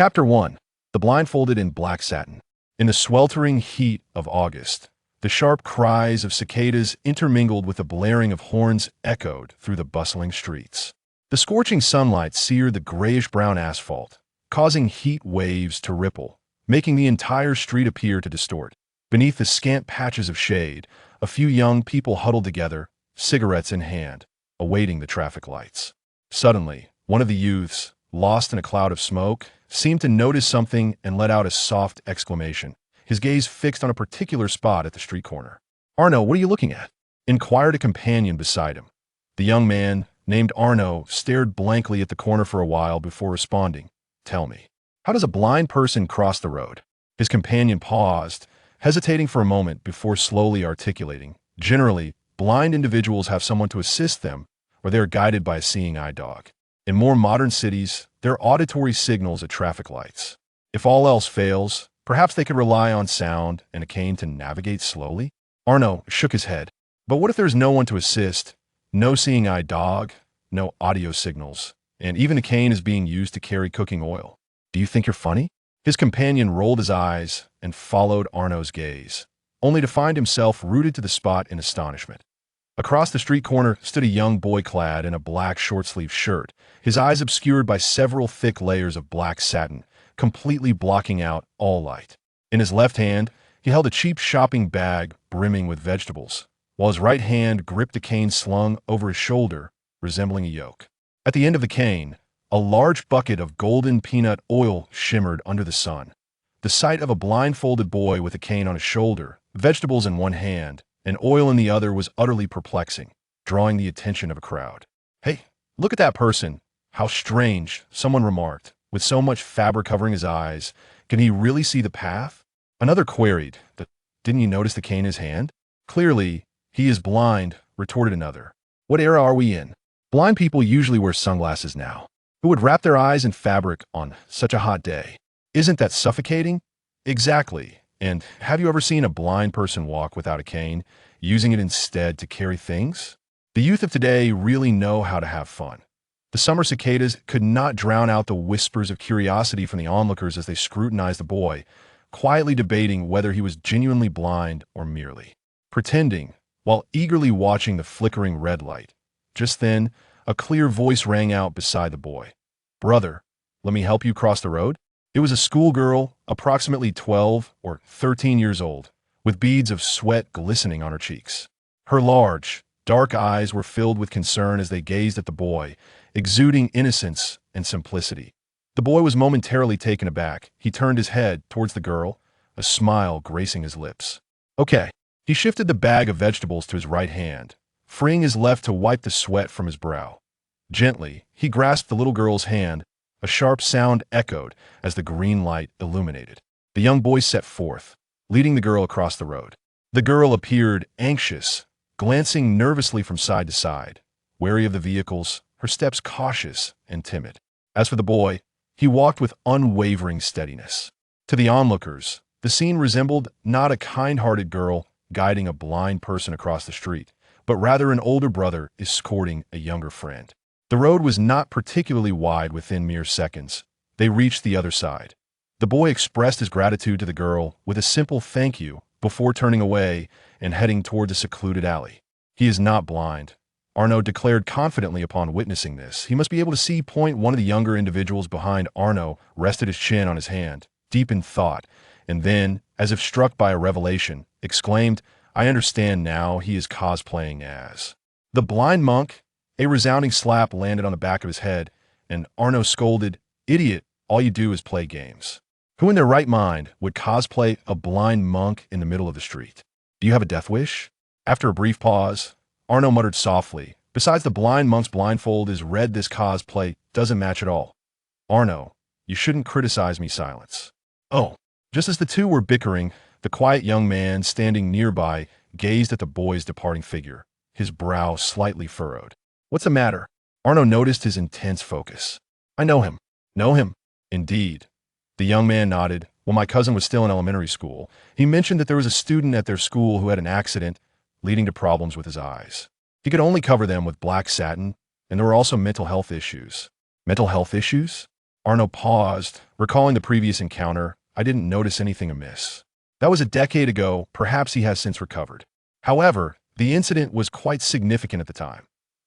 Chapter 1. The Blindfolded in Black Satin. In the sweltering heat of August, the sharp cries of cicadas intermingled with the blaring of horns echoed through the bustling streets. The scorching sunlight seared the grayish-brown asphalt, causing heat waves to ripple, making the entire street appear to distort. Beneath the scant patches of shade, a few young people huddled together, cigarettes in hand, awaiting the traffic lights. Suddenly, one of the youths, lost in a cloud of smoke, seemed to notice something and let out a soft exclamation, his gaze fixed on a particular spot at the street corner. "Arno, what are you looking at?" inquired a companion beside him. The young man, named Arno, stared blankly at the corner for a while before responding, "Tell me, how does a blind person cross the road?" His companion paused, hesitating for a moment before slowly articulating, "Generally, blind individuals have someone to assist them, or they are guided by a seeing eye dog. In more modern cities, there are auditory signals at traffic lights. If all else fails, perhaps they could rely on sound and a cane to navigate slowly." Arno shook his head. "But what if there's no one to assist? No seeing eye dog, no audio signals, and even a cane is being used to carry cooking oil. Do you think you're funny?" His companion rolled his eyes and followed Arno's gaze, only to find himself rooted to the spot in astonishment. Across the street corner stood a young boy clad in a black short-sleeved shirt, his eyes obscured by several thick layers of black satin, completely blocking out all light. In his left hand, he held a cheap shopping bag brimming with vegetables, while his right hand gripped a cane slung over his shoulder, resembling a yoke. At the end of the cane, a large bucket of golden peanut oil shimmered under the sun. The sight of a blindfolded boy with a cane on his shoulder, vegetables in one hand, and oil in the other was utterly perplexing, drawing the attention of a crowd. "Hey, look at that person. How strange," someone remarked. "With so much fabric covering his eyes, can he really see the path?" Another queried, "Didn't you notice the cane in his hand?" "Clearly, he is blind," retorted another. "What era are we in? Blind people usually wear sunglasses now. Who would wrap their eyes in fabric on such a hot day? Isn't that suffocating?" "Exactly. And have you ever seen a blind person walk without a cane, using it instead to carry things? The youth of today really know how to have fun." The summer cicadas could not drown out the whispers of curiosity from the onlookers as they scrutinized the boy, quietly debating whether he was genuinely blind or merely pretending, while eagerly watching the flickering red light. Just then, a clear voice rang out beside the boy. "Brother, let me help you cross the road?" It was a schoolgirl, approximately 12 or 13 years old, with beads of sweat glistening on her cheeks. Her large, dark eyes were filled with concern as they gazed at the boy, exuding innocence and simplicity. The boy was momentarily taken aback. He turned his head towards the girl, a smile gracing his lips. "Okay." He shifted the bag of vegetables to his right hand, freeing his left to wipe the sweat from his brow. Gently, he grasped the little girl's hand. A sharp sound echoed as the green light illuminated. The young boy set forth, leading the girl across the road. The girl appeared anxious, glancing nervously from side to side, wary of the vehicles, her steps cautious and timid. As for the boy, he walked with unwavering steadiness. To the onlookers, the scene resembled not a kind-hearted girl guiding a blind person across the street, but rather an older brother escorting a younger friend. The road was not particularly wide within mere seconds. They reached the other side. The boy expressed his gratitude to the girl with a simple thank you before turning away and heading toward the secluded alley. "He is not blind," Arno declared confidently upon witnessing this. He must be able to see. One of the younger individuals behind Arno rested his chin on his hand, deep in thought, and then, as if struck by a revelation, exclaimed, "I understand now. He is cosplaying as the blind monk." A resounding slap landed on the back of his head, and Arno scolded, "Idiot, all you do is play games. Who in their right mind would cosplay a blind monk in the middle of the street? Do you have a death wish?" After a brief pause, Arno muttered softly, "Besides, the blind monk's blindfold is red. This cosplay doesn't match at all." "Arno, you shouldn't criticize me." Silence. "Oh." Just as the two were bickering, the quiet young man standing nearby gazed at the boy's departing figure, his brow slightly furrowed. "What's the matter?" Arno noticed his intense focus. "I know him." "Know him?" "Indeed." The young man nodded. "When my cousin was still in elementary school, he mentioned that there was a student at their school who had an accident leading to problems with his eyes. He could only cover them with black satin, and there were also mental health issues." "Mental health issues?" Arno paused. Recalling the previous encounter, I didn't notice anything amiss. That was a decade ago, perhaps he has since recovered. However, the incident was quite significant at the time.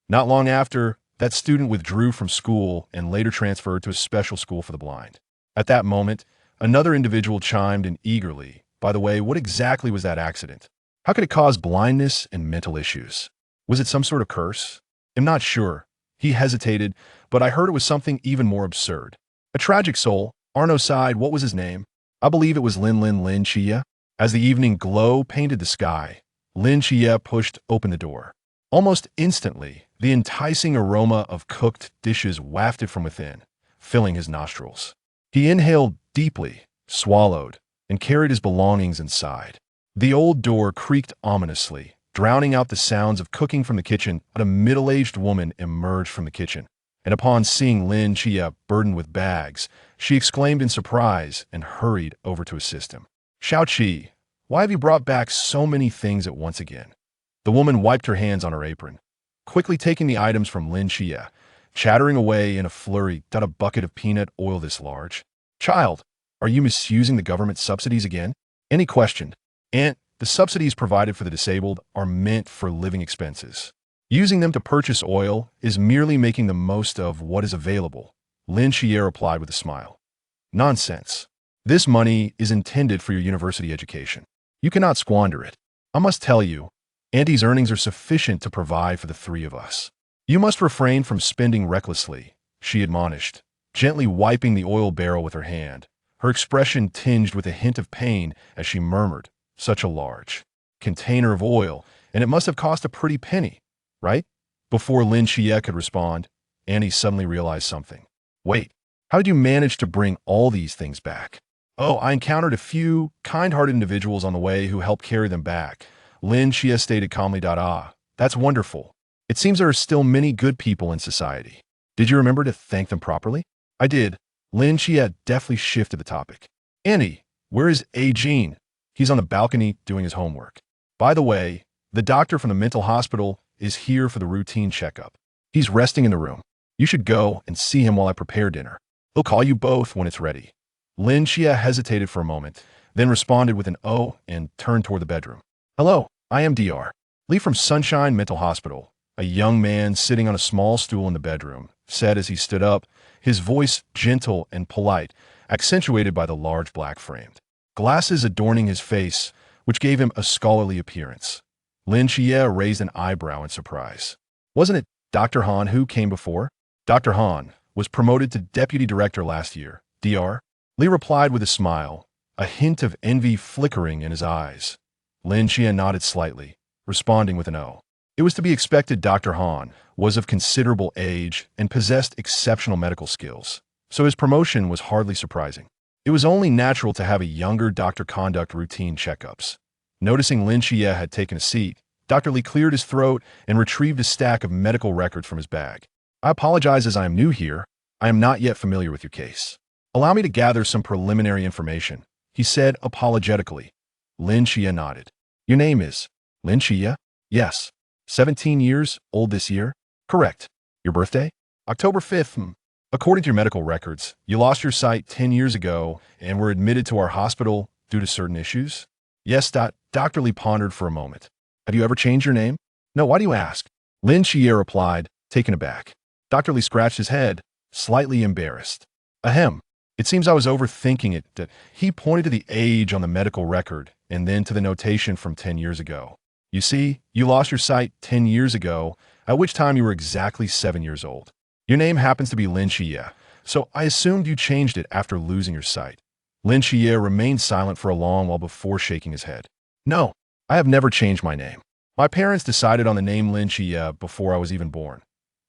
Not long after, that student withdrew from school and later transferred to a special school for the blind. At that moment, another individual chimed in eagerly. By the way, what exactly was that accident? How could it cause blindness and mental issues? Was it some sort of curse? I'm not sure. He hesitated, but I heard it was something even more absurd. A tragic soul. Arno sighed. What was his name? I believe it was Lin Xia. As the evening glow painted the sky, Lin Xia pushed open the door. Almost instantly, the enticing aroma of cooked dishes wafted from within, filling his nostrils. He inhaled deeply, swallowed, and carried his belongings inside. The old door creaked ominously, drowning out the sounds of cooking from the kitchen. But a middle-aged woman emerged from the kitchen, and upon seeing Lin Xia burdened with bags, she exclaimed in surprise and hurried over to assist him. Xiaoqi, why have you brought back so many things at once again? The woman wiped her hands on her apron, quickly taking the items from Lin Xia, chattering away in a flurry. A bucket of peanut oil this large. Child, are you misusing the government subsidies again? Annie questioned. Aunt, the subsidies provided for the disabled are meant for living expenses. Using them to purchase oil is merely making the most of what is available, Lin Xia replied with a smile. Nonsense. This money is intended for your university education. You cannot squander it. I must tell you, Auntie's earnings are sufficient to provide for the three of us. You must refrain from spending recklessly, she admonished, gently wiping the oil barrel with her hand, her expression tinged with a hint of pain as she murmured, such a large container of oil, and it must have cost a pretty penny, right? Before Lin Xia could respond, Annie suddenly realized something. Wait, how did you manage to bring all these things back? Oh, I encountered a few kind-hearted individuals on the way who helped carry them back, Lin Xia stated calmly. That's wonderful. It seems there are still many good people in society. Did you remember to thank them properly? I did. Lin Xia deftly shifted the topic. Annie, where is Jean? He's on the balcony doing his homework. By the way, the doctor from the mental hospital is here for the routine checkup. He's resting in the room. You should go and see him while I prepare dinner. He'll call you both when it's ready. Lin Xia hesitated for a moment, then responded with an "oh" and turned toward the bedroom. Hello, I am Dr. Lee from Sunshine Mental Hospital. A young man sitting on a small stool in the bedroom said as he stood up, his voice gentle and polite, accentuated by the large black framed glasses adorning his face, which gave him a scholarly appearance. Lin Xia raised an eyebrow in surprise. Wasn't it Dr. Han who came before? Dr. Han was promoted to deputy director last year, Dr. Lee replied with a smile, a hint of envy flickering in his eyes. Lin Xia nodded slightly, responding with an "oh." It was to be expected. Dr. Han was of considerable age and possessed exceptional medical skills, so his promotion was hardly surprising. It was only natural to have a younger doctor conduct routine checkups. Noticing Lin Xia had taken a seat, Dr. Lee cleared his throat and retrieved a stack of medical records from his bag. I apologize as I am new here. I am not yet familiar with your case. Allow me to gather some preliminary information, he said apologetically. Lin Xia nodded. Your name is Lin Xia? Yes. 17 years old this year? Correct. Your birthday? October 5th. According to your medical records, you lost your sight 10 years ago and were admitted to our hospital due to certain issues? Yes. Dr. Lee pondered for a moment. Have you ever changed your name? No, why do you ask? Lin Xia replied, taken aback. Dr. Lee scratched his head, slightly embarrassed. Ahem. It seems I was overthinking it. He pointed to the age on the medical record and then to the notation from 10 years ago. You see, you lost your sight 10 years ago, at which time you were exactly 7 years old. Your name happens to be Lin Xia, so I assumed you changed it after losing your sight. Lin Xia remained silent for a long while before shaking his head. No, I have never changed my name. My parents decided on the name Lin Xia before I was even born.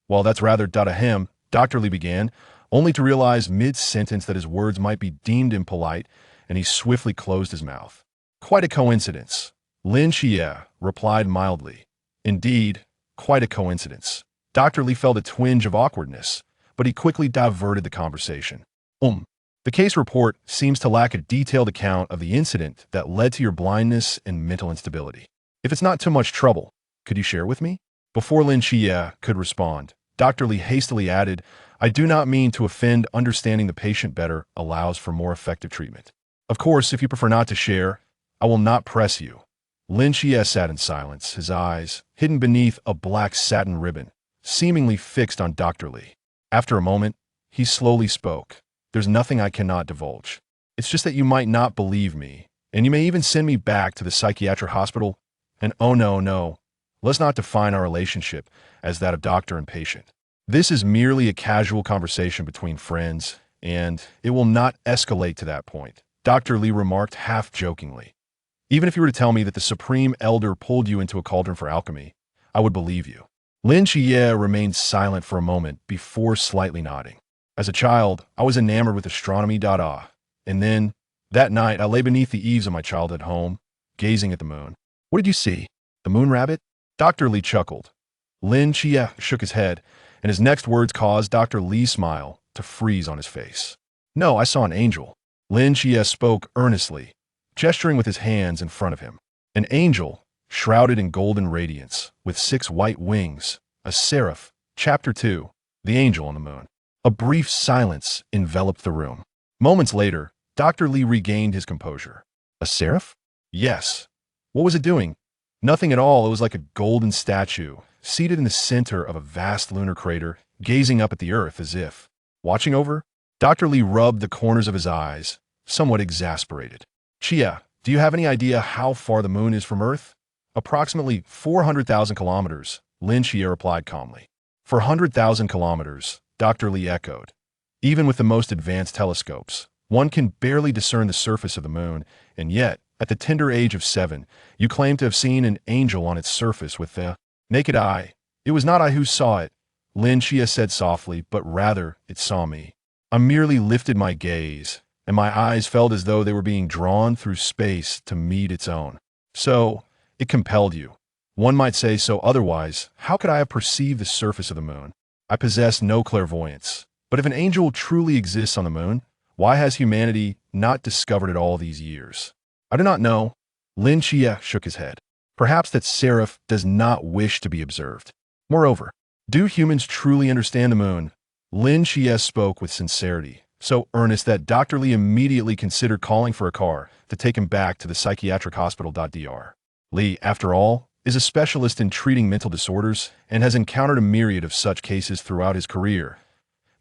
Well, that's rather ahem, Dr. Lee began, only to realize mid-sentence that his words might be deemed impolite, and he swiftly closed his mouth. Quite a coincidence, Lin Xia replied mildly. Indeed, quite a coincidence. Dr. Lee felt a twinge of awkwardness, but he quickly diverted the conversation. The case report seems to lack a detailed account of the incident that led to your blindness and mental instability. If it's not too much trouble, could you share with me? Before Lin Xia could respond, Dr. Lee hastily added, I do not mean to offend. Understanding the patient better allows for more effective treatment. Of course, if you prefer not to share, I will not press you. Lin Xia sat in silence, his eyes hidden beneath a black satin ribbon, seemingly fixed on Dr. Li. After a moment, he slowly spoke. There's nothing I cannot divulge. It's just that you might not believe me, and you may even send me back to the psychiatric hospital. And oh no, let's not define our relationship as that of doctor and patient. This is merely a casual conversation between friends, and it will not escalate to that point, Dr. Li remarked half-jokingly. Even if you were to tell me that the Supreme Elder pulled you into a cauldron for alchemy, I would believe you. Lin Xia remained silent for a moment before slightly nodding. As a child, I was enamored with astronomy. And then, that night, I lay beneath the eaves of my childhood home, gazing at the moon. What did you see? The moon rabbit? Dr. Li chuckled. Lin Xia shook his head, and his next words caused Dr. Li's smile to freeze on his face. No, I saw an angel. Lin Xia spoke earnestly, gesturing with his hands in front of him. An angel, shrouded in golden radiance, with 6 white wings, a seraph. Chapter 2, The Angel on the Moon. A brief silence enveloped the room. Moments later, Dr. Li regained his composure. A seraph? Yes. What was it doing? Nothing at all. It was like a golden statue, seated in the center of a vast lunar crater, gazing up at the Earth as if watching over. Dr. Li rubbed the corners of his eyes, somewhat exasperated. Xia, do you have any idea how far the moon is from Earth? Approximately 400,000 kilometers, Lin Xia replied calmly. 400,000 kilometers, Dr. Li echoed. Even with the most advanced telescopes, one can barely discern the surface of the moon, and yet, at the tender age of 7, you claim to have seen an angel on its surface with the naked eye. It was not I who saw it, Lin Xia said softly, but rather, it saw me. I merely lifted my gaze, and my eyes felt as though they were being drawn through space to meet its own. So, it compelled you. One might say so otherwise. How could I have perceived the surface of the moon? I possess no clairvoyance. But if an angel truly exists on the moon, why has humanity not discovered it all these years? I do not know. Lin Xia shook his head. Perhaps that seraph does not wish to be observed. Moreover, do humans truly understand the moon? Lin Xia spoke with sincerity, so earnest that Dr. Li immediately considered calling for a car to take him back to the psychiatric hospital. Dr. Li, after all, is a specialist in treating mental disorders and has encountered a myriad of such cases throughout his career.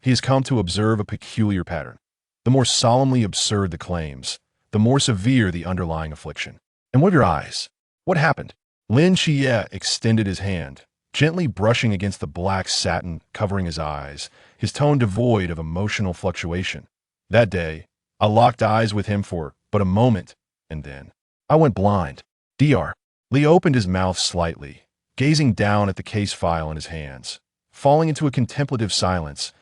He has come to observe a peculiar pattern. The more solemnly absurd the claims, the more severe the underlying affliction. And what of your eyes? What happened? Lin Xia extended his hand, gently brushing against the black satin covering his eyes, his tone devoid of emotional fluctuation. That day, I locked eyes with him for but a moment, and then I went blind. Dr. Li opened his mouth slightly, gazing down at the case file in his hands, falling into a contemplative silence.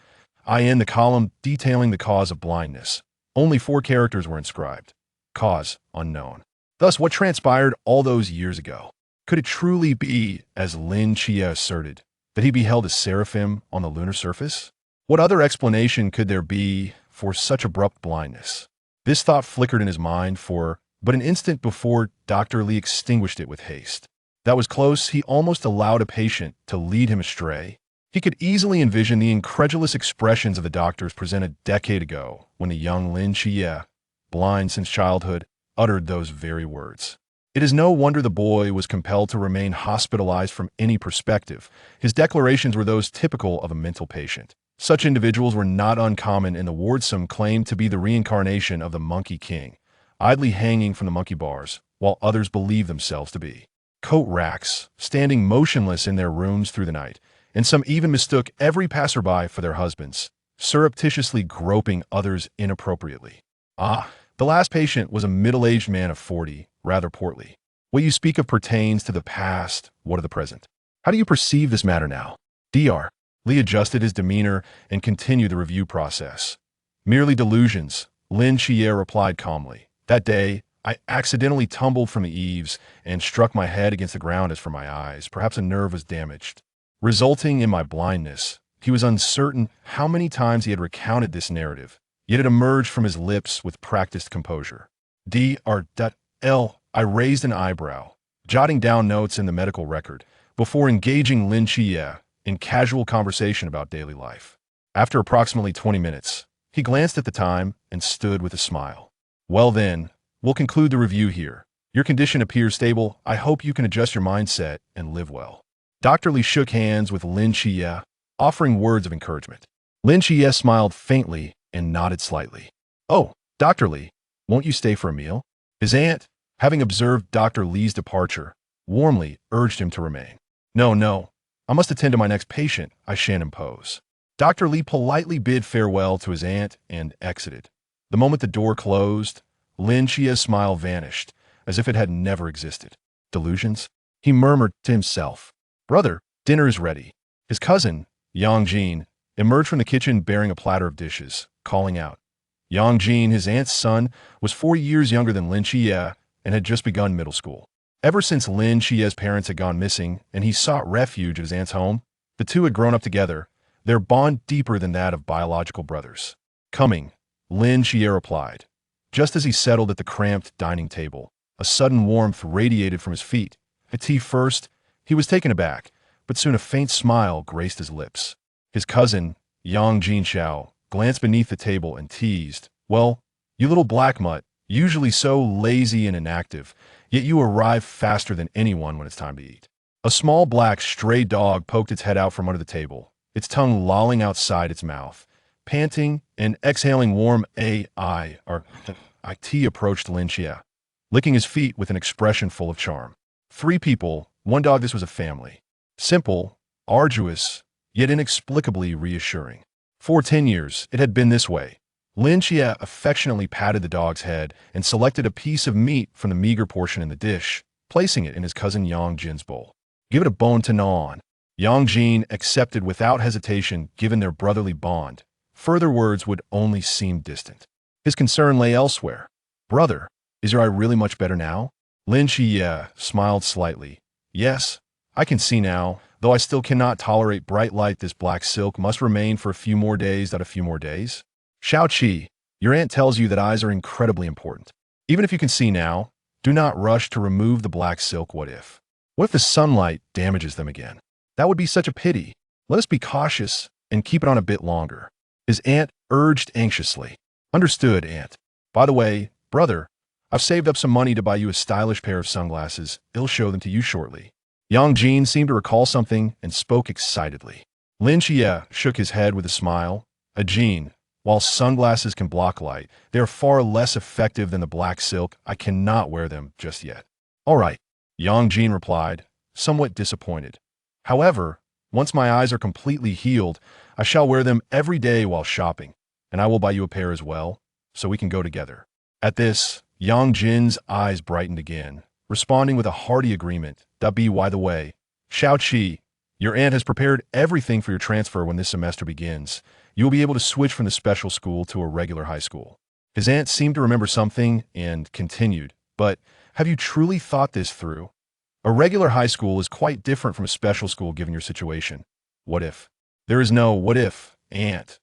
I end the column detailing the cause of blindness. Only 4 characters were inscribed. Cause unknown. Thus, what transpired all those years ago? Could it truly be, as Lin Xia asserted, that he beheld a seraphim on the lunar surface? What other explanation could there be for such abrupt blindness? This thought flickered in his mind for but an instant before Dr. Li extinguished it with haste. That was close. He almost allowed a patient to lead him astray. He could easily envision the incredulous expressions of the doctors presented a decade ago when the young Lin Xia, blind since childhood, uttered those very words. It is no wonder the boy was compelled to remain hospitalized from any perspective. His declarations were those typical of a mental patient. Such individuals were not uncommon in the ward. Some claimed to be the reincarnation of the Monkey King, idly hanging from the monkey bars, while others believed themselves to be coat racks, standing motionless in their rooms through the night, and some even mistook every passerby for their husbands, surreptitiously groping others inappropriately. The last patient was a middle-aged man of 40, rather portly. What you speak of pertains to the past. What of the present? How do you perceive this matter now? Dr. Li adjusted his demeanor and continued the review process. Merely delusions, Lin Xia replied calmly. That day, I accidentally tumbled from the eaves and struck my head against the ground. As for my eyes, perhaps a nerve was damaged, resulting in my blindness. He was uncertain how many times he had recounted this narrative, yet it emerged from his lips with practiced composure. Dr. L. I raised an eyebrow, jotting down notes in the medical record, before engaging Lin Xia in casual conversation about daily life. After approximately 20 minutes, he glanced at the time and stood with a smile. Well then, we'll conclude the review here. Your condition appears stable. I hope you can adjust your mindset and live well. Dr. Li shook hands with Lin Xia, offering words of encouragement. Lin Xia smiled faintly and nodded slightly. Oh, Dr. Li, won't you stay for a meal? His aunt, having observed Dr. Li's departure, warmly urged him to remain. No, I must attend to my next patient. I shan't impose. Dr. Li politely bid farewell to his aunt and exited. The moment the door closed, Lin Xia's smile vanished, as if it had never existed. Delusions? He murmured to himself. Brother, dinner is ready. His cousin, Yang Jin, emerged from the kitchen bearing a platter of dishes, calling out. Yang Jin, his aunt's son, was 4 years younger than Lin Xia and had just begun middle school. Ever since Lin Xia's parents had gone missing and he sought refuge at his aunt's home, the two had grown up together, their bond deeper than that of biological brothers. Coming, Lin Xia replied. Just as he settled at the cramped dining table, a sudden warmth radiated from his feet. At tea first, he was taken aback, but soon a faint smile graced his lips. His cousin, Yang Jinxiao, glanced beneath the table and teased, Well, you little black mutt, usually so lazy and inactive, yet you arrive faster than anyone when it's time to eat. A small black stray dog poked its head out from under the table, its tongue lolling outside its mouth. Panting and exhaling warm tea approached Lin Xia, licking his feet with an expression full of charm. 3 people, 1 dog. This was a family. Simple, arduous, yet inexplicably reassuring. For 10 years, it had been this way. Lin Xia affectionately patted the dog's head and selected a piece of meat from the meager portion in the dish, placing it in his cousin Yang Jin's bowl. Give it a bone to gnaw on. Yang Jin accepted without hesitation given their brotherly bond. Further words would only seem distant. His concern lay elsewhere. Brother, is your eye really much better now? Lin Xia smiled slightly. Yes, I can see now, though I still cannot tolerate bright light. This black silk must remain for a few more days. Xiao Qi, your aunt tells you that eyes are incredibly important. Even if you can see now, do not rush to remove the black silk. What if the sunlight damages them again? That would be such a pity. Let us be cautious and keep it on a bit longer. His aunt urged anxiously. Understood, aunt. By the way, brother, I've saved up some money to buy you a stylish pair of sunglasses. I'll show them to you shortly. Yang Jin seemed to recall something and spoke excitedly. Lin Xia shook his head with a smile. Jin, while sunglasses can block light, they are far less effective than the black silk. I cannot wear them just yet. All right, Yang Jin replied, somewhat disappointed. However, once my eyes are completely healed, I shall wear them every day while shopping, and I will buy you a pair as well, so we can go together. At this, Yang Jin's eyes brightened again, responding with a hearty agreement. By the way, Xiao Qi, your aunt has prepared everything for your transfer when this semester begins. You will be able to switch from the special school to a regular high school. His aunt seemed to remember something and continued, but have you truly thought this through? A regular high school is quite different from a special school given your situation. What if? There is no what if, aunt.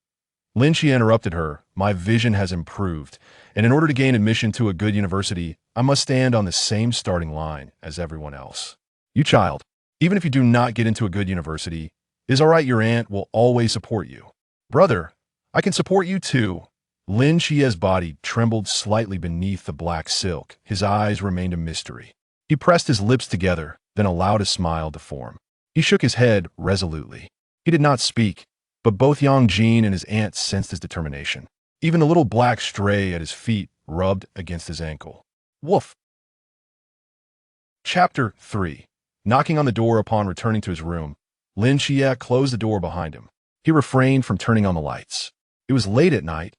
Lin Xia interrupted her. My vision has improved, and in order to gain admission to a good university, I must stand on the same starting line as everyone else. You child, even if you do not get into a good university, it is all right, your aunt will always support you. Brother, I can support you too. Lin Xia's body trembled slightly beneath the black silk. His eyes remained a mystery. He pressed his lips together, then allowed a smile to form. He shook his head resolutely. He did not speak, but both Yang Jin and his aunt sensed his determination. Even the little black stray at his feet rubbed against his ankle. Woof! Chapter 3. Knocking on the door upon returning to his room, Lin Xia closed the door behind him. He refrained from turning on the lights. It was late at night,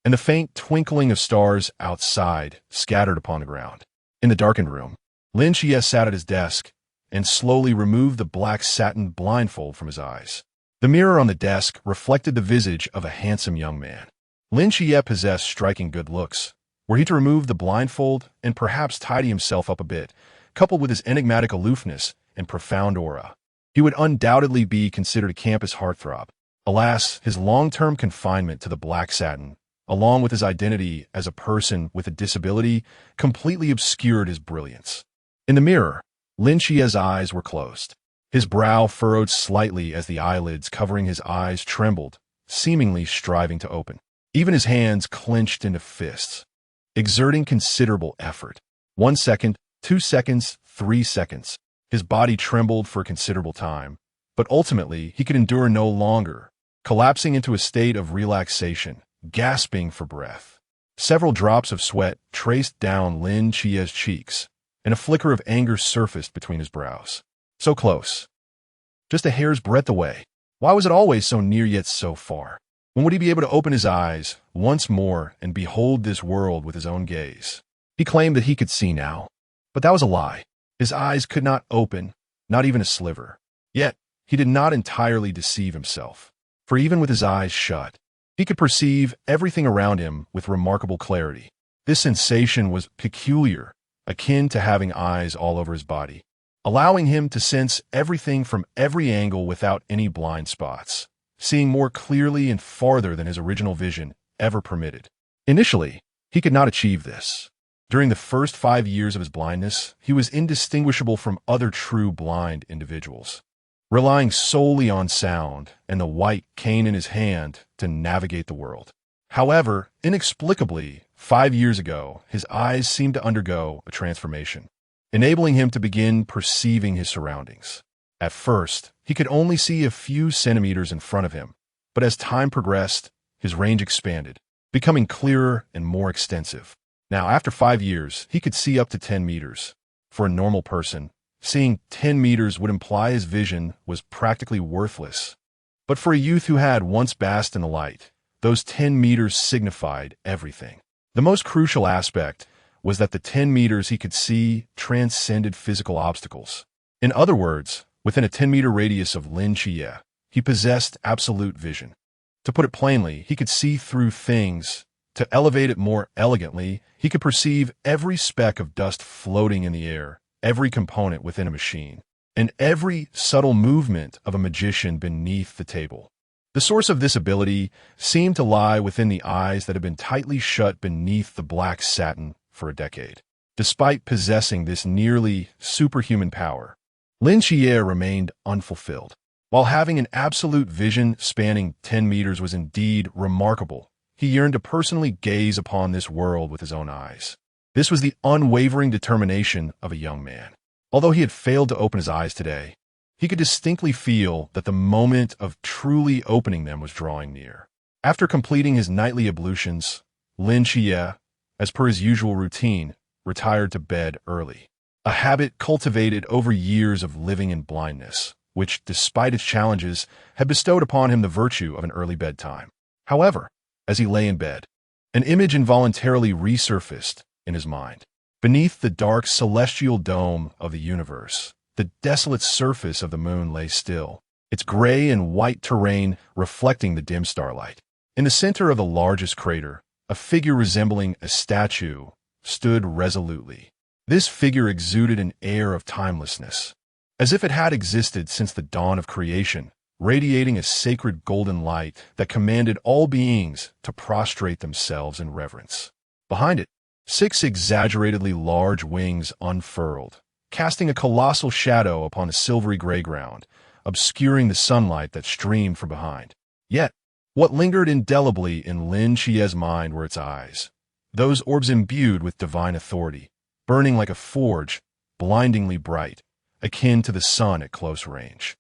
and the faint twinkling of stars outside scattered upon the ground. In the darkened room, Lin Xia sat at his desk and slowly removed the black satin blindfold from his eyes. The mirror on the desk reflected the visage of a handsome young man. Lin Xia possessed striking good looks. Were he to remove the blindfold and perhaps tidy himself up a bit, coupled with his enigmatic aloofness and profound aura, he would undoubtedly be considered a campus heartthrob. Alas, his long-term confinement to the black satin, along with his identity as a person with a disability, completely obscured his brilliance. In the mirror, Lin Xia's eyes were closed. His brow furrowed slightly as the eyelids covering his eyes trembled, seemingly striving to open. Even his hands clenched into fists, exerting considerable effort. 1 second, 2 seconds, 3 seconds. His body trembled for a considerable time, but ultimately he could endure no longer, collapsing into a state of relaxation, gasping for breath. Several drops of sweat traced down Lin Qia's cheeks, and a flicker of anger surfaced between his brows. So close. Just a hair's breadth away. Why was it always so near yet so far? When would he be able to open his eyes once more and behold this world with his own gaze? He claimed that he could see now, but that was a lie. His eyes could not open, not even a sliver. Yet, he did not entirely deceive himself, for even with his eyes shut, he could perceive everything around him with remarkable clarity. This sensation was peculiar, akin to having eyes all over his body, allowing him to sense everything from every angle without any blind spots, seeing more clearly and farther than his original vision ever permitted. Initially, he could not achieve this. During the first 5 years of his blindness, he was indistinguishable from other true blind individuals, relying solely on sound and the white cane in his hand to navigate the world. However, inexplicably, 5 years ago, his eyes seemed to undergo a transformation, enabling him to begin perceiving his surroundings. At first, he could only see a few centimeters in front of him, but as time progressed, his range expanded, becoming clearer and more extensive. Now, after 5 years, he could see up to 10 meters. For a normal person, seeing 10 meters would imply his vision was practically worthless. But for a youth who had once basked in the light, those 10 meters signified everything. The most crucial aspect was that the 10 meters he could see transcended physical obstacles. In other words, within a 10-meter radius of Lin Xia, he possessed absolute vision. To put it plainly, he could see through things. To elevate it more elegantly, he could perceive every speck of dust floating in the air, every component within a machine, and every subtle movement of a magician beneath the table. The source of this ability seemed to lie within the eyes that had been tightly shut beneath the black satin for a decade. Despite possessing this nearly superhuman power, Lin Xia remained unfulfilled. While having an absolute vision spanning 10 meters was indeed remarkable, he yearned to personally gaze upon this world with his own eyes. This was the unwavering determination of a young man. Although he had failed to open his eyes today, he could distinctly feel that the moment of truly opening them was drawing near. After completing his nightly ablutions, Lin Xia, as per his usual routine, retired to bed early, a habit cultivated over years of living in blindness, which, despite its challenges, had bestowed upon him the virtue of an early bedtime. However, as he lay in bed, an image involuntarily resurfaced in his mind. Beneath the dark celestial dome of the universe, the desolate surface of the moon lay still, its gray and white terrain reflecting the dim starlight. In the center of the largest crater, a figure resembling a statue stood resolutely. This figure exuded an air of timelessness, as if it had existed since the dawn of creation, radiating a sacred golden light that commanded all beings to prostrate themselves in reverence. Behind it, 6 exaggeratedly large wings unfurled, casting a colossal shadow upon a silvery gray ground, obscuring the sunlight that streamed from behind. Yet, what lingered indelibly in Lin Qia's mind were its eyes, those orbs imbued with divine authority, burning like a forge, blindingly bright, akin to the sun at close range.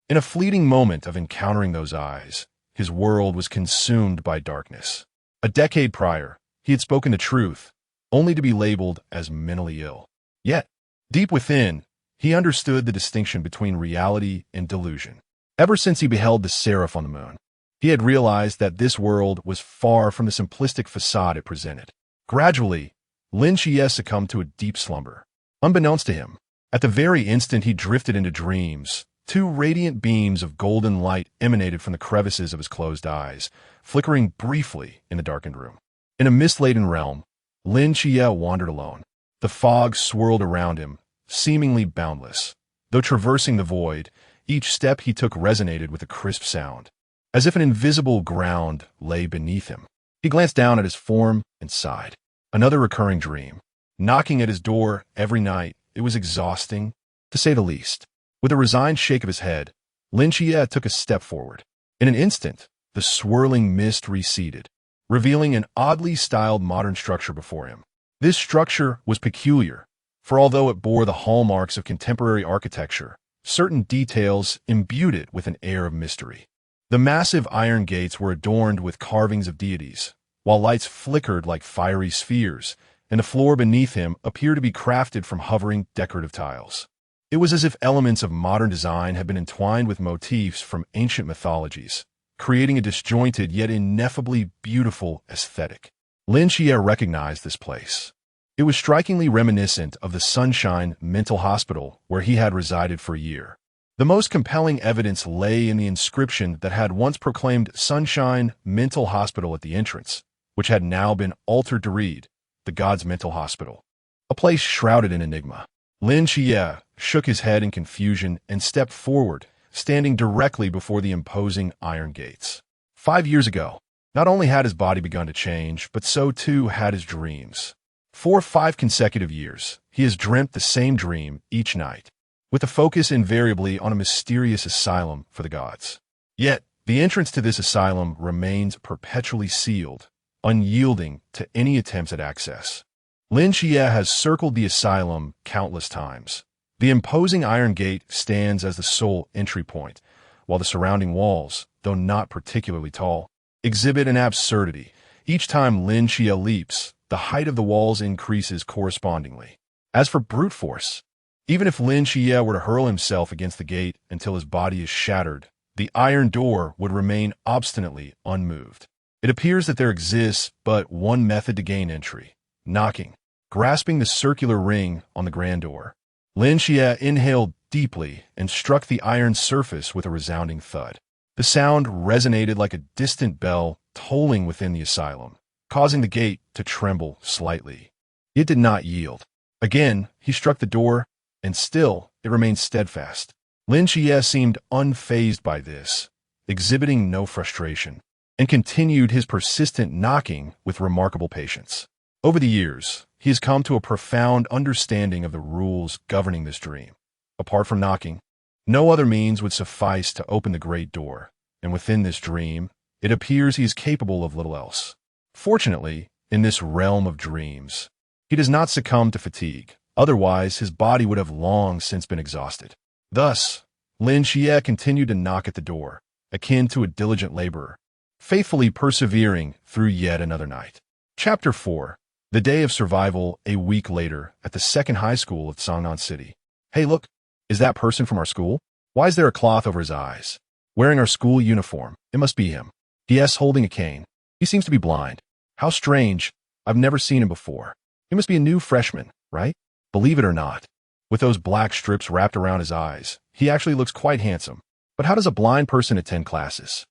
In a fleeting moment of encountering those eyes, his world was consumed by darkness. A decade prior, he had spoken the truth, only to be labeled as mentally ill. Yet, deep within, he understood the distinction between reality and delusion. Ever since he beheld the seraph on the moon, he had realized that this world was far from the simplistic facade it presented. Gradually, Lin Xia succumbed to a deep slumber. Unbeknownst to him, at the very instant he drifted into dreams, 2 radiant beams of golden light emanated from the crevices of his closed eyes, flickering briefly in the darkened room. In a mist-laden realm, Lin Xia wandered alone. The fog swirled around him, seemingly boundless. Though traversing the void, each step he took resonated with a crisp sound, as if an invisible ground lay beneath him. He glanced down at his form and sighed. Another recurring dream, knocking at his door every night. It was exhausting, to say the least. With a resigned shake of his head, Lin Xia took a step forward. In an instant, the swirling mist receded, revealing an oddly styled modern structure before him. This structure was peculiar, for although it bore the hallmarks of contemporary architecture, certain details imbued it with an air of mystery. The massive iron gates were adorned with carvings of deities, while lights flickered like fiery spheres, and the floor beneath him appeared to be crafted from hovering decorative tiles. It was as if elements of modern design had been entwined with motifs from ancient mythologies, creating a disjointed yet ineffably beautiful aesthetic. Lin Xia recognized this place. It was strikingly reminiscent of the Sunshine Mental Hospital where he had resided for a year. The most compelling evidence lay in the inscription that had once proclaimed Sunshine Mental Hospital at the entrance, which had now been altered to read, the God's Mental Hospital. A place shrouded in enigma. Lin Xia shook his head in confusion and stepped forward, standing directly before the imposing iron gates. 5 years ago, not only had his body begun to change, but so too had his dreams. For 5 consecutive years, he has dreamt the same dream each night, with a focus invariably on a mysterious asylum for the gods. Yet, the entrance to this asylum remains perpetually sealed, unyielding to any attempts at access. Lin Xia has circled the asylum countless times. The imposing iron gate stands as the sole entry point, while the surrounding walls, though not particularly tall, exhibit an absurdity. Each time Lin Xia leaps, the height of the walls increases correspondingly. As for brute force, even if Lin Xia were to hurl himself against the gate until his body is shattered, the iron door would remain obstinately unmoved. It appears that there exists but one method to gain entry: knocking. Grasping the circular ring on the grand door, Lin Xia inhaled deeply and struck the iron surface with a resounding thud. The sound resonated like a distant bell tolling within the asylum, causing the gate to tremble slightly. It did not yield. Again, he struck the door, and still it remained steadfast. Lin Xia seemed unfazed by this, exhibiting no frustration, and continued his persistent knocking with remarkable patience. Over the years, he has come to a profound understanding of the rules governing this dream. Apart from knocking, no other means would suffice to open the great door, and within this dream, it appears he is capable of little else. Fortunately, in this realm of dreams, he does not succumb to fatigue, otherwise his body would have long since been exhausted. Thus, Lin Xia continued to knock at the door, akin to a diligent laborer, faithfully persevering through yet another night. Chapter 4. The day of survival a week later at the second high school of Sangnan City. Hey look, is that person from our school? Why is there a cloth over his eyes? Wearing our school uniform, it must be him. P.S. holding a cane. He seems to be blind. How strange, I've never seen him before. He must be a new freshman, right? Believe it or not, with those black strips wrapped around his eyes, he actually looks quite handsome. But how does a blind person attend classes?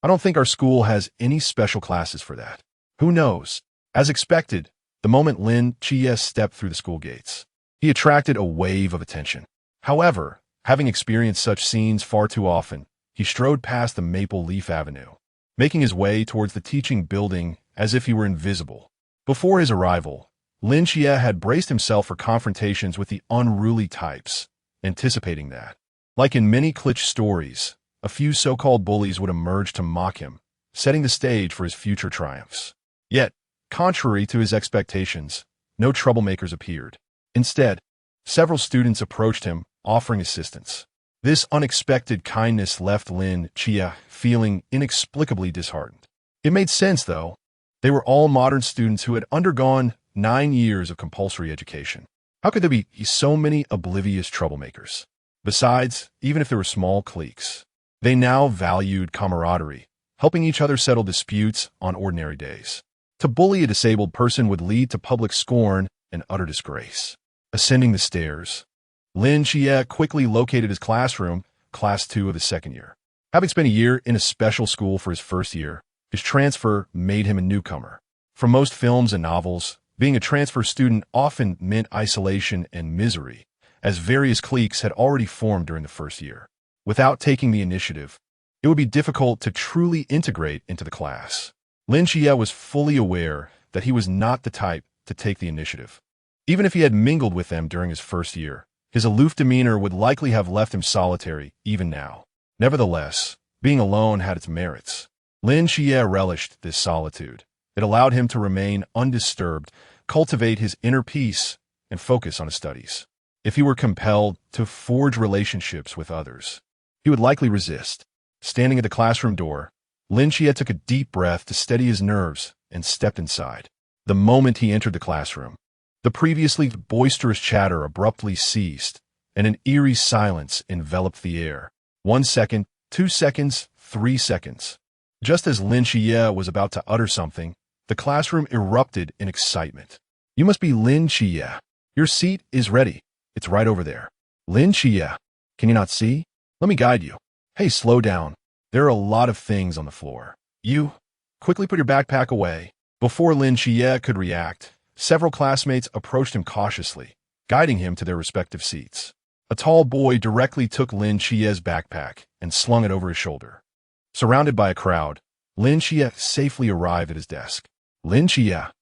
I don't think our school has any special classes for that. Who knows? As expected, the moment Lin Xia stepped through the school gates, he attracted a wave of attention. However, having experienced such scenes far too often, he strode past the Maple Leaf Avenue, making his way towards the teaching building as if he were invisible. Before his arrival, Lin Xia had braced himself for confrontations with the unruly types, anticipating that, like in many Klitsch stories, a few so-called bullies would emerge to mock him, setting the stage for his future triumphs. Yet, contrary to his expectations, no troublemakers appeared. Instead, several students approached him, offering assistance. This unexpected kindness left Lin Xia feeling inexplicably disheartened. It made sense, though. They were all modern students who had undergone 9 years of compulsory education. How could there be so many oblivious troublemakers? Besides, even if there were small cliques, they now valued camaraderie, helping each other settle disputes on ordinary days. To bully a disabled person would lead to public scorn and utter disgrace. Ascending the stairs, Lin Xia quickly located his classroom, Class 2 of the second year. Having spent a year in a special school for his first year, his transfer made him a newcomer. From most films and novels, being a transfer student often meant isolation and misery, as various cliques had already formed during the first year. Without taking the initiative, it would be difficult to truly integrate into the class. Lin Xia was fully aware that he was not the type to take the initiative. Even if he had mingled with them during his first year, his aloof demeanor would likely have left him solitary even now. Nevertheless, being alone had its merits. Lin Xia relished this solitude. It allowed him to remain undisturbed, cultivate his inner peace, and focus on his studies. If he were compelled to forge relationships with others, he would likely resist. Standing at the classroom door, Lin Xia took a deep breath to steady his nerves and stepped inside. The moment he entered the classroom, the previously boisterous chatter abruptly ceased, and an eerie silence enveloped the air. 1 second, 2 seconds, 3 seconds. Just as Lin Xia was about to utter something, the classroom erupted in excitement. "You must be Lin Xia. Your seat is ready. It's right over there." "Lin Xia, can you not see? Let me guide you." "Hey, slow down. There are a lot of things on the floor. You quickly put your backpack away." Before Lin Xia could react, several classmates approached him cautiously, guiding him to their respective seats. A tall boy directly took Lin Xia's backpack and slung it over his shoulder. Surrounded by a crowd, Lin Xia safely arrived at his desk. "Lin Xia,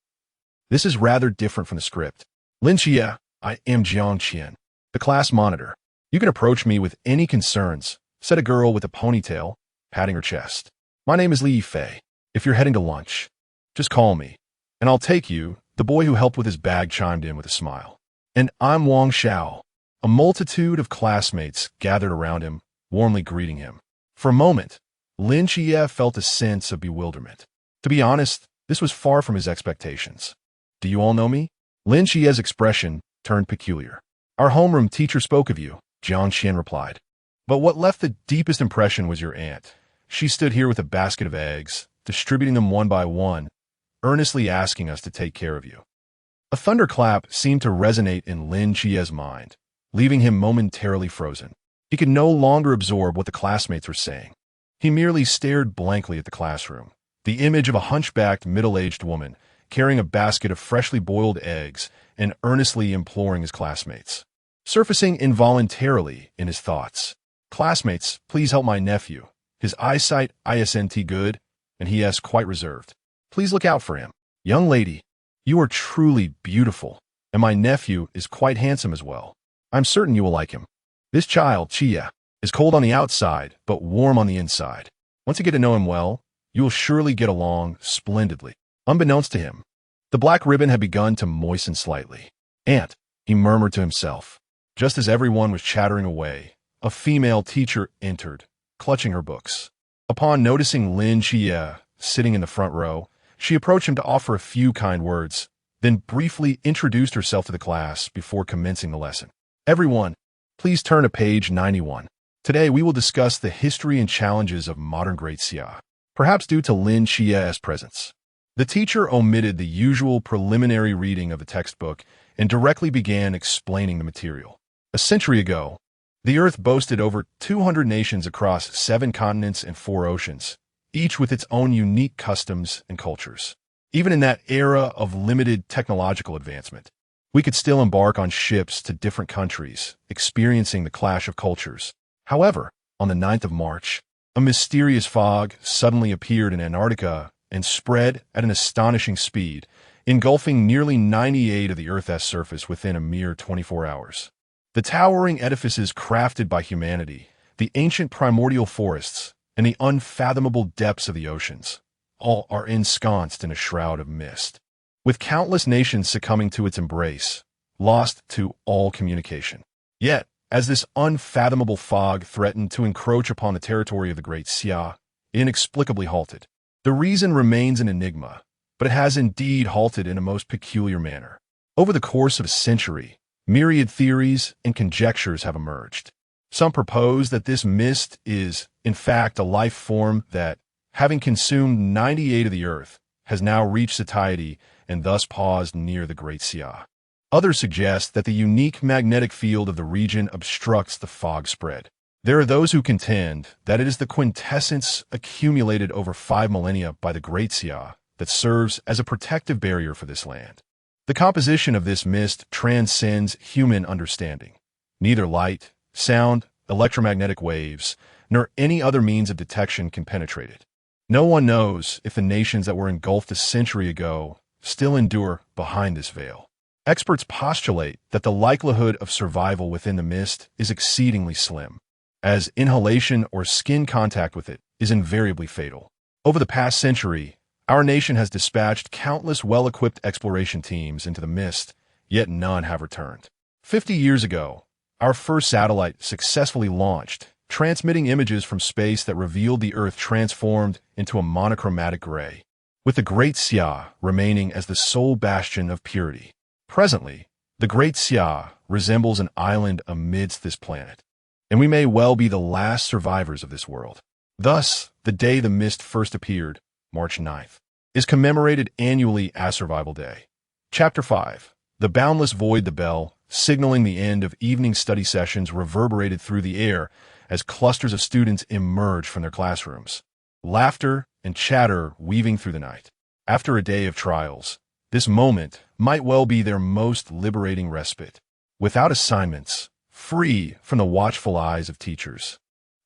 this is rather different from the script." "Lin Xia, I am Jiang Qian, the class monitor. You can approach me with any concerns," said a girl with a ponytail, patting her chest. "My name is Li Fei. If you're heading to lunch, just call me, and I'll take you," the boy who helped with his bag chimed in with a smile. "And I'm Wang Xiao." A multitude of classmates gathered around him, warmly greeting him. For a moment, Lin Xia felt a sense of bewilderment. To be honest, this was far from his expectations. "Do you all know me?" Lin Xia's expression turned peculiar. "Our homeroom teacher spoke of you," Jiang Qian replied. "But what left the deepest impression was your aunt. She stood here with a basket of eggs, distributing them one by one, earnestly asking us to take care of you." A thunderclap seemed to resonate in Lin Xia's mind, leaving him momentarily frozen. He could no longer absorb what the classmates were saying. He merely stared blankly at the classroom, the image of a hunchbacked middle-aged woman carrying a basket of freshly boiled eggs and earnestly imploring his classmates, surfacing involuntarily in his thoughts. "Classmates, please help my nephew. His eyesight isn't good, and he is quite reserved. Please look out for him. Young lady, you are truly beautiful, and my nephew is quite handsome as well. I'm certain you will like him. This child, Xia, is cold on the outside, but warm on the inside. Once you get to know him well, you will surely get along splendidly." Unbeknownst to him, the black ribbon had begun to moisten slightly. "Aunt," he murmured to himself. Just as everyone was chattering away, a female teacher entered, clutching her books. Upon noticing Lin Xia sitting in the front row, she approached him to offer a few kind words, then briefly introduced herself to the class before commencing the lesson. "Everyone, please turn to page 91. Today we will discuss the history and challenges of modern Great Xia, perhaps due to Lin Xia's presence." The teacher omitted the usual preliminary reading of the textbook and directly began explaining the material. A century ago, the Earth boasted over 200 nations across 7 continents and 4 oceans, each with its own unique customs and cultures. Even in that era of limited technological advancement, we could still embark on ships to different countries, experiencing the clash of cultures. However, on the 9th of March, a mysterious fog suddenly appeared in Antarctica and spread at an astonishing speed, engulfing nearly 98% of the Earth's surface within a mere 24 hours. The towering edifices crafted by humanity, the ancient primordial forests, and the unfathomable depths of the oceans, all are ensconced in a shroud of mist, with countless nations succumbing to its embrace, lost to all communication. Yet, as this unfathomable fog threatened to encroach upon the territory of the Great Xia, it inexplicably halted. The reason remains an enigma, but it has indeed halted in a most peculiar manner. Over the course of a century, myriad theories and conjectures have emerged. Some propose that this mist is, in fact, a life form that, having consumed 98% of the Earth, has now reached satiety and thus paused near the Great Xia. Others suggest that the unique magnetic field of the region obstructs the fog spread. There are those who contend that it is the quintessence accumulated over 5 millennia by the Great Xia that serves as a protective barrier for this land. The composition of this mist transcends human understanding. Neither light, sound, electromagnetic waves, nor any other means of detection can penetrate it. No one knows if the nations that were engulfed a century ago still endure behind this veil. Experts postulate that the likelihood of survival within the mist is exceedingly slim, as inhalation or skin contact with it is invariably fatal. Over the past century, our nation has dispatched countless well-equipped exploration teams into the mist, yet none have returned. 50 years ago, our first satellite successfully launched, transmitting images from space that revealed the Earth transformed into a monochromatic gray, with the Great Xia remaining as the sole bastion of purity. Presently, the Great Xia resembles an island amidst this planet, and we may well be the last survivors of this world. Thus, the day the mist first appeared, March 9th, is commemorated annually as Survival Day. Chapter 5. The boundless void. The bell, signaling the end of evening study sessions, reverberated through the air as clusters of students emerged from their classrooms, laughter and chatter weaving through the night. After a day of trials, this moment might well be their most liberating respite. Without assignments, free from the watchful eyes of teachers,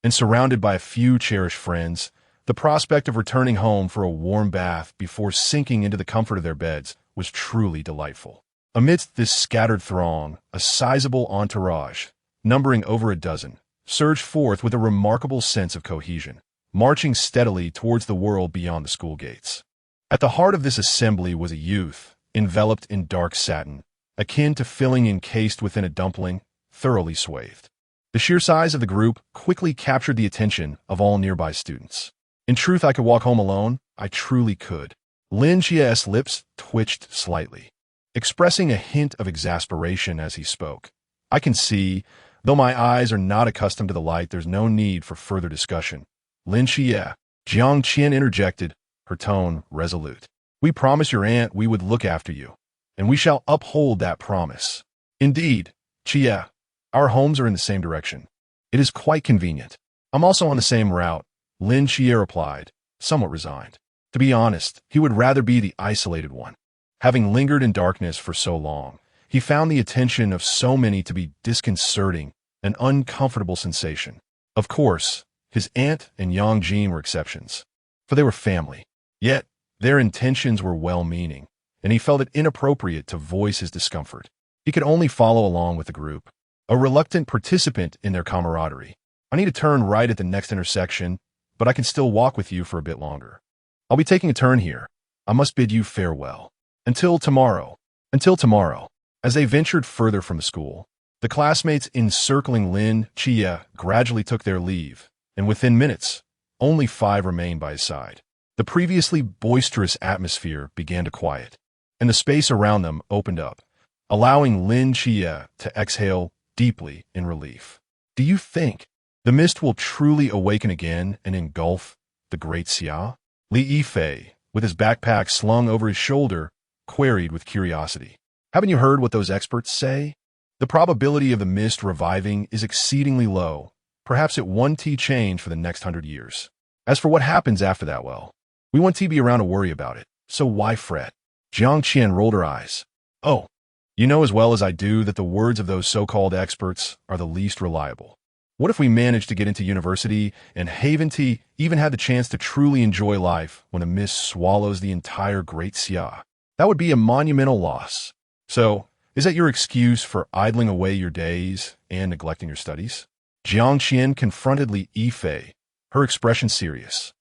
and surrounded by a few cherished friends, the prospect of returning home for a warm bath before sinking into the comfort of their beds was truly delightful. Amidst this scattered throng, a sizable entourage, numbering over a dozen, surged forth with a remarkable sense of cohesion, marching steadily towards the world beyond the school gates. At the heart of this assembly was a youth, enveloped in dark satin, akin to filling encased within a dumpling, thoroughly swathed. The sheer size of the group quickly captured the attention of all nearby students. In truth, I could walk home alone. I truly could. Lin Chia's lips twitched slightly, expressing a hint of exasperation as he spoke. I can see, though my eyes are not accustomed to the light, there's no need for further discussion. Lin Xia, Jiang Qian interjected, her tone resolute. We promised your aunt we would look after you, and we shall uphold that promise. Indeed, Xia, our homes are in the same direction. It is quite convenient. I'm also on the same route, Lin Xia replied, somewhat resigned. To be honest, he would rather be the isolated one. Having lingered in darkness for so long, he found the attention of so many to be disconcerting, an uncomfortable sensation. Of course, his aunt and Yang Jin were exceptions, for they were family. Yet, their intentions were well-meaning, and he felt it inappropriate to voice his discomfort. He could only follow along with the group, a reluctant participant in their camaraderie. I need to turn right at the next intersection, but I can still walk with you for a bit longer. I'll be taking a turn here. I must bid you farewell. Until tomorrow. Until tomorrow. As they ventured further from the school, the classmates encircling Lin Xia gradually took their leave, and within minutes, only 5 remained by his side. The previously boisterous atmosphere began to quiet, and the space around them opened up, allowing Lin Xia to exhale deeply in relief. Do you think the mist will truly awaken again and engulf the Great Xia? Li Yifei, with his backpack slung over his shoulder, queried with curiosity. Haven't you heard what those experts say? The probability of the mist reviving is exceedingly low. Perhaps it won't change for the next 100 years. As for what happens after that, well, we won't be around to worry about it, so why fret? Jiang Qian rolled her eyes. Oh, you know as well as I do that the words of those so-called experts are the least reliable. What if we managed to get into university and Haventy even had the chance to truly enjoy life when a mist swallows the entire Great Xia? That would be a monumental loss. So, is that your excuse for idling away your days and neglecting your studies? Jiang Qian confronted Li Yifei, her expression serious.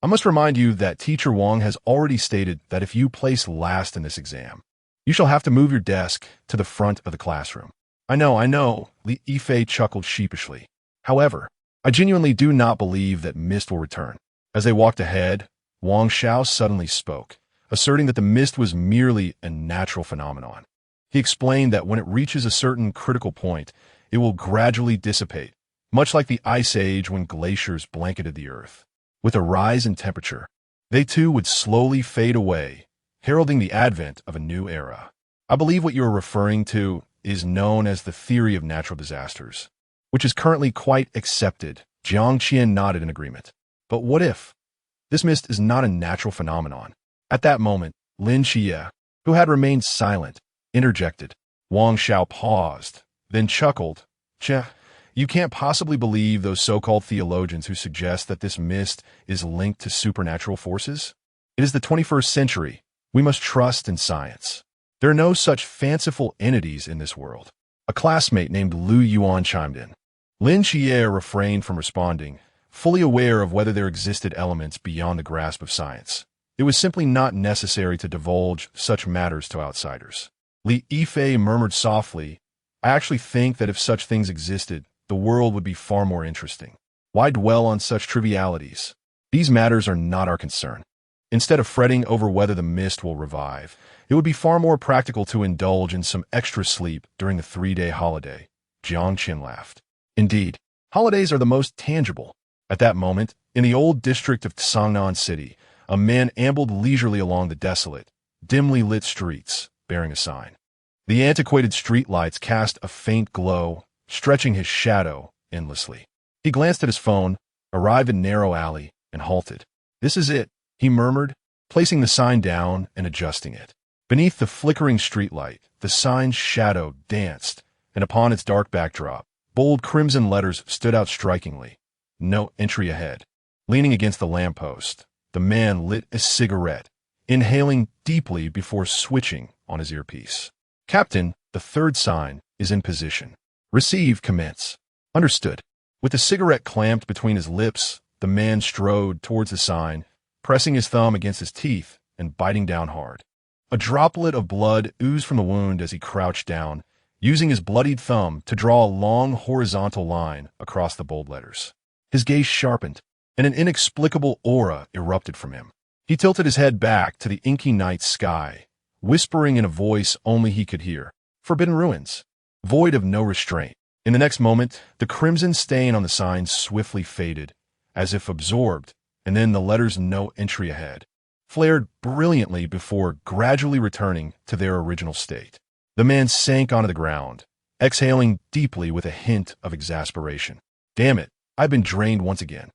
I must remind you that Teacher Wang has already stated that if you place last in this exam, you shall have to move your desk to the front of the classroom. I know, Li Yifei chuckled sheepishly. However, I genuinely do not believe that mist will return. As they walked ahead, Wang Xiao suddenly spoke, asserting that the mist was merely a natural phenomenon. He explained that when it reaches a certain critical point, it will gradually dissipate, much like the Ice Age when glaciers blanketed the Earth. With a rise in temperature, they too would slowly fade away, heralding the advent of a new era. I believe what you are referring to is known as the theory of natural disasters, which is currently quite accepted. Jiang Qian nodded in agreement. But what if this mist is not a natural phenomenon? At that moment, Lin Xia, who had remained silent, interjected. Wang Xiao paused, then chuckled. You can't possibly believe those so-called theologians who suggest that this mist is linked to supernatural forces? It is the 21st century. We must trust in science. There are no such fanciful entities in this world. A classmate named Lu Yuan chimed in. Lin Xie refrained from responding, fully aware of whether there existed elements beyond the grasp of science. It was simply not necessary to divulge such matters to outsiders. Li Yifei murmured softly, I actually think that if such things existed, the world would be far more interesting. Why dwell on such trivialities? These matters are not our concern. Instead of fretting over whether the mist will revive, it would be far more practical to indulge in some extra sleep during the 3-day holiday. Jiang Qin laughed. Indeed, holidays are the most tangible. At that moment, in the old district of Tsangnan City, a man ambled leisurely along the desolate, dimly lit streets, bearing a sign. The antiquated streetlights cast a faint glow, stretching his shadow endlessly. He glanced at his phone, arrived in a narrow alley, and halted. This is it, he murmured, placing the sign down and adjusting it. Beneath the flickering streetlight, the sign's shadow danced, and upon its dark backdrop, bold crimson letters stood out strikingly. No entry ahead. Leaning against the lamppost, the man lit a cigarette, inhaling deeply before switching on his earpiece. Captain, the third sign is in position. Receive, commence. Understood. With the cigarette clamped between his lips, the man strode towards the sign, pressing his thumb against his teeth and biting down hard. A droplet of blood oozed from the wound as he crouched down, using his bloodied thumb to draw a long horizontal line across the bold letters. His gaze sharpened, and an inexplicable aura erupted from him. He tilted his head back to the inky night sky, whispering in a voice only he could hear, Forbidden Ruins, void of no restraint. In the next moment, the crimson stain on the sign swiftly faded, as if absorbed, and then the letters No Entry Ahead flared brilliantly before gradually returning to their original state. The man sank onto the ground, exhaling deeply with a hint of exasperation. Damn it, I've been drained once again.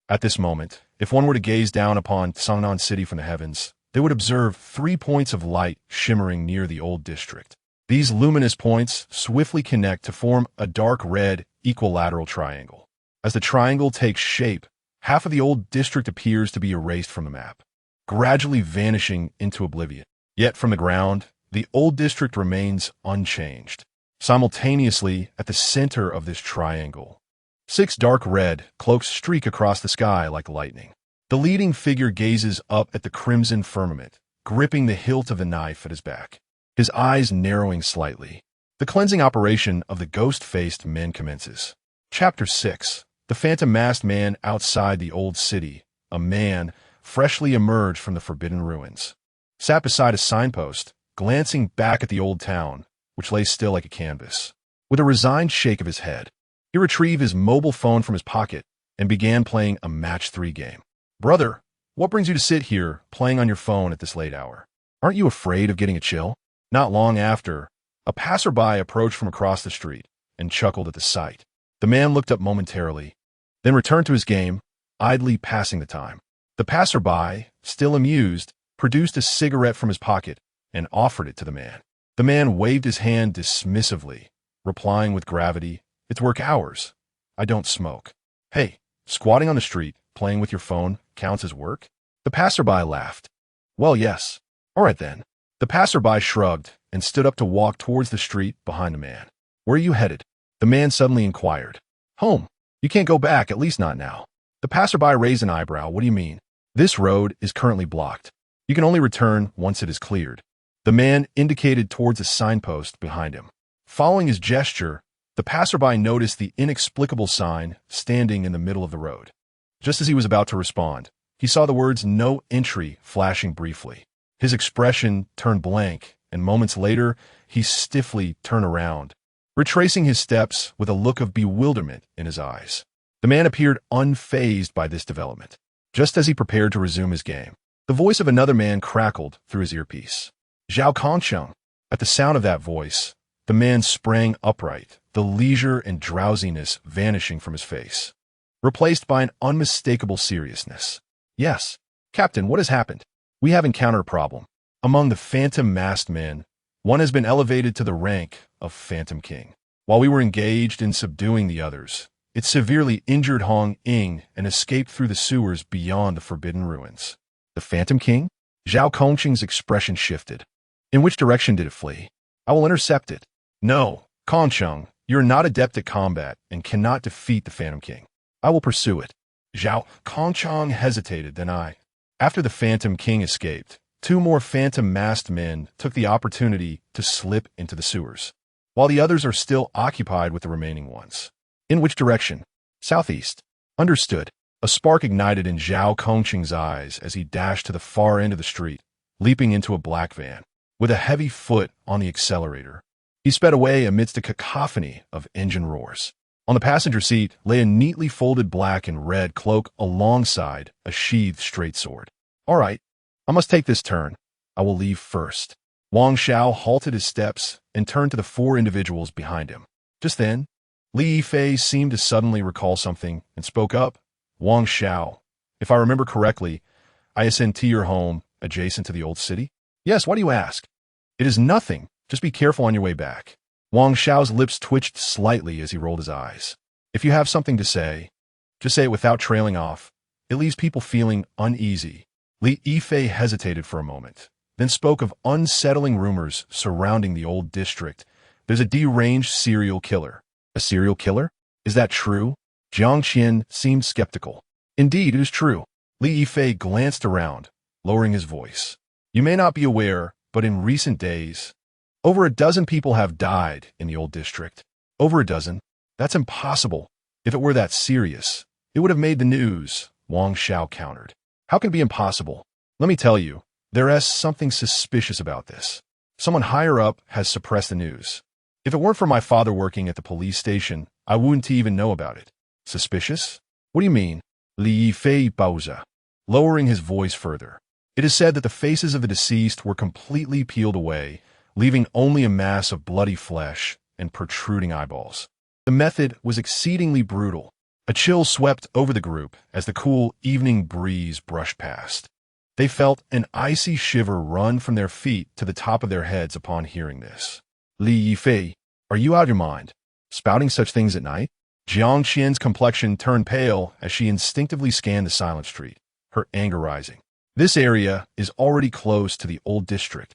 At this moment, if one were to gaze down upon Tsangnan City from the heavens, they would observe 3 points of light shimmering near the old district. These luminous points swiftly connect to form a dark red equilateral triangle. As the triangle takes shape, half of the old district appears to be erased from the map, gradually vanishing into oblivion. Yet from the ground, the old district remains unchanged. Simultaneously, at the center of this triangle, 6 dark red cloaks streak across the sky like lightning. The leading figure gazes up at the crimson firmament, gripping the hilt of the knife at his back, his eyes narrowing slightly. The cleansing operation of the ghost-faced men commences. Chapter 6. The phantom masked man outside the old city, a man freshly emerged from the forbidden ruins, sat beside a signpost, glancing back at the old town, which lay still like a canvas. With a resigned shake of his head, he retrieved his mobile phone from his pocket and began playing a match 3 game. Brother, what brings you to sit here playing on your phone at this late hour? Aren't you afraid of getting a chill? Not long after, a passerby approached from across the street and chuckled at the sight. The man looked up momentarily, then returned to his game, idly passing the time. The passerby, still amused, produced a cigarette from his pocket and offered it to the man. The man waved his hand dismissively, replying with gravity, It's work hours. I don't smoke. Hey, squatting on the street, playing with your phone, counts as work? The passerby laughed. Well, yes. All right then. The passerby shrugged and stood up to walk towards the street behind the man. Where are you headed? The man suddenly inquired. Home. You can't go back, at least not now. The passerby raised an eyebrow. What do you mean? This road is currently blocked. You can only return once it is cleared. The man indicated towards a signpost behind him. Following his gesture, the passerby noticed the inexplicable sign standing in the middle of the road. Just as he was about to respond, he saw the words No Entry flashing briefly. His expression turned blank, and moments later, he stiffly turned around, retracing his steps with a look of bewilderment in his eyes. The man appeared unfazed by this development. Just as he prepared to resume his game, the voice of another man crackled through his earpiece. Zhao Kongsheng. At the sound of that voice, the man sprang upright, the leisure and drowsiness vanishing from his face, replaced by an unmistakable seriousness. Yes, Captain, what has happened? We have encountered a problem. Among the phantom masked men, one has been elevated to the rank of Phantom King. While we were engaged in subduing the others, it severely injured Hong Ying and escaped through the sewers beyond the Forbidden Ruins. The Phantom King? Zhao Kongqing's expression shifted. In which direction did it flee? I will intercept it. No, Kongsheng, you are not adept at combat and cannot defeat the Phantom King. I will pursue it. Zhao Kongchang hesitated, then I. After the Phantom King escaped, two more phantom masked men took the opportunity to slip into the sewers, while the others are still occupied with the remaining ones. In which direction? Southeast. Understood. A spark ignited in Zhao Kongchang's eyes as he dashed to the far end of the street, leaping into a black van. With a heavy foot on the accelerator, he sped away amidst a cacophony of engine roars. On the passenger seat lay a neatly folded black and red cloak alongside a sheathed straight sword. All right, I must take this turn. I will leave first. Wang Xiao halted his steps and turned to the four individuals behind him. Just then, Li Yifei seemed to suddenly recall something and spoke up. Wang Xiao, if I remember correctly, I ascend to your home adjacent to the old city? Yes, why do you ask? It is nothing. Just be careful on your way back. Wang Xiao's lips twitched slightly as he rolled his eyes. If you have something to say, just say it without trailing off. It leaves people feeling uneasy. Li Yifei hesitated for a moment, then spoke of unsettling rumors surrounding the old district. There's a deranged serial killer. A serial killer? Is that true? Jiang Qian seemed skeptical. Indeed, it is true. Li Yifei glanced around, lowering his voice. You may not be aware, but in recent days, over a dozen people have died in the old district. Over a dozen? That's impossible. If it were that serious, it would have made the news, Wang Xiao countered. How can it be impossible? Let me tell you, there is something suspicious about this. Someone higher up has suppressed the news. If it weren't for my father working at the police station, I wouldn't even know about it. Suspicious? What do you mean? Li Yifei paused, lowering his voice further. It is said that the faces of the deceased were completely peeled away, leaving only a mass of bloody flesh and protruding eyeballs. The method was exceedingly brutal. A chill swept over the group as the cool evening breeze brushed past. They felt an icy shiver run from their feet to the top of their heads upon hearing this. Li Yifei, are you out of your mind? Spouting such things at night? Jiang Qian's complexion turned pale as she instinctively scanned the silent street, her anger rising. This area is already close to the old district,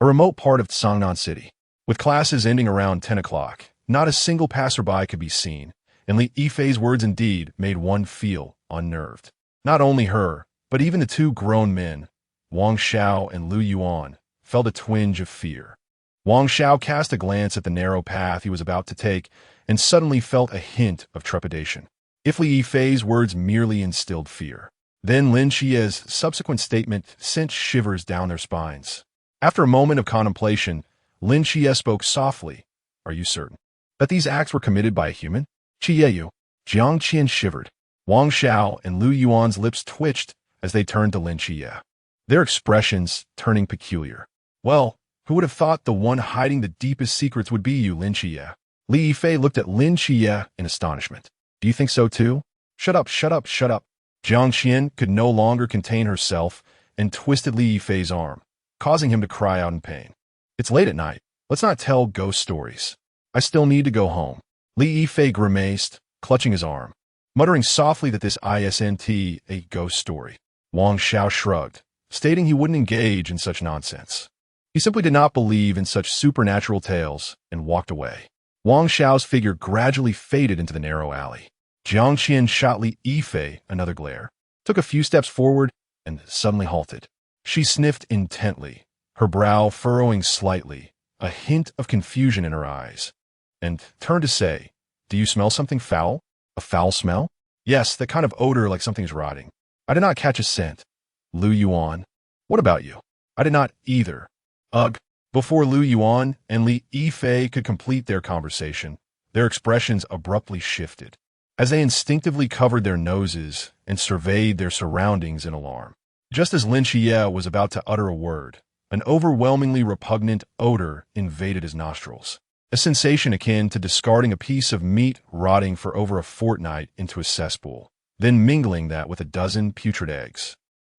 a remote part of Sangnan City. With classes ending around 10 o'clock, not a single passerby could be seen, and Li Yifei's words indeed made one feel unnerved. Not only her, but even the two grown men, Wang Xiao and Lu Yuan, felt a twinge of fear. Wang Xiao cast a glance at the narrow path he was about to take and suddenly felt a hint of trepidation. If Li Yifei's words merely instilled fear, then Lin Xia's subsequent statement sent shivers down their spines. After a moment of contemplation, Lin Xia spoke softly. Are you certain that these acts were committed by a human? Qiayu. Jiang Qian shivered. Wang Xiao and Lu Yuan's lips twitched as they turned to Lin Xia, their expressions turning peculiar. Well, who would have thought the one hiding the deepest secrets would be you, Lin Xia? Li Yifei looked at Lin Xia in astonishment. Do you think so too? Shut up, shut up, shut up. Jiang Qian could no longer contain herself and twisted Li Yifei's arm, causing him to cry out in pain. It's late at night. Let's not tell ghost stories. I still need to go home. Li Yifei grimaced, clutching his arm, muttering softly that this isn't a ghost story. Wang Xiao shrugged, stating he wouldn't engage in such nonsense. He simply did not believe in such supernatural tales and walked away. Wang Xiao's figure gradually faded into the narrow alley. Jiang Qian shot Li Yifei another glare, took a few steps forward, and suddenly halted. She sniffed intently, her brow furrowing slightly, a hint of confusion in her eyes, and turned to say, Do you smell something foul? A foul smell? Yes, that kind of odor like something's rotting. I did not catch a scent. Lu Yuan. What about you? I did not either. Ugh. Before Lu Yuan and Li Yifei could complete their conversation, their expressions abruptly shifted, as they instinctively covered their noses and surveyed their surroundings in alarm. Just as Lin Xia was about to utter a word, an overwhelmingly repugnant odor invaded his nostrils, a sensation akin to discarding a piece of meat rotting for over a fortnight into a cesspool, then mingling that with a dozen putrid eggs.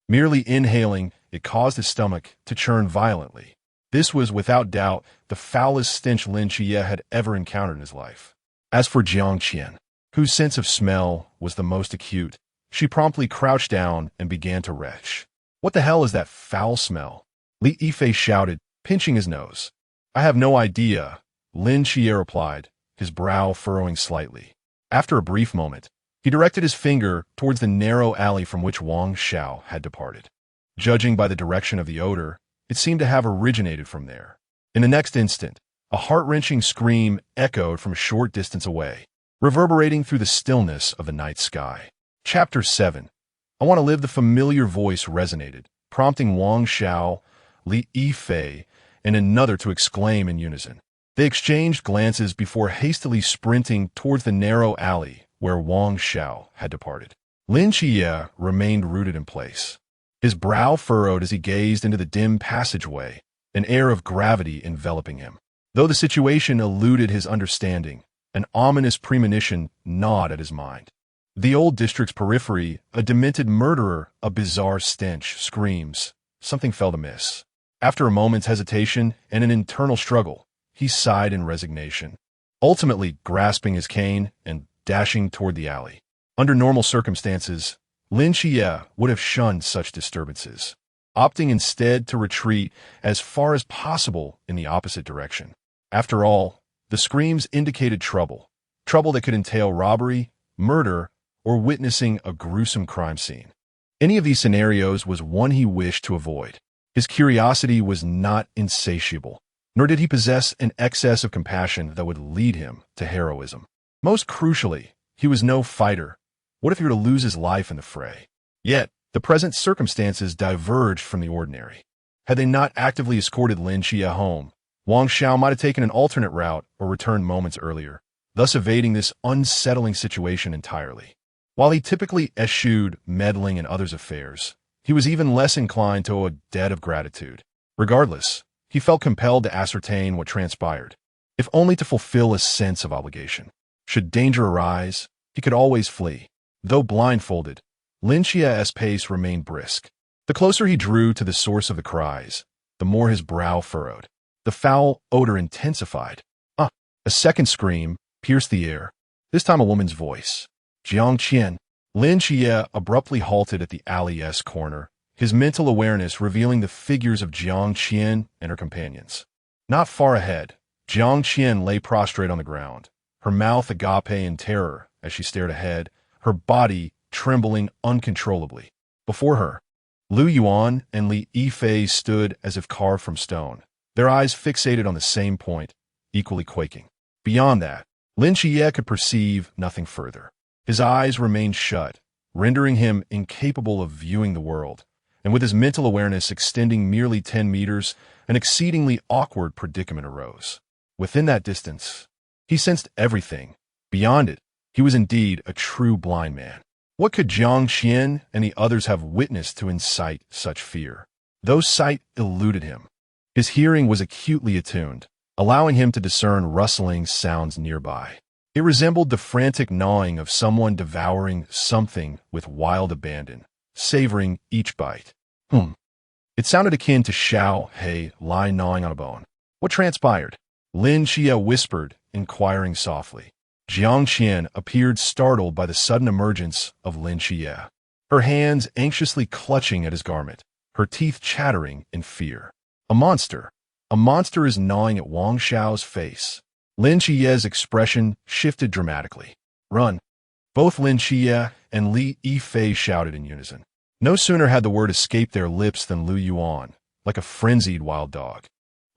Merely inhaling, it caused his stomach to churn violently. This was without doubt the foulest stench Lin Xia had ever encountered in his life. As for Jiang Qian, whose sense of smell was the most acute, she promptly crouched down and began to retch. What the hell is that foul smell? Li Yifei shouted, pinching his nose. I have no idea, Lin Xia replied, his brow furrowing slightly. After a brief moment, He directed his finger towards the narrow alley from which Wang Xiao had departed. Judging by the direction of the odor, it seemed to have originated from there. In the next instant, a heart-wrenching scream echoed from a short distance away, reverberating through the stillness of the night sky. Chapter 7. I Want to Live. The familiar voice resonated, prompting Wang Xiao, Li Yifei, and another to exclaim in unison. They exchanged glances before hastily sprinting towards the narrow alley where Wang Xiao had departed. Lin Xia remained rooted in place. His brow furrowed as he gazed into the dim passageway, an air of gravity enveloping him. Though the situation eluded his understanding, an ominous premonition gnawed at his mind. The old district's periphery, a demented murderer, a bizarre stench, screams. Something felt amiss. After a moment's hesitation and an internal struggle, he sighed in resignation, ultimately grasping his cane and dashing toward the alley. Under normal circumstances, Lin Xia would have shunned such disturbances, opting instead to retreat as far as possible in the opposite direction. After all, the screams indicated trouble that could entail robbery, murder, or witnessing a gruesome crime scene. Any of these scenarios was one he wished to avoid. His curiosity was not insatiable, nor did he possess an excess of compassion that would lead him to heroism. Most crucially, he was no fighter. What if he were to lose his life in the fray? Yet, the present circumstances diverged from the ordinary. Had they not actively escorted Lin Xia home, Wang Xiao might have taken an alternate route or returned moments earlier, thus evading this unsettling situation entirely. While he typically eschewed meddling in others' affairs, he was even less inclined to owe a debt of gratitude. Regardless, he felt compelled to ascertain what transpired, if only to fulfill a sense of obligation. Should danger arise, he could always flee. Though blindfolded, Lin Xia's pace remained brisk. The closer he drew to the source of the cries, the more his brow furrowed. The foul odor intensified. A second scream pierced the air, this time a woman's voice. Jiang Qian. Lin Xia abruptly halted at the alley's corner, his mental awareness revealing the figures of Jiang Qian and her companions. Not far ahead, Jiang Qian lay prostrate on the ground, her mouth agape in terror as she stared ahead, her body trembling uncontrollably. Before her, Lu Yuan and Li Yifei stood as if carved from stone, their eyes fixated on the same point, equally quaking. Beyond that, Lin Xia could perceive nothing further. His eyes remained shut, rendering him incapable of viewing the world, and with his mental awareness extending merely 10 meters, an exceedingly awkward predicament arose. Within that distance, he sensed everything. Beyond it, he was indeed a true blind man. What could Jiang Qian and the others have witnessed to incite such fear? Though sight eluded him, his hearing was acutely attuned, allowing him to discern rustling sounds nearby. It resembled the frantic gnawing of someone devouring something with wild abandon, savoring each bite. It sounded akin to Xiao He lie gnawing on a bone. What transpired? Lin Xia whispered, inquiring softly. Jiang Qian appeared startled by the sudden emergence of Lin Xia, her hands anxiously clutching at his garment, her teeth chattering in fear. A monster is gnawing at Wang Xiao's face. Lin Xia's expression shifted dramatically. Run! Both Lin Xia and Li Yifei shouted in unison. No sooner had the word escaped their lips than Lu Yuan, like a frenzied wild dog,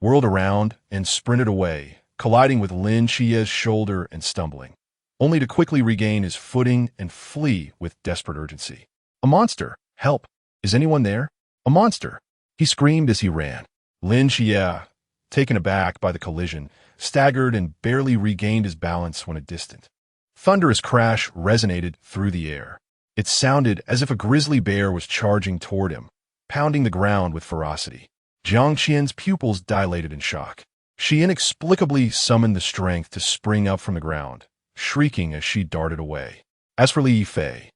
whirled around and sprinted away, colliding with Lin Xia's shoulder and stumbling, only to quickly regain his footing and flee with desperate urgency. A monster! Help! Is anyone there? A monster! He screamed as he ran. Lin Xia, taken aback by the collision, staggered and barely regained his balance when a distant, thunderous crash resonated through the air. It sounded as if a grizzly bear was charging toward him, pounding the ground with ferocity. Jiang Qian's pupils dilated in shock. She inexplicably summoned the strength to spring up from the ground, shrieking as she darted away. As for Li Yifei,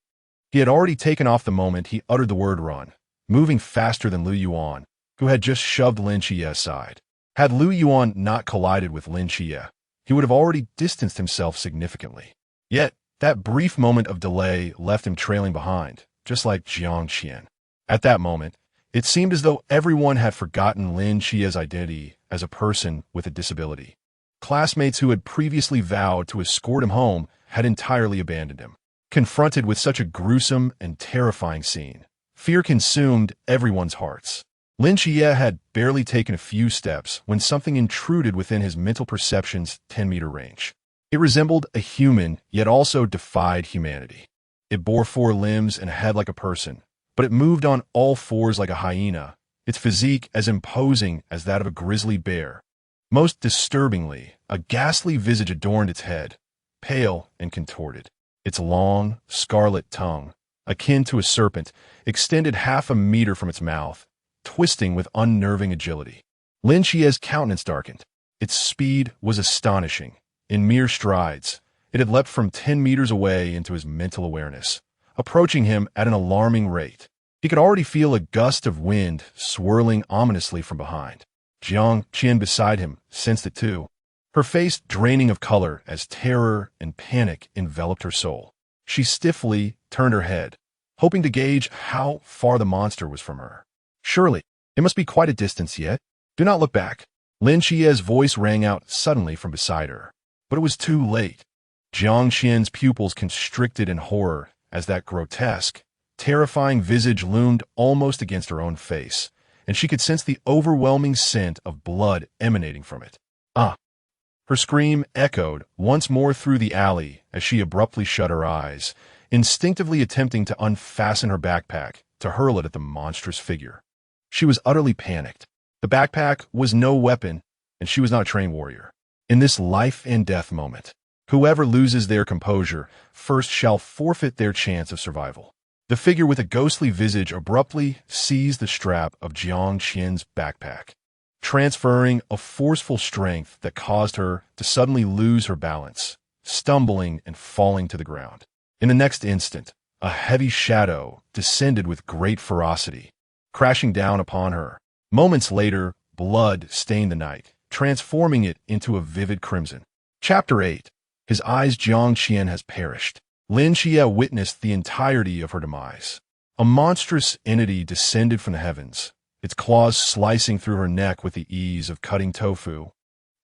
he had already taken off the moment he uttered the word run, moving faster than Lu Yuan, who had just shoved Lin Xia aside. Had Lu Yuan not collided with Lin Xia, he would have already distanced himself significantly. Yet, that brief moment of delay left him trailing behind, just like Jiang Qian. At that moment, it seemed as though everyone had forgotten Lin Xia's identity as a person with a disability. Classmates who had previously vowed to escort him home had entirely abandoned him. Confronted with such a gruesome and terrifying scene, fear consumed everyone's hearts. Lin Xia had barely taken a few steps when something intruded within his mental perception's 10-meter range. It resembled a human, yet also defied humanity. It bore 4 limbs and a head like a person, but it moved on all 4s like a hyena, its physique as imposing as that of a grizzly bear. Most disturbingly, a ghastly visage adorned its head, pale and contorted. Its long, scarlet tongue, akin to a serpent, extended half a meter from its mouth, twisting with unnerving agility. Lin Xia's countenance darkened. Its speed was astonishing. In mere strides, it had leapt from 10 meters away into his mental awareness, approaching him at an alarming rate. He could already feel a gust of wind swirling ominously from behind. Jiang Qian beside him sensed it too, her face draining of color as terror and panic enveloped her soul. She stiffly turned her head, hoping to gauge how far the monster was from her. Surely, it must be quite a distance yet. Do not look back. Lin Xia's voice rang out suddenly from beside her. But it was too late. Jiang Qian's pupils constricted in horror as that grotesque, terrifying visage loomed almost against her own face, and she could sense the overwhelming scent of blood emanating from it. Ah! Her scream echoed once more through the alley as she abruptly shut her eyes, instinctively attempting to unfasten her backpack to hurl it at the monstrous figure. She was utterly panicked. The backpack was no weapon, and she was not a trained warrior. In this life-and-death moment, whoever loses their composure first shall forfeit their chance of survival. The figure with a ghostly visage abruptly seized the strap of Jiang Qian's backpack, transferring a forceful strength that caused her to suddenly lose her balance, stumbling and falling to the ground. In the next instant, a heavy shadow descended with great ferocity, crashing down upon her. Moments later, blood stained the night, transforming it into a vivid crimson. Chapter 8. His eyes. Jiang Qian has perished. Lin Xia witnessed the entirety of her demise. A monstrous entity descended from the heavens, its claws slicing through her neck with the ease of cutting tofu,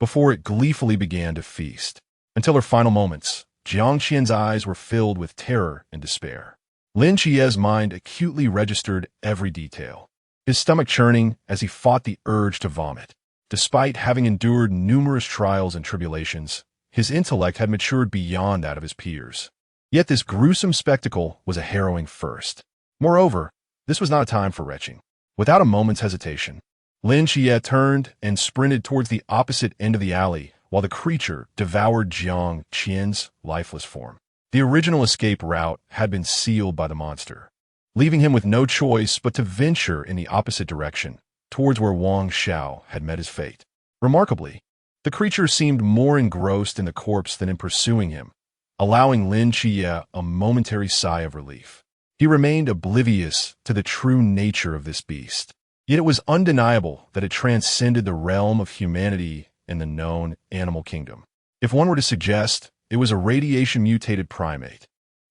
before it gleefully began to feast. Until her final moments, Jiang Qian's eyes were filled with terror and despair. Lin Xia's mind acutely registered every detail, his stomach churning as he fought the urge to vomit. Despite having endured numerous trials and tribulations, his intellect had matured beyond that of his peers. Yet this gruesome spectacle was a harrowing first. Moreover, this was not a time for retching. Without a moment's hesitation, Lin Xia turned and sprinted towards the opposite end of the alley while the creature devoured Jiang Qian's lifeless form. The original escape route had been sealed by the monster, leaving him with no choice but to venture in the opposite direction, towards where Wang Xiao had met his fate. Remarkably, the creature seemed more engrossed in the corpse than in pursuing him, allowing Lin Xia a momentary sigh of relief. He remained oblivious to the true nature of this beast, yet it was undeniable that it transcended the realm of humanity and the known animal kingdom. If one were to suggest it was a radiation-mutated primate,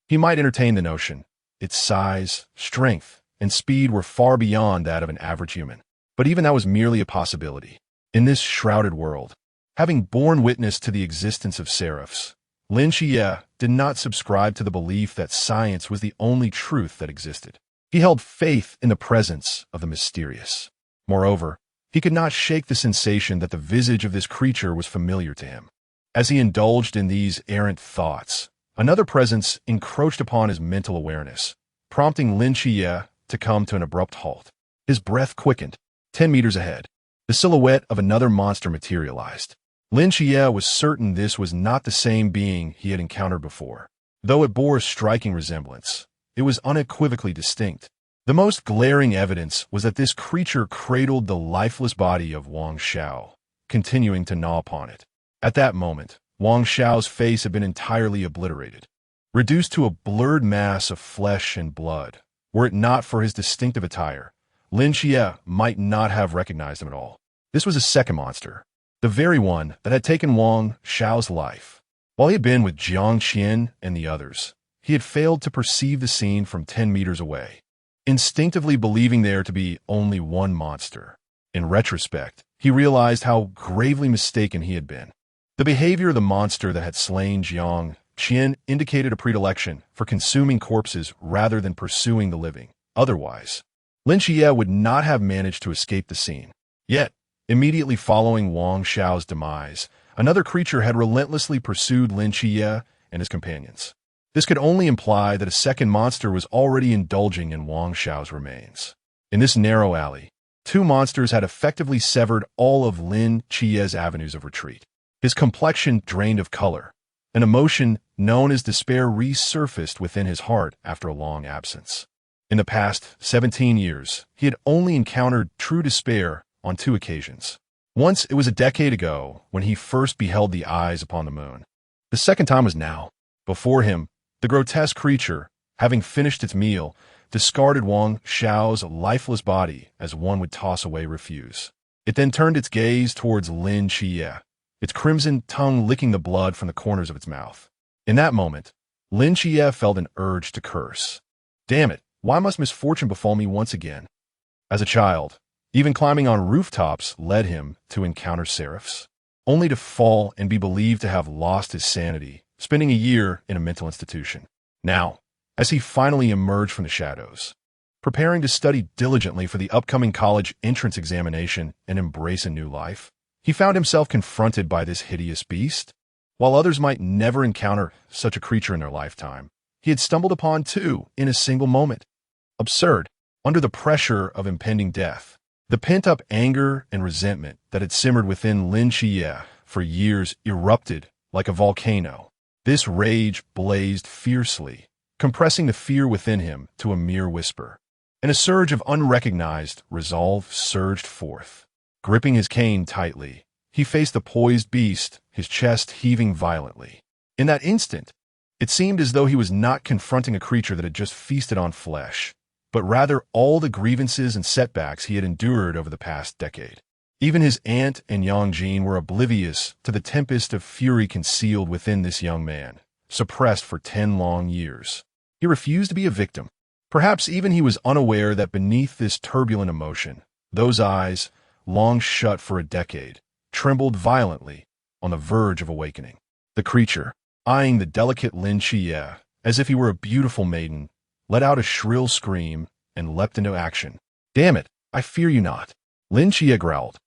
he might entertain the notion. Its size, strength, and speed were far beyond that of an average human. But even that was merely a possibility. In this shrouded world, having borne witness to the existence of seraphs, Lin Xia did not subscribe to the belief that science was the only truth that existed. He held faith in the presence of the mysterious. Moreover, he could not shake the sensation that the visage of this creature was familiar to him. As he indulged in these errant thoughts, another presence encroached upon his mental awareness, prompting Lin Xia to come to an abrupt halt. His breath quickened. 10 meters ahead, the silhouette of another monster materialized. Lin Xia was certain this was not the same being he had encountered before. Though it bore a striking resemblance, it was unequivocally distinct. The most glaring evidence was that this creature cradled the lifeless body of Wang Xiao, continuing to gnaw upon it. At that moment, Wang Xiao's face had been entirely obliterated, reduced to a blurred mass of flesh and blood. Were it not for his distinctive attire, Lin Xia might not have recognized him at all. This was a second monster, the very one that had taken Wang Xiao's life. While he had been with Jiang Qian and the others, he had failed to perceive the scene from 10 meters away, instinctively believing there to be only one monster. In retrospect, he realized how gravely mistaken he had been. The behavior of the monster that had slain Jiang Qian indicated a predilection for consuming corpses rather than pursuing the living. Otherwise, Lin Xia would not have managed to escape the scene. Yet, immediately following Wang Xiao's demise, another creature had relentlessly pursued Lin Xia and his companions. This could only imply that a second monster was already indulging in Wang Xiao's remains. In this narrow alley, two monsters had effectively severed all of Lin Xia's avenues of retreat. His complexion drained of color. An emotion known as despair resurfaced within his heart after a long absence. In the past 17 years, he had only encountered true despair on 2 occasions. Once it was a decade ago when he first beheld the eyes upon the moon. The second time was now. Before him, the grotesque creature, having finished its meal, discarded Wang Xiao's lifeless body as one would toss away refuse. It then turned its gaze towards Lin Xia, its crimson tongue licking the blood from the corners of its mouth. In that moment, Lin Xia felt an urge to curse. Damn it, why must misfortune befall me once again? As a child, even climbing on rooftops led him to encounter seraphs, only to fall and be believed to have lost his sanity, spending a year in a mental institution. Now, as he finally emerged from the shadows, preparing to study diligently for the upcoming college entrance examination and embrace a new life, he found himself confronted by this hideous beast. While others might never encounter such a creature in their lifetime, he had stumbled upon 2 in a single moment. Absurd. Under the pressure of impending death, the pent-up anger and resentment that had simmered within Lin Xia for years erupted like a volcano. This rage blazed fiercely, compressing the fear within him to a mere whisper. And a surge of unrecognized resolve surged forth. Gripping his cane tightly, he faced the poised beast, his chest heaving violently. In that instant, it seemed as though he was not confronting a creature that had just feasted on flesh, but rather all the grievances and setbacks he had endured over the past decade. Even his aunt and Yang Jin were oblivious to the tempest of fury concealed within this young man, suppressed for 10 long years. He refused to be a victim. Perhaps even he was unaware that beneath this turbulent emotion, those eyes, long shut for a decade, trembled violently on the verge of awakening. The creature, eyeing the delicate Lin Xia as if he were a beautiful maiden, let out a shrill scream and leapt into action. Damn it, I fear you not, Lin Xia growled,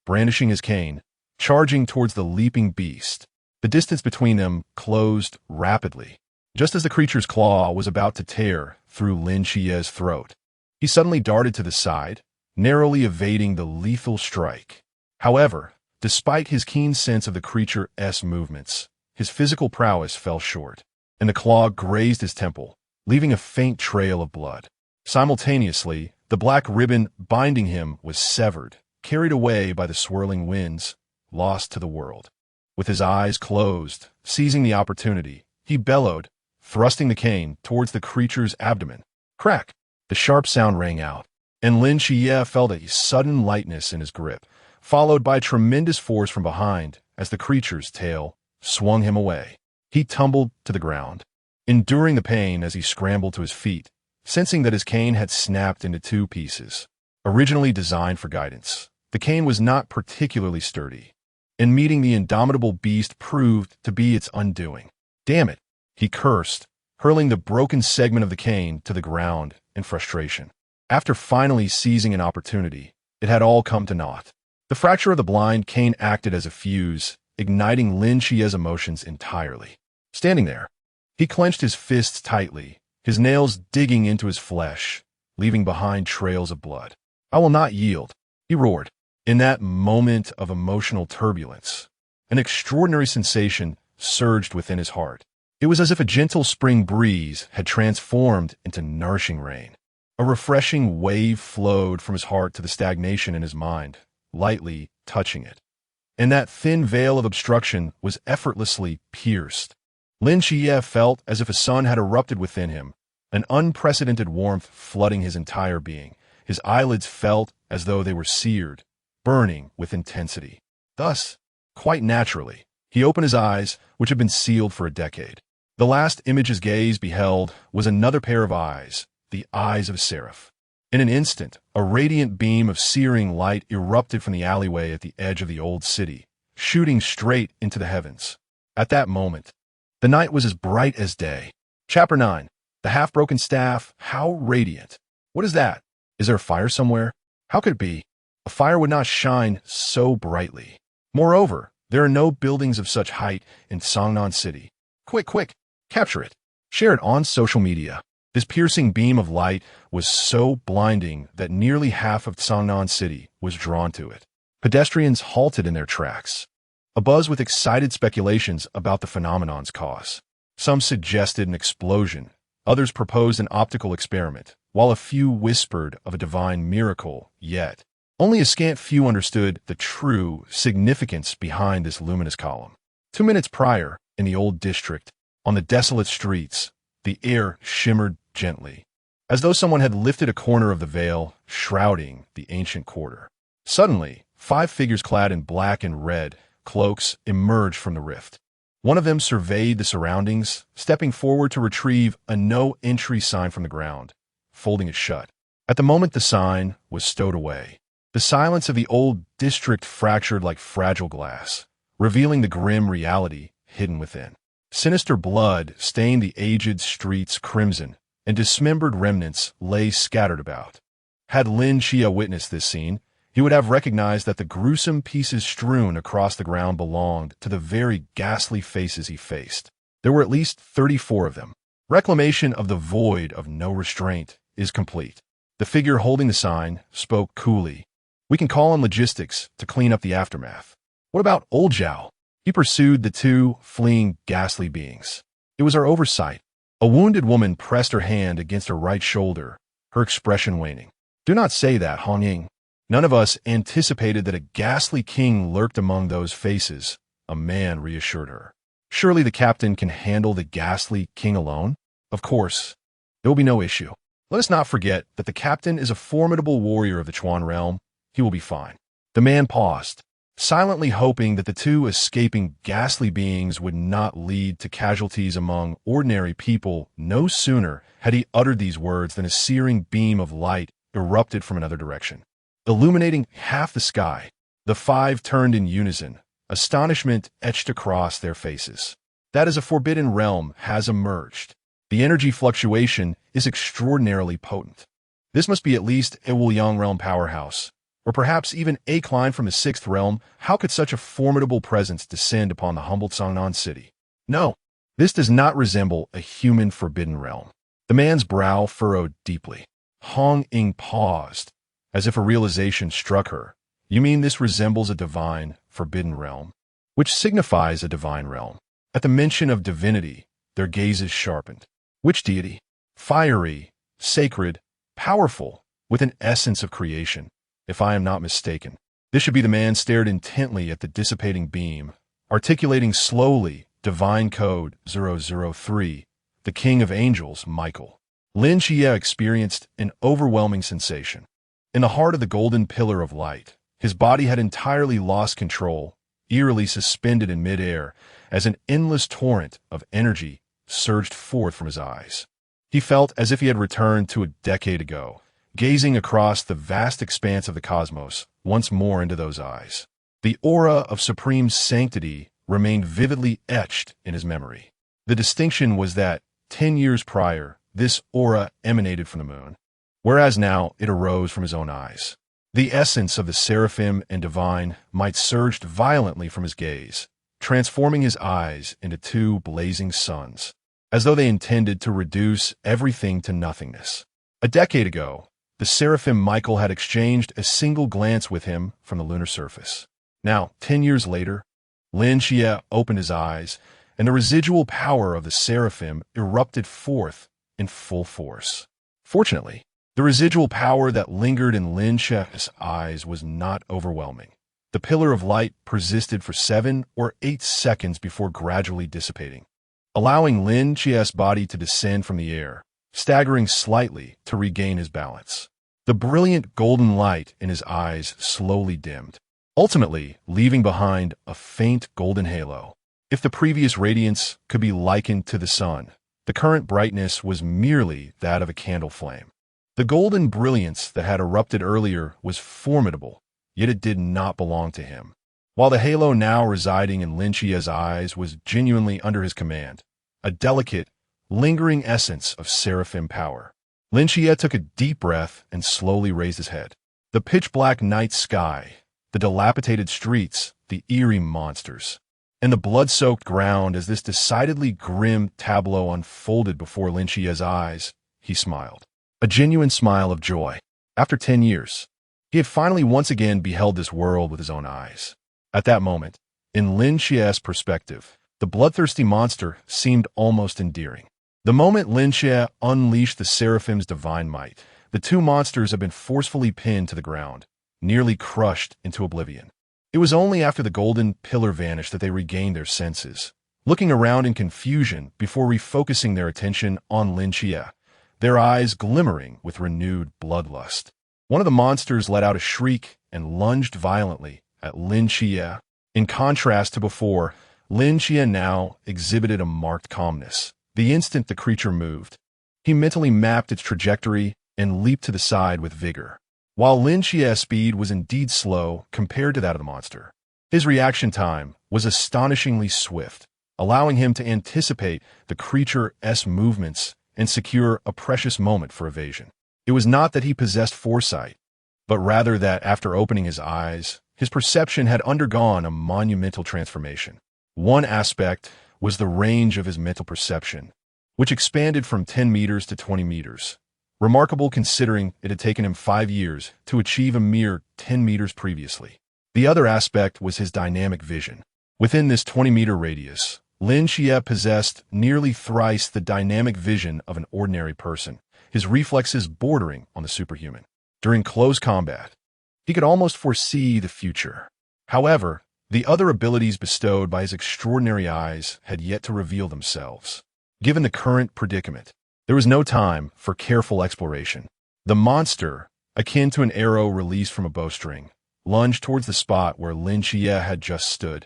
brandishing his cane, charging towards the leaping beast. The distance between them closed rapidly. Just as the creature's claw was about to tear through Lin Xia's throat, he suddenly darted to the side, narrowly evading the lethal strike. However, despite his keen sense of the creature's movements, his physical prowess fell short, and the claw grazed his temple, leaving a faint trail of blood. Simultaneously, the black ribbon binding him was severed, carried away by the swirling winds, lost to the world. With his eyes closed, seizing the opportunity, he bellowed, thrusting the cane towards the creature's abdomen. Crack! The sharp sound rang out, and Lin Xia felt a sudden lightness in his grip, followed by tremendous force from behind as the creature's tail swung him away. He tumbled to the ground, enduring the pain as he scrambled to his feet, sensing that his cane had snapped into 2 pieces. Originally designed for guidance, the cane was not particularly sturdy, and meeting the indomitable beast proved to be its undoing. Damn it, he cursed, hurling the broken segment of the cane to the ground in frustration. After finally seizing an opportunity, it had all come to naught. The fracture of the blind cane acted as a fuse, igniting Lin Xia's emotions entirely. Standing there, he clenched his fists tightly, his nails digging into his flesh, leaving behind trails of blood. I will not yield, he roared. In that moment of emotional turbulence, an extraordinary sensation surged within his heart. It was as if a gentle spring breeze had transformed into nourishing rain. A refreshing wave flowed from his heart to the stagnation in his mind, lightly touching it. And that thin veil of obstruction was effortlessly pierced. Lin Xia felt as if a sun had erupted within him, an unprecedented warmth flooding his entire being. His eyelids felt as though they were seared, burning with intensity. Thus, quite naturally, he opened his eyes, which had been sealed for a decade. The last image his gaze beheld was another pair of eyes, the eyes of a seraph. In an instant, a radiant beam of searing light erupted from the alleyway at the edge of the old city, shooting straight into the heavens. At that moment, The night was as bright as day. Chapter 9. The half-broken staff. How radiant. What is that? Is there a fire somewhere? How could it be? A fire would not shine so brightly. Moreover, there are no buildings of such height in Songnan City. Quick, quick, capture it. Share it on social media. This piercing beam of light was so blinding that nearly half of Songnan City was drawn to it. Pedestrians halted in their tracks, abuzz with excited speculations about the phenomenon's cause. Some suggested an explosion, others proposed an optical experiment, while a few whispered of a divine miracle, yet only a scant few understood the true significance behind this luminous column. 2 minutes prior, in the old district, on the desolate streets, the air shimmered gently, as though someone had lifted a corner of the veil, shrouding the ancient quarter. Suddenly, 5 figures clad in black and red cloaks emerged from the rift. One of them surveyed the surroundings, stepping forward to retrieve a no-entry sign from the ground, folding it shut. At the moment the sign was stowed away, the silence of the old district fractured like fragile glass, revealing the grim reality hidden within. Sinister blood stained the aged streets crimson, and dismembered remnants lay scattered about. Had Lin Xia witnessed this scene, he would have recognized that the gruesome pieces strewn across the ground belonged to the very ghastly faces he faced. There were at least 34 of them. Reclamation of the void of no restraint is complete. The figure holding the sign spoke coolly. We can call on logistics to clean up the aftermath. What about Old Zhao? He pursued the 2 fleeing ghastly beings. It was our oversight. A wounded woman pressed her hand against her right shoulder, her expression waning. Do not say that, Hong Ying. None of us anticipated that a ghastly king lurked among those faces, a man reassured her. Surely the captain can handle the ghastly king alone? Of course. There will be no issue. Let us not forget that the captain is a formidable warrior of the Chuan realm. He will be fine. The man paused, silently hoping that the 2 escaping ghastly beings would not lead to casualties among ordinary people. No sooner had he uttered these words than a searing beam of light erupted from another direction, illuminating half the sky. The 5 turned in unison, astonishment etched across their faces. That is, a forbidden realm has emerged. The energy fluctuation is extraordinarily potent. This must be at least a Wuliang realm powerhouse, or perhaps even a climb from the 6th realm. How could such a formidable presence descend upon the humbled Songnan city? No, this does not resemble a human forbidden realm. The man's brow furrowed deeply. Hong Ying paused, as if a realization struck her. You mean this resembles a divine forbidden realm? Which signifies a divine realm. At the mention of divinity, their gazes sharpened. Which deity? Fiery, sacred, powerful, with an essence of creation, if I am not mistaken. This should be. The man stared intently at the dissipating beam, articulating slowly, divine code 003, the king of angels, Michael. Lin Xia experienced an overwhelming sensation. In the heart of the golden pillar of light, his body had entirely lost control, eerily suspended in midair, as an endless torrent of energy surged forth from his eyes. He felt as if he had returned to a decade ago, gazing across the vast expanse of the cosmos once more into those eyes. The aura of supreme sanctity remained vividly etched in his memory. The distinction was that, 10 years prior, this aura emanated from the moon, whereas now it arose from his own eyes. The essence of the seraphim and divine might surged violently from his gaze, transforming his eyes into 2 blazing suns, as though they intended to reduce everything to nothingness. A decade ago, the seraphim Michael had exchanged a single glance with him from the lunar surface. Now, 10 years later, Lin Xia opened his eyes, and the residual power of the seraphim erupted forth in full force. Fortunately, the residual power that lingered in Lin Xia's eyes was not overwhelming. The pillar of light persisted for 7 or 8 seconds before gradually dissipating, allowing Lin Xia's body to descend from the air, staggering slightly to regain his balance. The brilliant golden light in his eyes slowly dimmed, ultimately leaving behind a faint golden halo. If the previous radiance could be likened to the sun, the current brightness was merely that of a candle flame. The golden brilliance that had erupted earlier was formidable, yet it did not belong to him. While the halo now residing in Lin Xia's eyes was genuinely under his command, a delicate, lingering essence of seraphim power. Lin Xia took a deep breath and slowly raised his head. The pitch-black night sky, the dilapidated streets, the eerie monsters, and the blood-soaked ground as this decidedly grim tableau unfolded before Lin Xia's eyes, he smiled. A genuine smile of joy. After 10 years, he had finally once again beheld this world with his own eyes. At that moment, in Lin Xia's perspective, the bloodthirsty monster seemed almost endearing. The moment Lin Xia unleashed the Seraphim's divine might, the two monsters had been forcefully pinned to the ground, nearly crushed into oblivion. It was only after the golden pillar vanished that they regained their senses, looking around in confusion before refocusing their attention on Lin Xia, their eyes glimmering with renewed bloodlust. One of the monsters let out a shriek and lunged violently at Lin Xia. In contrast to before, Lin Xia now exhibited a marked calmness. The instant the creature moved, he mentally mapped its trajectory and leaped to the side with vigor. While Lin Xia's speed was indeed slow compared to that of the monster, his reaction time was astonishingly swift, allowing him to anticipate the creature's movements and secure a precious moment for evasion. It was not that he possessed foresight, but rather that after opening his eyes, his perception had undergone a monumental transformation. One aspect was the range of his mental perception, which expanded from 10 meters to 20 meters, remarkable considering it had taken him 5 years to achieve a mere 10 meters previously. The other aspect was his dynamic vision. Within this 20-meter radius, Lin Xia possessed nearly thrice the dynamic vision of an ordinary person, his reflexes bordering on the superhuman. During close combat, he could almost foresee the future. However, the other abilities bestowed by his extraordinary eyes had yet to reveal themselves. Given the current predicament, there was no time for careful exploration. The monster, akin to an arrow released from a bowstring, lunged towards the spot where Lin Xia had just stood,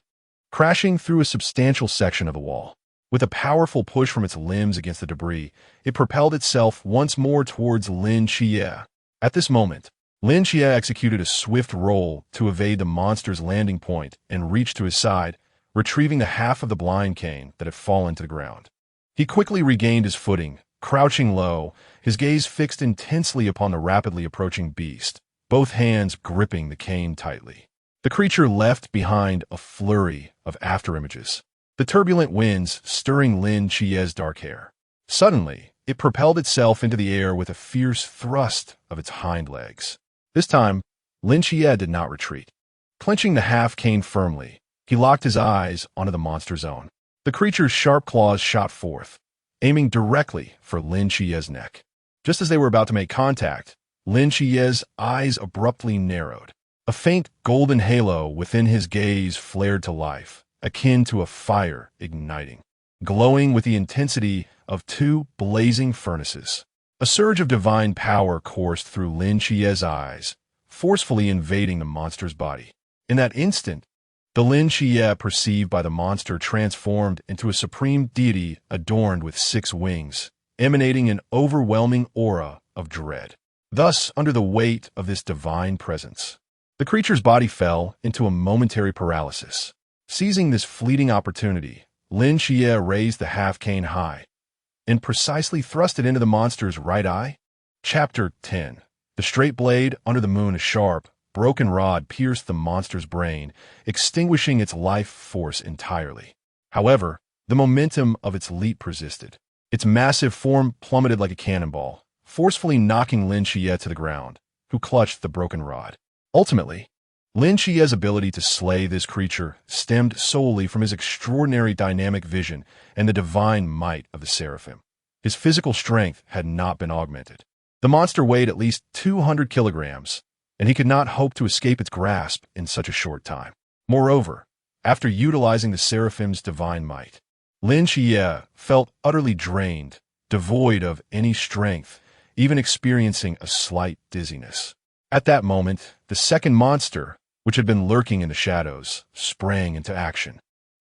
crashing through a substantial section of the wall. With a powerful push from its limbs against the debris, it propelled itself once more towards Lin Xia. At this moment, Lin Xia executed a swift roll to evade the monster's landing point and reached to his side, retrieving the half of the blind cane that had fallen to the ground. He quickly regained his footing, crouching low, his gaze fixed intensely upon the rapidly approaching beast, both hands gripping the cane tightly. The creature left behind a flurry of afterimages, the turbulent winds stirring Lin Xia's dark hair. Suddenly, it propelled itself into the air with a fierce thrust of its hind legs. This time, Lin Xia did not retreat. Clenching the half cane firmly, he locked his eyes onto the monster's own. The creature's sharp claws shot forth, aiming directly for Lin Xia's neck. Just as they were about to make contact, Lin Xia's eyes abruptly narrowed. A faint golden halo within his gaze flared to life, akin to a fire igniting, glowing with the intensity of two blazing furnaces. A surge of divine power coursed through Lin Xia's eyes, forcefully invading the monster's body. In that instant, the Lin Xia perceived by the monster transformed into a supreme deity adorned with 6 wings, emanating an overwhelming aura of dread. Thus, under the weight of this divine presence, the creature's body fell into a momentary paralysis. Seizing this fleeting opportunity, Lin Xia raised the half-cane high and precisely thrust it into the monster's right eye. Chapter 10. The straight blade under the moon, a sharp, broken rod pierced the monster's brain, extinguishing its life force entirely. However, the momentum of its leap persisted. Its massive form plummeted like a cannonball, forcefully knocking Lin Xia to the ground, who clutched the broken rod. Ultimately, Lin Xia's ability to slay this creature stemmed solely from his extraordinary dynamic vision and the divine might of the Seraphim. His physical strength had not been augmented. The monster weighed at least 200 kilograms, and he could not hope to escape its grasp in such a short time. Moreover, after utilizing the Seraphim's divine might, Lin Xia felt utterly drained, devoid of any strength, even experiencing a slight dizziness. At that moment, the second monster, which had been lurking in the shadows, sprang into action.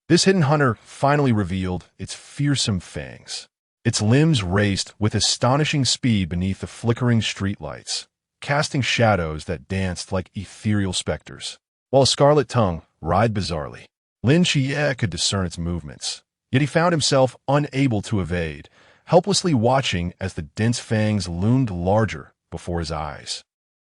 This hidden hunter finally revealed its fearsome fangs. Its limbs raced with astonishing speed beneath the flickering streetlights, casting shadows that danced like ethereal specters, while a scarlet tongue writhed bizarrely. Lin Xia could discern its movements, Yet he found himself unable to evade, helplessly watching as the dense fangs loomed larger before his eyes.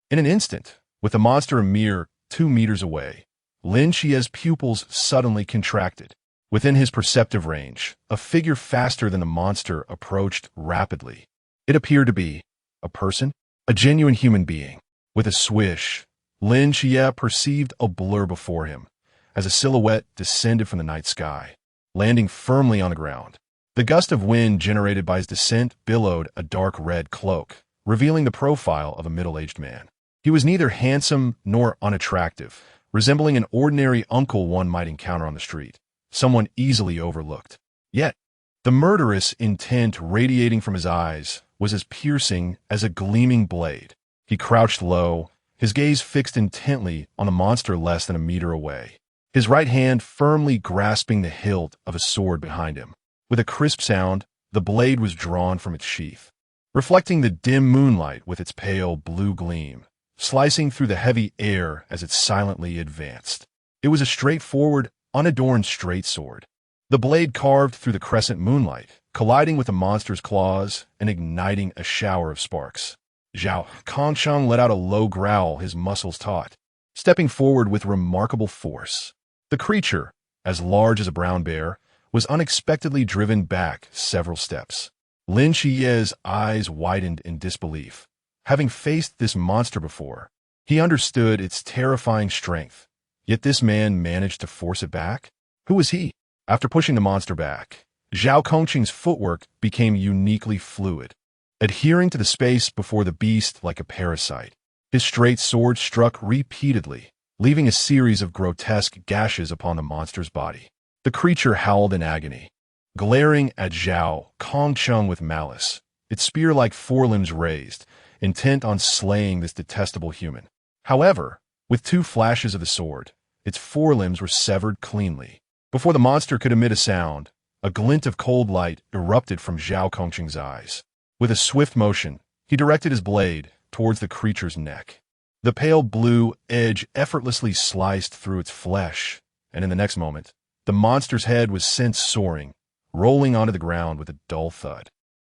In an instant, with the monster a mere 2 meters away, Lin Xia's pupils suddenly contracted. Within his perceptive range, a figure faster than the monster approached rapidly. It appeared to be a person, a genuine human being. With a swish, Lin Xia perceived a blur before him, as a silhouette descended from the night sky, landing firmly on the ground. The gust of wind generated by his descent billowed a dark red cloak, revealing the profile of a middle-aged man. He was neither handsome nor unattractive, resembling an ordinary uncle one might encounter on the street, someone easily overlooked. Yet, the murderous intent radiating from his eyes was as piercing as a gleaming blade. He crouched low, his gaze fixed intently on the monster less than a meter away, his right hand firmly grasping the hilt of a sword behind him. With a crisp sound, the blade was drawn from its sheath, reflecting the dim moonlight with its pale blue gleam, slicing through the heavy air as it silently advanced. It was a straightforward, unadorned straight sword. The blade carved through the crescent moonlight, colliding with the monster's claws and igniting a shower of sparks. Zhao Kongsheng let out a low growl, his muscles taut, stepping forward with remarkable force. The creature, as large as a brown bear, was unexpectedly driven back several steps. Lin Xia's eyes widened in disbelief. Having faced this monster before, he understood its terrifying strength. Yet this man managed to force it back? Who was he? After pushing the monster back, Zhao Kongqing's footwork became uniquely fluid, adhering to the space before the beast like a parasite. His straight sword struck repeatedly, leaving a series of grotesque gashes upon the monster's body. The creature howled in agony, glaring at Zhao Kongsheng with malice, its spear-like forelimbs raised, intent on slaying this detestable human. However, with 2 flashes of the sword, its forelimbs were severed cleanly. Before the monster could emit a sound, a glint of cold light erupted from Zhao Kongqing's eyes. With a swift motion, he directed his blade towards the creature's neck. The pale blue edge effortlessly sliced through its flesh, and in the next moment, the monster's head was sent soaring, rolling onto the ground with a dull thud.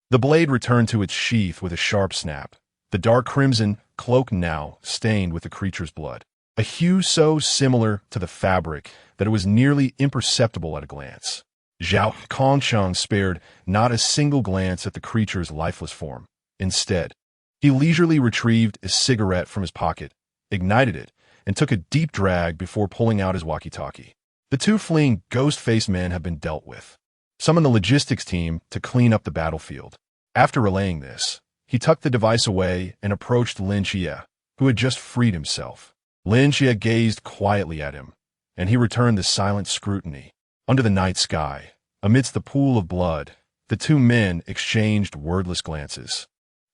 The blade returned to its sheath with a sharp snap, the dark crimson cloak now stained with the creature's blood, a hue so similar to the fabric that it was nearly imperceptible at a glance. Zhao Kongsheng spared not a single glance at the creature's lifeless form. Instead, he leisurely retrieved a cigarette from his pocket, ignited it, and took a deep drag before pulling out his walkie-talkie. The 2 fleeing ghost-faced men have been dealt with. Summon the logistics team to clean up the battlefield. After relaying this, he tucked the device away and approached Lin Xia, who had just freed himself. Lin Xia gazed quietly at him, and he returned the silent scrutiny. Under the night sky, amidst the pool of blood, the 2 men exchanged wordless glances.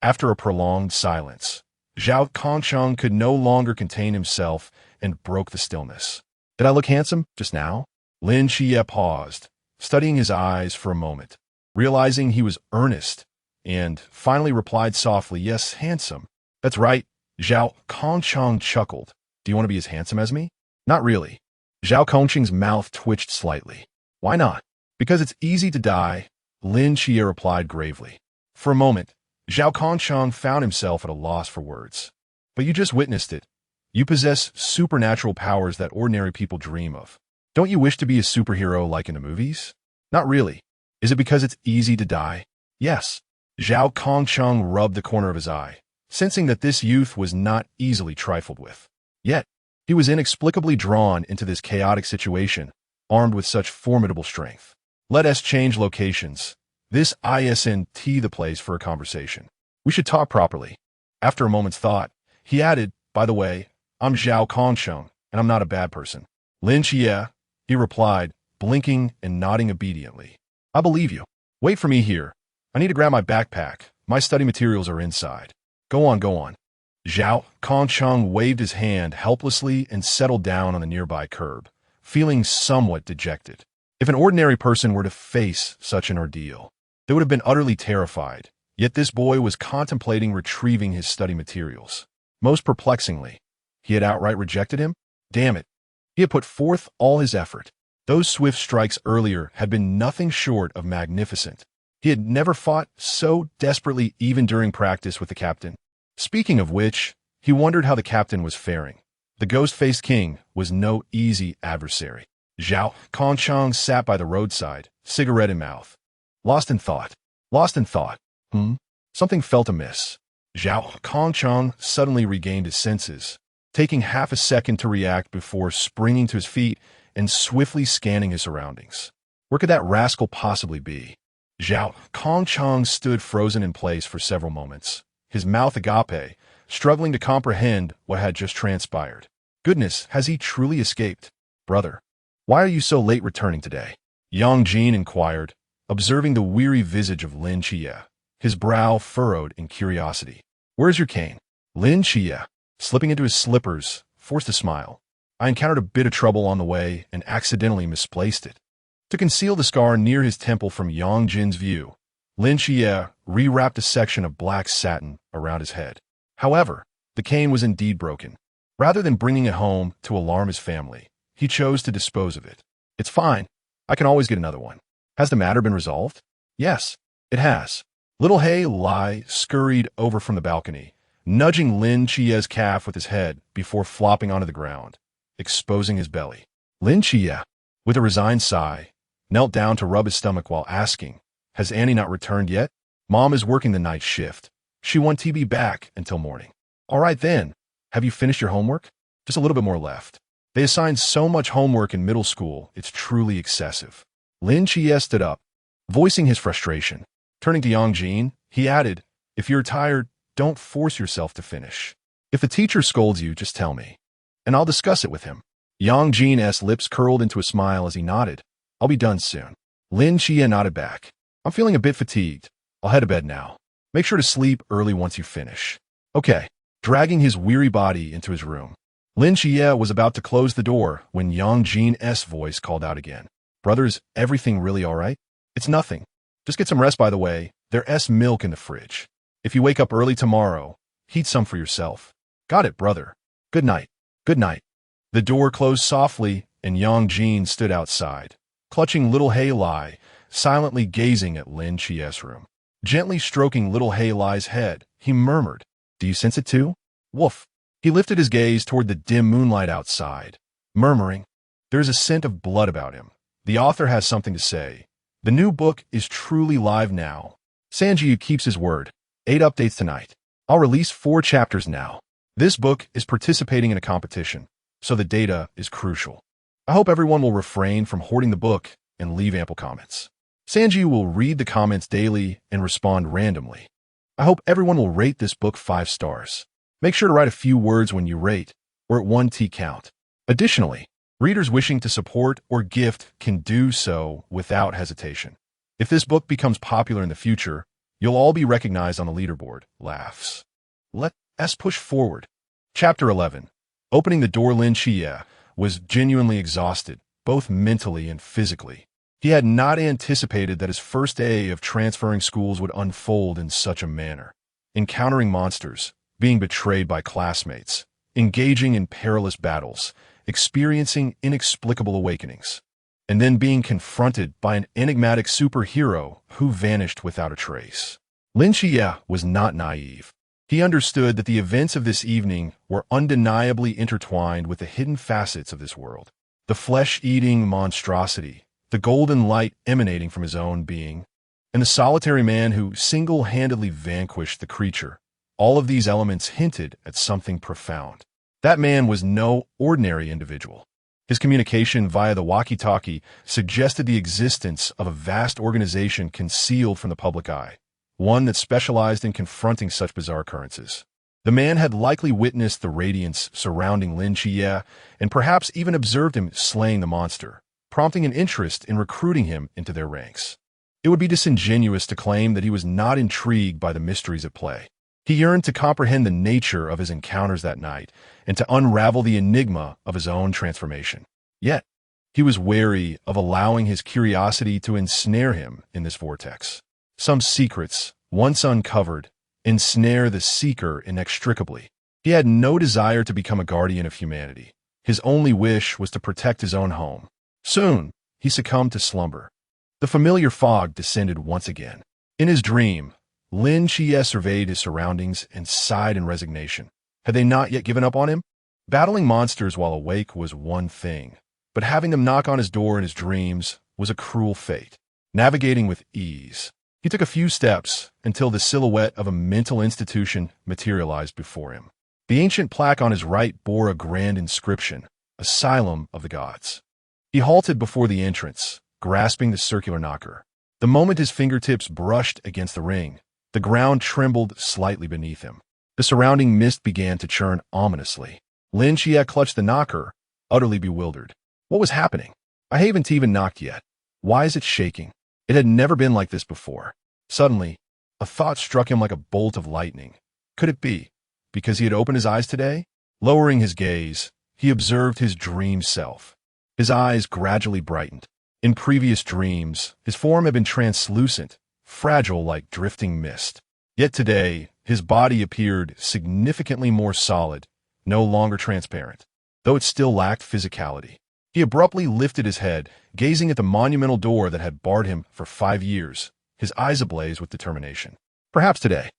After a prolonged silence, Zhao Kongsheng could no longer contain himself and broke the stillness. Did I look handsome just now? Lin Xia paused, studying his eyes for a moment, realizing he was earnest, and finally replied softly, "Yes, handsome." "That's right." Zhao Kongsheng chuckled. "Do you want to be as handsome as me?" "Not really." Zhao Kongqing's mouth twitched slightly. "Why not?" "Because it's easy to die," Lin Xia replied gravely. For a moment, Zhao Kongsheng found himself at a loss for words. "But you just witnessed it. You possess supernatural powers that ordinary people dream of. Don't you wish to be a superhero like in the movies?" "Not really." "Is it because it's easy to die?" "Yes." Zhao Kongsheng rubbed the corner of his eye, sensing that this youth was not easily trifled with. Yet, he was inexplicably drawn into this chaotic situation, armed with such formidable strength. "Let us change locations. This isn't the place for a conversation. We should talk properly." After a moment's thought, he added, "By the way, I'm Zhao Kongsheng, and I'm not a bad person." "Lin Xia," he replied, blinking and nodding obediently. "I believe you. Wait for me here. I need to grab my backpack. My study materials are inside." Go on, go on." Zhao Kongsheng waved his hand helplessly and settled down on the nearby curb, feeling somewhat dejected. If an ordinary person were to face such an ordeal, they would have been utterly terrified, yet this boy was contemplating retrieving his study materials. Most perplexingly, he had outright rejected him? Damn it. He had put forth all his effort. Those swift strikes earlier had been nothing short of magnificent. He had never fought so desperately even during practice with the captain. Speaking of which, he wondered how the captain was faring. The ghost-faced king was no easy adversary. Zhao Kongchang sat by the roadside, cigarette in mouth. Lost in thought. Lost in thought. Something felt amiss. Zhao Kongchang suddenly regained his senses, taking half a second to react before springing to his feet and swiftly scanning his surroundings. Where could that rascal possibly be? Zhao Kongchang stood frozen in place for several moments, his mouth agape, struggling to comprehend what had just transpired. Goodness, has he truly escaped? Brother, why are you so late returning today? Yang Jin inquired, observing the weary visage of Lin Xia, his brow furrowed in curiosity. Where's your cane? Lin Xia, slipping into his slippers, forced a smile. I encountered a bit of trouble on the way and accidentally misplaced it. To conceal the scar near his temple from Yang Jin's view, Lin Xia rewrapped a section of black satin around his head. However, the cane was indeed broken. Rather than bringing it home to alarm his family, he chose to dispose of it. It's fine. I can always get another one. Has the matter been resolved? Yes, it has. Little Hei Lai scurried over from the balcony, nudging Lin Xia's calf with his head before flopping onto the ground, exposing his belly. Lin Xia, with a resigned sigh, knelt down to rub his stomach while asking, Has Annie not returned yet? Mom is working the night shift. She won't be back until morning. All right then. Have you finished your homework? Just a little bit more left. They assign so much homework in middle school, it's truly excessive. Lin Xia stood up, voicing his frustration. Turning to Yang Jin, he added, If you're tired, don't force yourself to finish. If the teacher scolds you, just tell me, and I'll discuss it with him. Yang Jin's lips curled into a smile as he nodded. I'll be done soon. Lin Xia nodded back. I'm feeling a bit fatigued. I'll head to bed now. Make sure to sleep early once you finish. Okay. Dragging his weary body into his room, Lin Xia was about to close the door when Yang Jin's voice called out again. Brothers, everything really all right? It's nothing. Just get some rest by the way. There's milk in the fridge. If you wake up early tomorrow, heat some for yourself. Got it, brother. Good night. Good night. The door closed softly and Yang Jin stood outside, clutching little Hei Lai, silently gazing at Lin Xia's room. Gently stroking little Hei Lai's head, he murmured, Do you sense it too? Woof. He lifted his gaze toward the dim moonlight outside, murmuring, There's a scent of blood about him. The author has something to say. The new book is truly live now. Sanjiu keeps his word. 8 updates tonight. I'll release 4 chapters now. This book is participating in a competition, so the data is crucial. I hope everyone will refrain from hoarding the book and leave ample comments. Sanjiu will read the comments daily and respond randomly. I hope everyone will rate this book 5 stars. Make sure to write a few words when you rate, or at 1 T count. Additionally, readers wishing to support or gift can do so without hesitation. If this book becomes popular in the future, you'll all be recognized on the leaderboard. Laughs. Let's push forward. Chapter 11. Opening the door. Lin Xia was genuinely exhausted, both mentally and physically. He had not anticipated that his first day of transferring schools would unfold in such a manner. Encountering monsters, being betrayed by classmates, engaging in perilous battles, experiencing inexplicable awakenings, and then being confronted by an enigmatic superhero who vanished without a trace. Lin Xia was not naive. He understood that the events of this evening were undeniably intertwined with the hidden facets of this world. The flesh-eating monstrosity, the golden light emanating from his own being, and the solitary man who single-handedly vanquished the creature. All of these elements hinted at something profound. That man was no ordinary individual. His communication via the walkie-talkie suggested the existence of a vast organization concealed from the public eye, one that specialized in confronting such bizarre occurrences. The man had likely witnessed the radiance surrounding Lin Xia and perhaps even observed him slaying the monster, prompting an interest in recruiting him into their ranks. It would be disingenuous to claim that he was not intrigued by the mysteries at play. He yearned to comprehend the nature of his encounters that night and to unravel the enigma of his own transformation. Yet, he was wary of allowing his curiosity to ensnare him in this vortex. Some secrets, once uncovered, ensnare the seeker inextricably. He had no desire to become a guardian of humanity. His only wish was to protect his own home. Soon, he succumbed to slumber. The familiar fog descended once again. In his dream, Lin Xia surveyed his surroundings and sighed in resignation. Had they not yet given up on him? Battling monsters while awake was one thing, but having them knock on his door in his dreams was a cruel fate. Navigating with ease, he took a few steps until the silhouette of a mental institution materialized before him. The ancient plaque on his right bore a grand inscription, Asylum of the Gods. He halted before the entrance, grasping the circular knocker. The moment his fingertips brushed against the ring, the ground trembled slightly beneath him. The surrounding mist began to churn ominously. Lin Xia clutched the knocker, utterly bewildered. What was happening? I haven't even knocked yet. Why is it shaking? It had never been like this before. Suddenly, a thought struck him like a bolt of lightning. Could it be because he had opened his eyes today? Lowering his gaze, he observed his dream self. His eyes gradually brightened. In previous dreams, his form had been translucent, fragile like drifting mist. Yet today, his body appeared significantly more solid, no longer transparent, though it still lacked physicality. He abruptly lifted his head, gazing at the monumental door that had barred him for 5 years, his eyes ablaze with determination. Perhaps today,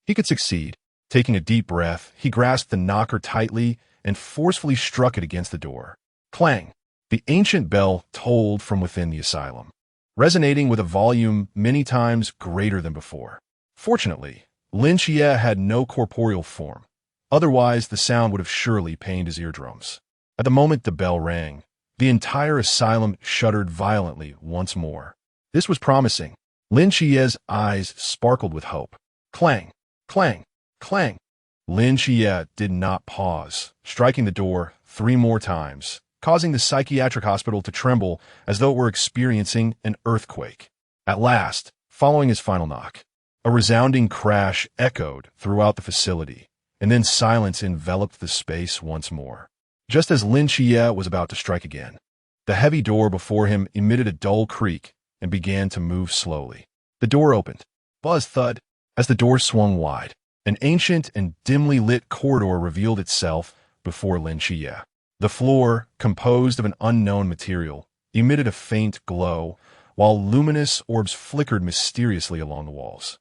he could succeed. Taking a deep breath, he grasped the knocker tightly and forcefully struck it against the door. Clang! The ancient bell tolled from within the asylum, resonating with a volume many times greater than before. Fortunately, Lin Xia had no corporeal form. Otherwise, the sound would have surely pained his eardrums. At the moment the bell rang, the entire asylum shuddered violently once more. This was promising. Lin Xia's eyes sparkled with hope. Clang! Clang! Clang! Lin Xia did not pause, striking the door 3 more times, causing the psychiatric hospital to tremble as though it were experiencing an earthquake. At last, following his final knock, a resounding crash echoed throughout the facility, and then silence enveloped the space once more. Just as Lin Xia was about to strike again, the heavy door before him emitted a dull creak and began to move slowly. The door opened. Buzz thud. As the door swung wide, an ancient and dimly lit corridor revealed itself before Lin Xia. The floor, composed of an unknown material, emitted a faint glow, while luminous orbs flickered mysteriously along the walls.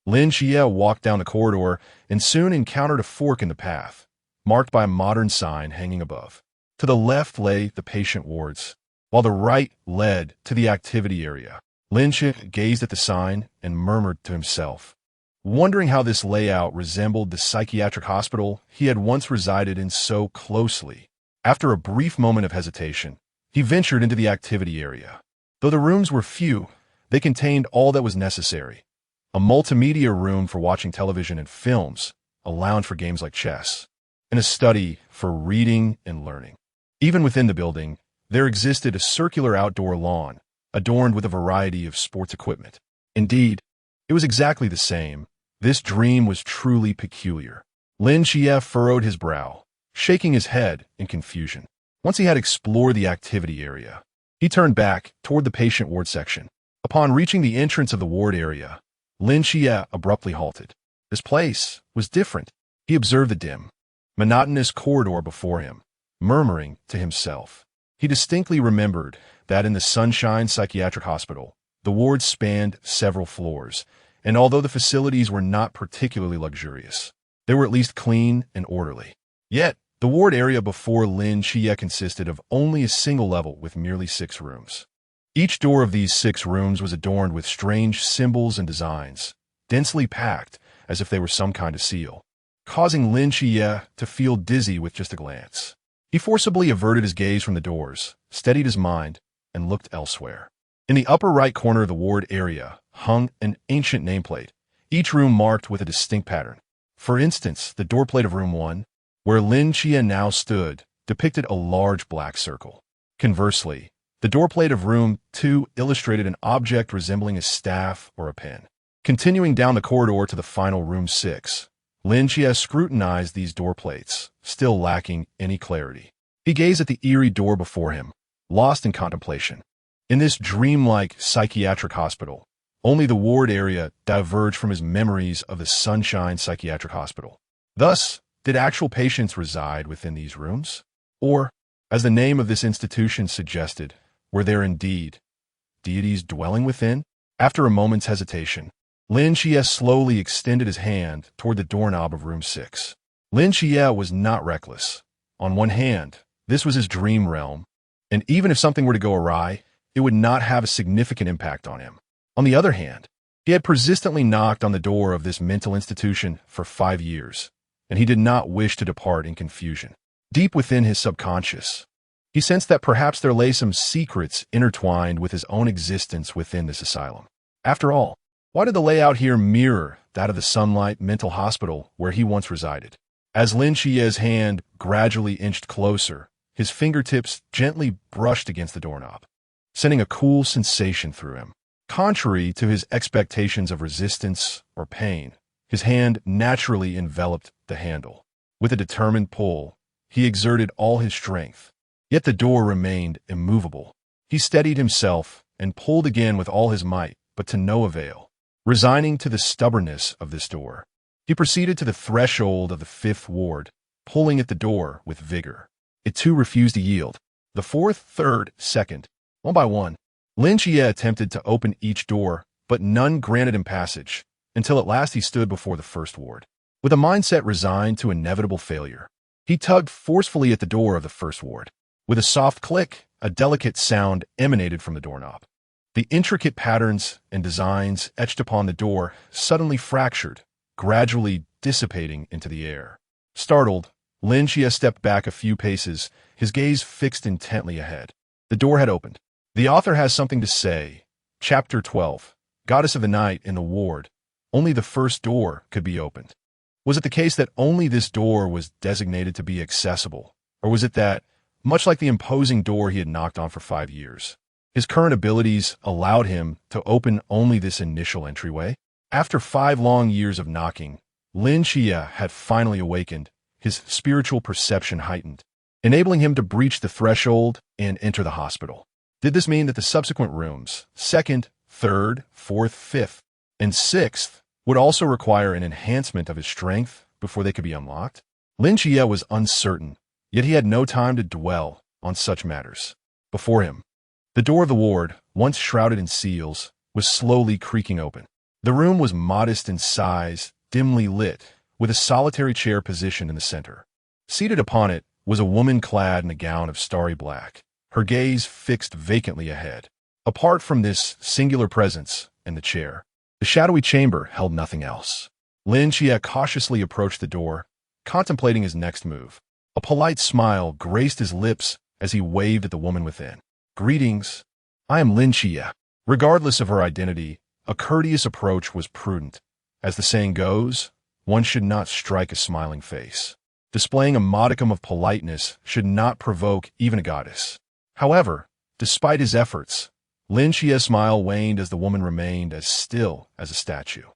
Lin Xia walked down the corridor and soon encountered a fork in the path, marked by a modern sign hanging above. To the left lay the patient wards, while the right led to the activity area. Lin Xia gazed at the sign and murmured to himself, wondering how this layout resembled the psychiatric hospital he had once resided in so closely. After a brief moment of hesitation, he ventured into the activity area. Though the rooms were few, they contained all that was necessary. A multimedia room for watching television and films, a lounge for games like chess, and a study for reading and learning. Even within the building, there existed a circular outdoor lawn, adorned with a variety of sports equipment. Indeed, it was exactly the same. This dream was truly peculiar. Lin Xia furrowed his brow, shaking his head in confusion. Once he had explored the activity area, he turned back toward the patient ward section. Upon reaching the entrance of the ward area, Lin Xia abruptly halted. This place was different. He observed the dim, monotonous corridor before him, murmuring to himself. He distinctly remembered that in the Sunshine Psychiatric Hospital, the wards spanned several floors, and although the facilities were not particularly luxurious, they were at least clean and orderly. Yet, the ward area before Lin Xia consisted of only a single level with merely 6 rooms. Each door of these 6 rooms was adorned with strange symbols and designs, densely packed as if they were some kind of seal, causing Lin Xia to feel dizzy with just a glance. He forcibly averted his gaze from the doors, steadied his mind, and looked elsewhere. In the upper right corner of the ward area hung an ancient nameplate, each room marked with a distinct pattern. For instance, the doorplate of room 1, where Lin Xia now stood, depicted a large black circle. Conversely, the doorplate of room 2 illustrated an object resembling a staff or a pen. Continuing down the corridor to the final room 6, Lin Xia scrutinized these doorplates, still lacking any clarity. He gazed at the eerie door before him, lost in contemplation. In this dreamlike psychiatric hospital, only the ward area diverged from his memories of the Sunshine Psychiatric Hospital. Thus, did actual patients reside within these rooms? Or, as the name of this institution suggested, Were there indeed deities dwelling within? After a moment's hesitation, Lin Xia slowly extended his hand toward the doorknob of room 6. Lin Xia was not reckless. On one hand, this was his dream realm, and even if something were to go awry, it would not have a significant impact on him. On the other hand, he had persistently knocked on the door of this mental institution for 5 years, and he did not wish to depart in confusion. Deep within his subconscious, he sensed that perhaps there lay some secrets intertwined with his own existence within this asylum. After all, why did the layout here mirror that of the Sunlight Mental Hospital where he once resided? As Lin Xia's hand gradually inched closer, his fingertips gently brushed against the doorknob, sending a cool sensation through him. Contrary to his expectations of resistance or pain, his hand naturally enveloped the handle. With a determined pull, he exerted all his strength, yet the door remained immovable. He steadied himself and pulled again with all his might, but to no avail. Resigning to the stubbornness of this door, he proceeded to the threshold of the 5th ward, pulling at the door with vigor. It too refused to yield. The 4th, 3rd, 2nd, one by one, Lin Xia attempted to open each door, but none granted him passage, until at last he stood before the 1st ward. With a mindset resigned to inevitable failure, he tugged forcefully at the door of the 1st ward. With a soft click, a delicate sound emanated from the doorknob. The intricate patterns and designs etched upon the door suddenly fractured, gradually dissipating into the air. Startled, Lin Xia stepped back a few paces, his gaze fixed intently ahead. The door had opened. The author has something to say. Chapter 12. Goddess of the Night in the ward. Only the 1st door could be opened. Was it the case that only this door was designated to be accessible? Or was it that, much like the imposing door he had knocked on for 5 years, his current abilities allowed him to open only this initial entryway? After 5 long years of knocking, Lin Xia had finally awakened, his spiritual perception heightened, enabling him to breach the threshold and enter the hospital. Did this mean that the subsequent rooms, 2nd, 3rd, 4th, 5th, and 6th, would also require an enhancement of his strength before they could be unlocked? Lin Xia was uncertain, yet he had no time to dwell on such matters. Before him, the door of the ward, once shrouded in seals, was slowly creaking open. The room was modest in size, dimly lit, with a solitary chair positioned in the center. Seated upon it was a woman clad in a gown of starry black, her gaze fixed vacantly ahead. Apart from this singular presence and the chair, the shadowy chamber held nothing else. Lin Xia cautiously approached the door, contemplating his next move. A polite smile graced his lips as he waved at the woman within. "Greetings. I am Lin Xia." Regardless of her identity, a courteous approach was prudent. As the saying goes, one should not strike a smiling face. Displaying a modicum of politeness should not provoke even a goddess. However, despite his efforts, Lin Xia's smile waned as the woman remained as still as a statue.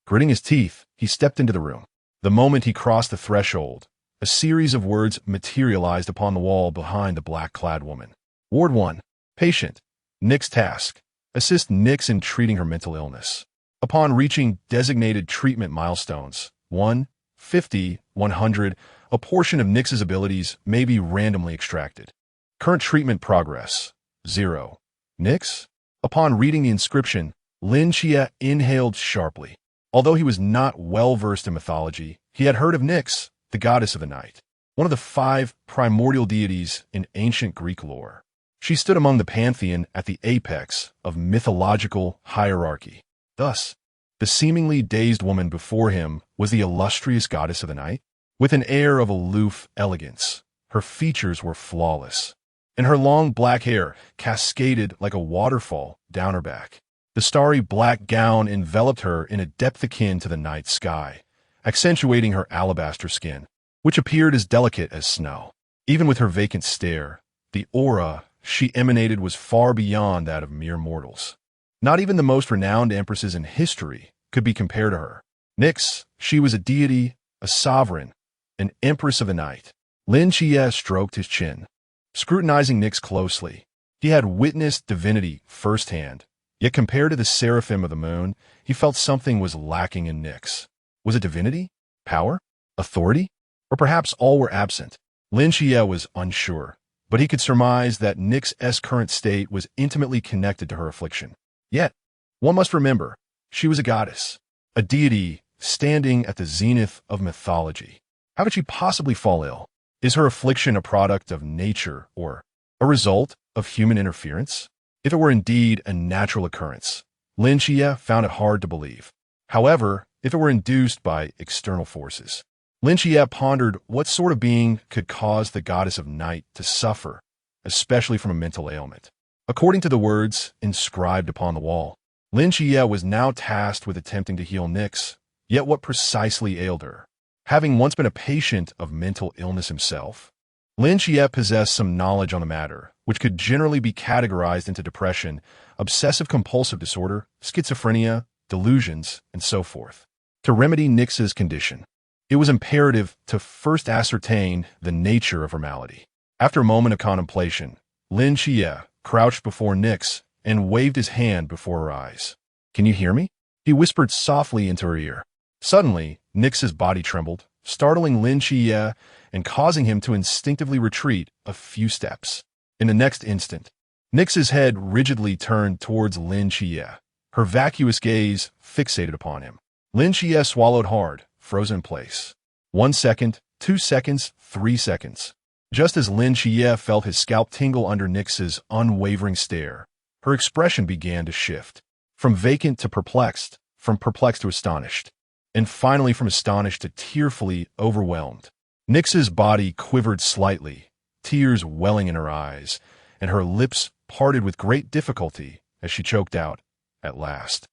Gritting his teeth, he stepped into the room. The moment he crossed the threshold, a series of words materialized upon the wall behind the black-clad woman. Ward 1. Patient. Nick's task. Assist Nix in treating her mental illness. Upon reaching designated treatment milestones, 1, 50, 100, a portion of Nix's abilities may be randomly extracted. Current treatment progress, 0. Nix? Upon reading the inscription, Lin Xia inhaled sharply. Although he was not well-versed in mythology, he had heard of Nix, the goddess of the night, one of the 5 primordial deities in ancient Greek lore. She stood among the pantheon at the apex of mythological hierarchy. Thus, the seemingly dazed woman before him was the illustrious goddess of the night. With an air of aloof elegance, her features were flawless, and her long black hair cascaded like a waterfall down her back. The starry black gown enveloped her in a depth akin to the night sky, accentuating her alabaster skin, which appeared as delicate as snow. Even with her vacant stare, the aura she emanated was far beyond that of mere mortals. Not even the most renowned empresses in history could be compared to her. Nix, she was a deity, a sovereign, an empress of the night. Lin Xia stroked his chin, scrutinizing Nix closely. He had witnessed divinity firsthand, yet compared to the seraphim of the moon, he felt something was lacking in Nix. Was it divinity? Power? Authority? Or perhaps all were absent? Lin Xia was unsure. but he could surmise that Nyx's current state was intimately connected to her affliction. Yet, one must remember, she was a goddess, a deity standing at the zenith of mythology. How could she possibly fall ill? Is her affliction a product of nature or a result of human interference? If it were indeed a natural occurrence, Lin Xia found it hard to believe. However, if it were induced by external forces, Lin Xia pondered what sort of being could cause the goddess of night to suffer, especially from a mental ailment. According to the words inscribed upon the wall, Lin Xia was now tasked with attempting to heal Nyx, yet what precisely ailed her? Having once been a patient of mental illness himself, Lin Xia possessed some knowledge on the matter, which could generally be categorized into depression, obsessive-compulsive disorder, schizophrenia, delusions, and so forth. To remedy Nyx's condition, it was imperative to first ascertain the nature of her malady. After a moment of contemplation, Lin Xia crouched before Nyx and waved his hand before her eyes. "Can you hear me?" He whispered softly into her ear. Suddenly, Nyx's body trembled, startling Lin Xia and causing him to instinctively retreat a few steps. In the next instant, Nyx's head rigidly turned towards Lin Xia, her vacuous gaze fixated upon him. Lin Xia swallowed hard, frozen in place. 1 second, 2 seconds, 3 seconds. Just as Lin Xia felt his scalp tingle under Nyx's unwavering stare, her expression began to shift. From vacant to perplexed, from perplexed to astonished, and finally from astonished to tearfully overwhelmed. Nyx's body quivered slightly, tears welling in her eyes, and her lips parted with great difficulty as she choked out, "At last,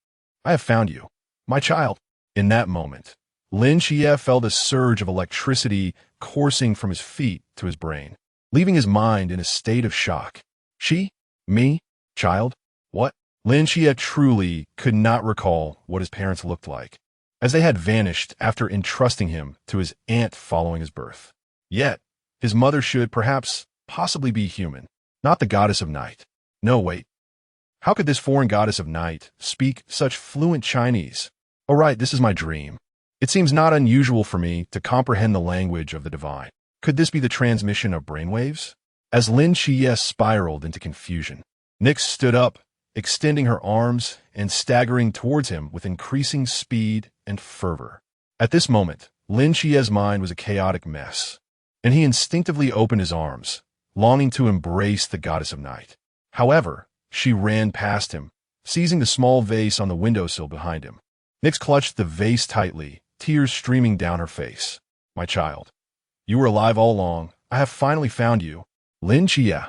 I have found you, my child." In that moment, Lin Xia felt a surge of electricity coursing from his feet to his brain, leaving his mind in a state of shock. She? Me? Child? What? Lin Xia truly could not recall what his parents looked like, as they had vanished after entrusting him to his aunt following his birth. Yet, his mother should, perhaps, possibly be human, not the goddess of night. No, wait. How could this foreign goddess of night speak such fluent Chinese? Oh right, this is my dream. It seems not unusual for me to comprehend the language of the divine. Could this be the transmission of brainwaves? As Lin Xia spiraled into confusion, Nyx stood up, extending her arms and staggering towards him with increasing speed and fervor. At this moment, Lin Xia's mind was a chaotic mess, and he instinctively opened his arms, longing to embrace the goddess of night. However, she ran past him, seizing the small vase on the windowsill behind him. Nyx clutched the vase tightly, tears streaming down her face. "My child, you were alive all along. I have finally found you, Lin Xia."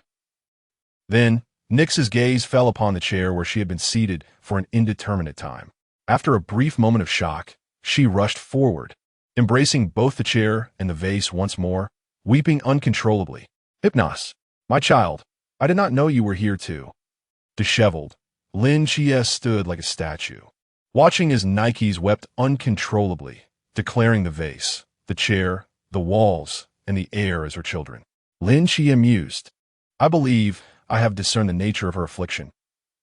Then, Nyx's gaze fell upon the chair where she had been seated for an indeterminate time. After a brief moment of shock, she rushed forward, embracing both the chair and the vase once more, weeping uncontrollably. "Hypnos, my child, I did not know you were here too." Disheveled, Lin Xia stood like a statue, watching as Nikes wept uncontrollably, declaring the vase, the chair, the walls, and the air as her children. Lin Xia mused, "I believe I have discerned the nature of her affliction.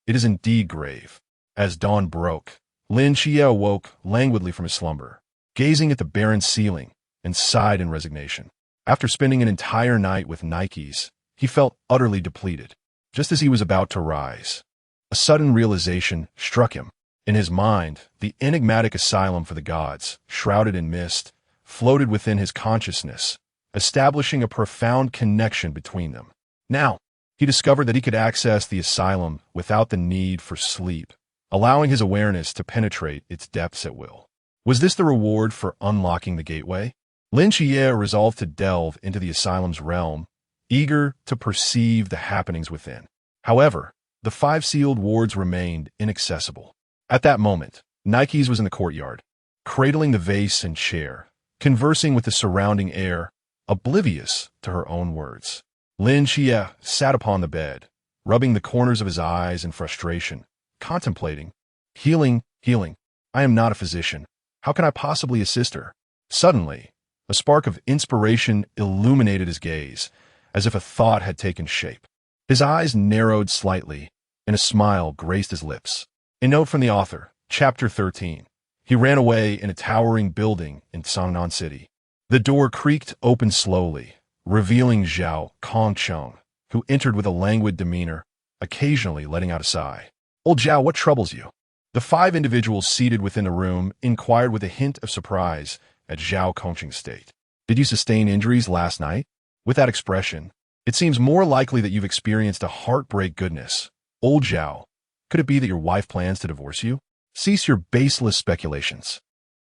It is indeed grave." As dawn broke, Lin Xia awoke languidly from his slumber, gazing at the barren ceiling, and sighed in resignation. After spending an entire night with Nikes, he felt utterly depleted. Just as he was about to rise, a sudden realization struck him. In his mind, the enigmatic asylum for the gods, shrouded in mist, floated within his consciousness, establishing a profound connection between them. Now, he discovered that he could access the asylum without the need for sleep, allowing his awareness to penetrate its depths at will. Was this the reward for unlocking the gateway? Lin Xia resolved to delve into the asylum's realm, eager to perceive the happenings within. However, the 5 sealed wards remained inaccessible. At that moment, Nikes was in the courtyard, cradling the vase and chair, conversing with the surrounding air, oblivious to her own words. Lin Xia sat upon the bed, rubbing the corners of his eyes in frustration, contemplating. Healing. I am not a physician. How can I possibly assist her? Suddenly, a spark of inspiration illuminated his gaze, as if a thought had taken shape. His eyes narrowed slightly, and a smile graced his lips. A note from the author, Chapter 13. He ran away in a towering building in Sangnan City. The door creaked open slowly, revealing Zhao Kongcheng, who entered with a languid demeanor, occasionally letting out a sigh. "Old Zhao, what troubles you?" The 5 individuals seated within the room inquired with a hint of surprise at Zhao Kongqing's state. "Did you sustain injuries last night?" With that expression, it seems more likely that you've experienced a heartbreak. Goodness. Old Zhao, could it be that your wife plans to divorce you? Cease your baseless speculations.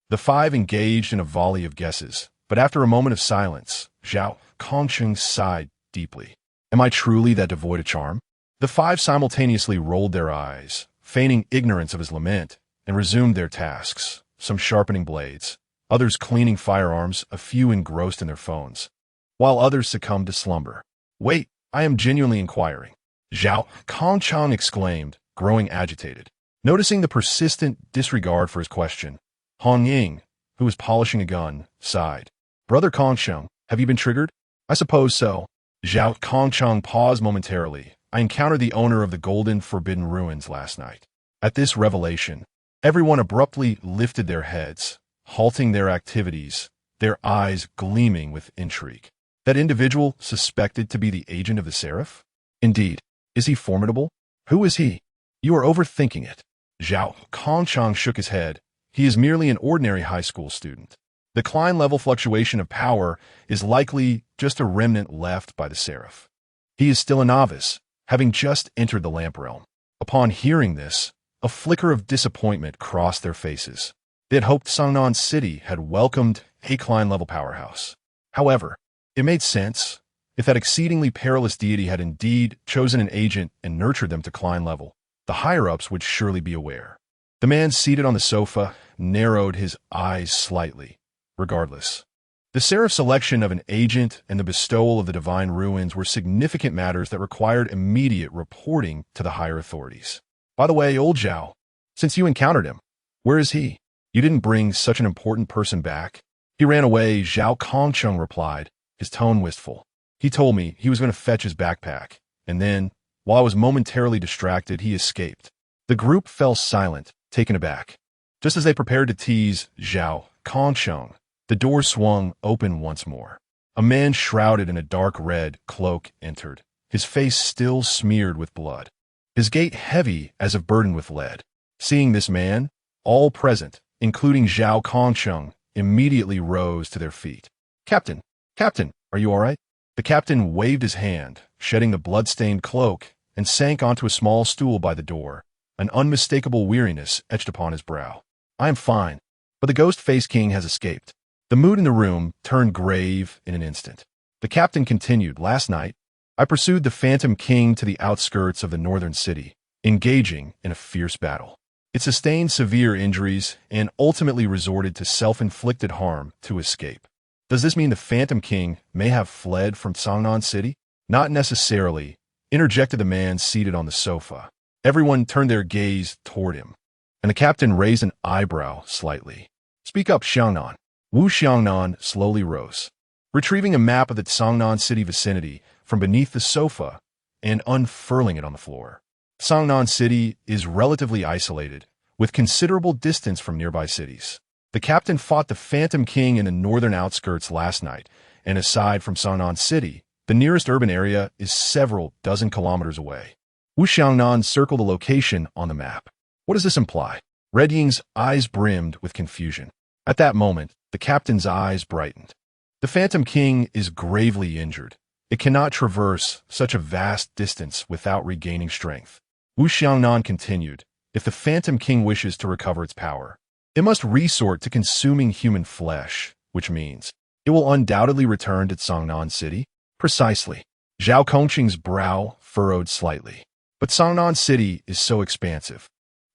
The 5 engaged in a volley of guesses, but after a moment of silence, Zhao Kongqing sighed deeply. "Am I truly that devoid of charm?" The 5 simultaneously rolled their eyes, feigning ignorance of his lament, and resumed their tasks, some sharpening blades, others cleaning firearms, a few engrossed in their phones, while others succumbed to slumber. "Wait, I am genuinely inquiring," Zhao Kongqing exclaimed, growing agitated. Noticing the persistent disregard for his question, Hong Ying, who was polishing a gun, sighed. "Brother Kongqing, have you been triggered?" "I suppose so." Zhao Kongqing paused momentarily. "I encountered the owner of the Golden Forbidden Ruins last night." At this revelation, everyone abruptly lifted their heads, halting their activities, their eyes gleaming with intrigue. That individual suspected to be the agent of the Seraph? Indeed. Is he formidable? Who is he? You are overthinking it. Zhao Kongqing shook his head. He is merely an ordinary high school student. The Klein-level fluctuation of power is likely just a remnant left by the Seraph. He is still a novice, having just entered the lamp realm. Upon hearing this, a flicker of disappointment crossed their faces. They had hoped Sangnan City had welcomed a Klein-level powerhouse. However, it made sense. If that exceedingly perilous deity had indeed chosen an agent and nurtured them to Klein level, the higher-ups would surely be aware. The man seated on the sofa narrowed his eyes slightly. Regardless, the Seraph's selection of an agent and the bestowal of the divine ruins were significant matters that required immediate reporting to the higher authorities. "By the way, old Zhao, since you encountered him, where is he? You didn't bring such an important person back." "He ran away," Zhao Kongqing replied, his tone wistful. "He told me he was going to fetch his backpack, and then, while I was momentarily distracted, he escaped." The group fell silent, taken aback. Just as they prepared to tease Zhao Kongqing, the door swung open once more. A man shrouded in a dark red cloak entered, his face still smeared with blood, his gait heavy as if burdened with lead. Seeing this man, all present, including Zhao Kongqing, immediately rose to their feet. Captain, are you all right?" The captain waved his hand, shedding the blood-stained cloak, and sank onto a small stool by the door, an unmistakable weariness etched upon his brow. "I am fine, but the Ghost-Faced King has escaped." The mood in the room turned grave in an instant. The captain continued, "Last night, I pursued the Phantom King to the outskirts of the northern city, engaging in a fierce battle. It sustained severe injuries and ultimately resorted to self-inflicted harm to escape. Does this mean the Phantom King may have fled from Sangnan City?" "Not necessarily," interjected the man seated on the sofa. Everyone turned their gaze toward him, and the captain raised an eyebrow slightly. "Speak up, Xiangnan." Wu Xiangnan slowly rose, retrieving a map of the Sangnan City vicinity from beneath the sofa and unfurling it on the floor. Sangnan City is relatively isolated, with considerable distance from nearby cities. The captain fought the Phantom King in the northern outskirts last night, and aside from Sangnan City, the nearest urban area is several dozen kilometers away. Wu Xiangnan circled the location on the map. "What does this imply?" Red Ying's eyes brimmed with confusion. At that moment, the captain's eyes brightened. "The Phantom King is gravely injured. It cannot traverse such a vast distance without regaining strength." Wu Xiangnan continued, "If the Phantom King wishes to recover its power, it must resort to consuming human flesh, which means it will undoubtedly return to Sangnan City." "Precisely." Zhao Kongqing's brow furrowed slightly. "But Sangnan City is so expansive.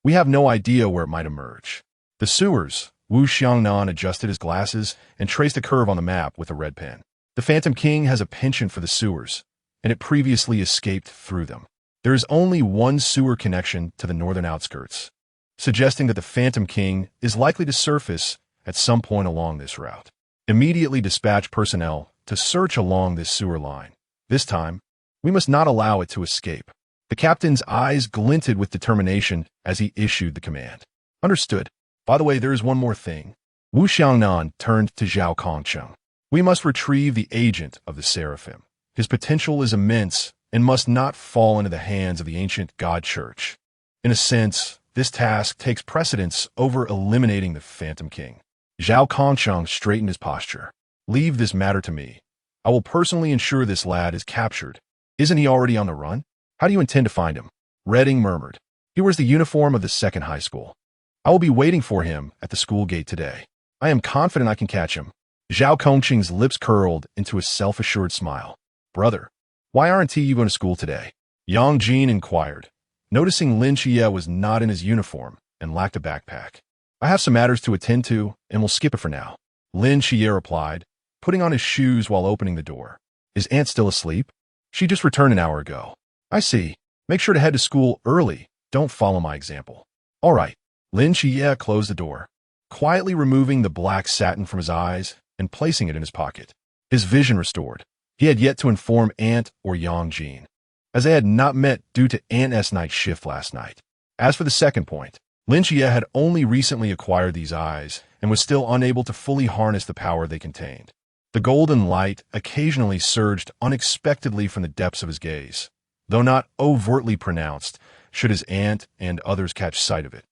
We have no idea where it might emerge." "The sewers." Wu Xiangnan adjusted his glasses and traced a curve on the map with a red pen. "The Phantom King has a penchant for the sewers, and it previously escaped through them. There is only one sewer connection to the northern outskirts, suggesting that the Phantom King is likely to surface at some point along this route. Immediately dispatch personnel to search along this sewer line. This time, we must not allow it to escape." The captain's eyes glinted with determination as he issued the command. "Understood. By the way, there is one more thing." Wu Xiangnan turned to Zhao Kongqing. "We must retrieve the agent of the Seraphim. His potential is immense, and must not fall into the hands of the ancient God Church. In a sense, this task takes precedence over eliminating the Phantom King. Zhao Kongcheng straightened his posture. Leave this matter to me. I will personally ensure this lad is captured. Isn't he already on the run? How do you intend to find him? Redding murmured. He wears the uniform of the second high school. I will be waiting for him at the school gate today. I am confident I can catch him. Zhao Kongqing's lips curled into a self-assured smile. Brother, why aren't you going to school today? Yang Jin inquired, noticing Lin Xia was not in his uniform and lacked a backpack. I have some matters to attend to and will skip it for now. Lin Xia replied, putting on his shoes while opening the door. Is Aunt still asleep? She just returned an hour ago. I see. Make sure to head to school early. Don't follow my example. All right. Lin Xia closed the door, quietly removing the black satin from his eyes and placing it in his pocket. His vision restored. He had yet to inform Aunt or Yang Jin, as they had not met due to Aunt's night shift last night. As for the second point, Lin Xia had only recently acquired these eyes and was still unable to fully harness the power they contained. The golden light occasionally surged unexpectedly from the depths of his gaze, though not overtly pronounced, should his aunt and others catch sight of it.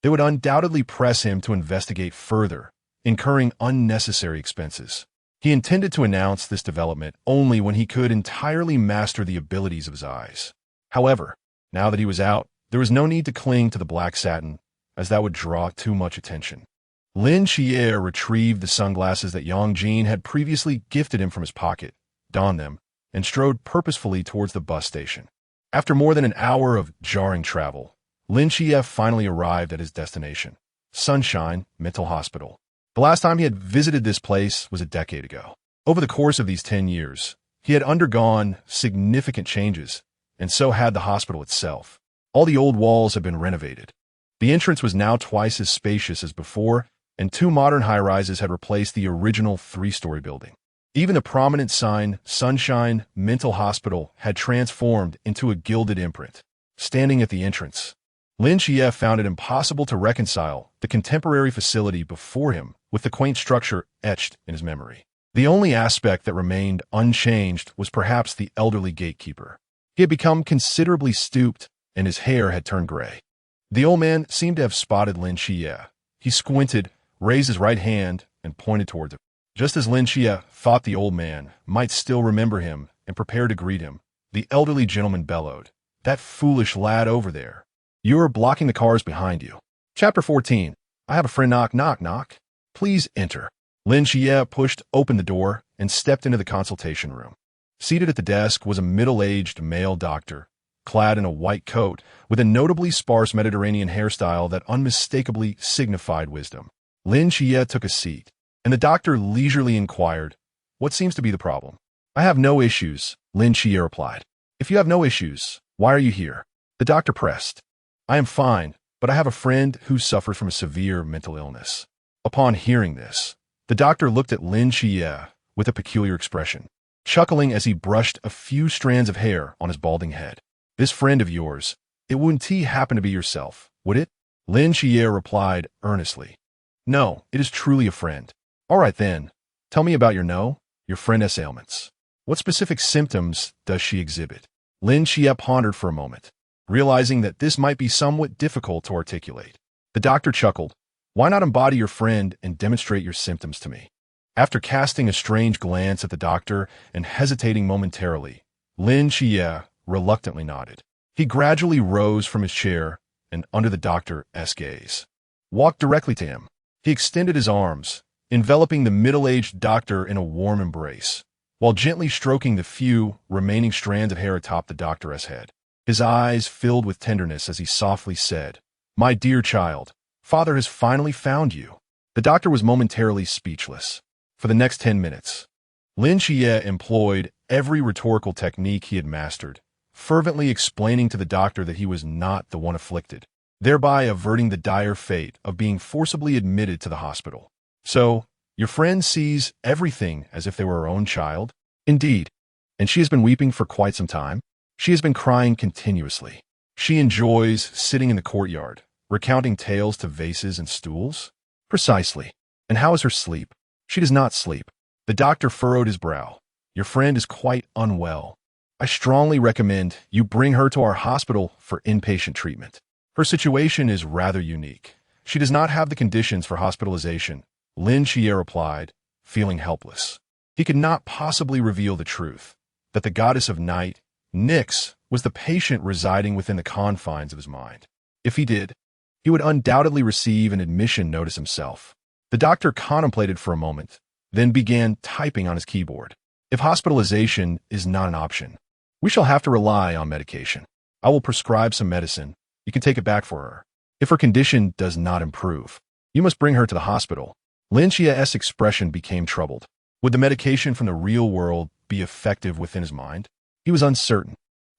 They would undoubtedly press him to investigate further, incurring unnecessary expenses. He intended to announce this development only when he could entirely master the abilities of his eyes. However, now that he was out, there was no need to cling to the black satin, as that would draw too much attention. Lin Xia retrieved the sunglasses that Yang Jin had previously gifted him from his pocket, donned them, and strode purposefully towards the bus station. After more than an hour of jarring travel, Lin Xia finally arrived at his destination, Sunshine Mental Hospital. The last time he had visited this place was a decade ago. Over the course of these 10 years, he had undergone significant changes, and so had the hospital itself. All the old walls had been renovated. The entrance was now twice as spacious as before, and 2 modern high-rises had replaced the original 3-story building. Even the prominent sign, Sunshine Mental Hospital, had transformed into a gilded imprint. Standing at the entrance, Lin Xia found it impossible to reconcile the contemporary facility before him with the quaint structure etched in his memory. The only aspect that remained unchanged was perhaps the elderly gatekeeper. He had become considerably stooped, and his hair had turned gray. The old man seemed to have spotted Lin Xia. He squinted, raised his right hand, and pointed towards him. Just as Lin Xia thought the old man might still remember him and prepare to greet him, the elderly gentleman bellowed, "That foolish lad over there. You are blocking the cars behind you." Chapter 14. I have a friend. Knock, knock, knock. Please enter. Lin Xia pushed open the door and stepped into the consultation room. Seated at the desk was a middle-aged male doctor, clad in a white coat with a notably sparse Mediterranean hairstyle that unmistakably signified wisdom. Lin Xia took a seat, and the doctor leisurely inquired, "What seems to be the problem?" "I have no issues," Lin Xia replied. "If you have no issues, why are you here?" The doctor pressed. "I am fine, but I have a friend who suffers from a severe mental illness." Upon hearing this, the doctor looked at Lin Xia with a peculiar expression, chuckling as he brushed a few strands of hair on his balding head. "This friend of yours, it wouldn't happen to be yourself, would it?" Lin Xia replied earnestly. "No, it is truly a friend." "All right then, tell me about your friend's ailments. What specific symptoms does she exhibit?" Lin Xia pondered for a moment, realizing that this might be somewhat difficult to articulate. The doctor chuckled. "Why not embody your friend and demonstrate your symptoms to me?" After casting a strange glance at the doctor and hesitating momentarily, Lin Xia reluctantly nodded. He gradually rose from his chair and, under the doctor's gaze, walked directly to him. He extended his arms, enveloping the middle-aged doctor in a warm embrace, while gently stroking the few remaining strands of hair atop the doctor's head. His eyes filled with tenderness as he softly said, "My dear child, Father has finally found you." The doctor was momentarily speechless. For the next 10 minutes, Lin Xia employed every rhetorical technique he had mastered, fervently explaining to the doctor that he was not the one afflicted, thereby averting the dire fate of being forcibly admitted to the hospital. "So, your friend sees everything as if they were her own child?" "Indeed. And she has been weeping for quite some time?" "She has been crying continuously. She enjoys sitting in the courtyard, recounting tales to vases and stools?" "Precisely. And how is her sleep?" "She does not sleep." The doctor furrowed his brow. "Your friend is quite unwell." I strongly recommend you bring her to our hospital for inpatient treatment. Her situation is rather unique. She does not have the conditions for hospitalization, Lin Xia replied, feeling helpless. He could not possibly reveal the truth, that the goddess of night, Nyx, was the patient residing within the confines of his mind. If he did, he would undoubtedly receive an admission notice himself. The doctor contemplated for a moment, then began typing on his keyboard. If hospitalization is not an option, we shall have to rely on medication. I will prescribe some medicine. You can take it back for her. If her condition does not improve, you must bring her to the hospital. Lin Xia's expression became troubled. Would the medication from the real world be effective within his mind? He was uncertain,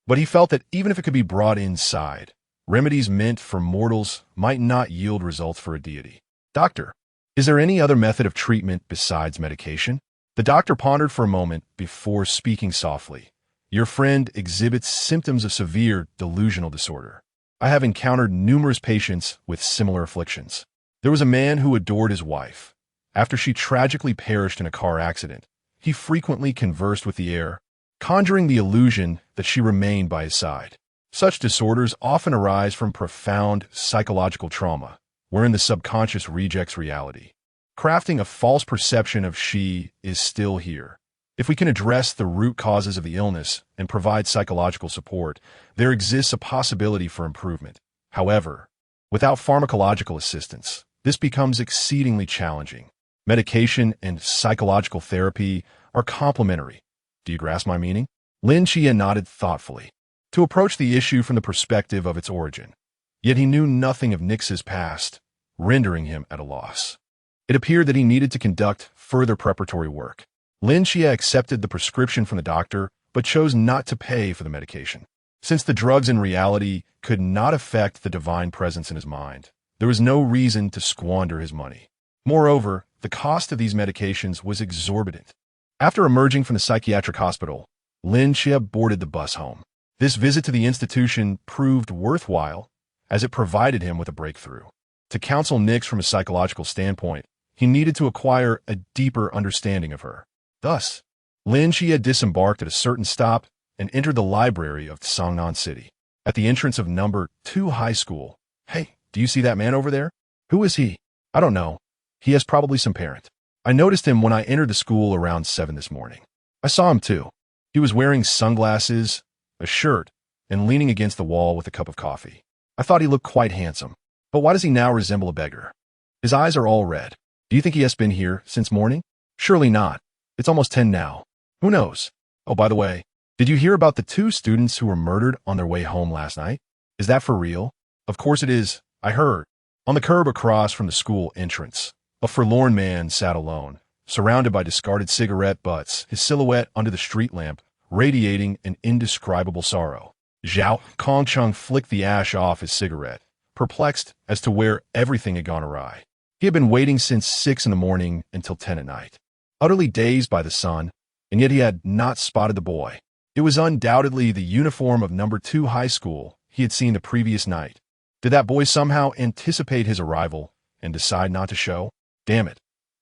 but he felt that even if it could be brought inside, remedies meant for mortals might not yield results for a deity. Doctor, is there any other method of treatment besides medication? The doctor pondered for a moment before speaking softly. Your friend exhibits symptoms of severe delusional disorder. I have encountered numerous patients with similar afflictions. There was a man who adored his wife. After she tragically perished in a car accident, he frequently conversed with the air, conjuring the illusion that she remained by his side. Such disorders often arise from profound psychological trauma, wherein the subconscious rejects reality, crafting a false perception of she is still here. If we can address the root causes of the illness and provide psychological support, there exists a possibility for improvement. However, without pharmacological assistance, this becomes exceedingly challenging. Medication and psychological therapy are complementary. Do you grasp my meaning? Lin Xia nodded thoughtfully. To approach the issue from the perspective of its origin. Yet he knew nothing of Nyx's past, rendering him at a loss. It appeared that he needed to conduct further preparatory work. Lin Xia accepted the prescription from the doctor, but chose not to pay for the medication. Since the drugs in reality could not affect the divine presence in his mind, there was no reason to squander his money. Moreover, the cost of these medications was exorbitant. After emerging from the psychiatric hospital, Lin Xia boarded the bus home. This visit to the institution proved worthwhile, as it provided him with a breakthrough. To counsel Nyx from a psychological standpoint, he needed to acquire a deeper understanding of her. Thus, Lin Xia disembarked at a certain stop and entered the library of Songnan City. At the entrance of number 2 high school, "Hey, do you see that man over there? Who is he?" "I don't know. He has probably some parent. I noticed him when I entered the school around 7 this morning. I saw him too. He was wearing sunglasses, a shirt, and leaning against the wall with a cup of coffee. I thought he looked quite handsome. But why does he now resemble a beggar? His eyes are all red. Do you think he has been here since morning? Surely not. It's almost 10 now. Who knows? Oh, by the way, did you hear about the 2 students who were murdered on their way home last night? Is that for real?" "Of course it is. I heard." On the curb across from the school entrance, a forlorn man sat alone, surrounded by discarded cigarette butts, his silhouette under the street lamp, radiating an indescribable sorrow. Zhao Kongcheng flicked the ash off his cigarette, perplexed as to where everything had gone awry. He had been waiting since 6 in the morning until 10 at night, utterly dazed by the sun, and yet he had not spotted the boy. It was undoubtedly the uniform of number 2 high school he had seen the previous night. Did that boy somehow anticipate his arrival and decide not to show? Damn it.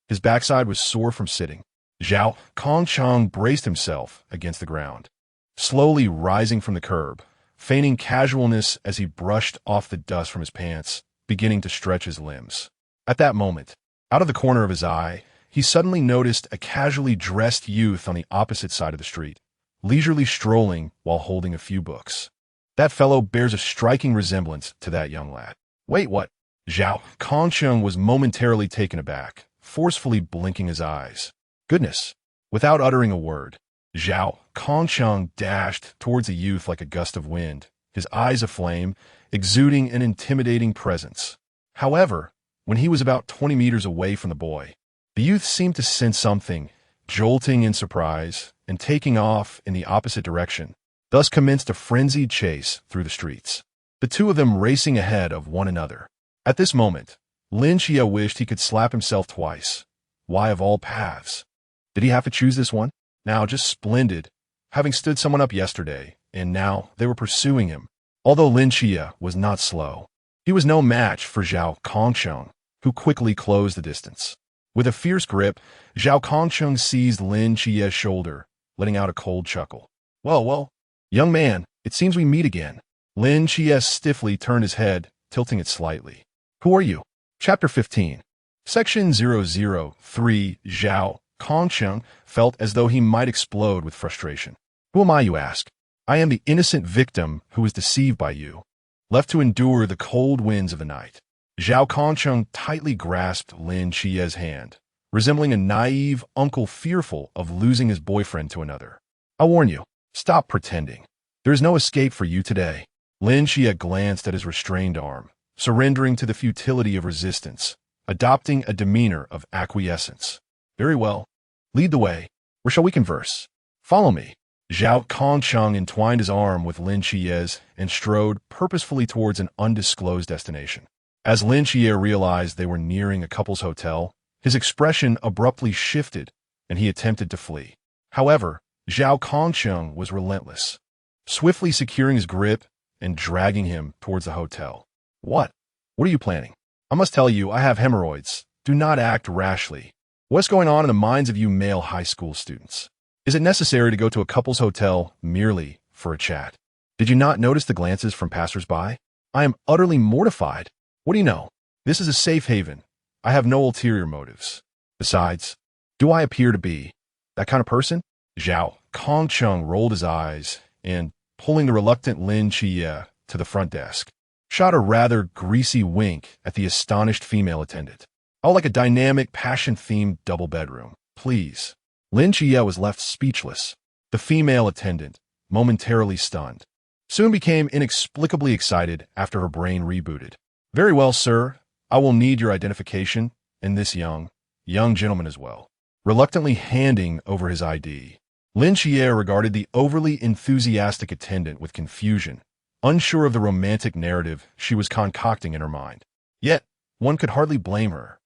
His backside was sore from sitting. Zhao Kongcheng braced himself against the ground, slowly rising from the curb, feigning casualness as he brushed off the dust from his pants, beginning to stretch his limbs. At that moment, out of the corner of his eye, he suddenly noticed a casually dressed youth on the opposite side of the street, leisurely strolling while holding a few books. That fellow bears a striking resemblance to that young lad. Wait, what? Zhao Kongcheng was momentarily taken aback, forcefully blinking his eyes. Goodness! Without uttering a word, Zhao Kongcheng dashed towards the youth like a gust of wind, his eyes aflame, exuding an intimidating presence. However, when he was about 20 meters away from the boy, the youth seemed to sense something, jolting in surprise and taking off in the opposite direction, thus commenced a frenzied chase through the streets, the 2 of them racing ahead of one another. At this moment, Lin Xia wished he could slap himself twice. Why of all paths? Did he have to choose this one? Now just splendid, having stood someone up yesterday, and now they were pursuing him. Although Lin Xia was not slow, he was no match for Zhao Kongcheng, who quickly closed the distance. With a fierce grip, Zhao Kongcheng seized Lin Xia's shoulder, letting out a cold chuckle. Well, Young man, it seems we meet again. Lin Chies stiffly turned his head, tilting it slightly. Who are you? Chapter 15. Section 003. Zhao Kongcheng felt as though he might explode with frustration. Who am I, you ask? I am the innocent victim who was deceived by you, left to endure the cold winds of the night. Zhao Kongcheng tightly grasped Lin Chia's hand, resembling a naive uncle fearful of losing his boyfriend to another. I warn you, stop pretending. There is no escape for you today. Lin Chia glanced at his restrained arm, surrendering to the futility of resistance, adopting a demeanor of acquiescence. Very well. Lead the way. Where shall we converse? Follow me. Zhao Kongcheng entwined his arm with Lin Chia's and strode purposefully towards an undisclosed destination. As Lin Chia realized they were nearing a couple's hotel, his expression abruptly shifted and he attempted to flee. However, Zhao Kongcheng was relentless, swiftly securing his grip and dragging him towards the hotel. What? What are you planning? I must tell you, I have hemorrhoids. Do not act rashly. What's going on in the minds of you male high school students? Is it necessary to go to a couple's hotel merely for a chat? Did you not notice the glances from passers-by? I am utterly mortified. What do you know? This is a safe haven. I have no ulterior motives. Besides, do I appear to be that kind of person? Zhao Kongcheng rolled his eyes and, pulling the reluctant Lin Chia to the front desk, shot a rather greasy wink at the astonished female attendant. I would like a dynamic, passion-themed double bedroom, please. Lin Chia was left speechless. The female attendant, momentarily stunned, soon became inexplicably excited after her brain rebooted. Very well, sir. I will need your identification and this young gentleman as well. Reluctantly handing over his ID, Lin Chia regarded the overly enthusiastic attendant with confusion, unsure of the romantic narrative she was concocting in her mind. Yet, one could hardly blame her.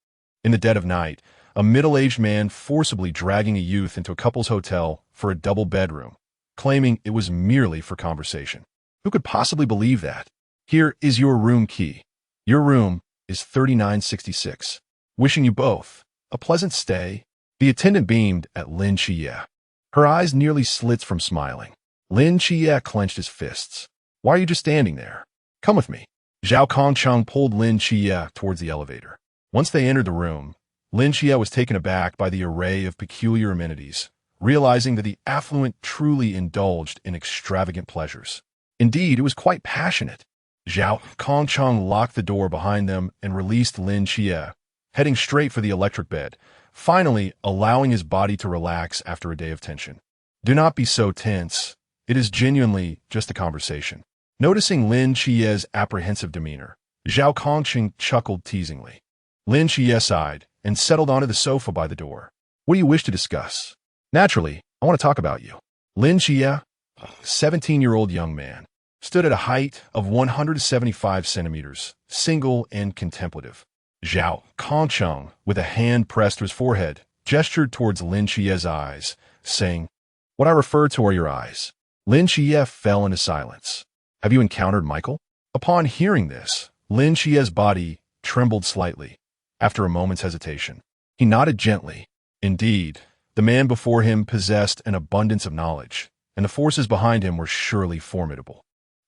In the dead of night, a middle-aged man forcibly dragging a youth into a couple's hotel for a double bedroom, claiming it was merely for conversation. Who could possibly believe that? Here is your room key. Your room is 3966. Wishing you both a pleasant stay. The attendant beamed at Lin Chia. Her eyes nearly slits from smiling. Lin Chia clenched his fists. Why are you just standing there? Come with me. Zhao Kongcheng pulled Lin Chia towards the elevator. Once they entered the room, Lin Chia was taken aback by the array of peculiar amenities, realizing that the affluent truly indulged in extravagant pleasures. Indeed, it was quite passionate. Zhao Kongcheng locked the door behind them and released Lin Chia, heading straight for the electric bed, finally allowing his body to relax after a day of tension. Do not be so tense. It is genuinely just a conversation. Noticing Lin Chia's apprehensive demeanor, Zhao Kongcheng chuckled teasingly. Lin Chia sighed and settled onto the sofa by the door. What do you wish to discuss? Naturally, I want to talk about you. Lin Chia, a 17-year-old young man, stood at a height of 175 centimeters, single and contemplative. Zhao Kongcheng, with a hand pressed to his forehead, gestured towards Lin Chia's eyes, saying, What I refer to are your eyes. Lin Chia fell into silence. Have you encountered Michael? Upon hearing this, Lin Chia's body trembled slightly. After a moment's hesitation, he nodded gently. Indeed, the man before him possessed an abundance of knowledge, and the forces behind him were surely formidable.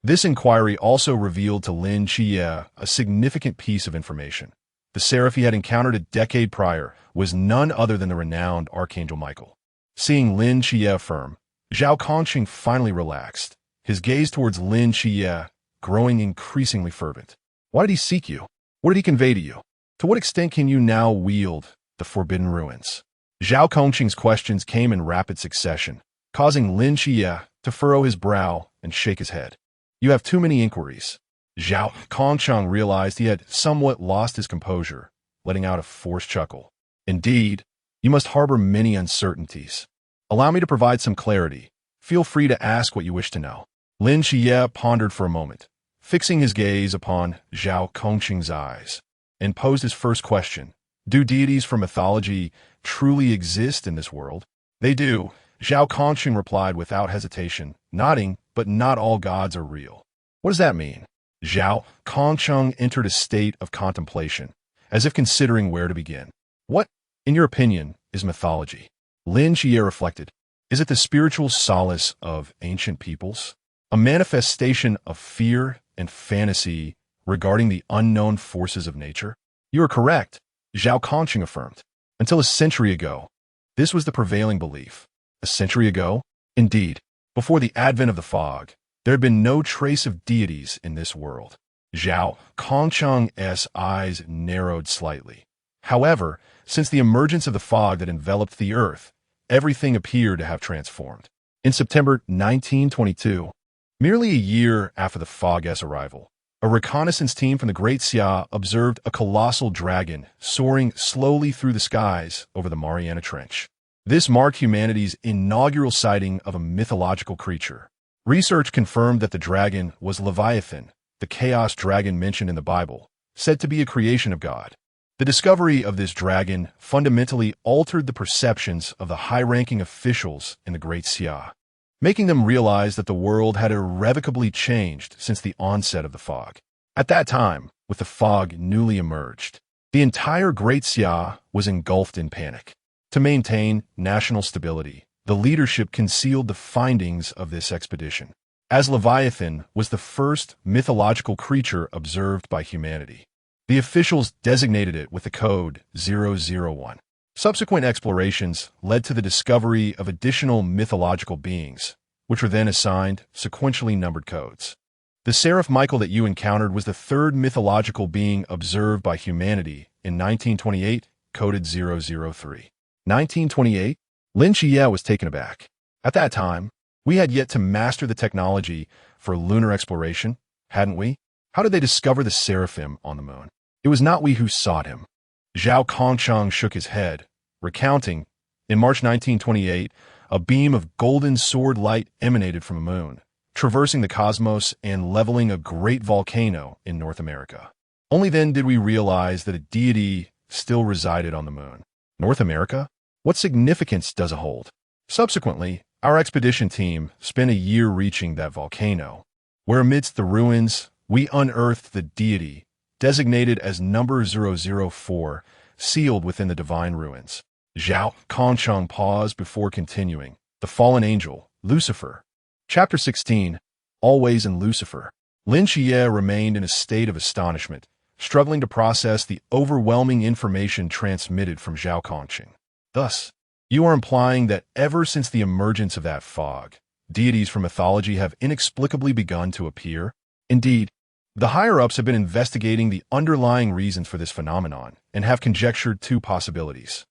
This inquiry also revealed to Lin Chia a significant piece of information. The seraph he had encountered a decade prior was none other than the renowned Archangel Michael. Seeing Lin Chia affirm, Zhao Kongcheng finally relaxed, his gaze towards Lin Chia growing increasingly fervent. Why did he seek you? What did he convey to you? To what extent can you now wield the forbidden ruins? Zhao Kongcheng's questions came in rapid succession, causing Lin Chia to furrow his brow and shake his head. You have too many inquiries. Zhao Kongcheng realized he had somewhat lost his composure, letting out a forced chuckle. Indeed, you must harbor many uncertainties. Allow me to provide some clarity. Feel free to ask what you wish to know. Lin Chia pondered for a moment, fixing his gaze upon Zhao Kongcheng's eyes, and posed his first question. Do deities from mythology truly exist in this world? They do, Zhao Kongcheng replied without hesitation, nodding, but not all gods are real. What does that mean? Zhao Kongcheng entered a state of contemplation, as if considering where to begin. What, in your opinion, is mythology? Lin Chia reflected. Is it the spiritual solace of ancient peoples? a manifestation of fear and fantasy regarding the unknown forces of nature? You are correct, Zhao Kongqing affirmed. Until a century ago, this was the prevailing belief. A century ago? Indeed, before the advent of the fog, there had been no trace of deities in this world. Zhao Kongqing's eyes narrowed slightly. However, since the emergence of the fog that enveloped the earth, everything appeared to have transformed. In September 1922, merely a year after the fog's arrival, a reconnaissance team from the Great Xia observed a colossal dragon soaring slowly through the skies over the Mariana Trench. This marked humanity's inaugural sighting of a mythological creature. Research confirmed that the dragon was Leviathan, the chaos dragon mentioned in the Bible, said to be a creation of God. The discovery of this dragon fundamentally altered the perceptions of the high-ranking officials in the Great Xia, making them realize that the world had irrevocably changed since the onset of the fog. At that time, with the fog newly emerged, the entire Great Xia was engulfed in panic. To maintain national stability, the leadership concealed the findings of this expedition, as Leviathan was the first mythological creature observed by humanity. The officials designated it with the code 001. Subsequent explorations led to the discovery of additional mythological beings, which were then assigned sequentially numbered codes. The Seraph Michael that you encountered was the third mythological being observed by humanity in 1928, coded 003. 1928? Lin Xia was taken aback. At that time, we had yet to master the technology for lunar exploration, hadn't we? How did they discover the seraphim on the moon? It was not we who sought him. Zhao Kongqing shook his head, recounting, in March 1928, a beam of golden sword light emanated from the moon, traversing the cosmos and leveling a great volcano in North America. Only then did we realize that a deity still resided on the moon. North America? What significance does it hold? Subsequently, our expedition team spent a year reaching that volcano, where amidst the ruins, we unearthed the deity, designated as number 004, sealed within the divine ruins. Zhao Kongqing paused before continuing. The fallen angel, Lucifer. Chapter 16, Always in Lucifer. Lin Xia remained in a state of astonishment, struggling to process the overwhelming information transmitted from Zhao Kongqing. Thus, you are implying that ever since the emergence of that fog, deities from mythology have inexplicably begun to appear? Indeed, the higher-ups have been investigating the underlying reasons for this phenomenon and have conjectured two possibilities.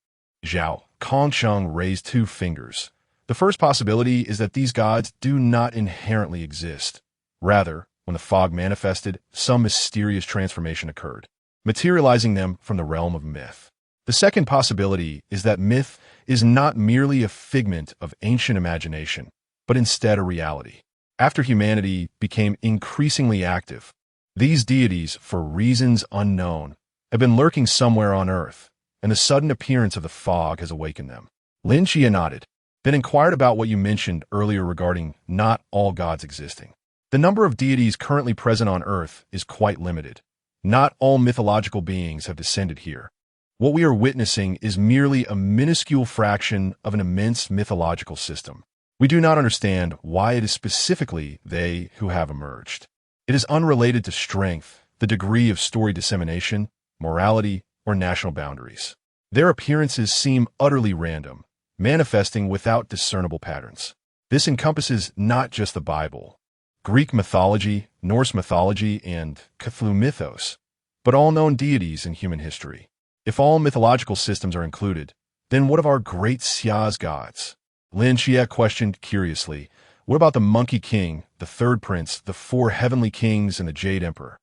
Zhao Kongqing raised two fingers. The first possibility is that these gods do not inherently exist. Rather, when the fog manifested, some mysterious transformation occurred, materializing them from the realm of myth. The second possibility is that myth is not merely a figment of ancient imagination, but instead a reality. After humanity became increasingly active, these deities, for reasons unknown, have been lurking somewhere on Earth, and the sudden appearance of the fog has awakened them. Lin Xia nodded, then inquired about what you mentioned earlier regarding not all gods existing. The number of deities currently present on Earth is quite limited. Not all mythological beings have descended here. What we are witnessing is merely a minuscule fraction of an immense mythological system. We do not understand why it is specifically they who have emerged. It is unrelated to strength, the degree of story dissemination, morality, or national boundaries. Their appearances seem utterly random, manifesting without discernible patterns. This encompasses not just the Bible, Greek mythology, Norse mythology, and Cthulhu mythos, but all known deities in human history. If all mythological systems are included, then what of our Great Xia's gods? Lin Xia questioned curiously. What about the Monkey King, the Third Prince, the Four Heavenly Kings, and the Jade Emperor?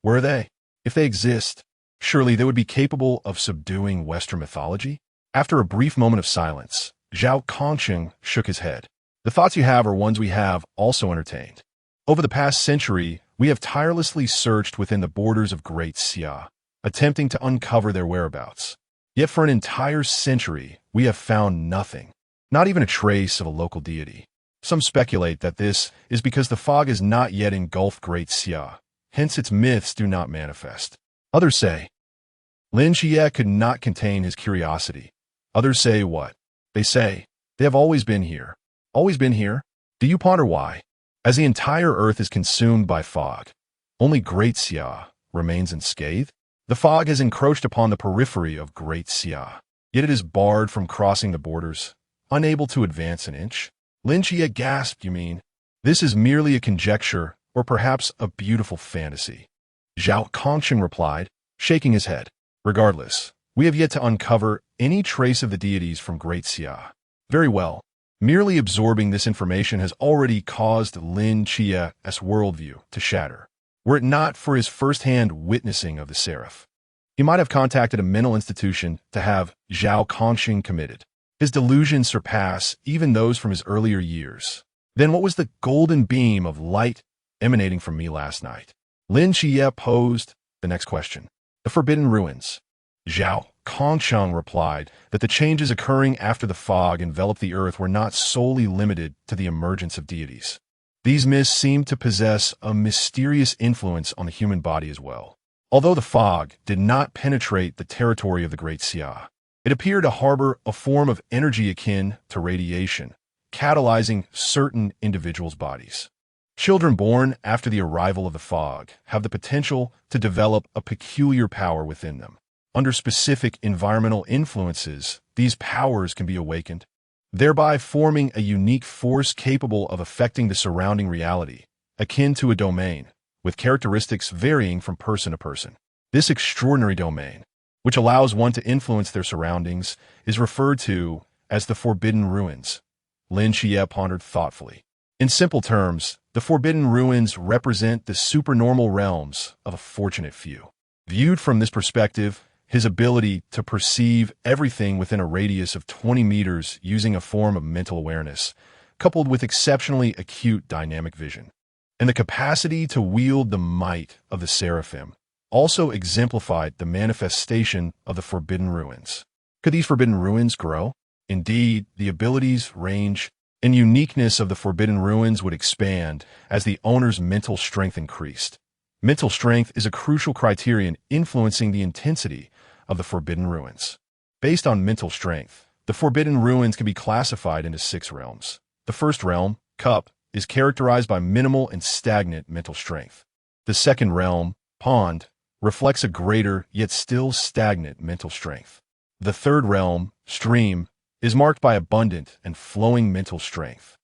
Where are they? If they exist, surely they would be capable of subduing Western mythology? After a brief moment of silence, Zhao Kongqing shook his head. The thoughts you have are ones we have also entertained. Over the past century, we have tirelessly searched within the borders of Great Xia, attempting to uncover their whereabouts. Yet for an entire century, we have found nothing, not even a trace of a local deity. Some speculate that this is because the fog has not yet engulfed Great Xia, hence its myths do not manifest. Others say, Lin Xia could not contain his curiosity. Others say what? They say, they have always been here. Always been here? Do you ponder why? As the entire earth is consumed by fog, only Great Xia remains unscathed. The fog has encroached upon the periphery of Great Xia, yet it is barred from crossing the borders, unable to advance an inch. Lin Xia gasped, "You mean? This is merely a conjecture, or perhaps a beautiful fantasy?" Zhao Kongsheng replied, shaking his head. "Regardless, we have yet to uncover any trace of the deities from Great Xia. Very well. Merely absorbing this information has already caused Lin Xia's worldview to shatter. Were it not for his first-hand witnessing of the seraph, he might have contacted a mental institution to have Zhao Kongsheng committed. His delusions surpass even those from his earlier years. Then what was the golden beam of light emanating from me last night?" Lin Xia posed the next question. "The Forbidden Ruins." Zhao Kongsheng replied that the changes occurring after the fog enveloped the earth were not solely limited to the emergence of deities. These mists seemed to possess a mysterious influence on the human body as well. Although the fog did not penetrate the territory of the Great Xia, it appeared to harbor a form of energy akin to radiation, catalyzing certain individuals' bodies. Children born after the arrival of the fog have the potential to develop a peculiar power within them. Under specific environmental influences, these powers can be awakened, thereby forming a unique force capable of affecting the surrounding reality, akin to a domain, with characteristics varying from person to person. This extraordinary domain, which allows one to influence their surroundings, is referred to as the Forbidden Ruins. Lin Xia pondered thoughtfully. In simple terms, the Forbidden Ruins represent the supernormal realms of a fortunate few. Viewed from this perspective, his ability to perceive everything within a radius of 20 meters using a form of mental awareness, coupled with exceptionally acute dynamic vision, and the capacity to wield the might of the seraphim, also exemplified the manifestation of the Forbidden Ruins. Could these Forbidden Ruins grow? Indeed, the abilities, range, and uniqueness of the Forbidden Ruins would expand as the owner's mental strength increased. Mental strength is a crucial criterion influencing the intensity of the Forbidden Ruins. Based on mental strength, the Forbidden Ruins can be classified into 6 realms. The first realm, Cup, is characterized by minimal and stagnant mental strength. The second realm, Pond, reflects a greater yet still stagnant mental strength. The third realm, Stream, is marked by abundant and flowing mental strength.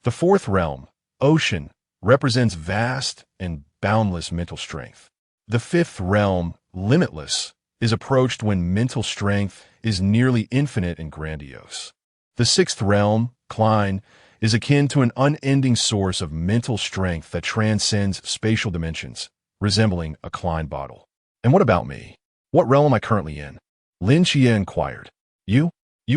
The fourth realm, Ocean, represents vast and boundless mental strength. The fifth realm, Limitless, is approached when mental strength is nearly infinite and grandiose. The sixth realm, Klein, is akin to an unending source of mental strength that transcends spatial dimensions, resembling a Klein bottle. "And what about me? What realm am I currently in?" Lin Xia inquired. You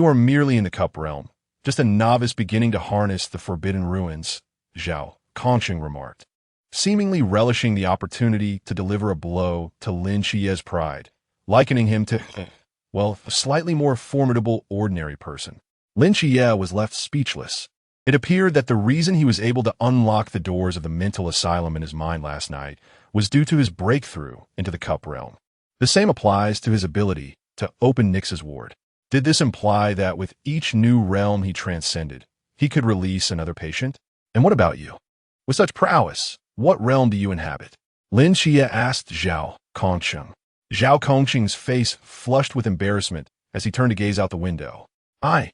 are merely in the Cup realm, just a novice beginning to harness the Forbidden Ruins," Zhao Kongsheng remarked, seemingly relishing the opportunity to deliver a blow to Lin Xia's pride, likening him to, a slightly more formidable ordinary person. Lin Xia was left speechless. It appeared that the reason he was able to unlock the doors of the mental asylum in his mind last night was due to his breakthrough into the Cup realm. The same applies to his ability to open Nix's ward. Did this imply that with each new realm he transcended, he could release another patient? "And what about you? With such prowess, what realm do you inhabit?" Lin Xia asked Zhao Kongsheng. Zhao Kongsheng's face flushed with embarrassment as he turned to gaze out the window. I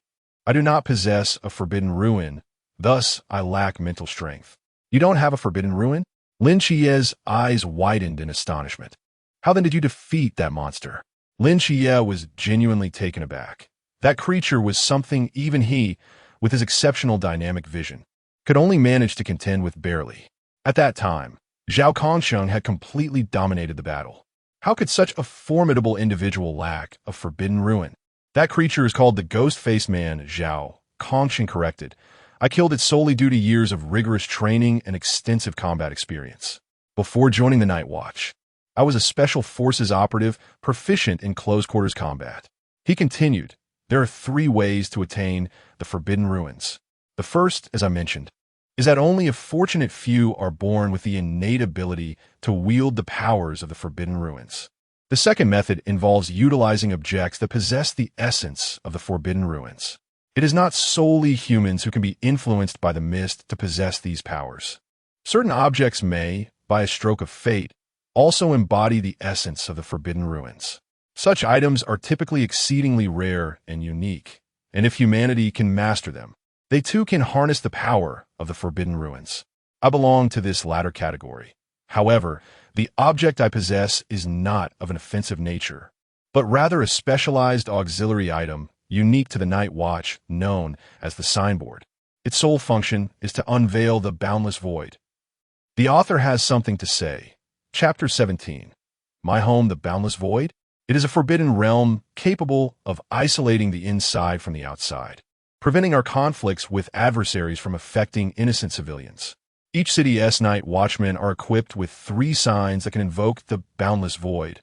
do not possess a forbidden ruin, thus I lack mental strength." "You don't have a forbidden ruin?" Lin Xia's eyes widened in astonishment. "How then did you defeat that monster?" Lin Xia was genuinely taken aback. That creature was something even he, with his exceptional dynamic vision, could only manage to contend with barely. At that time, Zhao Kongsheng had completely dominated the battle. How could such a formidable individual lack a forbidden ruin? "That creature is called the Ghost-Faced Man," Zhao Kongsheng corrected. "I killed it solely due to years of rigorous training and extensive combat experience. Before joining the Night Watch, I was a Special Forces operative proficient in close-quarters combat." He continued, "There are 3 ways to attain the Forbidden Ruins. The first, as I mentioned, is that only a fortunate few are born with the innate ability to wield the powers of the Forbidden Ruins. The second method involves utilizing objects that possess the essence of the Forbidden Ruins. It is not solely humans who can be influenced by the mist to possess these powers. Certain objects may, by a stroke of fate, also embody the essence of the forbidden ruins. Such items are typically exceedingly rare and unique, and if humanity can master them, they too can harness the power of the forbidden ruins. I belong to this latter category. However, the object I possess is not of an offensive nature, but rather a specialized auxiliary item unique to the Night Watch known as the signboard. Its sole function is to unveil the boundless void. The author has something to say. Chapter 17. My home, the boundless void? It is a forbidden realm capable of isolating the inside from the outside, preventing our conflicts with adversaries from affecting innocent civilians. Each city's night watchmen are equipped with 3 signs that can invoke the boundless void,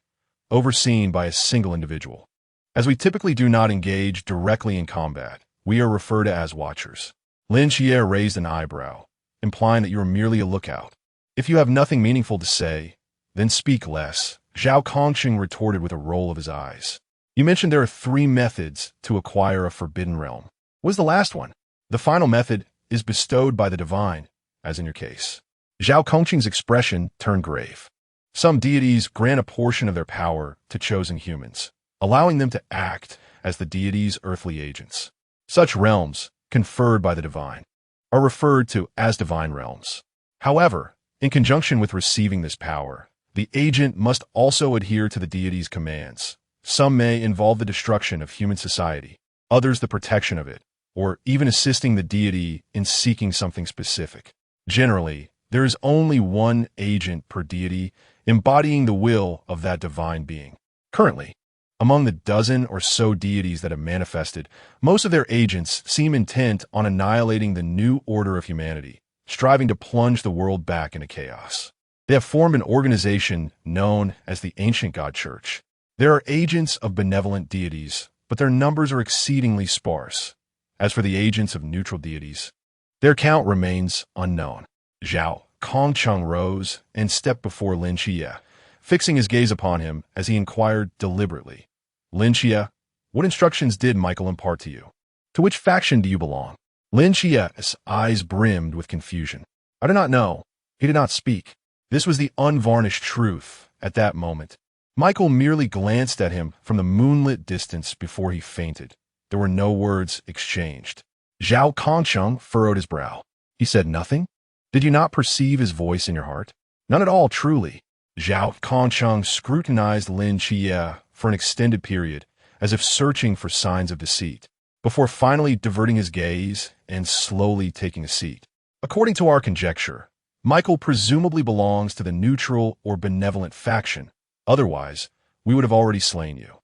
overseen by a single individual. As we typically do not engage directly in combat, we are referred to as watchers. Lin Xia raised an eyebrow, implying that you are merely a lookout. If you have nothing meaningful to say, then speak less, Zhao Kongqing retorted with a roll of his eyes. You mentioned there are 3 methods to acquire a forbidden realm. What was the last one? The final method is bestowed by the divine, as in your case. Zhao Kongqing's expression turned grave. Some deities grant a portion of their power to chosen humans, allowing them to act as the deities' earthly agents. Such realms, conferred by the divine, are referred to as divine realms. However, in conjunction with receiving this power, the agent must also adhere to the deity's commands. Some may involve the destruction of human society, others the protection of it, or even assisting the deity in seeking something specific. Generally, there is only one agent per deity embodying the will of that divine being. Currently, among the dozen or so deities that have manifested, most of their agents seem intent on annihilating the new order of humanity, striving to plunge the world back into chaos. They have formed an organization known as the Ancient God Church. There are agents of benevolent deities, but their numbers are exceedingly sparse. As for the agents of neutral deities, their count remains unknown. Zhao Kongqing rose and stepped before Lin Xia, fixing his gaze upon him as he inquired deliberately, Lin Xia, what instructions did Michael impart to you? To which faction do you belong? Lin Xia's eyes brimmed with confusion. I do not know. He did not speak. This was the unvarnished truth at that moment. Michael merely glanced at him from the moonlit distance before he fainted. There were no words exchanged. Zhao Kongqing furrowed his brow. He said nothing? Did you not perceive his voice in your heart? None at all, truly. Zhao Kongqing scrutinized Lin Xia for an extended period, as if searching for signs of deceit, before finally diverting his gaze and slowly taking a seat. According to our conjecture, Michael presumably belongs to the neutral or benevolent faction. Otherwise, we would have already slain you.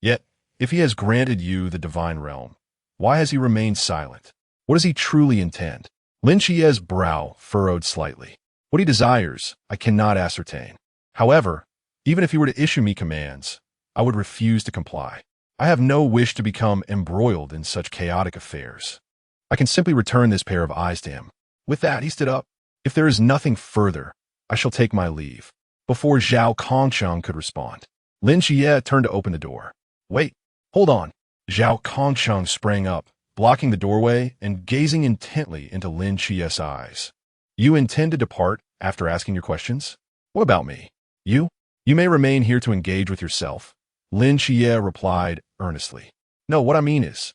Yet, if he has granted you the divine realm, why has he remained silent? What does he truly intend? Lin Xia's brow furrowed slightly. What he desires, I cannot ascertain. However, even if he were to issue me commands, I would refuse to comply. I have no wish to become embroiled in such chaotic affairs. I can simply return this pair of eyes to him. With that, he stood up. If there is nothing further, I shall take my leave. Before Zhao Kongqing could respond, Lin Xia turned to open the door. Wait, hold on. Zhao Kongqing sprang up, blocking the doorway and gazing intently into Lin Xia's eyes. You intend to depart after asking your questions? What about me? You? You may remain here to engage with yourself. Lin Xia replied earnestly. No, what I mean is,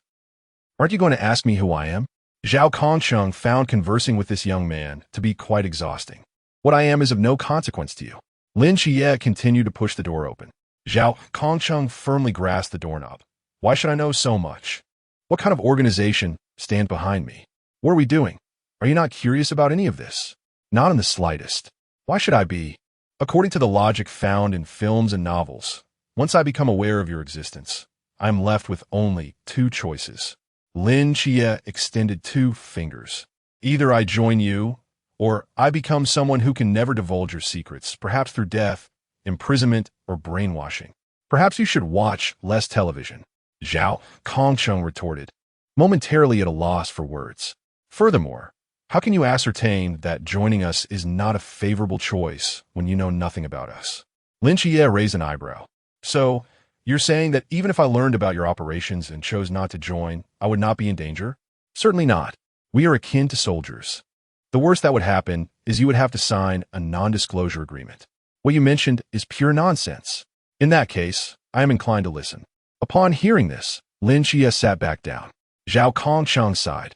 aren't you going to ask me who I am? Zhao Kongqing found conversing with this young man to be quite exhausting. What I am is of no consequence to you. Lin Xia continued to push the door open. Zhao Kongqing firmly grasped the doorknob. Why should I know so much? What kind of organization stand behind me? What are we doing? Are you not curious about any of this? Not in the slightest. Why should I be? According to the logic found in films and novels, once I become aware of your existence, I am left with only 2 choices. Lin Xia extended 2 fingers. Either I join you, or I become someone who can never divulge your secrets, perhaps through death, imprisonment, or brainwashing. Perhaps you should watch less television. Zhao Kongqing retorted, momentarily at a loss for words. Furthermore, how can you ascertain that joining us is not a favorable choice when you know nothing about us? Lin Xia raised an eyebrow. So, you're saying that even if I learned about your operations and chose not to join, I would not be in danger? Certainly not. We are akin to soldiers. The worst that would happen is you would have to sign a non-disclosure agreement. What you mentioned is pure nonsense. In that case, I am inclined to listen. Upon hearing this, Lin Xia sat back down. Zhao Kongcheng sighed,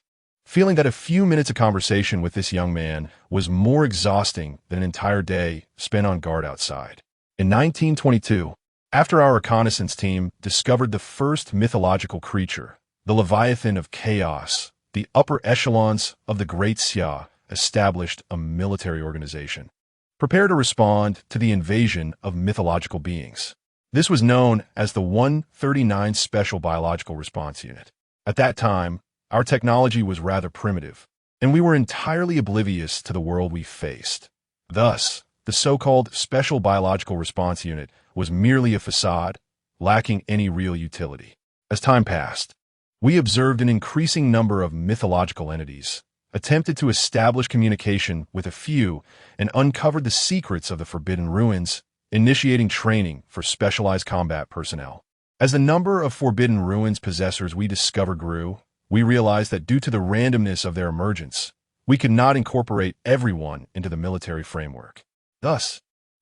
feeling that a few minutes of conversation with this young man was more exhausting than an entire day spent on guard outside. In 1922, after our reconnaissance team discovered the first mythological creature, the Leviathan of Chaos, the upper echelons of the Great Xia established a military organization, prepared to respond to the invasion of mythological beings. This was known as the 139 Special Biological Response Unit. At that time, our technology was rather primitive, and we were entirely oblivious to the world we faced. Thus, the so-called Special Biological Response Unit was merely a facade, lacking any real utility. As time passed, we observed an increasing number of mythological entities, attempted to establish communication with a few, and uncovered the secrets of the Forbidden Ruins, initiating training for specialized combat personnel. As the number of Forbidden Ruins possessors we discovered grew, we realized that due to the randomness of their emergence, we could not incorporate everyone into the military framework. Thus,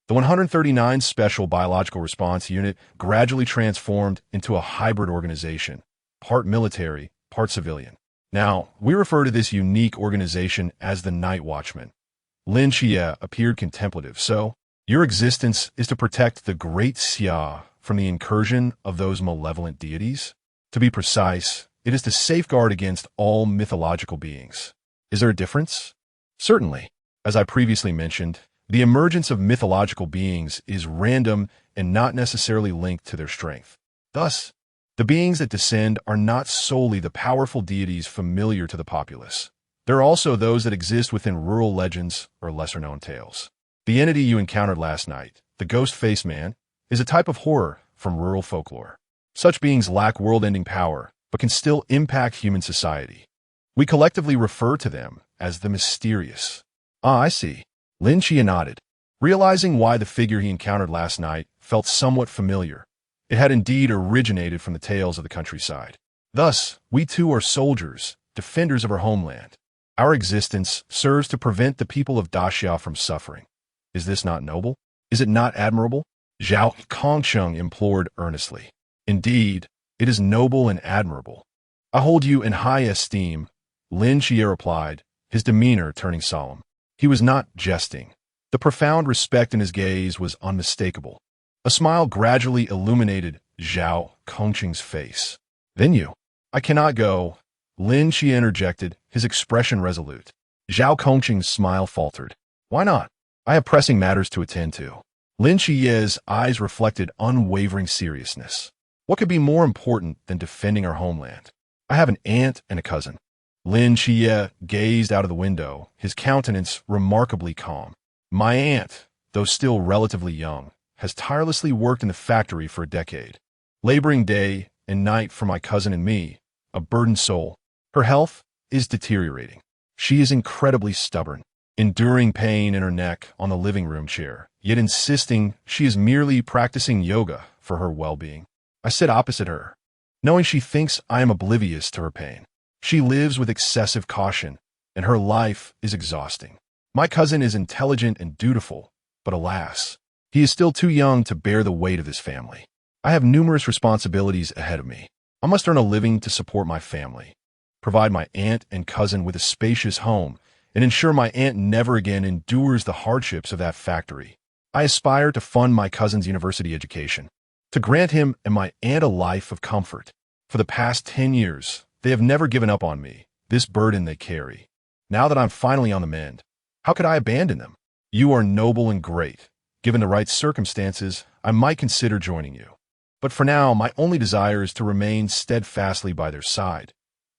the 139 Special Biological Response Unit gradually transformed into a hybrid organization, part military, part civilian. Now, we refer to this unique organization as the Night Watchman. Lin Xia appeared contemplative. So, your existence is to protect the Great Xia from the incursion of those malevolent deities? To be precise, it is to safeguard against all mythological beings. Is there a difference? Certainly. As I previously mentioned, the emergence of mythological beings is random and not necessarily linked to their strength. Thus, the beings that descend are not solely the powerful deities familiar to the populace. There are also those that exist within rural legends or lesser-known tales. The entity you encountered last night, the ghost-faced man, is a type of horror from rural folklore. Such beings lack world-ending power, but can still impact human society. We collectively refer to them as the mysterious. Ah, I see. Lin Xia nodded, realizing why the figure he encountered last night felt somewhat familiar. It had indeed originated from the tales of the countryside. Thus, we too are soldiers, defenders of our homeland. Our existence serves to prevent the people of Daxia from suffering. Is this not noble? Is it not admirable? Zhao Kongcheng implored earnestly. Indeed, it is noble and admirable. I hold you in high esteem, Lin Xia replied, his demeanor turning solemn. He was not jesting. The profound respect in his gaze was unmistakable. A smile gradually illuminated Zhao Kongcheng's face. Then you. I cannot go, Lin Xia interjected, his expression resolute. Zhao Kongcheng's smile faltered. Why not? I have pressing matters to attend to. Lin Xia's eyes reflected unwavering seriousness. What could be more important than defending our homeland? I have an aunt and a cousin. Lin Xia gazed out of the window, his countenance remarkably calm. My aunt, though still relatively young, has tirelessly worked in the factory for a decade, laboring day and night for my cousin and me, a burdened soul. Her health is deteriorating. She is incredibly stubborn, enduring pain in her neck on the living room chair, yet insisting she is merely practicing yoga for her well-being. I sit opposite her, knowing she thinks I am oblivious to her pain. She lives with excessive caution, and her life is exhausting. My cousin is intelligent and dutiful, but alas, he is still too young to bear the weight of this family. I have numerous responsibilities ahead of me. I must earn a living to support my family, provide my aunt and cousin with a spacious home, and ensure my aunt never again endures the hardships of that factory. I aspire to fund my cousin's university education, to grant him and my aunt a life of comfort. For the past 10 years, they have never given up on me, this burden they carry. Now that I'm finally on the mend, how could I abandon them? You are noble and great. Given the right circumstances, I might consider joining you. But for now, my only desire is to remain steadfastly by their side,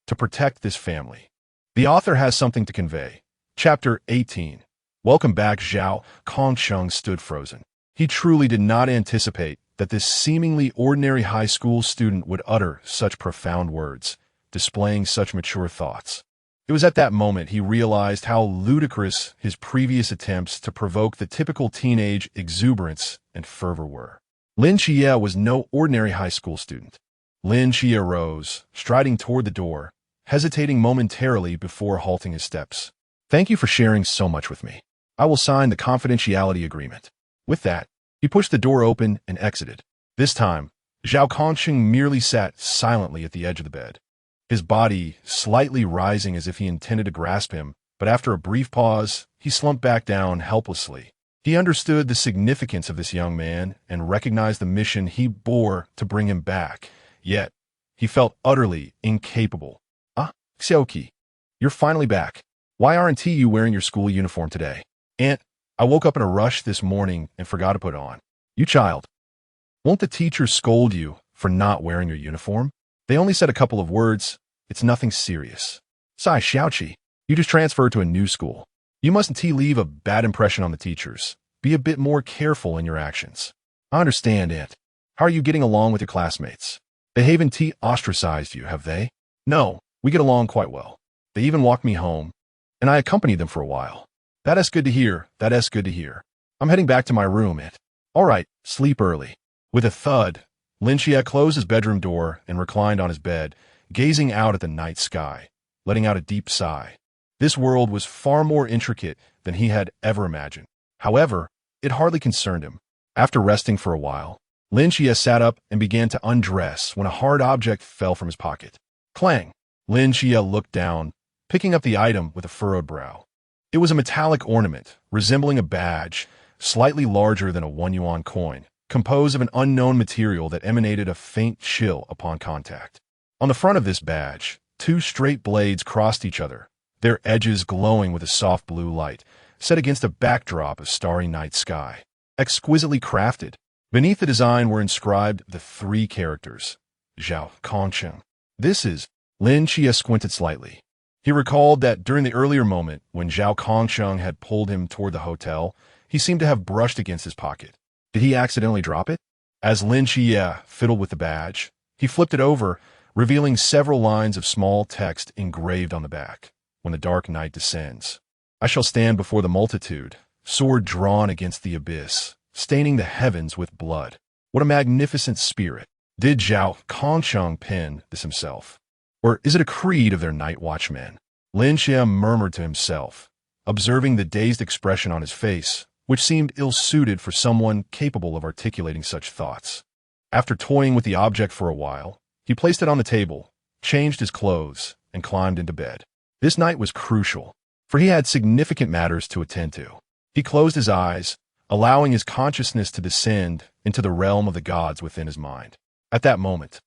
to protect this family. The author has something to convey. Chapter 18. Welcome back. Zhao Kongcheng stood frozen. He truly did not anticipate that this seemingly ordinary high school student would utter such profound words, displaying such mature thoughts. It was at that moment he realized how ludicrous his previous attempts to provoke the typical teenage exuberance and fervor were. Lin Xia was no ordinary high school student. Lin Xia rose, striding toward the door, hesitating momentarily before halting his steps. Thank you for sharing so much with me. I will sign the confidentiality agreement. With that, he pushed the door open and exited. This time, Zhao Kongqing merely sat silently at the edge of the bed, his body slightly rising as if he intended to grasp him, but after a brief pause, he slumped back down helplessly. He understood the significance of this young man and recognized the mission he bore to bring him back. Yet, he felt utterly incapable. Ah, Xiaoqi, you're finally back. Why aren't you wearing your school uniform today? Aunt, I woke up in a rush this morning and forgot to put it on. You child. Won't the teacher scold you for not wearing your uniform? They only said a couple of words. It's nothing serious. Sai Xiaoqi, you just transferred to a new school. You mustn't leave a bad impression on the teachers. Be a bit more careful in your actions. I understand, Aunt. How are you getting along with your classmates? They haven't ostracized you, have they? No, we get along quite well. They even walked me home, and I accompanied them for a while. That is good to hear. That is good to hear. I'm heading back to my room, Aunt. All right, sleep early. With a thud, Lin Xia closed his bedroom door and reclined on his bed, gazing out at the night sky, letting out a deep sigh. This world was far more intricate than he had ever imagined. However, it hardly concerned him. After resting for a while, Lin Xia sat up and began to undress when a hard object fell from his pocket. Clang! Lin Xia looked down, picking up the item with a furrowed brow. It was a metallic ornament, resembling a badge, slightly larger than a 1 yuan coin, composed of an unknown material that emanated a faint chill upon contact. On the front of this badge, 2 straight blades crossed each other, their edges glowing with a soft blue light, set against a backdrop of starry night sky. Exquisitely crafted, beneath the design were inscribed the 3 characters, Zhao Kongqing. This is, Lin Xia squinted slightly. He recalled that during the earlier moment when Zhao Kongqing had pulled him toward the hotel, he seemed to have brushed against his pocket. Did he accidentally drop it? As Lin Xia fiddled with the badge, he flipped it over, revealing several lines of small text engraved on the back. When the dark night descends, I shall stand before the multitude, sword drawn against the abyss, staining the heavens with blood. What a magnificent spirit. Did Zhao Kongqing pen this himself? Or is it a creed of their night watchmen? Lin Xia murmured to himself, observing the dazed expression on his face, which seemed ill-suited for someone capable of articulating such thoughts. After toying with the object for a while, he placed it on the table, changed his clothes, and climbed into bed. This night was crucial, for he had significant matters to attend to. He closed his eyes, allowing his consciousness to descend into the realm of the gods within his mind. At that moment,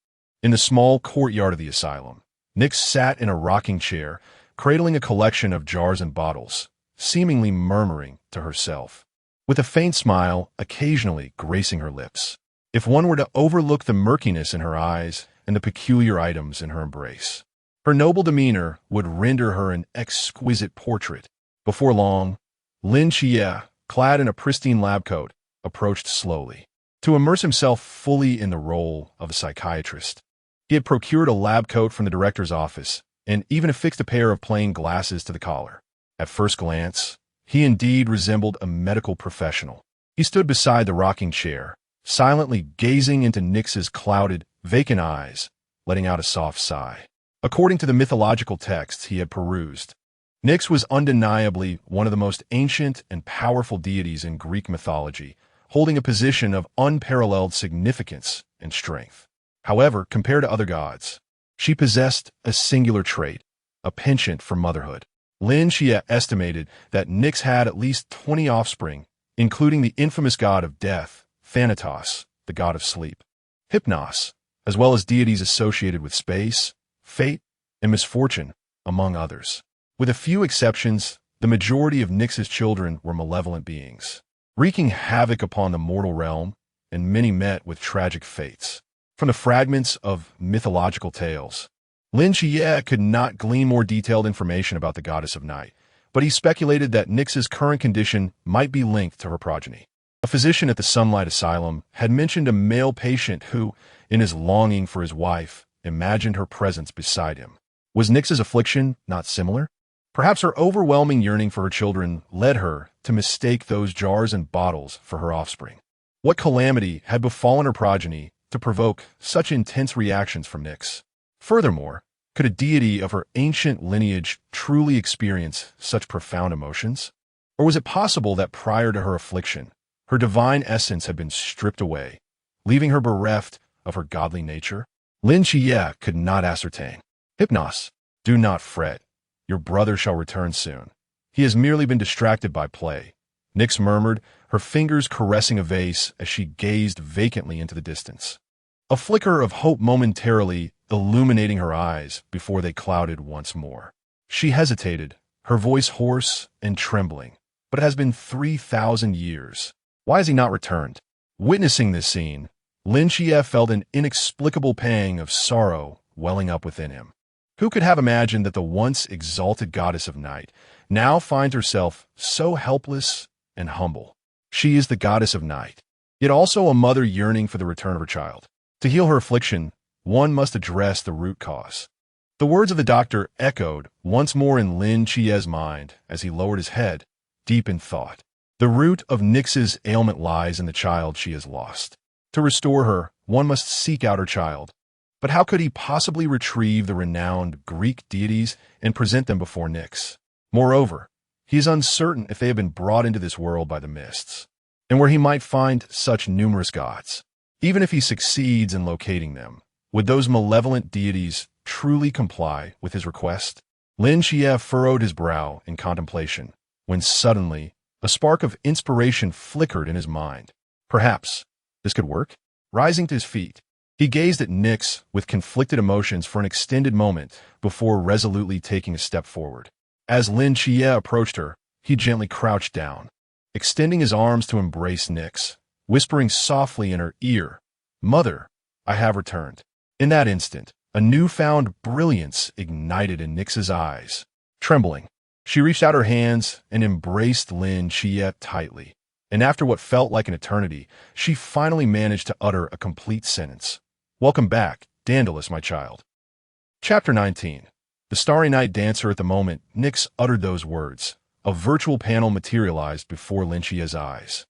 in the small courtyard of the asylum, Nix sat in a rocking chair, cradling a collection of jars and bottles, seemingly murmuring to herself, with a faint smile occasionally gracing her lips. If one were to overlook the murkiness in her eyes and the peculiar items in her embrace, her noble demeanor would render her an exquisite portrait. Before long, Lin Xia, clad in a pristine lab coat, approached slowly. To immerse himself fully in the role of a psychiatrist, he had procured a lab coat from the director's office and even affixed a pair of plain glasses to the collar. At first glance, he indeed resembled a medical professional. He stood beside the rocking chair, silently gazing into Nix's clouded, vacant eyes, letting out a soft sigh. According to the mythological texts he had perused, Nix was undeniably one of the most ancient and powerful deities in Greek mythology, holding a position of unparalleled significance and strength. However, compared to other gods, she possessed a singular trait, a penchant for motherhood. Lin Xia estimated that Nix had at least 20 offspring, including the infamous god of death, Thanatos, the god of sleep, Hypnos, as well as deities associated with space, fate, and misfortune, among others. With a few exceptions, the majority of Nix's children were malevolent beings, wreaking havoc upon the mortal realm, and many met with tragic fates. From the fragments of mythological tales, Lin Xia could not glean more detailed information about the goddess of night, but he speculated that Nix's current condition might be linked to her progeny. A physician at the Sunlight Asylum had mentioned a male patient who, in his longing for his wife, imagined her presence beside him. Was Nix's affliction not similar? Perhaps her overwhelming yearning for her children led her to mistake those jars and bottles for her offspring. What calamity had befallen her progeny to provoke such intense reactions from Nix? Furthermore, Could a deity of her ancient lineage truly experience such profound emotions? Or was it possible that prior to her affliction, her divine essence had been stripped away, leaving her bereft of her godly nature? Lin Xia could not ascertain. Hypnos, do not fret. Your brother shall return soon. He has merely been distracted by play, Nyx murmured, her fingers caressing a vase as she gazed vacantly into the distance. A flicker of hope momentarily illuminating her eyes before they clouded once more. She hesitated, her voice hoarse and trembling. But it has been 3,000 years. Why has he not returned? Witnessing this scene, Lin Xia felt an inexplicable pang of sorrow welling up within him. Who could have imagined that the once exalted goddess of night now finds herself so helpless and humble? She is the goddess of night, yet also a mother yearning for the return of her child. To heal her affliction, one must address the root cause. The words of the doctor echoed once more in Lin Xia's mind as he lowered his head, deep in thought. The root of Nyx's ailment lies in the child she has lost. To restore her, one must seek out her child. But how could he possibly retrieve the renowned Greek deities and present them before Nyx? Moreover, he is uncertain if they have been brought into this world by the mists, and where he might find such numerous gods. Even if he succeeds in locating them, would those malevolent deities truly comply with his request? Lin Xia furrowed his brow in contemplation, when suddenly a spark of inspiration flickered in his mind. Perhaps this could work? Rising to his feet, he gazed at Nyx with conflicted emotions for an extended moment before resolutely taking a step forward. As Lin Xia approached her, he gently crouched down, extending his arms to embrace Nyx, whispering softly in her ear, "Mother, I have returned." In that instant, a newfound brilliance ignited in Nyx's eyes. Trembling, she reached out her hands and embraced Lin Xia tightly. And after what felt like an eternity, she finally managed to utter a complete sentence. "Welcome back, Daedalus, my child." Chapter 19. The Starry Night Dancer. At the moment Nyx uttered those words, a virtual panel materialized before Lin Xia's eyes.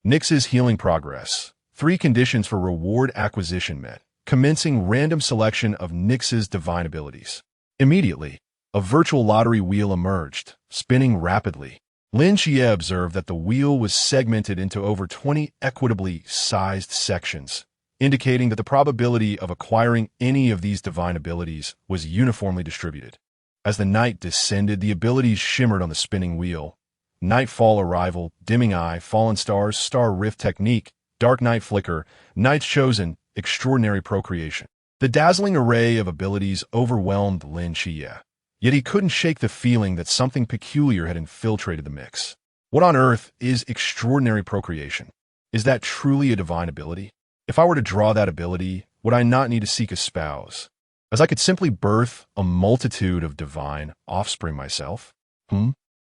Nyx's healing progress. 3 conditions for reward acquisition met, commencing random selection of Nyx's divine abilities. Immediately, a virtual lottery wheel emerged, spinning rapidly. Lin Xia observed that the wheel was segmented into over 20 equitably sized sections, indicating that the probability of acquiring any of these divine abilities was uniformly distributed. As the night descended, the abilities shimmered on the spinning wheel. Nightfall Arrival, Dimming Eye, Fallen Stars, Star Rift Technique, Dark Night Flicker, Night's Chosen, Extraordinary Procreation. The dazzling array of abilities overwhelmed Lin Xia, yet he couldn't shake the feeling that something peculiar had infiltrated the mix. What on earth is Extraordinary Procreation? Is that truly a divine ability? If I were to draw that ability, would I not need to seek a spouse, as I could simply birth a multitude of divine offspring myself?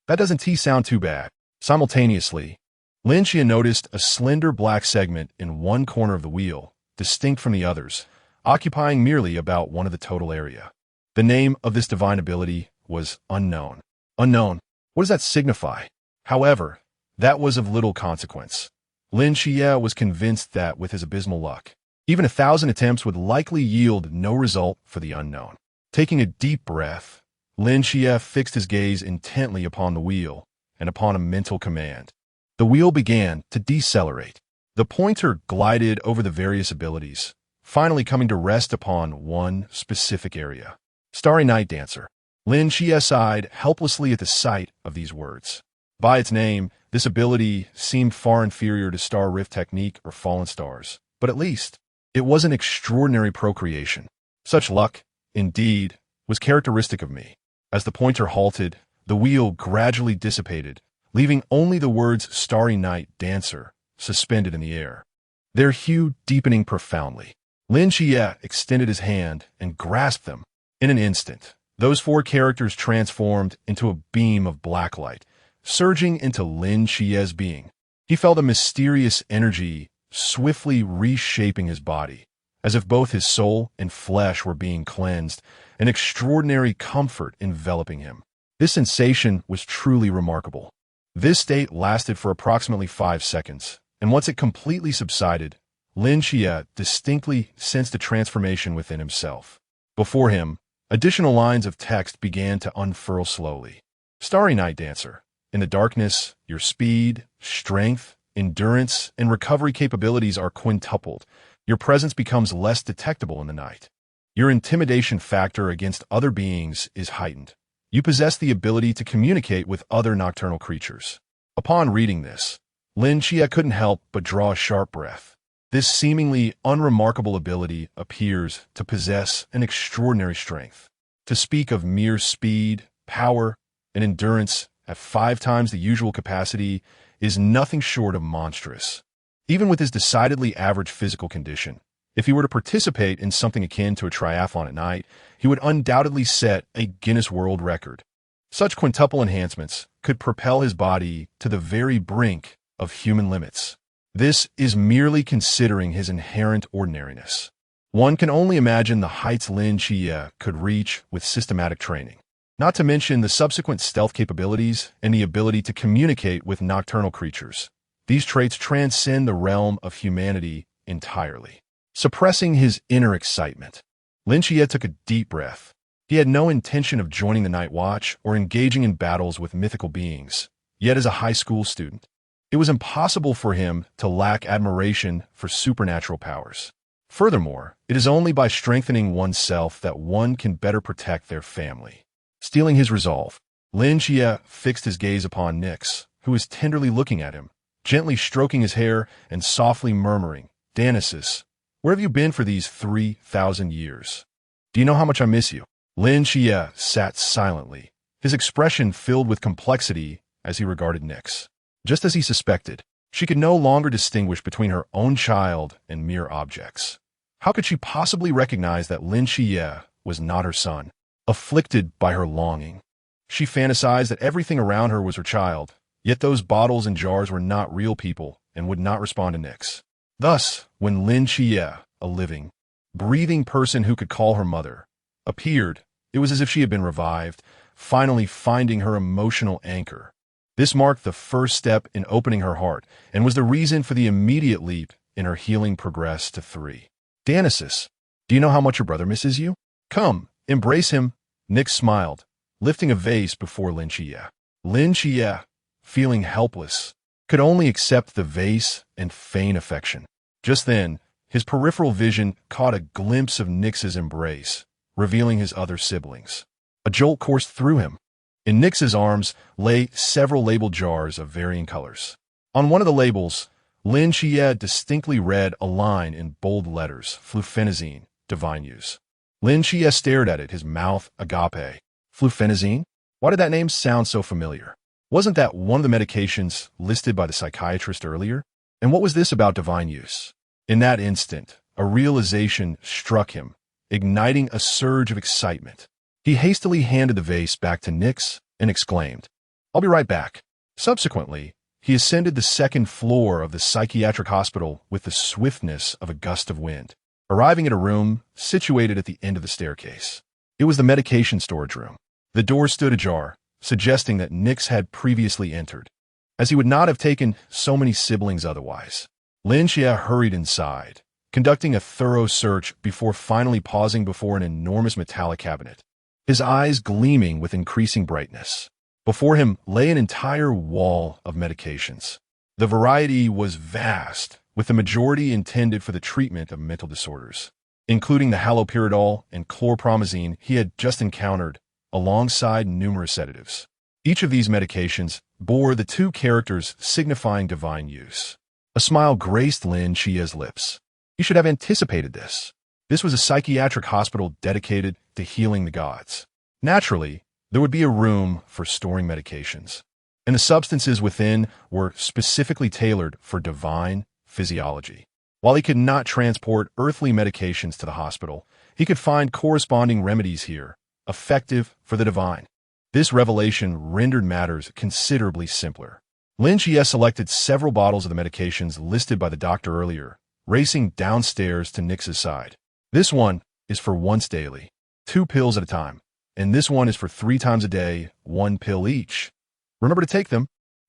That doesn't sound too bad. Simultaneously, Lin Xia noticed a slender black segment in one corner of the wheel, distinct from the others, occupying merely about one of the total area. The name of this divine ability was Unknown. Unknown. What does that signify? However, that was of little consequence. Lin Xia was convinced that with his abysmal luck, even 1,000 attempts would likely yield no result for the unknown. Taking a deep breath, Lin Xia fixed his gaze intently upon the wheel and upon a mental command. The wheel began to decelerate. The pointer glided over the various abilities, finally coming to rest upon one specific area. Starry Night Dancer. Lin Xia sighed helplessly at the sight of these words. By its name, this ability seemed far inferior to Star Rift Technique or Fallen Stars, but at least it was an extraordinary procreation. Such luck, indeed, was characteristic of me. As the pointer halted, the wheel gradually dissipated, leaving only the words Starry Night Dancer suspended in the air, their hue deepening profoundly. Lin Xia extended his hand and grasped them. In an instant, those 4 characters transformed into a beam of black light, surging into Lin Xia's being. He felt a mysterious energy swiftly reshaping his body, as if both his soul and flesh were being cleansed, an extraordinary comfort enveloping him. This sensation was truly remarkable. This state lasted for approximately 5 seconds, and once it completely subsided, Lin Xia distinctly sensed a transformation within himself. Before him, Additional lines of text began to unfurl slowly. Starry Night Dancer. In the darkness, your speed, strength, endurance, and recovery capabilities are quintupled. Your presence becomes less detectable in the night. Your intimidation factor against other beings is heightened. You possess the ability to communicate with other nocturnal creatures. Upon reading this, Lin Xia couldn't help but draw a sharp breath. This seemingly unremarkable ability appears to possess an extraordinary strength. To speak of mere speed, power, and endurance at 5 times the usual capacity is nothing short of monstrous. Even with his decidedly average physical condition, if he were to participate in something akin to a triathlon at night, he would undoubtedly set a Guinness World Record. Such quintuple enhancements could propel his body to the very brink of human limits. This is merely considering his inherent ordinariness. One can only imagine the heights Lin Xia could reach with systematic training. Not to mention the subsequent stealth capabilities and the ability to communicate with nocturnal creatures. These traits transcend the realm of humanity entirely. Suppressing his inner excitement, Lin Xia took a deep breath. He had no intention of joining the Night Watch or engaging in battles with mythical beings. Yet as a high school student, it was impossible for him to lack admiration for supernatural powers. Furthermore, it is only by strengthening oneself that one can better protect their family. Stealing his resolve, Lin Xia fixed his gaze upon Nyx, who was tenderly looking at him, gently stroking his hair and softly murmuring, "Dionysus, where have you been for these 3,000 years? Do you know how much I miss you?" Lin Xia sat silently, his expression filled with complexity as he regarded Nyx. Just as he suspected, she could no longer distinguish between her own child and mere objects. How could she possibly recognize that Lin Xia was not her son? Afflicted by her longing, she fantasized that everything around her was her child, yet those bottles and jars were not real people and would not respond to Nyx. Thus, when Lin Xia, a living, breathing person who could call her mother, appeared, it was as if she had been revived, finally finding her emotional anchor. This marked the first step in opening her heart and was the reason for the immediate leap in her healing progress to 3. "Dionysus, do you know how much your brother misses you? Come, embrace him." Nyx smiled, lifting a vase before Lin Xia. Lin Xia, feeling helpless, could only accept the vase and feign affection. Just then, his peripheral vision caught a glimpse of Nyx's embrace, revealing his other siblings. A jolt coursed through him. In Nyx's arms lay several labeled jars of varying colors. On one of the labels, Lin Xia distinctly read a line in bold letters, "Flufenazine, divine use." Lin Xia stared at it, his mouth agape. Flufenazine? Why did that name sound so familiar? Wasn't that one of the medications listed by the psychiatrist earlier? And what was this about divine use? In that instant, a realization struck him, igniting a surge of excitement. He hastily handed the vase back to Nyx and exclaimed, "I'll be right back." Subsequently, he ascended the 2nd floor of the psychiatric hospital with the swiftness of a gust of wind, arriving at a room situated at the end of the staircase. It was the medication storage room. The door stood ajar, suggesting that Nyx had previously entered, as he would not have taken so many siblings otherwise. Lin Xia hurried inside, conducting a thorough search before finally pausing before an enormous metallic cabinet, his eyes gleaming with increasing brightness. Before him lay an entire wall of medications. The variety was vast, with the majority intended for the treatment of mental disorders, including the haloperidol and chlorpromazine he had just encountered, alongside numerous sedatives. Each of these medications bore the 2 characters signifying divine use. A smile graced Lin Xia's lips. He should have anticipated this. This was a psychiatric hospital dedicated to healing the gods. Naturally, there would be a room for storing medications, and the substances within were specifically tailored for divine physiology. While he could not transport earthly medications to the hospital, he could find corresponding remedies here, effective for the divine. This revelation rendered matters considerably simpler. Lin Xia selected several bottles of the medications listed by the doctor earlier, racing downstairs to Nyx's side. "This one is for once daily, 2 pills at a time, and this one is for 3 times a day, 1 pill each. Remember to take them."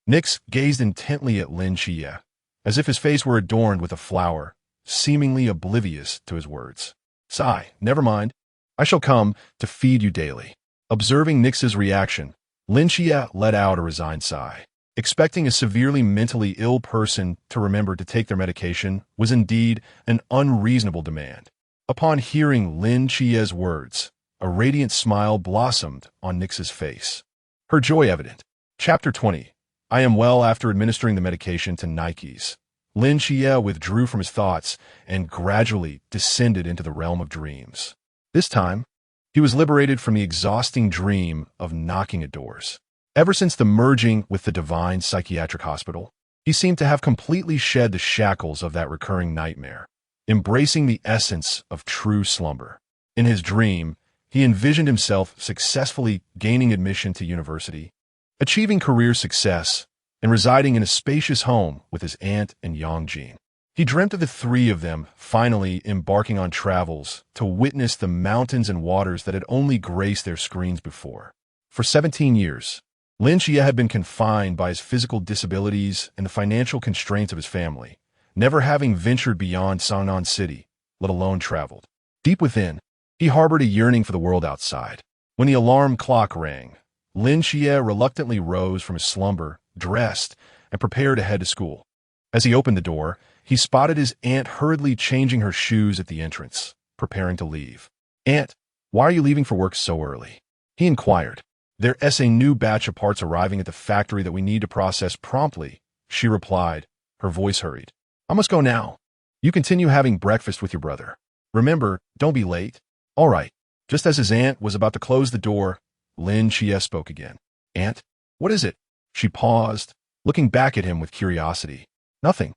Nyx gazed intently at Lin Xia, as if his face were adorned with a flower, seemingly oblivious to his words. "Sigh, never mind." I shall come to feed you daily. Observing Nix's reaction, Lin Xia let out a resigned sigh. Expecting a severely mentally ill person to remember to take their medication was indeed an unreasonable demand. Upon hearing Lin Xia's words, a radiant smile blossomed on Nix's face. Her joy evident. Chapter 20. I am well after administering the medication to Nikes. Lin Xia withdrew from his thoughts and gradually descended into the realm of dreams. This time, he was liberated from the exhausting dream of knocking at doors. Ever since the merging with the divine psychiatric hospital, he seemed to have completely shed the shackles of that recurring nightmare, embracing the essence of true slumber. In his dream, he envisioned himself successfully gaining admission to university, achieving career success, and residing in a spacious home with his aunt and Yangjin. He dreamt of the three of them finally embarking on travels to witness the mountains and waters that had only graced their screens before. For 17 years, Lin Xia had been confined by his physical disabilities and the financial constraints of his family, never having ventured beyond Sangnan City, let alone traveled. Deep within, he harbored a yearning for the world outside. When the alarm clock rang, Lin Xia reluctantly rose from his slumber, dressed, and prepared to head to school. As he opened the door, he spotted his aunt hurriedly changing her shoes at the entrance, preparing to leave. "Aunt, why are you leaving for work so early?" he inquired. "There's a new batch of parts arriving at the factory that we need to process promptly," she replied, her voice hurried. "I must go now. You continue having breakfast with your brother. Remember, don't be late." "All right." Just as his aunt was about to close the door, Lin Xia spoke again. "Aunt, what is it?" She paused, looking back at him with curiosity. "Nothing.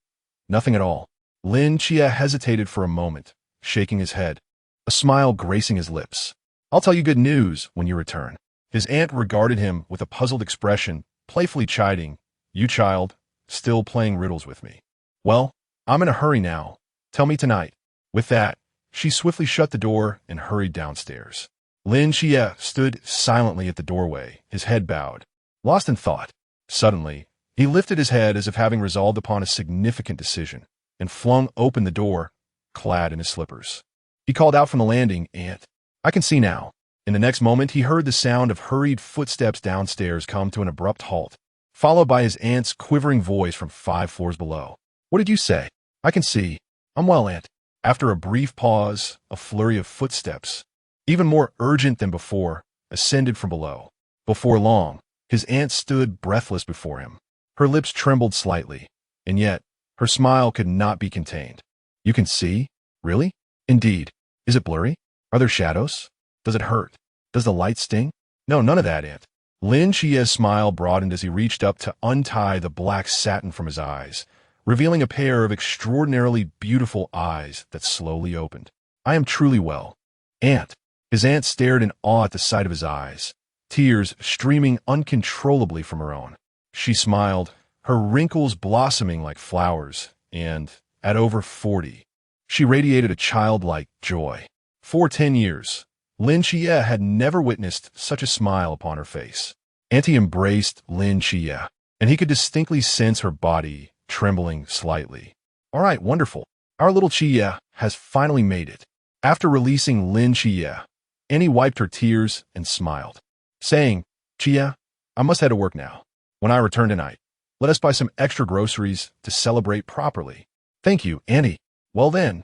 Nothing at all." Lin Xia hesitated for a moment, shaking his head, a smile gracing his lips. "I'll tell you good news when you return." His aunt regarded him with a puzzled expression, playfully chiding, "You child, still playing riddles with me. Well, I'm in a hurry now. Tell me tonight." With that, she swiftly shut the door and hurried downstairs. Lin Xia stood silently at the doorway, his head bowed, lost in thought. Suddenly, he lifted his head as if having resolved upon a significant decision, and flung open the door, clad in his slippers. He called out from the landing, "Aunt, I can see now." In the next moment, he heard the sound of hurried footsteps downstairs come to an abrupt halt, followed by his aunt's quivering voice from 5 floors below. "What did you say?" "I can see. I'm well, Aunt." After a brief pause, a flurry of footsteps, even more urgent than before, ascended from below. Before long, his aunt stood breathless before him. Her lips trembled slightly, and yet her smile could not be contained. "You can see? Really? Indeed. Is it blurry? Are there shadows? Does it hurt? Does the light sting?" "No, none of that, Aunt." Lin Xia's smile broadened as he reached up to untie the black satin from his eyes, revealing a pair of extraordinarily beautiful eyes that slowly opened. "I am truly well, Aunt." His aunt stared in awe at the sight of his eyes, tears streaming uncontrollably from her own. She smiled, her wrinkles blossoming like flowers, and, at over 40, she radiated a childlike joy. For 10 years, Lin Xia had never witnessed such a smile upon her face. Auntie embraced Lin Xia, and he could distinctly sense her body trembling slightly. "All right, wonderful. Our little Xia has finally made it." After releasing Lin Xia, Annie wiped her tears and smiled, saying, "Xia, I must head to work now. When I return tonight, let us buy some extra groceries to celebrate properly." "Thank you, Annie. Well then,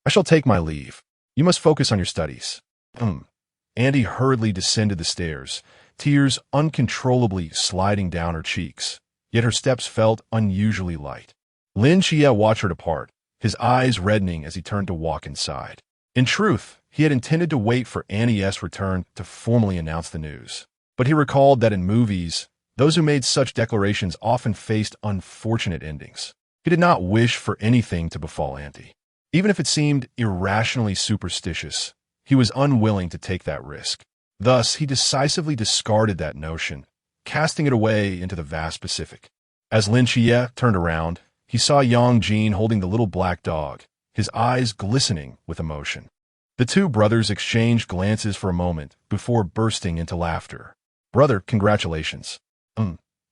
I shall take my leave. You must focus on your studies." Andy hurriedly descended the stairs, tears uncontrollably sliding down her cheeks, yet her steps felt unusually light. Lin Xia watched her depart, his eyes reddening as he turned to walk inside. In truth, he had intended to wait for Annie's return to formally announce the news. But he recalled that in movies, those who made such declarations often faced unfortunate endings. He did not wish for anything to befall Auntie. Even if it seemed irrationally superstitious, he was unwilling to take that risk. Thus, he decisively discarded that notion, casting it away into the vast Pacific. As Lin Xia turned around, he saw Yangjin holding the little black dog, his eyes glistening with emotion. The two brothers exchanged glances for a moment before bursting into laughter. "Brother, congratulations.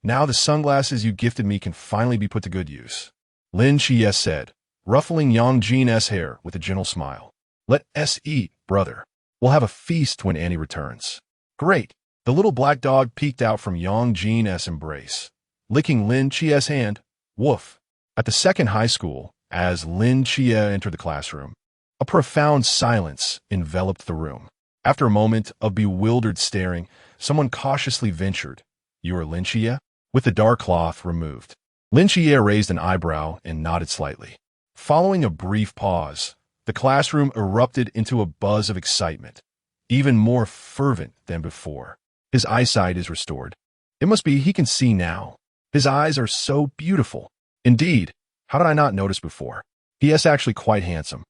Now the sunglasses you gifted me can finally be put to good use," Lin Xia said, ruffling Yangjin's hair with a gentle smile. "Let us eat, brother." We'll have a feast when Annie returns. Great. The little black dog peeked out from Yang Jin's embrace, licking Lin Chia's hand. Woof. At the second high school, as Lin Chia entered the classroom, a profound silence enveloped the room. After a moment of bewildered staring, someone cautiously ventured, "You are Lin Chia?" With the dark cloth removed. Lin Chia raised an eyebrow and nodded slightly. Following a brief pause, the classroom erupted into a buzz of excitement, even more fervent than before. His eyesight is restored. It must be he can see now. His eyes are so beautiful. Indeed, how did I not notice before? He is actually quite handsome.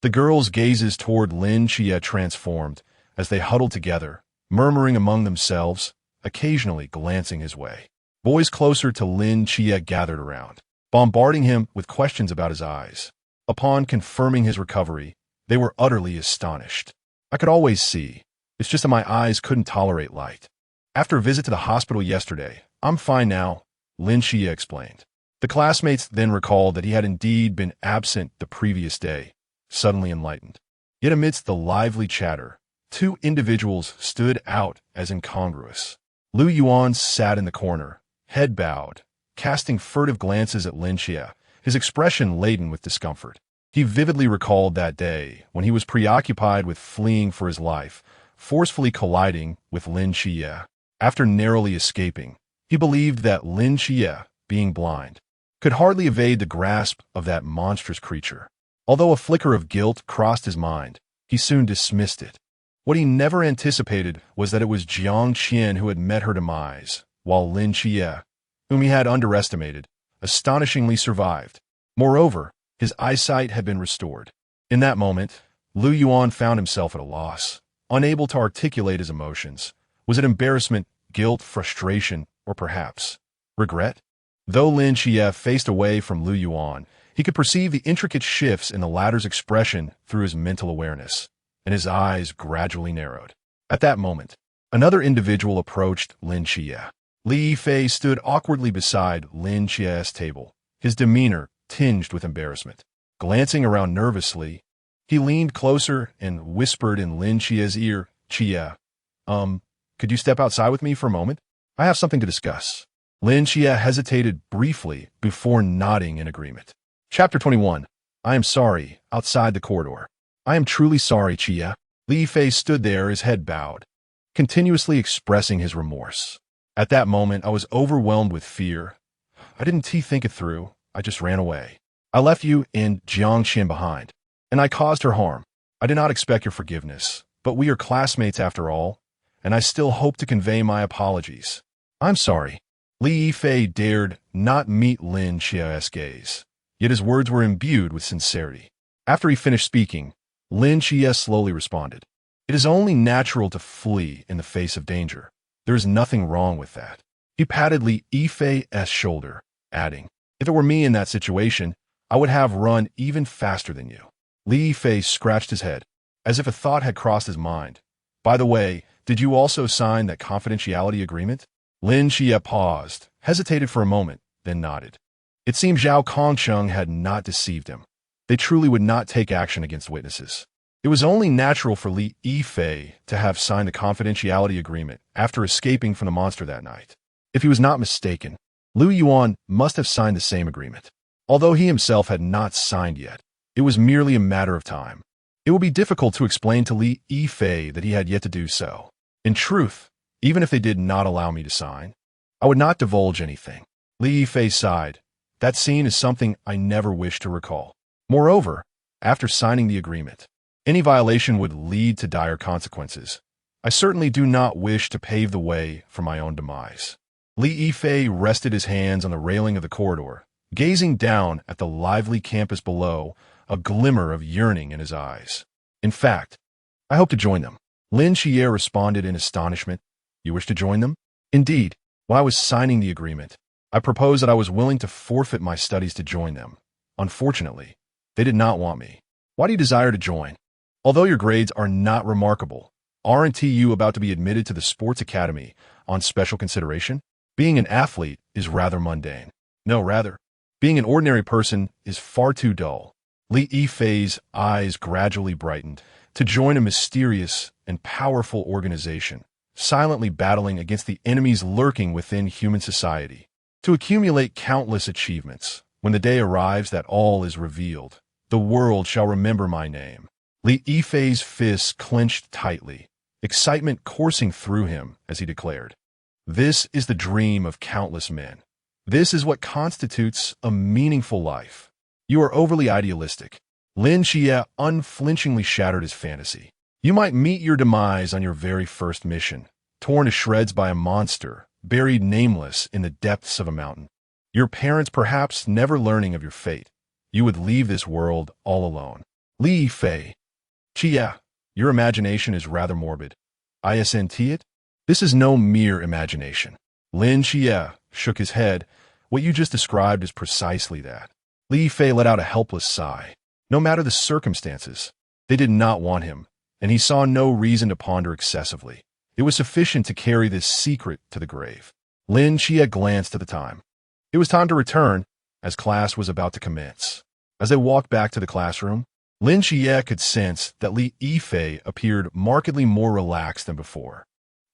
The girls' gazes toward Lin Chia transformed as they huddled together, murmuring among themselves, occasionally glancing his way. Boys closer to Lin Chia gathered around, bombarding him with questions about his eyes. Upon confirming his recovery, they were utterly astonished. I could always see. It's just that my eyes couldn't tolerate light. After a visit to the hospital yesterday, I'm fine now, Lin Chia explained. The classmates then recalled that he had indeed been absent the previous day, suddenly enlightened. Yet amidst the lively chatter, two individuals stood out as incongruous. Lu Yuan sat in the corner, head bowed, casting furtive glances at Lin Chia, his expression laden with discomfort. He vividly recalled that day when he was preoccupied with fleeing for his life, forcefully colliding with Lin Chia. After narrowly escaping, he believed that Lin Chia, being blind, could hardly evade the grasp of that monstrous creature. Although a flicker of guilt crossed his mind, he soon dismissed it. What he never anticipated was that it was Jiang Qian who had met her demise, while Lin Chia, whom he had underestimated, astonishingly survived. Moreover, his eyesight had been restored. In that moment, Lu Yuan found himself at a loss, unable to articulate his emotions. Was it embarrassment, guilt, frustration, or perhaps regret? Though Lin Chia faced away from Lu Yuan, he could perceive the intricate shifts in the latter's expression through his mental awareness, and his eyes gradually narrowed. At that moment, another individual approached Lin Chia. Li Yifei stood awkwardly beside Lin Chia's table, his demeanor tinged with embarrassment. Glancing around nervously, he leaned closer and whispered in Lin Chia's ear, "Chia, could you step outside with me for a moment? I have something to discuss." Lin Chia hesitated briefly before nodding in agreement. Chapter 21. I am sorry, outside the corridor. I am truly sorry, Chia. Li Yifei stood there, his head bowed, continuously expressing his remorse. At that moment, I was overwhelmed with fear. I didn't think it through. I just ran away. I left you and Jiang Qian behind, and I caused her harm. I did not expect your forgiveness, but we are classmates after all, and I still hope to convey my apologies. I'm sorry. Li Yifei dared not meet Lin Chia's gaze, yet his words were imbued with sincerity. After he finished speaking, Lin Chia slowly responded, "It is only natural to flee in the face of danger. There is nothing wrong with that." He patted Li Yifei's shoulder, adding, "If it were me in that situation, I would have run even faster than you." Li Yifei scratched his head, as if a thought had crossed his mind. "By the way, did you also sign that confidentiality agreement?" Lin Chia paused, hesitated for a moment, then nodded. It seemed Zhao Kongcheng had not deceived him. They truly would not take action against witnesses. It was only natural for Li Yifei to have signed the confidentiality agreement after escaping from the monster that night. If he was not mistaken, Lu Yuan must have signed the same agreement. Although he himself had not signed yet, it was merely a matter of time. It would be difficult to explain to Li Yifei that he had yet to do so. In truth, even if they did not allow me to sign, I would not divulge anything. Li Yifei sighed. That scene is something I never wish to recall. Moreover, after signing the agreement, any violation would lead to dire consequences. I certainly do not wish to pave the way for my own demise. Li Yifei rested his hands on the railing of the corridor, gazing down at the lively campus below, a glimmer of yearning in his eyes. In fact, I hope to join them. Lin Chia responded in astonishment. You wish to join them? Indeed, while I was signing the agreement, I proposed that I was willing to forfeit my studies to join them. Unfortunately, they did not want me. Why do you desire to join? Although your grades are not remarkable, aren't you about to be admitted to the sports academy on special consideration? Being an athlete is rather mundane. No, rather, being an ordinary person is far too dull. Li Yifei's eyes gradually brightened. To join a mysterious, and powerful organization, silently battling against the enemies lurking within human society. To accumulate countless achievements, when the day arrives that all is revealed, the world shall remember my name. Li Yifei's fists clenched tightly, excitement coursing through him as he declared, "This is the dream of countless men. This is what constitutes a meaningful life. You are overly idealistic." Lin Xia unflinchingly shattered his fantasy. "You might meet your demise on your very first mission, torn to shreds by a monster, buried nameless in the depths of a mountain. Your parents perhaps never learning of your fate. You would leave this world all alone." Li Yifei. "Xia, your imagination is rather morbid. Isn't it? This is no mere imagination." Lin Xia shook his head. "What you just described is precisely that." Li Yifei let out a helpless sigh. No matter the circumstances, they did not want him, and he saw no reason to ponder excessively. It was sufficient to carry this secret to the grave. Lin Xia glanced at the time. It was time to return, as class was about to commence. As they walked back to the classroom, Lin Xia could sense that Li Yifei appeared markedly more relaxed than before.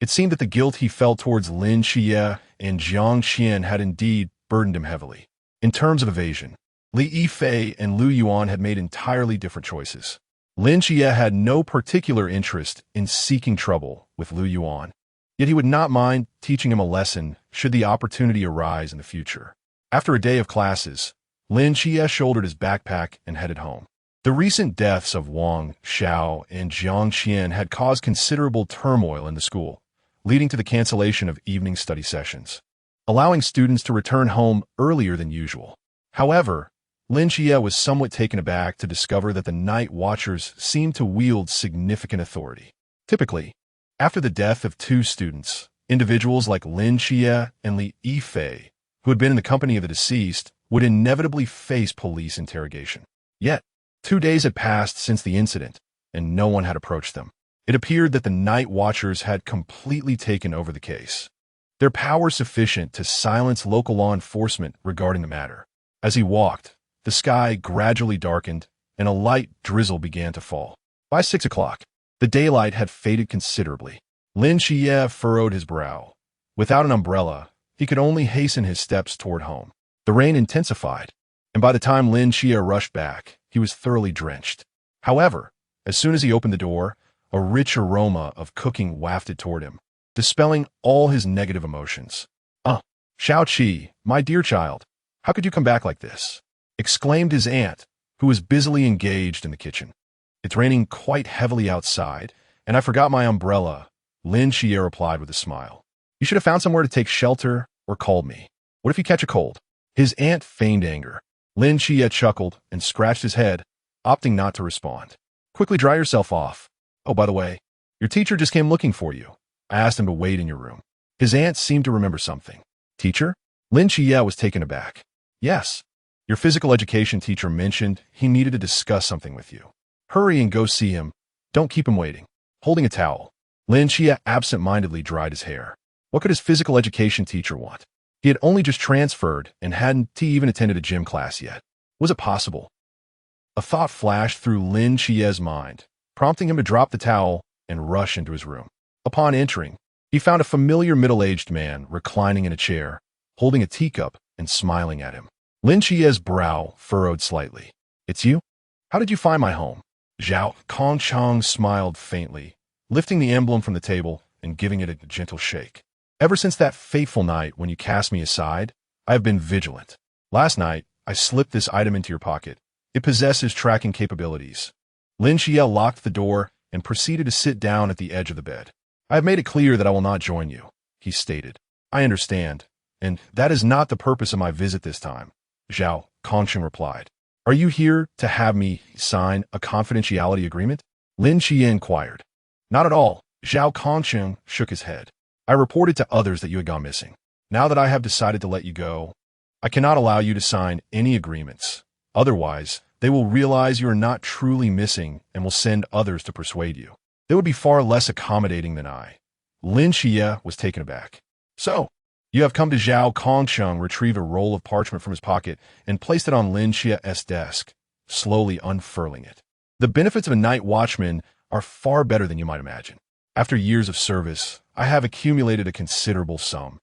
It seemed that the guilt he felt towards Lin Xia and Jiang Qian had indeed burdened him heavily. In terms of evasion, Li Yifei and Lu Yuan had made entirely different choices. Lin Xia had no particular interest in seeking trouble with Lu Yuan, yet he would not mind teaching him a lesson should the opportunity arise in the future. After a day of classes, Lin Xia shouldered his backpack and headed home. The recent deaths of Wang Xiao and Jiang Qian had caused considerable turmoil in the school, leading to the cancellation of evening study sessions, allowing students to return home earlier than usual. However, Lin Xia was somewhat taken aback to discover that the night watchers seemed to wield significant authority. Typically, after the death of two students, individuals like Lin Xia and Li Yifei, who had been in the company of the deceased, would inevitably face police interrogation. Yet, 2 days had passed since the incident, and no one had approached them. It appeared that the night watchers had completely taken over the case, their power sufficient to silence local law enforcement regarding the matter. As he walked, the sky gradually darkened, and a light drizzle began to fall. By 6 o'clock, the daylight had faded considerably. Lin Xia furrowed his brow. Without an umbrella, he could only hasten his steps toward home. The rain intensified, and by the time Lin Xia rushed back, he was thoroughly drenched. However, as soon as he opened the door, a rich aroma of cooking wafted toward him, dispelling all his negative emotions. Xiao Qi, my dear child, how could you come back like this?" exclaimed his aunt, who was busily engaged in the kitchen. "It's raining quite heavily outside, and I forgot my umbrella," Lin Xia replied with a smile. "You should have found somewhere to take shelter or called me. What if you catch a cold?" His aunt feigned anger. Lin Xia chuckled and scratched his head, opting not to respond. "Quickly dry yourself off. Oh, by the way, your teacher just came looking for you. I asked him to wait in your room." His aunt seemed to remember something. "Teacher?" Lin Xia was taken aback. "Yes. Your physical education teacher mentioned he needed to discuss something with you. Hurry and go see him. Don't keep him waiting." Holding a towel, Lin Xia absent-mindedly dried his hair. What could his physical education teacher want? He had only just transferred and hadn't even attended a gym class yet. Was it possible? A thought flashed through Lin Xia's mind, prompting him to drop the towel and rush into his room. Upon entering, he found a familiar middle-aged man reclining in a chair, holding a teacup and smiling at him. Lin Xia's brow furrowed slightly. "It's you? How did you find my home?" Zhao Kongchang smiled faintly, lifting the emblem from the table and giving it a gentle shake. "Ever since that fateful night when you cast me aside, I have been vigilant. Last night, I slipped this item into your pocket. It possesses tracking capabilities." Lin Xia locked the door and proceeded to sit down at the edge of the bed. "I have made it clear that I will not join you," he stated. "I understand, and that is not the purpose of my visit this time," Zhao Kongcheng replied. "Are you here to have me sign a confidentiality agreement?" Lin Xia inquired. "Not at all," Zhao Kongcheng shook his head. "I reported to others that you had gone missing. Now that I have decided to let you go, I cannot allow you to sign any agreements. Otherwise, they will realize you are not truly missing and will send others to persuade you. They would be far less accommodating than I." Lin Xia was taken aback. "So, you have come to..." Zhao Kongcheng retrieved a roll of parchment from his pocket and placed it on Lin Xia's desk, slowly unfurling it. "The benefits of a night watchman are far better than you might imagine. After years of service, I have accumulated a considerable sum,"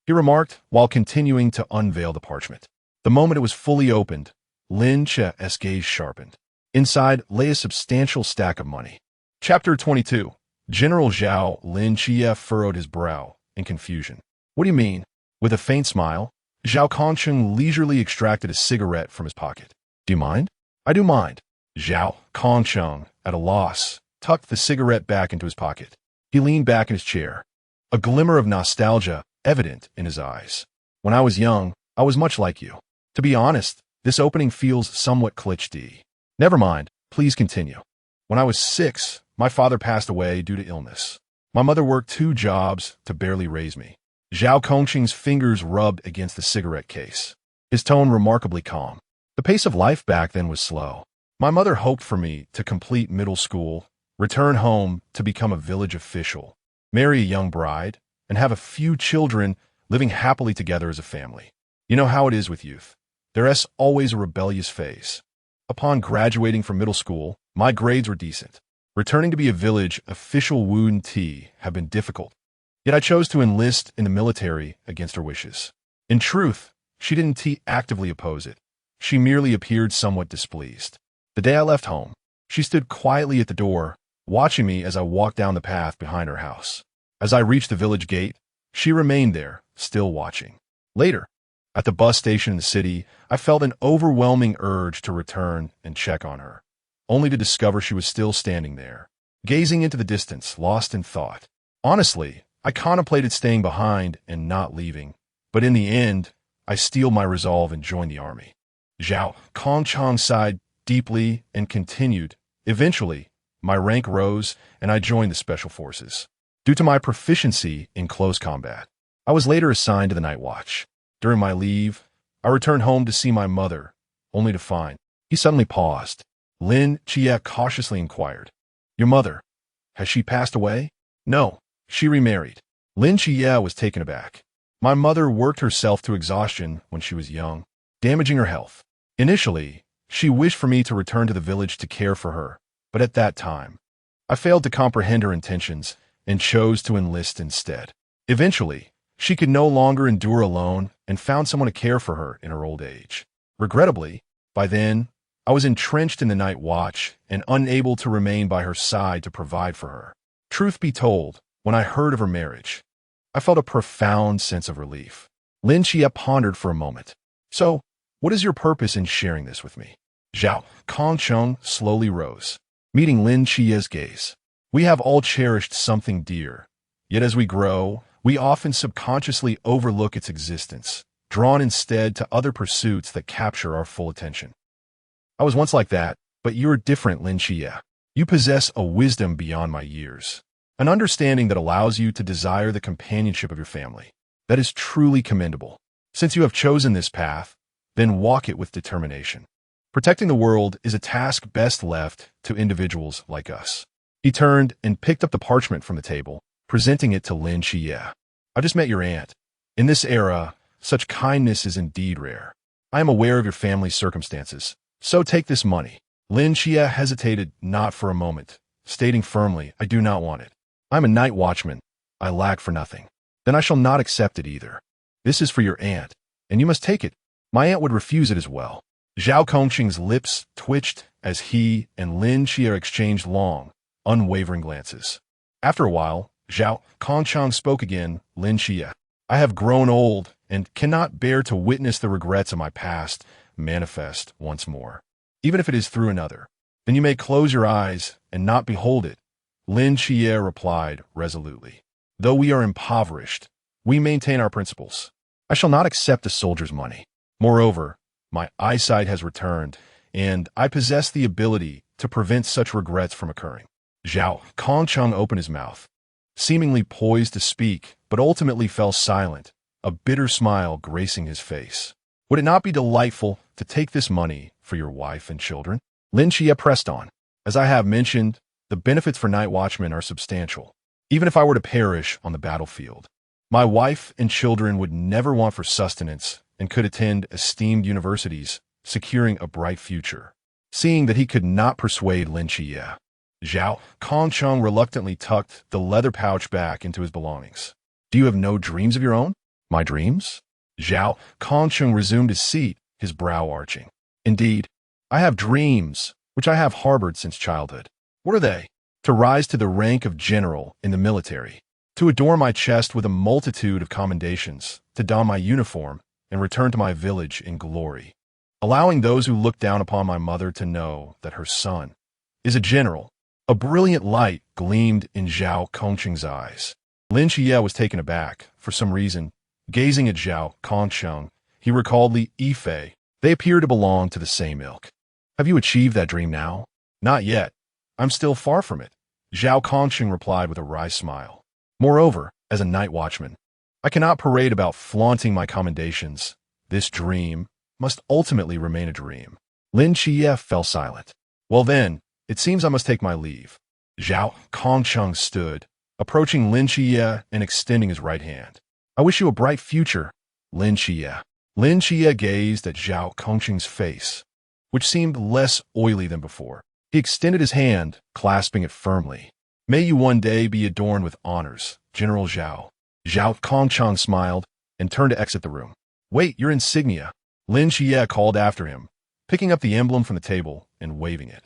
he remarked while continuing to unveil the parchment. The moment it was fully opened, Lin Chia's gaze sharpened. Inside lay a substantial stack of money. Chapter 22. General Zhao. Lin Chia furrowed his brow in confusion. "What do you mean?" With a faint smile, Zhao Kongcheng leisurely extracted a cigarette from his pocket. "Do you mind?" "I do mind." Zhao Kongcheng, at a loss, tucked the cigarette back into his pocket. He leaned back in his chair, a glimmer of nostalgia evident in his eyes. "When I was young, I was much like you. To be honest, this opening feels somewhat cliché." "Never mind, please continue." "When I was 6, my father passed away due to illness. My mother worked 2 jobs to barely raise me." Zhao Kongqing's fingers rubbed against the cigarette case, his tone remarkably calm. "The pace of life back then was slow. My mother hoped for me to complete middle school, return home to become a village official, marry a young bride, and have a few children living happily together as a family. You know how it is with youth. There's always a rebellious phase. Upon graduating from middle school, my grades were decent. Returning to be a village official Wu Ti have been difficult. Yet I chose to enlist in the military against her wishes. In truth, she didn't actively oppose it. She merely appeared somewhat displeased. The day I left home, she stood quietly at the door, watching me as I walked down the path behind her house. As I reached the village gate, she remained there, still watching. Later, at the bus station in the city, I felt an overwhelming urge to return and check on her, only to discover she was still standing there, gazing into the distance, lost in thought. Honestly, I contemplated staying behind and not leaving, but in the end, I steeled my resolve and joined the army. Zhao Kongcheng sighed deeply and continued. Eventually, my rank rose and I joined the Special Forces. Due to my proficiency in close combat, I was later assigned to the Night Watch. During my leave, I returned home to see my mother, only to find. He suddenly paused. Lin Chia cautiously inquired, "Your mother, has she passed away?" "No, she remarried." Lin Chia was taken aback. "My mother worked herself to exhaustion when she was young, damaging her health. Initially, she wished for me to return to the village to care for her, but at that time, I failed to comprehend her intentions and chose to enlist instead. Eventually, she could no longer endure alone and found someone to care for her in her old age. Regrettably, by then, I was entrenched in the Night Watch and unable to remain by her side to provide for her. Truth be told, when I heard of her marriage, I felt a profound sense of relief." Lin Chia pondered for a moment. "So, what is your purpose in sharing this with me?" Zhao Kongcheng slowly rose, meeting Lin Chia's gaze. "We have all cherished something dear, yet as we grow, we often subconsciously overlook its existence, drawn instead to other pursuits that capture our full attention. I was once like that, but you're different, Lin Chia. You possess a wisdom beyond my years, an understanding that allows you to desire the companionship of your family. That is truly commendable. Since you have chosen this path, then walk it with determination. Protecting the world is a task best left to individuals like us." He turned and picked up the parchment from the table, presenting it to Lin Chia. "I just met your aunt. In this era, such kindness is indeed rare. I am aware of your family's circumstances, so take this money." Lin Chia hesitated not for a moment, stating firmly, "I do not want it. I'm a night watchman. I lack for nothing." "Then I shall not accept it either. This is for your aunt, and you must take it. My aunt would refuse it as well." Zhao Kongqing's lips twitched as he and Lin Chia exchanged long, unwavering glances. After a while, Zhao Kongcheng spoke again. "Lin Chia, I have grown old and cannot bear to witness the regrets of my past manifest once more, even if it is through another. Then you may close your eyes and not behold it." Lin Chia replied resolutely. "Though we are impoverished, we maintain our principles. I shall not accept a soldier's money. Moreover, my eyesight has returned, and I possess the ability to prevent such regrets from occurring." Zhao Kongcheng opened his mouth, seemingly poised to speak, but ultimately fell silent, a bitter smile gracing his face. "Would it not be delightful to take this money for your wife and children?" Lin Chia pressed on. "As I have mentioned, the benefits for night watchmen are substantial. Even if I were to perish on the battlefield, my wife and children would never want for sustenance and could attend esteemed universities, securing a bright future." Seeing that he could not persuade Lin Chia, Zhao Kongcheng reluctantly tucked the leather pouch back into his belongings. Do you have no dreams of your own? My dreams? Zhao Kongcheng resumed his seat, his brow arching. Indeed, I have dreams, which I have harbored since childhood. What are they? To rise to the rank of general in the military, to adorn my chest with a multitude of commendations, to don my uniform and return to my village in glory, allowing those who look down upon my mother to know that her son is a general. A brilliant light gleamed in Zhao Kongcheng's eyes. Lin Xia was taken aback, for some reason. Gazing at Zhao Kongcheng, he recalled Li Yifei. They appear to belong to the same ilk. Have you achieved that dream now? Not yet. I'm still far from it. Zhao Kongcheng replied with a wry smile. Moreover, as a night watchman, I cannot parade about flaunting my commendations. This dream must ultimately remain a dream. Lin Xia fell silent. Well then, it seems I must take my leave. Zhao Kongcheng stood, approaching Lin Xia and extending his right hand. I wish you a bright future, Lin Xia. Lin Xia gazed at Zhao Kongcheng's face, which seemed less oily than before. He extended his hand, clasping it firmly. May you one day be adorned with honors, General Zhao. Zhao Kongcheng smiled and turned to exit the room. Wait, your insignia. Lin Xia called after him, picking up the emblem from the table and waving it.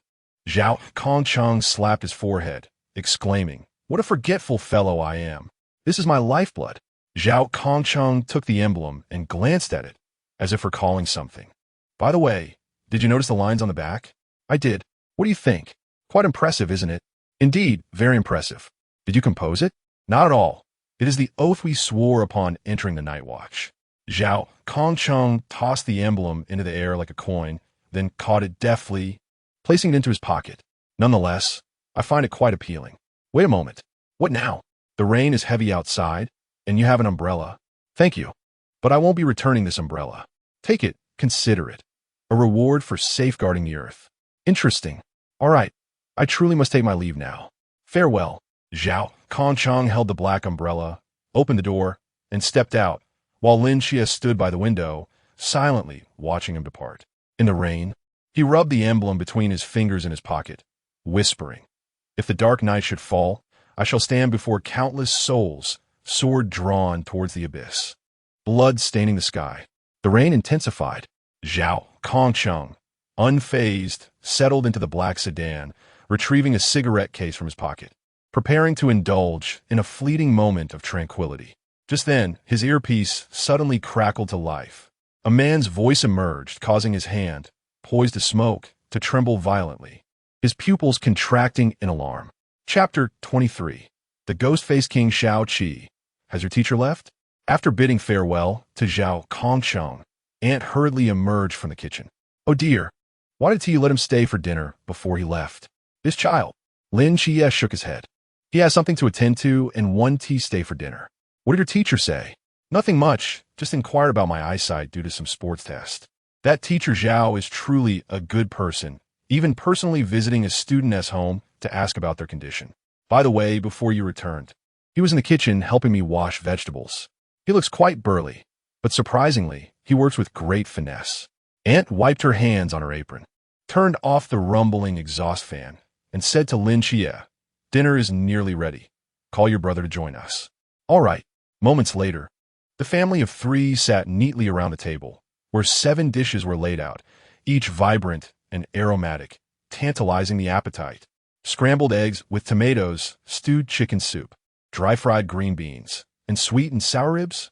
Zhao Kongcheng slapped his forehead, exclaiming, What a forgetful fellow I am. This is my lifeblood. Zhao Kongcheng took the emblem and glanced at it, as if recalling something. By the way, did you notice the lines on the back? I did. What do you think? Quite impressive, isn't it? Indeed, very impressive. Did you compose it? Not at all. It is the oath we swore upon entering the night watch. Zhao Kongcheng tossed the emblem into the air like a coin, then caught it deftly, placing it into his pocket. Nonetheless, I find it quite appealing. Wait a moment. What now? The rain is heavy outside, and you have an umbrella. Thank you. But I won't be returning this umbrella. Take it, consider it. A reward for safeguarding the earth. Interesting. All right. I truly must take my leave now. Farewell. Zhao Kongcheng held the black umbrella, opened the door, and stepped out, while Lin Xia stood by the window, silently watching him depart. In the rain, he rubbed the emblem between his fingers in his pocket, whispering, If the dark night should fall, I shall stand before countless souls, sword drawn towards the abyss. Blood staining the sky. The rain intensified. Zhao Kongcheng, unfazed, settled into the black sedan, retrieving a cigarette case from his pocket, preparing to indulge in a fleeting moment of tranquility. Just then, his earpiece suddenly crackled to life. A man's voice emerged, causing his hand, poised to smoke, to tremble violently, his pupils contracting in alarm. Chapter 23. The Ghost-Faced King Shao Qi. Has your teacher left? After bidding farewell to Zhao Kongcheng, Aunt hurriedly emerged from the kitchen. Oh dear, why did he let him stay for dinner before he left? This child. Lin Xia shook his head. He has something to attend to and one tea stay for dinner. What did your teacher say? Nothing much, just inquired about my eyesight due to some sports test. That teacher Zhao is truly a good person, even personally visiting a student's home to ask about their condition. By the way, before you returned, he was in the kitchen helping me wash vegetables. He looks quite burly, but surprisingly, he works with great finesse. Aunt wiped her hands on her apron, turned off the rumbling exhaust fan, and said to Lin Xia, Dinner is nearly ready. Call your brother to join us. All right. Moments later, the family of three sat neatly around the table, where 7 dishes were laid out, each vibrant and aromatic, tantalizing the appetite. Scrambled eggs with tomatoes, stewed chicken soup, dry-fried green beans, and sweet and sour ribs.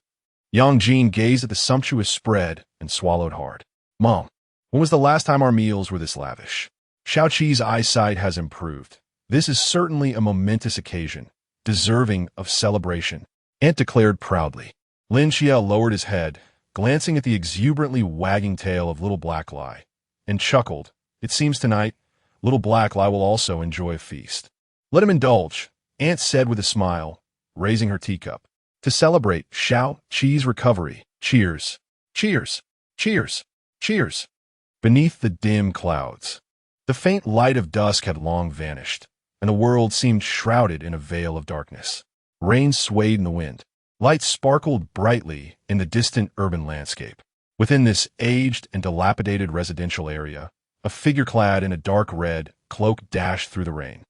Yang Jin gazed at the sumptuous spread and swallowed hard. Mom, when was the last time our meals were this lavish? Shao Qi's eyesight has improved. This is certainly a momentous occasion, deserving of celebration, Aunt declared proudly. Lin Xia lowered his head, glancing at the exuberantly wagging tail of Little Black Lie, and chuckled. It seems tonight, Little Black Lie will also enjoy a feast. Let him indulge, Aunt said with a smile, raising her teacup. To celebrate Shao Qi's recovery, cheers, cheers, cheers, cheers. Beneath the dim clouds, the faint light of dusk had long vanished, and the world seemed shrouded in a veil of darkness. Rain swayed in the wind. Lights sparkled brightly in the distant urban landscape. Within this aged and dilapidated residential area, a figure clad in a dark red cloak dashed through the rain.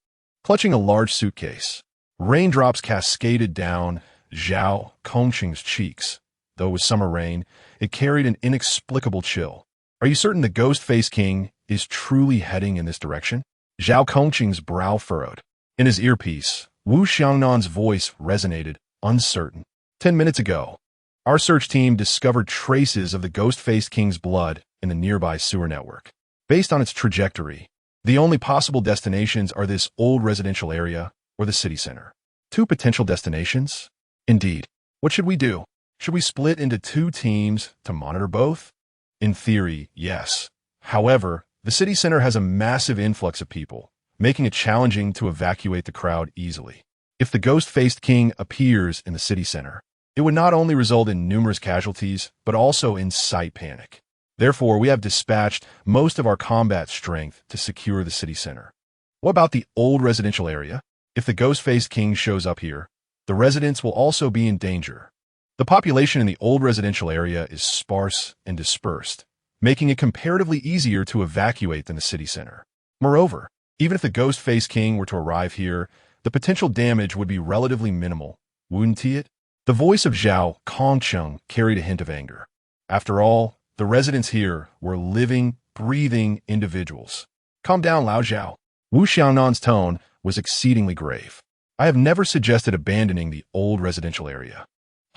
clutching a large suitcase. Raindrops cascaded down Zhao Kongqing's cheeks. Though it was summer rain, it carried an inexplicable chill. Are you certain the Ghost-Faced King is truly heading in this direction? Zhao Kongqing's brow furrowed. In his earpiece, Wu Xiangnan's voice resonated, uncertain. 10 minutes ago, our search team discovered traces of the Ghost-Faced King's blood in the nearby sewer network. Based on its trajectory, the only possible destinations are this old residential area or the city center. 2 potential destinations? Indeed. What should we do? Should we split into 2 teams to monitor both? In theory, yes. However, the city center has a massive influx of people, making it challenging to evacuate the crowd easily. If the Ghost-Faced King appears in the city center, it would not only result in numerous casualties, but also in site panic. Therefore, we have dispatched most of our combat strength to secure the city center. What about the old residential area? If the Ghost-Faced King shows up here, the residents will also be in danger. The population in the old residential area is sparse and dispersed, making it comparatively easier to evacuate than the city center. Moreover, even if the Ghost-Faced King were to arrive here, the potential damage would be relatively minimal, wouldn't it? The voice of Zhao Kongqing carried a hint of anger. After all, the residents here were living, breathing individuals. Calm down, Lao Zhao. Wu Xiaonan's tone was exceedingly grave. I have never suggested abandoning the old residential area.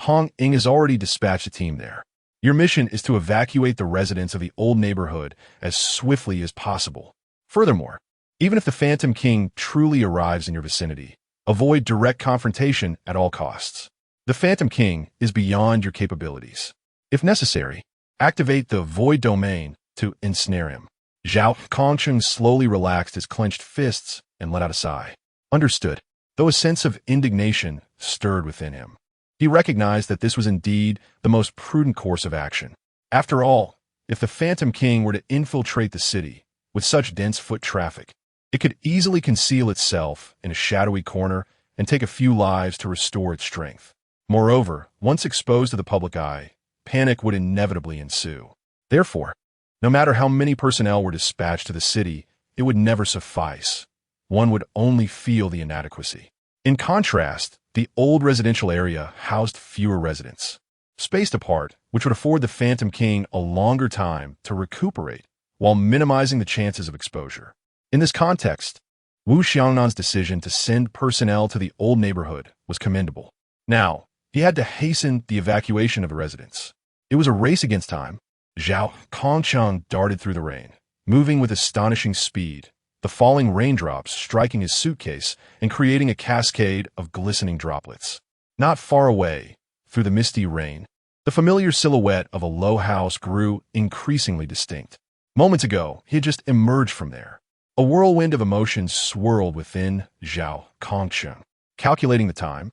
Hong Ying has already dispatched a team there. Your mission is to evacuate the residents of the old neighborhood as swiftly as possible. Furthermore, even if the Phantom King truly arrives in your vicinity, avoid direct confrontation at all costs. The Phantom King is beyond your capabilities. If necessary, activate the Void Domain to ensnare him. Zhao Kongqing slowly relaxed his clenched fists and let out a sigh. Understood, though a sense of indignation stirred within him. He recognized that this was indeed the most prudent course of action. After all, if the Phantom King were to infiltrate the city with such dense foot traffic, it could easily conceal itself in a shadowy corner and take a few lives to restore its strength. Moreover, once exposed to the public eye, panic would inevitably ensue. Therefore, no matter how many personnel were dispatched to the city, it would never suffice. One would only feel the inadequacy. In contrast, the old residential area housed fewer residents, spaced apart, which would afford the Phantom King a longer time to recuperate while minimizing the chances of exposure. In this context, Wu Xiaonan's decision to send personnel to the old neighborhood was commendable. Now, he had to hasten the evacuation of the residents. It was a race against time. Zhao Kongqing darted through the rain, moving with astonishing speed, the falling raindrops striking his suitcase and creating a cascade of glistening droplets. Not far away, through the misty rain, the familiar silhouette of a low house grew increasingly distinct. Moments ago, he had just emerged from there. A whirlwind of emotions swirled within Zhao Kongqing. Calculating the time,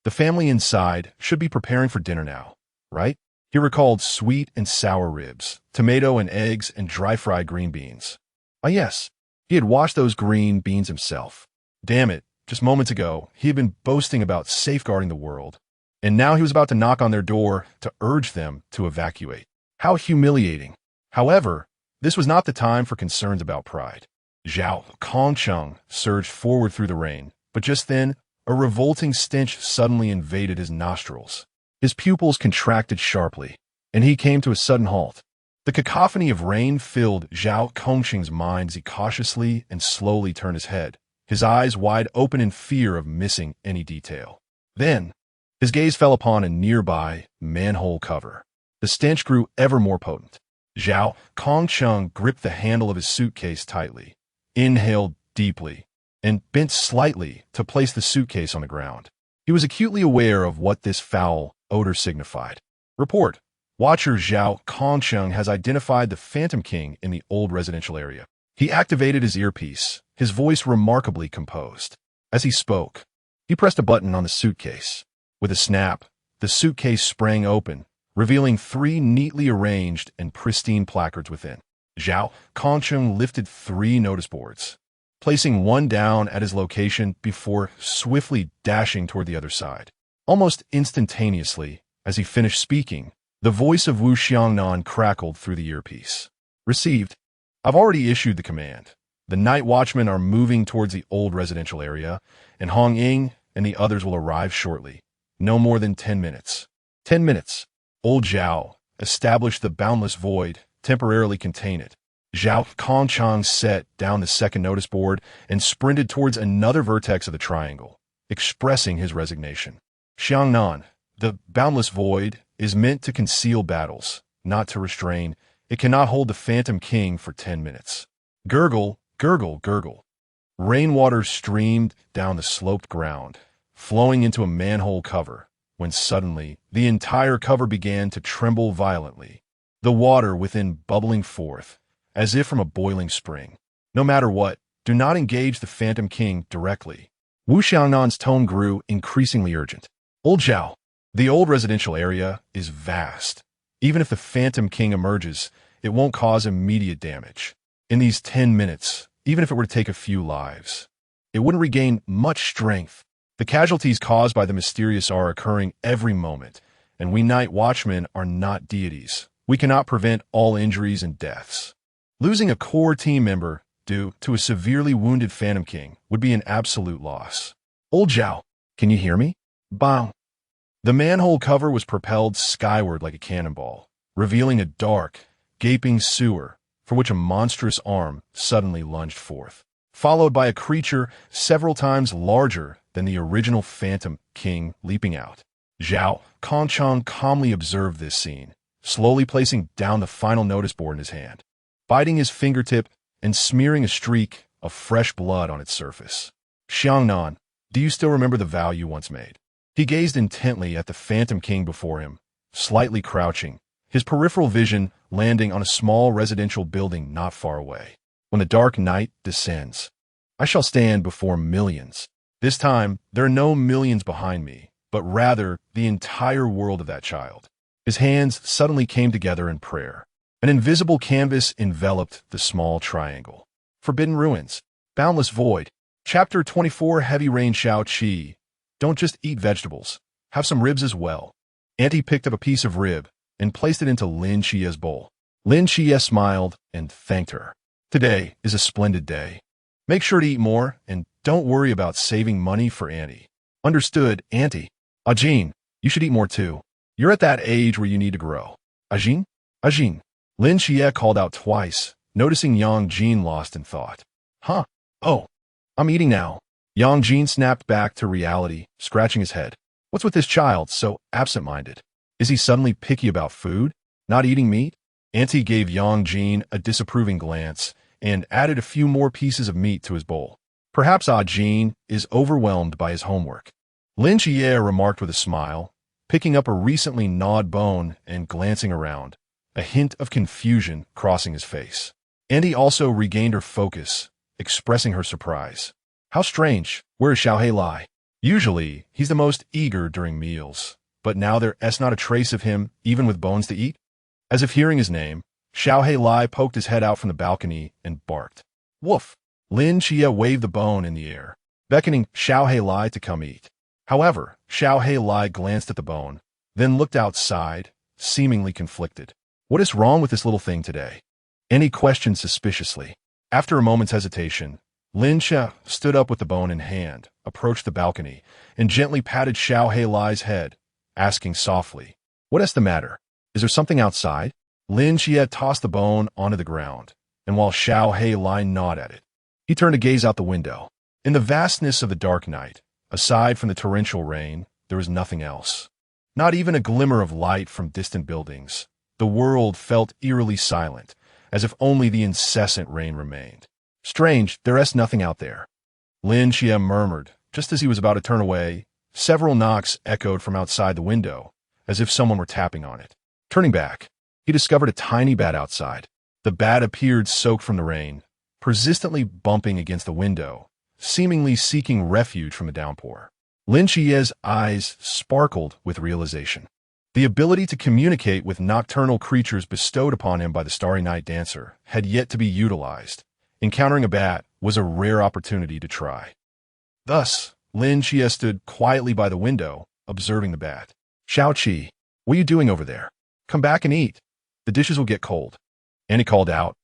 the family inside should be preparing for dinner now, right? He recalled sweet and sour ribs, tomato and eggs, and dry-fried green beans. Ah yes, he had washed those green beans himself. Damn it, just moments ago, he had been boasting about safeguarding the world, and now he was about to knock on their door to urge them to evacuate. How humiliating. However, this was not the time for concerns about pride. Zhao Kongqing surged forward through the rain, but just then, a revolting stench suddenly invaded his nostrils. His pupils contracted sharply, and he came to a sudden halt. The cacophony of rain filled Zhao Kongqing's mind as he cautiously and slowly turned his head, his eyes wide open in fear of missing any detail. Then, his gaze fell upon a nearby manhole cover. The stench grew ever more potent. Zhao Kongqing gripped the handle of his suitcase tightly, inhaled deeply, and bent slightly to place the suitcase on the ground. He was acutely aware of what this foul odor signified. Report. Watcher Zhao Kongqing has identified the Phantom King in the old residential area. He activated his earpiece, his voice remarkably composed. As he spoke, he pressed a button on the suitcase. With a snap, the suitcase sprang open, revealing 3 neatly arranged and pristine placards within. Zhao Kongqing lifted 3 notice boards, placing one down at his location before swiftly dashing toward the other side. Almost instantaneously, as he finished speaking, the voice of Wu Xiangnan crackled through the earpiece. Received. I've already issued the command. The night watchmen are moving towards the old residential area, and Hong Ying and the others will arrive shortly. No more than 10 minutes. 10 minutes. Old Zhao established the boundless void, temporarily contain it. Zhao Kongchang set down the second notice board and sprinted towards another vertex of the triangle, expressing his resignation. Xiangnan, the boundless void, is meant to conceal battles, not to restrain. It cannot hold the Phantom King for 10 minutes. Gurgle, gurgle, gurgle. Rainwater streamed down the sloped ground, flowing into a manhole cover, when suddenly the entire cover began to tremble violently. The water within bubbling forth, as if from a boiling spring. No matter what, do not engage the Phantom King directly. Wu Xiangnan's tone grew increasingly urgent. Old Zhao, the old residential area is vast. Even if the Phantom King emerges, it won't cause immediate damage. In these 10 minutes, even if it were to take a few lives, it wouldn't regain much strength. The casualties caused by the mysterious are occurring every moment, and we night watchmen are not deities. We cannot prevent all injuries and deaths. Losing a core team member due to a severely wounded Phantom King would be an absolute loss. Old Zhao, can you hear me? Bang. The manhole cover was propelled skyward like a cannonball, revealing a dark, gaping sewer for which a monstrous arm suddenly lunged forth, followed by a creature several times larger than the original Phantom King leaping out. Zhao Kongchang calmly observed this scene, slowly placing down the final notice board in his hand, biting his fingertip and smearing a streak of fresh blood on its surface. Xiangnan, do you still remember the vow you once made? He gazed intently at the Phantom King before him, slightly crouching, his peripheral vision landing on a small residential building not far away. When the dark night descends, I shall stand before millions. This time, there are no millions behind me, but rather the entire world of that child. His hands suddenly came together in prayer. An invisible canvas enveloped the small triangle. Forbidden Ruins, Boundless Void, Chapter 24, Heavy Rain Shao Qi. Don't just eat vegetables. Have some ribs as well. Auntie picked up a piece of rib and placed it into Lin Xia's bowl. Lin Xia smiled and thanked her. Today is a splendid day. Make sure to eat more and don't worry about saving money for Auntie. Understood, Auntie. Ajin, you should eat more too. You're at that age where you need to grow. Ajin? Ajin. Lin Xia called out twice, noticing Yang Jin lost in thought. Huh? Oh, I'm eating now. Yang Jin snapped back to reality, scratching his head. What's with this child so absent-minded? Is he suddenly picky about food? Not eating meat? Auntie gave Yang Jin a disapproving glance and added a few more pieces of meat to his bowl. Perhaps Ah Jin is overwhelmed by his homework. Lin Xia remarked with a smile, picking up a recently gnawed bone and glancing around, a hint of confusion crossing his face. Auntie also regained her focus, expressing her surprise. How strange. Where is Xiao Heilai? Usually, he's the most eager during meals, but now there's not a trace of him, even with bones to eat. As if hearing his name, Xiao Heilai poked his head out from the balcony and barked. Woof! Lin Xia waved the bone in the air, beckoning Xiao Heilai to come eat. However, Xiao Heilai glanced at the bone, then looked outside, seemingly conflicted. What is wrong with this little thing today? Annie questioned suspiciously. After a moment's hesitation, Lin Xia stood up with the bone in hand, approached the balcony, and gently patted Xiao Heilai's head, asking softly, What's the matter? Is there something outside? Lin Xia tossed the bone onto the ground, and while Xiao Heilai gnawed at it, he turned to gaze out the window. In the vastness of the dark night, aside from the torrential rain, there was nothing else. Not even a glimmer of light from distant buildings. The world felt eerily silent, as if only the incessant rain remained. Strange, there's nothing out there. Lin Xia murmured, just as he was about to turn away. Several knocks echoed from outside the window, as if someone were tapping on it. Turning back, he discovered a tiny bat outside. The bat appeared soaked from the rain, persistently bumping against the window, seemingly seeking refuge from the downpour. Lin Xia's eyes sparkled with realization. The ability to communicate with nocturnal creatures bestowed upon him by the Starry Night Dancer had yet to be utilized. Encountering a bat was a rare opportunity to try. Thus, Lin Xia stood quietly by the window, observing the bat. Xiao Qi, what are you doing over there? Come back and eat. The dishes will get cold. Annie called out,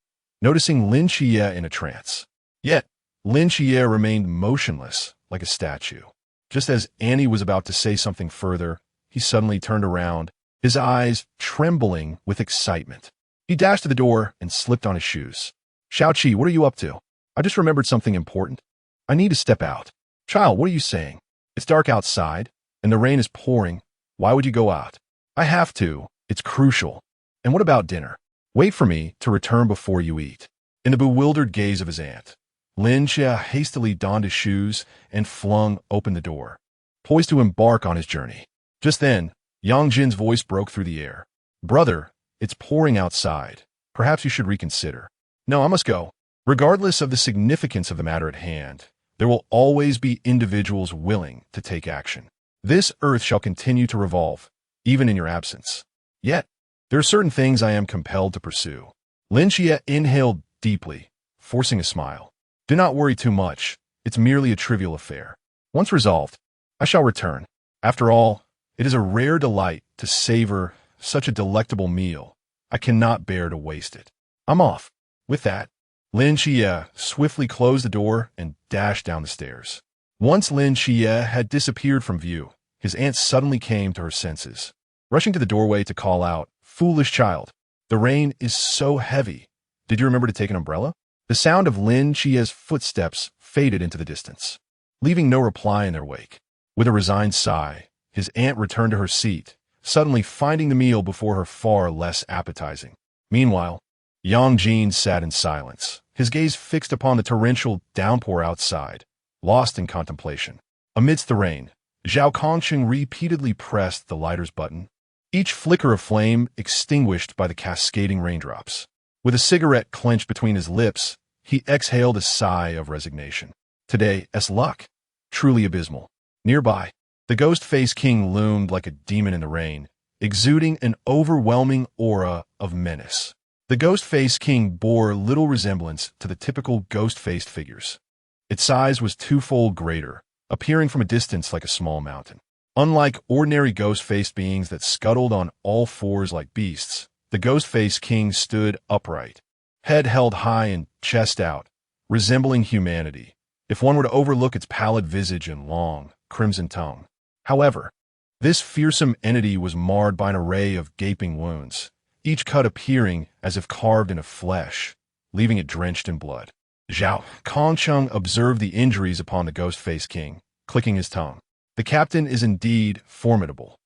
noticing Lin Xia in a trance. Yet, Lin Xia remained motionless, like a statue. Just as Annie was about to say something further, he suddenly turned around, his eyes trembling with excitement. He dashed to the door and slipped on his shoes. Xiaoqi, what are you up to? I just remembered something important. I need to step out. Child, what are you saying? It's dark outside, and the rain is pouring. Why would you go out? I have to. It's crucial. And what about dinner? Wait for me to return before you eat. In the bewildered gaze of his aunt, Lin Xia hastily donned his shoes and flung open the door, poised to embark on his journey. Just then, Yang Jin's voice broke through the air. Brother, it's pouring outside. Perhaps you should reconsider. No, I must go. Regardless of the significance of the matter at hand, there will always be individuals willing to take action. This earth shall continue to revolve, even in your absence. Yet, there are certain things I am compelled to pursue. Lin Xia inhaled deeply, forcing a smile. Do not worry too much. It's merely a trivial affair. Once resolved, I shall return. After all, it is a rare delight to savor such a delectable meal. I cannot bear to waste it. I'm off. With that, Lin Xia swiftly closed the door and dashed down the stairs. Once Lin Xia had disappeared from view, his aunt suddenly came to her senses. Rushing to the doorway to call out, "Foolish child, the rain is so heavy. Did you remember to take an umbrella?" The sound of Lin Xia's footsteps faded into the distance, leaving no reply in their wake. With a resigned sigh, his aunt returned to her seat, suddenly finding the meal before her far less appetizing. Meanwhile, Yang Jin sat in silence, his gaze fixed upon the torrential downpour outside, lost in contemplation. Amidst the rain, Zhao Kongqing repeatedly pressed the lighter's button, each flicker of flame extinguished by the cascading raindrops. With a cigarette clenched between his lips, he exhaled a sigh of resignation. Today's luck, truly abysmal. Nearby, the ghost-faced king loomed like a demon in the rain, exuding an overwhelming aura of menace. The ghost-faced king bore little resemblance to the typical ghost-faced figures. Its size was twofold greater, appearing from a distance like a small mountain. Unlike ordinary ghost-faced beings that scuttled on all fours like beasts, the ghost-faced king stood upright, head held high and chest out, resembling humanity, if one were to overlook its pallid visage and long, crimson tongue. However, this fearsome entity was marred by an array of gaping wounds, each cut appearing as if carved into flesh, leaving it drenched in blood. Zhao Kongqing observed the injuries upon the ghost-faced king, clicking his tongue. The captain is indeed formidable.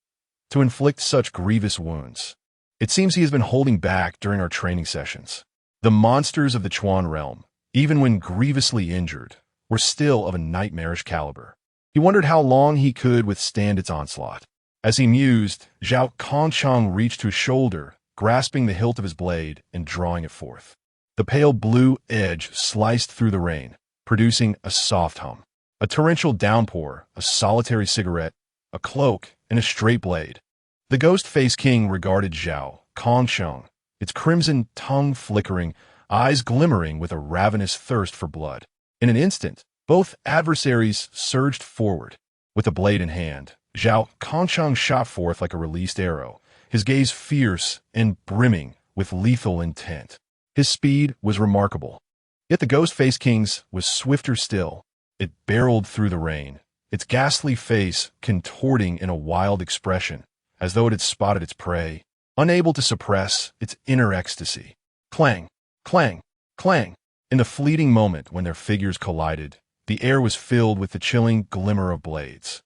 To inflict such grievous wounds, it seems he has been holding back during our training sessions. The monsters of the Chuan realm, even when grievously injured, were still of a nightmarish caliber. He wondered how long he could withstand its onslaught. As he mused, Zhao Kongqing reached to his shoulder, grasping the hilt of his blade and drawing it forth. The pale blue edge sliced through the rain, producing a soft hum. A torrential downpour, a solitary cigarette, a cloak, and a straight blade. The ghost-faced king regarded Zhao Kongqing, its crimson tongue flickering, eyes glimmering with a ravenous thirst for blood. In an instant, both adversaries surged forward. With the blade in hand, Zhao Kongqing shot forth like a released arrow, his gaze fierce and brimming with lethal intent. His speed was remarkable. Yet the ghost-faced king's was swifter still. It barreled through the rain, its ghastly face contorting in a wild expression, as though it had spotted its prey, unable to suppress its inner ecstasy. Clang, clang, clang. In the fleeting moment when their figures collided, the air was filled with the chilling glimmer of blades,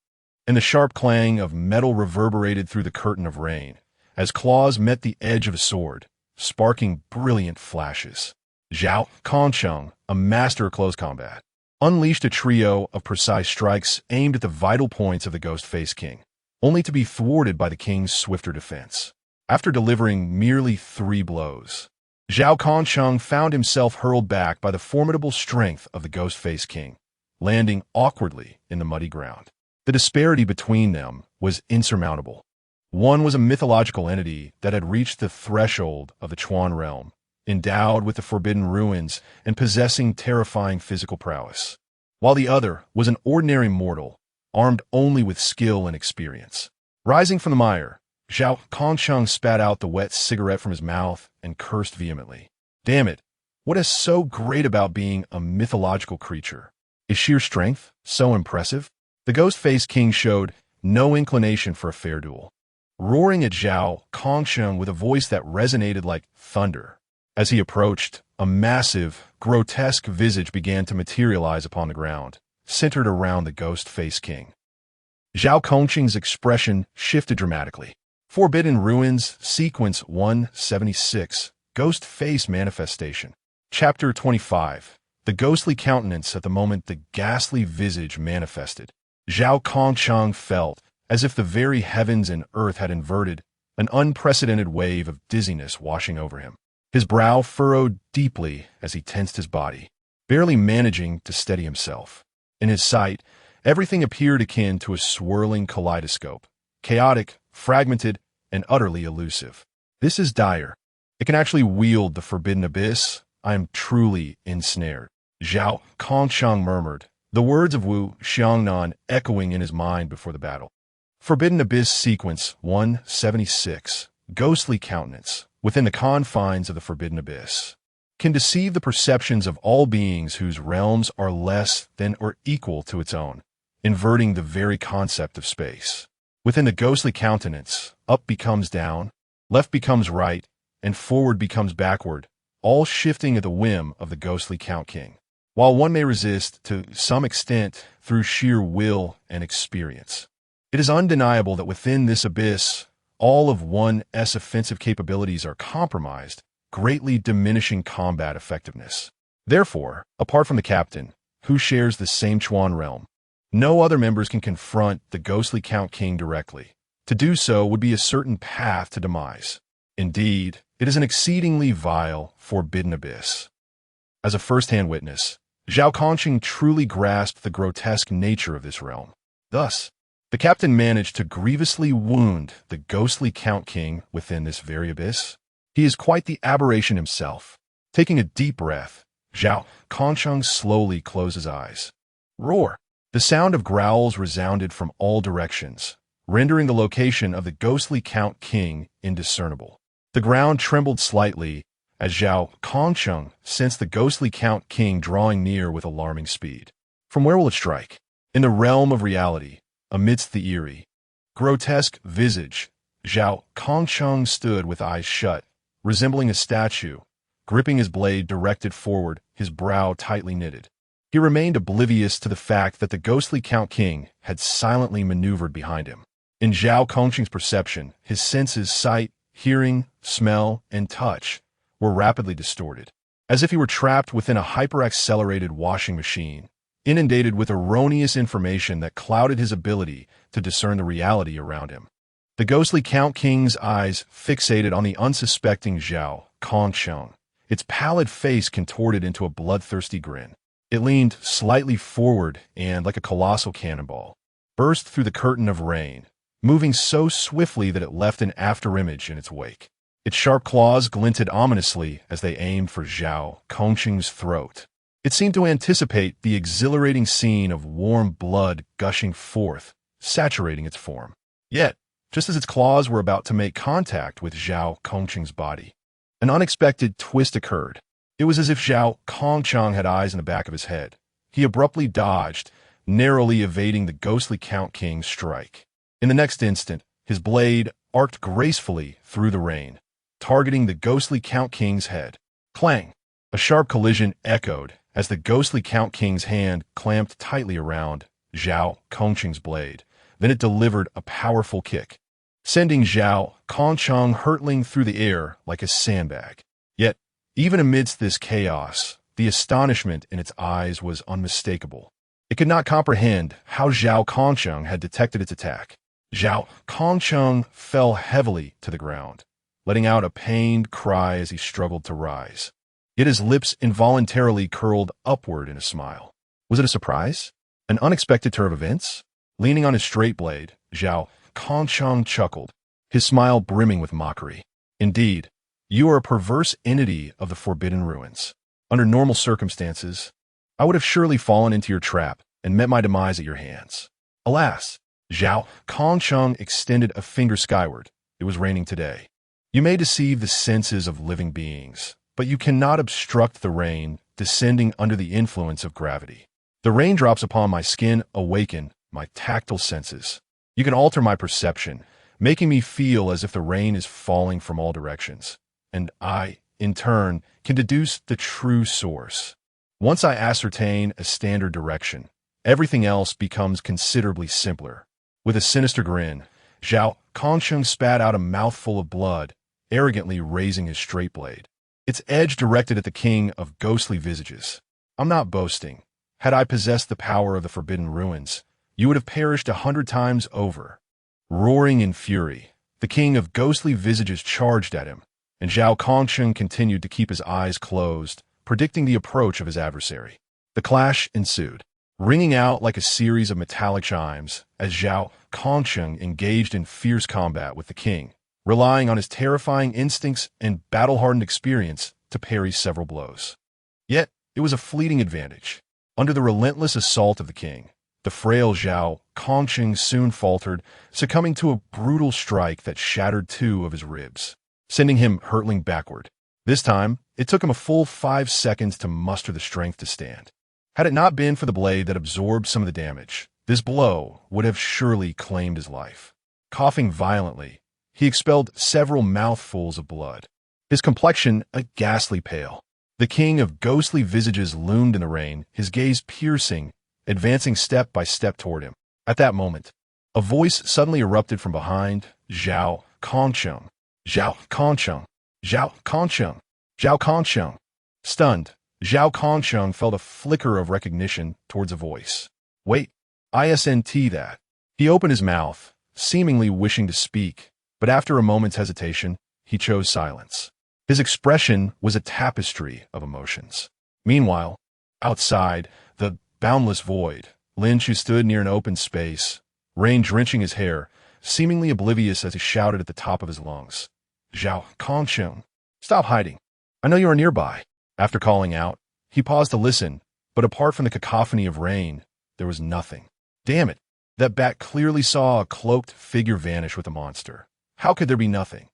and the sharp clang of metal reverberated through the curtain of rain, as claws met the edge of a sword, sparking brilliant flashes. Zhao Kongqing, a master of close combat, unleashed a trio of precise strikes aimed at the vital points of the ghost-faced king, only to be thwarted by the king's swifter defense. After delivering merely 3 blows, Zhao Kongqing found himself hurled back by the formidable strength of the ghost-faced king, landing awkwardly in the muddy ground. The disparity between them was insurmountable. One was a mythological entity that had reached the threshold of the Chuan realm, endowed with the forbidden ruins and possessing terrifying physical prowess, while the other was an ordinary mortal, armed only with skill and experience. Rising from the mire, Zhao Kongqing spat out the wet cigarette from his mouth and cursed vehemently. Damn it, What is so great about being a mythological creature? Is sheer strength so impressive? The ghost-faced king showed no inclination for a fair duel, roaring at Zhao Kongsheng with a voice that resonated like thunder. As he approached, a massive, grotesque visage began to materialize upon the ground, centered around the ghost-faced king. Zhao Kongsheng's expression shifted dramatically. Forbidden Ruins, Sequence 176, Ghost Face Manifestation. Chapter 25. The ghostly countenance at the moment the ghastly visage manifested. Zhao Kongsheng felt as if the very heavens and earth had inverted, an unprecedented wave of dizziness washing over him. His brow furrowed deeply as he tensed his body, barely managing to steady himself. In his sight, everything appeared akin to a swirling kaleidoscope, chaotic, fragmented, and utterly elusive. This is dire. It can actually wield the forbidden abyss. I am truly ensnared. Zhao Kongsheng murmured, the words of Wu Xiangnan echoing in his mind before the battle. Forbidden Abyss Sequence 176, Ghostly Countenance, within the confines of the Forbidden Abyss, can deceive the perceptions of all beings whose realms are less than or equal to its own, inverting the very concept of space. Within the ghostly countenance, up becomes down, left becomes right, and forward becomes backward, all shifting at the whim of the ghostly Count King. While one may resist to some extent through sheer will and experience, it is undeniable that within this abyss, all of one's offensive capabilities are compromised, greatly diminishing combat effectiveness. Therefore, apart from the captain, who shares the same Chuan realm, no other members can confront the ghostly Count King directly. To do so would be a certain path to demise. Indeed, it is an exceedingly vile, forbidden abyss. As a first-hand witness, Zhao Kongsheng truly grasped the grotesque nature of this realm. Thus, the captain managed to grievously wound the ghostly Count King within this very abyss. He is quite the aberration himself. Taking a deep breath, Zhao Kongsheng slowly closed his eyes. Roar! The sound of growls resounded from all directions, rendering the location of the ghostly Count King indiscernible. The ground trembled slightly as Zhao Kongsheng sensed the ghostly Count King drawing near with alarming speed. From where will it strike? In the realm of reality, amidst the eerie, grotesque visage, Zhao Kongsheng stood with eyes shut, resembling a statue, gripping his blade directed forward, his brow tightly knitted. He remained oblivious to the fact that the ghostly Count King had silently maneuvered behind him. In Zhao Kongsheng's perception, his senses sight, hearing, smell, and touch were rapidly distorted, as if he were trapped within a hyper-accelerated washing machine, inundated with erroneous information that clouded his ability to discern the reality around him. The ghostly Count King's eyes fixated on the unsuspecting Zhao Kongsheng, its pallid face contorted into a bloodthirsty grin. It leaned slightly forward and, like a colossal cannonball, burst through the curtain of rain, moving so swiftly that it left an afterimage in its wake. Its sharp claws glinted ominously as they aimed for Zhao Kongsheng's throat. It seemed to anticipate the exhilarating scene of warm blood gushing forth, saturating its form. Yet, just as its claws were about to make contact with Zhao Kongsheng's body, an unexpected twist occurred. It was as if Zhao Kongsheng had eyes in the back of his head. He abruptly dodged, narrowly evading the ghostly Count King's strike. In the next instant, his blade arced gracefully through the rain, targeting the ghostly Count King's head. Clang! A sharp collision echoed as the ghostly Count King's hand clamped tightly around Zhao Kongsheng's blade. Then it delivered a powerful kick, sending Zhao Kongsheng hurtling through the air like a sandbag. Yet, even amidst this chaos, the astonishment in its eyes was unmistakable. It could not comprehend how Zhao Kongsheng had detected its attack. Zhao Kongsheng fell heavily to the ground, letting out a pained cry as he struggled to rise. Yet his lips involuntarily curled upward in a smile. Was it a surprise? An unexpected turn of events? Leaning on his straight blade, Zhao Kongsheng chuckled, his smile brimming with mockery. Indeed, you are a perverse entity of the Forbidden Ruins. Under normal circumstances, I would have surely fallen into your trap and met my demise at your hands. Alas, Zhao Kongsheng extended a finger skyward. It was raining today. You may deceive the senses of living beings, but you cannot obstruct the rain descending under the influence of gravity. The raindrops upon my skin awaken my tactile senses. You can alter my perception, making me feel as if the rain is falling from all directions. And I, in turn, can deduce the true source. Once I ascertain a standard direction, everything else becomes considerably simpler. With a sinister grin, Zhao Kongsheng spat out a mouthful of blood, arrogantly raising his straight blade, its edge directed at the king of ghostly visages. I'm not boasting. Had I possessed the power of the Forbidden Ruins, you would have perished 100 times over. Roaring in fury, the king of ghostly visages charged at him, and Zhao Kongsheng continued to keep his eyes closed, predicting the approach of his adversary. The clash ensued, ringing out like a series of metallic chimes as Zhao Kongsheng engaged in fierce combat with the king, relying on his terrifying instincts and battle-hardened experience to parry several blows. Yet, it was a fleeting advantage. Under the relentless assault of the king, the frail Zhao Kongsheng soon faltered, succumbing to a brutal strike that shattered 2 of his ribs, sending him hurtling backward. This time, it took him a full 5 seconds to muster the strength to stand. Had it not been for the blade that absorbed some of the damage, this blow would have surely claimed his life. Coughing violently, he expelled several mouthfuls of blood, his complexion a ghastly pale. The king of ghostly visages loomed in the rain, his gaze piercing, advancing step by step toward him. At that moment, a voice suddenly erupted from behind Zhao Kongsheng. Zhao Kongsheng. Zhao Kongsheng. Zhao Kongsheng. Stunned, Zhao Kongsheng felt a flicker of recognition towards a voice. Wait, isn't that? He opened his mouth, seemingly wishing to speak, but after a moment's hesitation, he chose silence. His expression was a tapestry of emotions. Meanwhile, outside, the boundless void, Lin Chu stood near an open space, rain drenching his hair, seemingly oblivious as he shouted at the top of his lungs. Zhao Kongsheng, stop hiding. I know you are nearby. After calling out, he paused to listen, but apart from the cacophony of rain, there was nothing. Damn it, that bat clearly saw a cloaked figure vanish with the monster. How could there be nothing?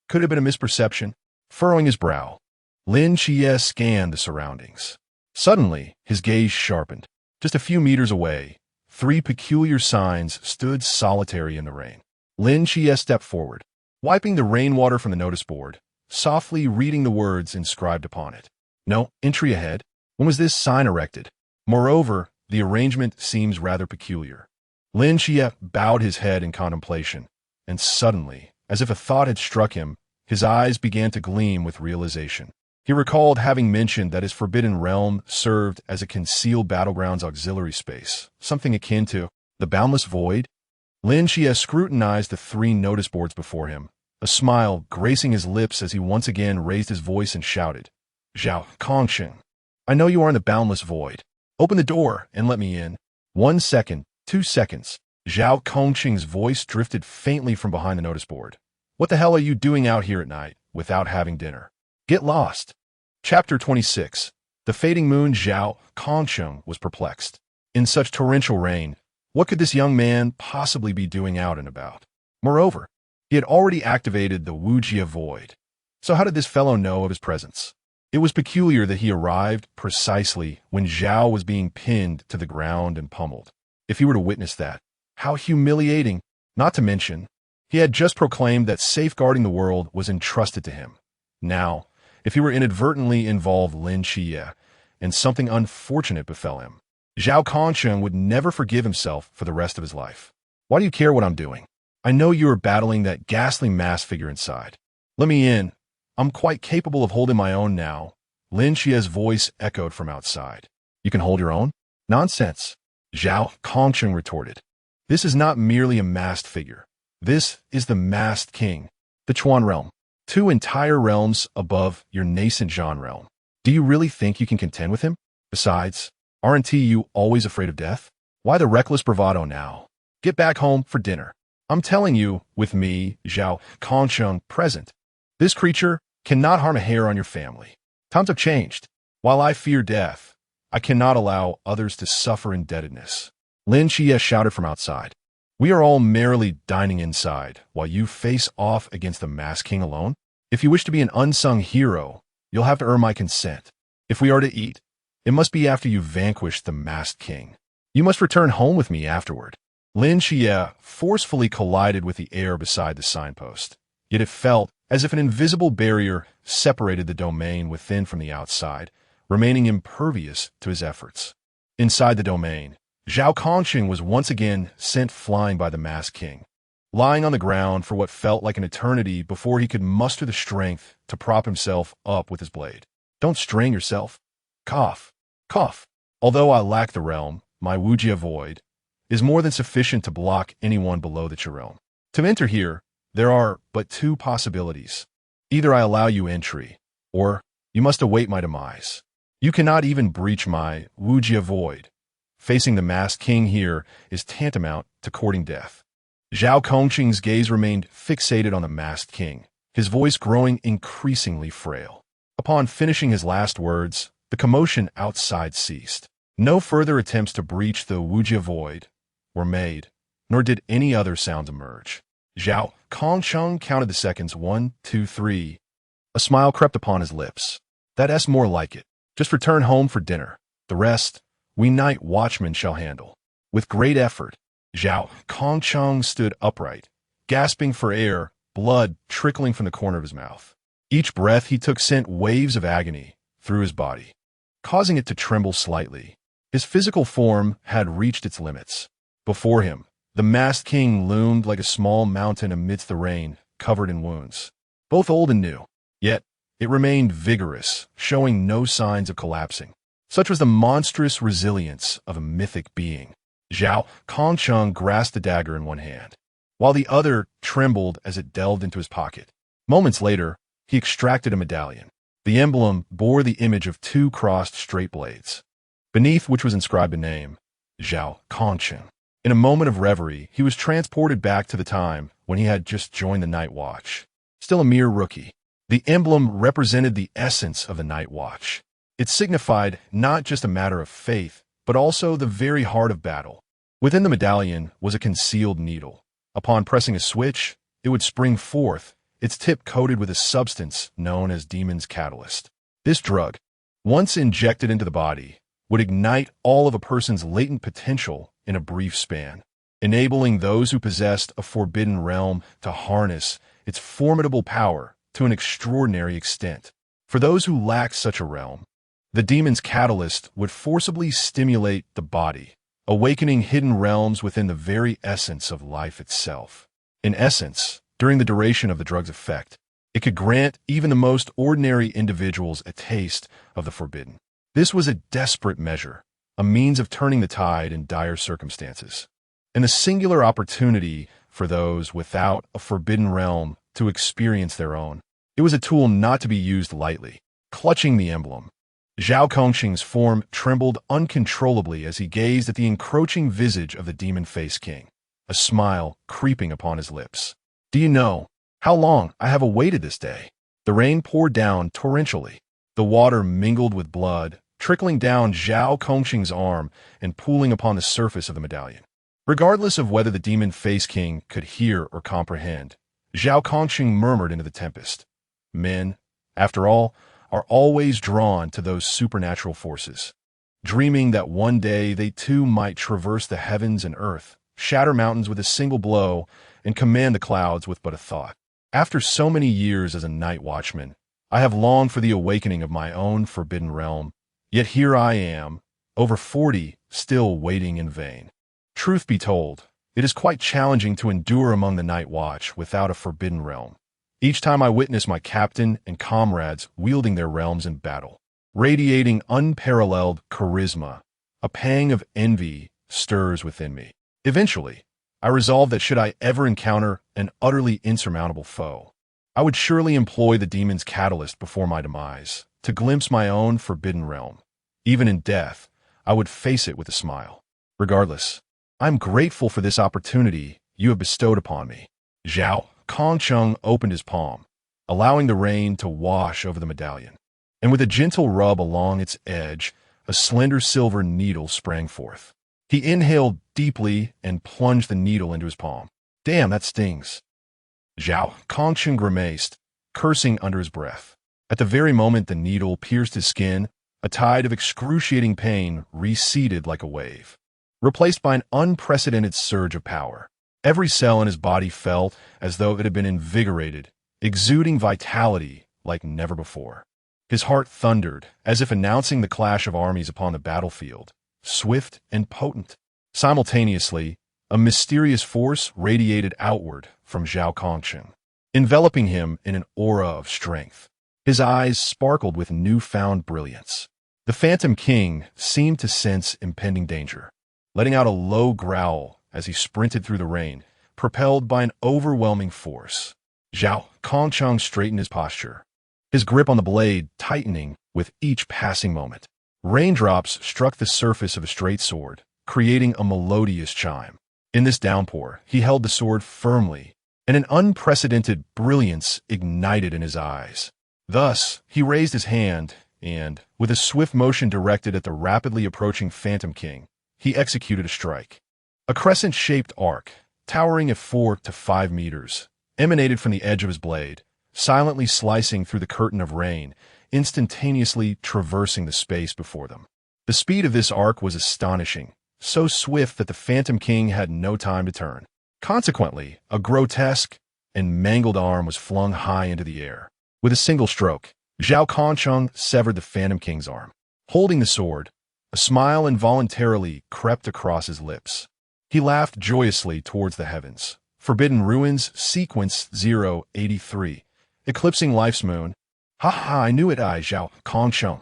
Could it have been a misperception? Furrowing his brow, Lin Xia scanned the surroundings. Suddenly, his gaze sharpened. Just a few meters away, 3 peculiar signs stood solitary in the rain. Lin Xia stepped forward, wiping the rainwater from the notice board, softly reading the words inscribed upon it. No entry ahead. When was this sign erected? Moreover, the arrangement seems rather peculiar. Lin Xia bowed his head in contemplation, and suddenly, as if a thought had struck him, his eyes began to gleam with realization. He recalled having mentioned that his forbidden realm served as a concealed battlegrounds auxiliary space, something akin to the boundless void. Lin Xia scrutinized the 3 notice boards before him, a smile gracing his lips as he once again raised his voice and shouted, Zhao Kongsheng, I know you are in the boundless void. Open the door and let me in. 1 second, 2 seconds. Zhao Kongsheng's voice drifted faintly from behind the notice board. What the hell are you doing out here at night without having dinner? Get lost. Chapter 26. The fading moon. Zhao Kongsheng was perplexed. In such torrential rain, what could this young man possibly be doing out and about? Moreover, he had already activated the Wujia void. So how did this fellow know of his presence? It was peculiar that he arrived precisely when Zhao was being pinned to the ground and pummeled. If he were to witness that, how humiliating! Not to mention, he had just proclaimed that safeguarding the world was entrusted to him. Now, if he were inadvertently involved Lin Xia, and something unfortunate befell him, Zhao Kongsheng would never forgive himself for the rest of his life. Why do you care what I'm doing? I know you are battling that ghastly mass figure inside. Let me in. I'm quite capable of holding my own now. Lin Xia's voice echoed from outside. You can hold your own? Nonsense. Zhao Kongsheng retorted. This is not merely a masked figure. This is the masked king, the Chuan realm, 2 entire realms above your nascent Zhan realm. Do you really think you can contend with him? Besides, aren't you always afraid of death? Why the reckless bravado now? Get back home for dinner. I'm telling you, with me, Zhao Kongsheng, present, this creature cannot harm a hair on your family. Times have changed. While I fear death, I cannot allow others to suffer indebtedness. Lin Xia shouted from outside. We are all merrily dining inside, while you face off against the masked king alone? If you wish to be an unsung hero, you'll have to earn my consent. If we are to eat, it must be after you vanquished the masked king. You must return home with me afterward." Lin Xia forcefully collided with the air beside the signpost, yet it felt as if an invisible barrier separated the domain within from the outside, remaining impervious to his efforts. Inside the domain, Zhao Kongqing was once again sent flying by the masked king, lying on the ground for what felt like an eternity before he could muster the strength to prop himself up with his blade. "Don't strain yourself. Cough. Cough. Although I lack the realm, my Wujia void is more than sufficient to block anyone below the realm. To enter here, there are but two possibilities. Either I allow you entry, or you must await my demise. You cannot even breach my Wujia void. Facing the masked king here is tantamount to courting death." Zhao Kongqing's gaze remained fixated on the masked king, his voice growing increasingly frail. Upon finishing his last words, the commotion outside ceased. No further attempts to breach the Wujia void were made, nor did any other sounds emerge. Zhao Kongqing counted the seconds 1, 2, 3. A smile crept upon his lips. "That's more like it. Just return home for dinner. The rest, we night watchmen shall handle." With great effort, Zhao Kongqing stood upright, gasping for air, blood trickling from the corner of his mouth. Each breath he took sent waves of agony through his body, causing it to tremble slightly. His physical form had reached its limits. Before him, the masked king loomed like a small mountain amidst the rain, covered in wounds, both old and new. Yet, it remained vigorous, showing no signs of collapsing. Such was the monstrous resilience of a mythic being. Zhao Kongqing grasped the dagger in one hand, while the other trembled as it delved into his pocket. Moments later, he extracted a medallion. The emblem bore the image of two crossed straight blades, beneath which was inscribed a name, Zhao Kongqing. In a moment of reverie, he was transported back to the time when he had just joined the Night Watch. Still a mere rookie, the emblem represented the essence of the Night Watch. It signified not just a matter of faith, but also the very heart of battle. Within the medallion was a concealed needle. Upon pressing a switch, it would spring forth, its tip coated with a substance known as demon's catalyst. This drug, once injected into the body, would ignite all of a person's latent potential in a brief span, enabling those who possessed a forbidden realm to harness its formidable power to an extraordinary extent. For those who lacked such a realm, the demon's catalyst would forcibly stimulate the body, awakening hidden realms within the very essence of life itself. In essence, during the duration of the drug's effect, it could grant even the most ordinary individuals a taste of the forbidden. This was a desperate measure, a means of turning the tide in dire circumstances, and a singular opportunity for those without a forbidden realm to experience their own. It was a tool not to be used lightly. Clutching the emblem, Zhao Kongqing's form trembled uncontrollably as he gazed at the encroaching visage of the demon-faced king, a smile creeping upon his lips. "Do you know how long I have awaited this day?" The rain poured down torrentially. The water mingled with blood, trickling down Zhao Kongqing's arm and pooling upon the surface of the medallion. Regardless of whether the demon-faced king could hear or comprehend, Zhao Kongqing murmured into the tempest, "Men, after all, are always drawn to those supernatural forces, dreaming that one day they too might traverse the heavens and earth, shatter mountains with a single blow, and command the clouds with but a thought. After so many years as a night watchman, I have longed for the awakening of my own forbidden realm, yet here I am, over 40, still waiting in vain. Truth be told, it is quite challenging to endure among the night watch without a forbidden realm. Each time I witness my captain and comrades wielding their realms in battle, radiating unparalleled charisma, a pang of envy stirs within me. Eventually, I resolved that should I ever encounter an utterly insurmountable foe, I would surely employ the demon's catalyst before my demise, to glimpse my own forbidden realm. Even in death, I would face it with a smile. Regardless, I am grateful for this opportunity you have bestowed upon me." Zhao Kongqing opened his palm, allowing the rain to wash over the medallion, and with a gentle rub along its edge, a slender silver needle sprang forth. He inhaled deeply and plunged the needle into his palm. "Damn, that stings." Zhao Kongqing grimaced, cursing under his breath. At the very moment the needle pierced his skin, a tide of excruciating pain receded like a wave, replaced by an unprecedented surge of power. Every cell in his body felt as though it had been invigorated, exuding vitality like never before. His heart thundered, as if announcing the clash of armies upon the battlefield, swift and potent. Simultaneously, a mysterious force radiated outward from Zhao Kongsheng, enveloping him in an aura of strength. His eyes sparkled with newfound brilliance. The Phantom King seemed to sense impending danger, letting out a low growl as he sprinted through the rain, propelled by an overwhelming force. Zhao Kongsheng straightened his posture, his grip on the blade tightening with each passing moment. Raindrops struck the surface of a straight sword, creating a melodious chime. In this downpour, he held the sword firmly, and an unprecedented brilliance ignited in his eyes. Thus, he raised his hand, and, with a swift motion directed at the rapidly approaching Phantom King, he executed a strike. A crescent-shaped arc, towering at 4 to 5 meters, emanated from the edge of his blade, silently slicing through the curtain of rain, instantaneously traversing the space before them. The speed of this arc was astonishing, so swift that the Phantom King had no time to turn. Consequently, a grotesque and mangled arm was flung high into the air. With a single stroke, Zhao Kongsheng severed the Phantom King's arm. Holding the sword, a smile involuntarily crept across his lips. He laughed joyously towards the heavens. Forbidden Ruins, Sequence 083. Eclipsing Life's Moon. Ha ha, I knew it, Zhao Kongsheng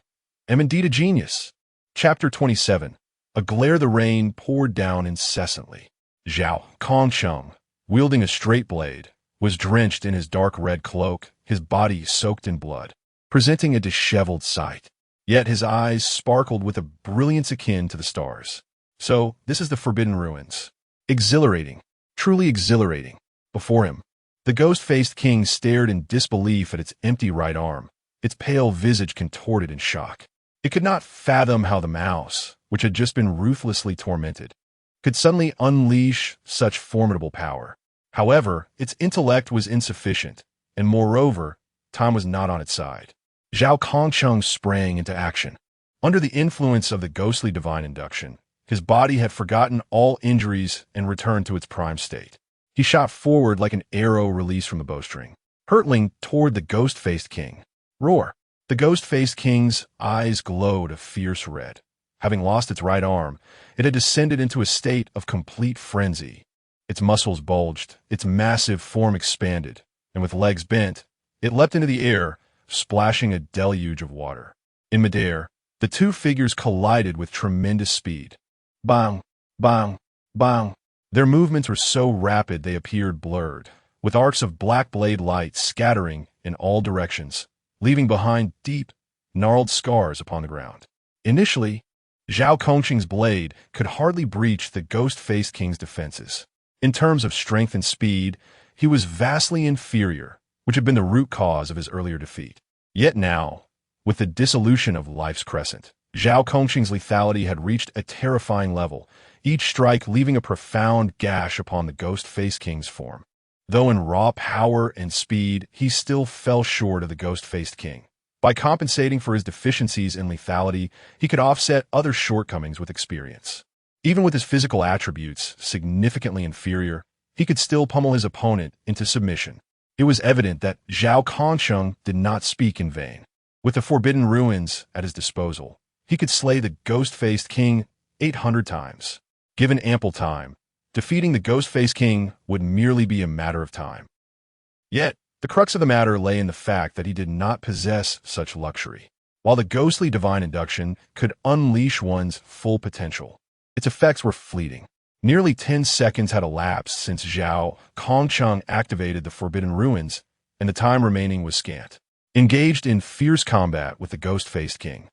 am indeed a genius. Chapter 27. A glare the rain poured down incessantly. Zhao Kongsheng, wielding a straight blade, was drenched in his dark red cloak, his body soaked in blood, presenting a disheveled sight. Yet his eyes sparkled with a brilliance akin to the stars. So, this is the Forbidden Ruins. Exhilarating, truly exhilarating. Before him, the ghost-faced king stared in disbelief at its empty right arm, its pale visage contorted in shock. It could not fathom how the mouse, which had just been ruthlessly tormented, could suddenly unleash such formidable power. However, its intellect was insufficient, and moreover, time was not on its side. Zhao Kongsheng sprang into action. Under the influence of the ghostly divine induction, his body had forgotten all injuries and returned to its prime state. He shot forward like an arrow released from a bowstring, hurtling toward the ghost-faced king. Roar! The ghost-faced king's eyes glowed a fierce red. Having lost its right arm, it had descended into a state of complete frenzy. Its muscles bulged, its massive form expanded, and with legs bent, it leapt into the air, splashing a deluge of water. In midair, the two figures collided with tremendous speed. Bang! Bang! Bang! Their movements were so rapid they appeared blurred, with arcs of black blade light scattering in all directions, leaving behind deep, gnarled scars upon the ground. Initially, Zhao Kongsheng's blade could hardly breach the ghost-faced king's defenses. In terms of strength and speed, he was vastly inferior, which had been the root cause of his earlier defeat. Yet now, with the dissolution of life's crescent, Zhao Kongsheng's lethality had reached a terrifying level, each strike leaving a profound gash upon the ghost-faced king's form. Though in raw power and speed, he still fell short of the ghost-faced king. By compensating for his deficiencies in lethality, he could offset other shortcomings with experience. Even with his physical attributes significantly inferior, he could still pummel his opponent into submission. It was evident that Zhao Kongsheng did not speak in vain. With the Forbidden Ruins at his disposal, he could slay the ghost-faced king 800 times. Given ample time, defeating the ghost-faced king would merely be a matter of time. Yet, the crux of the matter lay in the fact that he did not possess such luxury. While the ghostly divine induction could unleash one's full potential, its effects were fleeting. Nearly 10 seconds had elapsed since Zhao Kongsheng activated the Forbidden Ruins, and the time remaining was scant. Engaged in fierce combat with the ghost-faced king,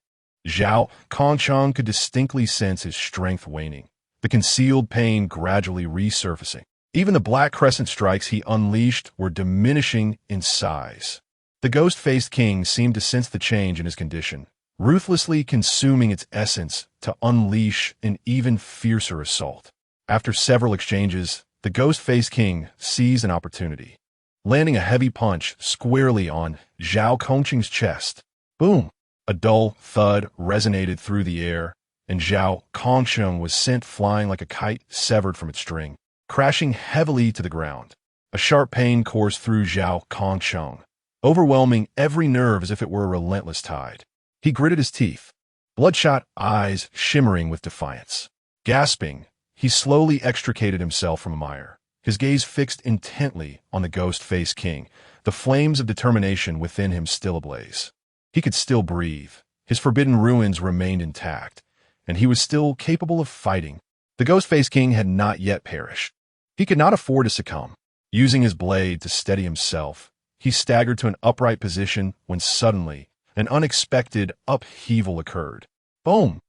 Zhao Kongsheng could distinctly sense his strength waning, the concealed pain gradually resurfacing. Even the black crescent strikes he unleashed were diminishing in size. The ghost-faced king seemed to sense the change in his condition, ruthlessly consuming its essence to unleash an even fiercer assault. After several exchanges, the ghost-faced king seized an opportunity. landing a heavy punch squarely on Zhao Kongqing's chest. Boom! A dull thud resonated through the air, and Zhao Kongqing was sent flying like a kite severed from its string, crashing heavily to the ground. A sharp pain coursed through Zhao Kongqing, overwhelming every nerve as if it were a relentless tide. He gritted his teeth, bloodshot eyes shimmering with defiance. Gasping, he slowly extricated himself from a mire, his gaze fixed intently on the ghost-faced king, the flames of determination within him still ablaze. He could still breathe, his forbidden ruins remained intact, and he was still capable of fighting. The ghost-faced king had not yet perished. He could not afford to succumb. Using his blade to steady himself, he staggered to an upright position when suddenly an unexpected upheaval occurred. Boom!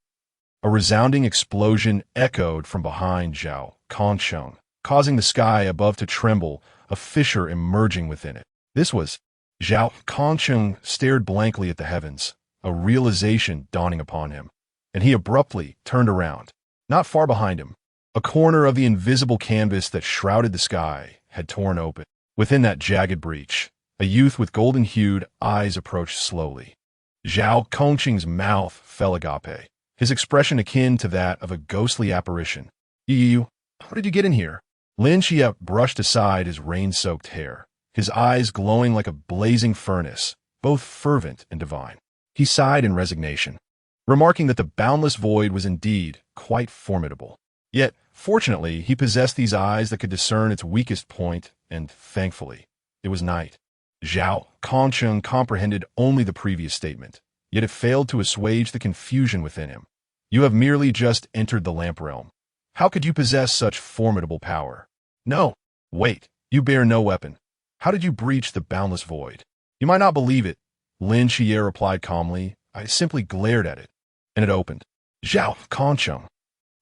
A resounding explosion echoed from behind Zhao Kongqing, causing the sky above to tremble, a fissure emerging within it. This was Zhao Kongqing stared blankly at the heavens, a realization dawning upon him, and he abruptly turned around. Not far behind him, a corner of the invisible canvas that shrouded the sky had torn open. Within that jagged breach, a youth with golden-hued eyes approached slowly. Zhao Kongqing's mouth fell agape, his expression akin to that of a ghostly apparition. You, how did you get in here? Lin Xia brushed aside his rain-soaked hair, his eyes glowing like a blazing furnace, both fervent and divine. He sighed in resignation, remarking that the boundless void was indeed quite formidable. Yet, fortunately, he possessed these eyes that could discern its weakest point, and, thankfully, it was night. Zhao Kongqing comprehended only the previous statement, yet it failed to assuage the confusion within him. You have merely just entered the lamp realm. How could you possess such formidable power? No, wait, you bear no weapon. How did you breach the boundless void? You might not believe it, Lin Xia replied calmly. I simply glared at it, and it opened. Zhao Kongqing.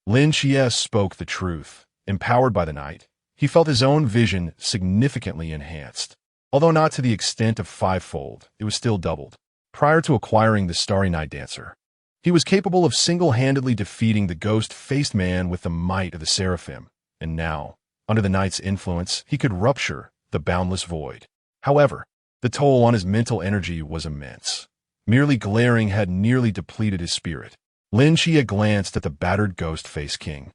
Lin Xia spoke the truth. Empowered by the night, he felt his own vision significantly enhanced. Although not to the extent of fivefold, it was still doubled. Prior to acquiring the Starry Night Dancer, he was capable of single-handedly defeating the ghost-faced man with the might of the seraphim, and now, under the night's influence, he could rupture the boundless void. However, the toll on his mental energy was immense. Merely glaring had nearly depleted his spirit. Lin Xia glanced at the battered ghost-faced king,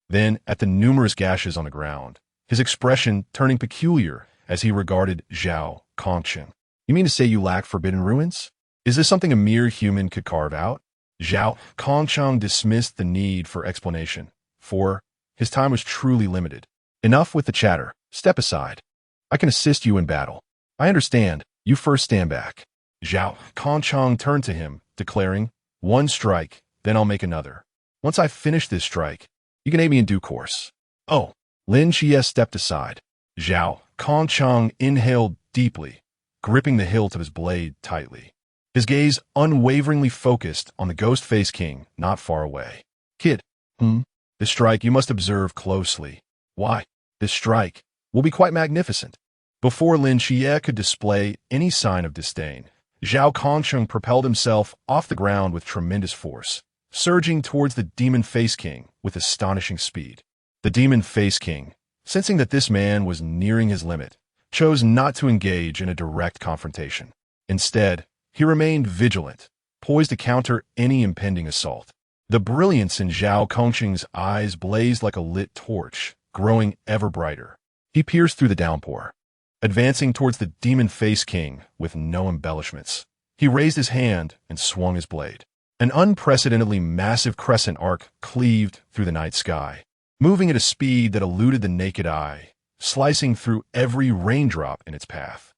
then at the numerous gashes on the ground, his expression turning peculiar as he regarded Zhao Kongqing. You mean to say you lack forbidden ruins? Is this something a mere human could carve out? Zhao Kongqing dismissed the need for explanation, for his time was truly limited. Enough with the chatter. Step aside. I can assist you in battle. I understand. You first stand back. Zhao Kongqing turned to him, declaring, one strike, then I'll make another. Once I finish this strike, you can aid me in due course. Oh, Lin Xia stepped aside. Zhao Kongqing inhaled deeply, gripping the hilt of his blade tightly. His gaze unwaveringly focused on the ghost-faced king not far away. Kid, this strike you must observe closely. Why, this strike will be quite magnificent. Before Lin Xia could display any sign of disdain, Zhao Kongqing propelled himself off the ground with tremendous force, surging towards the demon-faced king with astonishing speed. The demon-faced king, sensing that this man was nearing his limit, chose not to engage in a direct confrontation. Instead, he remained vigilant, poised to counter any impending assault. The brilliance in Zhao Kongqing's eyes blazed like a lit torch, growing ever brighter. He pierced through the downpour, advancing towards the demon-faced king with no embellishments. He raised his hand and swung his blade. An unprecedentedly massive crescent arc cleaved through the night sky, moving at a speed that eluded the naked eye, slicing through every raindrop in its path.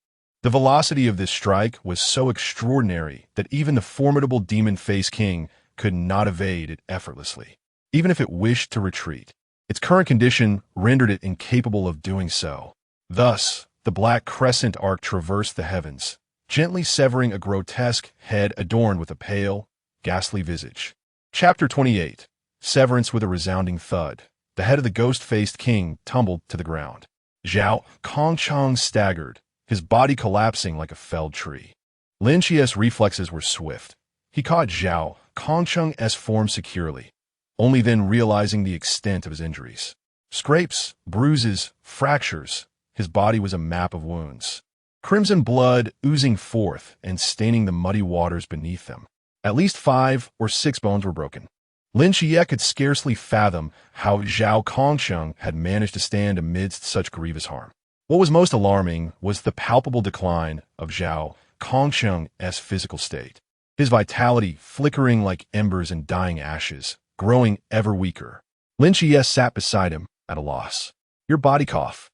The velocity of this strike was so extraordinary that even the formidable demon-faced king could not evade it effortlessly, even if it wished to retreat. Its current condition rendered it incapable of doing so. Thus, the black crescent arc traversed the heavens, gently severing a grotesque head adorned with a pale, ghastly visage. Chapter 28. Severance with a resounding thud. The head of the ghost-faced king tumbled to the ground. Zhao Kongqing staggered, his body collapsing like a felled tree. Lin Xia's reflexes were swift. He caught Zhao Kongqing's form securely, only then realizing the extent of his injuries. Scrapes, bruises, fractures, his body was a map of wounds. Crimson blood oozing forth and staining the muddy waters beneath them. At least 5 or 6 bones were broken. Lin Xie could scarcely fathom how Zhao Kongsheng had managed to stand amidst such grievous harm. What was most alarming was the palpable decline of Zhao Kongsheng's physical state. His vitality flickering like embers in dying ashes, growing ever weaker. Lin Xie sat beside him, at a loss. Your body cough.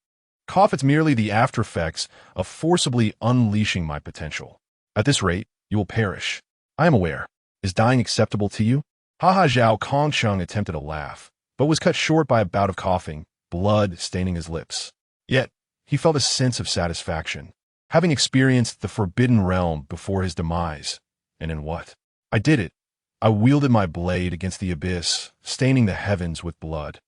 Cough, it's merely the after effects of forcibly unleashing my potential. At this rate, you will perish. I am aware. Is dying acceptable to you? Haha. Zhao Kongsheng attempted a laugh, but was cut short by a bout of coughing, blood staining his lips. Yet, he felt a sense of satisfaction, having experienced the forbidden realm before his demise. And in what? I did it. I wielded my blade against the abyss, staining the heavens with blood.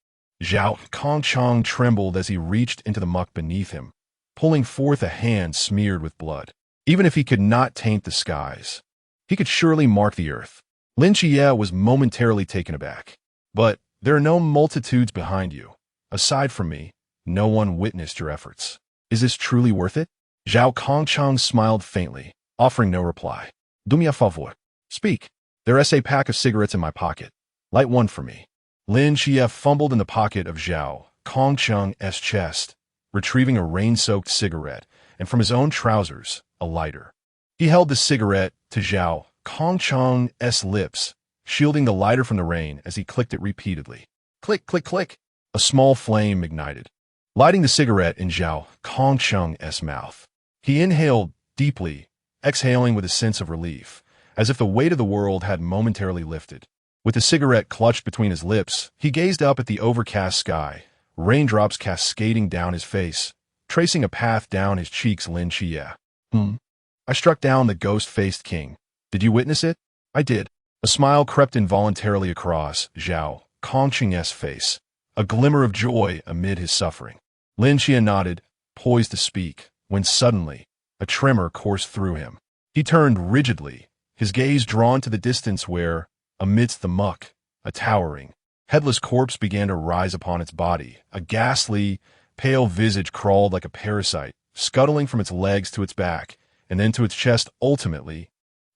Zhao Kongsheng trembled as he reached into the muck beneath him, pulling forth a hand smeared with blood. Even if he could not taint the skies, he could surely mark the earth. Lin Xie was momentarily taken aback. But there are no multitudes behind you. Aside from me, no one witnessed your efforts. Is this truly worth it? Zhao Kongsheng smiled faintly, offering no reply. Do me a favor. Speak. There's a pack of cigarettes in my pocket. Light one for me. Lin Xie fumbled in the pocket of Zhao Kongsheng's chest, retrieving a rain-soaked cigarette, and from his own trousers, a lighter. He held the cigarette to Zhao Kongsheng's lips, shielding the lighter from the rain as he clicked it repeatedly. Click, click, click. A small flame ignited, lighting the cigarette in Zhao Kongsheng's mouth. He inhaled deeply, exhaling with a sense of relief, as if the weight of the world had momentarily lifted. With the cigarette clutched between his lips, he gazed up at the overcast sky, raindrops cascading down his face, tracing a path down his cheeks. Lin Xie. I struck down the ghost-faced king. Did you witness it? I did. A smile crept involuntarily across Zhao Kongsheng's face, a glimmer of joy amid his suffering. Lin Xie nodded, poised to speak, when suddenly, a tremor coursed through him. He turned rigidly, his gaze drawn to the distance where, amidst the muck, a towering, headless corpse began to rise upon its body. A ghastly, pale visage crawled like a parasite, scuttling from its legs to its back, and then to its chest. Ultimately,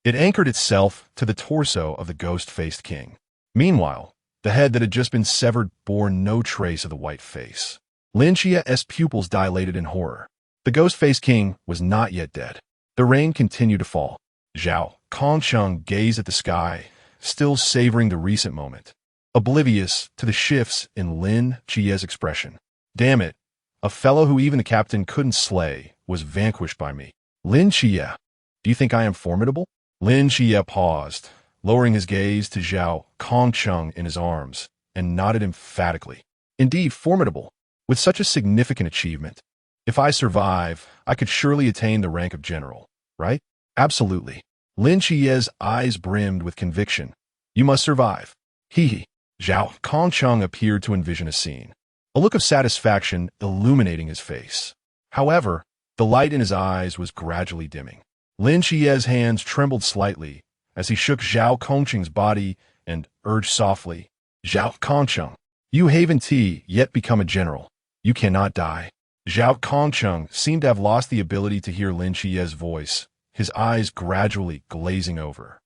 it anchored itself to the torso of the ghost-faced king. Meanwhile, the head that had just been severed bore no trace of the white face. Lin Xie's pupils dilated in horror. The ghost-faced king was not yet dead. The rain continued to fall. Zhao Kongsheng gazed at the sky, still savoring the recent moment, oblivious to the shifts in Lin Xie's expression. Damn it, a fellow who even the captain couldn't slay was vanquished by me. Lin Xie, do you think I am formidable? Lin Xie paused, lowering his gaze to Zhao Kongsheng in his arms, and nodded emphatically. Indeed, formidable. With such a significant achievement, if I survive, I could surely attain the rank of general, right? Absolutely. Lin Xie's eyes brimmed with conviction. You must survive. Hee. Zhao Kongsheng appeared to envision a scene, a look of satisfaction illuminating his face. However, the light in his eyes was gradually dimming. Lin Xie's hands trembled slightly as he shook Zhao Kongsheng's body and urged softly, Zhao Kongsheng, you haven't yet become a general. You cannot die. Zhao Kongsheng seemed to have lost the ability to hear Lin Xie's voice, his eyes gradually glazing over.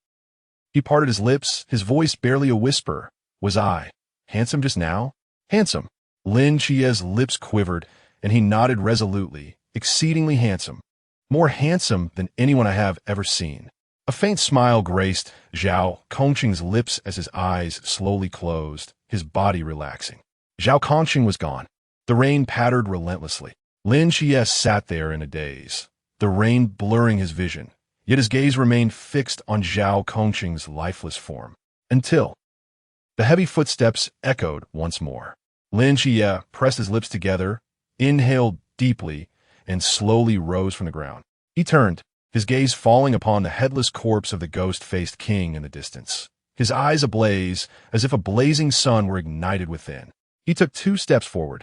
He parted his lips, his voice barely a whisper. Was I handsome just now? Handsome. Lin Xie's lips quivered, and he nodded resolutely. Exceedingly handsome. More handsome than anyone I have ever seen. A faint smile graced Zhao Kongsheng's lips as his eyes slowly closed, his body relaxing. Zhao Kongsheng was gone. The rain pattered relentlessly. Lin Xie sat there in a daze, the rain blurring his vision, yet his gaze remained fixed on Zhao Kongsheng's lifeless form. Until the heavy footsteps echoed once more. Lin Xie pressed his lips together, inhaled deeply, and slowly rose from the ground. He turned, his gaze falling upon the headless corpse of the ghost-faced king in the distance, his eyes ablaze as if a blazing sun were ignited within. He took 2 steps forward,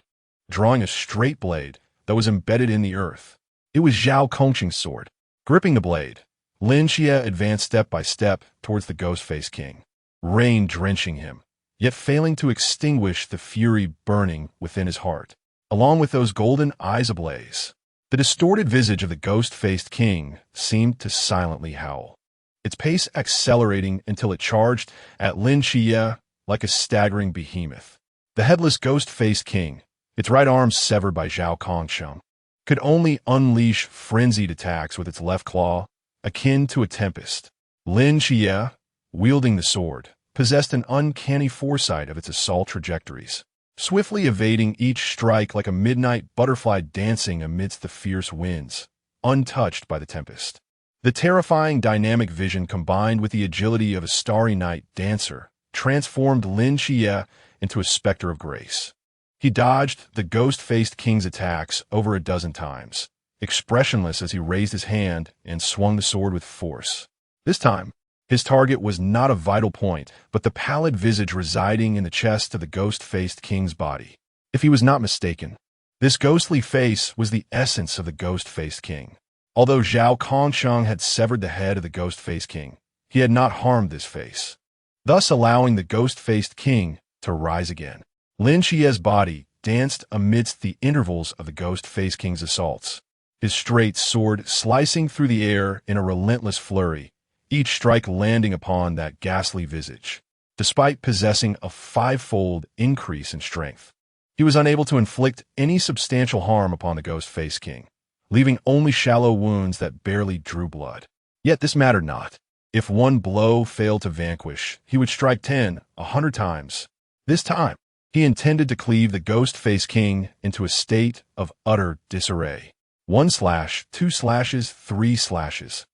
drawing a straight blade that was embedded in the earth. It was Zhao Kongsheng's sword. Gripping the blade, Lin Xie advanced step by step towards the ghost-faced king, rain drenching him, yet failing to extinguish the fury burning within his heart. along with those golden eyes ablaze. The distorted visage of the ghost-faced king seemed to silently howl, its pace accelerating until it charged at Lin Xia like a staggering behemoth. The headless ghost-faced king, its right arm severed by Zhao Kongsheng, could only unleash frenzied attacks with its left claw, akin to a tempest. Lin Xia, wielding the sword, possessed an uncanny foresight of its assault trajectories, swiftly evading each strike like a midnight butterfly dancing amidst the fierce winds, untouched by the tempest. The terrifying dynamic vision combined with the agility of a starry night dancer transformed Lin Xia into a specter of grace. He dodged the ghost-faced king's attacks over a dozen times, expressionless as he raised his hand and swung the sword with force. This time, his target was not a vital point, but the pallid visage residing in the chest of the ghost-faced king's body. If he was not mistaken, this ghostly face was the essence of the ghost-faced king. Although Zhao Kongsheng had severed the head of the ghost-faced king, he had not harmed this face, thus allowing the ghost-faced king to rise again. Lin Xia's body danced amidst the intervals of the ghost-faced king's assaults, his straight sword slicing through the air in a relentless flurry, each strike landing upon that ghastly visage. Despite possessing a five-fold increase in strength, he was unable to inflict any substantial harm upon the ghost-faced king, leaving only shallow wounds that barely drew blood. Yet this mattered not. If one blow failed to vanquish, he would strike 10, 100 times. This time, he intended to cleave the ghost-faced king into a state of utter disarray. 1 slash, 2 slashes, 3 slashes.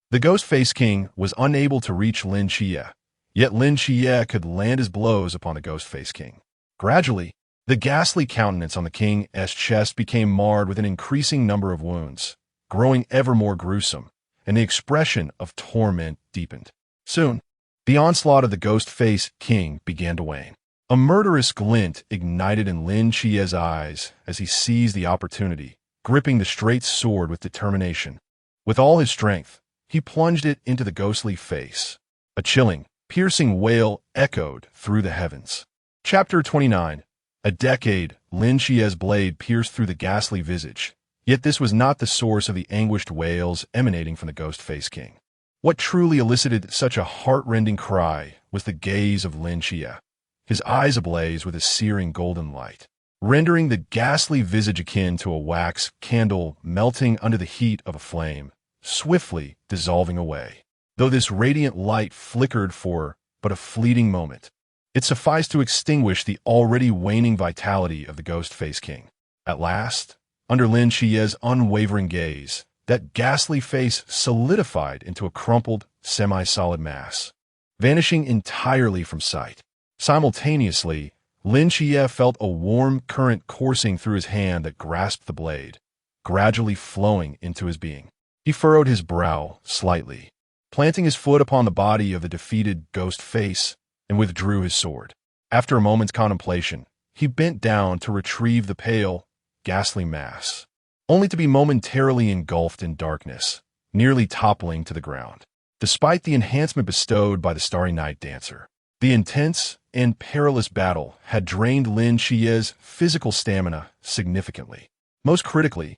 The ghost-faced king was unable to reach Lin Xia, yet Lin Xia could land his blows upon the ghost-faced king. Gradually, the ghastly countenance on the king's chest became marred with an increasing number of wounds, growing ever more gruesome, and the expression of torment deepened. Soon, the onslaught of the ghost-faced king began to wane. A murderous glint ignited in Lin Xia's eyes as he seized the opportunity, gripping the straight sword with determination. With all his strength, he plunged it into the ghostly face. A chilling, piercing wail echoed through the heavens. Chapter 29. A decade, Lin Xia's blade pierced through the ghastly visage. Yet this was not the source of the anguished wails emanating from the ghost-faced king. What truly elicited such a heart-rending cry was the gaze of Lin Xia, his eyes ablaze with a searing golden light, rendering the ghastly visage akin to a wax candle melting under the heat of a flame, swiftly dissolving away. Though this radiant light flickered for but a fleeting moment, it sufficed to extinguish the already waning vitality of the ghost-faced king. At last, under Lin Xia's unwavering gaze, that ghastly face solidified into a crumpled, semi-solid mass, vanishing entirely from sight. Simultaneously, Lin Xia felt a warm current coursing through his hand that grasped the blade, gradually flowing into his being. He furrowed his brow slightly, planting his foot upon the body of the defeated ghost face, and withdrew his sword. After a moment's contemplation, he bent down to retrieve the pale, ghastly mass, only to be momentarily engulfed in darkness, nearly toppling to the ground. Despite the enhancement bestowed by the Starry Night Dancer, the intense and perilous battle had drained Lin Xia's physical stamina significantly. Most critically,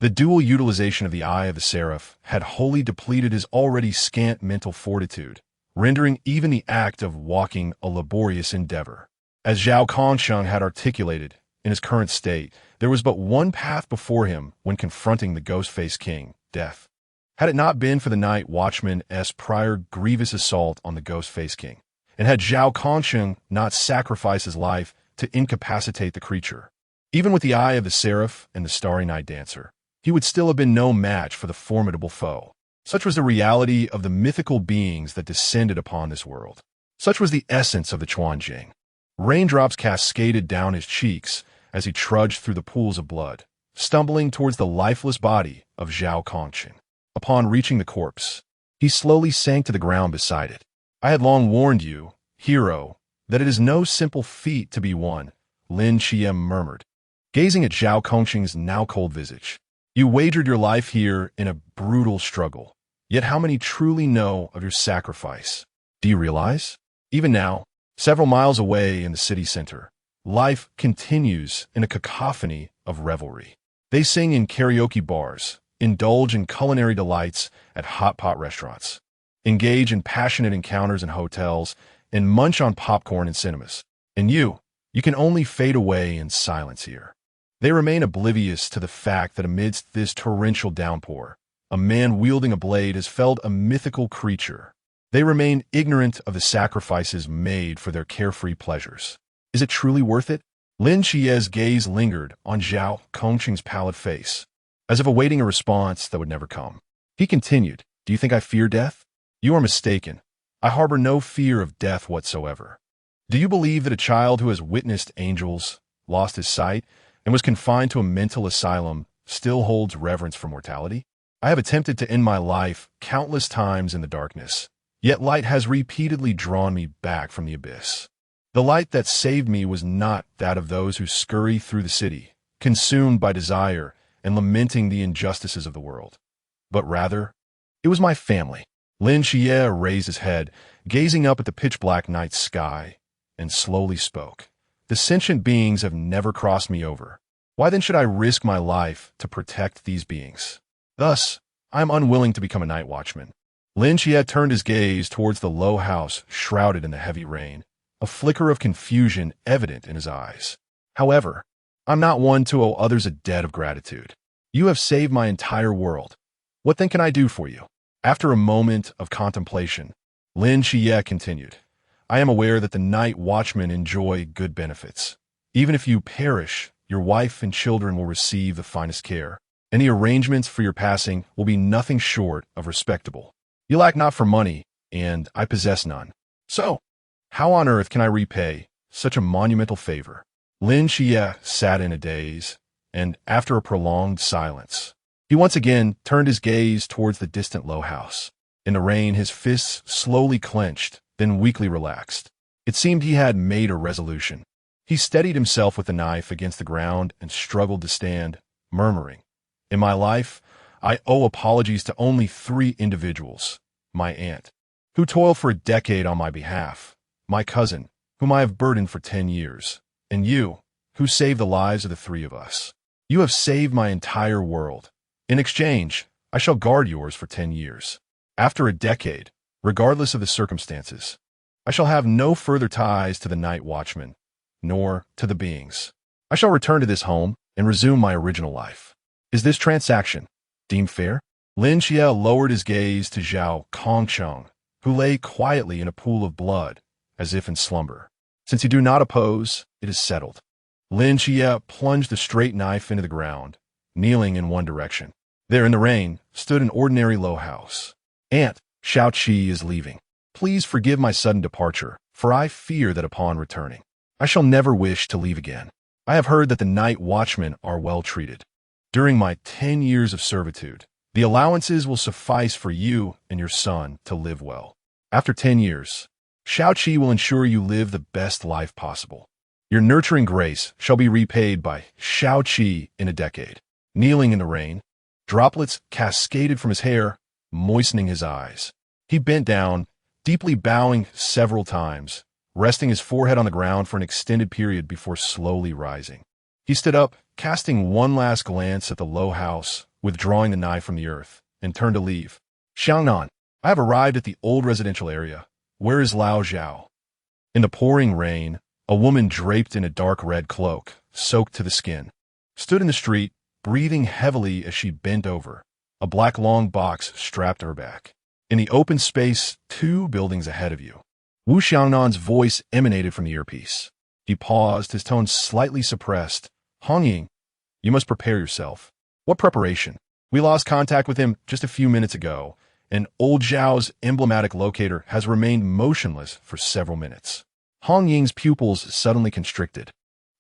the dual utilization of the Eye of the Seraph had wholly depleted his already scant mental fortitude, rendering even the act of walking a laborious endeavor. As Zhao Kongsheng had articulated, in his current state, there was but one path before him when confronting the ghost-faced king, death. Had it not been for the night watchman's prior grievous assault on the ghost-faced king, and had Zhao Kongsheng not sacrificed his life to incapacitate the creature, even with the Eye of the Seraph and the Starry Night Dancer, he would still have been no match for the formidable foe. Such was the reality of the mythical beings that descended upon this world. Such was the essence of the Chuanjing. Raindrops cascaded down his cheeks as he trudged through the pools of blood, stumbling towards the lifeless body of Zhao Kongsheng. Upon reaching the corpse, he slowly sank to the ground beside it. "I had long warned you, hero, that it is no simple feat to be won," Lin Xia murmured, gazing at Zhao Kongsheng's now cold visage. "You wagered your life here in a brutal struggle. Yet how many truly know of your sacrifice? Do you realize? Even now, several miles away in the city center, life continues in a cacophony of revelry. They sing in karaoke bars, indulge in culinary delights at hot pot restaurants, engage in passionate encounters in hotels, and munch on popcorn in cinemas. And you can only fade away in silence here. They remain oblivious to the fact that amidst this torrential downpour, a man wielding a blade has felled a mythical creature. They remain ignorant of the sacrifices made for their carefree pleasures. Is it truly worth it? Lin Xia's gaze lingered on Zhao Kongqing's pallid face, as if awaiting a response that would never come. He continued, "Do you think I fear death? You are mistaken. I harbor no fear of death whatsoever. Do you believe that a child who has witnessed angels, lost his sight, and was confined to a mental asylum still holds reverence for mortality? I have attempted to end my life countless times in the darkness, yet light has repeatedly drawn me back from the abyss. The light that saved me was not that of those who scurry through the city, consumed by desire and lamenting the injustices of the world, but rather, it was my family." Lin Xia raised his head, gazing up at the pitch-black night sky, and slowly spoke. "The sentient beings have never crossed me over. Why then should I risk my life to protect these beings? Thus, I am unwilling to become a night watchman." Lin Xia turned his gaze towards the low house shrouded in the heavy rain, a flicker of confusion evident in his eyes. "However, I'm not one to owe others a debt of gratitude. You have saved my entire world. What then can I do for you?" After a moment of contemplation, Lin Xia continued, "I am aware that the night watchmen enjoy good benefits. Even if you perish, your wife and children will receive the finest care. Any arrangements for your passing will be nothing short of respectable. You lack not for money, and I possess none. So, how on earth can I repay such a monumental favor?" Lin Xia sat in a daze, and after a prolonged silence, he once again turned his gaze towards the distant low house. In the rain, his fists slowly clenched, then weakly relaxed. It seemed he had made a resolution. He steadied himself with the knife against the ground and struggled to stand, murmuring, "In my life, I owe apologies to only 3 individuals. My aunt, who toiled for a decade on my behalf, my cousin, whom I have burdened for 10 years, and you, who saved the lives of the 3 of us. You have saved my entire world. In exchange, I shall guard yours for 10 years. After a decade, regardless of the circumstances, I shall have no further ties to the night watchman, nor to the beings. I shall return to this home and resume my original life. Is this transaction deemed fair?" Lin Xia lowered his gaze to Zhao Kongqing, who lay quietly in a pool of blood, as if in slumber. "Since you do not oppose, it is settled." Lin Xia plunged the straight knife into the ground, kneeling in one direction. There in the rain stood an ordinary low house. "Aunt, Xiao Qi is leaving. Please forgive my sudden departure, for I fear that upon returning, I shall never wish to leave again. I have heard that the night watchmen are well treated. During my 10 years of servitude, the allowances will suffice for you and your son to live well. After 10 years, Xiao Qi will ensure you live the best life possible. Your nurturing grace shall be repaid by Xiao Qi in a decade." Kneeling in the rain, droplets cascaded from his hair, moistening his eyes. He bent down, deeply bowing several times, resting his forehead on the ground for an extended period before slowly rising. He stood up, casting one last glance at the low house, withdrawing the knife from the earth, and turned to leave. "Xiangnan, I have arrived at the old residential area. Where is Lao Zhao?" In the pouring rain, a woman draped in a dark red cloak, soaked to the skin, stood in the street, breathing heavily as she bent over, a black long box strapped to her back. In the open space 2 buildings ahead of you, Wu Xiangnan's voice emanated from the earpiece. He paused, his tone slightly suppressed. "Hongying, you must prepare yourself." "What preparation?" "We lost contact with him just a few minutes ago, and old Zhao's emblematic locator has remained motionless for several minutes." Hong Ying's pupils suddenly constricted,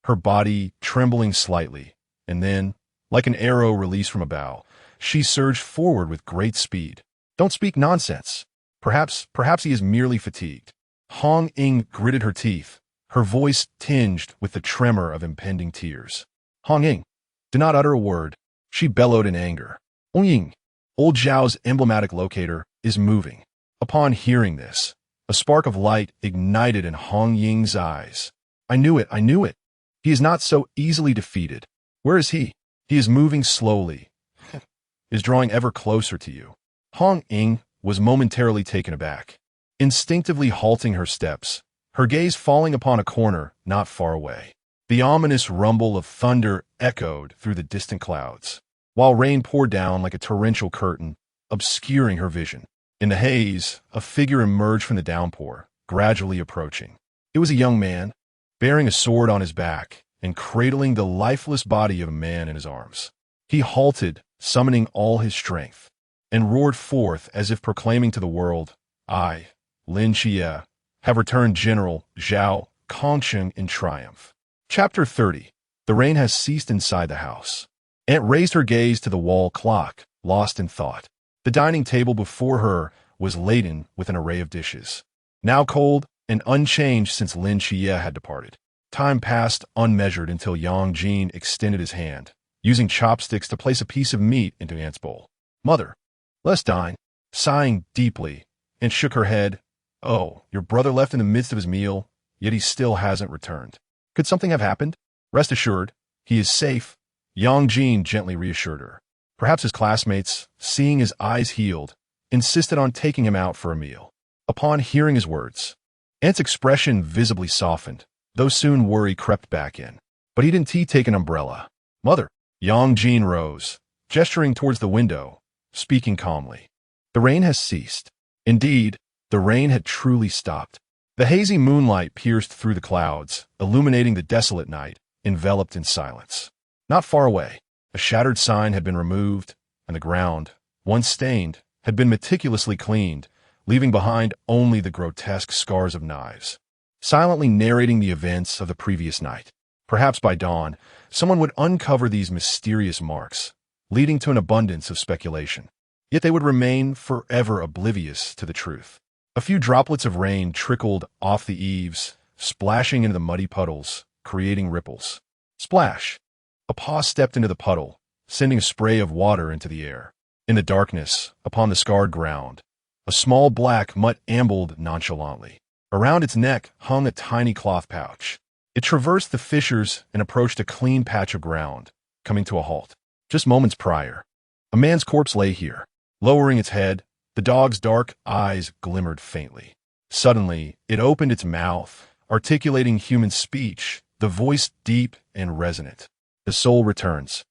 her body trembling slightly, and then, like an arrow released from a bow, she surged forward with great speed. "Don't speak nonsense. Perhaps he is merely fatigued." Hong Ying gritted her teeth, her voice tinged with the tremor of impending tears. "Hong Ying, do not utter a word," she bellowed in anger. "Hong Ying, old Zhao's emblematic locator, is moving." Upon hearing this, a spark of light ignited in Hong Ying's eyes. I knew it. He is not so easily defeated. Where is he? He is moving slowly, is drawing ever closer to you. Hong Ying was momentarily taken aback, instinctively halting her steps, her gaze falling upon a corner not far away. The ominous rumble of thunder echoed through the distant clouds, while rain poured down like a torrential curtain, obscuring her vision. In the haze, a figure emerged from the downpour, gradually approaching. It was a young man, bearing a sword on his back and cradling the lifeless body of a man in his arms. He halted, summoning all his strength, and roared forth as if proclaiming to the world, "I, Lin Xia, have returned General Zhao Kongsheng in triumph." Chapter 30. The rain has ceased inside the house. Aunt raised her gaze to the wall clock, lost in thought. The dining table before her was laden with an array of dishes, now cold and unchanged since Lin Xia had departed. Time passed unmeasured until Yang Jin extended his hand, using chopsticks to place a piece of meat into Aunt's bowl. "Mother, let's dine." Sighing deeply, Aunt shook her head. "Oh, your brother left in the midst of his meal, yet he still hasn't returned. Could something have happened? Rest assured, he is safe," Yang Jin gently reassured her. Perhaps his classmates, seeing his eyes healed, insisted on taking him out for a meal. Upon hearing his words, Aunt's expression visibly softened, though soon worry crept back in. "But he didn't take an umbrella." "Mother." Yang Jin rose, gesturing towards the window, speaking calmly. The rain has ceased. Indeed, the rain had truly stopped. The hazy moonlight pierced through the clouds, illuminating the desolate night, enveloped in silence. Not far away, a shattered sign had been removed, and the ground, once stained, had been meticulously cleaned, leaving behind only the grotesque scars of knives, silently narrating the events of the previous night. Perhaps by dawn, someone would uncover these mysterious marks, leading to an abundance of speculation. Yet they would remain forever oblivious to the truth. A few droplets of rain trickled off the eaves, splashing into the muddy puddles, creating ripples. Splash! A paw stepped into the puddle, sending a spray of water into the air. In the darkness, upon the scarred ground, a small black mutt ambled nonchalantly. Around its neck hung a tiny cloth pouch. It traversed the fissures and approached a clean patch of ground, coming to a halt. Just moments prior, a man's corpse lay here. Lowering its head, the dog's dark eyes glimmered faintly. Suddenly, it opened its mouth, articulating human speech, the voice deep and resonant. "The soul returns."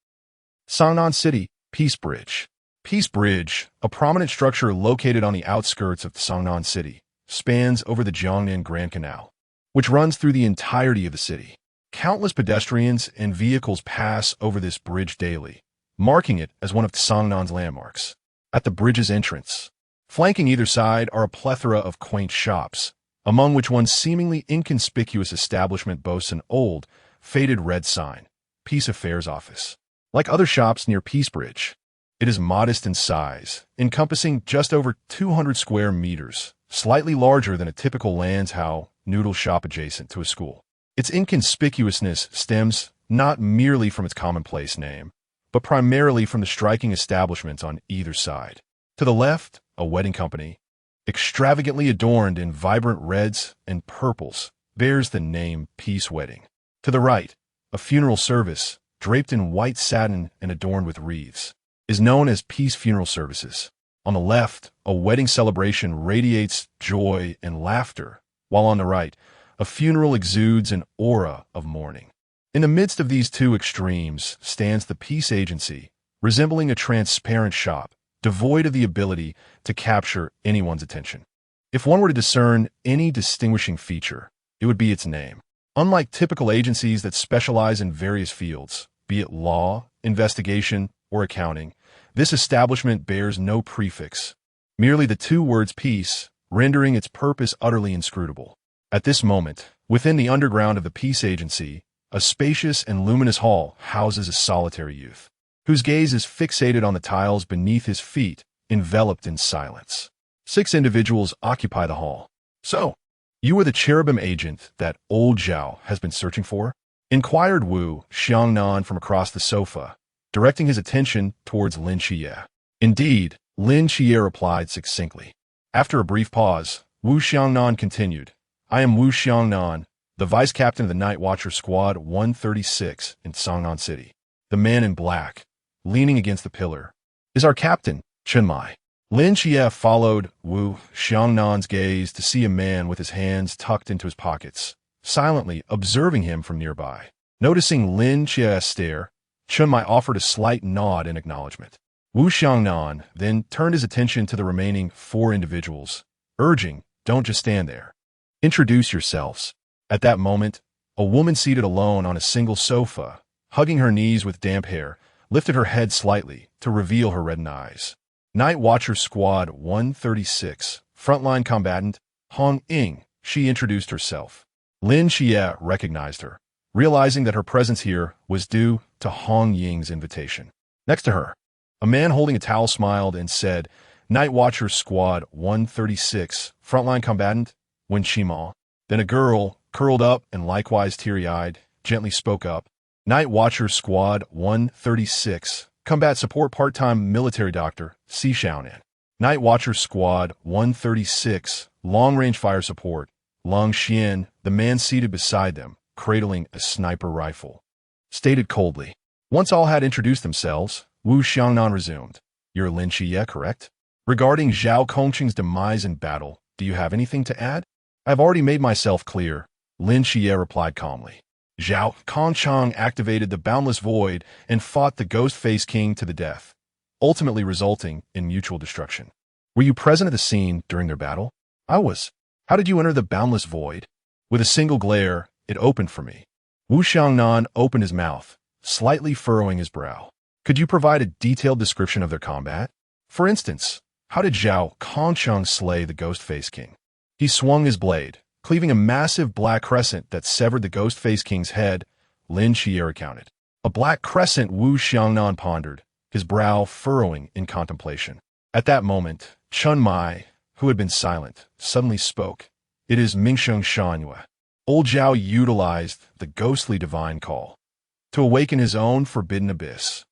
Sangnan City, Peace Bridge. Peace Bridge, a prominent structure located on the outskirts of Sangnan City, spans over the Jiangnan Grand Canal, which runs through the entirety of the city. Countless pedestrians and vehicles pass over this bridge daily, marking it as one of Sangnan's landmarks. At the bridge's entrance, flanking either side, are a plethora of quaint shops, among which one seemingly inconspicuous establishment boasts an old, faded red sign, Peace Affairs Office. Like other shops near Peace Bridge, it is modest in size, encompassing just over 200 square meters, slightly larger than a typical Lanzhou noodle shop adjacent to a school. Its inconspicuousness stems not merely from its commonplace name, but primarily from the striking establishments on either side. To the left, a wedding company, extravagantly adorned in vibrant reds and purples, bears the name Peace Wedding. To the right, a funeral service, draped in white satin and adorned with wreaths, is known as Peace Funeral Services. On the left, a wedding celebration radiates joy and laughter, while on the right, a funeral exudes an aura of mourning. In the midst of these two extremes stands the Peace Agency, resembling a transparent shop, devoid of the ability to capture anyone's attention. If one were to discern any distinguishing feature, it would be its name. Unlike typical agencies that specialize in various fields, be it law, investigation, or accounting, this establishment bears no prefix, merely the two words peace, rendering its purpose utterly inscrutable. At this moment, within the underground of the Peace Agency, a spacious and luminous hall houses a solitary youth, whose gaze is fixated on the tiles beneath his feet, enveloped in silence. 6 individuals occupy the hall. "So, you are the cherubim agent that old Zhao has been searching for?" inquired Wu Xiangnan from across the sofa, directing his attention towards Lin Xia. "Indeed," Lin Xia replied succinctly. After a brief pause, Wu Xiangnan continued, "I am Wu Xiangnan, the vice captain of the Night Watcher Squad 136 in Sangnan City. the man in black, leaning against the pillar, is our captain, Chunmai. Lin Xia followed Wu Xiangnan's gaze to see a man with his hands tucked into his pockets, silently observing him from nearby. Noticing Lin Xia's stare, Chunmai offered a slight nod in acknowledgement. Wu Xiangnan then turned his attention to the remaining 4 individuals, urging, "Don't just stand there. Introduce yourselves." At that moment, a woman seated alone on a single sofa, hugging her knees with damp hair, lifted her head slightly to reveal her reddened eyes. Night Watcher Squad 136, frontline combatant, Hong Ying, she introduced herself. Lin Xia recognized her, realizing that her presence here was due to Hong Ying's invitation. Next to her, a man holding a towel smiled and said, "Night Watcher Squad 136, frontline combatant, Wen Shima." Then a girl, curled up and likewise teary-eyed, gently spoke up, "Night Watcher Squad 136, combat support part-time military doctor, Si Xiaonan." Night Watcher Squad 136, long-range fire support, Long Xian, the man seated beside them, cradling a sniper rifle, stated coldly. Once all had introduced themselves, Wu Xiangnan resumed, "You're Lin Xia, correct? Regarding Zhao Kongqing's demise in battle, do you have anything to add?" "I've already made myself clear," Lin Xia replied calmly. Zhao Kongqing activated the Boundless Void and fought the Ghost-Face King to the death, ultimately resulting in mutual destruction. "Were you present at the scene during their battle?" "I was." "How did you enter the Boundless Void?" "With a single glare, it opened for me." Wu Xiangnan opened his mouth, slightly furrowing his brow. "Could you provide a detailed description of their combat? For instance, how did Zhao Kongqing slay the Ghost-Face King?" "He swung his blade, cleaving a massive black crescent that severed the Ghost-Face King's head," Lin Xia recounted. "A black crescent," Wu Xiangnan pondered, his brow furrowing in contemplation. At that moment, Chunmai, who had been silent, suddenly spoke. "It is Mingsheng Shanyue." Old Zhao utilized the ghostly divine call to awaken his own forbidden abyss.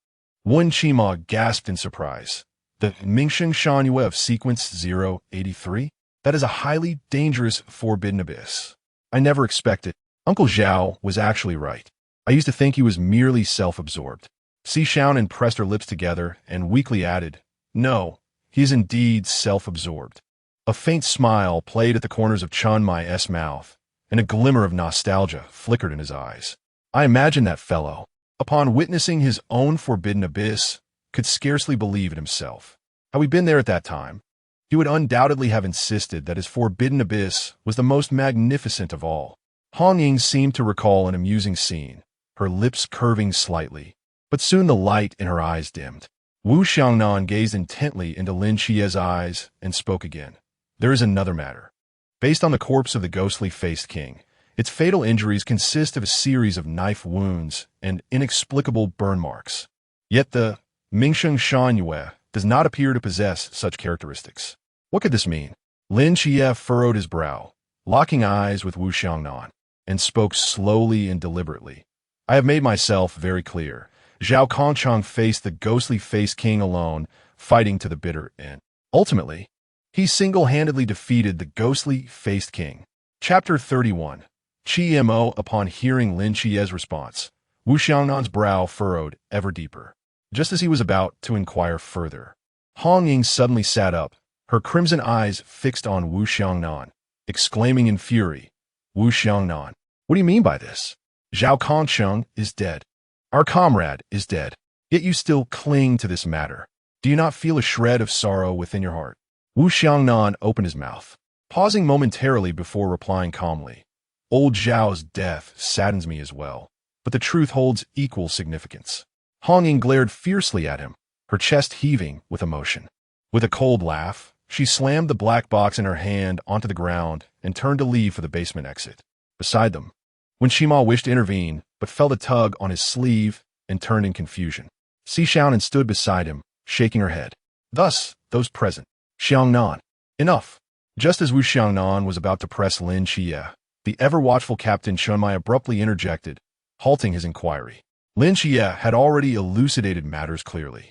Wen Qima gasped in surprise. "The Mingsheng Shanyue of sequence 083? That is a highly dangerous forbidden abyss. I never expected." Uncle Zhao was actually right. I used to think he was merely self-absorbed. Si Xiaonan pressed her lips together and weakly added, "No, he is indeed self-absorbed." A faint smile played at the corners of Chunmai's mouth, and a glimmer of nostalgia flickered in his eyes. I imagine that fellow, upon witnessing his own forbidden abyss, could scarcely believe it himself. Had we been there at that time, he would undoubtedly have insisted that his forbidden abyss was the most magnificent of all. Hong Ying seemed to recall an amusing scene, her lips curving slightly, but soon the light in her eyes dimmed. Wu Xiangnan gazed intently into Lin Xia's eyes and spoke again. "There is another matter. Based on the corpse of the ghostly-faced king, its fatal injuries consist of a series of knife wounds and inexplicable burn marks. Yet the Mingsheng Shanyue does not appear to possess such characteristics. What could this mean?" Lin Xia furrowed his brow, locking eyes with Wu Xiangnan, and spoke slowly and deliberately. "I have made myself very clear. Zhao Kongqing faced the ghostly-faced king alone, fighting to the bitter end. Ultimately, he single-handedly defeated the ghostly-faced king." Chapter 31. Chi Mo. Upon hearing Lin Xia's response, Wu Xiangnan's brow furrowed ever deeper. Just as he was about to inquire further, Hong Ying suddenly sat up, her crimson eyes fixed on Wu Xiangnan, exclaiming in fury, "Wu Xiangnan, what do you mean by this? Zhao Kongqing is dead. Our comrade is dead. Yet you still cling to this matter. Do you not feel a shred of sorrow within your heart?" Wu Xiangnan opened his mouth, pausing momentarily before replying calmly. "Old Zhao's death saddens me as well, but the truth holds equal significance." Hong Ying glared fiercely at him, her chest heaving with emotion. With a cold laugh, she slammed the black box in her hand onto the ground and turned to leave for the basement exit. Beside them, Wen Shima wished to intervene, but felt a tug on his sleeve and turned in confusion. Si Xiaonan stood beside him, shaking her head. Thus, those present. "Xiangnan, enough." Just as Wu Xiangnan was about to press Lin Xia, the ever-watchful Captain Chunmai abruptly interjected, halting his inquiry. Lin Xia had already elucidated matters clearly.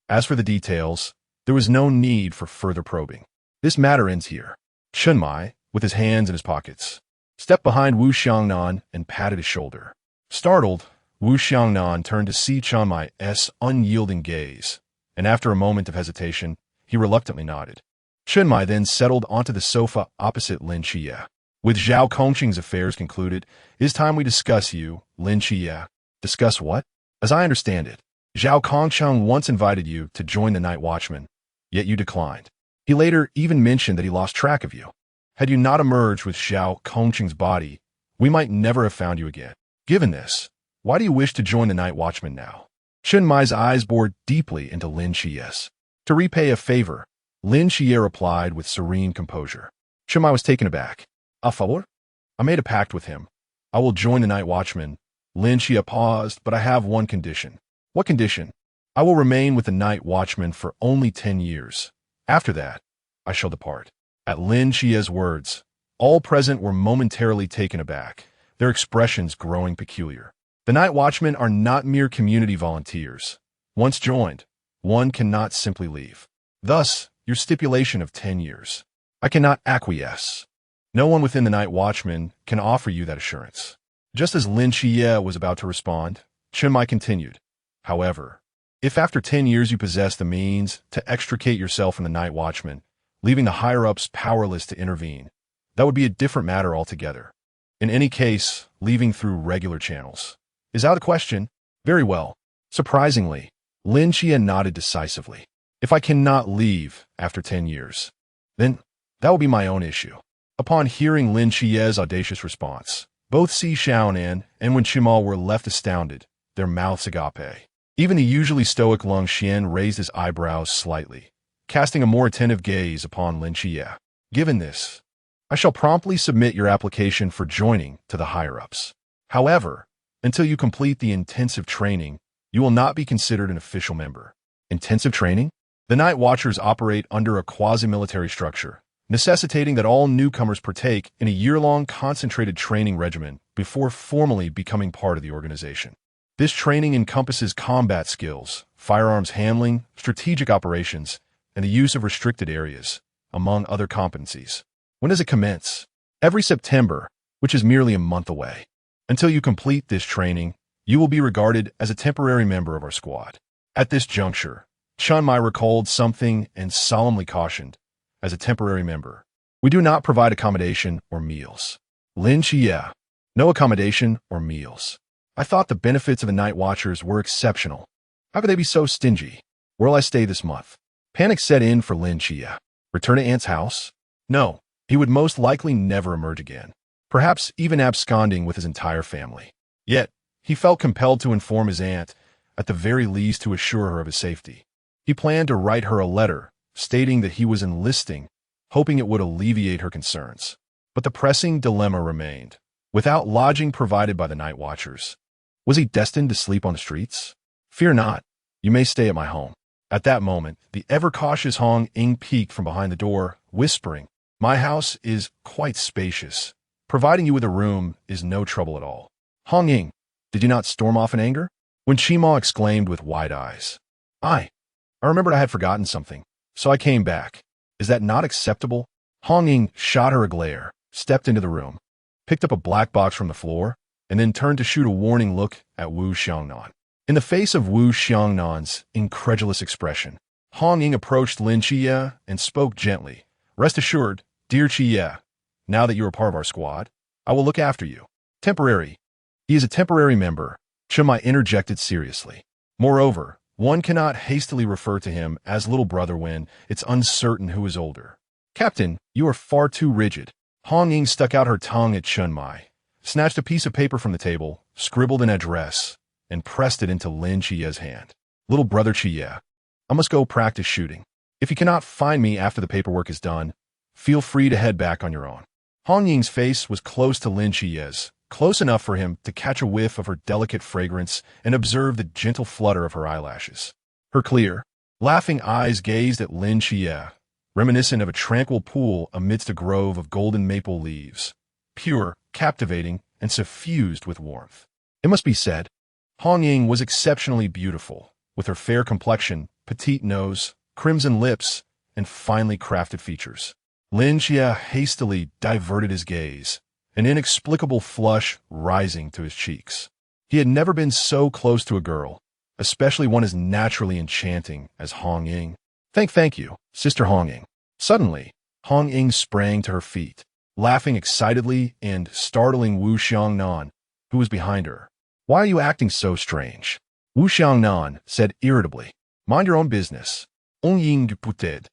As for the details, there was no need for further probing. "This matter ends here." Chunmai, with his hands in his pockets, stepped behind Wu Xiangnan and patted his shoulder. Startled, Wu Xiangnan turned to see Chiang Mai's unyielding gaze, and after a moment of hesitation, he reluctantly nodded. Chiang Mai then settled onto the sofa opposite Lin Xia. With Zhao Kongqing's affairs concluded, it is time we discuss you, Lin Xia. Discuss what? As I understand it, Zhao Kongqing once invited you to join the Night Watchman, yet you declined. He later even mentioned that he lost track of you. Had you not emerged with Zhao Kongqing's body, we might never have found you again. Given this, why do you wish to join the Night Watchman now? Chiang Mai's eyes bored deeply into Lin Xia's. To repay a favor, Lin Xia replied with serene composure. Chiang Mai was taken aback. A favor? I made a pact with him. I will join the Night Watchman. Lin Xia paused, but I have one condition. What condition? I will remain with the Night Watchman for only 10 years. After that, I shall depart. At Lin Xia's words, all present were momentarily taken aback, their expressions growing peculiar. The Night Watchmen are not mere community volunteers. Once joined, one cannot simply leave. Thus, your stipulation of 10 years. I cannot acquiesce. No one within the Night Watchman can offer you that assurance. Just as Lin Xia was about to respond, Chiang Mai continued. However, if after 10 years you possess the means to extricate yourself from the Night Watchman, leaving the higher-ups powerless to intervene, that would be a different matter altogether. In any case, leaving through regular channels is out of the question. Very well. Surprisingly, Lin Xia nodded decisively. If I cannot leave after 10 years, then that will be my own issue. Upon hearing Lin Xia's audacious response, both Si Xiaonan and Wen Qimao were left astounded, their mouths agape. Even the usually stoic Lung Xian raised his eyebrows slightly, casting a more attentive gaze upon Lin Xia. Given this, I shall promptly submit your application for joining to the higher-ups. However, until you complete the intensive training, you will not be considered an official member. Intensive training? The Night Watchers operate under a quasi-military structure, necessitating that all newcomers partake in a year-long concentrated training regimen before formally becoming part of the organization. This training encompasses combat skills, firearms handling, strategic operations, and the use of restricted areas, among other competencies. When does it commence? Every September, which is merely a month away. Until you complete this training, you will be regarded as a temporary member of our squad. At this juncture, Chiang Mai recalled something and solemnly cautioned, as a temporary member, we do not provide accommodation or meals. Lin Xia, no accommodation or meals. I thought the benefits of the Night Watchers were exceptional. How could they be so stingy? Where will I stay this month? Panic set in for Lin Xia. Return to Aunt's house? No, he would most likely never emerge again, perhaps even absconding with his entire family. Yet, he felt compelled to inform his aunt, at the very least to assure her of his safety. He planned to write her a letter, stating that he was enlisting, hoping it would alleviate her concerns. But the pressing dilemma remained. Without lodging provided by the Night Watchers, was he destined to sleep on the streets? Fear not, you may stay at my home. At that moment, the ever-cautious Hong Ying peeked from behind the door, whispering, my house is quite spacious. Providing you with a room is no trouble at all. Hong Ying, did you not storm off in anger? Wen Qimao exclaimed with wide eyes. I remembered I had forgotten something, so I came back. Is that not acceptable? Hong Ying shot her a glare, stepped into the room, picked up a black box from the floor, and then turned to shoot a warning look at Wu Xiangnan. In the face of Wu Xiangnan's incredulous expression, Hong Ying approached Lin Xia and spoke gently. Rest assured, dear Xia, now that you are part of our squad, I will look after you. Temporary. He is a temporary member, Chiang Mai interjected seriously. Moreover, one cannot hastily refer to him as little brother when it's uncertain who is older. Captain, you are far too rigid. Hong Ying stuck out her tongue at Chiang Mai, snatched a piece of paper from the table, scribbled an address, and pressed it into Lin Xia's hand. Little brother Xia, I must go practice shooting. If you cannot find me after the paperwork is done, feel free to head back on your own. Hong Ying's face was close to Lin Xia's, close enough for him to catch a whiff of her delicate fragrance and observe the gentle flutter of her eyelashes. Her clear, laughing eyes gazed at Lin Xia, reminiscent of a tranquil pool amidst a grove of golden maple leaves, pure, captivating, and suffused with warmth. It must be said, Hong Ying was exceptionally beautiful, with her fair complexion, petite nose, crimson lips, and finely crafted features. Lin Xia hastily diverted his gaze, an inexplicable flush rising to his cheeks. He had never been so close to a girl, especially one as naturally enchanting as Hong Ying. Thank you, Sister Hong Ying. Suddenly, Hong Ying sprang to her feet, laughing excitedly and startling Wu Xiangnan, who was behind her. Why are you acting so strange? Wu Xiangnan said irritably. Mind your own business. Ying puted.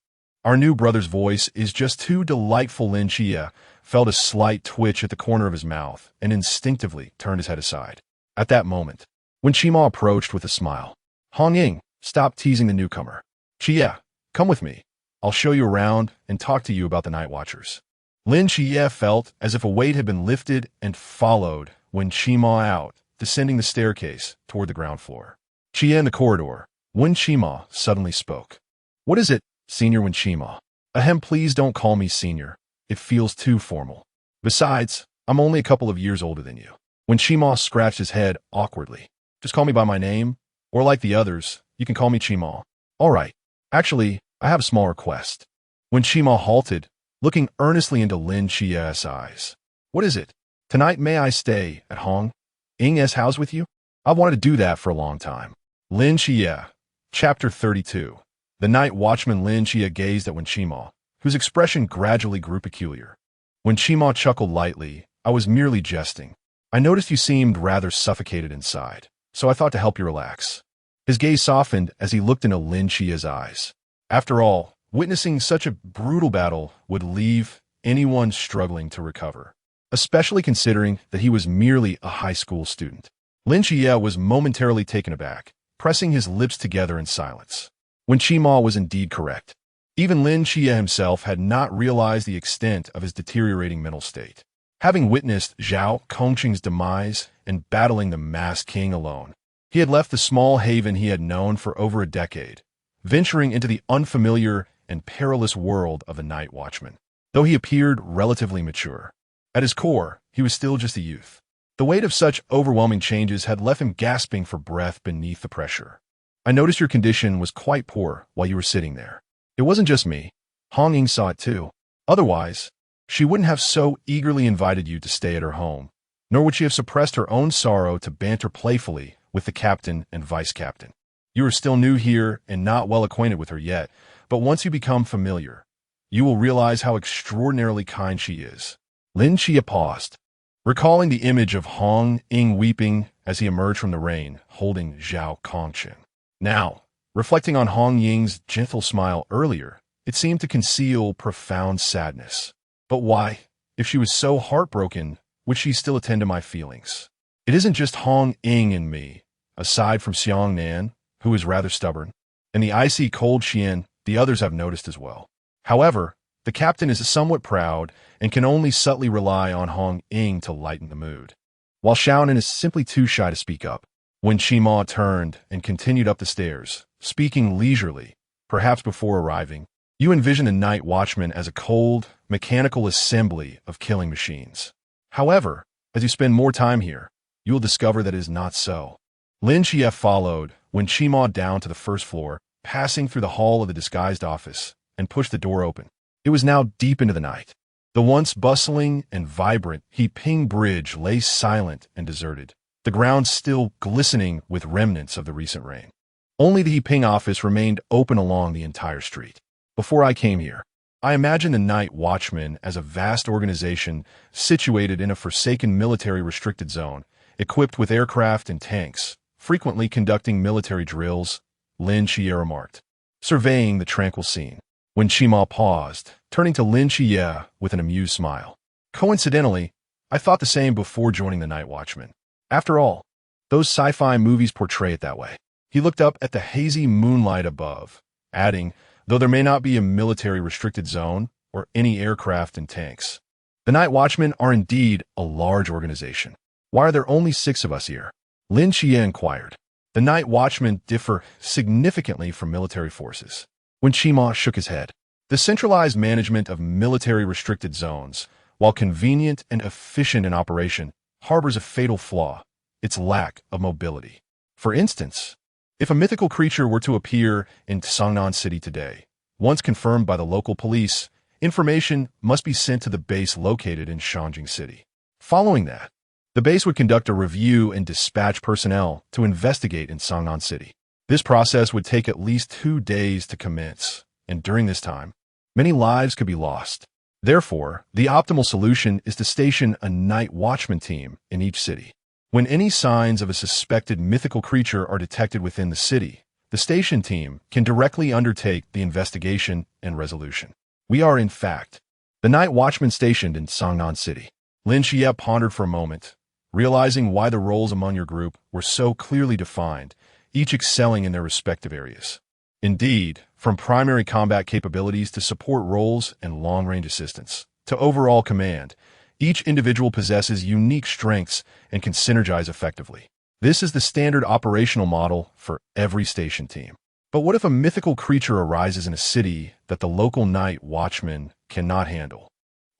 Our new brother's voice is just too delightful. Lin Xia felt a slight twitch at the corner of his mouth and instinctively turned his head aside. At that moment, when Qima approached with a smile, Hong Ying, stop teasing the newcomer. Xia, come with me. I'll show you around and talk to you about the Night Watchers. Lin Xia felt as if a weight had been lifted and followed when Qima out, descending the staircase toward the ground floor. Xia in the corridor, when Qima suddenly spoke. What is it, Senior Wen Qima? Ahem, please don't call me Senior. It feels too formal. Besides, I'm only a couple of years older than you. When Qima scratched his head awkwardly. Just call me by my name, or like the others, you can call me Qima. All right. Actually, I have a small request. When Qima halted, looking earnestly into Lin Xia's eyes. What is it? Tonight may I stay at Hong Ying's house with you? I've wanted to do that for a long time. Lin Xia, Chapter 32. The night watchman Lin Xia gazed at Wen Qima, whose expression gradually grew peculiar. When Qima chuckled lightly, I was merely jesting. I noticed you seemed rather suffocated inside, so I thought to help you relax. His gaze softened as he looked into Lin Xia's eyes. After all, witnessing such a brutal battle would leave anyone struggling to recover, especially considering that he was merely a high school student. Lin Xia was momentarily taken aback, pressing his lips together in silence. When Qima was indeed correct. Even Lin Xia himself had not realized the extent of his deteriorating mental state. Having witnessed Zhao Kongqing's demise and battling the masked king alone, he had left the small haven he had known for over a decade, venturing into the unfamiliar and perilous world of the Night Watchman. Though he appeared relatively mature, at his core, he was still just a youth. The weight of such overwhelming changes had left him gasping for breath beneath the pressure. I noticed your condition was quite poor while you were sitting there. It wasn't just me. Hong Ying saw it too. Otherwise, she wouldn't have so eagerly invited you to stay at her home, nor would she have suppressed her own sorrow to banter playfully with the captain and vice captain. You are still new here and not well acquainted with her yet, but once you become familiar, you will realize how extraordinarily kind she is. Lin Xia paused, recalling the image of Hong Ying weeping as he emerged from the rain, holding Zhao Kongqing. Now, reflecting on Hong Ying's gentle smile earlier, it seemed to conceal profound sadness. But why, if she was so heartbroken, would she still attend to my feelings? It isn't just Hong Ying and me, aside from Xiang Nan, who is rather stubborn, and the icy cold Xian the others have noticed as well. However, the captain is somewhat proud and can only subtly rely on Hong Ying to lighten the mood, while Xiaonan is simply too shy to speak up. When Qima turned and continued up the stairs, speaking leisurely, perhaps before arriving, you envision the Night Watchman as a cold, mechanical assembly of killing machines. However, as you spend more time here, you will discover that it is not so. Lin Xia followed when Qima down to the first floor, passing through the hall of the disguised office, and pushed the door open. It was now deep into the night. The once bustling and vibrant He-Ping Bridge lay silent and deserted, the ground still glistening with remnants of the recent rain. Only the He-Ping office remained open along the entire street. Before I came here, I imagined the Night Watchman as a vast organization situated in a forsaken military restricted zone, equipped with aircraft and tanks, frequently conducting military drills, Lin Xia remarked, surveying the tranquil scene. When Qima paused, turning to Lin Xia with an amused smile. Coincidentally, I thought the same before joining the Night Watchman. After all, those sci-fi movies portray it that way. He looked up at the hazy moonlight above, adding, though there may not be a military restricted zone or any aircraft and tanks, the Night Watchmen are indeed a large organization. Why are there only 6 of us here? Lin Xia inquired. The Night Watchmen differ significantly from military forces. When Qima shook his head, the centralized management of military restricted zones, while convenient and efficient in operation, harbors a fatal flaw, its lack of mobility. For instance, if a mythical creature were to appear in Songnan City today, once confirmed by the local police, information must be sent to the base located in Shanjing City. Following that, The base would conduct a review and dispatch personnel to investigate in Sangnan City. This process would take at least 2 days to commence, and during this time, many lives could be lost. Therefore, the optimal solution is to station a night watchman team in each city. When any signs of a suspected mythical creature are detected within the city, the station team can directly undertake the investigation and resolution. We are, in fact, the night watchman stationed in Sangnan City. Lin Xia pondered for a moment, realizing why the roles among your group were so clearly defined, each excelling in their respective areas. Indeed, from primary combat capabilities to support roles and long-range assistance, to overall command, each individual possesses unique strengths and can synergize effectively. This is the standard operational model for every station team. But what if a mythical creature arises in a city that the local night watchmen cannot handle?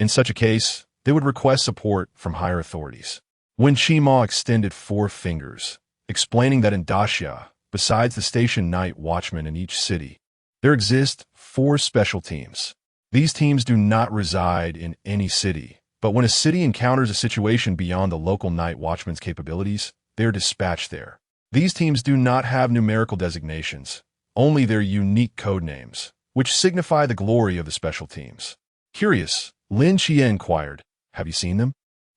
In such a case, they would request support from higher authorities. When Qima extended 4 fingers, explaining that in Daxia, besides the station night watchmen in each city, there exist 4 special teams. These teams do not reside in any city, but when a city encounters a situation beyond the local night watchman's capabilities, they are dispatched there. These teams do not have numerical designations, only their unique code names, which signify the glory of the special teams. Curious, Lin Xia inquired, "Have you seen them?"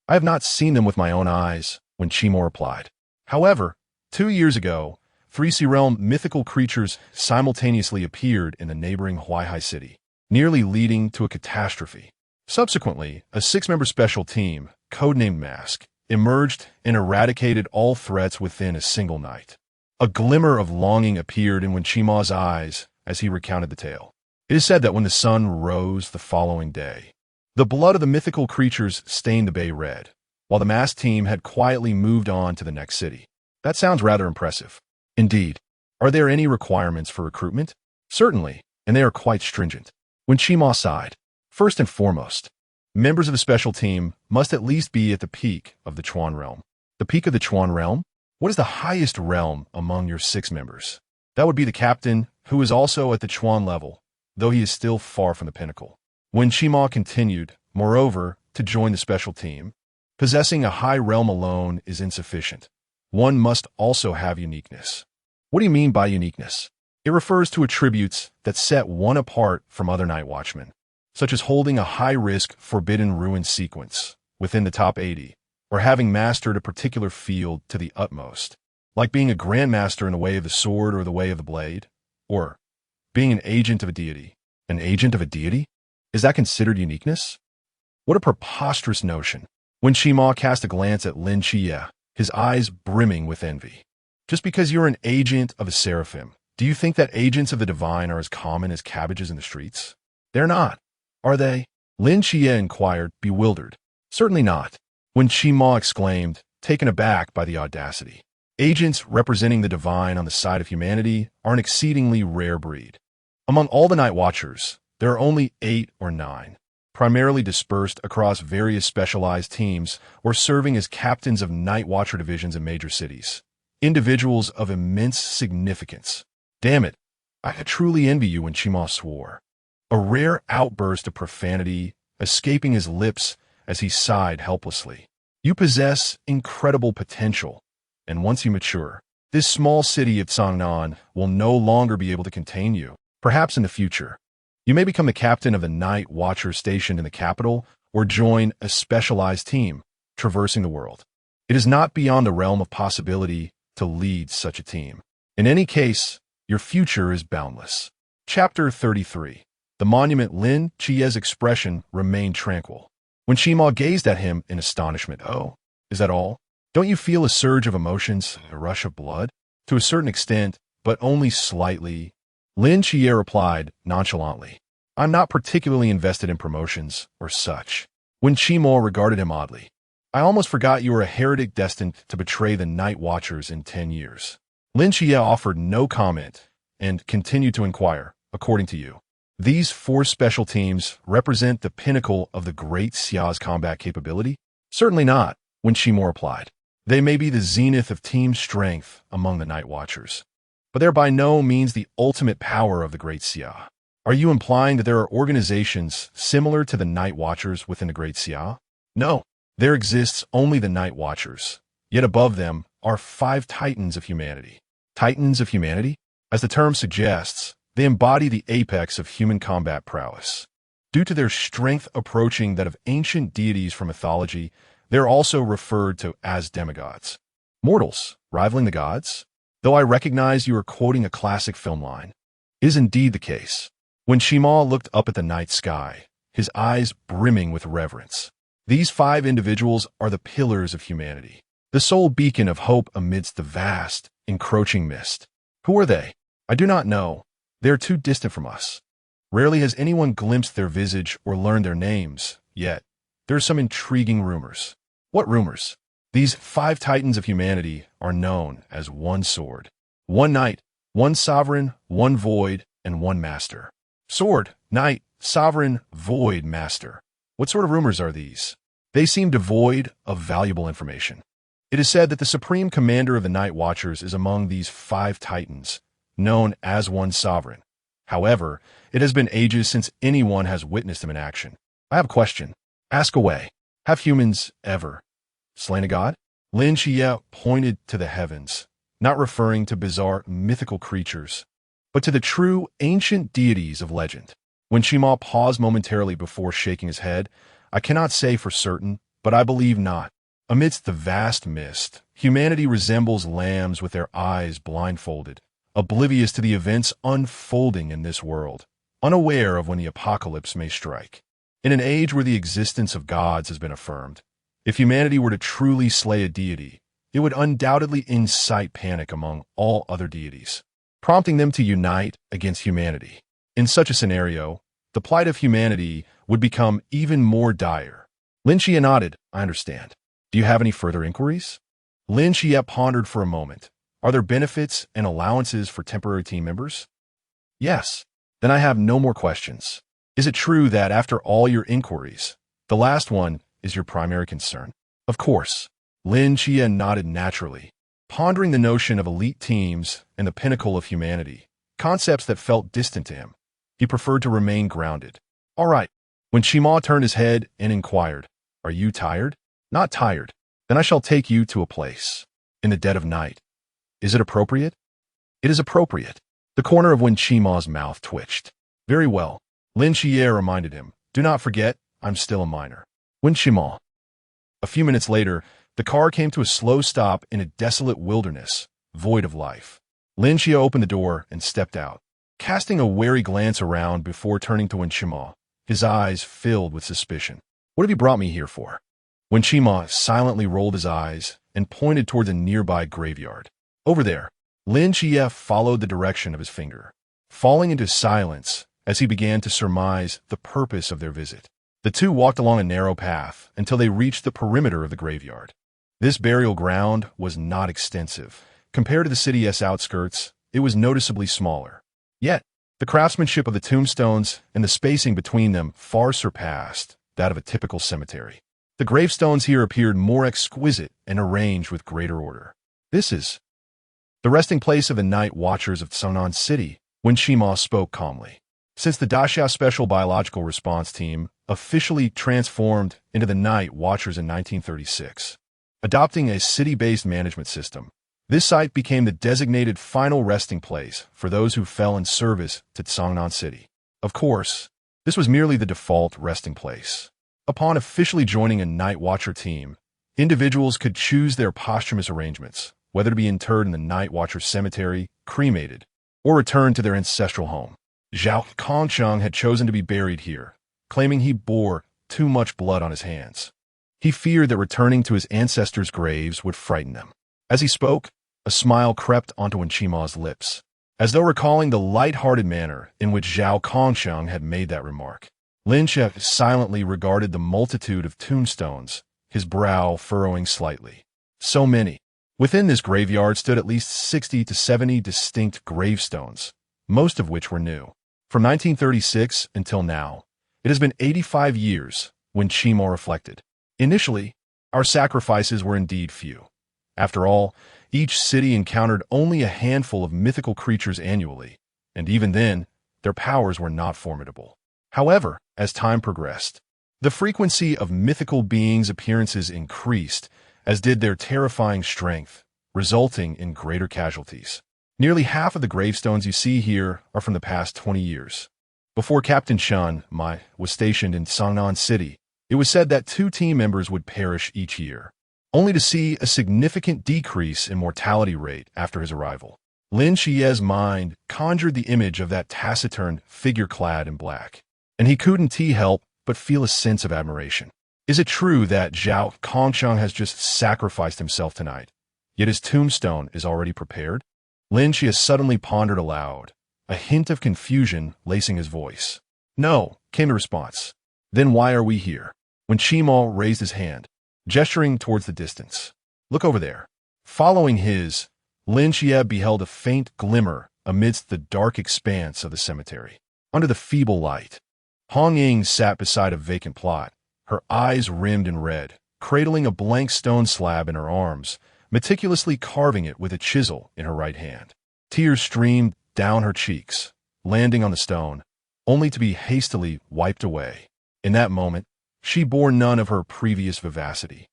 "I have not seen them with my own eyes," when Qimo replied. However, 2 years ago, 3 Sea-realm mythical creatures simultaneously appeared in the neighboring Huaihai city, nearly leading to a catastrophe. Subsequently, a 6-member special team, codenamed Mask, emerged and eradicated all threats within a single night. A glimmer of longing appeared in Wen Qima's eyes as he recounted the tale. It is said that when the sun rose the following day, the blood of the mythical creatures stained the bay red, while the masked team had quietly moved on to the next city. That sounds rather impressive. Indeed. Are there any requirements for recruitment? Certainly, and they are quite stringent. When Qima sighed, first and foremost, members of the special team must at least be at the peak of the Chuan realm. The peak of the Chuan realm? What is the highest realm among your 6 members? That would be the captain, who is also at the Chuan level, though he is still far from the pinnacle. When Qima continued, moreover, to join the special team, possessing a high realm alone is insufficient. One must also have uniqueness. What do you mean by uniqueness? It refers to attributes that set one apart from other night watchmen, such as holding a high-risk Forbidden Ruin sequence within the top 80, or having mastered a particular field to the utmost, like being a grandmaster in the way of the sword or the way of the blade, or being an agent of a deity. An agent of a deity? Is that considered uniqueness? What a preposterous notion. When Qima cast a glance at Lin Xia, his eyes brimming with envy. Just because you're an agent of a seraphim, do you think that agents of the divine are as common as cabbages in the streets? They're not, are they? Lin Xia inquired, bewildered. Certainly not. When Qima exclaimed, taken aback by the audacity. Agents representing the divine on the side of humanity are an exceedingly rare breed. Among all the Night Watchers, there are only 8 or 9, primarily dispersed across various specialized teams or serving as captains of Night Watcher divisions in major cities. Individuals of immense significance. Damn it, I truly envy you, when Qima swore. A rare outburst of profanity escaping his lips as he sighed helplessly. You possess incredible potential, and once you mature, this small city of Sangnan will no longer be able to contain you. Perhaps in the future, you may become the captain of the Night Watcher stationed in the capital or join a specialized team traversing the world. It is not beyond the realm of possibility to lead such a team. In any case, your future is boundless. Chapter 33. The monument. Lin Qia's expression remained tranquil. When Qima gazed at him in astonishment, "Oh, is that all? Don't you feel a surge of emotions, a rush of blood?" "To a certain extent, but only slightly." Lin Xia replied nonchalantly. "I'm not particularly invested in promotions or such." When Qima regarded him oddly, "I almost forgot you were a heretic destined to betray the Night Watchers in 10 years. Lin Xia offered no comment and continued to inquire, "According to you, these 4 special teams represent the pinnacle of the Great Xia's combat capability?" "Certainly not," when Qimo replied. "They may be the zenith of team strength among the Night Watchers, but they're by no means the ultimate power of the Great Xia." "Are you implying that there are organizations similar to the Night Watchers within the Great Xia?" "No, There exists only the Night Watchers, yet above them are 5 titans of humanity. Titans of humanity? As the term suggests, they embody the apex of human combat prowess. Due to their strength approaching that of ancient deities from mythology, they're also referred to as demigods. Mortals, rivaling the gods? Though I recognize you are quoting a classic film line, it is indeed the case. When Shima looked up at the night sky, his eyes brimming with reverence. These 5 individuals are the pillars of humanity, the sole beacon of hope amidst the vast, encroaching mist. Who are they? I do not know. They are too distant from us. Rarely has anyone glimpsed their visage or learned their names, yet there are some intriguing rumors. What rumors? These 5 titans of humanity are known as one sword, one knight, one sovereign, one void, and one master. Sword, knight, sovereign, void, master. What sort of rumors are these? They seem devoid of valuable information. It is said that the supreme commander of the Night Watchers is among these 5 titans, known as one sovereign. However, it has been ages since anyone has witnessed him in action. I have a question. Ask away. Have humans ever slain a god? Great Xia pointed to the heavens, not referring to bizarre mythical creatures, but to the true ancient deities of legend. When Shima paused momentarily before shaking his head, I cannot say for certain, but I believe not. Amidst the vast mist, humanity resembles lambs with their eyes blindfolded, oblivious to the events unfolding in this world, unaware of when the apocalypse may strike. In an age where the existence of gods has been affirmed, if humanity were to truly slay a deity, it would undoubtedly incite panic among all other deities, prompting them to unite against humanity. In such a scenario, the plight of humanity would become even more dire. Great Xia nodded. I understand. Do you have any further inquiries? Great Xia pondered for a moment. Are there benefits and allowances for temporary team members? Yes. Then I have no more questions. Is it true that after all your inquiries, the last one is your primary concern? Of course. Great Xia nodded naturally, pondering the notion of elite teams and the pinnacle of humanity, concepts that felt distant to him. He preferred to remain grounded. All right. When Shima turned his head and inquired, Are you tired? Not tired. Then I shall take you to a place. In the dead of night. Is it appropriate? It is appropriate. The corner of Shima's mouth twitched. Very well. Great Xia reminded him. Do not forget, I'm still a minor. Shima. A few minutes later, the car came to a slow stop in a desolate wilderness, void of life. Great Xia opened the door and stepped out, casting a wary glance around before turning to Shima, his eyes filled with suspicion. What have you brought me here for? Shima silently rolled his eyes and pointed towards a nearby graveyard. Over there. Great Xia followed the direction of his finger, falling into silence as he began to surmise the purpose of their visit. The two walked along a narrow path until they reached the perimeter of the graveyard. This burial ground was not extensive. Compared to the city's outskirts, it was noticeably smaller. Yet, the craftsmanship of the tombstones and the spacing between them far surpassed that of a typical cemetery. The gravestones here appeared more exquisite and arranged with greater order. This is the resting place of the Night Watchers of Songnam City, Shima spoke calmly. Since the Daxia Special Biological Response Team officially transformed into the Night Watchers in 1936, adopting a city-based management system, this site became the designated final resting place for those who fell in service to Songnam City. Of course, this was merely the default resting place. Upon officially joining a Night Watcher team, individuals could choose their posthumous arrangements, whether to be interred in the Night Watcher cemetery, cremated, or return to their ancestral home. Zhao Kongsheng had chosen to be buried here, claiming he bore too much blood on his hands. He feared that returning to his ancestors' graves would frighten them. As he spoke, a smile crept onto Shima's lips, as though recalling the light-hearted manner in which Zhao Kongsheng had made that remark. Great Xia silently regarded the multitude of tombstones, his brow furrowing slightly. So many. Within this graveyard stood at least 60 to 70 distinct gravestones, most of which were new. From 1936 until now, it has been 85 years, Shima reflected. Initially, our sacrifices were indeed few. After all, each city encountered only a handful of mythical creatures annually, and even then, their powers were not formidable. However, as time progressed, The frequency of mythical beings' appearances increased, as did their terrifying strength, resulting in greater casualties. Nearly half of the gravestones you see here are from the past 20 years. Before Captain Chen Mai was stationed in Sangnan City, it was said that 2 team members would perish each year, only to see a significant decrease in mortality rate after his arrival. Lin Xia's mind conjured the image of that taciturn figure clad in black, and he couldn't help but feel a sense of admiration. Is it true that Zhao Kongsheng has just sacrificed himself tonight, yet his tombstone is already prepared? Lin Xia suddenly pondered aloud, a hint of confusion lacing his voice. No, came the response. Then why are we here? When Qimo raised his hand, gesturing towards the distance. Look over there. Following his, Lin Xia beheld a faint glimmer amidst the dark expanse of the cemetery. Under the feeble light, Hong Ying sat beside a vacant plot, her eyes rimmed in red, cradling a blank stone slab in her arms, meticulously carving it with a chisel in her right hand. Tears streamed down her cheeks, landing on the stone, only to be hastily wiped away. In that moment, she bore none of her previous vivacity.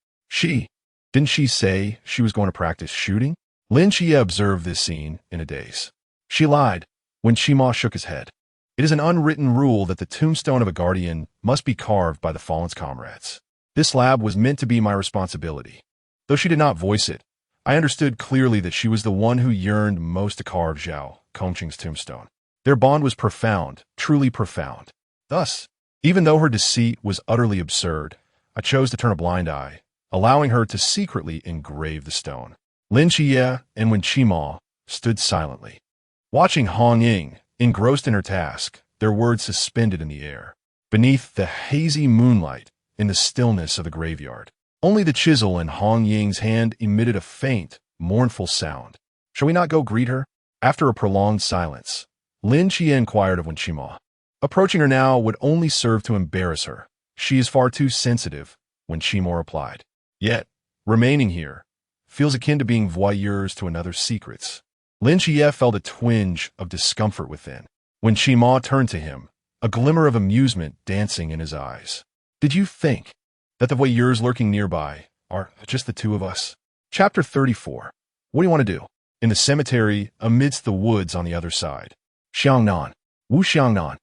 Didn't she say she was going to practice shooting? Lin Xia observed this scene in a daze. She lied when Qimo shook his head. It is an unwritten rule that the tombstone of a guardian must be carved by the fallen's comrades. This slab was meant to be my responsibility. Though she did not voice it, I understood clearly that she was the one who yearned most to carve Zhao Kongqing's tombstone. Their bond was profound, truly profound. Thus, even though her deceit was utterly absurd, I chose to turn a blind eye, allowing her to secretly engrave the stone. Lin Xia and Wen Qimo stood silently, watching Hong Ying, engrossed in her task, their words suspended in the air. Beneath the hazy moonlight, in the stillness of the graveyard, only the chisel in Hong Ying's hand emitted a faint, mournful sound. Shall we not go greet her? After a prolonged silence, Lin Xia inquired of Wen Qimo. Approaching her now would only serve to embarrass her. She is far too sensitive, Wen Qimo replied. Yet, remaining here feels akin to being voyeurs to another's secrets. Lin Xia felt a twinge of discomfort within. When Qimo turned to him, a glimmer of amusement dancing in his eyes. Did you think that the voyeurs lurking nearby are just the 2 of us? Chapter 34. What do you want to do? In the cemetery, amidst the woods on the other side, Xiangnan, Wu Xiangnan,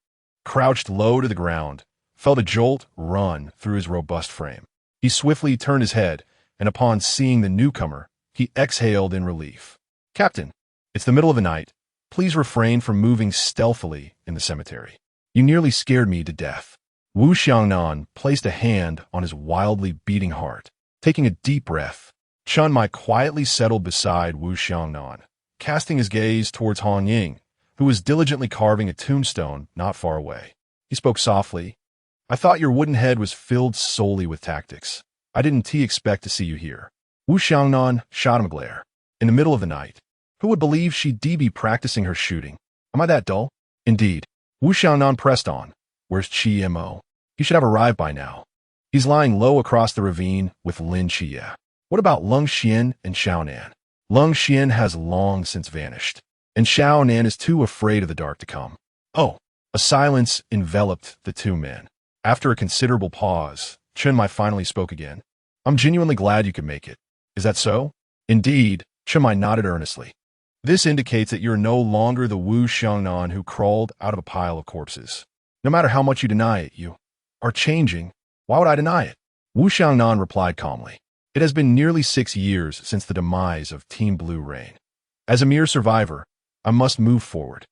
crouched low to the ground, felt a jolt run through his robust frame. He swiftly turned his head, and upon seeing the newcomer, he exhaled in relief. Captain, it's the middle of the night. Please refrain from moving stealthily in the cemetery. You nearly scared me to death. Wu Xiangnan placed a hand on his wildly beating heart. Taking a deep breath, Chen Mai quietly settled beside Wu Xiangnan, casting his gaze towards Hong Ying, who was diligently carving a tombstone not far away. He spoke softly. I thought your wooden head was filled solely with tactics. I didn't expect to see you here. Wu Xiangnan shot him a glare. In the middle of the night, who would believe she'd be practicing her shooting? Am I that dull? Indeed. Wu Xiangnan pressed on. Where's Qimo? He should have arrived by now. He's lying low across the ravine with Lin Xia. What about Lung Xian and Xiaonan? Lung Xian has long since vanished, and Xiaonan is too afraid of the dark to come. Oh, a silence enveloped the 2 men. After a considerable pause, Chen Mai finally spoke again. I'm genuinely glad you could make it. Is that so? Indeed, Chen Mai nodded earnestly. This indicates that you're no longer the Wu Xiangnan who crawled out of a pile of corpses. No matter how much you deny it, you are changing. Why would I deny it? Wu Xiangnan replied calmly. It has been nearly 6 years since the demise of Team Blue Rain. As a mere survivor, I must move forward.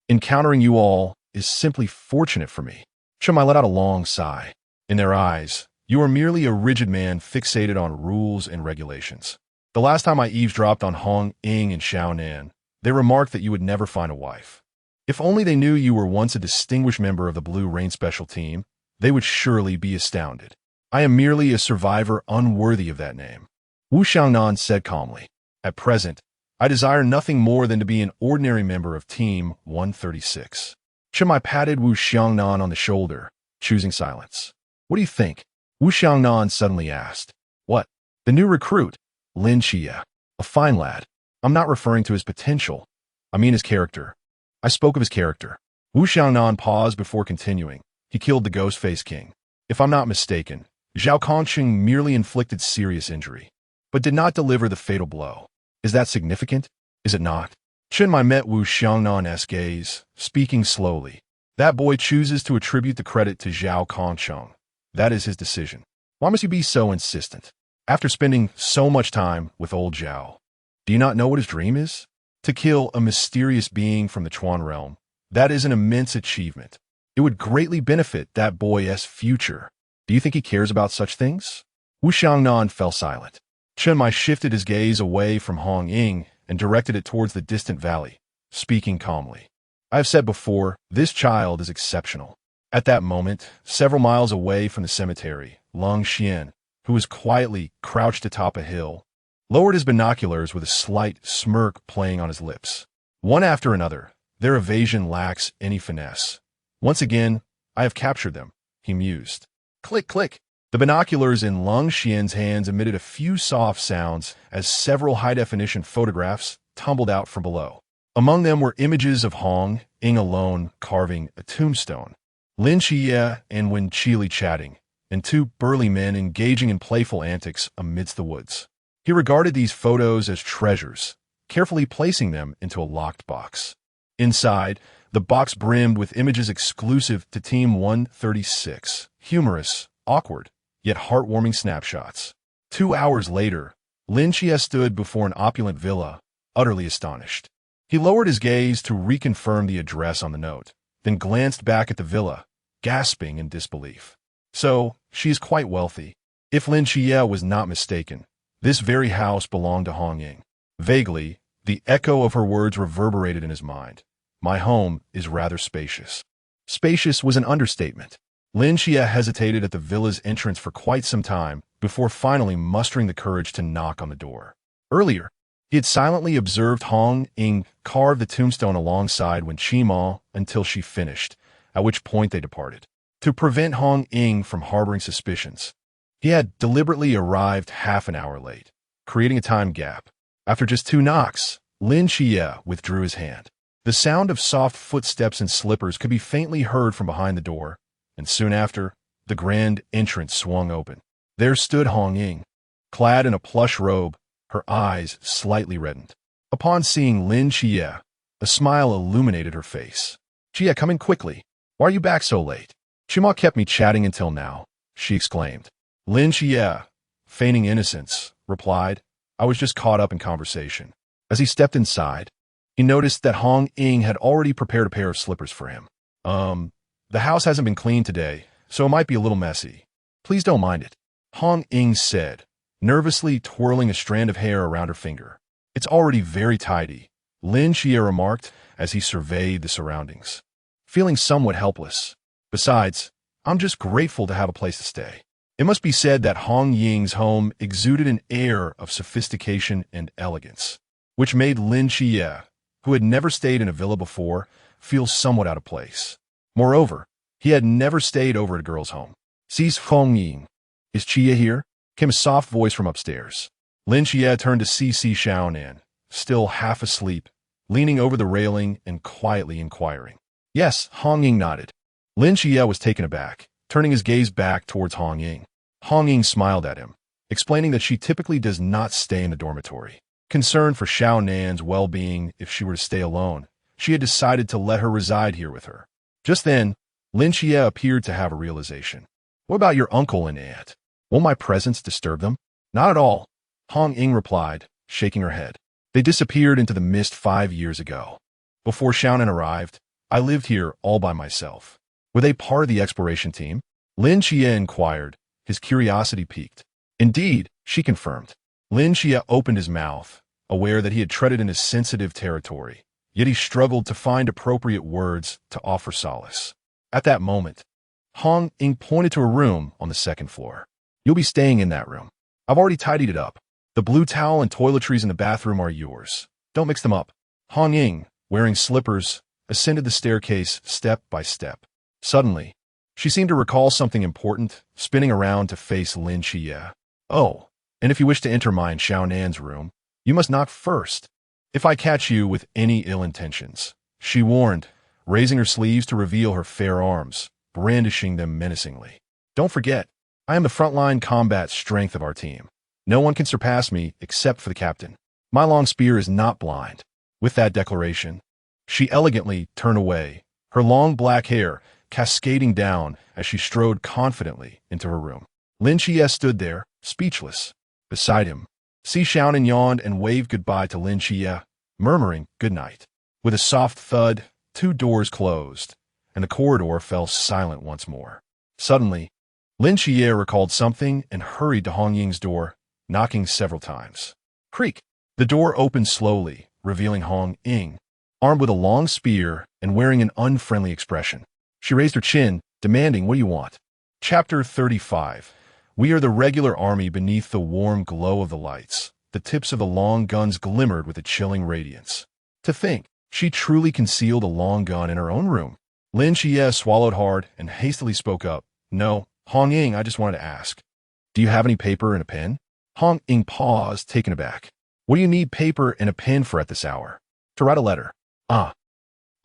Encountering you all is simply fortunate for me. Chen Mai let out a long sigh. In their eyes, you are merely a rigid man fixated on rules and regulations. The last time I eavesdropped on Hong Ying and Xiaonan, they remarked that you would never find a wife. If only they knew you were once a distinguished member of the Blue Rain Special Team, they would surely be astounded. I am merely a survivor unworthy of that name. Wu Xiangnan said calmly. At present, I desire nothing more than to be an ordinary member of Team 136. Chen Mai patted Wu Xiangnan on the shoulder, choosing silence. What do you think? Wu Xiangnan suddenly asked. What? The new recruit, Lin Xia. A fine lad. I'm not referring to his potential. I mean his character. I spoke of his character. Wu Xiangnan paused before continuing. He killed the Ghost Face King. If I'm not mistaken, Zhao Kongqing merely inflicted serious injury, but did not deliver the fatal blow. Is that significant? Is it not? Chen Mai met Wu Xiangnan's gaze, speaking slowly. That boy chooses to attribute the credit to Zhao Kongqing. That is his decision. Why must you be so insistent? After spending so much time with old Zhao, do you not know what his dream is? To kill a mysterious being from the Chuan realm. That is an immense achievement. It would greatly benefit that boy's future. Do you think he cares about such things? Wu Xiangnan fell silent. Chen Mai shifted his gaze away from Hong Ying and directed it towards the distant valley, speaking calmly. I have said before, this child is exceptional. At that moment, several miles away from the cemetery, Long Xian, who was quietly crouched atop a hill, lowered his binoculars with a slight smirk playing on his lips. One after another, their evasion lacks any finesse. Once again, I have captured them, he mused. Click, click. The binoculars in Long Xian's hands emitted a few soft sounds as several high-definition photographs tumbled out from below. Among them were images of Hong Ying alone carving a tombstone, Lin Xia and Wen Qili chatting, and two burly men engaging in playful antics amidst the woods. He regarded these photos as treasures, carefully placing them into a locked box. Inside, the box brimmed with images exclusive to Team 136, humorous, awkward, yet heartwarming snapshots. 2 hours later, Lin Xia stood before an opulent villa, utterly astonished. He lowered his gaze to reconfirm the address on the note, then glanced back at the villa, gasping in disbelief. So, she is quite wealthy. If Lin Xia was not mistaken, this very house belonged to Hong Ying. Vaguely, the echo of her words reverberated in his mind. My home is rather spacious. Spacious was an understatement. Lin Xia hesitated at the villa's entrance for quite some time before finally mustering the courage to knock on the door. Earlier, he had silently observed Hong Ying carve the tombstone alongside Wen Qima until she finished, at which point they departed. To prevent Hong Ying from harboring suspicions, he had deliberately arrived half an hour late, creating a time gap. After just 2 knocks, Lin Xia withdrew his hand. The sound of soft footsteps and slippers could be faintly heard from behind the door, and soon after, the grand entrance swung open. There stood Hong Ying, clad in a plush robe, her eyes slightly reddened. Upon seeing Lin Xia, a smile illuminated her face. Xia, come in quickly. Why are you back so late? Chima kept me chatting until now, she exclaimed. Lin Xia, feigning innocence, replied, I was just caught up in conversation. As he stepped inside, he noticed that Hong Ying had already prepared a pair of slippers for him. The house hasn't been cleaned today, so it might be a little messy. Please don't mind it, Hong Ying said, nervously twirling a strand of hair around her finger. It's already very tidy, Lin Xia remarked as he surveyed the surroundings, feeling somewhat helpless. Besides, I'm just grateful to have a place to stay. It must be said that Hong Ying's home exuded an air of sophistication and elegance, which made Lin Xia, who had never stayed in a villa before, feel somewhat out of place. Moreover, he had never stayed over at a girl's home. Sees Hong Ying. Is Xia here? Came a soft voice from upstairs. Lin Xia turned to see Xiaonan, still half asleep, leaning over the railing and quietly inquiring. Yes, Hong Ying nodded. Lin Xia was taken aback, turning his gaze back towards Hong Ying. Hong Ying smiled at him, explaining that she typically does not stay in the dormitory. Concerned for Xiaonan's well-being if she were to stay alone, she had decided to let her reside here with her. Just then, Lin Xia appeared to have a realization. What about your uncle and aunt? Won't my presence disturb them? Not at all, Hong Ying replied, shaking her head. They disappeared into the mist 5 years ago. Before Xiaonan arrived, I lived here all by myself. Were they part of the exploration team? Lin Xia inquired, his curiosity piqued. Indeed, she confirmed. Lin Xia opened his mouth, aware that he had treaded into sensitive territory, yet he struggled to find appropriate words to offer solace. At that moment, Hong Ying pointed to a room on the 2nd floor. You'll be staying in that room. I've already tidied it up. The blue towel and toiletries in the bathroom are yours. Don't mix them up. Hong Ying, wearing slippers, ascended the staircase step by step. Suddenly, she seemed to recall something important, spinning around to face Lin Xia. Oh, and if you wish to enter my and Xiaonan's room, you must knock first. If I catch you with any ill intentions, she warned, raising her sleeves to reveal her fair arms, brandishing them menacingly. Don't forget, I am the frontline combat strength of our team. No one can surpass me except for the captain. My long spear is not blind." With that declaration, she elegantly turned away, her long black hair cascading down as she strode confidently into her room. Lin Xia stood there, speechless. Beside him, Si Xiaonan yawned and waved goodbye to Lin Xia, murmuring good night. With a soft thud, 2 doors closed, and the corridor fell silent once more. Suddenly, Lin Xia recalled something and hurried to Hong Ying's door, knocking several times. Creak! The door opened slowly, revealing Hong Ying, armed with a long spear and wearing an unfriendly expression. She raised her chin, demanding, "What do you want?" Chapter 35. We are the regular army beneath the warm glow of the lights. The tips of the long guns glimmered with a chilling radiance. To think, she truly concealed a long gun in her own room. Lin Xia swallowed hard and hastily spoke up. "No, Hong Ying, I just wanted to ask. Do you have any paper and a pen?" Hong Ying paused, taken aback. "What do you need paper and a pen for at this hour?" "To write a letter." "Ah,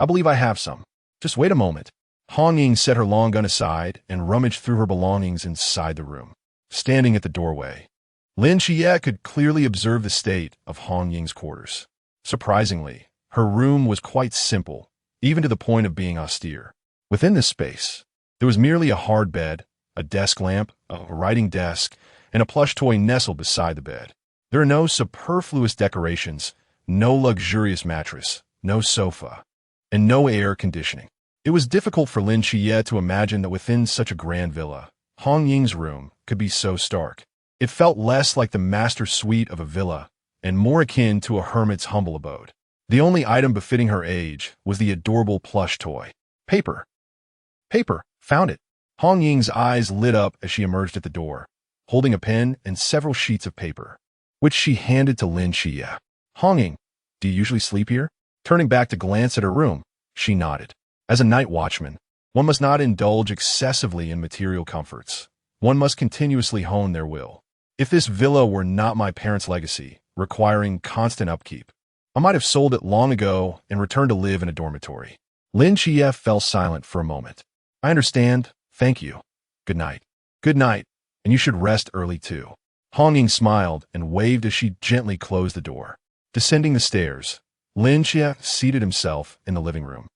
I believe I have some. Just wait a moment." Hong Ying set her long gun aside and rummaged through her belongings inside the room. Standing at the doorway, Lin Xia could clearly observe the state of Hong Ying's quarters. Surprisingly, her room was quite simple, even to the point of being austere. Within this space, there was merely a hard bed, a desk lamp, a writing desk, and a plush toy nestled beside the bed. There are no superfluous decorations, no luxurious mattress, no sofa, and no air conditioning. It was difficult for Lin Xia to imagine that within such a grand villa, Hong Ying's room could be so stark. It felt less like the master suite of a villa and more akin to a hermit's humble abode. The only item befitting her age was the adorable plush toy. Paper. Paper. Found it. Hong Ying's eyes lit up as she emerged at the door, holding a pen and several sheets of paper, which she handed to Lin Xia. "Hong Ying, do you usually sleep here?" Turning back to glance at her room, she nodded. As a night watchman, one must not indulge excessively in material comforts. One must continuously hone their will. If this villa were not my parents' legacy, requiring constant upkeep, I might have sold it long ago and returned to live in a dormitory. Lin Xia fell silent for a moment. "I understand. Thank you. Good night." "Good night, and you should rest early too." Hong Ying smiled and waved as she gently closed the door. Descending the stairs, Lin Xia seated himself in the living room,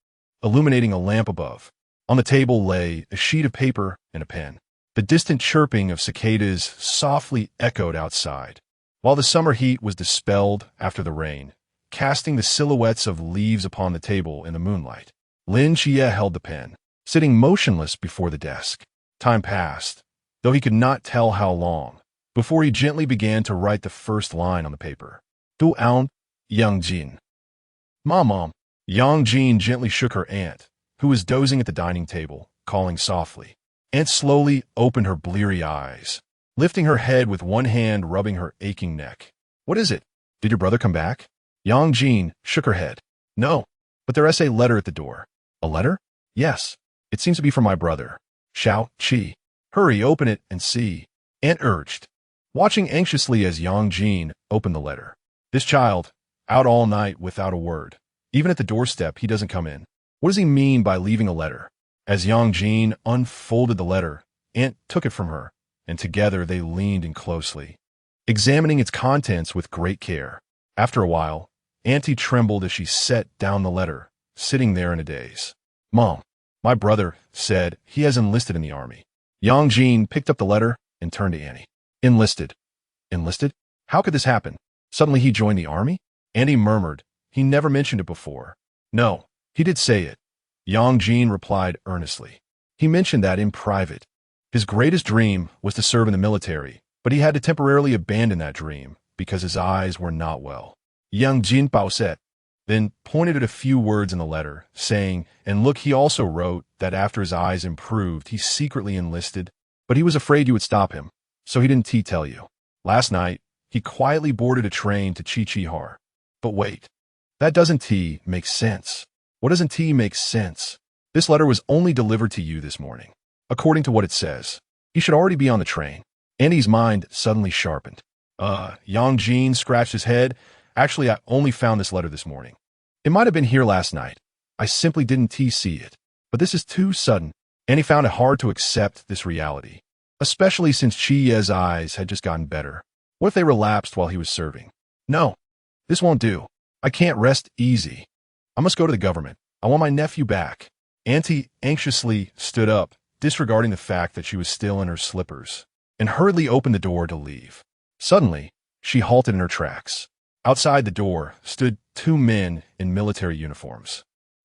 illuminating a lamp above. On the table lay a sheet of paper and a pen. The distant chirping of cicadas softly echoed outside, while the summer heat was dispelled after the rain, casting the silhouettes of leaves upon the table in the moonlight. Lin Xia held the pen, sitting motionless before the desk. Time passed, though he could not tell how long, before he gently began to write the first line on the paper. "Du Aun, Yang Jin." Mom. Yang Jin gently shook her aunt, who was dozing at the dining table, calling softly. Aunt slowly opened her bleary eyes, lifting her head with one hand rubbing her aching neck. "What is it? Did your brother come back?" Yang Jin shook her head. "No, but there is a letter at the door." "A letter?" "Yes. It seems to be from my brother, Xiao Qi." "Hurry, open it and see," Aunt urged, watching anxiously as Yang Jin opened the letter. "This child, out all night without a word. Even at the doorstep, he doesn't come in. What does he mean by leaving a letter?" As Yang Jin unfolded the letter, Aunt took it from her, and together they leaned in closely, examining its contents with great care. After a while, Auntie trembled as she set down the letter, sitting there in a daze. "Mom, my brother said he has enlisted in the army." Yang Jin picked up the letter and turned to Annie. "Enlisted? Enlisted? How could this happen? Suddenly he joined the army?" Annie murmured. "He never mentioned it before." "No, he did say it," Yang Jin replied earnestly. "He mentioned that in private. His greatest dream was to serve in the military, but he had to temporarily abandon that dream because his eyes were not well." Yang Jin said, then pointed at a few words in the letter, saying, "And look, he also wrote that after his eyes improved, he secretly enlisted, but he was afraid you would stop him, so he didn't tell you. Last night, he quietly boarded a train to Qiqihar. But wait, that doesn't make sense. What doesn't make sense? This letter was only delivered to you this morning. According to what it says, he should already be on the train." Annie's mind suddenly sharpened. Yang Jin scratched his head. "Actually, I only found this letter this morning. It might have been here last night. I simply didn't see it. But this is too sudden." Annie found it hard to accept this reality. especially since Chia's eyes had just gotten better. What if they relapsed while he was serving? No, this won't do. I can't rest easy. I must go to the government. I want my nephew back. Auntie anxiously stood up, disregarding the fact that she was still in her slippers, and hurriedly opened the door to leave. Suddenly, she halted in her tracks. Outside the door stood two men in military uniforms,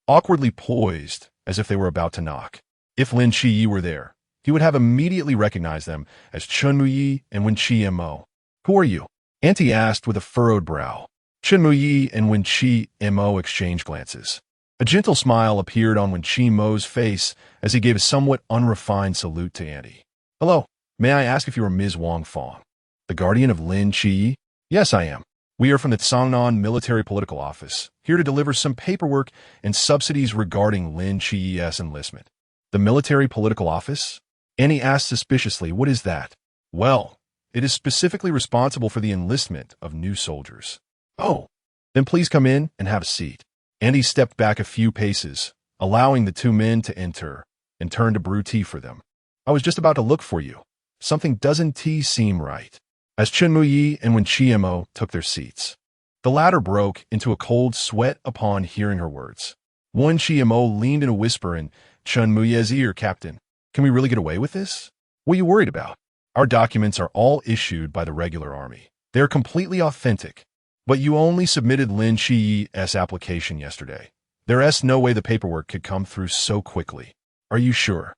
awkwardly poised as if they were about to knock. If Lin Qiyi were there, he would have immediately recognized them as Chen Muyi and Wen Qi Mo. Who are you? Auntie asked with a furrowed brow. Chen Muyi and Wen Qi Mo exchanged glances. A gentle smile appeared on Wen Qi Mo's face as he gave a somewhat unrefined salute to Auntie. Hello, may I ask if you are Ms. Wang Fong, the guardian of Lin Qiyi? Yes, I am. We are from the Tsangnan Military Political Office, here to deliver some paperwork and subsidies regarding Lin Qiyi's enlistment. The Military Political Office? Annie asked suspiciously, what is that? Well, it is specifically responsible for the enlistment of new soldiers. Oh, then please come in and have a seat. Andy stepped back a few paces, allowing the two men to enter, and turned to brew tea for them. I was just about to look for you. Something doesn't seem right. As Chen Muyi and Wen Qiamo took their seats, the latter broke into a cold sweat upon hearing her words. Wen Qiamo leaned in a whisper in Chen Muyi's ear, Captain, can we really get away with this? What are you worried about? Our documents are all issued by the regular army. They're completely authentic. But you only submitted Lin Qiyi's application yesterday. There's no way the paperwork could come through so quickly. Are you sure?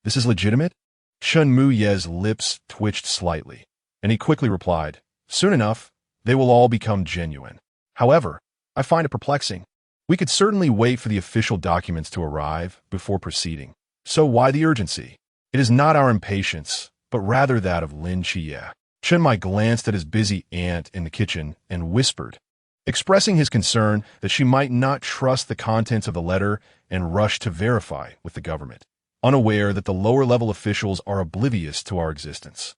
This is legitimate? Chen Muyi's lips twitched slightly, and he quickly replied, soon enough, they will all become genuine. However, I find it perplexing. We could certainly wait for the official documents to arrive before proceeding. So why the urgency? It is not our impatience, but rather that of Lin Qiyi. Chen Mai glanced at his busy aunt in the kitchen and whispered, expressing his concern that she might not trust the contents of the letter and rush to verify with the government, unaware that the lower-level officials are oblivious to our existence.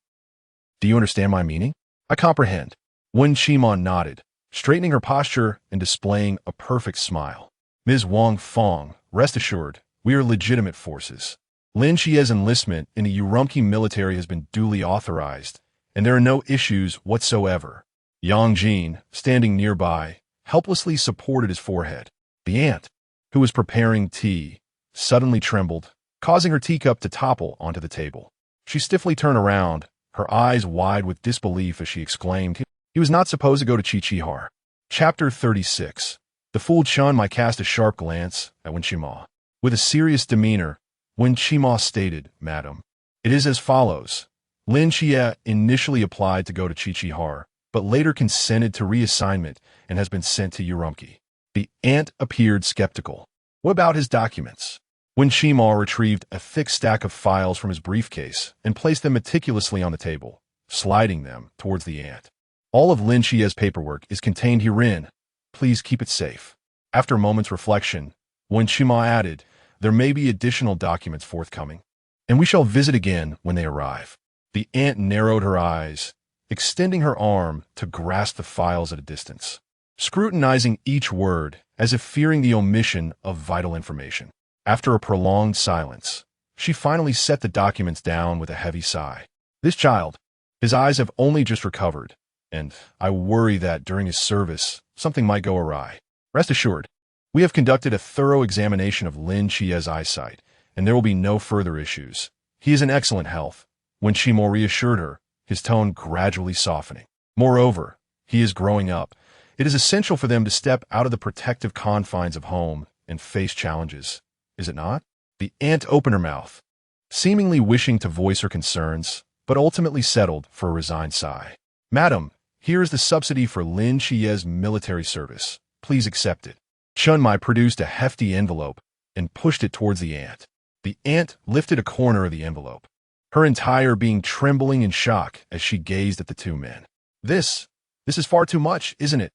Do you understand my meaning? I comprehend. Wen Qimon nodded, straightening her posture and displaying a perfect smile. Ms. Wang Fong, rest assured, we are legitimate forces. Lin Qiyi's enlistment in the Urumqi military has been duly authorized, and there are no issues whatsoever. Yang Jin, standing nearby, helplessly supported his forehead. The aunt, who was preparing tea, suddenly trembled, causing her teacup to topple onto the table. She stiffly turned around, her eyes wide with disbelief as she exclaimed, he was not supposed to go to Qiqihar. Chapter 36. The fool Chun Mai cast a sharp glance at Wen Qima. With a serious demeanor, Wen Qima stated, Madam, it is as follows. Lin Qiyi initially applied to go to Qiqihar, but later consented to reassignment and has been sent to Urumqi. The aunt appeared skeptical. What about his documents? Wen Qima retrieved a thick stack of files from his briefcase and placed them meticulously on the table, sliding them towards the aunt. All of Lin Qiyi's paperwork is contained herein. Please keep it safe. After a moment's reflection, Wen Qima added, there may be additional documents forthcoming, and we shall visit again when they arrive. The aunt narrowed her eyes, extending her arm to grasp the files at a distance, scrutinizing each word as if fearing the omission of vital information. After a prolonged silence, she finally set the documents down with a heavy sigh. This child, his eyes have only just recovered, and I worry that during his service, something might go awry. Rest assured, we have conducted a thorough examination of Lin Qiyi's eyesight, and there will be no further issues. He is in excellent health. When Qimo reassured her, his tone gradually softening. Moreover, he is growing up. It is essential for them to step out of the protective confines of home and face challenges, is it not? The aunt opened her mouth, seemingly wishing to voice her concerns, but ultimately settled for a resigned sigh. Madam, here is the subsidy for Lin Qiyi's military service. Please accept it. Chun Mai produced a hefty envelope and pushed it towards the aunt. The aunt lifted a corner of the envelope, her entire being trembling in shock as she gazed at the two men. This is far too much, isn't it?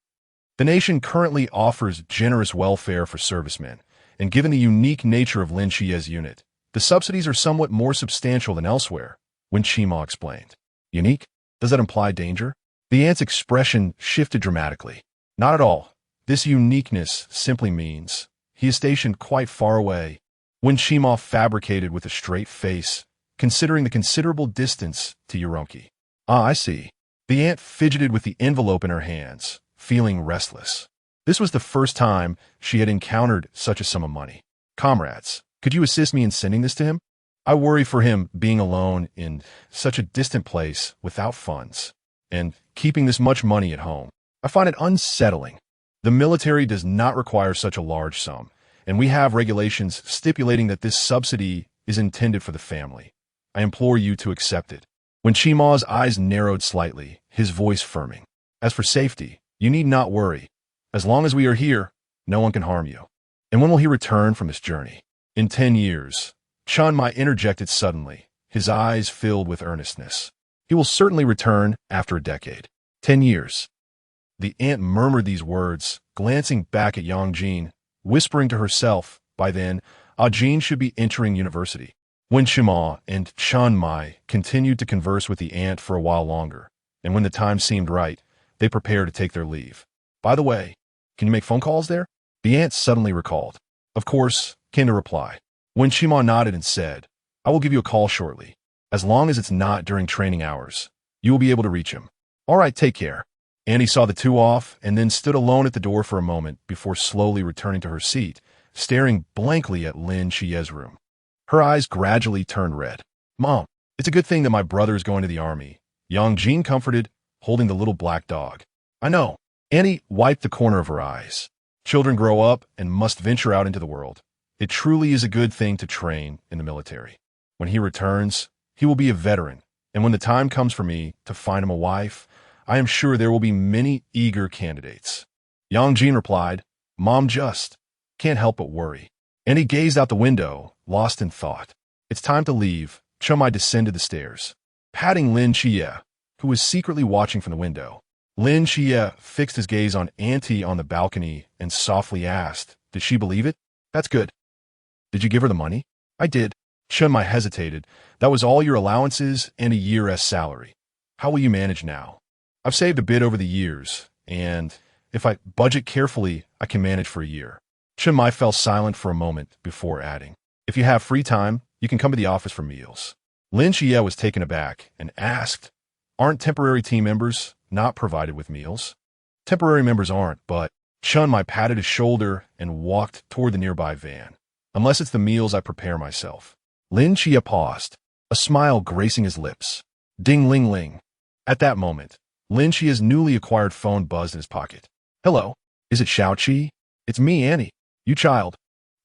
The nation currently offers generous welfare for servicemen, and given the unique nature of Lin Qiyi's unit, the subsidies are somewhat more substantial than elsewhere, Wen Qima explained. Unique? Does that imply danger? The aunt's expression shifted dramatically. Not at all. This uniqueness simply means he is stationed quite far away. Wen Qima fabricated with a straight face, considering the considerable distance to Yoronki. Ah, I see. The aunt fidgeted with the envelope in her hands, feeling restless. This was the first time she had encountered such a sum of money. Comrades, could you assist me in sending this to him? I worry for him being alone in such a distant place without funds, and keeping this much money at home. I find it unsettling. The military does not require such a large sum, and we have regulations stipulating that this subsidy is intended for the family. I implore you to accept it. When Chima's eyes narrowed slightly, his voice firming. As for safety, you need not worry. As long as we are here, no one can harm you. And when will he return from this journey? In 10 years. Chanmai interjected suddenly, his eyes filled with earnestness. He will certainly return after a decade. 10 years. The aunt murmured these words, glancing back at Yangjin, whispering to herself, by then, Jin should be entering university. When Chima and Chanmai continued to converse with the aunt for a while longer, and when the time seemed right, they prepared to take their leave. By the way, can you make phone calls there? The aunt suddenly recalled. Of course, came the reply. When Chima nodded and said, I will give you a call shortly. As long as it's not during training hours, you will be able to reach him. All right, take care. Annie saw the two off and then stood alone at the door for a moment before slowly returning to her seat, staring blankly at Lin Xia's room. Her eyes gradually turned red. Mom, it's a good thing that my brother is going to the army. Yangjin comforted, holding the little black dog. I know. Annie wiped the corner of her eyes. Children grow up and must venture out into the world. It truly is a good thing to train in the military. When he returns, he will be a veteran, and when the time comes for me to find him a wife, I am sure there will be many eager candidates. Yangjin replied, Mom just can't help but worry. Annie gazed out the window, lost in thought. It's time to leave. Chumai descended the stairs, patting Lin Xia, who was secretly watching from the window. Lin Xia fixed his gaze on Auntie on the balcony and softly asked, Did she believe it? That's good. Did you give her the money? I did. Chumai hesitated. That was all your allowances and a year's salary. How will you manage now? I've saved a bit over the years, and if I budget carefully, I can manage for a year. Chumai fell silent for a moment before adding, If you have free time, you can come to the office for meals. Lin Xia was taken aback and asked, Aren't temporary team members not provided with meals? Temporary members aren't, but Chumai patted his shoulder and walked toward the nearby van. Unless it's the meals I prepare myself. Lin Xia paused, a smile gracing his lips. Ding-ling-ling. At that moment, Lin Xia's newly acquired phone buzzed in his pocket. Hello, is it Xiaoqi? It's me, Annie. You child.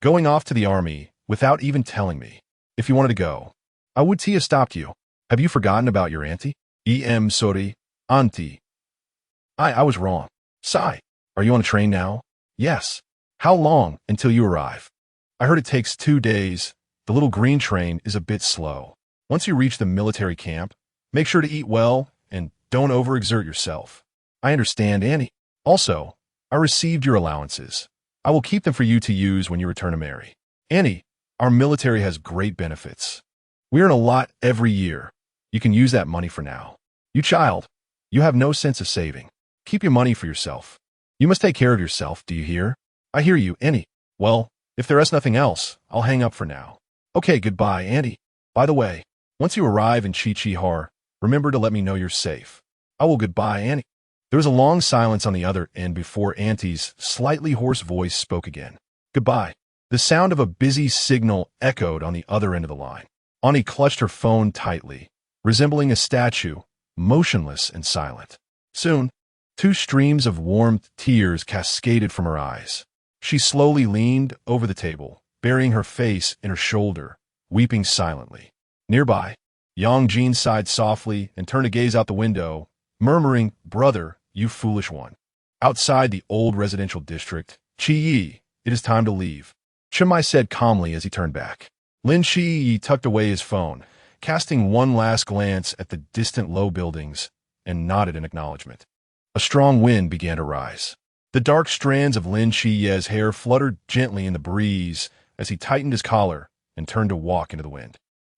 Going off to the army without even telling me. If you wanted to go, I would have stopped you. Have you forgotten about your auntie? Sorry, auntie. I was wrong. Sigh. Are you on a train now? Yes. How long until you arrive? I heard it takes 2 days. The little green train is a bit slow. Once you reach the military camp, make sure to eat well and don't overexert yourself. I understand, Annie. Also, I received your allowances. I will keep them for you to use when you return to Mary. Annie, our military has great benefits. We earn a lot every year. You can use that money for now. You child, you have no sense of saving. Keep your money for yourself. You must take care of yourself, do you hear? I hear you, Annie. Well, if there is nothing else, I'll hang up for now. Okay, goodbye, Annie. By the way, once you arrive in Chi-Chi-Har, remember to let me know you're safe. I will goodbye, Annie. There was a long silence on the other end before Auntie's slightly hoarse voice spoke again. Goodbye. The sound of a busy signal echoed on the other end of the line. Annie clutched her phone tightly, resembling a statue, motionless and silent. Soon, 2 streams of warm tears cascaded from her eyes. She slowly leaned over the table, burying her face in her shoulder, weeping silently. Nearby, Yangjin sighed softly and turned to gaze out the window, murmuring, Brother, you foolish one. Outside the old residential district, Chi-Yi, it is time to leave. Chumai said calmly as he turned back. Lin Chi-Yi tucked away his phone, casting one last glance at the distant low buildings, and nodded in acknowledgement. A strong wind began to rise. The dark strands of Lin Xia's hair fluttered gently in the breeze as he tightened his collar and turned to walk into the wind.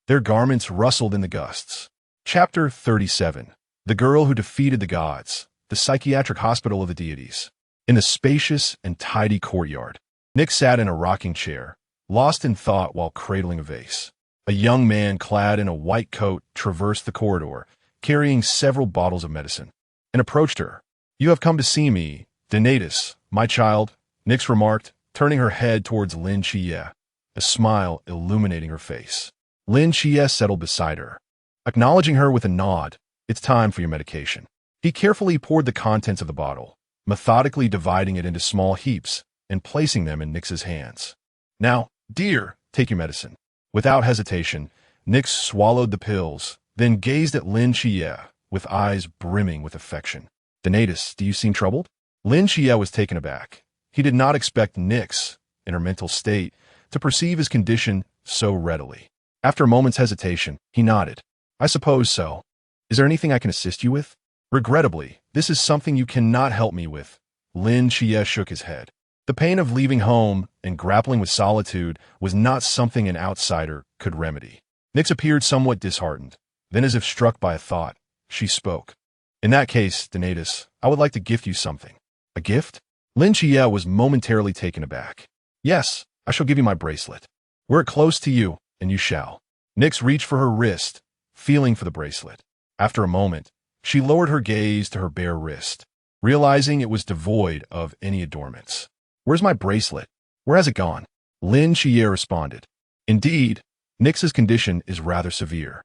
Their garments rustled in the gusts. Chapter 37. The Girl Who Defeated the Gods, the Psychiatric Hospital of the Deities. In the spacious and tidy courtyard, Nick sat in a rocking chair, lost in thought while cradling a vase. A young man clad in a white coat traversed the corridor, carrying several bottles of medicine, and approached her. "You have come to see me, deities, my child," Nyx remarked, turning her head towards Lin Xia, a smile illuminating her face. Lin Xia settled beside her, acknowledging her with a nod. "It's time for your medication." He carefully poured the contents of the bottle, methodically dividing it into small heaps and placing them in Nyx's hands. "Now, dear, take your medicine." Without hesitation, Nyx swallowed the pills, then gazed at Lin Xia with eyes brimming with affection. "Deities, do you seem troubled?" Lin Xia was taken aback. He did not expect Nyx, in her mental state, to perceive his condition so readily. After a moment's hesitation, he nodded. "I suppose so. Is there anything I can assist you with?" "Regrettably, this is something you cannot help me with." Lin Xia shook his head. The pain of leaving home and grappling with solitude was not something an outsider could remedy. Nyx appeared somewhat disheartened. Then, as if struck by a thought, she spoke. "In that case, Deities, I would like to gift you something." "A gift?" Lin Xia was momentarily taken aback. "Yes, I shall give you my bracelet. Wear it close to you, and you shall." Nyx reached for her wrist, feeling for the bracelet. After a moment, she lowered her gaze to her bare wrist, realizing it was devoid of any adornments. "Where's my bracelet? Where has it gone?" Lin Xia responded. Indeed, Nyx's condition is rather severe.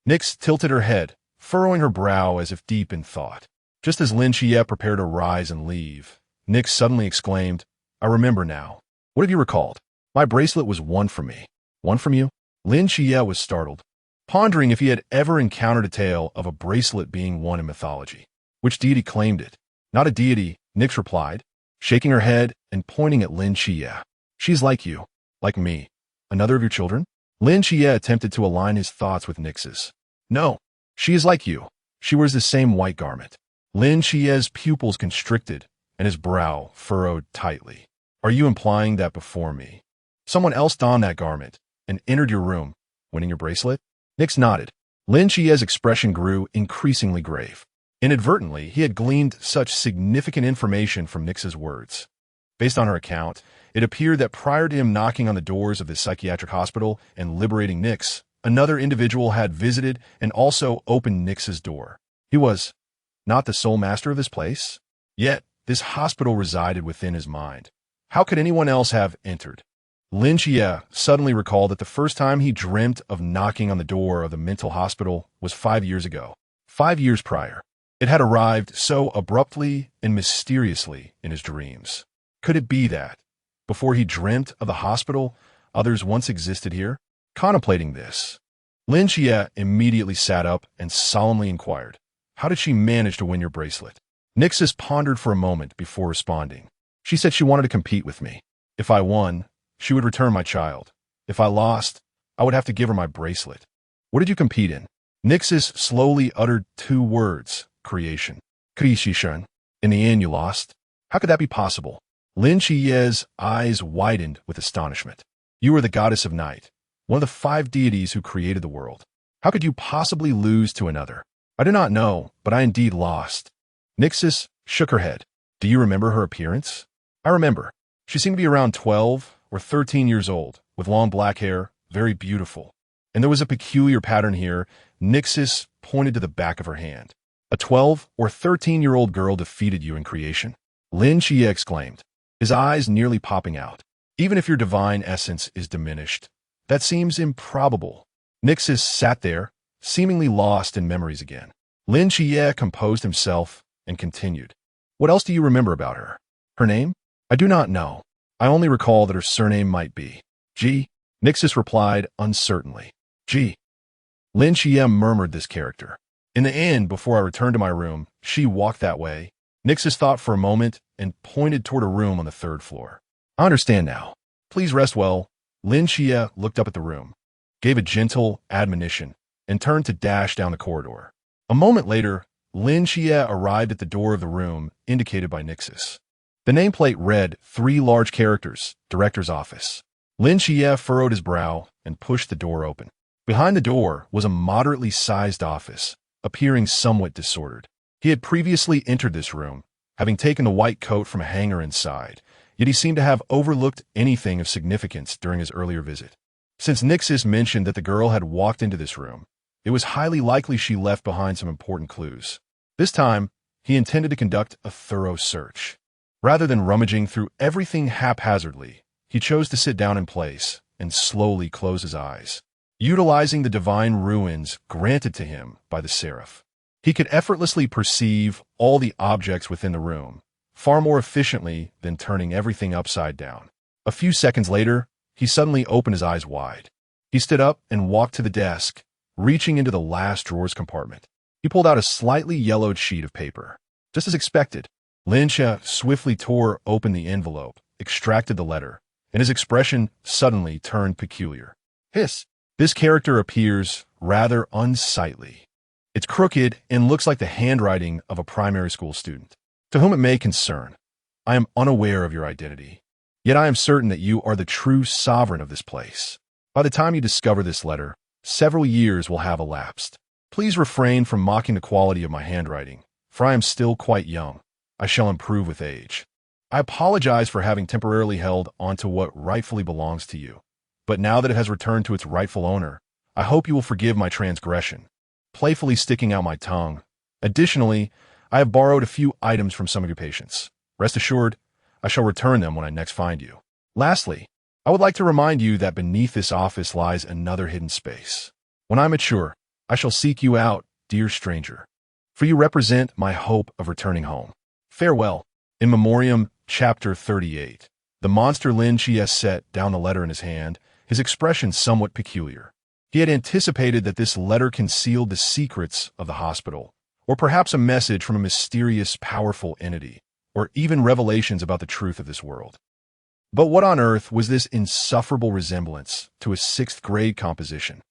Nyx tilted her head, furrowing her brow as if deep in thought. Just as Lin Xia prepared to rise and leave, Nyx suddenly exclaimed, "I remember now. What have you recalled? My bracelet was won from me." "Won from you?" Lin Xia was startled, pondering if he had ever encountered a tale of a bracelet being won in mythology. "Which deity claimed it?" "Not a deity," Nyx replied, shaking her head and pointing at Lin Xia. "She's like you." "Like me. Another of your children?" Lin Xia attempted to align his thoughts with Nyx's. "No, she is like you. She wears the same white garment." Lin Xia's pupils constricted and his brow furrowed tightly. "Are you implying that before me someone else donned that garment and entered your room, winning your bracelet?" Nyx nodded. Lin Xia's expression grew increasingly grave. Inadvertently, he had gleaned such significant information from Nyx's words. Based on her account, it appeared that prior to him knocking on the doors of the psychiatric hospital and liberating Nyx, another individual had visited and also opened Nyx's door. He was not the sole master of this place, yet this hospital resided within his mind. How could anyone else have entered? Lin Xia suddenly recalled that the first time he dreamt of knocking on the door of the mental hospital was 5 years ago. 5 years prior. It had arrived so abruptly and mysteriously in his dreams. Could it be that, before he dreamt of the hospital, others once existed here? Contemplating this, Lin Xia immediately sat up and solemnly inquired, "How did she manage to win your bracelet?" Nyx pondered for a moment before responding. "She said she wanted to compete with me. If I won, she would return my child. If I lost, I would have to give her my bracelet." "What did you compete in?" Nyx slowly uttered 2 words, creation. "Creation. In the end, you lost." "How could that be possible?" Lin Xia's eyes widened with astonishment. "You are the goddess of night, one of the 5 deities who created the world. How could you possibly lose to another?" "I do not know, but I indeed lost." Nyx shook her head. "Do you remember her appearance?" "I remember. She seemed to be around 12 or 13 years old, with long black hair, very beautiful. And there was a peculiar pattern here." Nyx pointed to the back of her hand. "A 12 or 13-year-old girl defeated you in creation?" Lin Xia exclaimed, his eyes nearly popping out. "Even if your divine essence is diminished, that seems improbable." Nyx sat there, seemingly lost in memories again. Lin Xia composed himself and continued. "What else do you remember about her?" "Her name? I do not know. I only recall that her surname might be G." Nyx replied uncertainly. "G." Lin Xia murmured this character. "In the end, before I returned to my room, she walked that way." Nyx thought for a moment and pointed toward a room on the 3rd floor. "I understand now. Please rest well." Lin Xia looked up at the room, gave a gentle admonition, and turned to dash down the corridor. A moment later, Lin Xia arrived at the door of the room indicated by Nyx. The nameplate read 3 large characters, Director's Office. Lin Xia furrowed his brow and pushed the door open. Behind the door was a moderately sized office, appearing somewhat disordered. He had previously entered this room, having taken the white coat from a hanger inside, yet he seemed to have overlooked anything of significance during his earlier visit. Since Nixis mentioned that the girl had walked into this room, it was highly likely she left behind some important clues. This time, he intended to conduct a thorough search. Rather than rummaging through everything haphazardly, he chose to sit down in place and slowly close his eyes. Utilizing the divine ruins granted to him by the seraph, he could effortlessly perceive all the objects within the room, far more efficiently than turning everything upside down. A few seconds later, he suddenly opened his eyes wide. He stood up and walked to the desk, reaching into the last drawer's compartment. He pulled out a slightly yellowed sheet of paper. Just as expected, Lin Xia swiftly tore open the envelope, extracted the letter, and his expression suddenly turned peculiar. Hiss! This character appears rather unsightly. It's crooked and looks like the handwriting of a primary school student. To whom it may concern, I am unaware of your identity. Yet I am certain that you are the true sovereign of this place. By the time you discover this letter, several years will have elapsed. Please refrain from mocking the quality of my handwriting, for I am still quite young. I shall improve with age. I apologize for having temporarily held onto what rightfully belongs to you, but now that it has returned to its rightful owner, I hope you will forgive my transgression. Playfully sticking out my tongue. Additionally, I have borrowed a few items from some of your patients. Rest assured, I shall return them when I next find you. Lastly, I would like to remind you that beneath this office lies another hidden space. When I mature, I shall seek you out, dear stranger, for you represent my hope of returning home. Farewell. In Memoriam, Chapter 38. The monster Lin Xia set down the letter in his hand, his expression somewhat peculiar. He had anticipated that this letter concealed the secrets of the hospital, or perhaps a message from a mysterious, powerful entity, or even revelations about the truth of this world. But what on earth was this insufferable resemblance to a sixth-grade composition?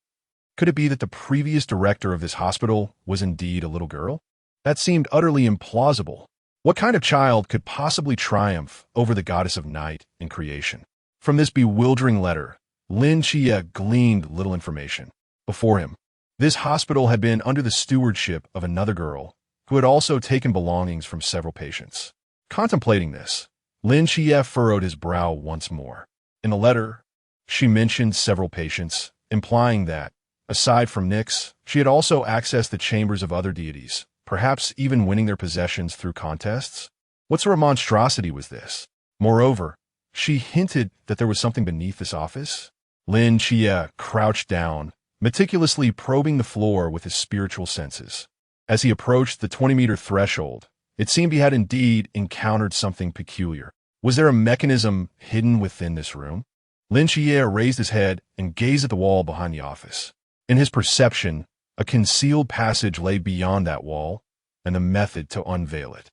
Could it be that the previous director of this hospital was indeed a little girl? That seemed utterly implausible. What kind of child could possibly triumph over the goddess of night and creation? From this bewildering letter, Lin Xia gleaned little information. Before him, this hospital had been under the stewardship of another girl who had also taken belongings from several patients. Contemplating this, Lin Xia furrowed his brow once more. In the letter, she mentioned several patients, implying that, aside from Nyx, she had also accessed the chambers of other deities, perhaps even winning their possessions through contests? What sort of monstrosity was this? Moreover, she hinted that there was something beneath this office. Lin Xia crouched down, meticulously probing the floor with his spiritual senses. As he approached the 20-meter threshold, it seemed he had indeed encountered something peculiar. Was there a mechanism hidden within this room? Lin Xia raised his head and gazed at the wall behind the office. In his perception, a concealed passage lay beyond that wall, and the method to unveil it.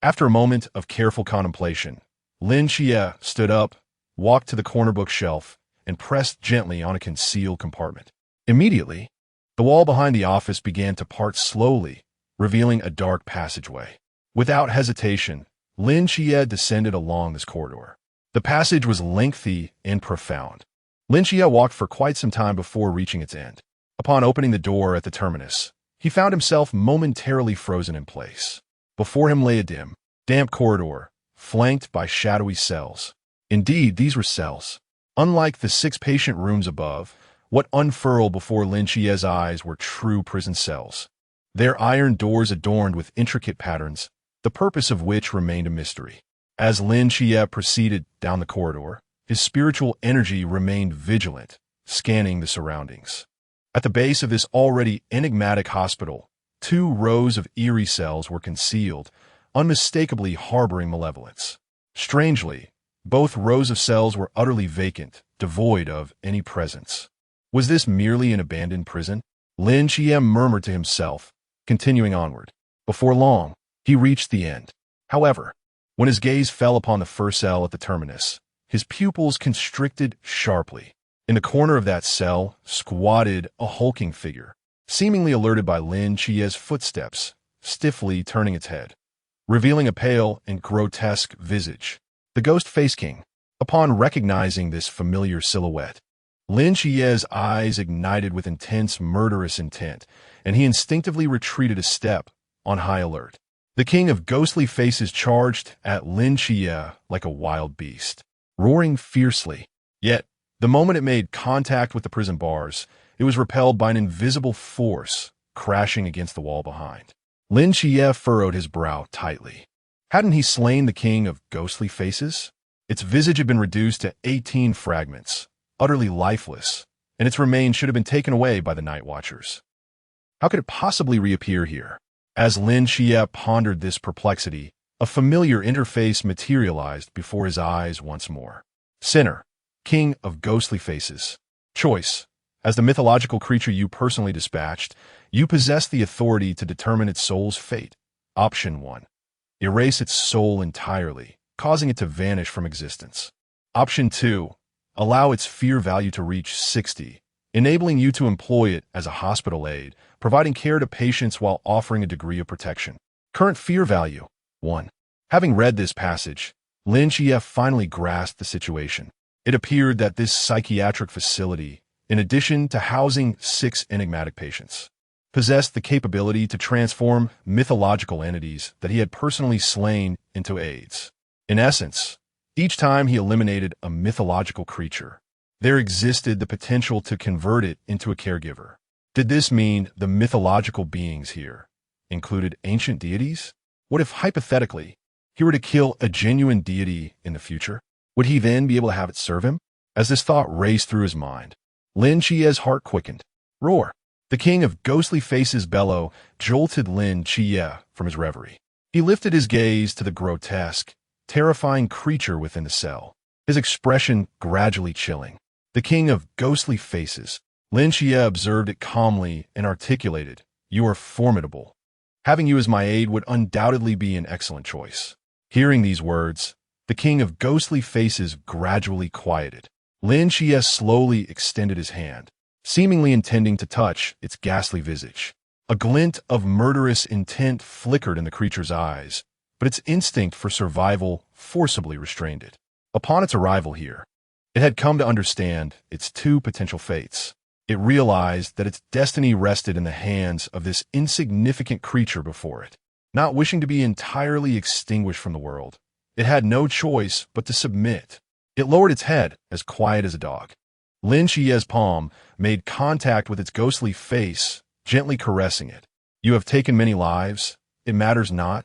After a moment of careful contemplation, Lin Xia stood up, walked to the corner bookshelf, and pressed gently on a concealed compartment. Immediately, the wall behind the office began to part slowly, revealing a dark passageway. Without hesitation, Lin Xia descended along this corridor. The passage was lengthy and profound. Lin Xia walked for quite some time before reaching its end. Upon opening the door at the terminus, he found himself momentarily frozen in place. Before him lay a dim, damp corridor, flanked by shadowy cells. Indeed, these were cells. Unlike the 6 patient rooms above, what unfurled before Lin Xia's eyes were true prison cells. Their iron doors adorned with intricate patterns, the purpose of which remained a mystery. As Lin Xia proceeded down the corridor, his spiritual energy remained vigilant, scanning the surroundings. At the base of this already enigmatic hospital, 2 rows of eerie cells were concealed, unmistakably harboring malevolence. Strangely, both rows of cells were utterly vacant, devoid of any presence. Was this merely an abandoned prison? Lin Xia murmured to himself, continuing onward. Before long, he reached the end. However, when his gaze fell upon the first cell at the terminus, his pupils constricted sharply. In the corner of that cell squatted a hulking figure, seemingly alerted by Lin Xia's footsteps, stiffly turning its head, revealing a pale and grotesque visage. The Ghost Face King. Upon recognizing this familiar silhouette, Lin Xia's eyes ignited with intense murderous intent, and he instinctively retreated a step, on high alert. The King of Ghostly Faces charged at Lin Xia like a wild beast, roaring fiercely. Yet, The moment it made contact with the prison bars, it was repelled by an invisible force, crashing against the wall behind. Lin Xia furrowed his brow tightly. Hadn't he slain the king of ghostly faces? Its visage had been reduced to 18 fragments, utterly lifeless, and its remains should have been taken away by the night watchers. How could it possibly reappear here? As Lin Xia pondered this perplexity, a familiar interface materialized before his eyes once more. Sinner, king of ghostly faces. Choice. As the mythological creature you personally dispatched, you possess the authority to determine its soul's fate. Option 1. Erase its soul entirely, causing it to vanish from existence. Option 2. Allow its fear value to reach 60, enabling you to employ it as a hospital aid, providing care to patients while offering a degree of protection. Current fear value, 1. Having read this passage, Lin Xia finally grasped the situation. It appeared that this psychiatric facility, in addition to housing 6 enigmatic patients, possessed the capability to transform mythological entities that he had personally slain into aids. In essence, each time he eliminated a mythological creature, there existed the potential to convert it into a caregiver. Did this mean the mythological beings here included ancient deities? What if, hypothetically, he were to kill a genuine deity in the future? Would he then be able to have it serve him? As this thought raced through his mind, Lin Qia's heart quickened. Roar! The king of ghostly faces bellow jolted Lin Xia from his reverie. He lifted his gaze to the grotesque, terrifying creature within the cell, his expression gradually chilling. The king of ghostly faces. Lin Xia observed it calmly and articulated, "You are formidable. Having you as my aide would undoubtedly be an excellent choice." Hearing these words, the king of ghostly faces gradually quieted. Lin Xia slowly extended his hand, seemingly intending to touch its ghastly visage. A glint of murderous intent flickered in the creature's eyes, but its instinct for survival forcibly restrained it. Upon its arrival here, it had come to understand its 2 potential fates. It realized that its destiny rested in the hands of this insignificant creature before it. Not wishing to be entirely extinguished from the world, it had no choice but to submit. It lowered its head, as quiet as a dog. Lin Xia's palm made contact with its ghostly face, gently caressing it. "You have taken many lives. It matters not,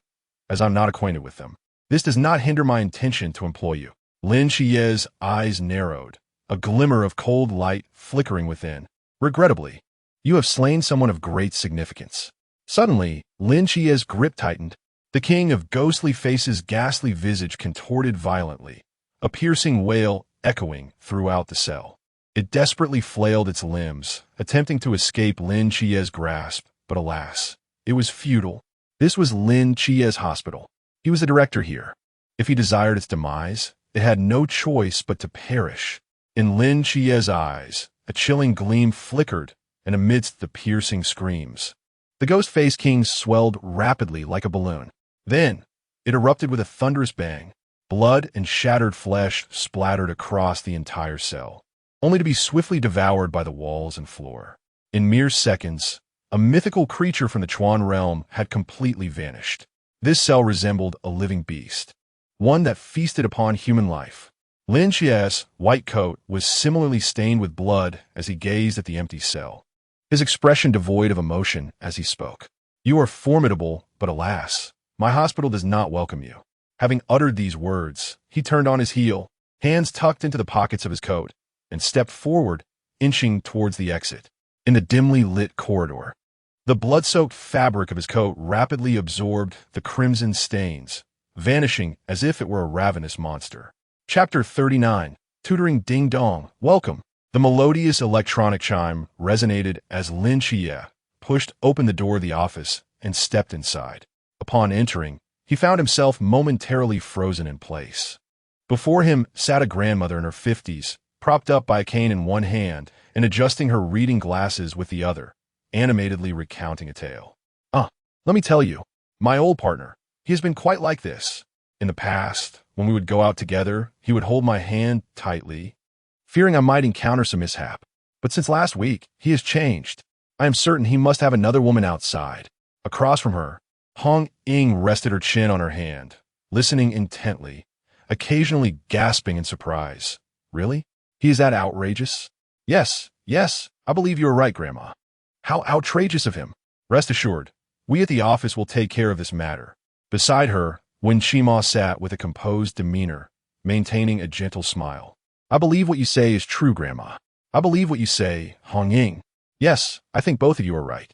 as I'm not acquainted with them. This does not hinder my intention to employ you." Lin Xia's eyes narrowed, a glimmer of cold light flickering within. "Regrettably, you have slain someone of great significance." Suddenly, Lin Xia's grip tightened. The king of ghostly faces' ghastly visage contorted violently, a piercing wail echoing throughout the cell. It desperately flailed its limbs, attempting to escape Lin Qia's grasp, but alas, it was futile. This was Lin Qia's hospital. He was the director here. If he desired its demise, it had no choice but to perish. In Lin Qia's eyes, a chilling gleam flickered, and amidst the piercing screams, the ghost-faced king swelled rapidly like a balloon. Then, it erupted with a thunderous bang. Blood and shattered flesh splattered across the entire cell, only to be swiftly devoured by the walls and floor. In mere seconds, a mythical creature from the Chuan realm had completely vanished. This cell resembled a living beast, one that feasted upon human life. Lin Qia's white coat was similarly stained with blood as he gazed at the empty cell, his expression devoid of emotion as he spoke. "You are formidable, but alas, my hospital does not welcome you." Having uttered these words, he turned on his heel, hands tucked into the pockets of his coat, and stepped forward, inching towards the exit. In the dimly lit corridor, the blood-soaked fabric of his coat rapidly absorbed the crimson stains, vanishing as if it were a ravenous monster. Chapter 39. Tutoring Ding Dong. Welcome. The melodious electronic chime resonated as Lin Xia pushed open the door of the office and stepped inside. Upon entering, he found himself momentarily frozen in place. Before him sat a grandmother in her 50s, propped up by a cane in one hand and adjusting her reading glasses with the other, animatedly recounting a tale. Let me tell you, my old partner, he has been quite like this. In the past, when we would go out together, he would hold my hand tightly, fearing I might encounter some mishap. But since last week, he has changed. I am certain he must have another woman outside." Across from her, Hong Ying rested her chin on her hand, listening intently, occasionally gasping in surprise. "Really? He is that outrageous? Yes, yes, I believe you are right, Grandma. How outrageous of him. Rest assured, we at the office will take care of this matter. Beside her, Wen Qima sat with a composed demeanor, maintaining a gentle smile. I believe what you say is true, Grandma. I believe what you say, Hong Ying. Yes, I think both of you are right.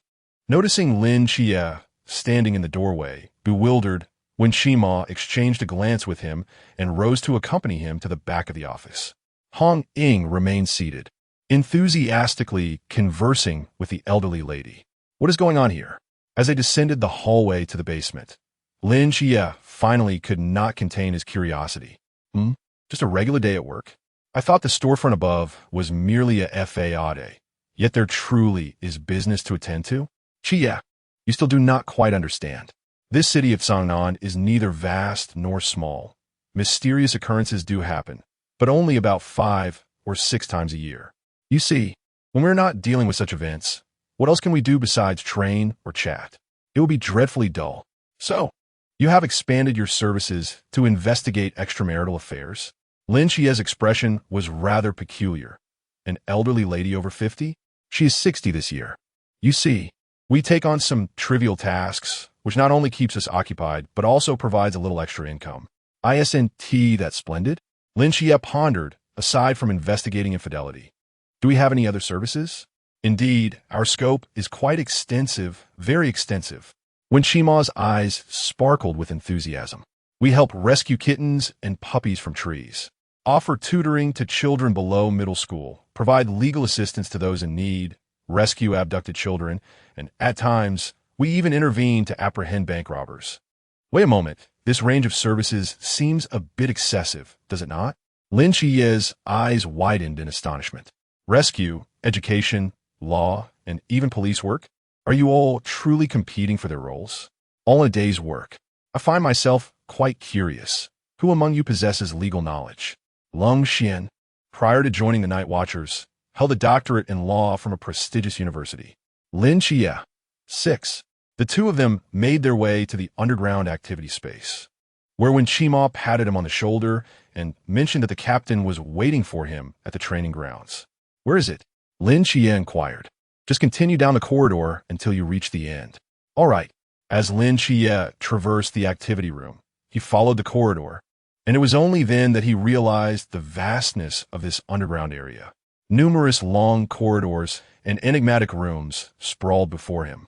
Noticing Lin Xia standing in the doorway, bewildered, Wen Qima exchanged a glance with him and rose to accompany him to the back of the office. Hong Ying remained seated, enthusiastically conversing with the elderly lady. What is going on here? As they descended the hallway to the basement, Lin Xia finally could not contain his curiosity. Just a regular day at work? I thought the storefront above was merely a fade, yet there truly is business to attend to? Xia, you still do not quite understand. This city of Sangnan is neither vast nor small. Mysterious occurrences do happen, but only about 5 or 6 times a year. You see, when we're not dealing with such events, what else can we do besides train or chat? It will be dreadfully dull. So, you have expanded your services to investigate extramarital affairs? Lin Xia's expression was rather peculiar. An elderly lady over 50? She is 60 this year. You see, we take on some trivial tasks, which not only keeps us occupied, but also provides a little extra income. Isn't that splendid? Lin Xia pondered, aside from investigating infidelity. Do we have any other services? Indeed, our scope is quite extensive, very extensive. Wen Qima's eyes sparkled with enthusiasm. We help rescue kittens and puppies from trees, offer tutoring to children below middle school, provide legal assistance to those in need, rescue abducted children, and at times, we even intervene to apprehend bank robbers. Wait a moment, this range of services seems a bit excessive, does it not? Lin Xia's eyes widened in astonishment. Rescue, education, law, and even police work? Are you all truly competing for their roles? All in a day's work. I find myself quite curious. Who among you possesses legal knowledge? Lung Xian, prior to joining the Night Watchers, held a doctorate in law from a prestigious university. Lin Xia, 6. The two of them made their way to the underground activity space, where Wen Qima patted him on the shoulder and mentioned that the captain was waiting for him at the training grounds. Where is it? Lin Xia inquired. Just continue down the corridor until you reach the end. All right. As Lin Xia traversed the activity room, he followed the corridor, and it was only then that he realized the vastness of this underground area. Numerous long corridors and enigmatic rooms sprawled before him,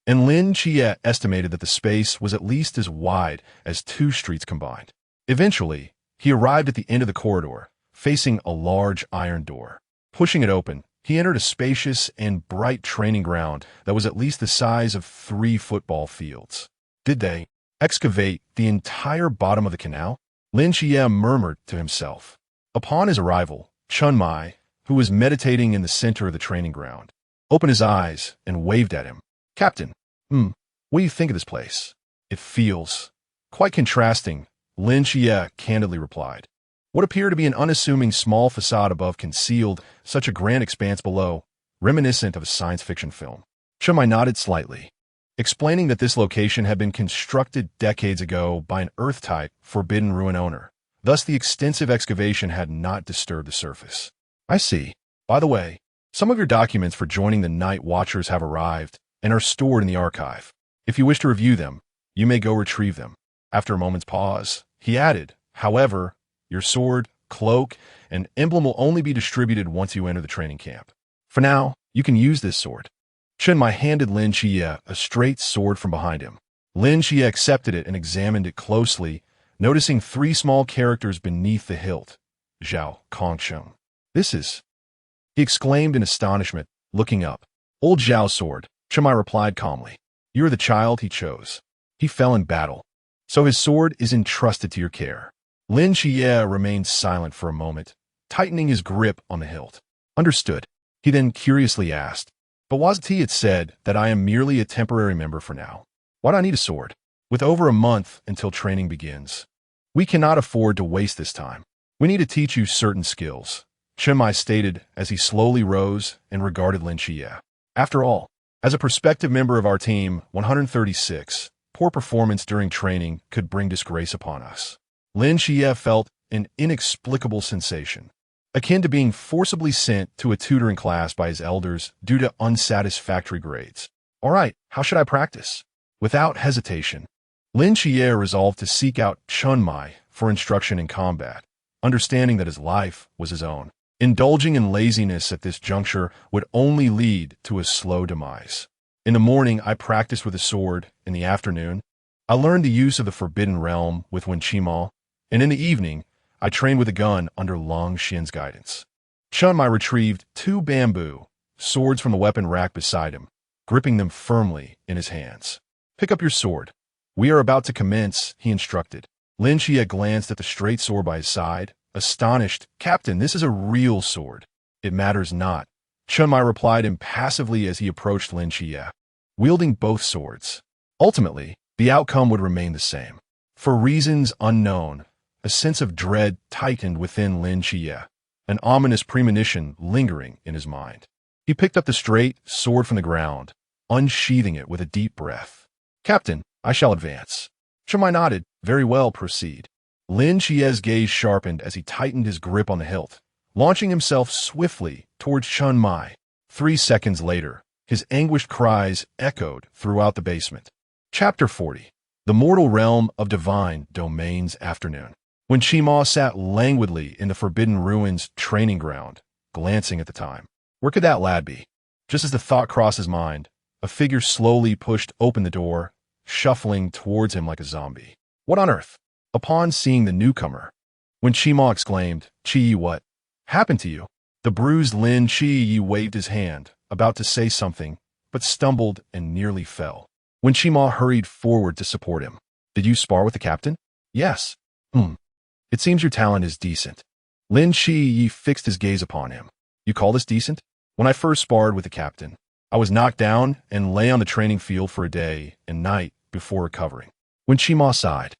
and Lin Xia estimated that the space was at least as wide as 2 streets combined. Eventually, he arrived at the end of the corridor, facing a large iron door. Pushing it open, he entered a spacious and bright training ground that was at least the size of 3 football fields. Did they excavate the entire bottom of the canal? Lin Xia murmured to himself. Upon his arrival, Chun Mai, who was meditating in the center of the training ground, opened his eyes and waved at him. Captain, what do you think of this place? It feels quite contrasting, Lin Xia candidly replied. What appeared to be an unassuming small facade above concealed such a grand expanse below, reminiscent of a science fiction film. Chun Mai nodded slightly, explaining that this location had been constructed decades ago by an Earth-type forbidden ruin owner. Thus, the extensive excavation had not disturbed the surface. I see. By the way, some of your documents for joining the Night Watchers have arrived and are stored in the archive. If you wish to review them, you may go retrieve them. After a moment's pause, he added, however, your sword, cloak, and emblem will only be distributed once you enter the training camp. For now, you can use this sword. Chun Mai handed Lin Xia a straight sword from behind him. Lin Xia accepted it and examined it closely, noticing 3 small characters beneath the hilt. Zhao Kongsheng. This is... He exclaimed in astonishment, looking up. Old Zhao's sword, Chun Mai replied calmly. You are the child he chose. He fell in battle, so his sword is entrusted to your care. Lin Xia remained silent for a moment, tightening his grip on the hilt. Understood. He then curiously asked, but wasn't he had said that I am merely a temporary member for now? Why do I need a sword? With over a month until training begins. We cannot afford to waste this time. We need to teach you certain skills, Chun Mai stated as he slowly rose and regarded Lin Xia. After all, as a prospective member of our team 136, poor performance during training could bring disgrace upon us. Lin Xia felt an inexplicable sensation. akin to being forcibly sent to a tutoring class by his elders due to unsatisfactory grades. All right, how should I practice? Without hesitation, Lin Xia resolved to seek out Chun Mai for instruction in combat, understanding that his life was his own. Indulging in laziness at this juncture would only lead to a slow demise. In the morning, I practiced with a sword. In the afternoon, I learned the use of the Forbidden Realm with Wen Qimo, and in the evening, I trained with a gun under Long Xin's guidance. Chun Mai retrieved 2 bamboo swords from the weapon rack beside him, gripping them firmly in his hands. Pick up your sword. We are about to commence, he instructed. Lin Xia glanced at the straight sword by his side, astonished. Captain, this is a real sword. It matters not. Chun Mai replied impassively as he approached Lin Xia, wielding both swords. Ultimately, the outcome would remain the same. For reasons unknown, a sense of dread tightened within Lin Xia, an ominous premonition lingering in his mind. He picked up the straight sword from the ground, unsheathing it with a deep breath. Captain, I shall advance. Chun Mai nodded. Very well, proceed. Lin Xia's gaze sharpened as he tightened his grip on the hilt, launching himself swiftly towards Chun Mai. 3 seconds later, his anguished cries echoed throughout the basement. Chapter 40. The Mortal Realm of Divine Domains Afternoon. When Qimo sat languidly in the Forbidden Ruins training ground, glancing at the time. Where could that lad be? Just as the thought crossed his mind, a figure slowly pushed open the door, shuffling towards him like a zombie. What on earth? Upon seeing the newcomer, when Qimo exclaimed, Qi, what happened to you? The bruised Lin Qi waved his hand, about to say something, but stumbled and nearly fell. When Qimo hurried forward to support him. Did you spar with the captain? Yes. It seems your talent is decent. Lin Qi fixed his gaze upon him. You call this decent? When I first sparred with the captain, I was knocked down and lay on the training field for a day and night before recovering. When Qimo sighed,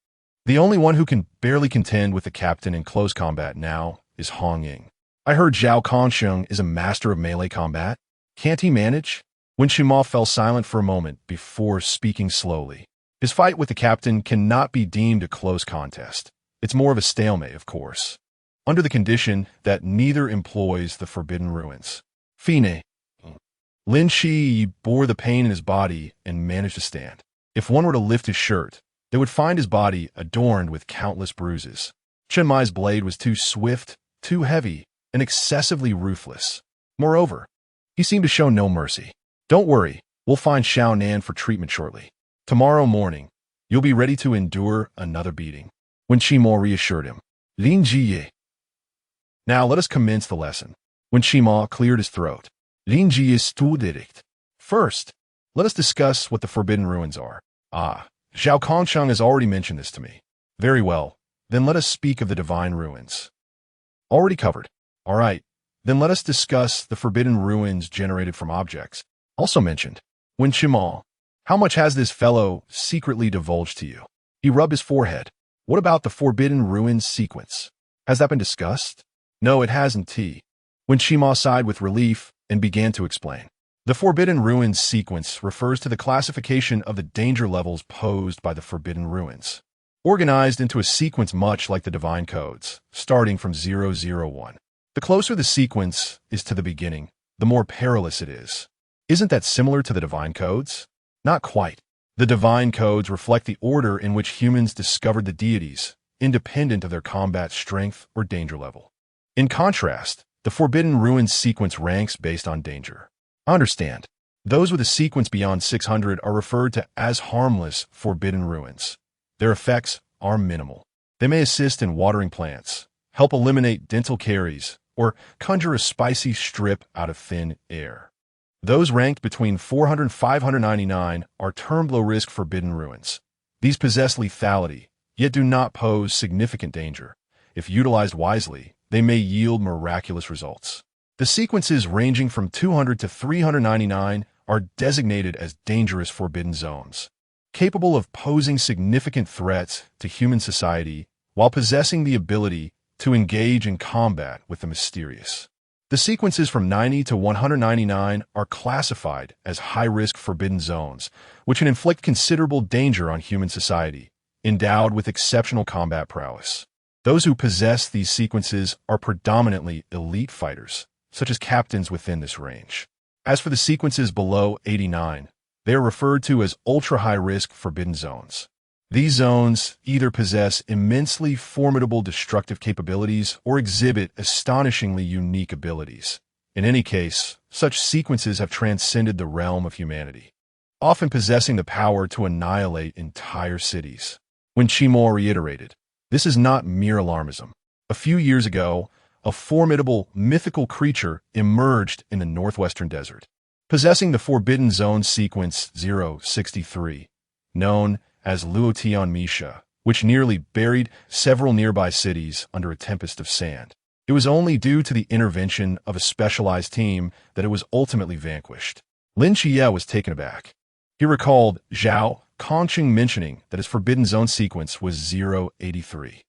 the only one who can barely contend with the captain in close combat now is Hong Ying. I heard Zhao Kongsheng is a master of melee combat. Can't he manage? When Qimo fell silent for a moment before speaking slowly. His fight with the captain cannot be deemed a close contest. It's more of a stalemate, of course, under the condition that neither employs the Forbidden Ruins. Fine. Lin Qi bore the pain in his body and managed to stand. If one were to lift his shirt, they would find his body adorned with countless bruises. Chun Mai's blade was too swift, too heavy, and excessively ruthless. Moreover, he seemed to show no mercy. Don't worry, we'll find Xiao Nan for treatment shortly. Tomorrow morning, you'll be ready to endure another beating. When Qimo reassured him, Lin Jie. Now let us commence the lesson. When Qimo cleared his throat, Lin Jie studiert. First, let us discuss what the Forbidden Ruins are. Zhao Kongsheng has already mentioned this to me. Very well, then let us speak of the Divine Ruins. Already covered. All right, then let us discuss the Forbidden Ruins generated from objects. Also mentioned. When Qimo, how much has this fellow secretly divulged to you? He rubbed his forehead. What about the Forbidden Ruins sequence? Has that been discussed? No, it hasn't. When Qimo sighed with relief and began to explain. The Forbidden Ruins sequence refers to the classification of the danger levels posed by the Forbidden Ruins, organized into a sequence much like the Divine Codes, starting from 001. The closer the sequence is to the beginning, the more perilous it is. Isn't that similar to the Divine Codes? Not quite. The Divine Codes reflect the order in which humans discovered the deities, independent of their combat strength or danger level. In contrast, the Forbidden Ruins sequence ranks based on danger. Understand, those with a sequence beyond 600 are referred to as harmless Forbidden Ruins. Their effects are minimal. They may assist in watering plants, help eliminate dental caries, or conjure a spicy strip out of thin air. Those ranked between 400 and 599 are termed low-risk Forbidden Ruins. These possess lethality, yet do not pose significant danger. If utilized wisely, they may yield miraculous results. The sequences ranging from 200 to 399 are designated as dangerous Forbidden Zones, capable of posing significant threats to human society while possessing the ability to engage in combat with the mysterious. The sequences from 90 to 199 are classified as high-risk Forbidden Zones, which can inflict considerable danger on human society, endowed with exceptional combat prowess. Those who possess these sequences are predominantly elite fighters, such as captains within this range. As for the sequences below 89, they are referred to as ultra-high-risk forbidden zones. These zones either possess immensely formidable destructive capabilities or exhibit astonishingly unique abilities. In any case, such sequences have transcended the realm of humanity, often possessing the power to annihilate entire cities. When Qimo reiterated, this is not mere alarmism. A few years ago, a formidable mythical creature emerged in the northwestern desert, possessing the Forbidden Zone sequence 063, known as Luotian Misha, which nearly buried several nearby cities under a tempest of sand. It was only due to the intervention of a specialized team that it was ultimately vanquished. Lin Xia was taken aback. He recalled Zhao Kongqing mentioning that his Forbidden Zone sequence was 083.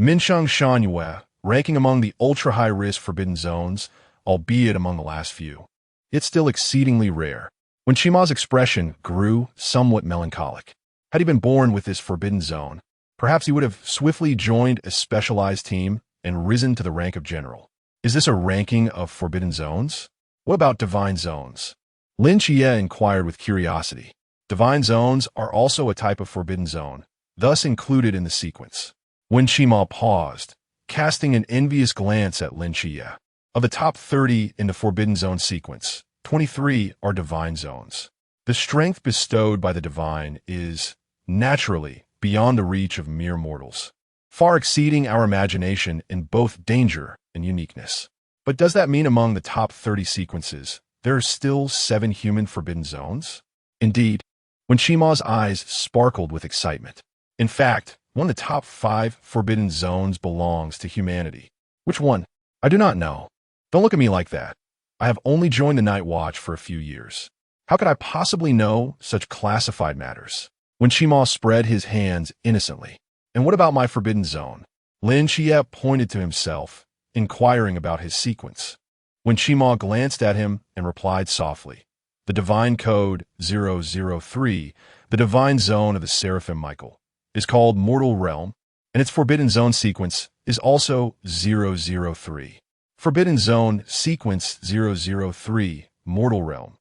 Minsheng Shanyue, ranking among the ultra-high-risk Forbidden Zones, albeit among the last few. It's still exceedingly rare. When Qimo's expression grew somewhat melancholic, had he been born with this Forbidden Zone, perhaps he would have swiftly joined a specialized team and risen to the rank of general. Is this a ranking of Forbidden Zones? What about Divine Zones? Lin Xia inquired with curiosity. Divine Zones are also a type of Forbidden Zone, thus included in the sequence. When Qimo paused, casting an envious glance at Lin Xia. Of the top 30 in the Forbidden Zone sequence, 23 are Divine Zones. The strength bestowed by the Divine is, naturally, beyond the reach of mere mortals, far exceeding our imagination in both danger and uniqueness. But does that mean among the top 30 sequences, there are still 7 human Forbidden Zones? Indeed, when Qimo's eyes sparkled with excitement. In fact, one of the top 5 Forbidden Zones belongs to humanity. Which one? I do not know. Don't look at me like that. I have only joined the Night Watch for a few years. How could I possibly know such classified matters? When Qimo spread his hands innocently. And what about my Forbidden Zone? Lin Xia pointed to himself, inquiring about his sequence. When Qimo glanced at him and replied softly, the Divine Code 003, the Divine Zone of the Seraphim Michael, is called Mortal Realm, and its Forbidden Zone sequence is also 003. Forbidden Zone sequence 003, Mortal Realm.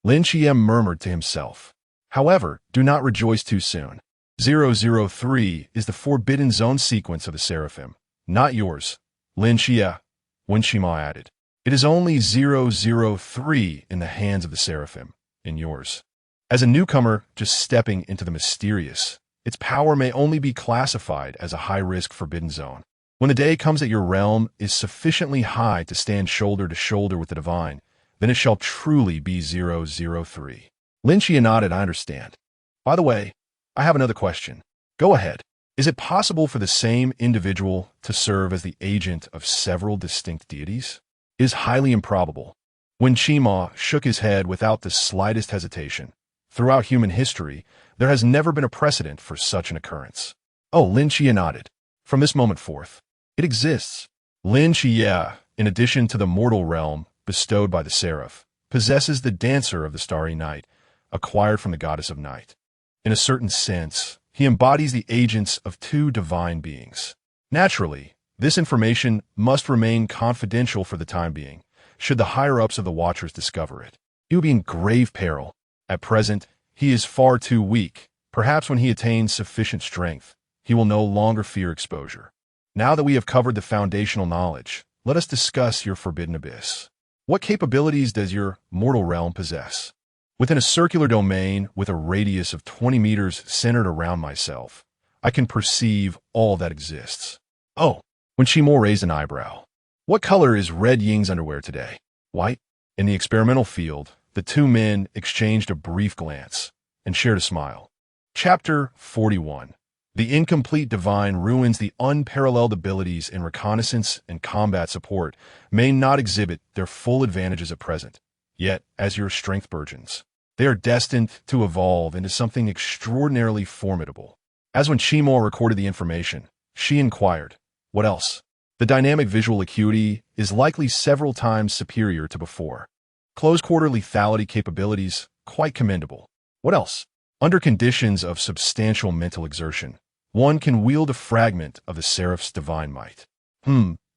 Lin Xia murmured to himself. However, do not rejoice too soon. 003 is the Forbidden Zone sequence of the Seraphim, not yours, Lin Xia. When Qimo added, it is only 003 in the hands of the Seraphim, in yours. As a newcomer just stepping into the mysterious, its power may only be classified as a high-risk Forbidden Zone. When the day comes that your realm is sufficiently high to stand shoulder to shoulder with the Divine, then it shall truly be 003. Lin Xia nodded, I understand. By the way, I have another question. Go ahead. Is it possible for the same individual to serve as the agent of several distinct deities? It is highly improbable. When Qimo shook his head without the slightest hesitation, throughout human history, there has never been a precedent for such an occurrence. Oh, Lin Xia nodded. From this moment forth, it exists. Lin Xia, in addition to the mortal realm bestowed by the Seraph, possesses the Dancer of the Starry Night, acquired from the Goddess of Night. In a certain sense, he embodies the agents of 2 divine beings. Naturally, this information must remain confidential for the time being, should the higher-ups of the Watchers discover it. He would be in grave peril. At present, he is far too weak. Perhaps when he attains sufficient strength, he will no longer fear exposure. Now that we have covered the foundational knowledge, let us discuss your Forbidden Abyss. What capabilities does your mortal realm possess? Within a circular domain with a radius of 20 meters centered around myself, I can perceive all that exists. Oh, when Qimo raised an eyebrow. What color is Red Ying's underwear today? White? In the experimental field, the 2 men exchanged a brief glance and shared a smile. Chapter 41. The incomplete Divine ruins the unparalleled abilities in reconnaissance and combat support may not exhibit their full advantages at present. Yet, as your strength burgeons, they are destined to evolve into something extraordinarily formidable. As when Qimo recorded the information, she inquired, what else? The dynamic visual acuity is likely several times superior to before. Close-quarter lethality capabilities, quite commendable. What else? Under conditions of substantial mental exertion, one can wield a fragment of the Seraph's divine might.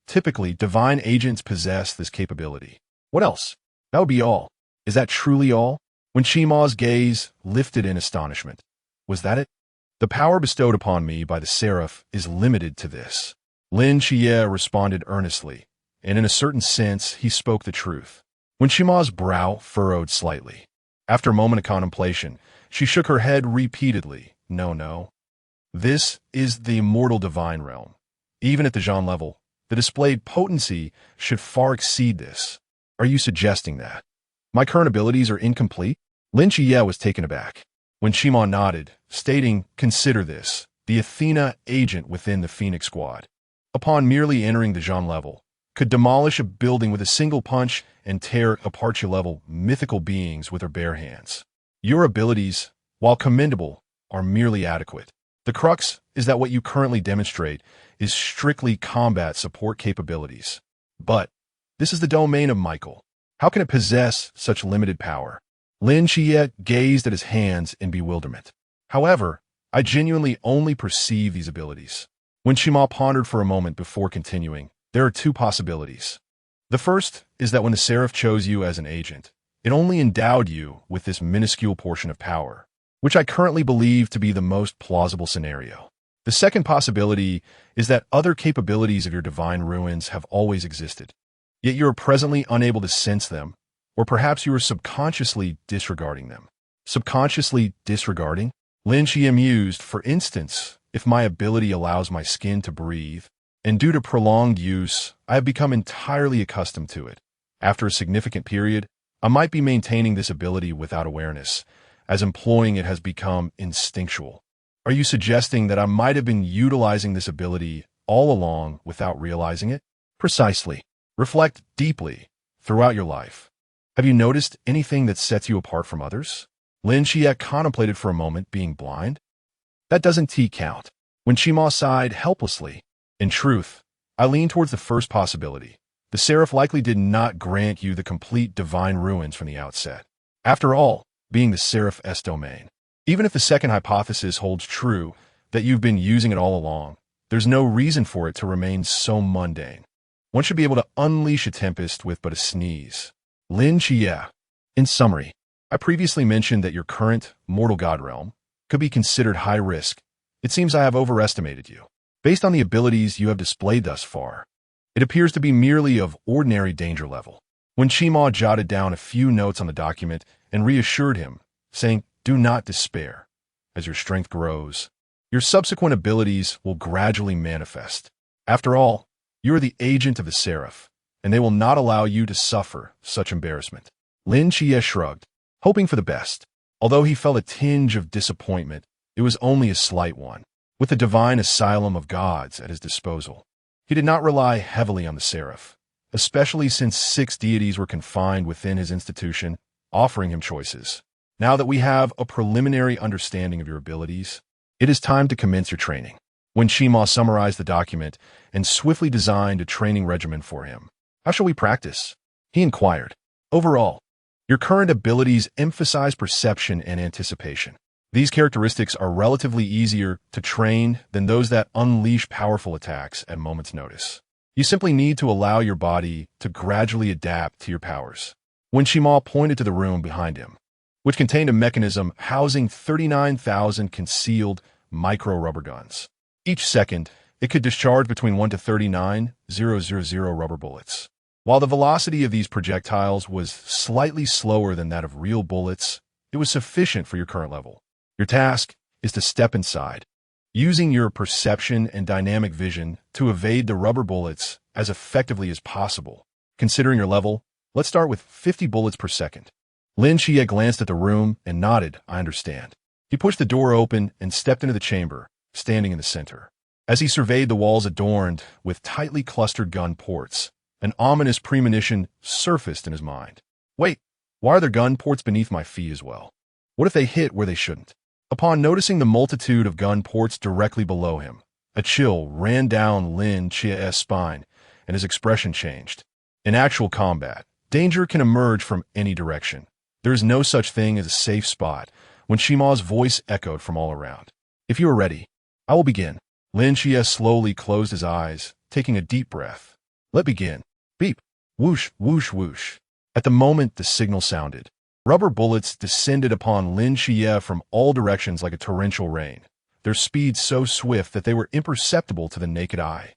Typically, divine agents possess this capability. What else? That would be all. Is that truly all? When Shima's gaze lifted in astonishment. Was that it? The power bestowed upon me by the Seraph is limited to this. Lin Xia responded earnestly, and in a certain sense, he spoke the truth. When Shima's brow furrowed slightly. After a moment of contemplation, she shook her head repeatedly. No. This is the immortal divine realm. Even at the Zhan level, the displayed potency should far exceed this. Are you suggesting that my current abilities are incomplete? Lin Xia was taken aback. When Shima nodded, stating, consider this, the Athena agent within the Phoenix Squad, upon merely entering the Zhan level, could demolish a building with a single punch and tear apart your level mythical beings with her bare hands. Your abilities, while commendable, are merely adequate. The crux is that what you currently demonstrate is strictly combat support capabilities. But this is the domain of Michael. How can it possess such limited power? Lin Xia gazed at his hands in bewilderment. However, I genuinely only perceive these abilities. When Shima pondered for a moment before continuing, there are two possibilities. The first is that when the Seraph chose you as an agent, it only endowed you with this minuscule portion of power, which I currently believe to be the most plausible scenario. The second possibility is that other capabilities of your divine ruins have always existed, yet you are presently unable to sense them, or perhaps you are subconsciously disregarding them. Subconsciously disregarding? Lin Xia mused, for instance, if my ability allows my skin to breathe, and due to prolonged use, I have become entirely accustomed to it. After a significant period, I might be maintaining this ability without awareness, as employing it has become instinctual. Are you suggesting that I might have been utilizing this ability all along without realizing it? Precisely. Reflect deeply throughout your life. Have you noticed anything that sets you apart from others? Lin Xia contemplated for a moment, being blind. That doesn't count. When Shima sighed helplessly. In truth, I lean towards the first possibility. The Seraph likely did not grant you the complete divine ruins from the outset. After all, being the Seraph's domain. Even if the second hypothesis holds true, that you've been using it all along, there's no reason for it to remain so mundane. One should be able to unleash a tempest with but a sneeze. Lin Xia. In summary, I previously mentioned that your current mortal god realm could be considered high risk. It seems I have overestimated you. Based on the abilities you have displayed thus far, it appears to be merely of ordinary danger level. When Shima jotted down a few notes on the document and reassured him, saying, do not despair. As your strength grows, your subsequent abilities will gradually manifest. After all, you are the agent of the Seraph, and they will not allow you to suffer such embarrassment. Lin Xia shrugged, hoping for the best. Although he felt a tinge of disappointment, it was only a slight one. With the divine asylum of gods at his disposal, he did not rely heavily on the Seraph, especially since 6 deities were confined within his institution, offering him choices. Now that we have a preliminary understanding of your abilities, it is time to commence your training. When Shima summarized the document and swiftly designed a training regimen for him, how shall we practice? He inquired. Overall, your current abilities emphasize perception and anticipation. These characteristics are relatively easier to train than those that unleash powerful attacks at moment's notice. You simply need to allow your body to gradually adapt to your powers. When Shima pointed to the room behind him, which contained a mechanism housing 39,000 concealed micro-rubber guns. Each second, it could discharge between 1 to 39,000 rubber bullets. While the velocity of these projectiles was slightly slower than that of real bullets, it was sufficient for your current level. Your task is to step inside, using your perception and dynamic vision to evade the rubber bullets as effectively as possible. Considering your level, let's start with 50 bullets per second. Lin Xia glanced at the room and nodded, I understand. He pushed the door open and stepped into the chamber, standing in the center. As he surveyed the walls adorned with tightly clustered gun ports, an ominous premonition surfaced in his mind. Wait, why are there gun ports beneath my feet as well? What if they hit where they shouldn't? Upon noticing the multitude of gun ports directly below him, a chill ran down Lin Xia's spine, and his expression changed. In actual combat, danger can emerge from any direction. There is no such thing as a safe spot, when Shima's voice echoed from all around. If you are ready, I will begin. Lin Xia slowly closed his eyes, taking a deep breath. Let begin. Beep. Whoosh, whoosh, whoosh. At the moment the signal sounded, rubber bullets descended upon Lin Xia from all directions like a torrential rain, their speed so swift that they were imperceptible to the naked eye.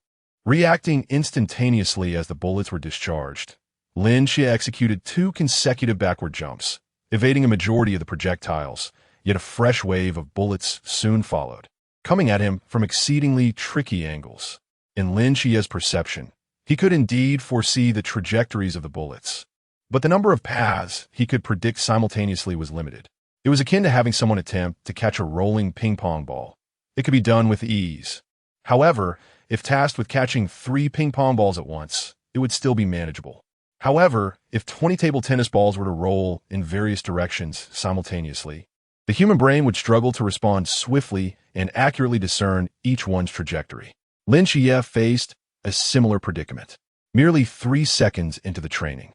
Reacting instantaneously as the bullets were discharged, Lin Xia executed 2 consecutive backward jumps, evading a majority of the projectiles, yet a fresh wave of bullets soon followed, coming at him from exceedingly tricky angles. In Lin Xia's perception, he could indeed foresee the trajectories of the bullets, but the number of paths he could predict simultaneously was limited. It was akin to having someone attempt to catch a rolling ping-pong ball. It could be done with ease. However, if tasked with catching 3 ping-pong balls at once, it would still be manageable. However, if 20 table tennis balls were to roll in various directions simultaneously, the human brain would struggle to respond swiftly and accurately discern each one's trajectory. Lin Xia faced a similar predicament, merely 3 seconds into the training.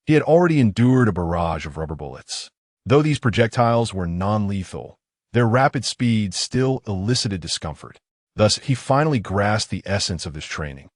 He had already endured a barrage of rubber bullets. Though these projectiles were non-lethal, their rapid speed still elicited discomfort. Thus, he finally grasped the essence of this training.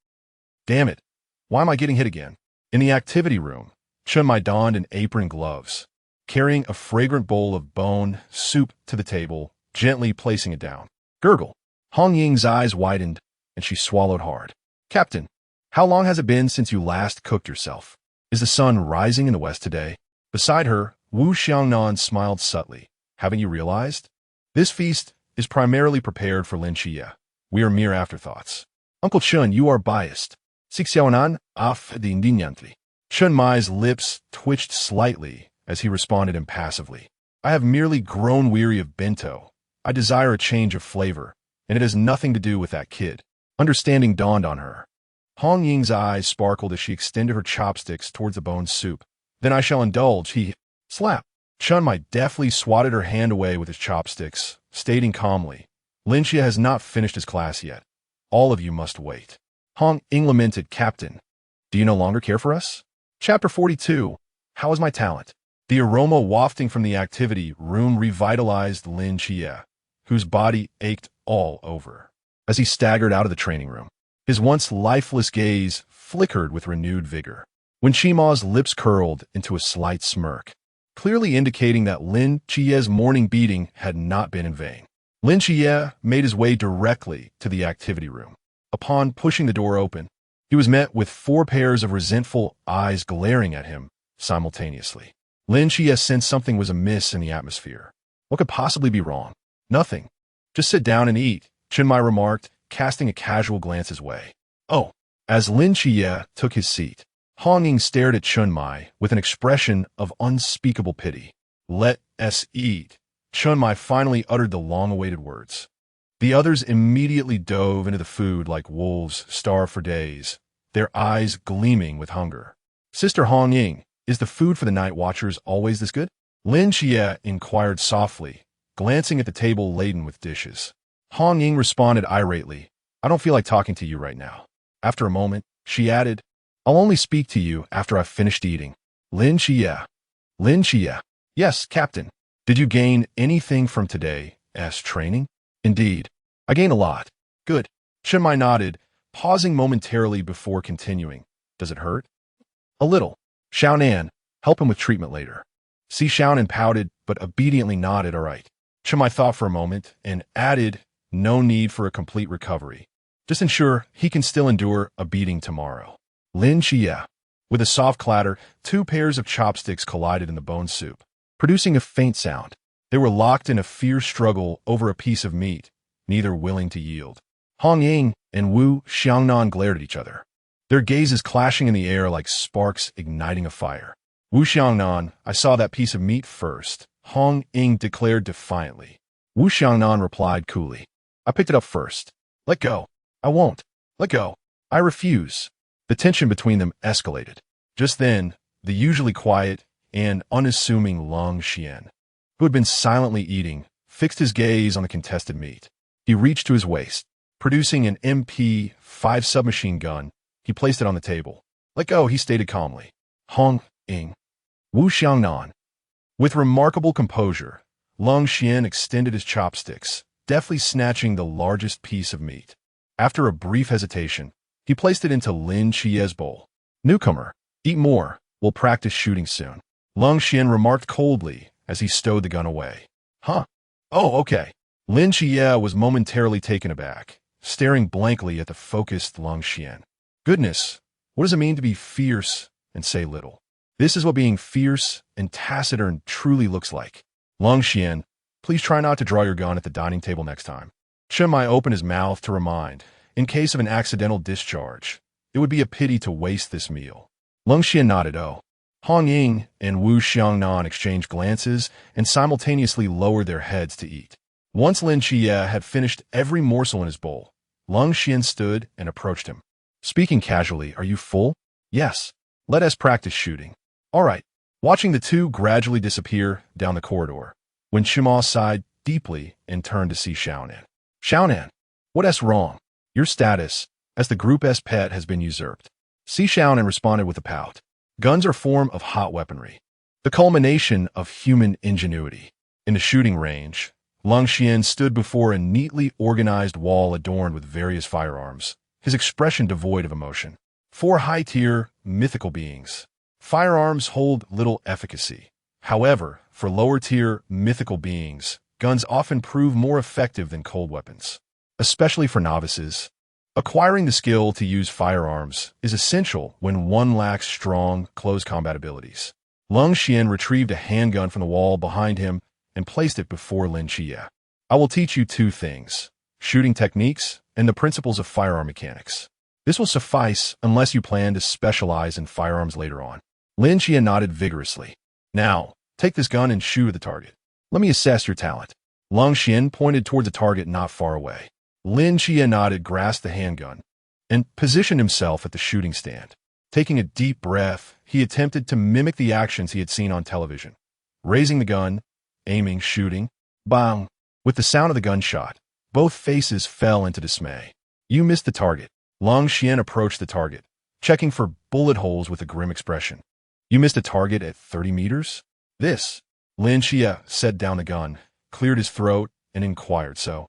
Damn it, why am I getting hit again? In the activity room, Chun Mai donned an apron and gloves, carrying a fragrant bowl of bone soup to the table, gently placing it down. Gurgle. Hong Ying's eyes widened, and she swallowed hard. Captain, how long has it been since you last cooked yourself? Is the sun rising in the west today? Beside her, Wu Xiangnan smiled subtly. Haven't you realized? This feast is primarily prepared for Lin Xia. We are mere afterthoughts. Uncle Chun, you are biased. Xiaonan, af de indignantly. Chun Mai's lips twitched slightly as he responded impassively. I have merely grown weary of bento. I desire a change of flavor, and it has nothing to do with that kid. Understanding dawned on her. Hong Ying's eyes sparkled as she extended her chopsticks towards the bone soup. Then I shall indulge, he... Slap. Chun Mai deftly swatted her hand away with his chopsticks, stating calmly, Lin Xia has not finished his class yet. All of you must wait. Hong Ying lamented, Captain, do you no longer care for us? Chapter 42. How is my talent? The aroma wafting from the activity room revitalized Lin Xia, whose body ached all over. As he staggered out of the training room, his once lifeless gaze flickered with renewed vigor. When Shima's lips curled into a slight smirk, clearly indicating that Lin Xia's morning beating had not been in vain. Lin Xia made his way directly to the activity room. Upon pushing the door open, he was met with 4 pairs of resentful eyes glaring at him simultaneously. Lin Xia sensed something was amiss in the atmosphere. What could possibly be wrong? Nothing. Just sit down and eat, Chun Mai remarked, casting a casual glance his way. Oh. As Lin Xia took his seat, Hong Ying stared at Chun Mai with an expression of unspeakable pity. Let us eat. Chun Mai finally uttered the long-awaited words. The others immediately dove into the food like wolves starved for days, their eyes gleaming with hunger. Sister Hong Ying, is the food for the night watchers always this good? Lin Xia inquired softly, glancing at the table laden with dishes. Hong Ying responded irately, I don't feel like talking to you right now. After a moment, she added, I'll only speak to you after I've finished eating. Lin Xia. Lin Xia. Yes, Captain. Did you gain anything from today's training? Indeed. I gained a lot. Good. Chun Mai nodded, pausing momentarily before continuing. Does it hurt? A little. Xiaonan, help him with treatment later. Si Xiaonan pouted, but obediently nodded all right. Chun Mai thought for a moment and added, no need for a complete recovery. Just ensure he can still endure a beating tomorrow. Lin Xia. With a soft clatter, 2 pairs of chopsticks collided in the bone soup, producing a faint sound. They were locked in a fierce struggle over a piece of meat, neither willing to yield. Hong Ying and Wu Xiangnan glared at each other, their gazes clashing in the air like sparks igniting a fire. Wu Xiangnan, I saw that piece of meat first, Hong Ying declared defiantly. Wu Xiangnan replied coolly, I picked it up first. Let go. I won't. Let go. I refuse. The tension between them escalated. Just then, the usually quiet and unassuming Long Xian, who had been silently eating, fixed his gaze on the contested meat. He reached to his waist. Producing an MP5 submachine gun, he placed it on the table. Let go, he stated calmly. Hong Ying. Wu Xiangnan. With remarkable composure, Long Xian extended his chopsticks, deftly snatching the largest piece of meat. After a brief hesitation, he placed it into Lin Xia's bowl. "Newcomer, eat more. We'll practice shooting soon," Lung Xian remarked coldly as he stowed the gun away. "Huh? Oh, okay." Lin Xia was momentarily taken aback, staring blankly at the focused Lung Xian. Goodness, what does it mean to be fierce and say little? This is what being fierce and taciturn truly looks like. Lung Xian, please try not to draw your gun at the dining table next time. Chen Mai opened his mouth to remind, in case of an accidental discharge, it would be a pity to waste this meal. Lung Xian nodded. Oh. Hong Ying and Wu Xiangnan exchanged glances and simultaneously lowered their heads to eat. Once Lin Xia had finished every morsel in his bowl, Lung Xian stood and approached him. Speaking casually, "Are you full?" "Yes. Let us practice shooting." "All right." Watching the two gradually disappear down the corridor, Wen Shima sighed deeply and turned to see Xiaonan. "Xiaonan, what's wrong? Your status as the group's pet has been usurped." Si Xiaonan responded with a pout. Guns are a form of hot weaponry, the culmination of human ingenuity. In the shooting range, Lung Xian stood before a neatly organized wall adorned with various firearms, his expression devoid of emotion. For high-tier, mythical beings, firearms hold little efficacy. However, for lower-tier, mythical beings, guns often prove more effective than cold weapons. Especially for novices, acquiring the skill to use firearms is essential when one lacks strong, close combat abilities. Lung Xian retrieved a handgun from the wall behind him and placed it before Lin Xia. "I will teach you two things: shooting techniques and the principles of firearm mechanics. This will suffice unless you plan to specialize in firearms later on." Lin Xia nodded vigorously. "Now, take this gun and shoot at the target. Let me assess your talent." Lung Xian pointed towards a target not far away. Lin Xia nodded, grasped the handgun, and positioned himself at the shooting stand. Taking a deep breath, he attempted to mimic the actions he had seen on television. Raising the gun, aiming, shooting. Bang! With the sound of the gunshot, both faces fell into dismay. "You missed the target." Lung Xian approached the target, checking for bullet holes with a grim expression. "You missed a target at 30 meters? This." Lin Xia set down the gun, cleared his throat, and inquired, "So,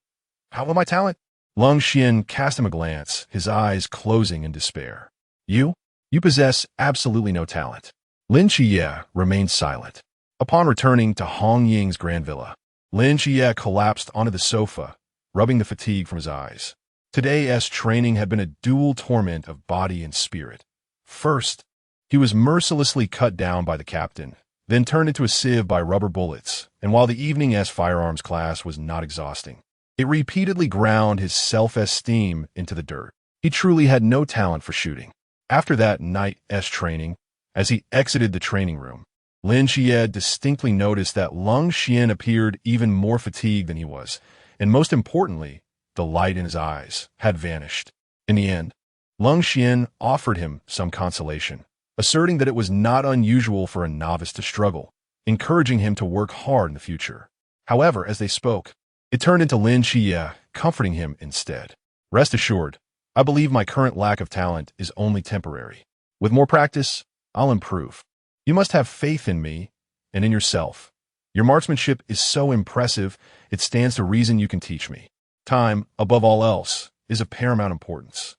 how about my talent?" Lung Xian cast him a glance, his eyes closing in despair. You possess absolutely no talent." Lin Xia remained silent. Upon returning to Hong Ying's grand villa, Lin Xia collapsed onto the sofa, rubbing the fatigue from his eyes. Today's training had been a dual torment of body and spirit. First, he was mercilessly cut down by the captain, then turned into a sieve by rubber bullets, and while the evening's firearms class was not exhausting, it repeatedly ground his self-esteem into the dirt. He truly had no talent for shooting. After that night's training, as he exited the training room, Lin Xia distinctly noticed that Lung Xian appeared even more fatigued than he was, and most importantly, the light in his eyes had vanished. In the end, Lung Xian offered him some consolation, asserting that it was not unusual for a novice to struggle, encouraging him to work hard in the future. However, as they spoke, it turned into Lin Xia comforting him instead. "Rest assured, I believe my current lack of talent is only temporary. With more practice, I'll improve. You must have faith in me and in yourself. Your marksmanship is so impressive, it stands to reason you can teach me. Time, above all else, is of paramount importance.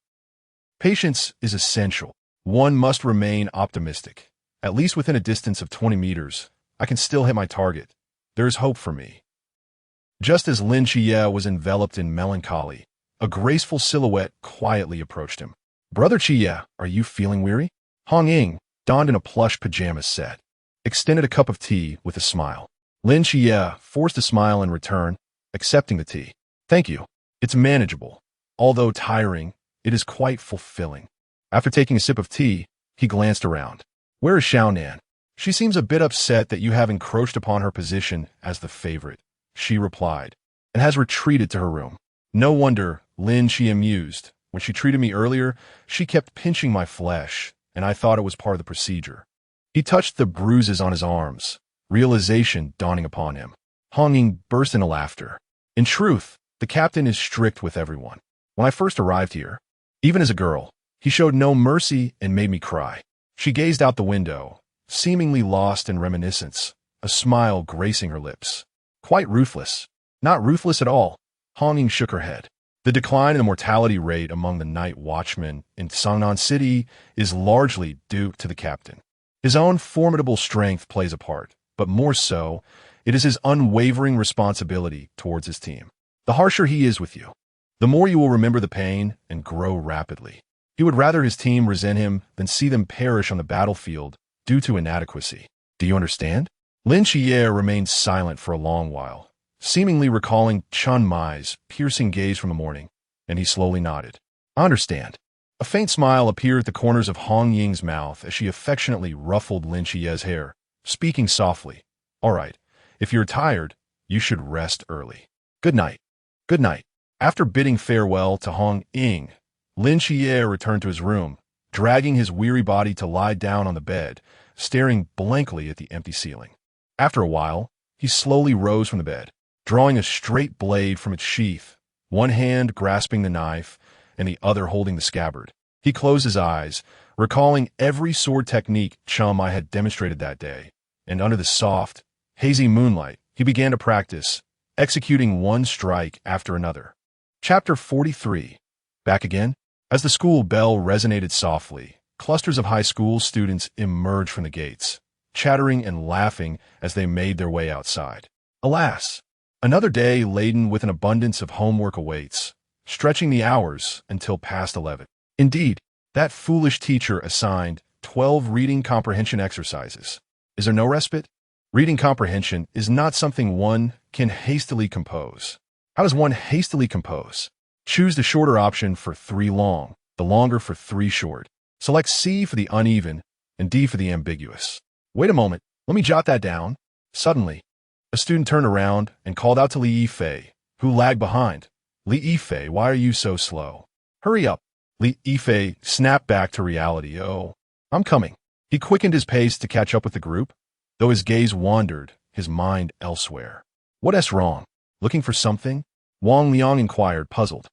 Patience is essential. One must remain optimistic. At least within a distance of 20 meters, I can still hit my target. There is hope for me." Just as Lin Xia was enveloped in melancholy, a graceful silhouette quietly approached him. "Brother Xia, are you feeling weary?" Hong Ying, donned in a plush pajamas set, extended a cup of tea with a smile. Lin Xia forced a smile in return, accepting the tea. "Thank you. It's manageable. Although tiring, it is quite fulfilling." After taking a sip of tea, he glanced around. "Where is Xiaonan? She seems a bit upset that you have encroached upon her position as the favorite," she replied, and has retreated to her room. "No wonder," Lin Xia mused. "When she treated me earlier, she kept pinching my flesh, and I thought it was part of the procedure." He touched the bruises on his arms, realization dawning upon him. Hong Ying burst into laughter. "In truth, the captain is strict with everyone. When I first arrived here, even as a girl, he showed no mercy and made me cry." She gazed out the window, seemingly lost in reminiscence, a smile gracing her lips. "Quite ruthless." "Not ruthless at all." Hong Ying shook her head. The decline in the mortality rate among the night watchmen in Sangnan City is largely due to the captain. His own formidable strength plays a part, but more so, it is his unwavering responsibility towards his team. The harsher he is with you, the more you will remember the pain and grow rapidly. He would rather his team resent him than see them perish on the battlefield due to inadequacy. Do you understand? Lin Xia remained silent for a long while, seemingly recalling Chun Mai's piercing gaze from the morning, and he slowly nodded. I understand. A faint smile appeared at the corners of Hong Ying's mouth as she affectionately ruffled Lin Xia's hair, speaking softly. All right, if you're tired, you should rest early. Good night. Good night. After bidding farewell to Hong Ying, Lin Xia returned to his room, dragging his weary body to lie down on the bed, staring blankly at the empty ceiling. After a while, he slowly rose from the bed, drawing a straight blade from its sheath, one hand grasping the knife and the other holding the scabbard. He closed his eyes, recalling every sword technique Chun Mai had demonstrated that day, and under the soft, hazy moonlight, he began to practice, executing one strike after another. Chapter 43. Back again? As the school bell resonated softly, clusters of high school students emerged from the gates, chattering and laughing as they made their way outside. Alas, another day laden with an abundance of homework awaits, stretching the hours until past 11. Indeed, that foolish teacher assigned 12 reading comprehension exercises. Is there no respite? Reading comprehension is not something one can hastily compose. How does one hastily compose? Choose the shorter option for 3 long, the longer for 3 short. Select C for the uneven and D for the ambiguous. Wait a moment, let me jot that down. Suddenly, a student turned around and called out to Li Yifei, who lagged behind. Li Yifei, why are you so slow? Hurry up. Li Yifei snapped back to reality. Oh, I'm coming. He quickened his pace to catch up with the group, though his gaze wandered, his mind elsewhere. What's wrong? Looking for something? Wang Liang inquired, puzzled.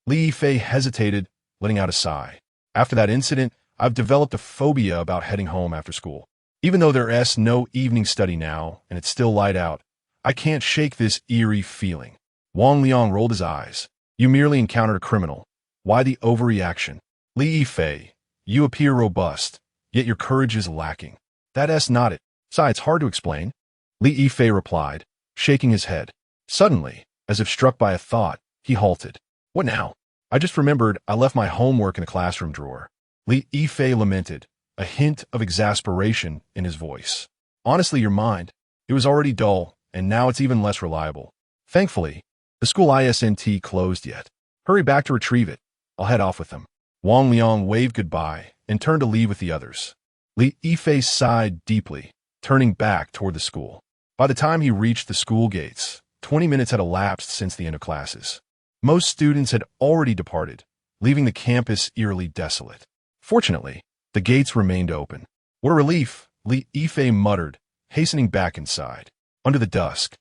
Li Yifei hesitated, letting out a sigh. After that incident, I've developed a phobia about heading home after school. Even though there's no evening study now, and it's still light out, I can't shake this eerie feeling. Wang Liang rolled his eyes. You merely encountered a criminal. Why the overreaction? Li Yifei, you appear robust, yet your courage is lacking. That's not it. Besides, it's hard to explain. Li Yifei replied, shaking his head. Suddenly, as if struck by a thought, he halted. What now? I just remembered I left my homework in the classroom drawer. Li Yifei lamented, a hint of exasperation in his voice. Honestly, your mind. It was already dull, and now it's even less reliable. Thankfully, the school isn't closed yet. Hurry back to retrieve it. I'll head off with them. Wang Liang waved goodbye and turned to leave with the others. Li Yifei sighed deeply, turning back toward the school. By the time he reached the school gates, 20 minutes had elapsed since the end of classes. Most students had already departed, leaving the campus eerily desolate. Fortunately, the gates remained open. What a relief, Li Yifei muttered, hastening back inside. Under the dusk,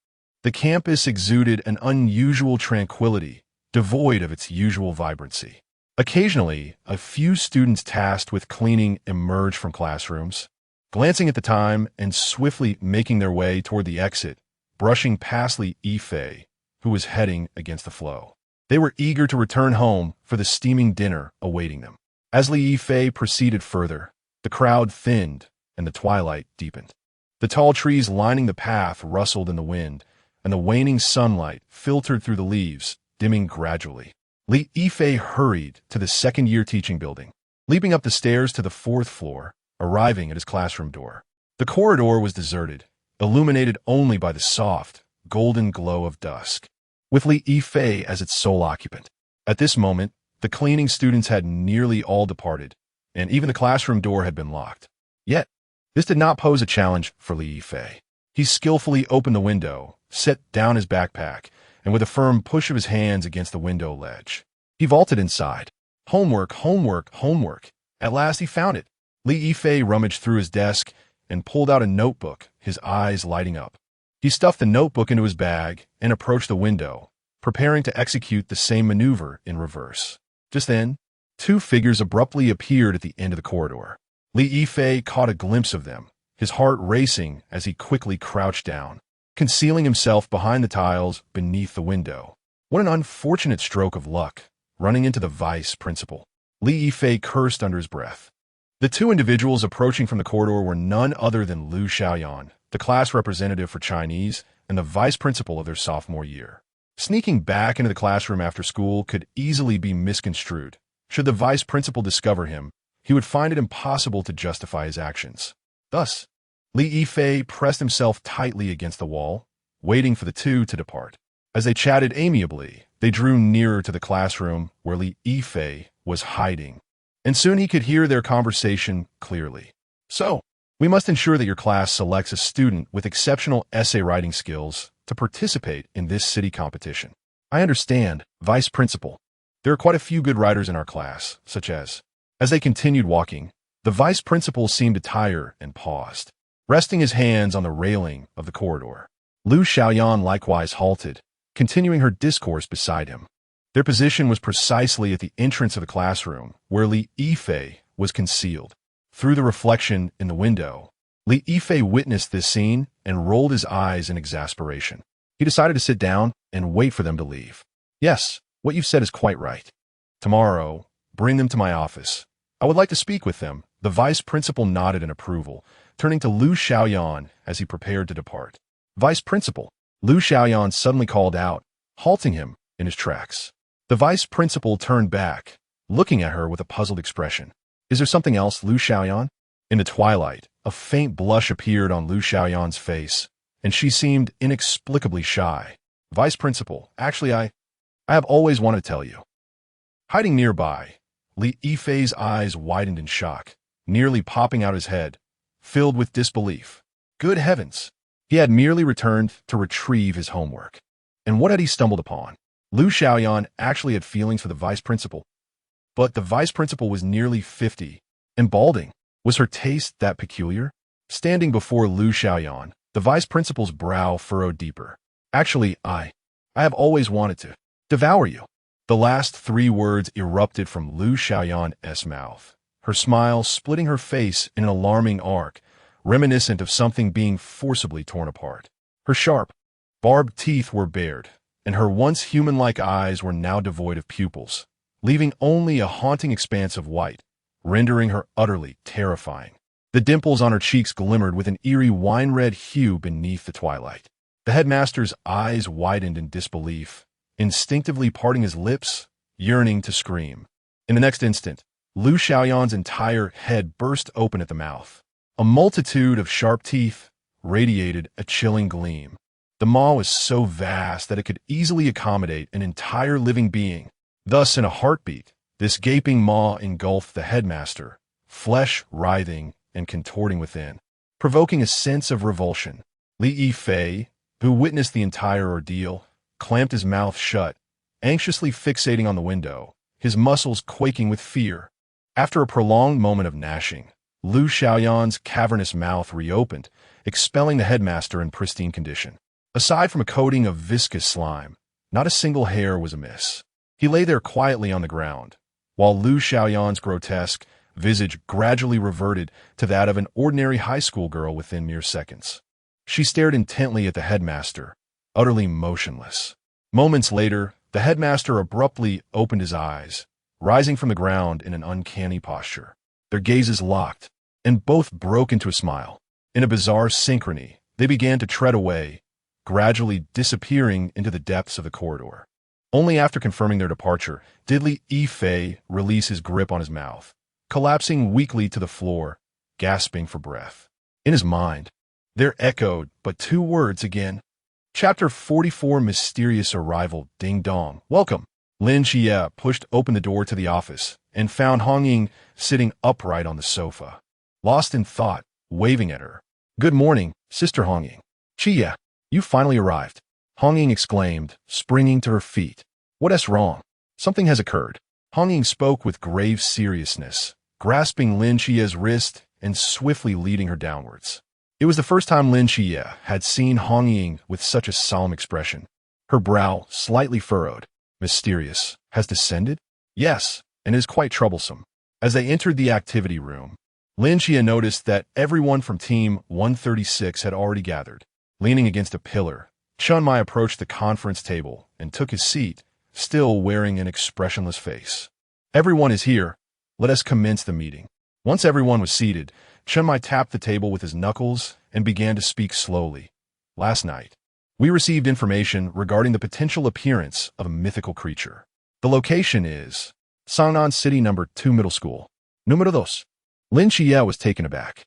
the campus exuded an unusual tranquility, devoid of its usual vibrancy. Occasionally, a few students tasked with cleaning emerged from classrooms, glancing at the time and swiftly making their way toward the exit, brushing past Li Yifei, who was heading against the flow. They were eager to return home for the steaming dinner awaiting them. As Li Yifei proceeded further, the crowd thinned and the twilight deepened. The tall trees lining the path rustled in the wind, and the waning sunlight filtered through the leaves, dimming gradually. Li Yifei hurried to the second-year teaching building, leaping up the stairs to the 4th floor, arriving at his classroom door. The corridor was deserted, illuminated only by the soft, golden glow of dusk, with Li Yifei as its sole occupant. At this moment, the cleaning students had nearly all departed, and even the classroom door had been locked. Yet, this did not pose a challenge for Li Yifei. He skillfully opened the window, set down his backpack, and with a firm push of his hands against the window ledge, he vaulted inside. Homework, homework, homework. At last he found it. Li Yifei rummaged through his desk and pulled out a notebook, his eyes lighting up. He stuffed the notebook into his bag and approached the window, preparing to execute the same maneuver in reverse. Just then, 2 figures abruptly appeared at the end of the corridor. Li Yifei caught a glimpse of them, his heart racing as he quickly crouched down, concealing himself behind the tiles beneath the window. What an unfortunate stroke of luck, running into the vice principal. Li Yifei cursed under his breath. The two individuals approaching from the corridor were none other than Lu Xiaoyan, the class representative for Chinese, and the vice principal of their sophomore year. Sneaking back into the classroom after school could easily be misconstrued. Should the vice principal discover him, he would find it impossible to justify his actions. Thus, Li Yifei pressed himself tightly against the wall, waiting for the two to depart. As they chatted amiably, they drew nearer to the classroom where Li Yifei was hiding, and soon he could hear their conversation clearly. So, we must ensure that your class selects a student with exceptional essay writing skills to participate in this city competition. I understand, Vice Principal. There are quite a few good writers in our class, such as... As they continued walking, the Vice Principal seemed to tire and paused, resting his hands on the railing of the corridor. Lu Xiaoyan likewise halted, continuing her discourse beside him. Their position was precisely at the entrance of the classroom, where Li Yifei was concealed. Through the reflection in the window, Li Yifei witnessed this scene and rolled his eyes in exasperation. He decided to sit down and wait for them to leave. Yes, what you've said is quite right. Tomorrow, bring them to my office. I would like to speak with them. The vice principal nodded in approval, turning to Lu Xiaoyan as he prepared to depart. Vice principal, Lu Xiaoyan suddenly called out, halting him in his tracks. The vice principal turned back, looking at her with a puzzled expression. Is there something else, Lu Xiaoyan? In the twilight, a faint blush appeared on Lu Xiaoyan's face, and she seemed inexplicably shy. Vice principal, actually I have always wanted to tell you. Hiding nearby, Li Yifei's eyes widened in shock, nearly popping out his head, filled with disbelief. Good heavens! He had merely returned to retrieve his homework. And what had he stumbled upon? Lu Xiaoyan actually had feelings for the vice principal. But the vice principal was nearly 50, and balding. Was her taste that peculiar? Standing before Lu Xiaoyan, the vice principal's brow furrowed deeper. Actually, I have always wanted to devour you. The last three words erupted from Lu Xiaoyan's mouth, her smile splitting her face in an alarming arc, reminiscent of something being forcibly torn apart. Her sharp, barbed teeth were bared, and her once human-like eyes were now devoid of pupils, leaving only a haunting expanse of white, rendering her utterly terrifying. The dimples on her cheeks glimmered with an eerie wine-red hue beneath the twilight. The headmaster's eyes widened in disbelief, instinctively parting his lips, yearning to scream. In the next instant, Lu Xiaoyan's entire head burst open at the mouth. A multitude of sharp teeth radiated a chilling gleam. The maw was so vast that it could easily accommodate an entire living being. Thus, in a heartbeat, this gaping maw engulfed the headmaster, flesh writhing and contorting within, provoking a sense of revulsion. Li Yifei, who witnessed the entire ordeal, clamped his mouth shut, anxiously fixating on the window, his muscles quaking with fear. After a prolonged moment of gnashing, Lu Xiaoyan's cavernous mouth reopened, expelling the headmaster in pristine condition. Aside from a coating of viscous slime, not a single hair was amiss. He lay there quietly on the ground, while Lu Xiaoyan's grotesque visage gradually reverted to that of an ordinary high school girl within mere seconds. She stared intently at the headmaster, utterly motionless. Moments later, the headmaster abruptly opened his eyes, rising from the ground in an uncanny posture. Their gazes locked, and both broke into a smile. In a bizarre synchrony, they began to tread away, gradually disappearing into the depths of the corridor. Only after confirming their departure did Li Yifei release his grip on his mouth, collapsing weakly to the floor, gasping for breath. In his mind, there echoed but two words again. Chapter 44, Mysterious Arrival. Ding dong. Welcome. Lin Xia pushed open the door to the office and found Hong Ying sitting upright on the sofa, lost in thought, waving at her. Good morning, Sister Hong Ying. Xia, you finally arrived. Hong Ying exclaimed, springing to her feet. What's wrong? Something has occurred. Hong Ying spoke with grave seriousness, grasping Lin Xia's wrist and swiftly leading her downwards. It was the first time Lin Xia had seen Hong Ying with such a solemn expression. Her brow, slightly furrowed, mysterious, has descended? Yes, and is quite troublesome. As they entered the activity room, Lin Xia noticed that everyone from Team 136 had already gathered. Leaning against a pillar, Chun Mai approached the conference table and took his seat, still wearing an expressionless face. Everyone is here. Let us commence the meeting. Once everyone was seated, Chun Mai tapped the table with his knuckles and began to speak slowly. Last night, we received information regarding the potential appearance of a mythical creature. The location is Sangnan City Number 2 Middle School. Número 2. Lin Xia was taken aback.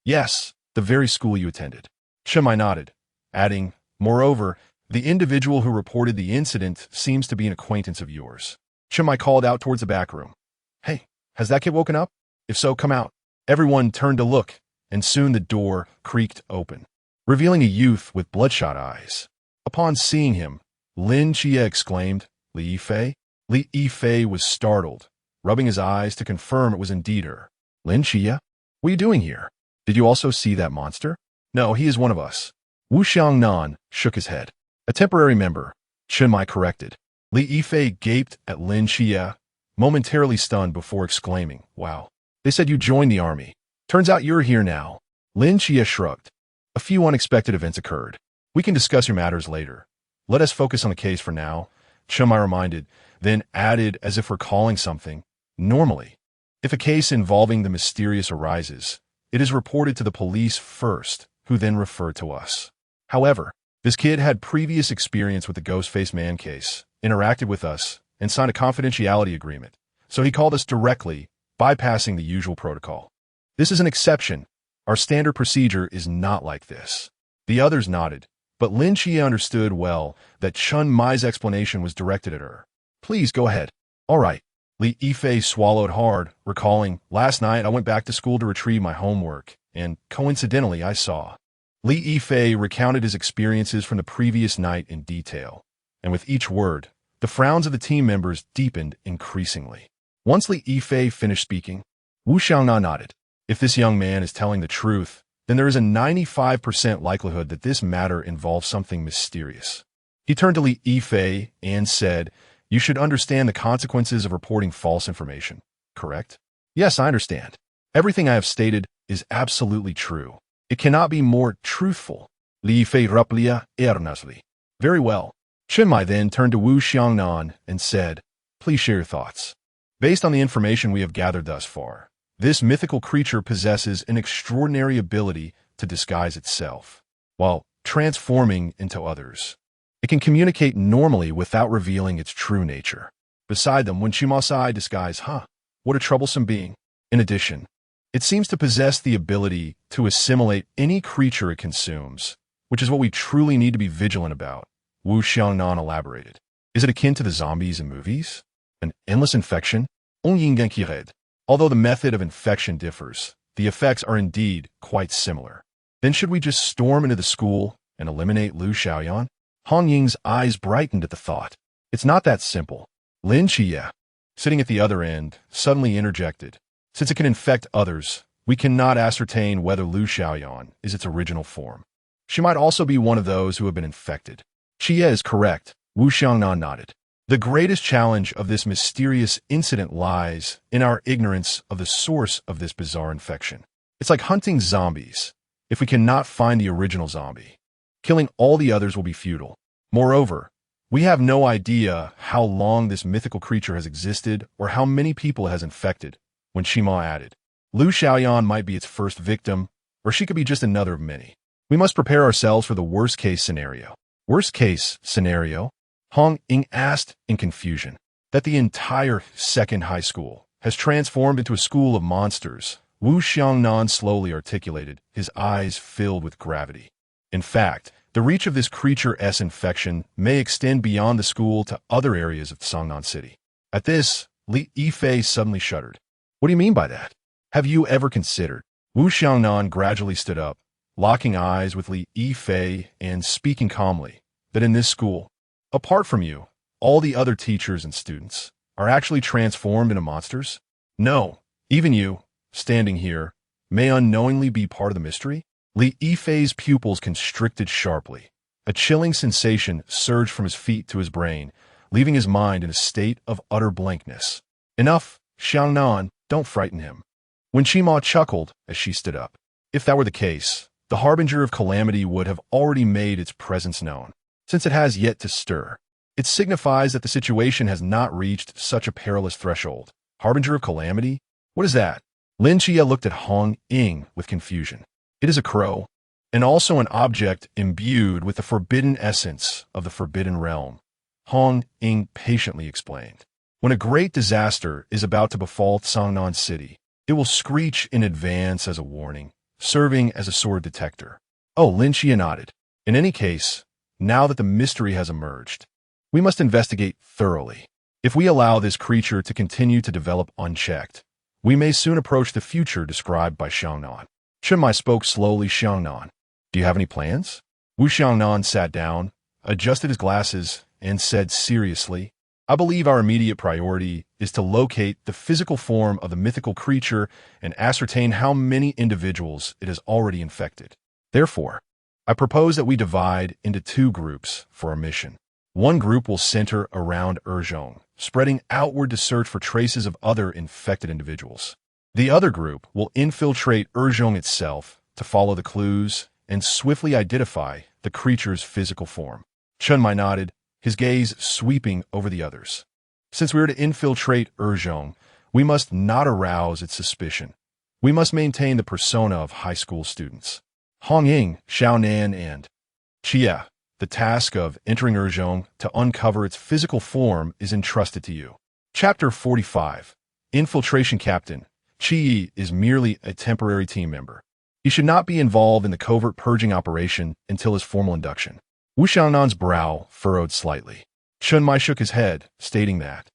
Yes, the very school you attended. Chun Mai nodded, adding, moreover, the individual who reported the incident seems to be an acquaintance of yours. Chun Mai called out towards the back room. Hey, has that kid woken up? If so, come out. Everyone turned to look, and soon the door creaked open, revealing a youth with bloodshot eyes. Upon seeing him, Lin Xia exclaimed, Li Yifei? Li Yifei was startled, rubbing his eyes to confirm it was indeed her. Lin Xia? What are you doing here? Did you also see that monster? No, he is one of us. Wu Xiangnan shook his head. A temporary member, Chun Mai corrected. Li Yifei gaped at Lin Xia, momentarily stunned before exclaiming, wow. They said you joined the army. Turns out you're here now. Lin Xia shrugged. A few unexpected events occurred. We can discuss your matters later. Let us focus on the case for now, Chun Mai reminded, then added as if recalling something. Normally, if a case involving the mysterious arises, it is reported to the police first, who then refer to us. However, this kid had previous experience with the Ghost-Faced Man case, interacted with us, and signed a confidentiality agreement, so he called us directly, bypassing the usual protocol. This is an exception. Our standard procedure is not like this. The others nodded, but Lin Xia understood well that Chun Mai's explanation was directed at her. Please go ahead. All right. Li Yifei swallowed hard, recalling, last night I went back to school to retrieve my homework, and coincidentally I saw. Li Yifei recounted his experiences from the previous night in detail, and with each word, the frowns of the team members deepened increasingly. Once Li Yifei finished speaking, Wu Xiangnan nodded. If this young man is telling the truth, then there is a 95% likelihood that this matter involves something mysterious. He turned to Li Yifei and said, you should understand the consequences of reporting false information, correct? Yes, I understand. Everything I have stated is absolutely true. It cannot be more truthful. Li Yifei replia earnestly. Very well. Chun Mai then turned to Wu Xiangnan and said, please share your thoughts. Based on the information we have gathered thus far, this mythical creature possesses an extraordinary ability to disguise itself, while transforming into others. It can communicate normally without revealing its true nature. Beside them, when Shimasai disguise, what a troublesome being. In addition, it seems to possess the ability to assimilate any creature it consumes, which is what we truly need to be vigilant about, Wu Xiangnan elaborated. Is it akin to the zombies in movies? An endless infection? Although the method of infection differs, the effects are indeed quite similar. Then should we just storm into the school and eliminate Lu Xiaoyan? Han Ying's eyes brightened at the thought. It's not that simple. Lin Xia, sitting at the other end, suddenly interjected. Since it can infect others, we cannot ascertain whether Lu Xiaoyan is its original form. She might also be one of those who have been infected. Xia is correct, Wu Xiangnan nodded. The greatest challenge of this mysterious incident lies in our ignorance of the source of this bizarre infection. It's like hunting zombies. If we cannot find the original zombie, killing all the others will be futile. Moreover, we have no idea how long this mythical creature has existed or how many people it has infected, when Shima added. Lu Xiaoyan might be its first victim, or she could be just another of many. We must prepare ourselves for the worst-case scenario. Worst-case scenario? Hong Ying asked in confusion. That the entire second high school has transformed into a school of monsters, Wu Xiangnan slowly articulated, his eyes filled with gravity. In fact, the reach of this creature-S infection may extend beyond the school to other areas of Sangnan City. At this, Li Yifei suddenly shuddered. What do you mean by that? Have you ever considered? Wu Xiangnan gradually stood up, locking eyes with Li Yifei and speaking calmly, that in this school, apart from you, all the other teachers and students are actually transformed into monsters? No, even you, standing here, may unknowingly be part of the mystery? Li Yifei's pupils constricted sharply. A chilling sensation surged from his feet to his brain, leaving his mind in a state of utter blankness. Enough, Xiangnan, don't frighten him. When Shima chuckled as she stood up. If that were the case, the harbinger of calamity would have already made its presence known. since it has yet to stir. It signifies that the situation has not reached such a perilous threshold. Harbinger of calamity? What is that? Lin Xia looked at Hong Ying with confusion. It is a crow, and also an object imbued with the forbidden essence of the forbidden realm. Hong Ying patiently explained. When a great disaster is about to befall Sangnan City, it will screech in advance as a warning, serving as a sword detector. Oh, Lin Xia nodded. In any case, now that the mystery has emerged, we must investigate thoroughly. If we allow this creature to continue to develop unchecked, we may soon approach the future described by Xiangnan. Chenmai spoke slowly. Xiangnan, do you have any plans? Wu Xiangnan sat down, adjusted his glasses, and said seriously, I believe our immediate priority is to locate the physical form of the mythical creature and ascertain how many individuals it has already infected. Therefore, I propose that we divide into two groups for our mission. One group will center around Zhong, spreading outward to search for traces of other infected individuals. The other group will infiltrate Zhong itself to follow the clues and swiftly identify the creature's physical form. Chenmai nodded, his gaze sweeping over the others. Since we are to infiltrate Zhong, we must not arouse its suspicion. We must maintain the persona of high school students. Hong Ying, Xiaonan, and Xia, the task of entering Zhong to uncover its physical form is entrusted to you. Chapter 45. Infiltration Captain. Qi is merely a temporary team member. He should not be involved in the covert purging operation until his formal induction. Wu Xiaonan's brow furrowed slightly. Chenmai shook his head, stating that,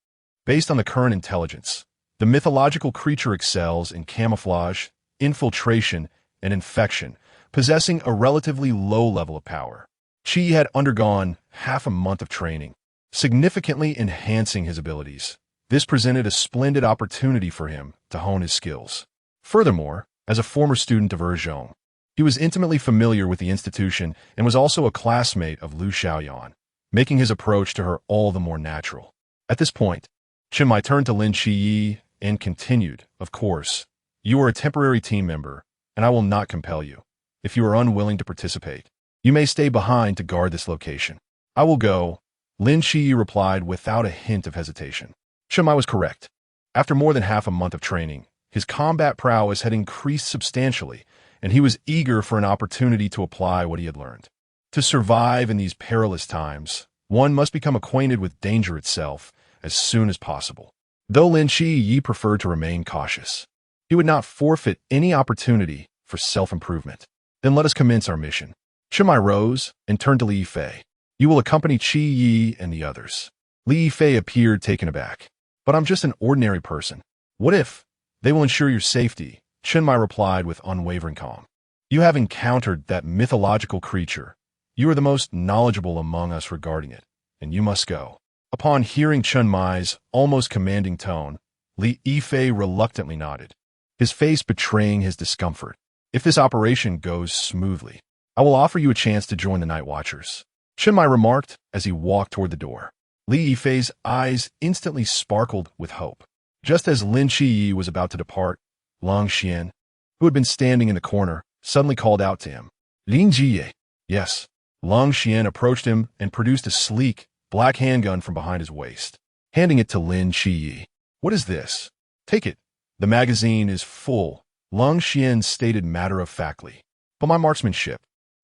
based on the current intelligence, the mythological creature excels in camouflage, infiltration, and infection, possessing a relatively low level of power. Qi had undergone half a month of training, significantly enhancing his abilities. This presented a splendid opportunity for him to hone his skills. Furthermore, as a former student of Zhong, he was intimately familiar with the institution and was also a classmate of Lu Xiaoyan, making his approach to her all the more natural. At this point, Chenmai turned to Lin Qiyi and continued, of course, you are a temporary team member, and I will not compel you. If you are unwilling to participate, you may stay behind to guard this location. I will go, Lin Qiyi replied without a hint of hesitation. Chenmai was correct. After more than half a month of training, his combat prowess had increased substantially, and he was eager for an opportunity to apply what he had learned. To survive in these perilous times, one must become acquainted with danger itself as soon as possible. Though Lin Qiyi preferred to remain cautious, he would not forfeit any opportunity for self-improvement. Then let us commence our mission. Chenmai rose and turned to Li Yifei. You will accompany Qiyi and the others. Li Yifei appeared taken aback. But I'm just an ordinary person. What if? They will ensure your safety, Chenmai replied with unwavering calm. You have encountered that mythological creature. You are the most knowledgeable among us regarding it, and you must go. Upon hearing Chenmai's almost commanding tone, Li Yifei reluctantly nodded, his face betraying his discomfort. If this operation goes smoothly, I will offer you a chance to join the Night Watchers, Chenmai remarked as he walked toward the door. Li Yifei's eyes instantly sparkled with hope. Just as Lin Qiyi was about to depart, Lang Xian, who had been standing in the corner, suddenly called out to him. Lin Jiye. Yes. Lang Xian approached him and produced a sleek, black handgun from behind his waist, handing it to Lin Qiyi. What is this? Take it. The magazine is full, Lang Xian stated matter-of-factly. But my marksmanship.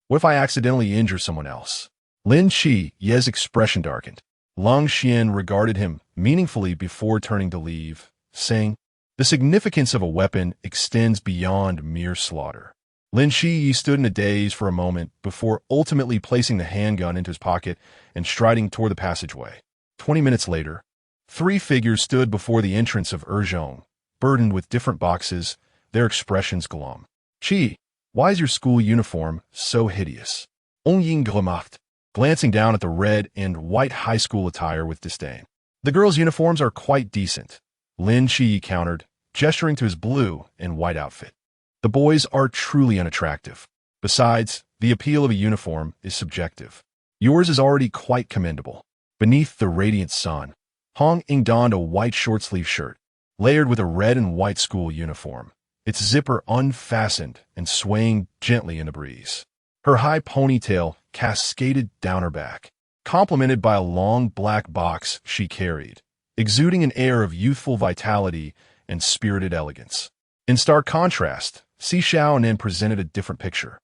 What if I accidentally injure someone else? Lin Qiyi's expression darkened. Lang Xian regarded him meaningfully before turning to leave, saying, the significance of a weapon extends beyond mere slaughter. Lin Qiyi stood in a daze for a moment before ultimately placing the handgun into his pocket and striding toward the passageway. 20 minutes later, 3 figures stood before the entrance of Zhong, burdened with different boxes, their expressions glum. Qi, why is your school uniform so hideous? Ong Ying grimace, glancing down at the red and white high school attire with disdain. The girls' uniforms are quite decent, Lin Qiyi countered, gesturing to his blue and white outfit. The boys are truly unattractive. Besides, the appeal of a uniform is subjective. Yours is already quite commendable. Beneath the radiant sun, Hong Ying donned a white short-sleeve shirt, layered with a red and white school uniform, its zipper unfastened and swaying gently in the breeze. Her high ponytail cascaded down her back. complemented by a long black box she carried, exuding an air of youthful vitality and spirited elegance. In stark contrast, Xiaonan presented a different picture.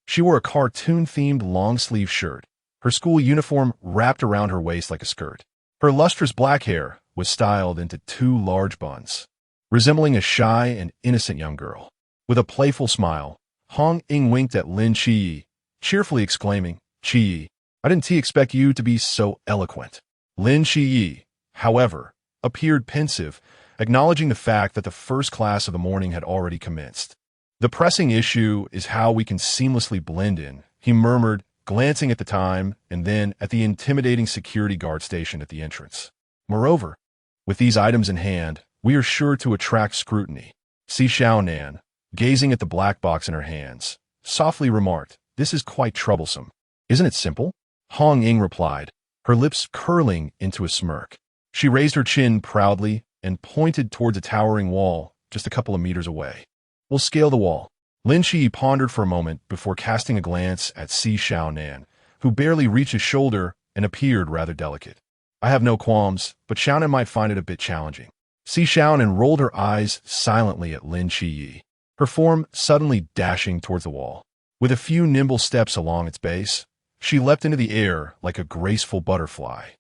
She wore a cartoon-themed long-sleeve shirt, her school uniform wrapped around her waist like a skirt. Her lustrous black hair was styled into 2 large buns, resembling a shy and innocent young girl. With a playful smile, Hong Ying winked at Lin Qi, cheerfully exclaiming, "Qi, I didn't expect you to be so eloquent." Lin Qi, however, appeared pensive, acknowledging the fact that the first class of the morning had already commenced. "The pressing issue is how we can seamlessly blend in," he murmured, glancing at the time and then at the intimidating security guard station at the entrance. "Moreover, with these items in hand, we are sure to attract scrutiny." Xiaonan, gazing at the black box in her hands, softly remarked, "This is quite troublesome. Isn't it simple?" Hong Ying replied, her lips curling into a smirk. She raised her chin proudly and pointed towards a towering wall just a couple of meters away. "We'll scale the wall." Lin Qi pondered for a moment before casting a glance at Xiaonan, who barely reached his shoulder and appeared rather delicate. "I have no qualms, but Xiaonan might find it a bit challenging." Xiaonan rolled her eyes silently at Lin Qi, her form suddenly dashing towards the wall. With a few nimble steps along its base, she leapt into the air like a graceful butterfly,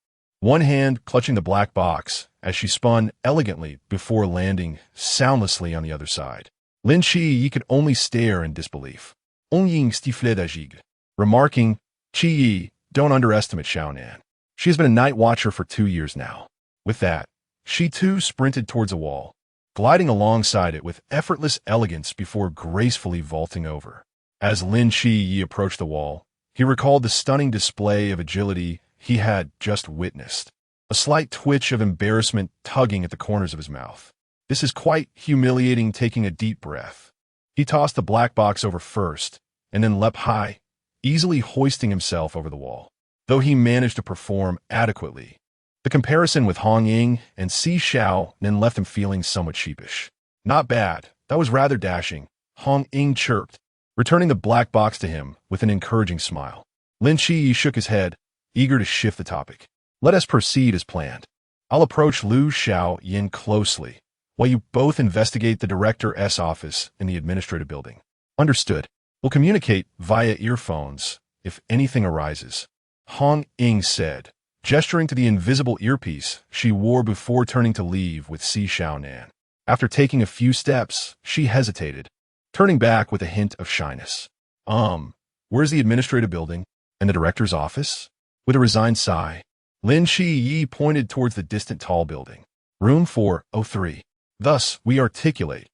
one hand clutching the black box as she spun elegantly before landing soundlessly on the other side. Lin Qi could only stare in disbelief. On Ying stiflait d'agigre, remarking, "Qi, don't underestimate Xiaonan. She has been a night watcher for 2 years now." With that, she too sprinted towards a wall, gliding alongside it with effortless elegance before gracefully vaulting over. As Lin Qi approached the wall, he recalled the stunning display of agility he had just witnessed, a slight twitch of embarrassment tugging at the corners of his mouth. "This is quite humiliating." Taking a deep breath, he tossed the black box over first, and then leapt high, easily hoisting himself over the wall. Though he managed to perform adequately, the comparison with Hong Ying and Xiaonan left him feeling somewhat sheepish. "Not bad, that was rather dashing," Hong Ying chirped, returning the black box to him with an encouraging smile. Lin Qi shook his head, eager to shift the topic. "Let us proceed as planned. I'll approach Lu Xiaoyin closely, while you both investigate the director's office in the administrative building." "Understood. We'll communicate via earphones if anything arises," Hong Ying said, gesturing to the invisible earpiece she wore before turning to leave with Xiaonan. After taking a few steps, she hesitated, turning back with a hint of shyness. Where's the administrative building and the director's office?" With a resigned sigh, Lin Qi pointed towards the distant tall building. "Room 403. Thus, we articulate.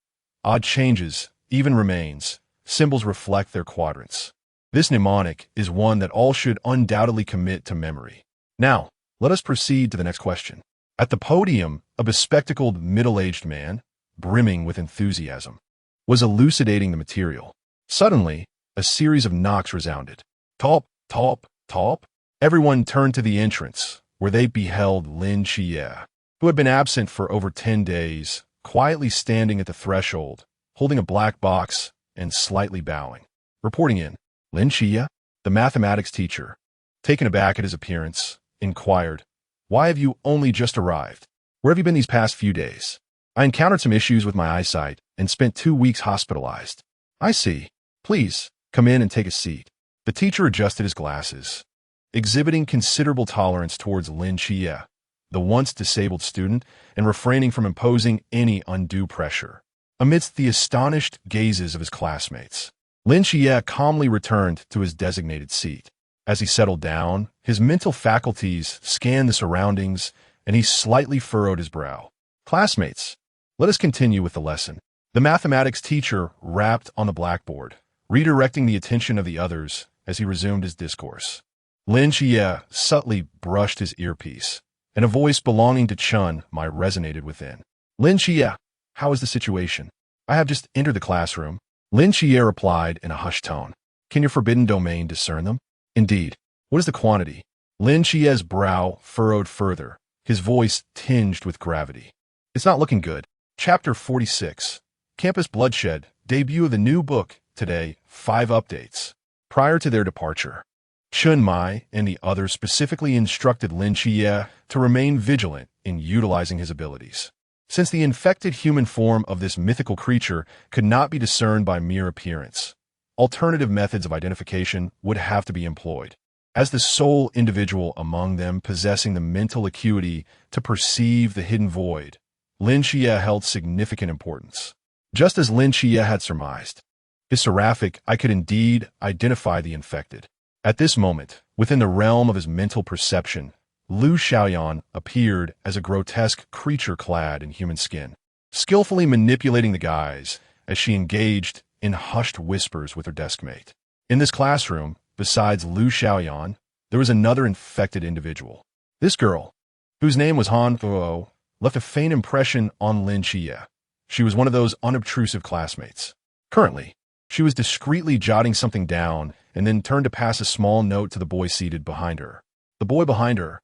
Odd changes, even remains, symbols reflect their quadrants. This mnemonic is one that all should undoubtedly commit to memory. Now, let us proceed to the next question." At the podium, a bespectacled middle-aged man, brimming with enthusiasm, was elucidating the material. Suddenly, a series of knocks resounded. Top, top, top. Everyone turned to the entrance, where they beheld Lin Qi, who had been absent for over 10 days, quietly standing at the threshold, holding a black box and slightly bowing. Reporting in, Lin Qi, the mathematics teacher, taken aback at his appearance, inquired, "Why have you only just arrived? Where have you been these past few days?" "I encountered some issues with my eyesight and spent 2 weeks hospitalized." "I see. Please, come in and take a seat." The teacher adjusted his glasses, exhibiting considerable tolerance towards Lin Qi, the once disabled student, and refraining from imposing any undue pressure. Amidst the astonished gazes of his classmates, Lin Qi calmly returned to his designated seat. As he settled down, his mental faculties scanned the surroundings, and he slightly furrowed his brow. "Classmates, let us continue with the lesson." The mathematics teacher rapped on the blackboard, redirecting the attention of the others as he resumed his discourse. Lin Qi subtly brushed his earpiece, and a voice belonging to Chun Mai resonated within. "Lin Qi, how is the situation?" "I have just entered the classroom," Lin Qi replied in a hushed tone. "Can your forbidden domain discern them?" "Indeed. What is the quantity?" Lin Qi's brow furrowed further, his voice tinged with gravity. "It's not looking good." Chapter 46. Campus Bloodshed. Debut of the new book. Today, 5 updates. Prior to their departure, Chun Mai and the others specifically instructed Lin Xia to remain vigilant in utilizing his abilities. Since the infected human form of this mythical creature could not be discerned by mere appearance, alternative methods of identification would have to be employed. As the sole individual among them possessing the mental acuity to perceive the hidden void, Lin Xia held significant importance. Just as Lin Xia had surmised, his seraphic eye could indeed identify the infected. At this moment, within the realm of his mental perception, Lu Xiaoyan appeared as a grotesque creature clad in human skin, skillfully manipulating the guise as she engaged in hushed whispers with her deskmate. In this classroom, besides Lu Xiaoyan, there was another infected individual. This girl, whose name was Han Thuo, left a faint impression on Lin Xia. She was one of those unobtrusive classmates. Currently, she was discreetly jotting something down and then turned to pass a small note to the boy seated behind her. The boy behind her,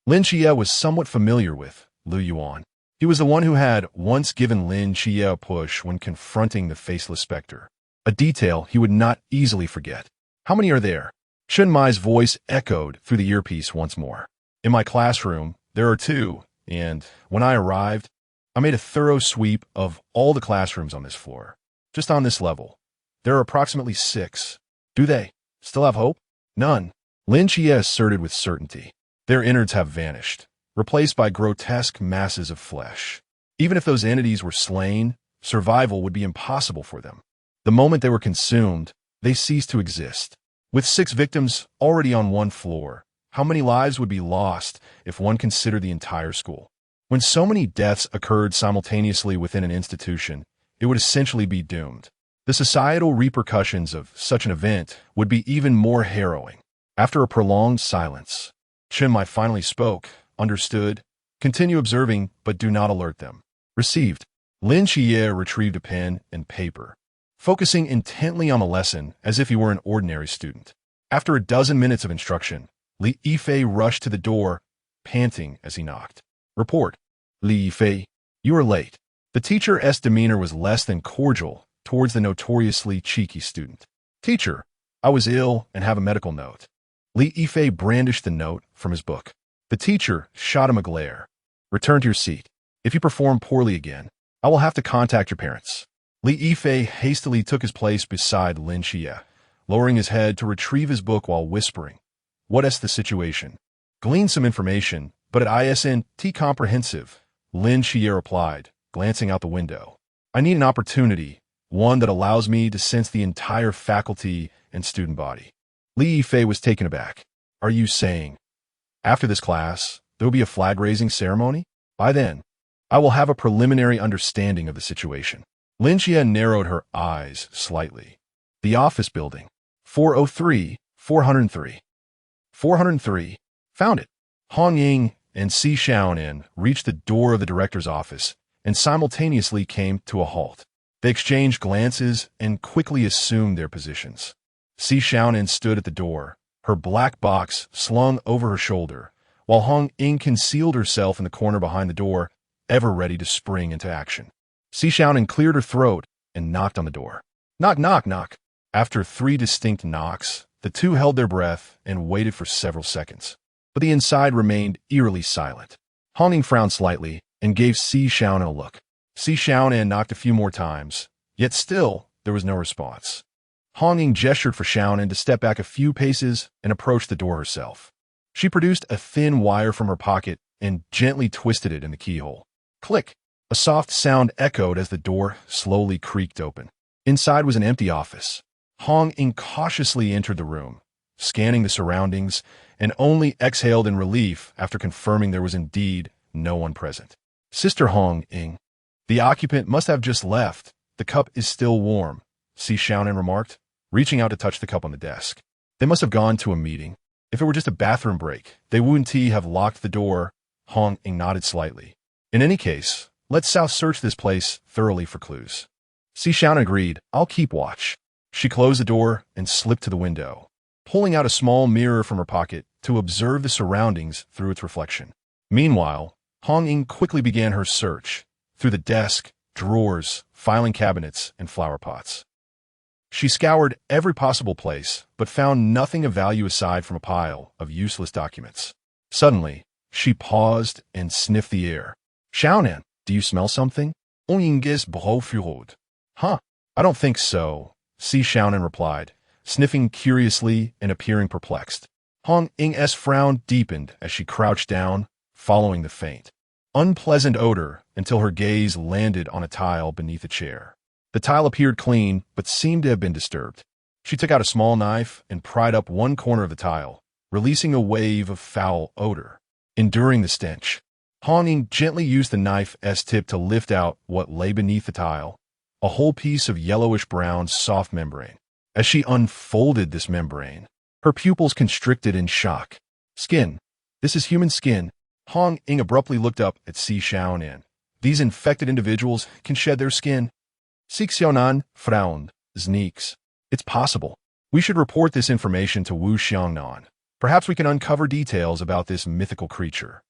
Lin Xia was somewhat familiar with Lu Yuan. He was the one who had once given Lin Xia a push when confronting the faceless specter, a detail he would not easily forget. How many are there? Chun Mai's voice echoed through the earpiece once more. In my classroom, there are 2, and when I arrived, I made a thorough sweep of all the classrooms on this floor. Just on this level, there are approximately 6. Do they still have hope? None, Lin Xia asserted with certainty. Their innards have vanished, replaced by grotesque masses of flesh. Even if those entities were slain, survival would be impossible for them. The moment they were consumed, they ceased to exist. With 6 victims already on one floor, how many lives would be lost if one considered the entire school? When so many deaths occurred simultaneously within an institution, it would essentially be doomed. The societal repercussions of such an event would be even more harrowing. After a prolonged silence, Chun Mai finally spoke. Understood. Continue observing, but do not alert them. Received. Lin Xia retrieved a pen and paper, focusing intently on the lesson as if he were an ordinary student. After a dozen minutes of instruction, Li Yifei rushed to the door, panting as he knocked. Report. Li Yifei, you are late. The teacher's demeanor was less than cordial towards the notoriously cheeky student. Teacher, I was ill and have a medical note. Li Yifei brandished the note from his book. The teacher shot him a glare. Return to your seat. If you perform poorly again, I will have to contact your parents. Li Yifei hastily took his place beside Lin Xia, lowering his head to retrieve his book while whispering, "What is the situation?" Glean some information, but at ISNT comprehensive, Lin Xia replied, glancing out the window. I need an opportunity, one that allows me to sense the entire faculty and student body. Li Yifei was taken aback. Are you saying, after this class, there will be a flag-raising ceremony? By then, I will have a preliminary understanding of the situation. Lin Xia narrowed her eyes slightly. The office building. 403, 403. 403. Found it. Hong Ying and Si Xiaonan reached the door of the director's office and simultaneously came to a halt. They exchanged glances and quickly assumed their positions. Si Xiaonan stood at the door, her black box slung over her shoulder, while Hong Ying concealed herself in the corner behind the door, ever ready to spring into action. Si Xiaonan cleared her throat and knocked on the door. Knock, knock, knock. After 3 distinct knocks, the two held their breath and waited for several seconds. But the inside remained eerily silent. Hong Ying frowned slightly and gave Si Xiaonan a look. Si Xiaonan knocked a few more times, yet still there was no response. Hong Ying gestured for Xiaonan to step back a few paces and approach the door herself. She produced a thin wire from her pocket and gently twisted it in the keyhole. Click! A soft sound echoed as the door slowly creaked open. Inside was an empty office. Hong Ying cautiously entered the room, scanning the surroundings, and only exhaled in relief after confirming there was indeed no one present. Sister Hong Ying, the occupant must have just left. The cup is still warm, Si Xiaonan remarked, reaching out to touch the cup on the desk. They must have gone to a meeting. If it were just a bathroom break, they wouldn't have locked the door. Hong Ying nodded slightly. In any case, let's search this place thoroughly for clues. Si Xiaonan agreed. I'll keep watch. She closed the door and slipped to the window, pulling out a small mirror from her pocket to observe the surroundings through its reflection. Meanwhile, Hong Ying quickly began her search through the desk, drawers, filing cabinets, and flower pots. She scoured every possible place, but found nothing of value aside from a pile of useless documents. Suddenly, she paused and sniffed the air. Xiaonan, do you smell something? On ingis brofurod. Huh, I don't think so, Si Xiaonan replied, sniffing curiously and appearing perplexed. Hong Ing's frown deepened as she crouched down, following the faint, unpleasant odor until her gaze landed on a tile beneath a chair. The tile appeared clean, but seemed to have been disturbed. She took out a small knife and pried up one corner of the tile, releasing a wave of foul odor. Enduring the stench, Hong Ing gently used the knife's tip to lift out what lay beneath the tile, a whole piece of yellowish-brown soft membrane. As she unfolded this membrane, her pupils constricted in shock. Skin. This is human skin. Hong Ing abruptly looked up at Si Xiaonan. These infected individuals can shed their skin. Si Xiaonan frowned. Sneaks. It's possible. We should report this information to Wu Xiangnan. Perhaps we can uncover details about this mythical creature.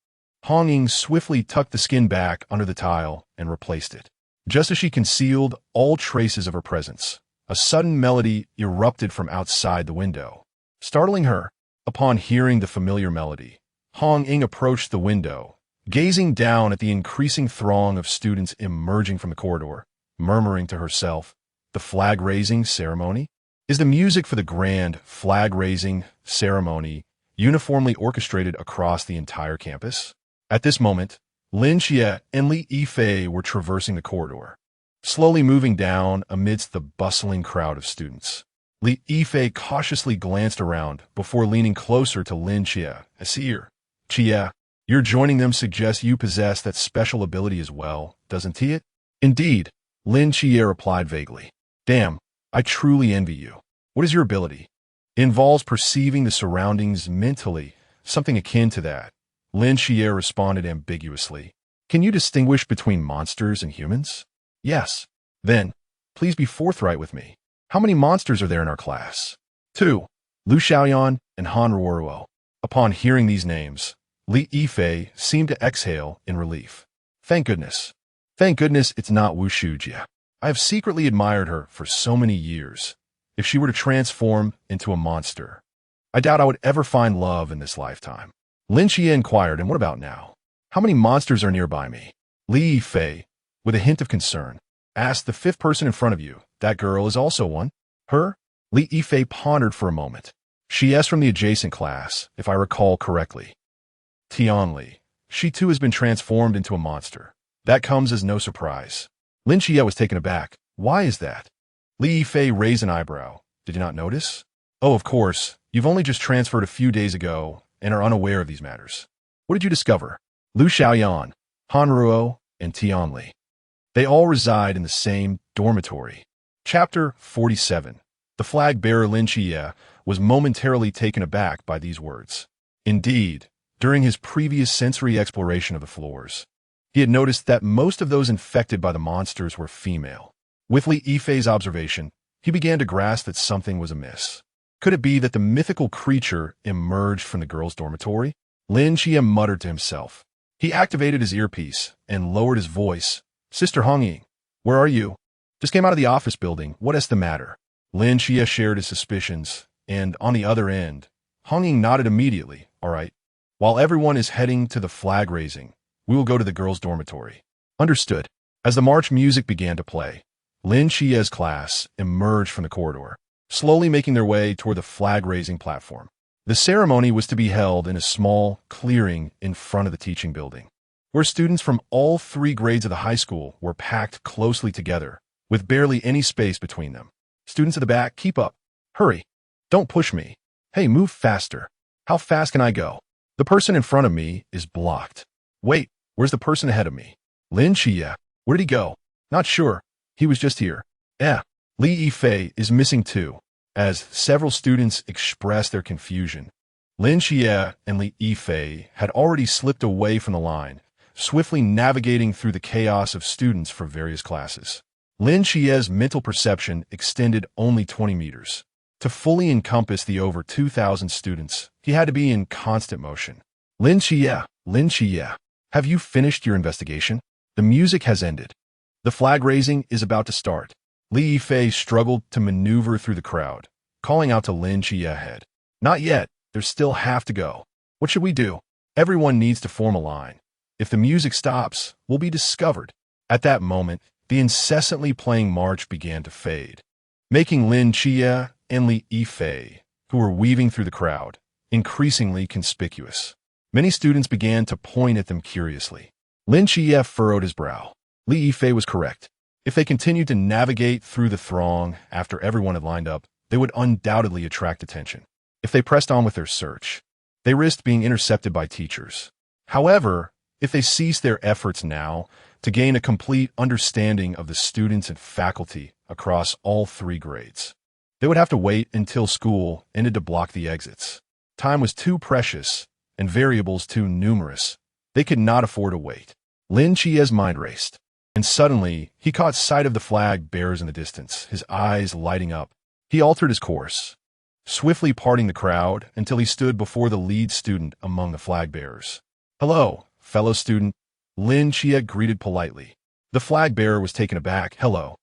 Hong Ing swiftly tucked the skin back under the tile and replaced it. Just as she concealed all traces of her presence, a sudden melody erupted from outside the window, startling her. Upon hearing the familiar melody, Hong Ing approached the window, gazing down at the increasing throng of students emerging from the corridor, murmuring to herself, "The flag-raising ceremony? Is the music for the grand flag-raising ceremony uniformly orchestrated across the entire campus?" At this moment, Lin Xia and Li Yifei were traversing the corridor, slowly moving down amidst the bustling crowd of students. Li Yifei cautiously glanced around before leaning closer to Lin Xia. "Asir, Xia, your joining them suggests you possess that special ability as well, doesn't it?" "Indeed," Lin Xia replied vaguely. "Damn, I truly envy you. What is your ability?" "It involves perceiving the surroundings mentally, something akin to that," Lin Xia responded ambiguously. "Can you distinguish between monsters and humans?" "Yes." "Then, please be forthright with me. How many monsters are there in our class?" "2. Lu Xiaoyan and Han Ruoruo." Upon hearing these names, Li Yifei seemed to exhale in relief. Thank goodness. Thank goodness it's not Wu Shujia. I have secretly admired her for so many years. If she were to transform into a monster, I doubt I would ever find love in this lifetime." Lin Xia inquired, "And what about now? How many monsters are nearby me?" Li Yifei, with a hint of concern, asked the fifth person in front of you. "That girl is also one." "Her?" Li Yifei pondered for a moment. "She is from the adjacent class, if I recall correctly." "Tianli. She too has been transformed into a monster. That comes as no surprise." Lin Xia was taken aback. "Why is that?" Li Yifei raised an eyebrow. "Did you not notice?" "Oh, of course. You've only just transferred a few days ago and are unaware of these matters. What did you discover?" "Lu Xiaoyan, Han Ruo, and Tianli. They all reside in the same dormitory." Chapter 47. The flag-bearer Lin Xia was momentarily taken aback by these words. Indeed, during his previous sensory exploration of the floors, he had noticed that most of those infected by the monsters were female. With Li Yifei's observation, he began to grasp that something was amiss. Could it be that the mythical creature emerged from the girls' dormitory? Lin Xia muttered to himself. He activated his earpiece and lowered his voice. "Sister Hong Ying, where are you?" "Just came out of the office building. What is the matter?" Lin Xia shared his suspicions, and on the other end, Hong Ying nodded immediately. "All right. While everyone is heading to the flag raising, we will go to the girls' dormitory." "Understood." As the march music began to play, Lin Xia's class emerged from the corridor, slowly making their way toward the flag-raising platform. The ceremony was to be held in a small clearing in front of the teaching building, where students from all 3 grades of the high school were packed closely together, with barely any space between them. "Students at the back, keep up. Hurry. Don't push me. Hey, move faster. How fast can I go? The person in front of me is blocked. Wait, where's the person ahead of me?" "Lin Xia. Where did he go?" "Not sure. He was just here." Li Yifei is missing too." As several students expressed their confusion, Lin Xia and Li Yifei had already slipped away from the line, swiftly navigating through the chaos of students for various classes. Lin Xia's mental perception extended only 20 meters. To fully encompass the over 2,000 students, he had to be in constant motion. Lin Xia, have you finished your investigation? The music has ended. The flag raising is about to start." Li Yifei struggled to maneuver through the crowd, calling out to Lin Xia ahead. Not yet. There's still half to go. What should we do? Everyone needs to form a line. If the music stops, we'll be discovered. At that moment, the incessantly playing march began to fade, making Lin Xia and Li Yifei, who were weaving through the crowd, increasingly conspicuous. Many students began to point at them curiously. Lin Xia furrowed his brow. Li Yifei was correct. If they continued to navigate through the throng after everyone had lined up, they would undoubtedly attract attention. If they pressed on with their search, they risked being intercepted by teachers. However, if they ceased their efforts now to gain a complete understanding of the students and faculty across all 3 grades, they would have to wait until school ended to block the exits. Time was too precious and variables too numerous. They could not afford to wait. Lin Qia's mind raced, and suddenly he caught sight of the flag bearers in the distance, his eyes lighting up. He altered his course, swiftly parting the crowd until he stood before the lead student among the flag bearers. "Hello, fellow student," Lin Xia greeted politely. The flag bearer was taken aback. "Hello.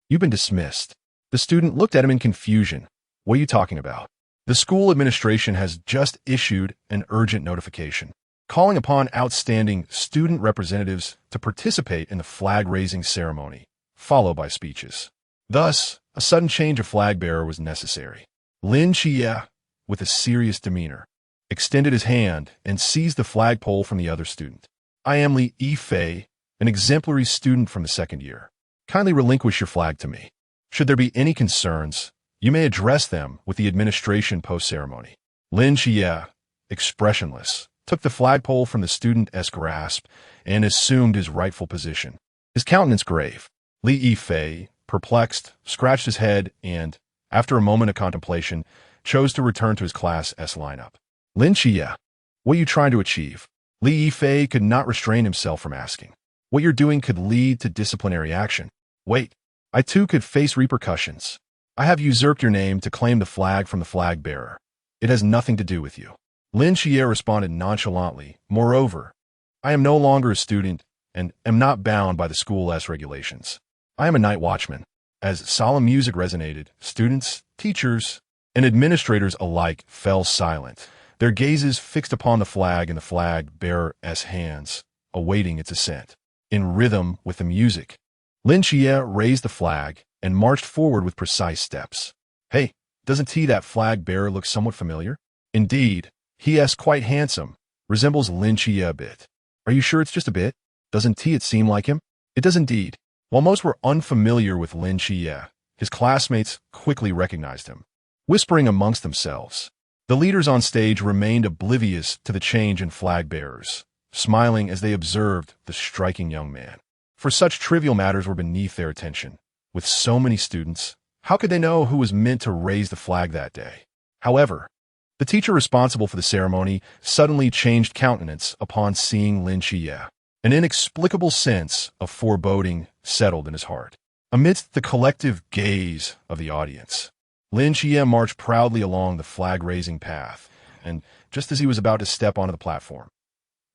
You've been dismissed." The student looked at him in confusion. "What are you talking about?" "The school administration has just issued an urgent notification, calling upon outstanding student representatives to participate in the flag-raising ceremony, followed by speeches." Thus, a sudden change of flag bearer was necessary. Lin Xia, with a serious demeanor, extended his hand and seized the flagpole from the other student. "I am Li Yifei, an exemplary student from the 2nd year. Kindly relinquish your flag to me. Should there be any concerns, you may address them with the administration post-ceremony." Lin Xia, expressionless, took the flagpole from the student's grasp and assumed his rightful position, his countenance grave. Li Yifei, perplexed, scratched his head and, after a moment of contemplation, chose to return to his class S lineup. "Lin Xia, what are you trying to achieve?" Li Yifei could not restrain himself from asking. "What you're doing could lead to disciplinary action." "Wait, I too could face repercussions. I have usurped your name to claim the flag from the flag bearer. It has nothing to do with you." Lin Xia responded nonchalantly. "Moreover, I am no longer a student and am not bound by the school's regulations. I am a night watchman." As solemn music resonated, students, teachers, and administrators alike fell silent, their gazes fixed upon the flag in the flag bearer's hands, awaiting its ascent. In rhythm with the music, Lin Xia raised the flag and marched forward with precise steps. "Hey, doesn't that flag bearer look somewhat familiar?" "Indeed, he is quite handsome, resembles Lin Xia a bit." "Are you sure it's just a bit? Doesn't it seem like him?" "It does indeed." While most were unfamiliar with Lin Xia, his classmates quickly recognized him. Whispering amongst themselves, the leaders on stage remained oblivious to the change in flag bearers, smiling as they observed the striking young man. For such trivial matters were beneath their attention. With so many students, how could they know who was meant to raise the flag that day? However, the teacher responsible for the ceremony suddenly changed countenance upon seeing Lin Xia. An inexplicable sense of foreboding settled in his heart. Amidst the collective gaze of the audience, Lin Xia marched proudly along the flag-raising path, and just as he was about to step onto the platform,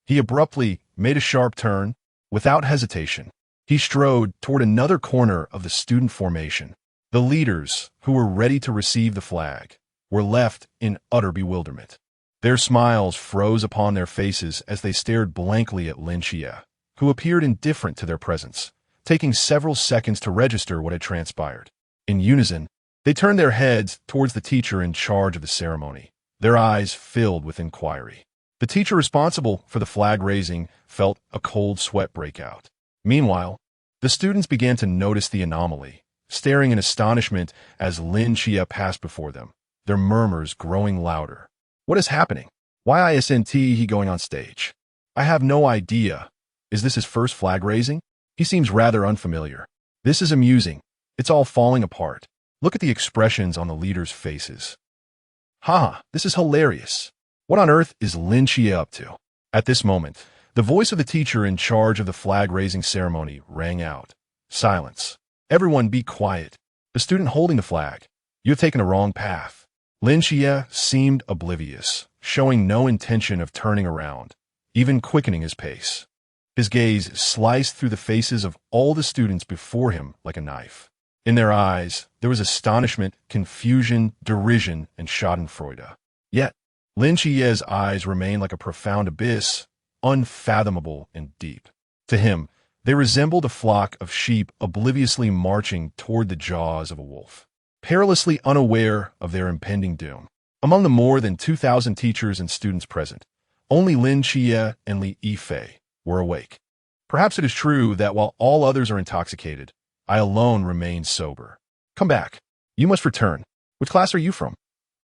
he abruptly made a sharp turn. Without hesitation, he strode toward another corner of the student formation. The leaders, who were ready to receive the flag, were left in utter bewilderment. Their smiles froze upon their faces as they stared blankly at Lin Xia, who appeared indifferent to their presence, taking several seconds to register what had transpired. In unison, they turned their heads towards the teacher in charge of the ceremony, their eyes filled with inquiry. The teacher responsible for the flag raising felt a cold sweat break out. Meanwhile, the students began to notice the anomaly, staring in astonishment as Lin Xia passed before them, their murmurs growing louder. "What is happening? Why isn't he going on stage? I have no idea. Is this his first flag raising? He seems rather unfamiliar. This is amusing. It's all falling apart. Look at the expressions on the leaders' faces. This is hilarious. What on earth is Lin Xia up to?" At this moment, the voice of the teacher in charge of the flag-raising ceremony rang out. "Silence. Everyone be quiet. The student holding the flag, you have taken a wrong path." Lin Xia seemed oblivious, showing no intention of turning around, even quickening his pace. His gaze sliced through the faces of all the students before him like a knife. In their eyes, there was astonishment, confusion, derision, and schadenfreude. Yet, Lin Qia's eyes remained like a profound abyss, unfathomable and deep. To him, they resembled a flock of sheep obliviously marching toward the jaws of a wolf, perilously unaware of their impending doom. Among the more than 2,000 teachers and students present, only Lin Xia and Li Yifei were awake. Perhaps it is true that while all others are intoxicated, I alone remain sober. Come back. You must return. Which class are you from?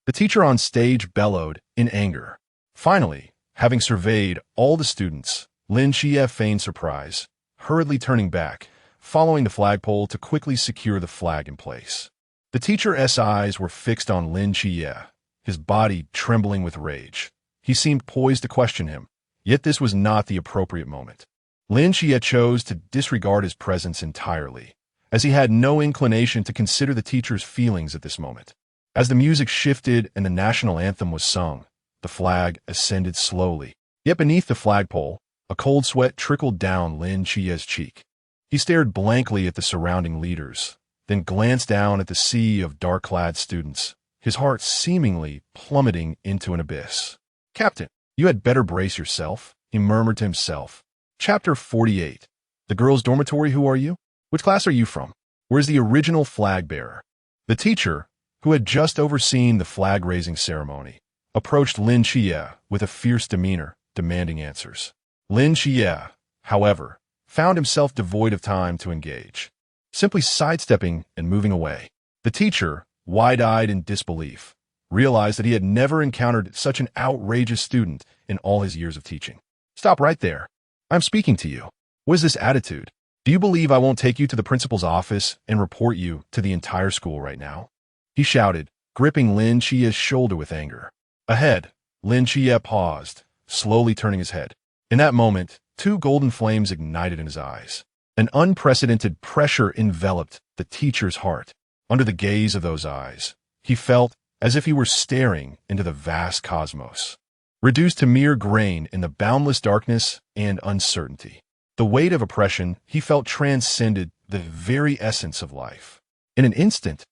The teacher on stage bellowed in anger. Finally, having surveyed all the students, Lin Xia feigned surprise, hurriedly turning back, following the flagpole to quickly secure the flag in place. The teacher's eyes were fixed on Lin Xia, his body trembling with rage. He seemed poised to question him, yet this was not the appropriate moment. Lin Xia chose to disregard his presence entirely, as he had no inclination to consider the teacher's feelings at this moment. As the music shifted and the national anthem was sung, the flag ascended slowly. Yet beneath the flagpole, a cold sweat trickled down Lin Qia's cheek. He stared blankly at the surrounding leaders, then glanced down at the sea of dark-clad students, his heart seemingly plummeting into an abyss. "Captain, you had better brace yourself," he murmured to himself. Chapter 48. The girls' dormitory. Who are you? Which class are you from? Where's the original flag bearer? The teacher, who had just overseen the flag-raising ceremony, approached Lin Xia with a fierce demeanor, demanding answers. Lin Xia, however, found himself devoid of time to engage, simply sidestepping and moving away. The teacher, wide-eyed in disbelief, realized that he had never encountered such an outrageous student in all his years of teaching. "Stop right there. I'm speaking to you. What is this attitude? Do you believe I won't take you to the principal's office and report you to the entire school right now?" he shouted, gripping Lin Qia's shoulder with anger. Ahead, Lin Xia paused, slowly turning his head. In that moment, two golden flames ignited in his eyes. An unprecedented pressure enveloped the teacher's heart. Under the gaze of those eyes, he felt as if he were staring into the vast cosmos, reduced to mere grain in the boundless darkness and uncertainty. The weight of oppression he felt transcended the very essence of life. In an instant,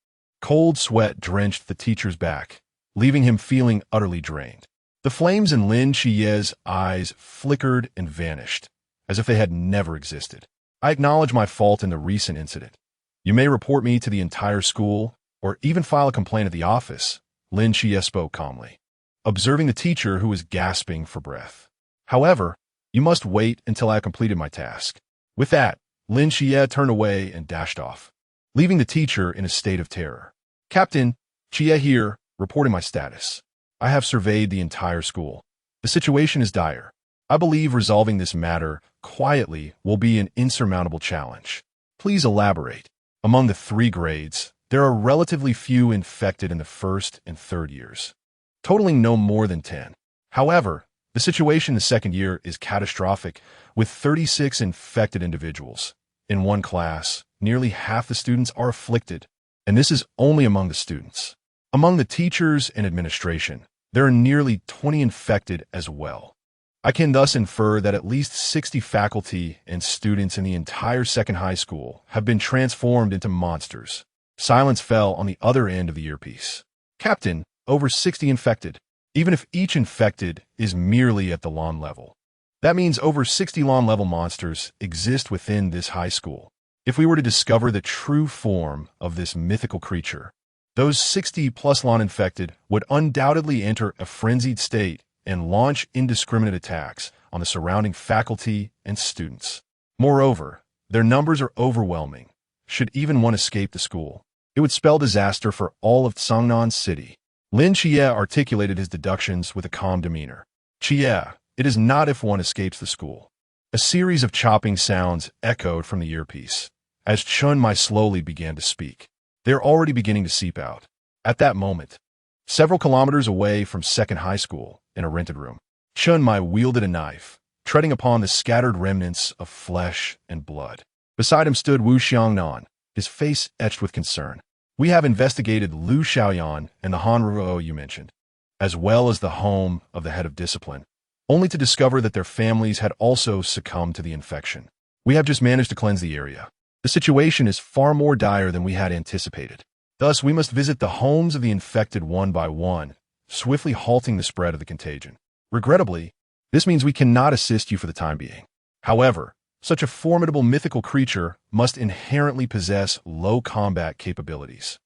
cold sweat drenched the teacher's back, leaving him feeling utterly drained. The flames in Lin Qia's eyes flickered and vanished, as if they had never existed. "I acknowledge my fault in the recent incident. You may report me to the entire school, or even file a complaint at the office," Lin Xia spoke calmly, observing the teacher who was gasping for breath. "However, you must wait until I have completed my task." With that, Lin Xia turned away and dashed off, leaving the teacher in a state of terror. "Captain, Xia here, reporting my status. I have surveyed the entire school. The situation is dire. I believe resolving this matter quietly will be an insurmountable challenge. Please elaborate." Among the 3 grades, there are relatively few infected in the first and third years, totaling no more than 10. However, the situation in the second year is catastrophic, with 36 infected individuals. In one class, nearly half the students are afflicted, and this is only among the students. Among the teachers and administration, there are nearly 20 infected as well. I can thus infer that at least 60 faculty and students in the entire second high school have been transformed into monsters. Silence fell on the other end of the earpiece. "Captain, over 60 infected. Even if each infected is merely at the lawn level, that means over 60 lawn-level monsters exist within this high school. If we were to discover the true form of this mythical creature, those 60-plus lawn-infected would undoubtedly enter a frenzied state and launch indiscriminate attacks on the surrounding faculty and students. Moreover, their numbers are overwhelming. Should even one escape the school, it would spell disaster for all of Songnan City." Lin Xia articulated his deductions with a calm demeanor. "Xia, it is not if one escapes the school." A series of chopping sounds echoed from the earpiece, as Chun Mai slowly began to speak. They are already beginning to seep out. At that moment, several kilometers away from Second High School, in a rented room, Chun Mai wielded a knife, treading upon the scattered remnants of flesh and blood. Beside him stood Wu Xiangnan, his face etched with concern. "We have investigated Lu Xiaoyan and the Han Ruo you mentioned, as well as the home of the head of discipline, only to discover that their families had also succumbed to the infection. We have just managed to cleanse the area. The situation is far more dire than we had anticipated. Thus, we must visit the homes of the infected one by one, swiftly halting the spread of the contagion. Regrettably, this means we cannot assist you for the time being. However, such a formidable mythical creature must inherently possess low combat capabilities.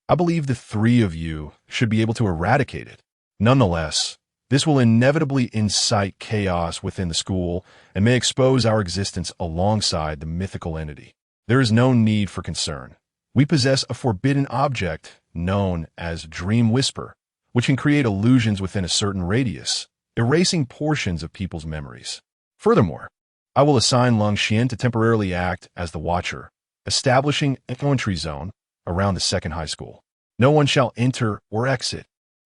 I believe the three of you should be able to eradicate it. Nonetheless, this will inevitably incite chaos within the school and may expose our existence alongside the mythical entity. There is no need for concern. We possess a forbidden object known as Dream Whisper, which can create illusions within a certain radius, erasing portions of people's memories. Furthermore, I will assign Lung Xian to temporarily act as the Watcher, establishing an entry zone around the second high school. No one shall enter or exit,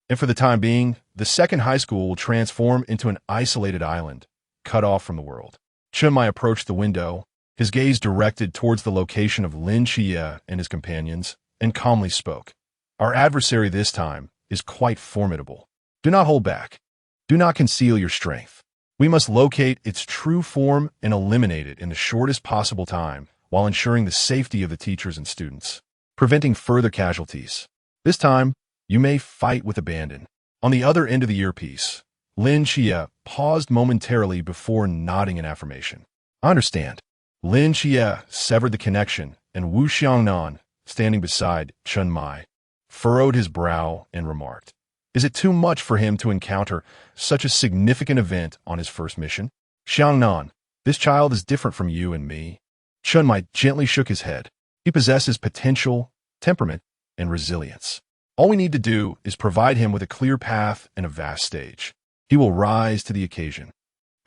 and for the time being, the second high school will transform into an isolated island, cut off from the world. Chen Mai approached the window, his gaze directed towards the location of Lin Xia and his companions, and calmly spoke. Our adversary this time is quite formidable. Do not hold back. Do not conceal your strength. We must locate its true form and eliminate it in the shortest possible time while ensuring the safety of the teachers and students, preventing further casualties. This time, you may fight with abandon. On the other end of the earpiece, Lin Xia paused momentarily before nodding in affirmation. I understand. Lin Xia severed the connection, and Wu Xiangnan, standing beside Chen Mai, furrowed his brow and remarked, "Is it too much for him to encounter such a significant event on his first mission? Xiangnan, this child is different from you and me." Chen Mai gently shook his head. He possesses potential, temperament, and resilience. All we need to do is provide him with a clear path and a vast stage. He will rise to the occasion.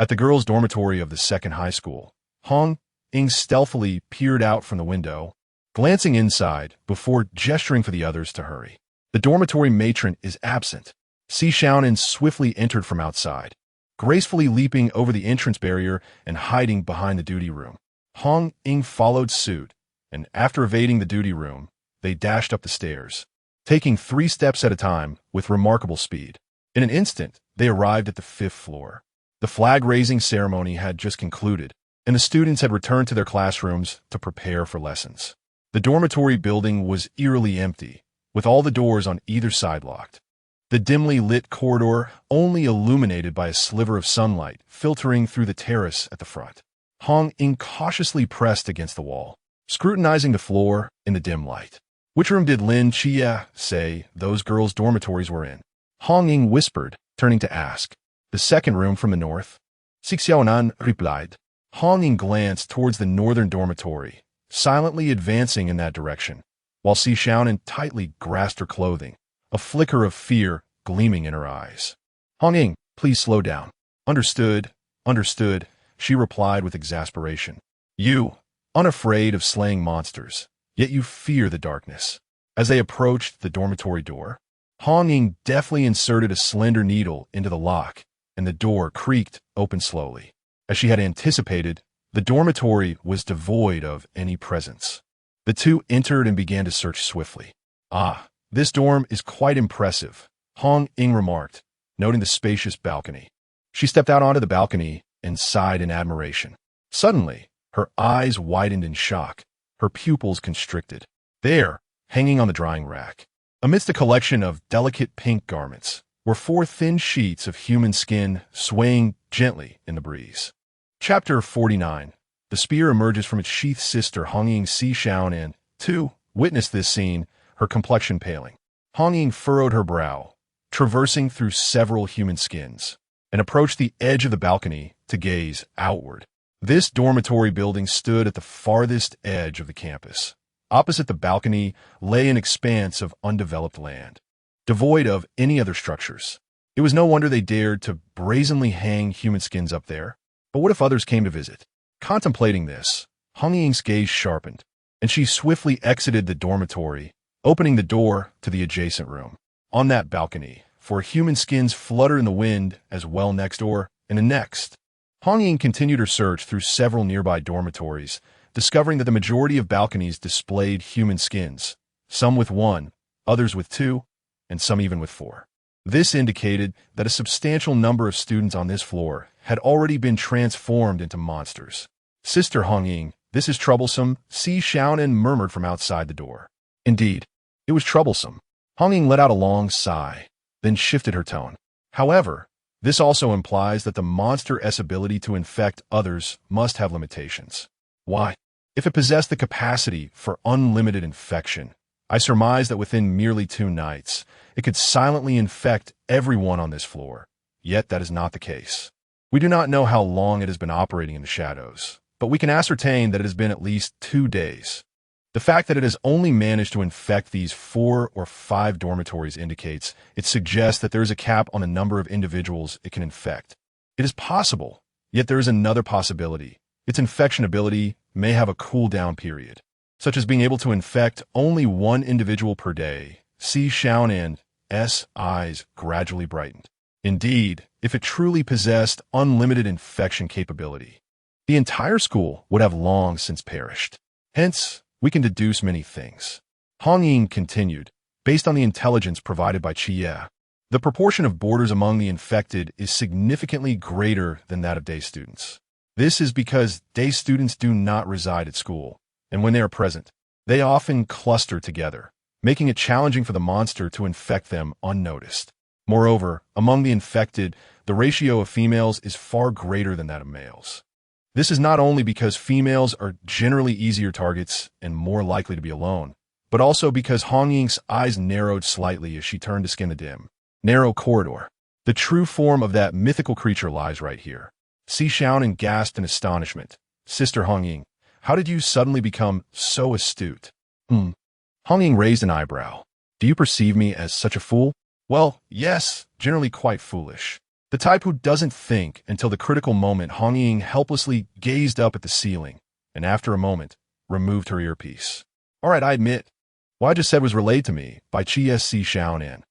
At the girls' dormitory of the second high school, Hong Ying stealthily peered out from the window, glancing inside before gesturing for the others to hurry. The dormitory matron is absent. Si Xiaonan swiftly entered from outside, gracefully leaping over the entrance barrier and hiding behind the duty room. Hong Ying followed suit, and after evading the duty room, they dashed up the stairs, taking 3 steps at a time with remarkable speed. In an instant, they arrived at the 5th floor. The flag-raising ceremony had just concluded, and the students had returned to their classrooms to prepare for lessons. The dormitory building was eerily empty, with all the doors on either side locked. The dimly lit corridor only illuminated by a sliver of sunlight filtering through the terrace at the front. Hong Ying cautiously pressed against the wall, scrutinizing the floor in the dim light. Which room did Lin Xia say those girls' dormitories were in? Hong Ying whispered, turning to ask. The second room from the north. Si Xiaonan replied. Hong Ying glanced towards the northern dormitory, silently advancing in that direction, while Si Xiaonan tightly grasped her clothing, a flicker of fear gleaming in her eyes. Hong Ying, please slow down. Understood, understood, she replied with exasperation. You, unafraid of slaying monsters, yet you fear the darkness. As they approached the dormitory door, Hong Ying deftly inserted a slender needle into the lock, and the door creaked open slowly. As she had anticipated, the dormitory was devoid of any presence. The two entered and began to search swiftly. Ah, this dorm is quite impressive, Hong Ying remarked, noting the spacious balcony. She stepped out onto the balcony and sighed in admiration. Suddenly, her eyes widened in shock, her pupils constricted. There, hanging on the drying rack, amidst a collection of delicate pink garments, were 4 thin sheets of human skin swaying gently in the breeze. Chapter 49. The spear emerges from its sheath. Sister Hong Ying Si Xiaonan, too, witnessed this scene, her complexion paling. Hong Ying furrowed her brow, traversing through several human skins, and approached the edge of the balcony to gaze outward. This dormitory building stood at the farthest edge of the campus. Opposite the balcony lay an expanse of undeveloped land, devoid of any other structures. It was no wonder they dared to brazenly hang human skins up there. But what if others came to visit? Contemplating this, Hong Ying's gaze sharpened, and she swiftly exited the dormitory, opening the door to the adjacent room. On that balcony, 4 human skins fluttered in the wind as well next door and the next. Hong Ying continued her search through several nearby dormitories, discovering that the majority of balconies displayed human skins, some with 1, others with 2, and some even with 4. This indicated that a substantial number of students on this floor had already been transformed into monsters. Sister Hong Ying This is troublesome, Xi Xiaonan murmured from outside the door. Indeed, it was troublesome. Hong Ying let out a long sigh, then shifted her tone. However, this also implies that the monster's ability to infect others must have limitations. Why? If it possessed the capacity for unlimited infection, I surmise that within merely 2 nights, it could silently infect everyone on this floor. Yet that is not the case. We do not know how long it has been operating in the shadows, but we can ascertain that it has been at least 2 days. The fact that it has only managed to infect these 4 or 5 dormitories indicates it suggests that there is a cap on the number of individuals it can infect. It is possible, yet there is another possibility. Its infection ability may have a cooldown period, such as being able to infect only 1 individual per day. Xi Xiaonan's eyes gradually brightened. Indeed, if it truly possessed unlimited infection capability, the entire school would have long since perished. Hence, we can deduce many things. Hong Ying continued, based on the intelligence provided by Xia. The proportion of boarders among the infected is significantly greater than that of day students. This is because day students do not reside at school, and when they are present, they often cluster together, making it challenging for the monster to infect them unnoticed. Moreover, among the infected, the ratio of females is far greater than that of males. This is not only because females are generally easier targets and more likely to be alone, but also because Hong Ying's eyes narrowed slightly as she turned to scan the dim, narrow corridor. The true form of that mythical creature lies right here. Xi Xiaonan gasped in astonishment. Sister Hong Ying, how did you suddenly become so astute? Hong Ying raised an eyebrow. Do you perceive me as such a fool? Well, yes, generally quite foolish. The type who doesn't think until the critical moment. Hong Ying helplessly gazed up at the ceiling, and after a moment, removed her earpiece. All right, I admit, what I just said was relayed to me by Xi Xiaonan.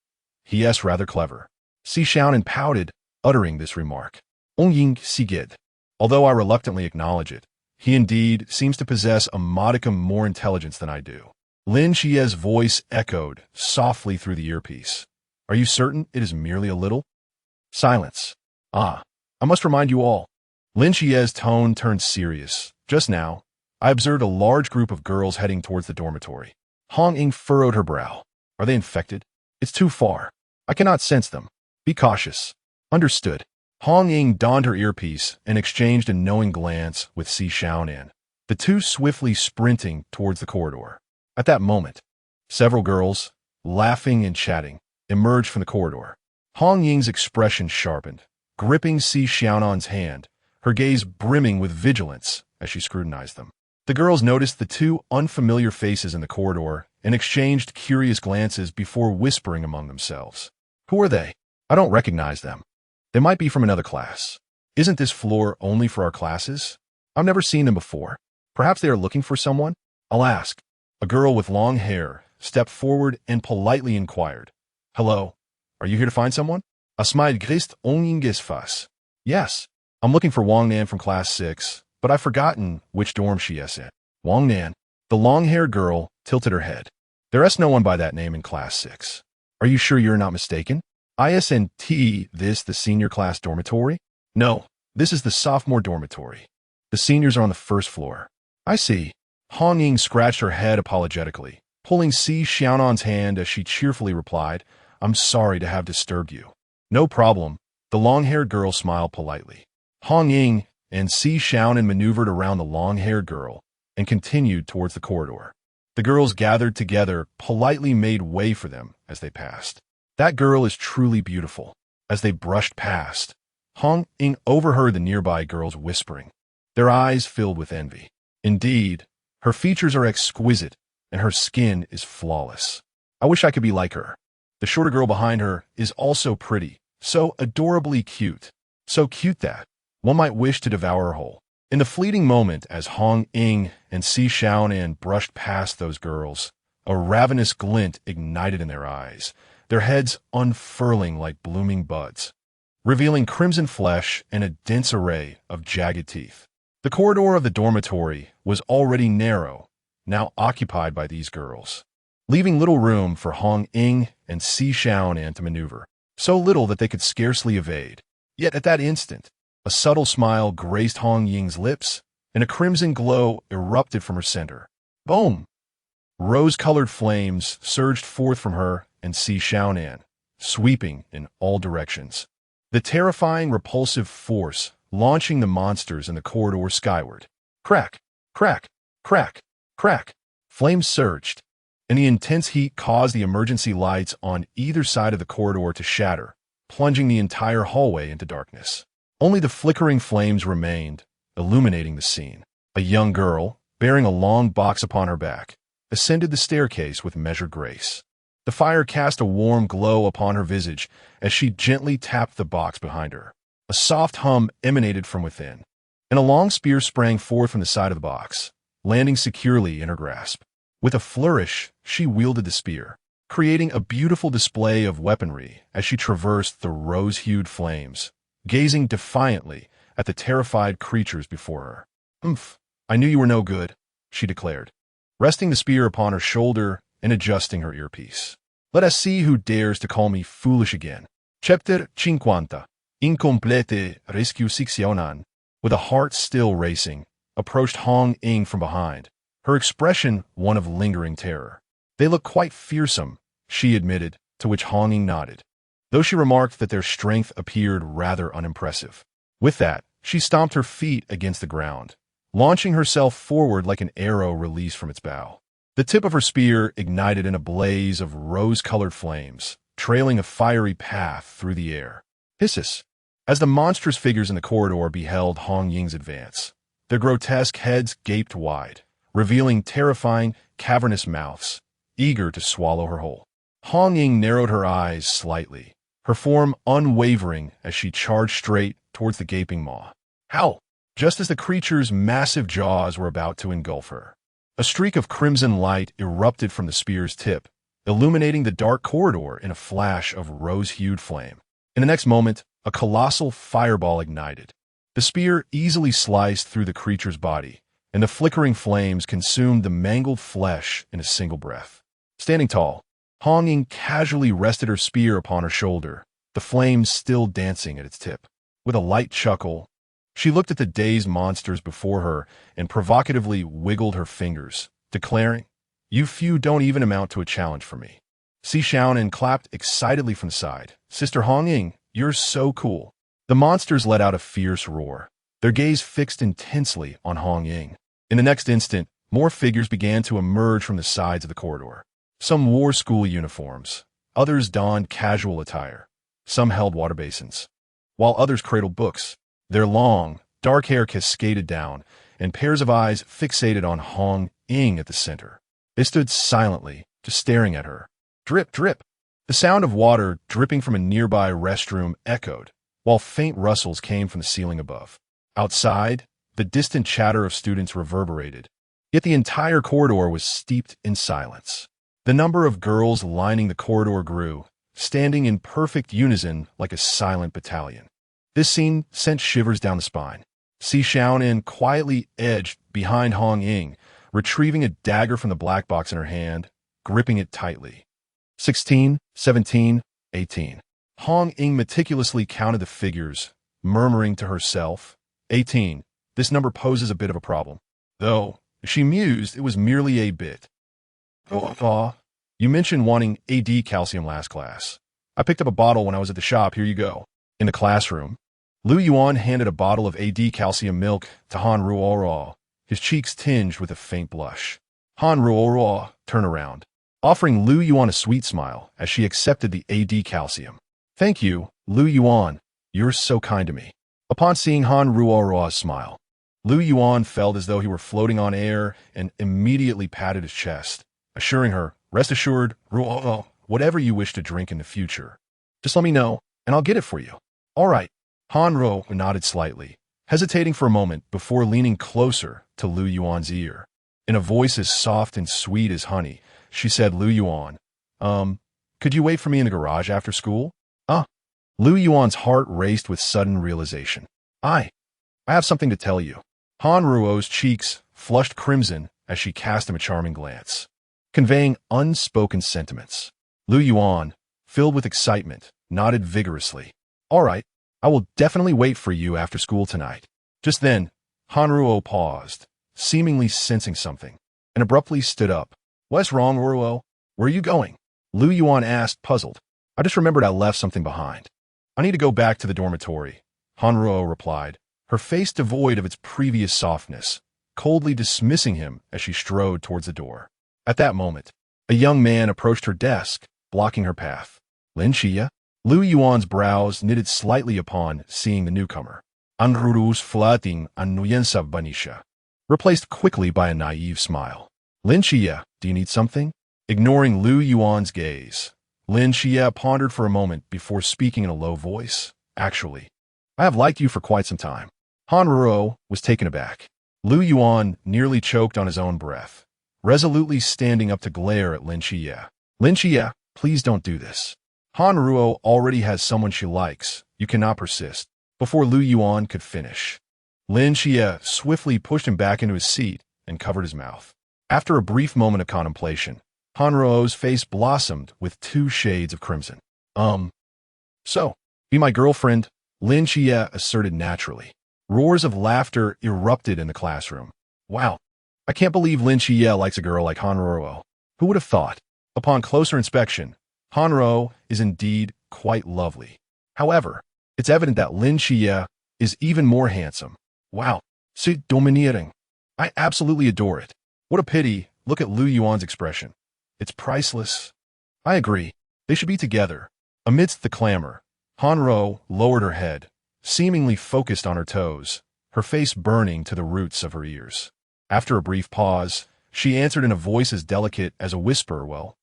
He is rather clever. Xi Xiaonan pouted, uttering this remark. Hong Ying sighed. Although I reluctantly acknowledge it, he indeed seems to possess a modicum more intelligence than I do. Lin Xie's voice echoed softly through the earpiece. Are you certain it is merely a little? Silence. I must remind you all. Lin Xie's tone turned serious. Just now, I observed a large group of girls heading towards the dormitory. Hong Ying furrowed her brow. Are they infected? It's too far. I cannot sense them. Be cautious. Understood. Hong Ying donned her earpiece and exchanged a knowing glance with Xi Xiaonan, the two swiftly sprinting towards the corridor. At that moment, several girls, laughing and chatting, emerged from the corridor. Hong Ying's expression sharpened, gripping Xi Xiaonan's hand, her gaze brimming with vigilance as she scrutinized them. The girls noticed the 2 unfamiliar faces in the corridor and exchanged curious glances before whispering among themselves. Who are they? I don't recognize them. They might be from another class. Isn't this floor only for our classes? I've never seen them before. Perhaps they are looking for someone? I'll ask. A girl with long hair stepped forward and politely inquired. Hello. Are you here to find someone? A smile graced Hong Ying's face. Yes. I'm looking for Wang Nan from class 6, but I've forgotten which dorm she is in. Wang Nan. The long-haired girl tilted her head. There is no one by that name in class 6. Are you sure you're not mistaken? Isn't this the senior class dormitory? No, this is the sophomore dormitory. The seniors are on the 1st floor. I see. Hong Ying scratched her head apologetically, pulling Xi Xiaonan's hand as she cheerfully replied, I'm sorry to have disturbed you. No problem. The long-haired girl smiled politely. Hong Ying and Xi Xiaonan maneuvered around the long-haired girl and continued towards the corridor. The girls gathered together politely made way for them as they passed. That girl is truly beautiful. As they brushed past, Hong Ying overheard the nearby girls whispering. Their eyes filled with envy. Indeed, her features are exquisite and her skin is flawless. I wish I could be like her. The shorter girl behind her is also pretty, so adorably cute. So cute that one might wish to devour her whole. In the fleeting moment as Hong Ying and Xi Xiaonan brushed past those girls, a ravenous glint ignited in their eyes, their heads unfurling like blooming buds, revealing crimson flesh and a dense array of jagged teeth. The corridor of the dormitory was already narrow, now occupied by these girls, leaving little room for Hong Ying and Xi Xiaonan to maneuver, so little that they could scarcely evade. Yet at that instant, a subtle smile graced Hong Ying's lips, and a crimson glow erupted from her center. Boom! Rose-colored flames surged forth from her and Xi Xiaonan, sweeping in all directions. The terrifying, repulsive force launching the monsters in the corridor skyward. Crack! Crack! Crack! Crack! Flames surged, and the intense heat caused the emergency lights on either side of the corridor to shatter, plunging the entire hallway into darkness. Only the flickering flames remained, illuminating the scene. A young girl, bearing a long box upon her back, ascended the staircase with measured grace. The fire cast a warm glow upon her visage as she gently tapped the box behind her. A soft hum emanated from within, and a long spear sprang forth from the side of the box, landing securely in her grasp. With a flourish, she wielded the spear, creating a beautiful display of weaponry as she traversed the rose-hued flames, gazing defiantly at the terrified creatures before her. "Umph, I knew you were no good," she declared, resting the spear upon her shoulder and adjusting her earpiece. "Let us see who dares to call me foolish again." Chapter 50. Incomplete Rescue Seccionan. With a heart still racing, approached Hong Ying from behind, her expression one of lingering terror. "They look quite fearsome," she admitted, to which Hong Ying nodded, though she remarked that their strength appeared rather unimpressive. With that, she stomped her feet against the ground, launching herself forward like an arrow released from its bow. The tip of her spear ignited in a blaze of rose-colored flames, trailing a fiery path through the air. Hisses! As the monstrous figures in the corridor beheld Hong Ying's advance, their grotesque heads gaped wide, revealing terrifying, cavernous mouths, eager to swallow her whole. Hong Ying narrowed her eyes slightly, her form unwavering as she charged straight towards the gaping maw. Howl! Just as the creature's massive jaws were about to engulf her, a streak of crimson light erupted from the spear's tip, illuminating the dark corridor in a flash of rose-hued flame. In the next moment, a colossal fireball ignited. The spear easily sliced through the creature's body, and the flickering flames consumed the mangled flesh in a single breath. Standing tall, Hong Ying casually rested her spear upon her shoulder, the flames still dancing at its tip. With a light chuckle, she looked at the dazed monsters before her and provocatively wiggled her fingers, declaring, "You few don't even amount to a challenge for me." Xi Xiaonan clapped excitedly from the side. "Sister Hong Ying, you're so cool." The monsters let out a fierce roar, their gaze fixed intensely on Hong Ying. In the next instant, more figures began to emerge from the sides of the corridor. Some wore school uniforms, others donned casual attire, some held water basins, while others cradled books. Their long, dark hair cascaded down, and pairs of eyes fixated on Hong Ying at the center. They stood silently, just staring at her. Drip, drip. The sound of water dripping from a nearby restroom echoed, while faint rustles came from the ceiling above. Outside, the distant chatter of students reverberated, yet the entire corridor was steeped in silence. The number of girls lining the corridor grew, standing in perfect unison like a silent battalion. This scene sent shivers down the spine. Xi Xiaonan quietly edged behind Hong Ying, retrieving a dagger from the black box in her hand, gripping it tightly. 16, 17, 18. Hong Ying meticulously counted the figures, murmuring to herself, 18. This number poses a bit of a problem. Though, she mused, it was merely a bit. "Oh, you mentioned wanting AD calcium last class. I picked up a bottle when I was at the shop. Here you go." In the classroom, Lu Yuan handed a bottle of AD calcium milk to Han Ruoruo, his cheeks tinged with a faint blush. Han Ruoruo turned around, offering Lu Yuan a sweet smile as she accepted the AD calcium. "Thank you, Lu Yuan. You're so kind to me." Upon seeing Han Ruoruo's smile, Lu Yuan felt as though he were floating on air and immediately patted his chest, assuring her, "Rest assured, Ruoruo, whatever you wish to drink in the future, just let me know, and I'll get it for you." "All right." Han Ruo nodded slightly, hesitating for a moment before leaning closer to Lu Yuan's ear. In a voice as soft and sweet as honey, she said, "Lu Yuan, could you wait for me in the garage after school?" Lu Yuan's heart raced with sudden realization. I have something to tell you." Han Ruo's cheeks flushed crimson as she cast him a charming glance, conveying unspoken sentiments. Lu Yuan, filled with excitement, nodded vigorously. "All right, I will definitely wait for you after school tonight." Just then, Hanruo paused, seemingly sensing something, and abruptly stood up. What's wrong, Ruo? Where are you going? Lu Yuan asked, puzzled. I just remembered I left something behind. I need to go back to the dormitory, Hanruo replied, her face devoid of its previous softness, coldly dismissing him as she strode towards the door. At that moment, a young man approached her desk, blocking her path. Lin Xia? Lu Yuan's brows knitted slightly upon seeing the newcomer. Anruru's flating anuyensa banisha, replaced quickly by a naive smile. Lin Xia, do you need something? Ignoring Lu Yuan's gaze, Lin Xia pondered for a moment before speaking in a low voice. Actually, I have liked you for quite some time. Hanruo was taken aback. Lu Yuan nearly choked on his own breath, resolutely standing up to glare at Lin Xia. Lin Xia, please don't do this. Hanruo already has someone she likes. You cannot persist. Before Lu Yuan could finish, Lin Xia swiftly pushed him back into his seat and covered his mouth. After a brief moment of contemplation, Hanruo's face blossomed with 2 shades of crimson. So, be my girlfriend, Lin Xia asserted naturally. Roars of laughter erupted in the classroom. Wow, I can't believe Lin Xia likes a girl like Hanruo. Who would have thought? Upon closer inspection, Hanruo is indeed quite lovely. However, it's evident that Lin Xia is even more handsome. Wow, c'est dominating. I absolutely adore it. What a pity, look at Lu Yuan's expression. It's priceless. I agree, they should be together. Amidst the clamor, Hanruo lowered her head, seemingly focused on her toes, her face burning to the roots of her ears. After a brief pause, she answered in a voice as delicate as a whisper, well,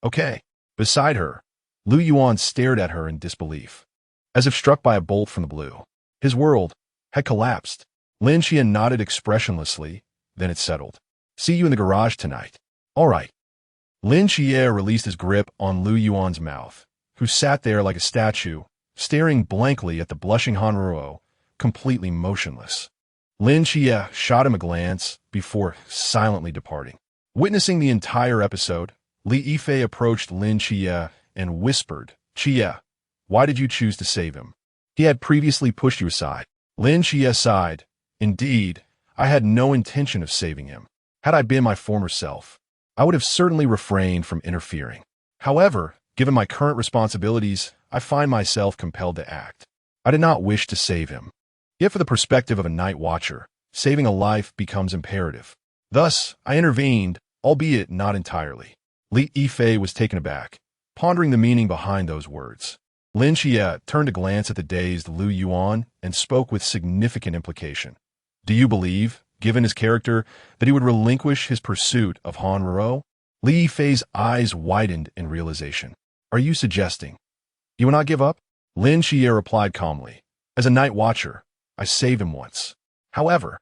okay. Beside her, Lu Yuan stared at her in disbelief, as if struck by a bolt from the blue. His world had collapsed. Lin Xia nodded expressionlessly, then it settled. See you in the garage tonight. All right. Lin Xia released his grip on Lu Yuan's mouth, who sat there like a statue, staring blankly at the blushing Hanruo, completely motionless. Lin Xia shot him a glance before silently departing. Witnessing the entire episode, Li Yifei approached Lin Xia and whispered, Xia, why did you choose to save him? He had previously pushed you aside. Lin Xia sighed. Indeed, I had no intention of saving him. Had I been my former self, I would have certainly refrained from interfering. However, given my current responsibilities, I find myself compelled to act. I did not wish to save him. Yet for the perspective of a night watcher, saving a life becomes imperative. Thus, I intervened, albeit not entirely. Li Yifei was taken aback, pondering the meaning behind those words. Lin Xia turned a glance at the dazed Lu Yuan and spoke with significant implication. Do you believe, given his character, that he would relinquish his pursuit of Hanruo? Li Yifei's eyes widened in realization. Are you suggesting you will not give up? Lin Xia replied calmly. As a night watcher, I saved him once. However,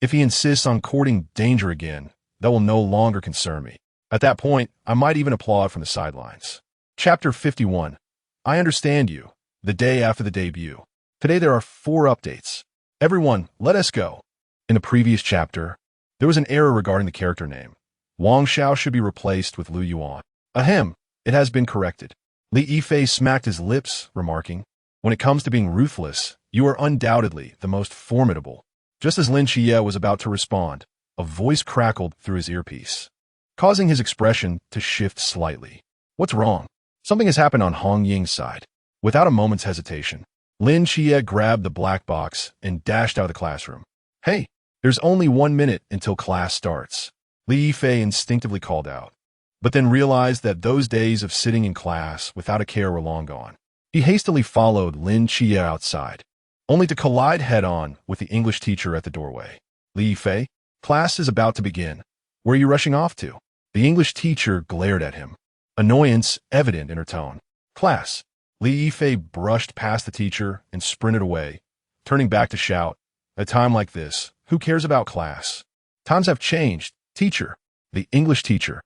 if he insists on courting danger again, that will no longer concern me. At that point, I might even applaud from the sidelines. Chapter 51. I understand you. The day after the debut. Today there are 4 updates. Everyone, let us go. In the previous chapter, there was an error regarding the character name. Wang Xiao should be replaced with Lu Yuan. Ahem, it has been corrected. Li Yifei smacked his lips, remarking, when it comes to being ruthless, you are undoubtedly the most formidable. Just as Lin Xia was about to respond, a voice crackled through his earpiece, causing his expression to shift slightly. What's wrong? Something has happened on Hong Ying's side. Without a moment's hesitation, Lin Xia grabbed the black box and dashed out of the classroom. Hey, there's only 1 minute until class starts, Li Yifei instinctively called out, but then realized that those days of sitting in class without a care were long gone. He hastily followed Lin Xia outside, only to collide head-on with the English teacher at the doorway. Li Yifei, class is about to begin. Where are you rushing off to? The English teacher glared at him, annoyance evident in her tone. Class. Li Yifei brushed past the teacher and sprinted away, turning back to shout, at a time like this, who cares about class? Times have changed, teacher. The English teacher.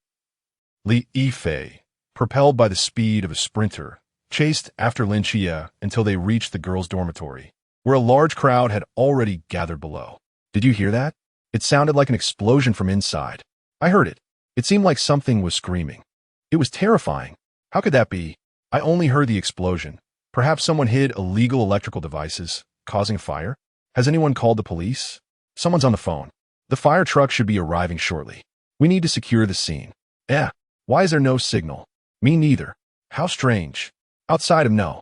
Li Yifei, propelled by the speed of a sprinter, chased after Lin Xia until they reached the girls' dormitory, where a large crowd had already gathered below. Did you hear that? It sounded like an explosion from inside. I heard it. It seemed like something was screaming. It was terrifying. How could that be? I only heard the explosion. Perhaps someone hid illegal electrical devices, causing a fire? Has anyone called the police? Someone's on the phone. The fire truck should be arriving shortly. We need to secure the scene. Why is there no signal? Me neither. How strange. Outside of No.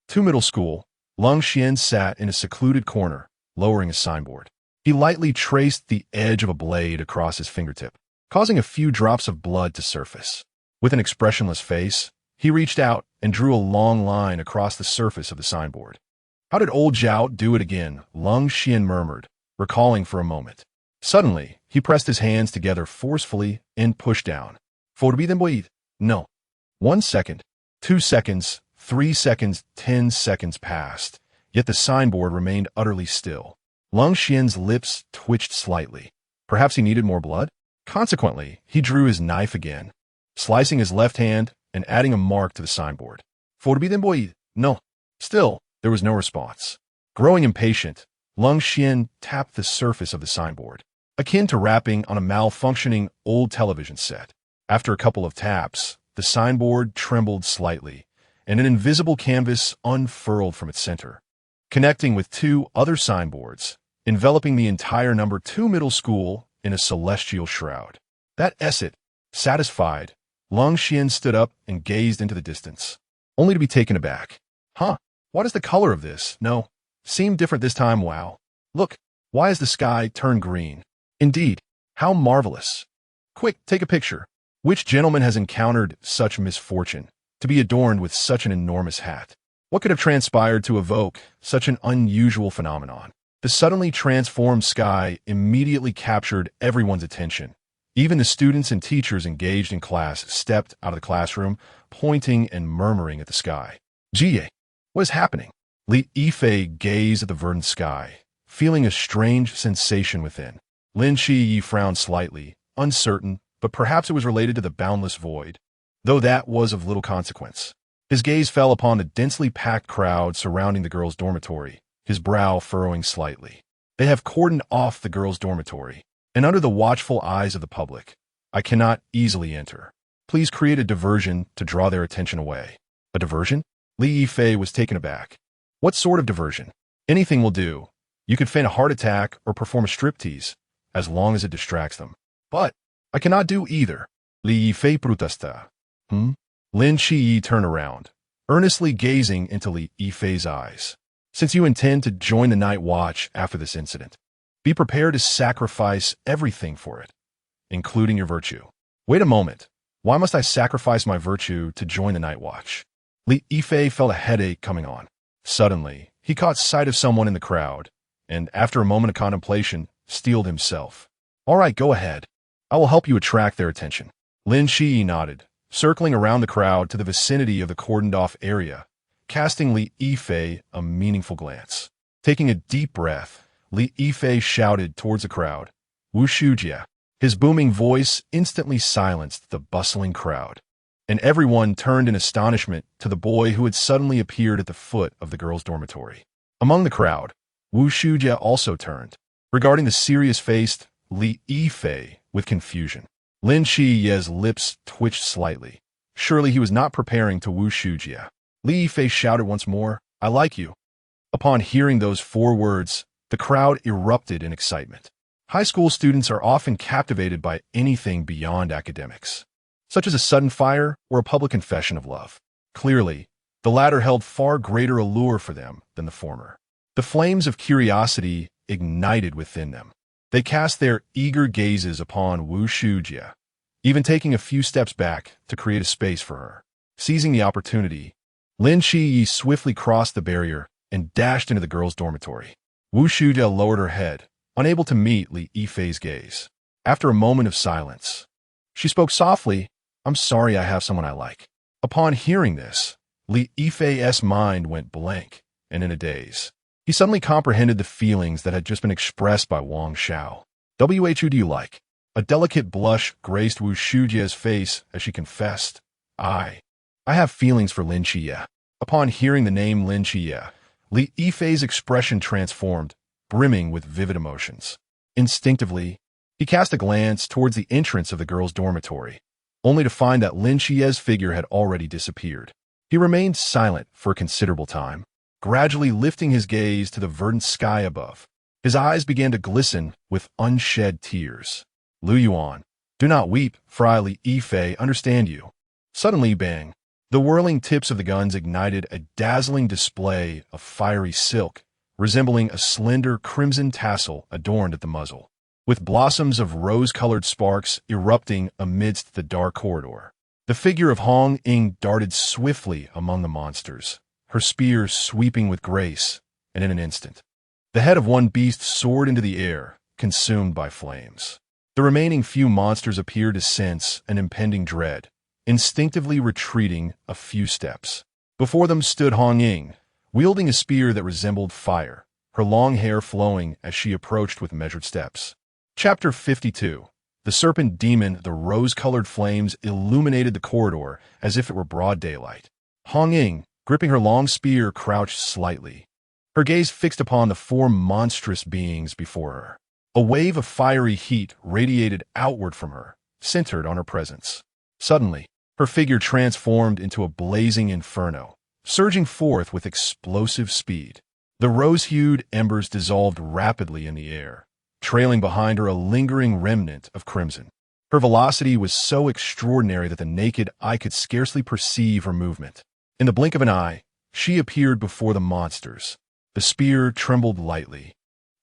2 middle school, Lung Xian sat in a secluded corner, lowering a signboard. He lightly traced the edge of a blade across his fingertip, causing a few drops of blood to surface. With an expressionless face, he reached out and drew a long line across the surface of the signboard. How did old Zhao do it again? Lung Xian murmured, recalling for a moment. Suddenly, he pressed his hands together forcefully and pushed down. No. 1 second, 2 seconds, 3 seconds, 10 seconds passed, yet the signboard remained utterly still. Lung Xian's lips twitched slightly. Perhaps he needed more blood? Consequently, he drew his knife again, slicing his left hand and adding a mark to the signboard. No. Still, there was no response. Growing impatient, Lung Xian tapped the surface of the signboard, akin to rapping on a malfunctioning old television set. After a couple of taps, the signboard trembled slightly, and an invisible canvas unfurled from its center, connecting with 2 other signboards, enveloping the entire number 2 middle school in a celestial shroud. That's it. Satisfied, Lung Xian stood up and gazed into the distance, only to be taken aback. What is the color of this? No. Seemed different this time. Wow. Look, why has the sky turned green? Indeed. How marvelous. Quick, take a picture. Which gentleman has encountered such misfortune, to be adorned with such an enormous hat? What could have transpired to evoke such an unusual phenomenon? The suddenly transformed sky immediately captured everyone's attention. Even the students and teachers engaged in class stepped out of the classroom, pointing and murmuring at the sky. Jie, what is happening? Li Yifei gazed at the verdant sky, feeling a strange sensation within. Lin Shiyi frowned slightly, uncertain, but perhaps it was related to the boundless void, though that was of little consequence. His gaze fell upon the densely packed crowd surrounding the girls' dormitory, his brow furrowing slightly. They have cordoned off the girls' dormitory, and under the watchful eyes of the public, I cannot easily enter. Please create a diversion to draw their attention away. A diversion? Li Yifei was taken aback. What sort of diversion? Anything will do. You could feign a heart attack or perform a striptease, as long as it distracts them. But I cannot do either. Li Yifei protesta. Lin Shiyi turned around, earnestly gazing into Li Yifei's eyes. Since you intend to join the night watch after this incident, be prepared to sacrifice everything for it, including your virtue. Wait a moment. Why must I sacrifice my virtue to join the night watch? Li Yifei felt a headache coming on. Suddenly, he caught sight of someone in the crowd, and after a moment of contemplation, steeled himself. All right, go ahead. I will help you attract their attention. Lin Shiyi nodded, circling around the crowd to the vicinity of the cordoned-off area, casting Li Yifei a meaningful glance. Taking a deep breath, Li Yifei shouted towards the crowd, Wu Shujia. His booming voice instantly silenced the bustling crowd, and everyone turned in astonishment to the boy who had suddenly appeared at the foot of the girls' dormitory. Among the crowd, Wu Shujia also turned, regarding the serious-faced Li Yifei with confusion. Lin Shiyi's lips twitched slightly. Surely he was not preparing to Wu Shujia. Li Yifei shouted once more, I like you. Upon hearing those 4 words, the crowd erupted in excitement. High school students are often captivated by anything beyond academics, such as a sudden fire or a public confession of love. Clearly, the latter held far greater allure for them than the former. The flames of curiosity ignited within them. They cast their eager gazes upon Wu Shujia, even taking a few steps back to create a space for her. Seizing the opportunity, Lin Shiyi swiftly crossed the barrier and dashed into the girls' dormitory. Wu Shujia lowered her head, unable to meet Li Yifei's gaze. After a moment of silence, she spoke softly, I'm sorry, I have someone I like. Upon hearing this, Li Yifei's mind went blank and in a daze. He suddenly comprehended the feelings that had just been expressed by Wang Xiao. Who do you like? A delicate blush graced Wu Shujia's face as she confessed, I have feelings for Lin Xia. Upon hearing the name Lin Xia, Li Yifei's expression transformed, brimming with vivid emotions. Instinctively, he cast a glance towards the entrance of the girls' dormitory, only to find that Lin Xia's figure had already disappeared. He remained silent for a considerable time, gradually lifting his gaze to the verdant sky above. His eyes began to glisten with unshed tears. Lu Yuan, do not weep, Fry Li Yifei understand you. Suddenly, bang. The whirling tips of the guns ignited a dazzling display of fiery silk, resembling a slender crimson tassel adorned at the muzzle, with blossoms of rose-colored sparks erupting amidst the dark corridor. The figure of Hong Ying darted swiftly among the monsters, her spear sweeping with grace, and in an instant, the head of one beast soared into the air, consumed by flames. The remaining few monsters appeared to sense an impending dread, instinctively retreating a few steps. Before them stood Hong Ying, wielding a spear that resembled fire, her long hair flowing as she approached with measured steps. Chapter 52. The Serpent Demon. The rose-colored flames illuminated the corridor as if it were broad daylight. Hong Ying, gripping her long spear, crouched slightly, her gaze fixed upon the four monstrous beings before her. A wave of fiery heat radiated outward from her, centered on her presence. Suddenly, her figure transformed into a blazing inferno, surging forth with explosive speed. The rose-hued embers dissolved rapidly in the air, trailing behind her a lingering remnant of crimson. Her velocity was so extraordinary that the naked eye could scarcely perceive her movement. In the blink of an eye, she appeared before the monsters. The spear trembled lightly,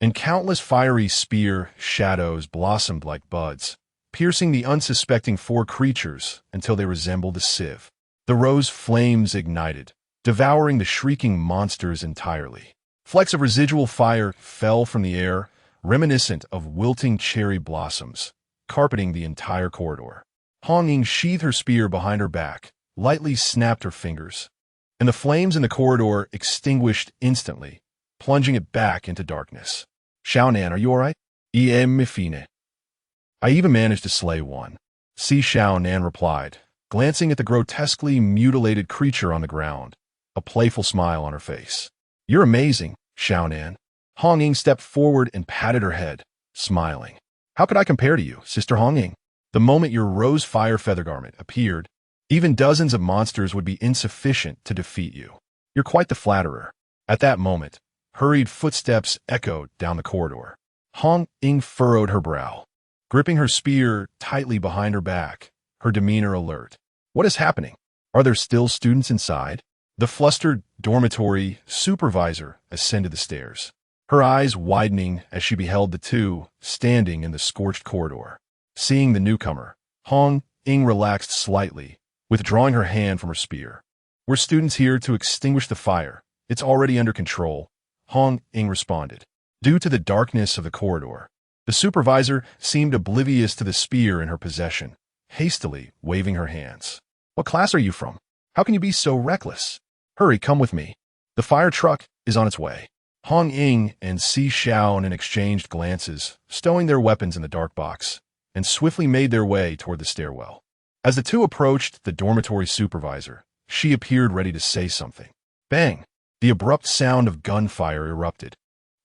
and countless fiery spear shadows blossomed like buds, piercing the unsuspecting four creatures until they resembled a sieve. The rose flames ignited, devouring the shrieking monsters entirely. Flecks of residual fire fell from the air, reminiscent of wilting cherry blossoms, carpeting the entire corridor. Hong Ying sheathed her spear behind her back, lightly snapped her fingers, and the flames in the corridor extinguished instantly, plunging it back into darkness. Xiao Nan, are you all right? Mifine. I even managed to slay one. Si Xiao Nan replied, glancing at the grotesquely mutilated creature on the ground, a playful smile on her face. You're amazing, Xiao Nan. Hong Ying stepped forward and patted her head, smiling. How could I compare to you, Sister Hong Ying? The moment your rose fire feather garment appeared, even dozens of monsters would be insufficient to defeat you. You're quite the flatterer. At that moment, hurried footsteps echoed down the corridor. Hong Ying furrowed her brow, gripping her spear tightly behind her back, her demeanor alert. What is happening? Are there still students inside? The flustered dormitory supervisor ascended the stairs, her eyes widening as she beheld the two standing in the scorched corridor. Seeing the newcomer, Hong Ying relaxed slightly, withdrawing her hand from her spear. We're students here to extinguish the fire. It's already under control, Hong Ying responded. Due to the darkness of the corridor, the supervisor seemed oblivious to the spear in her possession, hastily waving her hands. What class are you from? How can you be so reckless? Hurry, come with me. The fire truck is on its way. Hong Ying and Si Xiaonan exchanged glances, stowing their weapons in the dark box, and swiftly made their way toward the stairwell. As the two approached the dormitory supervisor, she appeared ready to say something. Bang! The abrupt sound of gunfire erupted,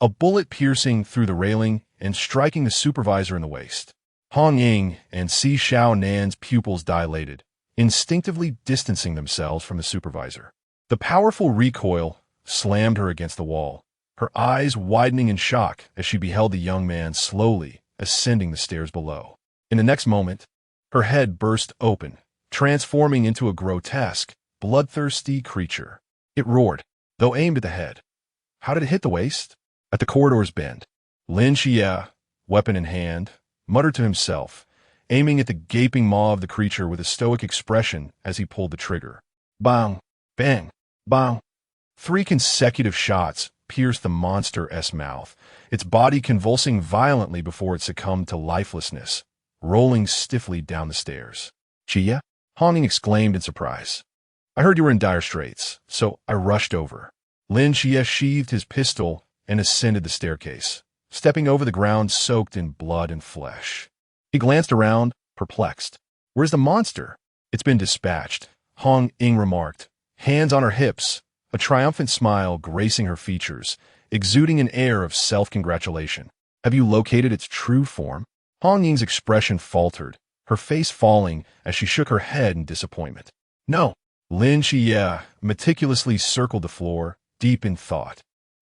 a bullet piercing through the railing and striking the supervisor in the waist. Hong Ying and Si Xiaonan's pupils dilated, instinctively distancing themselves from the supervisor. The powerful recoil slammed her against the wall, her eyes widening in shock as she beheld the young man slowly ascending the stairs below. In the next moment, her head burst open, transforming into a grotesque, bloodthirsty creature. It roared, though aimed at the head. How did it hit the waist? At the corridor's bend. Lin Xia, weapon in hand, muttered to himself, aiming at the gaping maw of the creature with a stoic expression as he pulled the trigger. Bang! Bang! Bang! 3 consecutive shots pierced the monster's mouth, its body convulsing violently before it succumbed to lifelessness, rolling stiffly down the stairs. Xia? Hong Ying exclaimed in surprise. I heard you were in dire straits, so I rushed over. Lin Xia sheathed his pistol and ascended the staircase, stepping over the ground soaked in blood and flesh. He glanced around, perplexed. Where's the monster? It's been dispatched, Hong Ying remarked, hands on her hips, a triumphant smile gracing her features, exuding an air of self-congratulation. Have you located its true form? Hong Ying's expression faltered, her face falling as she shook her head in disappointment. No. Lin Xia meticulously circled the floor, deep in thought.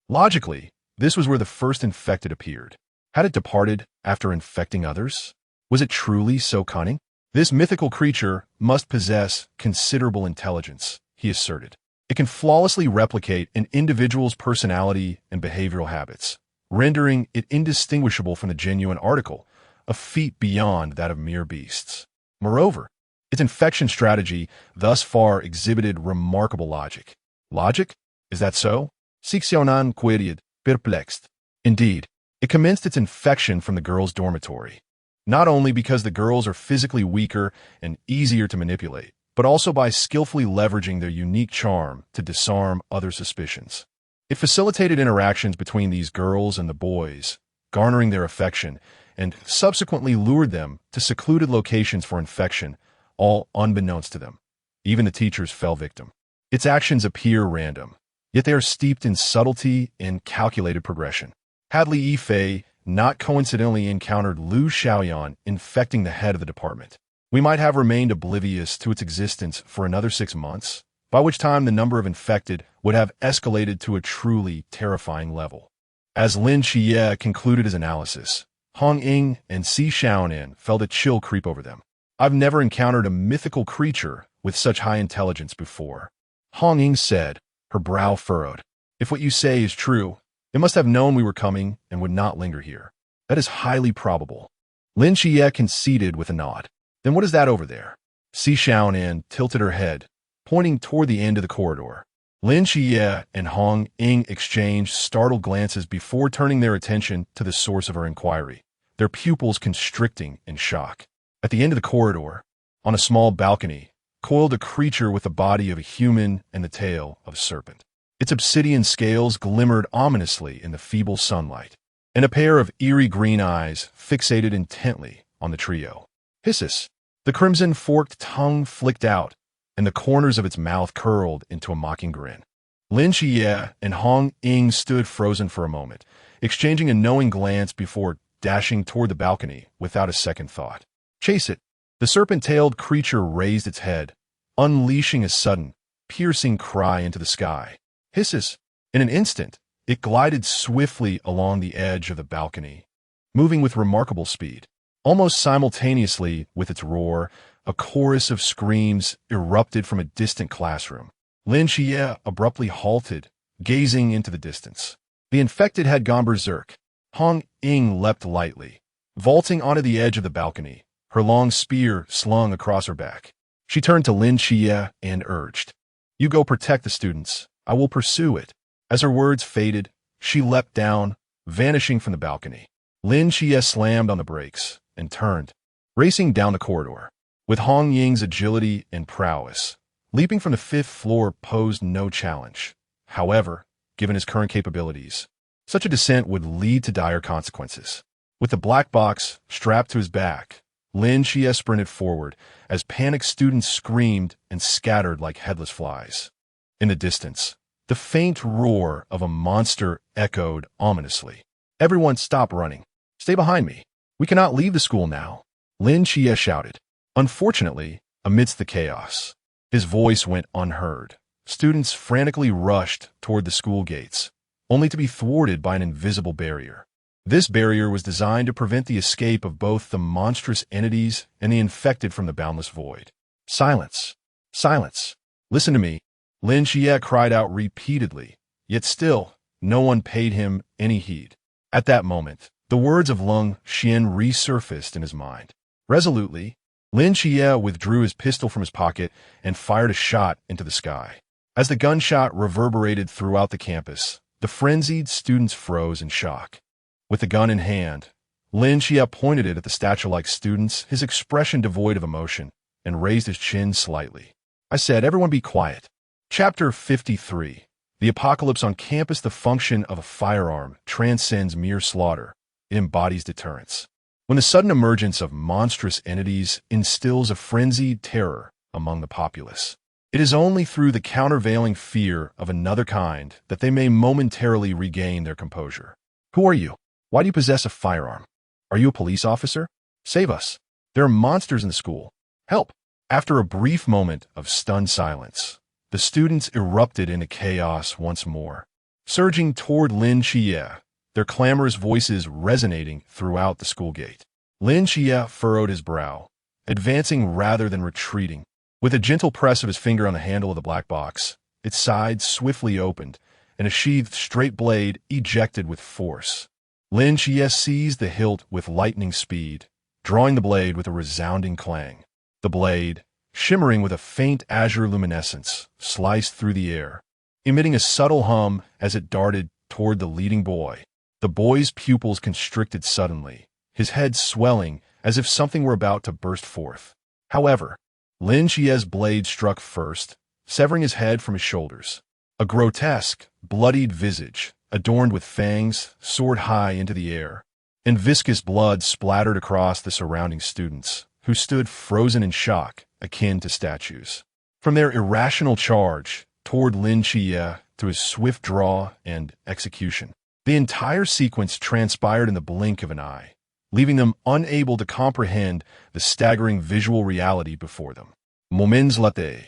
Logically, This was where the first infected appeared. Had it departed after infecting others? Was it truly so cunning? This mythical creature must possess considerable intelligence, he asserted. It can flawlessly replicate an individual's personality and behavioral habits, rendering it indistinguishable from the genuine article, a feat beyond that of mere beasts. Moreover, its infection strategy thus far exhibited remarkable logic. Logic? Is that so? Sixionan queried, perplexed. Indeed, it commenced its infection from the girls' dormitory. Not only because the girls are physically weaker and easier to manipulate, but also by skillfully leveraging their unique charm to disarm other suspicions. It facilitated interactions between these girls and the boys, garnering their affection, and subsequently lured them to secluded locations for infection, all unbeknownst to them. Even the teachers fell victim. Its actions appear random, yet they are steeped in subtlety and calculated progression. Had Li Yifei not coincidentally encountered Lu Xiaoyan infecting the head of the department, we might have remained oblivious to its existence for another 6 months, by which time the number of infected would have escalated to a truly terrifying level. As Lin Xia concluded his analysis, Hong Ying and Si Xiaonan felt a chill creep over them. I've never encountered a mythical creature with such high intelligence before, Hong Ying said, her brow furrowed. If what you say is true, it must have known we were coming and would not linger here. That is highly probable. Lin Xia conceded with a nod. Then what is that over there? Si Xiaonan tilted her head, pointing toward the end of the corridor. Lin Xia and Hong Ying exchanged startled glances before turning their attention to the source of her inquiry, their pupils constricting in shock. At the end of the corridor, on a small balcony, coiled a creature with the body of a human and the tail of a serpent. Its obsidian scales glimmered ominously in the feeble sunlight, and a pair of eerie green eyes fixated intently on the trio. Hissus! The crimson forked tongue flicked out, and the corners of its mouth curled into a mocking grin. Lin Xia and Hong Ying stood frozen for a moment, exchanging a knowing glance before dashing toward the balcony without a second thought. Chase it! The serpent-tailed creature raised its head, unleashing a sudden, piercing cry into the sky. Hisses! In an instant, it glided swiftly along the edge of the balcony, moving with remarkable speed. Almost simultaneously with its roar, a chorus of screams erupted from a distant classroom. Lin Xia abruptly halted, gazing into the distance. The infected had gone berserk. Hong Ying leapt lightly, vaulting onto the edge of the balcony, her long spear slung across her back. She turned to Lin Xia and urged, "You go protect the students. I will pursue it." As her words faded, she leapt down, vanishing from the balcony. Lin Xia slammed on the brakes and turned, racing down the corridor. With Hong Ying's agility and prowess, leaping from the 5th floor posed no challenge. However, given his current capabilities, such a descent would lead to dire consequences. With the black box strapped to his back, Lin Xia sprinted forward as panicked students screamed and scattered like headless flies. In the distance, the faint roar of a monster echoed ominously. "Everyone stop running. Stay behind me. We cannot leave the school now," Lin Xia shouted. Unfortunately, amidst the chaos, his voice went unheard. Students frantically rushed toward the school gates, only to be thwarted by an invisible barrier. This barrier was designed to prevent the escape of both the monstrous entities and the infected from the boundless void. "Silence! Silence! Listen to me!" Lin Xia cried out repeatedly, yet still, no one paid him any heed. At that moment, the words of Lung Xian resurfaced in his mind. Resolutely, Lin Xia withdrew his pistol from his pocket and fired a shot into the sky. As the gunshot reverberated throughout the campus, the frenzied students froze in shock. With the gun in hand, Lin Xia pointed it at the statue-like students, his expression devoid of emotion, and raised his chin slightly. "I said, everyone be quiet." Chapter 53. The apocalypse on campus. The function of a firearm transcends mere slaughter. It embodies deterrence. When the sudden emergence of monstrous entities instills a frenzied terror among the populace, it is only through the countervailing fear of another kind that they may momentarily regain their composure. "Who are you? Why do you possess a firearm? Are you a police officer? Save us. There are monsters in the school. Help!" After a brief moment of stunned silence, the students erupted into chaos once more. Surging toward Lin Xia, their clamorous voices resonating throughout the school gate. Lin Xia furrowed his brow, advancing rather than retreating. With a gentle press of his finger on the handle of the black box, its side swiftly opened, and a sheathed straight blade ejected with force. Lin Xia seized the hilt with lightning speed, drawing the blade with a resounding clang. The blade, shimmering with a faint azure luminescence, sliced through the air, emitting a subtle hum as it darted toward the leading boy. The boy's pupils constricted suddenly, his head swelling as if something were about to burst forth. However, Lin Xia's blade struck first, severing his head from his shoulders. A grotesque, bloodied visage, adorned with fangs, soared high into the air, and viscous blood splattered across the surrounding students, who stood frozen in shock, akin to statues. From their irrational charge toward Lin Xia to his swift draw and execution, the entire sequence transpired in the blink of an eye, leaving them unable to comprehend the staggering visual reality before them. Moments later,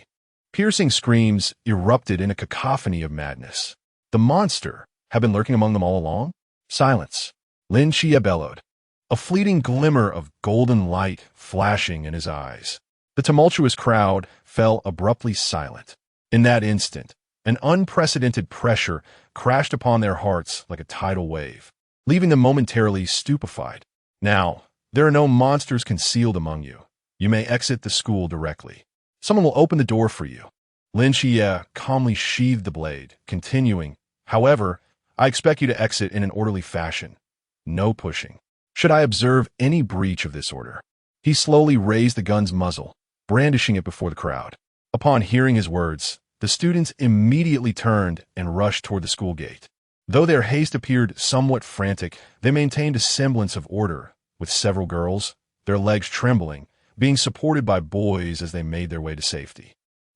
piercing screams erupted in a cacophony of madness. The monster had been lurking among them all along? Silence. Lin Xia bellowed, a fleeting glimmer of golden light flashing in his eyes. The tumultuous crowd fell abruptly silent. In that instant, an unprecedented pressure crashed upon their hearts like a tidal wave, leaving them momentarily stupefied. Now, there are no monsters concealed among you. You may exit the school directly. Someone will open the door for you. Lin Xia calmly sheathed the blade, continuing, however, I expect you to exit in an orderly fashion. No pushing. Should I observe any breach of this order? He slowly raised the gun's muzzle, brandishing it before the crowd. Upon hearing his words, the students immediately turned and rushed toward the school gate. Though their haste appeared somewhat frantic, they maintained a semblance of order, with several girls, their legs trembling, being supported by boys as they made their way to safety.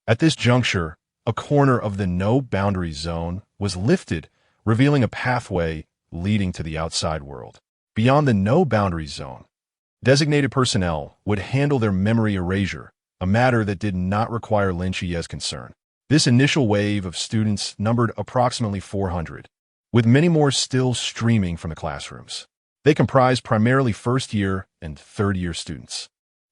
At this juncture, a corner of the no-boundary zone was lifted, revealing a pathway leading to the outside world. Beyond the no-boundary zone, designated personnel would handle their memory erasure, a matter that did not require Lin Xia's concern. This initial wave of students numbered approximately 400, with many more still streaming from the classrooms. They comprised primarily first-year and third-year students.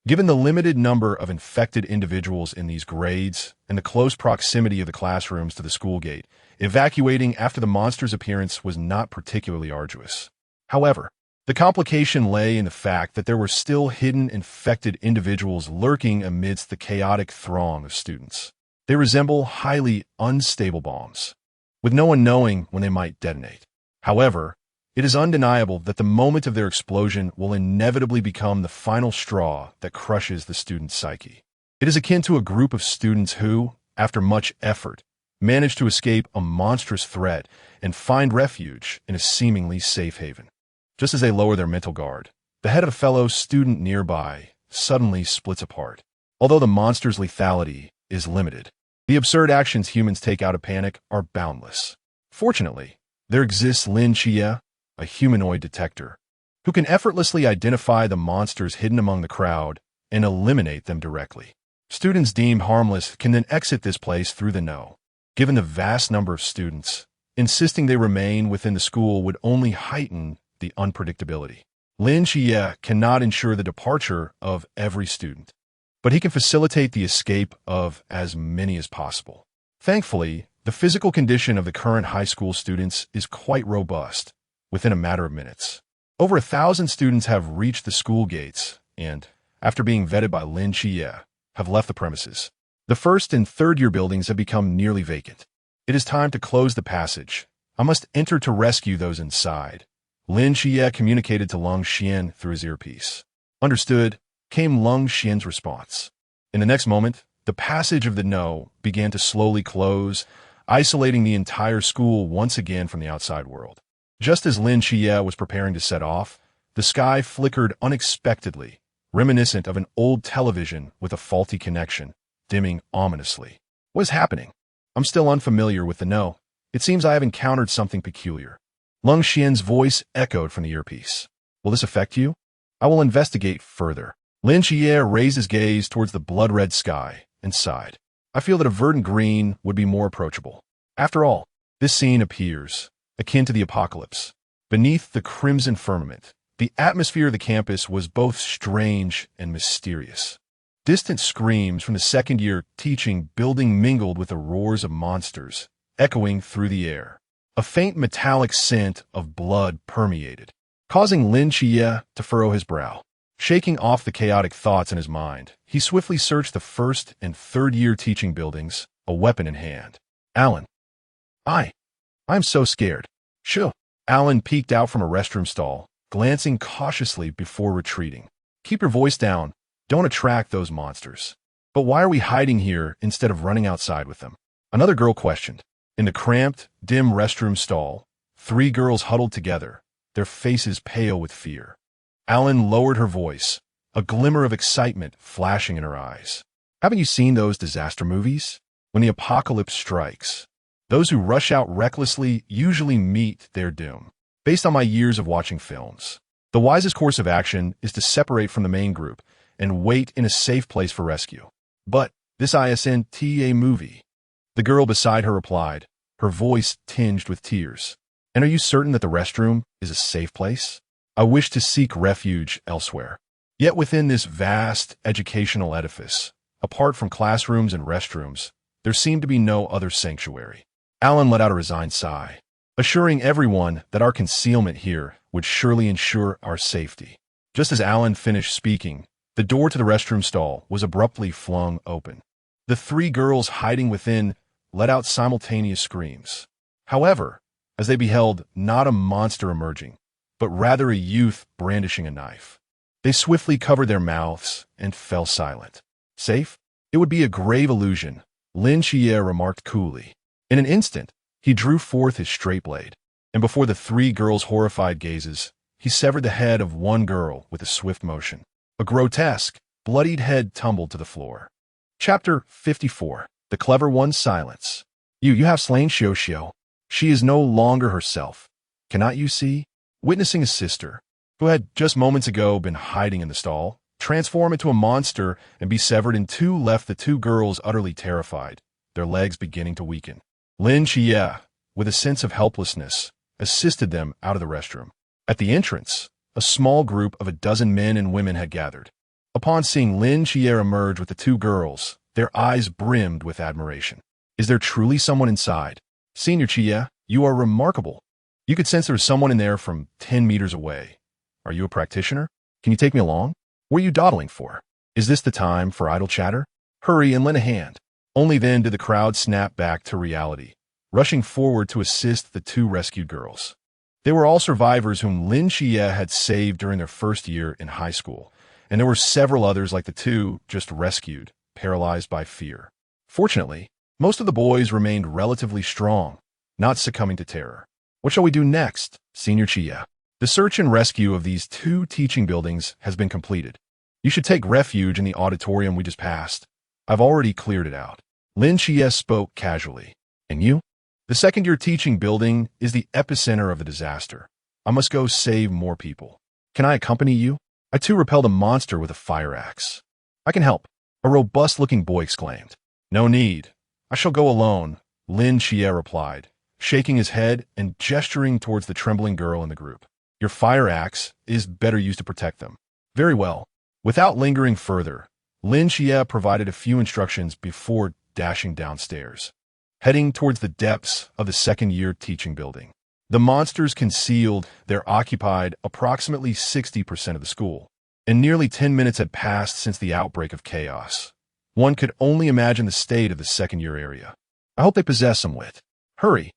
Given the limited number of infected individuals in these grades and the close proximity of the classrooms to the school gate, evacuating after the monster's appearance was not particularly arduous. However, the complication lay in the fact that there were still hidden infected individuals lurking amidst the chaotic throng of students. They resemble highly unstable bombs, with no one knowing when they might detonate. However, it is undeniable that the moment of their explosion will inevitably become the final straw that crushes the student's psyche. It is akin to a group of students who, after much effort, manage to escape a monstrous threat and find refuge in a seemingly safe haven. Just as they lower their mental guard, the head of a fellow student nearby suddenly splits apart. Although the monster's lethality is limited, the absurd actions humans take out of panic are boundless. Fortunately, there exists Lin Xia, a humanoid detector, who can effortlessly identify the monsters hidden among the crowd and eliminate them directly. Students deemed harmless can then exit this place through the no. Given the vast number of students, insisting they remain within the school would only heighten the unpredictability. Lin Xia cannot ensure the departure of every student, but he can facilitate the escape of as many as possible. Thankfully, the physical condition of the current high school students is quite robust. Within a matter of minutes, over 1,000 students have reached the school gates and, after being vetted by Lin Xia, have left the premises. The first and third-year buildings have become nearly vacant. It is time to close the passage. I must enter to rescue those inside. Lin Xia communicated to Lung Xian through his earpiece. Understood, came Lung Xian's response. In the next moment, the passage of the no began to slowly close, isolating the entire school once again from the outside world. Just as Lin Xia was preparing to set off, the sky flickered unexpectedly, reminiscent of an old television with a faulty connection, dimming ominously. What is happening? I'm still unfamiliar with the no. It seems I have encountered something peculiar. Lung Xian's voice echoed from the earpiece. Will this affect you? I will investigate further. Lin Xia raised his gaze towards the blood-red sky and sighed. I feel that a verdant green would be more approachable. After all, this scene appears akin to the apocalypse. Beneath the crimson firmament, the atmosphere of the campus was both strange and mysterious. Distant screams from the second-year teaching building mingled with the roars of monsters, echoing through the air. A faint metallic scent of blood permeated, causing Lin Xia to furrow his brow. Shaking off the chaotic thoughts in his mind, he swiftly searched the first and third-year teaching buildings, a weapon in hand. Alan. I'm so scared. Shoo. Alan peeked out from a restroom stall, glancing cautiously before retreating. Keep your voice down. Don't attract those monsters. But why are we hiding here instead of running outside with them? Another girl questioned. In the cramped, dim restroom stall, 3 girls huddled together, their faces pale with fear. Alan lowered her voice, a glimmer of excitement flashing in her eyes. Haven't you seen those disaster movies? When the apocalypse strikes, those who rush out recklessly usually meet their doom. Based on my years of watching films, the wisest course of action is to separate from the main group and wait in a safe place for rescue. But this isn't a movie. The girl beside her replied, her voice tinged with tears. And are you certain that the restroom is a safe place? I wish to seek refuge elsewhere. Yet within this vast educational edifice, apart from classrooms and restrooms, there seemed to be no other sanctuary. Alan let out a resigned sigh, assuring everyone that our concealment here would surely ensure our safety. Just as Alan finished speaking, the door to the restroom stall was abruptly flung open. The 3 girls hiding within let out simultaneous screams. However, as they beheld not a monster emerging, but rather a youth brandishing a knife, they swiftly covered their mouths and fell silent. Safe? It would be a grave illusion, Lin Xia remarked coolly. In an instant, he drew forth his straight blade, and before the 3 girls' horrified gazes, he severed the head of one girl with a swift motion. A grotesque, bloodied head tumbled to the floor. Chapter 54. The Clever One's Silence. You have slain Xiao. She is no longer herself. Cannot you see? Witnessing a sister, who had just moments ago been hiding in the stall, transform into a monster and be severed in 2 left the 2 girls utterly terrified, their legs beginning to weaken. Lin Xia, with a sense of helplessness, assisted them out of the restroom. At the entrance, a small group of 12 men and women had gathered. Upon seeing Lin Xia emerge with the 2 girls, their eyes brimmed with admiration. Is there truly someone inside? Senior Xia, you are remarkable. You could sense there was someone in there from 10 meters away. Are you a practitioner? Can you take me along? What are you dawdling for? Is this the time for idle chatter? Hurry and lend a hand. Only then did the crowd snap back to reality, rushing forward to assist the 2 rescued girls. They were all survivors whom Lin Xia had saved during their first year in high school, and there were several others like the 2 just rescued, paralyzed by fear. Fortunately, most of the boys remained relatively strong, not succumbing to terror. What shall we do next, Senior Xia? The search and rescue of these 2 teaching buildings has been completed. You should take refuge in the auditorium we just passed. I've already cleared it out. Lin Xia spoke casually. And you? The second-year teaching building is the epicenter of the disaster. I must go save more people. Can I accompany you? I too repelled a monster with a fire axe. I can help, a robust-looking boy exclaimed. No need. I shall go alone, Lin Xia replied, shaking his head and gesturing towards the trembling girl in the group. Your fire axe is better used to protect them. Very well. Without lingering further, Lin Xia provided a few instructions before dashing downstairs, heading towards the depths of the second-year teaching building. The monsters concealed there occupied approximately 60% of the school, and nearly 10 minutes had passed since the outbreak of chaos. One could only imagine the state of the second-year area. I hope they possess some wit. Hurry.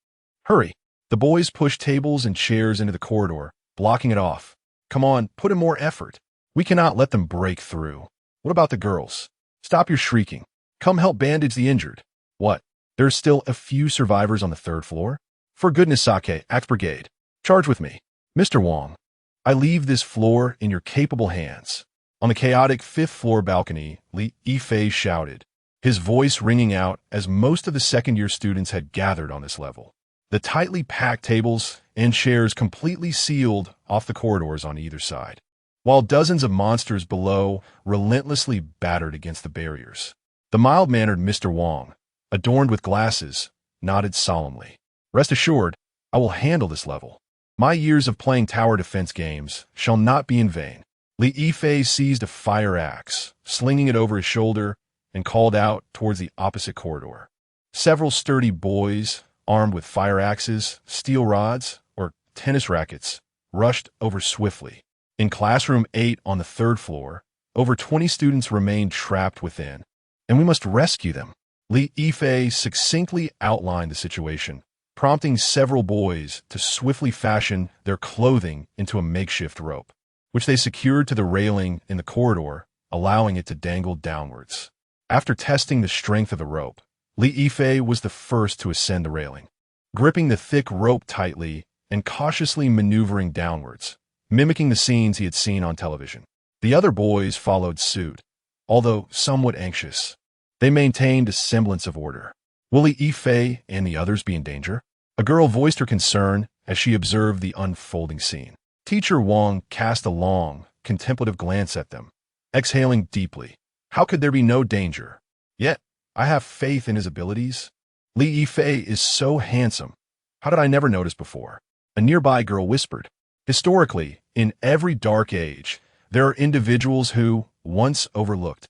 Hurry. The boys pushed tables and chairs into the corridor, blocking it off. Come on, put in more effort. We cannot let them break through. What about the girls? Stop your shrieking. Come help bandage the injured. What? There's still a few survivors on the 3rd floor? For goodness sake, Axe Brigade, charge with me. Mr. Wong, I leave this floor in your capable hands. On the chaotic 5th floor balcony, Li Yifei shouted, his voice ringing out as most of the second-year students had gathered on this level. The tightly packed tables and chairs completely sealed off the corridors on either side, while dozens of monsters below relentlessly battered against the barriers. The mild-mannered Mr. Wong, adorned with glasses, nodded solemnly. Rest assured, I will handle this level. My years of playing tower defense games shall not be in vain. Li Yifei seized a fire axe, slinging it over his shoulder, and called out towards the opposite corridor. Several sturdy boys, armed with fire axes, steel rods, or tennis rackets, rushed over swiftly. In classroom 8 on the 3rd floor, over 20 students remained trapped within, and we must rescue them. Li Yifei succinctly outlined the situation, prompting several boys to swiftly fashion their clothing into a makeshift rope, which they secured to the railing in the corridor, allowing it to dangle downwards. After testing the strength of the rope, Li Yifei was the first to ascend the railing, gripping the thick rope tightly and cautiously maneuvering downwards, mimicking the scenes he had seen on television. The other boys followed suit, although somewhat anxious. They maintained a semblance of order. Will Li Yifei and the others be in danger? A girl voiced her concern as she observed the unfolding scene. Teacher Wang cast a long, contemplative glance at them, exhaling deeply. How could there be no danger? Yet, I have faith in his abilities. Li Yifei is so handsome. How did I never notice before? A nearby girl whispered. Historically, in every dark age, there are individuals who, once overlooked,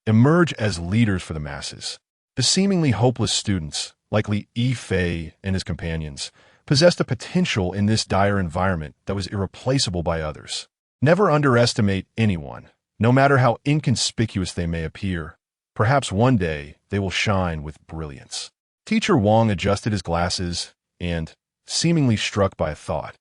emerge as leaders for the masses. The seemingly hopeless students, like Li Yifei and his companions, possessed a potential in this dire environment that was irreplaceable by others. Never underestimate anyone, no matter how inconspicuous they may appear. Perhaps one day they will shine with brilliance. Teacher Wang adjusted his glasses and, seemingly struck by a thought,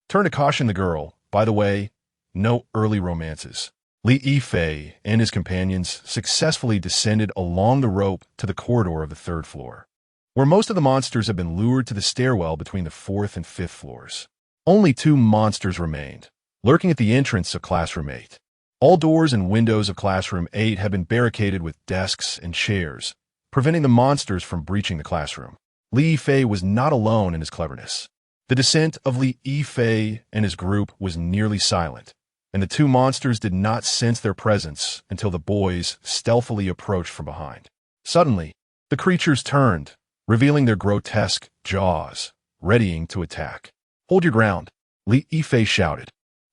turned to caution the girl. By the way, no early romances. Li Yifei and his companions successfully descended along the rope to the corridor of the 3rd floor, where most of the monsters had been lured to the stairwell between the 4th and 5th floors. Only 2 monsters remained, lurking at the entrance of classroom 8. All doors and windows of classroom 8 had been barricaded with desks and chairs, preventing the monsters from breaching the classroom. Li Yifei was not alone in his cleverness. The descent of Li Yifei and his group was nearly silent, and the 2 monsters did not sense their presence until the boys stealthily approached from behind. Suddenly, the creatures turned, revealing their grotesque jaws, readying to attack. Hold your ground, Li Yifei shouted.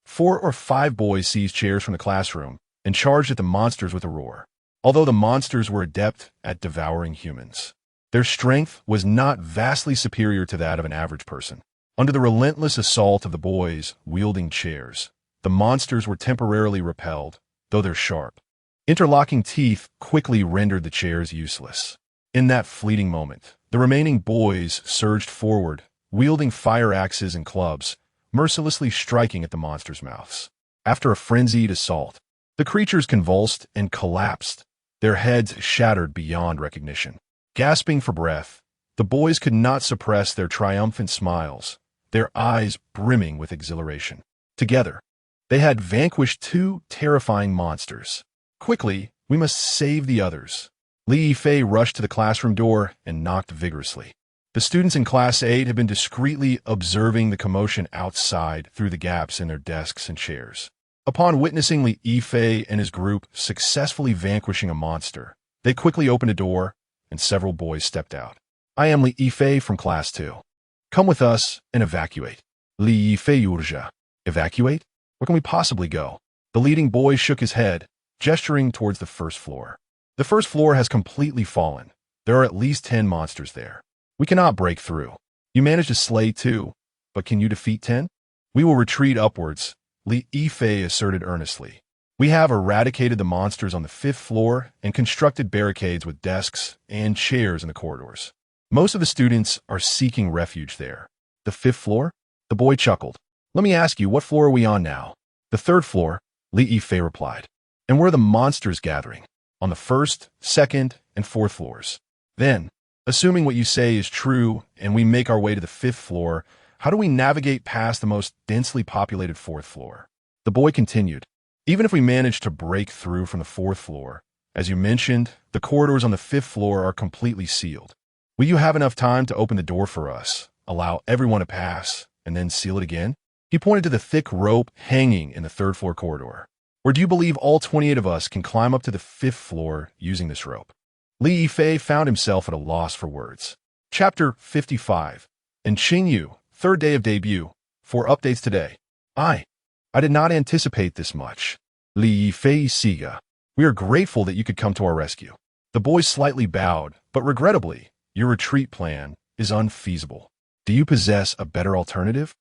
4 or 5 boys seized chairs from the classroom and charged at the monsters with a roar. Although the monsters were adept at devouring humans, their strength was not vastly superior to that of an average person. Under the relentless assault of the boys wielding chairs, the monsters were temporarily repelled, though their sharp, interlocking teeth quickly rendered the chairs useless. In that fleeting moment, the remaining boys surged forward, wielding fire axes and clubs, mercilessly striking at the monsters' mouths. After a frenzied assault, the creatures convulsed and collapsed, their heads shattered beyond recognition. Gasping for breath, the boys could not suppress their triumphant smiles, their eyes brimming with exhilaration. Together, they had vanquished 2 terrifying monsters. Quickly, we must save the others. Li Yifei rushed to the classroom door and knocked vigorously. The students in Class 8 had been discreetly observing the commotion outside through the gaps in their desks and chairs. Upon witnessing Li Yifei and his group successfully vanquishing a monster, they quickly opened a door, and several boys stepped out. I am Li Yifei from Class 2. Come with us and evacuate. Li Yifei urgea. Evacuate? Where can we possibly go? The leading boy shook his head, gesturing towards the 1st floor. The 1st floor has completely fallen. There are at least 10 monsters there. We cannot break through. You managed to slay 2, but can you defeat 10? We will retreat upwards, Li Yifei asserted earnestly. We have eradicated the monsters on the 5th floor and constructed barricades with desks and chairs in the corridors. Most of the students are seeking refuge there. The 5th floor? The boy chuckled. Let me ask you, what floor are we on now? The 3rd floor, Li Yifei replied. And where are the monsters gathering? On the 1st, 2nd, and 4th floors. Then, assuming what you say is true and we make our way to the 5th floor, how do we navigate past the most densely populated 4th floor? The boy continued. Even if we manage to break through from the 4th floor, as you mentioned, the corridors on the 5th floor are completely sealed. Will you have enough time to open the door for us, allow everyone to pass, and then seal it again? He pointed to the thick rope hanging in the 3rd floor corridor. Or do you believe all 28 of us can climb up to the 5th floor using this rope? Li Yifei found himself at a loss for words. Chapter 55. In Qingyu, 3rd day of debut, For updates today. I did not anticipate this much. Li Fei Siga. We are grateful that you could come to our rescue. The boys slightly bowed, but regrettably, your retreat plan is unfeasible. Do you possess a better alternative?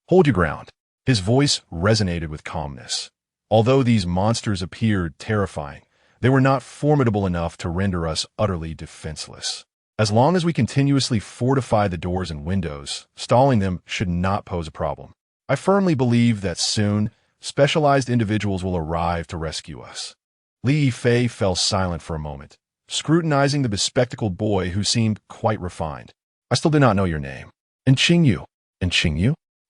Hold your ground. His voice resonated with calmness. Although these monsters appeared terrifying, they were not formidable enough to render us utterly defenseless. As long as we continuously fortify the doors and windows, stalling them should not pose a problem. I firmly believe that soon, specialized individuals will arrive to rescue us. Li Fei fell silent for a moment, scrutinizing the bespectacled boy who seemed quite refined. I still do not know your name. And Qingyu?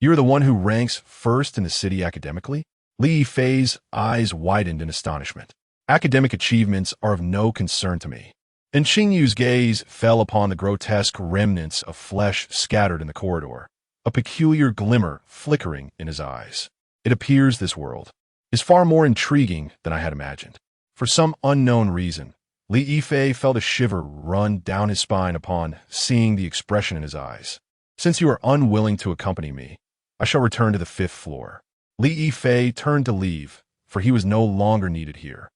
You are the one who ranks first in the city academically? Li Fei's eyes widened in astonishment. Academic achievements are of no concern to me. And Qingyu's gaze fell upon the grotesque remnants of flesh scattered in the corridor, a peculiar glimmer flickering in his eyes. It appears this world is far more intriguing than I had imagined. For some unknown reason, Li Yifei felt a shiver run down his spine upon seeing the expression in his eyes. Since you are unwilling to accompany me, I shall return to the 5th floor. Li Yifei turned to leave, for he was no longer needed here,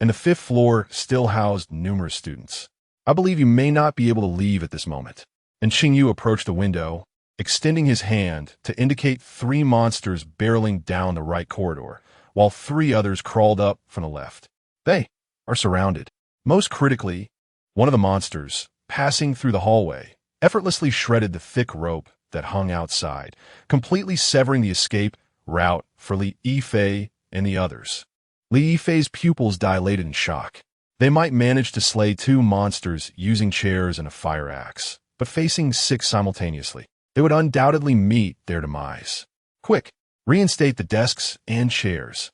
and the 5th floor still housed numerous students. I believe you may not be able to leave at this moment. And Qingyu approached the window, extending his hand to indicate 3 monsters barreling down the right corridor, while 3 others crawled up from the left. They are surrounded. Most critically, one of the monsters, passing through the hallway, effortlessly shredded the thick rope that hung outside, completely severing the escape route for Li Yifei and the others. Li Yifei's pupils dilated in shock. They might manage to slay 2 monsters using chairs and a fire axe, but facing 6 simultaneously, they would undoubtedly meet their demise. Quick, reinstate the desks and chairs.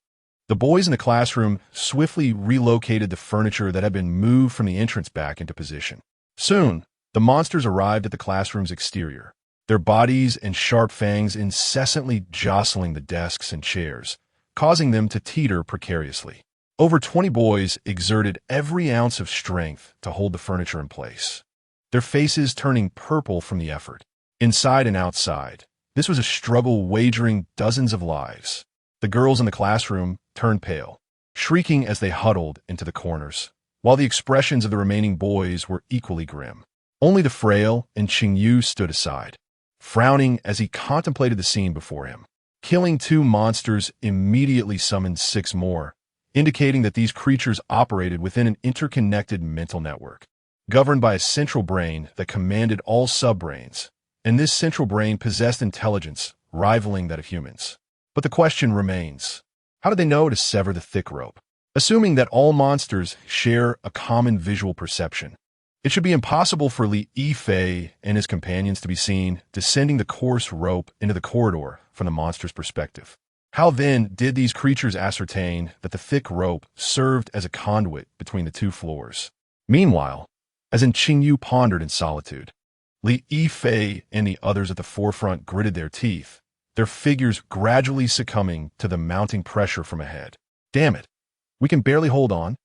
The boys in the classroom swiftly relocated the furniture that had been moved from the entrance back into position. Soon, the monsters arrived at the classroom's exterior, their bodies and sharp fangs incessantly jostling the desks and chairs, causing them to teeter precariously. Over 20 boys exerted every ounce of strength to hold the furniture in place, their faces turning purple from the effort. Inside and outside, this was a struggle wagering dozens of lives. The girls in the classroom turned pale, shrieking as they huddled into the corners, while the expressions of the remaining boys were equally grim. Only the frail and Qingyu stood aside, frowning as he contemplated the scene before him. Killing 2 monsters immediately summoned 6 more, indicating that these creatures operated within an interconnected mental network, governed by a central brain that commanded all subbrains, and this central brain possessed intelligence rivaling that of humans. But the question remains, how did they know to sever the thick rope? Assuming that all monsters share a common visual perception, it should be impossible for Li Yifei and his companions to be seen descending the coarse rope into the corridor from the monster's perspective. How then did these creatures ascertain that the thick rope served as a conduit between the 2 floors? Meanwhile, as Qingyu pondered in solitude, Li Yifei and the others at the forefront gritted their teeth, their figures gradually succumbing to the mounting pressure from ahead. Damn it, we can barely hold on.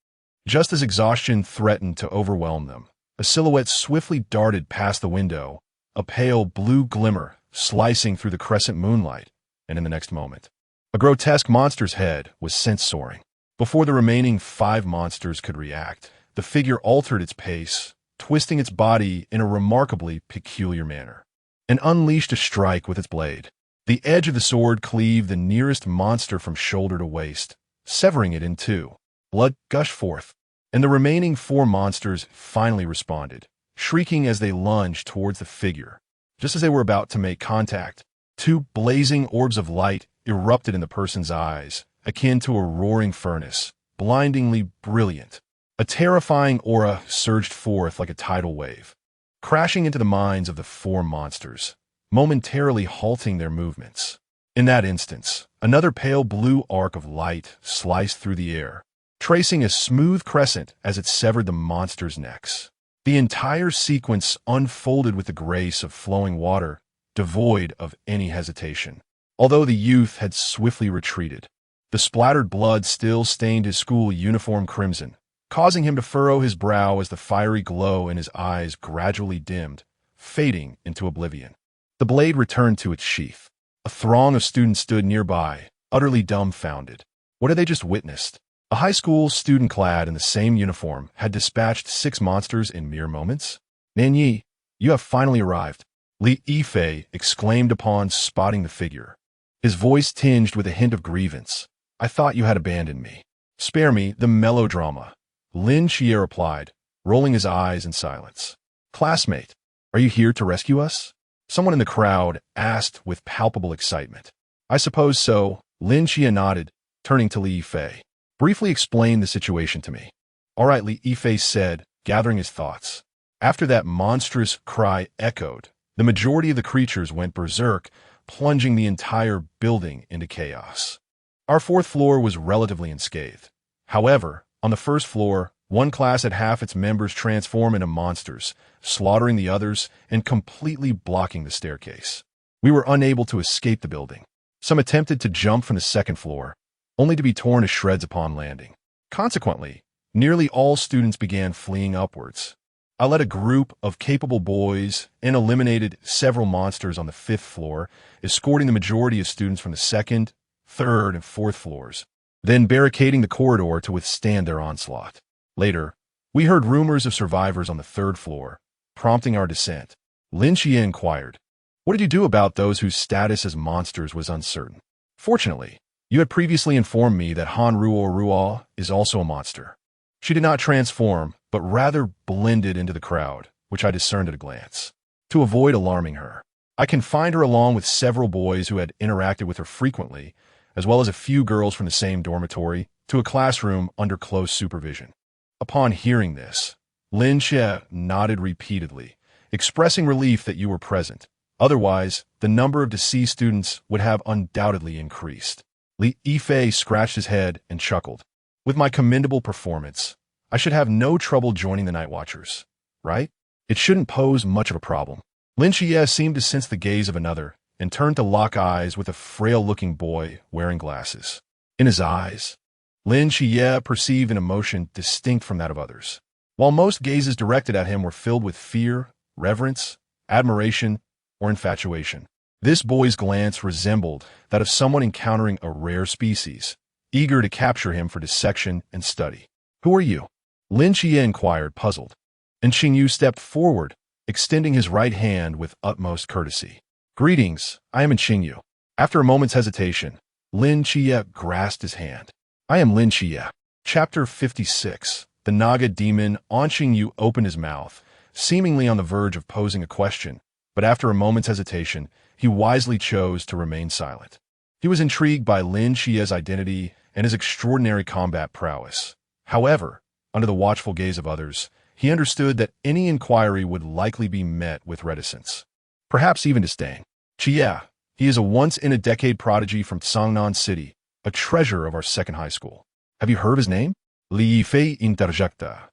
Just as exhaustion threatened to overwhelm them, a silhouette swiftly darted past the window, a pale blue glimmer slicing through the crescent moonlight, and in the next moment, a grotesque monster's head was sent soaring. Before the remaining 5 monsters could react, the figure altered its pace, twisting its body in a remarkably peculiar manner, and unleashed a strike with its blade. The edge of the sword cleaved the nearest monster from shoulder to waist, severing it in 2. Blood gushed forth, and the remaining 4 monsters finally responded, shrieking as they lunged towards the figure. Just as they were about to make contact, 2 blazing orbs of light erupted in the person's eyes, akin to a roaring furnace, blindingly brilliant. A terrifying aura surged forth like a tidal wave, crashing into the minds of the 4 monsters, momentarily halting their movements. In that instance, another pale blue arc of light sliced through the air, tracing a smooth crescent as it severed the monsters' necks. The entire sequence unfolded with the grace of flowing water, devoid of any hesitation. Although the youth had swiftly retreated, the splattered blood still stained his school uniform crimson, causing him to furrow his brow as the fiery glow in his eyes gradually dimmed, fading into oblivion. The blade returned to its sheath. A throng of students stood nearby, utterly dumbfounded. What had they just witnessed? A high school student clad in the same uniform had dispatched 6 monsters in mere moments? Nanyi, you have finally arrived, Li Yifei exclaimed upon spotting the figure. His voice tinged with a hint of grievance. I thought you had abandoned me. Spare me the melodrama, Lin Xia replied, rolling his eyes in silence. Classmate, are you here to rescue us? Someone in the crowd asked with palpable excitement. I suppose so, Lin Xia nodded, turning to Li Yifei. Briefly explain the situation to me. All right, Li Yifei said, gathering his thoughts. After that monstrous cry echoed, the majority of the creatures went berserk, plunging the entire building into chaos. Our 4th floor was relatively unscathed. However, on the 1st floor, one class had half its members transform into monsters, slaughtering the others and completely blocking the staircase. We were unable to escape the building. Some attempted to jump from the 2nd floor, only to be torn to shreds upon landing. Consequently, nearly all students began fleeing upwards. I led a group of capable boys and eliminated several monsters on the 5th floor, escorting the majority of students from the 2nd, 3rd, and 4th floors, then barricading the corridor to withstand their onslaught. Later, we heard rumors of survivors on the 3rd floor, prompting our descent. Lin Xia inquired, what did you do about those whose status as monsters was uncertain? Fortunately, you had previously informed me that Han Ruo is also a monster. She did not transform, but rather blended into the crowd, which I discerned at a glance. To avoid alarming her, I confined her along with several boys who had interacted with her frequently, as well as a few girls from the same dormitory, to a classroom under close supervision. Upon hearing this, Lin Xia nodded repeatedly, expressing relief that you were present. Otherwise, the number of deceased students would have undoubtedly increased. Li Yifei scratched his head and chuckled. With my commendable performance, I should have no trouble joining the Night Watchers, right? It shouldn't pose much of a problem. Lin Xia seemed to sense the gaze of another and turned to lock eyes with a frail-looking boy wearing glasses. In his eyes, Lin Xia perceived an emotion distinct from that of others. While most gazes directed at him were filled with fear, reverence, admiration, or infatuation, this boy's glance resembled that of someone encountering a rare species, eager to capture him for dissection and study. Who are you? Lin Xia inquired, puzzled. And Xingyu stepped forward, extending his right hand with utmost courtesy. Greetings, I am Xingyu. After a moment's hesitation, Lin Xia grasped his hand. I am Lin Xia. Chapter 56. The Naga Demon. Xingyu opened his mouth, seemingly on the verge of posing a question, but after a moment's hesitation, he wisely chose to remain silent. He was intrigued by Lin Xia's identity and his extraordinary combat prowess. However, under the watchful gaze of others, he understood that any inquiry would likely be met with reticence, perhaps even disdain. Xia, he is a once-in-a-decade prodigy from Sangnan City, a treasure of our 2nd high school. Have you heard of his name? Li Yifei interjecta.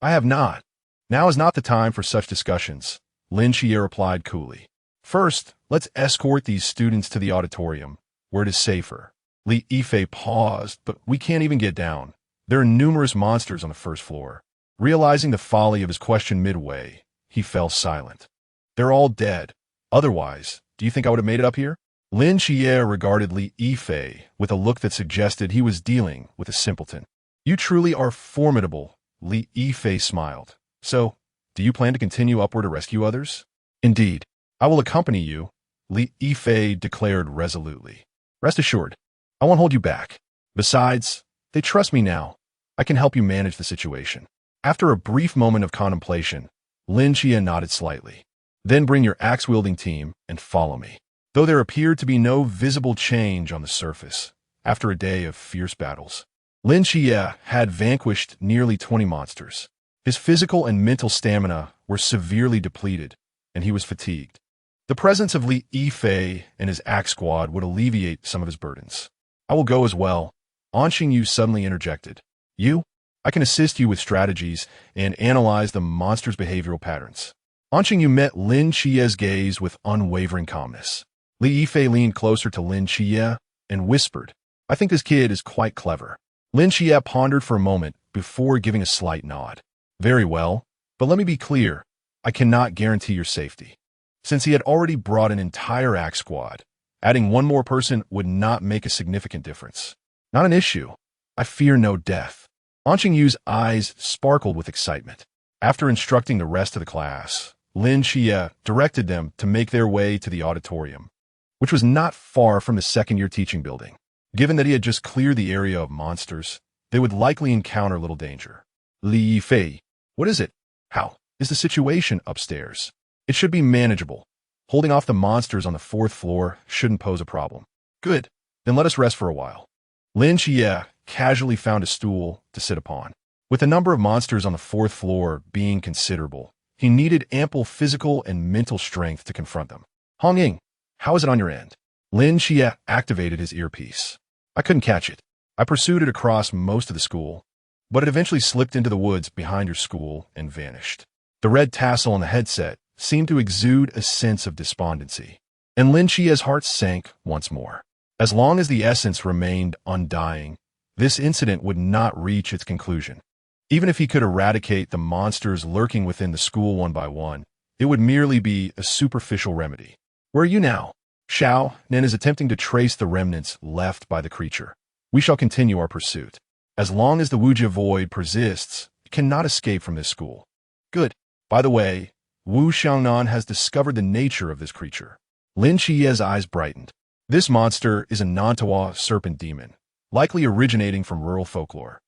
I have not. Now is not the time for such discussions, Lin Xia replied coolly. First, let's escort these students to the auditorium, where it is safer. Li Yifei paused, but we can't even get down. There are numerous monsters on the 1st floor. Realizing the folly of his question midway, he fell silent. They're all dead. Otherwise, do you think I would have made it up here? Lin Xia regarded Li Yifei with a look that suggested he was dealing with a simpleton. You truly are formidable, Li Yifei smiled. So, do you plan to continue upward to rescue others? Indeed. I will accompany you, Li Yifei declared resolutely. Rest assured, I won't hold you back. Besides, they trust me now. I can help you manage the situation. After a brief moment of contemplation, Lin Xia nodded slightly. Then bring your axe-wielding team and follow me. Though there appeared to be no visible change on the surface, after a day of fierce battles, Lin Xia had vanquished nearly 20 monsters. His physical and mental stamina were severely depleted, and he was fatigued. The presence of Li Yifei and his axe squad would alleviate some of his burdens. I will go as well, Xingyu suddenly interjected. You? I can assist you with strategies and analyze the monster's behavioral patterns. Xingyu met Lin Xia's gaze with unwavering calmness. Li Yifei leaned closer to Lin Xia and whispered, I think this kid is quite clever. Lin Xia pondered for a moment before giving a slight nod. Very well, but let me be clear, I cannot guarantee your safety. Since he had already brought an entire axe squad, Adding one more person would not make a significant difference. Not an issue. I fear no death. Yu's eyes sparkled with excitement. After instructing the rest of the class, Great Xia directed them to make their way to the auditorium, which was not far from the second-year teaching building. Given that he had just cleared the area of monsters, they would likely encounter little danger. Li Fei, what is it? How is the situation upstairs? It should be manageable. Holding off the monsters on the 4th floor shouldn't pose a problem. Good. Then let us rest for a while. Great Xia casually found a stool to sit upon. With the number of monsters on the 4th floor being considerable, he needed ample physical and mental strength to confront them. Hongying, how is it on your end? Great Xia activated his earpiece. I couldn't catch it. I pursued it across most of the school, but it eventually slipped into the woods behind your school and vanished. The red tassel on the headset seemed to exude a sense of despondency, and Great Xia's heart sank once more. As long as the essence remained undying, this incident would not reach its conclusion. Even if he could eradicate the monsters lurking within the school one by one, it would merely be a superficial remedy. Where are you now? Xiao Nen is attempting to trace the remnants left by the creature. We shall continue our pursuit. As long as the Wujia void persists, it cannot escape from this school. Good. By the way, Wu Xiangnan has discovered the nature of this creature. Great Xia's eyes brightened. This monster is a Nantawa serpent demon, likely originating from rural folklore.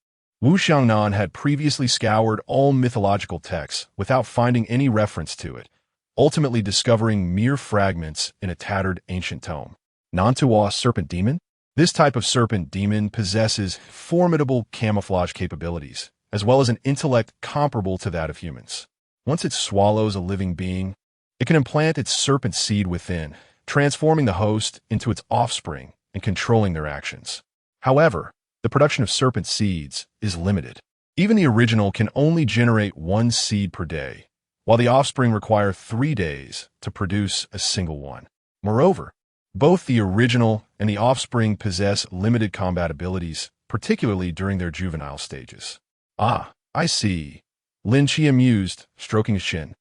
Wu Xiangnan had previously scoured all mythological texts without finding any reference to it, ultimately discovering mere fragments in a tattered ancient tome. Nantawa serpent demon? This type of serpent demon possesses formidable camouflage capabilities, as well as an intellect comparable to that of humans. Once it swallows a living being, it can implant its serpent seed within, transforming the host into its offspring and controlling their actions. However, the production of serpent seeds is limited. Even the original can only generate 1 seed per day, while the offspring require 3 days to produce a single one. Moreover, both the original and the offspring possess limited combat abilities, particularly during their juvenile stages. Ah, I see. Great Xia mused, stroking his chin.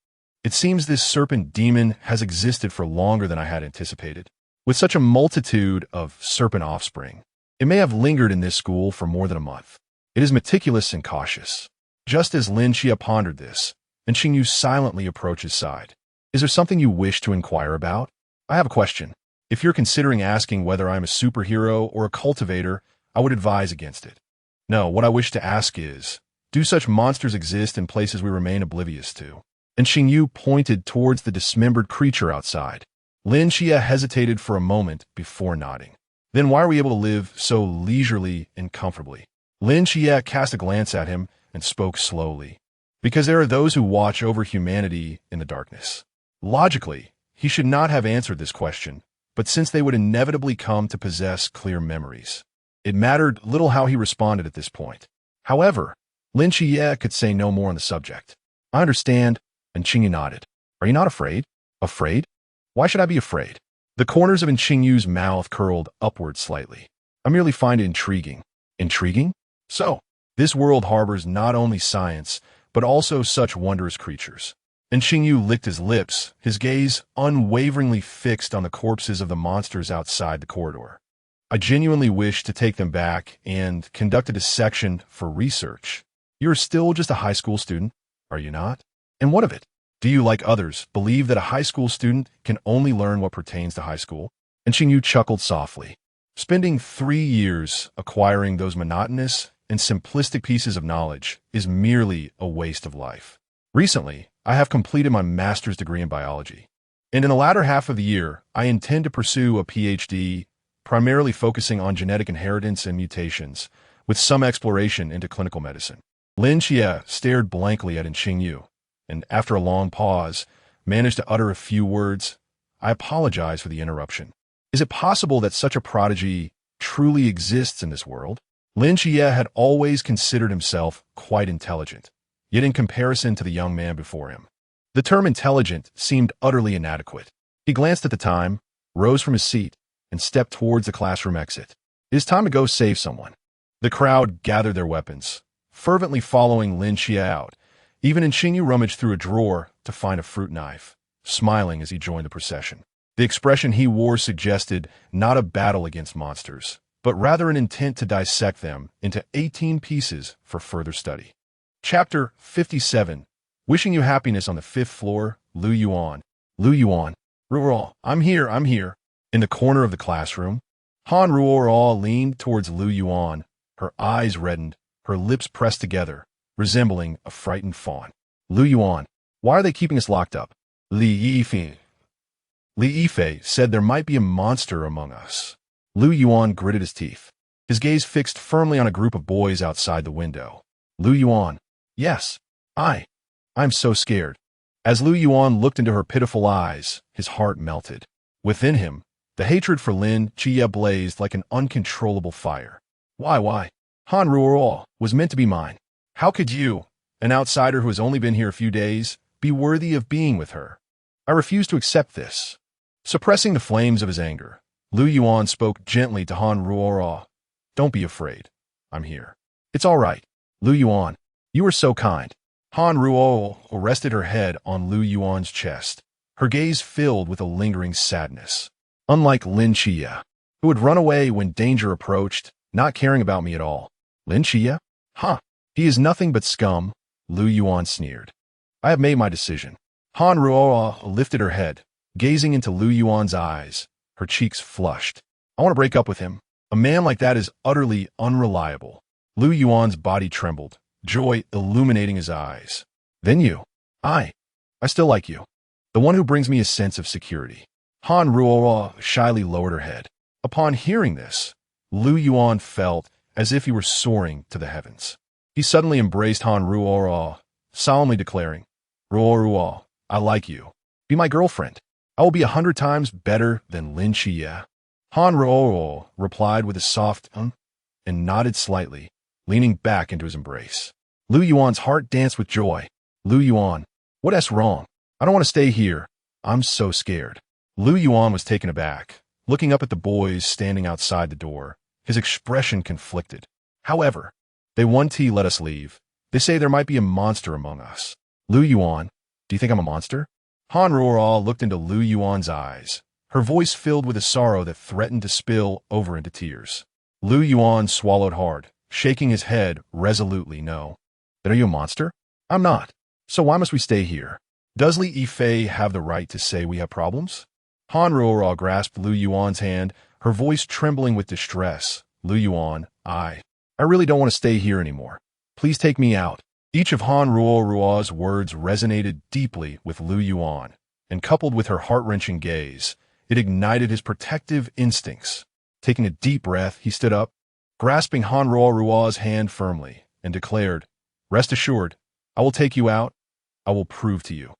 It seems this serpent demon has existed for longer than I had anticipated. With such a multitude of serpent offspring, it may have lingered in this school for more than a month. It is meticulous and cautious. Just as Great Xia pondered this, and Yu silently approached his side. Is there something you wish to inquire about? I have a question. If you're considering asking whether I'm a superhero or a cultivator, I would advise against it. No, what I wish to ask is, do such monsters exist in places we remain oblivious to? And Yu pointed towards the dismembered creature outside. Great Xia hesitated for a moment before nodding. Then why are we able to live so leisurely and comfortably? Great Xia cast a glance at him and spoke slowly. Because there are those who watch over humanity in the darkness. Logically, he should not have answered this question, but since they would inevitably come to possess clear memories, it mattered little how he responded at this point. However, Great Xia could say no more on the subject. I understand, and Yu nodded. Are you not afraid? Afraid? Why should I be afraid? The corners of Yu's mouth curled upward slightly. I merely find it intriguing. Intriguing? So, this world harbors not only science, but also such wondrous creatures. And Yu licked his lips, his gaze unwaveringly fixed on the corpses of the monsters outside the corridor. I genuinely wish to take them back and conduct a dissection for research. You're still just a high school student, are you not? And what of it? Do you, like others, believe that a high school student can only learn what pertains to high school? And Yu chuckled softly. Spending 3 years acquiring those monotonous and simplistic pieces of knowledge is merely a waste of life. Recently, I have completed my master's degree in biology, and in the latter half of the year, I intend to pursue a PhD, primarily focusing on genetic inheritance and mutations, with some exploration into clinical medicine. Great Xia stared blankly at Yu, and after a long pause, managed to utter a few words. I apologize for the interruption. Is it possible that such a prodigy truly exists in this world? Great Xia had always considered himself quite intelligent, yet in comparison to the young man before him, the term intelligent seemed utterly inadequate. He glanced at the time, rose from his seat, and stepped towards the classroom exit. It is time to go save someone. The crowd gathered their weapons, fervently following Great Xia out. Even Yu rummaged through a drawer to find a fruit knife, smiling as he joined the procession. The expression he wore suggested not a battle against monsters, but rather an intent to dissect them into 18 pieces for further study. Chapter 57. Wishing you happiness on the 5th floor, Lu Yuan. Lu Yuan. Ruo, I'm here. In the corner of the classroom, Han Ruo leaned towards Lu Yuan, her eyes reddened, her lips pressed together, resembling a frightened fawn. Lu Yuan, why are they keeping us locked up? Li Yifei said there might be a monster among us. Lu Yuan gritted his teeth, his gaze fixed firmly on a group of boys outside the window. Lu Yuan, yes, I'm so scared. As Lu Yuan looked into her pitiful eyes, his heart melted. Within him, the hatred for Lin Xia blazed like an uncontrollable fire. Why? Han Ruo was meant to be mine. How could you, an outsider who has only been here a few days, be worthy of being with her? I refuse to accept this. Suppressing the flames of his anger, Lu Yuan spoke gently to Han Ruo. Don't be afraid. I'm here. It's all right. Lu Yuan, you are so kind. Han Ruo rested her head on Lu Yuan's chest, her gaze filled with a lingering sadness. Unlike Lin Xia, who had run away when danger approached, not caring about me at all. Lin Xia? He is nothing but scum, Lu Yuan sneered. I have made my decision. Han Ruo lifted her head, gazing into Lu Yuan's eyes, her cheeks flushed. I want to break up with him. A man like that is utterly unreliable. Lu Yuan's body trembled, joy illuminating his eyes. Then you. I still like you. The one who brings me a sense of security. Han Ruo shyly lowered her head. Upon hearing this, Lu Yuan felt as if he were soaring to the heavens. He suddenly embraced Han Ruo, solemnly declaring, Ruo, I like you. Be my girlfriend. I will be 100 times better than Lin Xia. Han Ruo replied with a soft and nodded slightly, leaning back into his embrace. Lu Yuan's heart danced with joy. Lu Yuan, what's wrong? I don't want to stay here. I'm so scared. Lu Yuan was taken aback, looking up at the boys standing outside the door, his expression conflicted. However, they want to let us leave. They say there might be a monster among us. Lu Yuan, do you think I'm a monster? Han Ruo looked into Lu Yuan's eyes, her voice filled with a sorrow that threatened to spill over into tears. Lu Yuan swallowed hard, shaking his head resolutely no. Then are you a monster? I'm not. So why must we stay here? Does Li Yifei have the right to say we have problems? Han Ruo grasped Lu Yuan's hand, her voice trembling with distress. Lu Yuan, I really don't want to stay here anymore. Please take me out. Each of Han Ruo's words resonated deeply with Lu Yuan, and coupled with her heart-wrenching gaze, it ignited his protective instincts. Taking a deep breath, he stood up, grasping Han Ruo's hand firmly, and declared, Rest assured, I will take you out. I will prove to you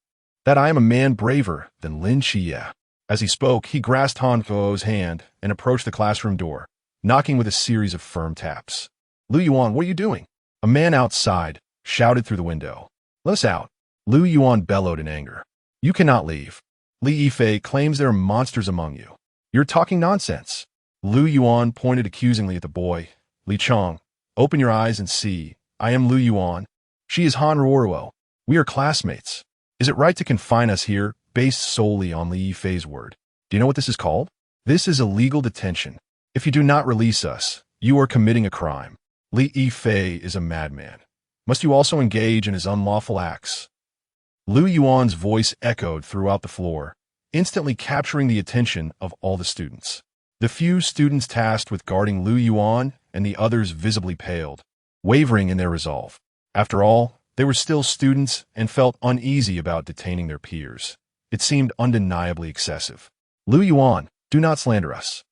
that I am a man braver than Lin Xia. As he spoke, he grasped Han Ruo's hand and approached the classroom door, knocking with a series of firm taps. Lu Yuan, what are you doing? A man outside shouted through the window. Let us out. Lu Yuan bellowed in anger. You cannot leave. Li Yifei claims there are monsters among you. You're talking nonsense. Lu Yuan pointed accusingly at the boy. Li Chong, open your eyes and see. I am Lu Yuan. She is Han Ruo. We are classmates. Is it right to confine us here based solely on Li Yifei's word? Do you know what this is called? This is illegal detention. If you do not release us, you are committing a crime. Li Yifei is a madman. Must you also engage in his unlawful acts? Lu Yuan's voice echoed throughout the floor, instantly capturing the attention of all the students. The few students tasked with guarding Lu Yuan and the others visibly paled, wavering in their resolve. After all, they were still students and felt uneasy about detaining their peers. It seemed undeniably excessive. Lu Yuan, do not slander us.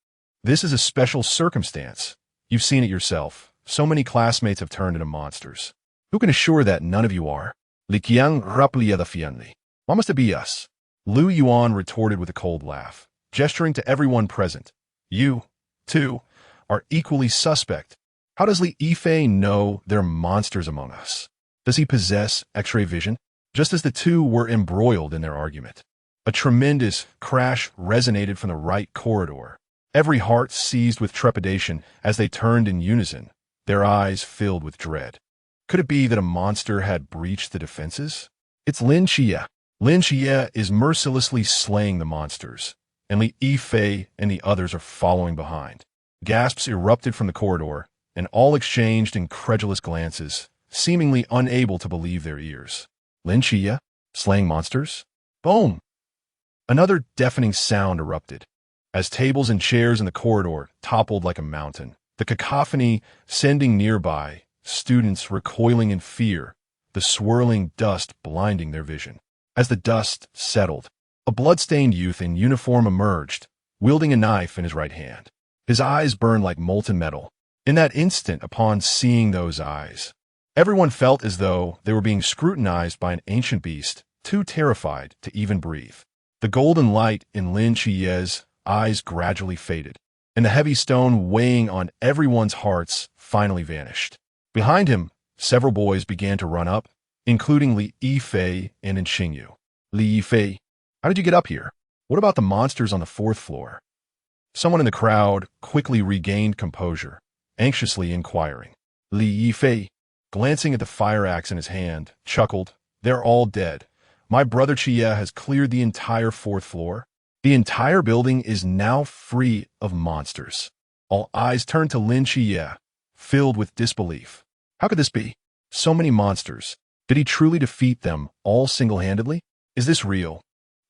This is a special circumstance. You've seen it yourself. So many classmates have turned into monsters. Who can assure that none of you are? Li Qiang raplia the fianli. Why must it be us? Lu Yuan retorted with a cold laugh, gesturing to everyone present. You, too, are equally suspect. How does Li Yifei know there are monsters among us? Does he possess X-ray vision? Just as the two were embroiled in their argument, a tremendous crash resonated from the right corridor. Every heart seized with trepidation as they turned in unison, their eyes filled with dread. Could it be that a monster had breached the defenses? It's Lin Xia. Lin Xia is mercilessly slaying the monsters. and Li Yifei and the others are following behind. Gasps erupted from the corridor, and all exchanged incredulous glances, seemingly unable to believe their ears. Lin Xia? Slaying monsters? Boom! Another deafening sound erupted. As tables and chairs in the corridor toppled like a mountain, the cacophony sending nearby, students recoiling in fear, the swirling dust blinding their vision. As the dust settled, a blood-stained youth in uniform emerged, wielding a knife in his right hand. His eyes burned like molten metal. In that instant, upon seeing those eyes, everyone felt as though they were being scrutinized by an ancient beast, too terrified to even breathe. The golden light in Lin Qia's eyes gradually faded, and the heavy stone weighing on everyone's hearts finally vanished. Behind him, several boys began to run up, including Li Yifei and Xingyu. Li Yifei, how did you get up here? What about the monsters on the fourth floor? Someone in the crowd quickly regained composure, anxiously inquiring. Li Yifei, glancing at the fire axe in his hand, chuckled, "They're all dead. My brother Xia has cleared the entire fourth floor. The entire building is now free of monsters." All eyes turned to Lin Xia, filled with disbelief. How could this be? So many monsters. Did he truly defeat them all single-handedly? Is this real?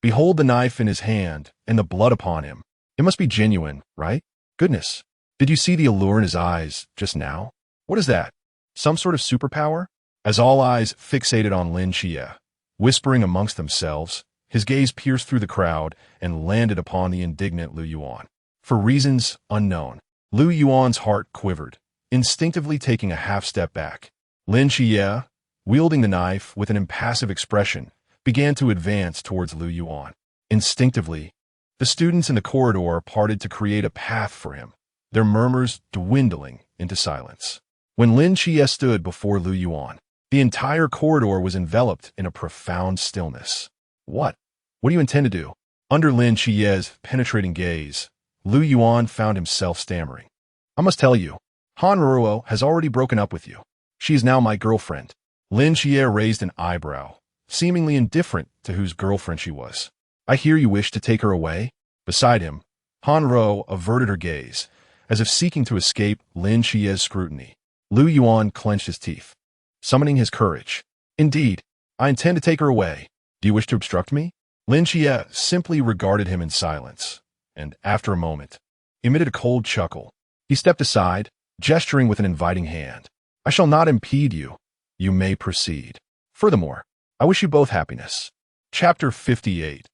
Behold the knife in his hand and the blood upon him. It must be genuine, right? Goodness. Did you see the allure in his eyes just now? What is that? Some sort of superpower? As all eyes fixated on Lin Xia, whispering amongst themselves, his gaze pierced through the crowd and landed upon the indignant Lu Yuan. For reasons unknown, Lu Yuan's heart quivered, instinctively taking a half-step back. Lin Xia, wielding the knife with an impassive expression, began to advance towards Lu Yuan. Instinctively, the students in the corridor parted to create a path for him, their murmurs dwindling into silence. When Lin Xia stood before Lu Yuan, the entire corridor was enveloped in a profound stillness. What? What do you intend to do? Under Lin Qia's penetrating gaze, Lu Yuan found himself stammering. I must tell you, Han Ruo has already broken up with you. She is now my girlfriend. Lin Xia raised an eyebrow, seemingly indifferent to whose girlfriend she was. I hear you wish to take her away? Beside him, Han Ruo averted her gaze, as if seeking to escape Lin Qia's scrutiny. Lu Yuan clenched his teeth, summoning his courage. Indeed, I intend to take her away. Do you wish to obstruct me? Lin Xia simply regarded him in silence, and after a moment, emitted a cold chuckle. He stepped aside, gesturing with an inviting hand. I shall not impede you. You may proceed. Furthermore, I wish you both happiness. Chapter 58.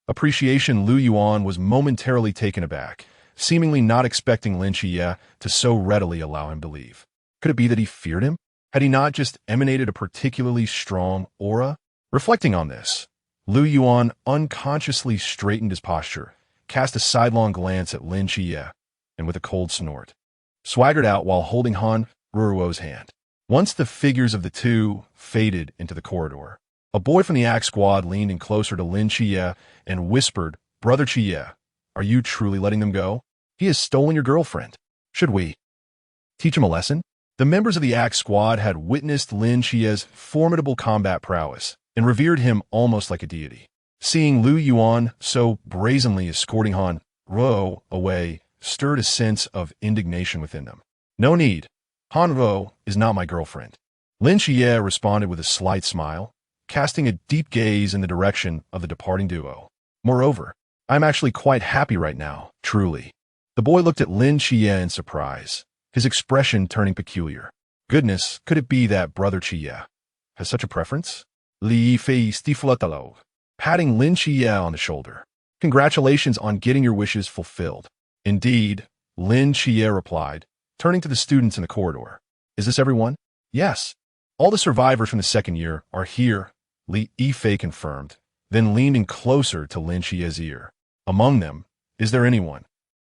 Appreciation. Lu Yuan was momentarily taken aback, seemingly not expecting Lin Xia to so readily allow him to leave. Could it be that he feared him? Had he not just emanated a particularly strong aura? Reflecting on this, Lu Yuan unconsciously straightened his posture, cast a sidelong glance at Lin Xia, and with a cold snort, swaggered out while holding Han Ruo's hand. Once the figures of the two faded into the corridor, a boy from the Axe Squad leaned in closer to Lin Xia and whispered, Brother Xia, are you truly letting them go? He has stolen your girlfriend. Should we teach him a lesson? The members of the Axe Squad had witnessed Lin Qia's formidable combat prowess and revered him almost like a deity. Seeing Lu Yuan so brazenly escorting Han Ruo away stirred a sense of indignation within them. No need. Han Ruo is not my girlfriend. Lin Xia responded with a slight smile, casting a deep gaze in the direction of the departing duo. Moreover, I'm actually quite happy right now, truly. The boy looked at Lin Xia in surprise, his expression turning peculiar. Goodness, could it be that Brother Xia has such a preference? Li Fei stiflatalo, patting Lin Xia on the shoulder. Congratulations on getting your wishes fulfilled. Indeed, Lin Xia replied, turning to the students in the corridor. Is this everyone? Yes. All the survivors from the second year are here, Li Yifei confirmed, then leaned in closer to Lin Qia's ear. Among them, is there anyone?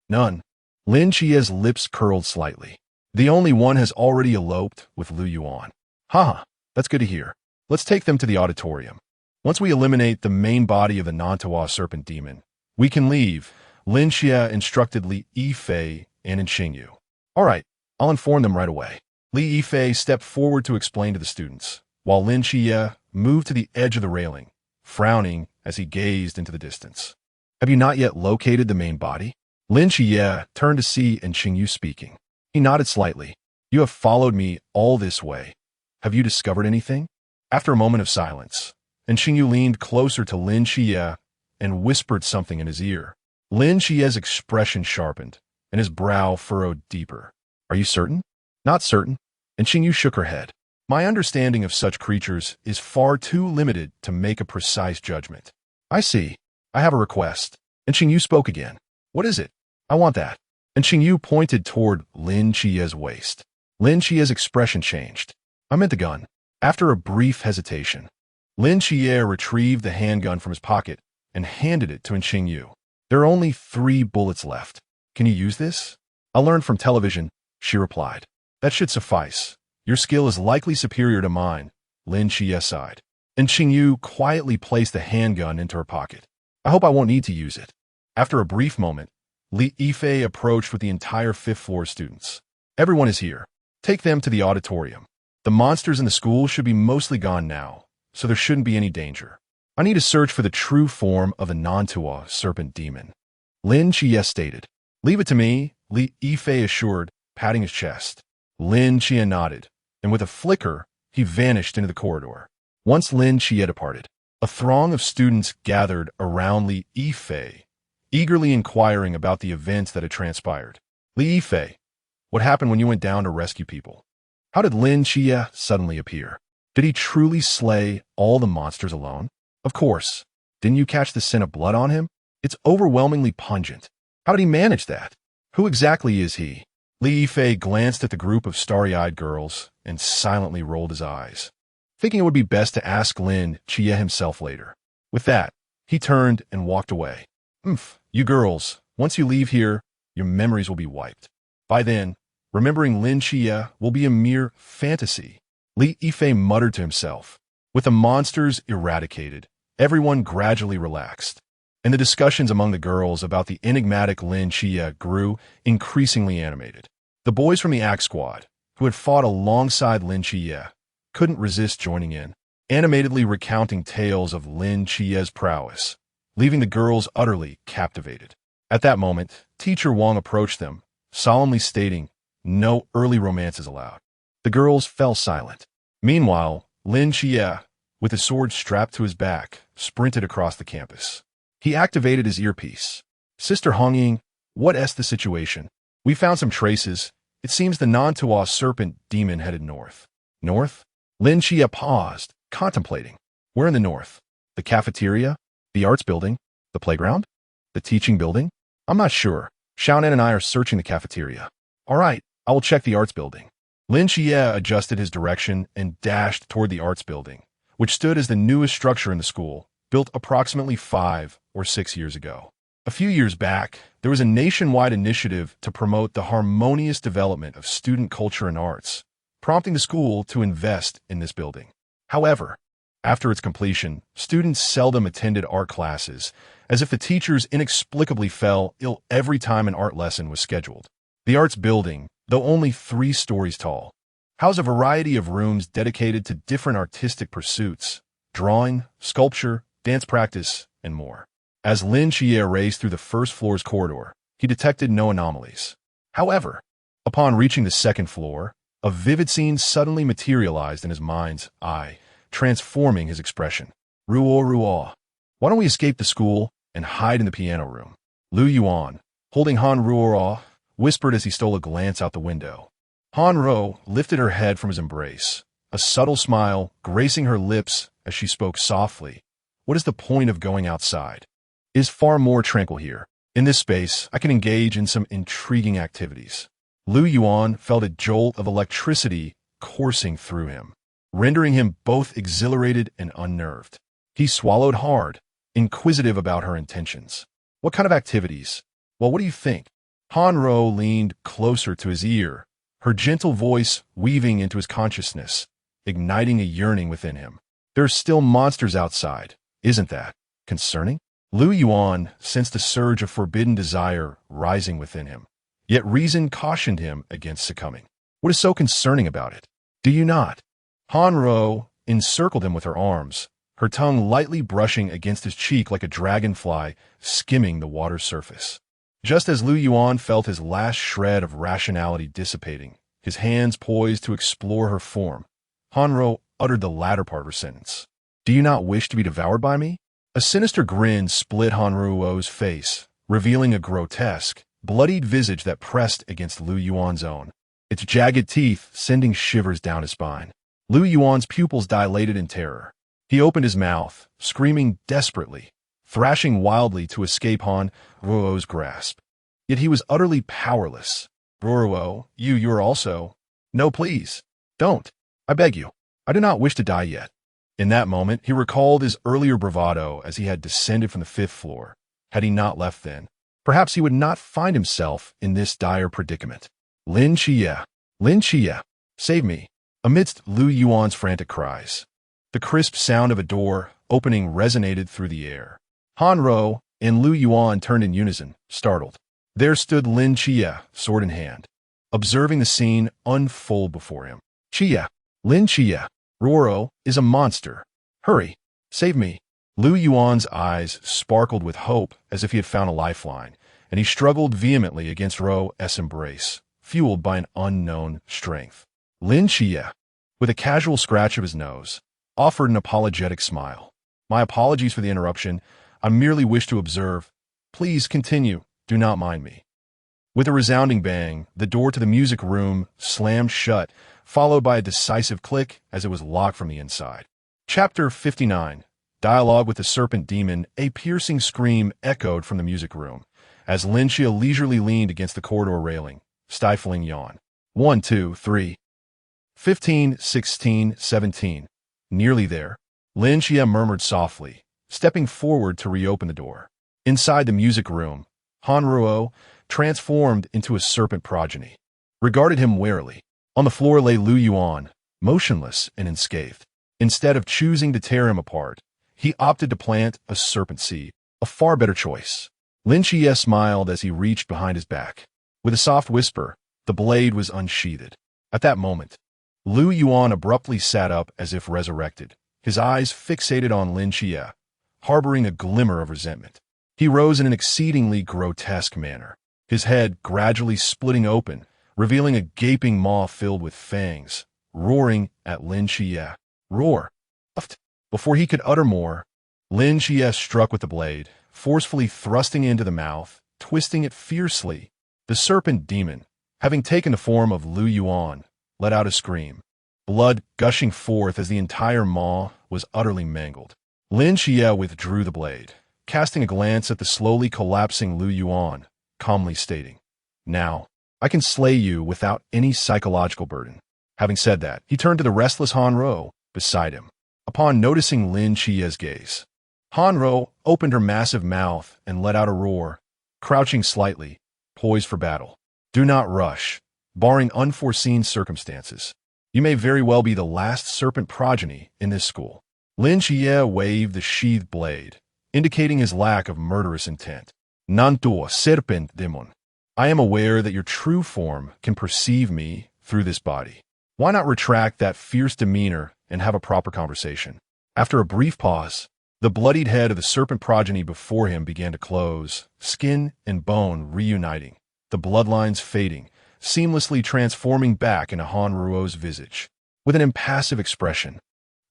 None. Lin Qia's lips curled slightly. The only one has already eloped with Lu Yuan. Haha, that's good to hear. Let's take them to the auditorium. Once we eliminate the main body of the Nantawa serpent demon, we can leave, Lin Xia instructed Li Yifei and Xingyu. All right, I'll inform them right away. Li Yifei stepped forward to explain to the students, while Lin Xia moved to the edge of the railing, frowning as he gazed into the distance. Have you not yet located the main body? Lin Xia turned to see and Qingyu speaking. He nodded slightly. You have followed me all this way. Have you discovered anything? After a moment of silence, and Qingyu leaned closer to Lin Xia and whispered something in his ear. Lin Xia's expression sharpened, and his brow furrowed deeper. Are you certain? Not certain. And Qingyu shook her head. My understanding of such creatures is far too limited to make a precise judgment. I see. I have a request. And Qingyu spoke again. What is it? I want that. And Qingyu pointed toward Lin Xia's waist. Lin Xia's expression changed. I meant the gun. After a brief hesitation, Lin Xia retrieved the handgun from his pocket and handed it to Qingyu. There are only 3 bullets left. Can you use this? I learned from television, she replied. That should suffice. Your skill is likely superior to mine, Lin Xia sighed. And Qingyu quietly placed the handgun into her pocket. I hope I won't need to use it. After a brief moment, Li Yifei approached with the entire 5th floor students. Everyone is here. Take them to the auditorium. The monsters in the school should be mostly gone now, so there shouldn't be any danger. I need to search for the true form of the non-Tua serpent demon. Lin Xia stated. Leave it to me, Li Yifei assured, patting his chest. Lin Xia nodded, and with a flicker, he vanished into the corridor. Once Lin Xia departed, a throng of students gathered around Li Yifei, eagerly inquiring about the events that had transpired. Li Yifei, what happened when you went down to rescue people? How did Lin Xia suddenly appear? Did he truly slay all the monsters alone? Of course. Didn't you catch the scent of blood on him? It's overwhelmingly pungent. How did he manage that? Who exactly is he? Li Yifei glanced at the group of starry-eyed girls and silently rolled his eyes, thinking it would be best to ask Lin Xia himself later. With that, he turned and walked away. You girls, once you leave here, your memories will be wiped. By then, remembering Lin Xia will be a mere fantasy. Li Yifei muttered to himself. With the monsters eradicated, everyone gradually relaxed, and the discussions among the girls about the enigmatic Lin Xia grew increasingly animated. The boys from the Axe Squad, who had fought alongside Lin Xia, couldn't resist joining in, animatedly recounting tales of Lin Xia's prowess, leaving the girls utterly captivated. At that moment, Teacher Wang approached them, solemnly stating, no early romances allowed. The girls fell silent. Meanwhile, Lin Xia, with his sword strapped to his back, sprinted across the campus. He activated his earpiece. Sister Hongying, what is the situation? We found some traces. It seems the non-Tua serpent demon headed north. North? Lin Xia paused, contemplating. Where in the north? The cafeteria? The arts building? The playground? The teaching building? I'm not sure. Xiaonan and I are searching the cafeteria. All right, I will check the arts building. Lin Xia adjusted his direction and dashed toward the arts building, which stood as the newest structure in the school, built approximately 5 or 6 years ago. A few years back, there was a nationwide initiative to promote the harmonious development of student culture and arts, prompting the school to invest in this building. However, after its completion, students seldom attended art classes, as if the teachers inexplicably fell ill every time an art lesson was scheduled. The arts building, though only 3 stories tall, housed a variety of rooms dedicated to different artistic pursuits, drawing, sculpture, dance practice, and more. As Lin Xia raced through the first floor's corridor, he detected no anomalies. However, upon reaching the 2nd floor, a vivid scene suddenly materialized in his mind's eye, transforming his expression. Ruo. Why don't we escape the school and hide in the piano room? Lu Yuan, holding Han Ruo, whispered as he stole a glance out the window. Han Ruo lifted her head from his embrace, a subtle smile gracing her lips as she spoke softly. What is the point of going outside? It is far more tranquil here. In this space, I can engage in some intriguing activities. Lu Yuan felt a jolt of electricity coursing through him, rendering him both exhilarated and unnerved. He swallowed hard, inquisitive about her intentions. What kind of activities? Well, what do you think? Han Ruo leaned closer to his ear, her gentle voice weaving into his consciousness, igniting a yearning within him. There are still monsters outside, isn't that concerning? Lu Yuan sensed a surge of forbidden desire rising within him, yet reason cautioned him against succumbing. What is so concerning about it? Do you not? Han Ruo encircled him with her arms, her tongue lightly brushing against his cheek like a dragonfly skimming the water's surface. Just as Lu Yuan felt his last shred of rationality dissipating, his hands poised to explore her form, Hanro uttered the latter part of her sentence. "Do you not wish to be devoured by me?" A sinister grin split Hanruo's face, revealing a grotesque, bloodied visage that pressed against Lu Yuan's own, its jagged teeth sending shivers down his spine. Lu Yuan's pupils dilated in terror. He opened his mouth, screaming desperately, thrashing wildly to escape Hanruo's grasp. Yet he was utterly powerless. "Ruo, you are also—" "No, please. Don't. I beg you. I do not wish to die yet." In that moment, he recalled his earlier bravado as he had descended from the 5th floor. Had he not left then, perhaps he would not find himself in this dire predicament. "Lin Xia! Lin Xia! Save me!" Amidst Lu Yuan's frantic cries, the crisp sound of a door opening resonated through the air. Hanro and Lu Yuan turned in unison, startled. There stood Lin Xia, sword in hand, observing the scene unfold before him. "Xia! Lin Xia! Roro is a monster. Hurry! Save me!" Lu Yuan's eyes sparkled with hope as if he had found a lifeline, and he struggled vehemently against Ro's embrace, fueled by an unknown strength. Lin Xia, with a casual scratch of his nose, offered an apologetic smile. "My apologies for the interruption. I merely wish to observe. Please continue. Do not mind me." With a resounding bang, the door to the music room slammed shut, followed by a decisive click as it was locked from the inside. Chapter 59. Dialogue with the Serpent Demon. A piercing scream echoed from the music room, as Lin Xia leisurely leaned against the corridor railing, stifling yawn. 1, 2, 3. 15, 16, 17. Nearly there, Lin Xia murmured softly, stepping forward to reopen the door. Inside the music room, Hanruo, transformed into a serpent progeny, regarded him warily. On the floor lay Lu Yuan, motionless and unscathed. Instead of choosing to tear him apart, he opted to plant a serpent seed, a far better choice. Lin Xia smiled as he reached behind his back. With a soft whisper, the blade was unsheathed. At that moment, Lu Yuan abruptly sat up as if resurrected, his eyes fixated on Lin Xia, harboring a glimmer of resentment. He rose in an exceedingly grotesque manner, his head gradually splitting open, revealing a gaping maw filled with fangs, roaring at Lin Xia. Roar! Before he could utter more, Lin Xia struck with the blade, forcefully thrusting into the mouth, twisting it fiercely. The serpent demon, having taken the form of Lu Yuan, let out a scream, blood gushing forth as the entire maw was utterly mangled. Lin Xia withdrew the blade, casting a glance at the slowly collapsing Lu Yuan, calmly stating, "Now, I can slay you without any psychological burden." Having said that, he turned to the restless Hanro beside him. Upon noticing Lin Xia's gaze, Hanro opened her massive mouth and let out a roar, crouching slightly, poised for battle. "Do not rush. Barring unforeseen circumstances, you may very well be the last serpent progeny in this school." Lin Xia waved the sheathed blade, indicating his lack of murderous intent. "Nanto serpent demon. I am aware that your true form can perceive me through this body. Why not retract that fierce demeanor and have a proper conversation?" After a brief pause, the bloodied head of the serpent progeny before him began to close, skin and bone reuniting, the bloodlines fading, seamlessly transforming back into Hanruo's visage. With an impassive expression,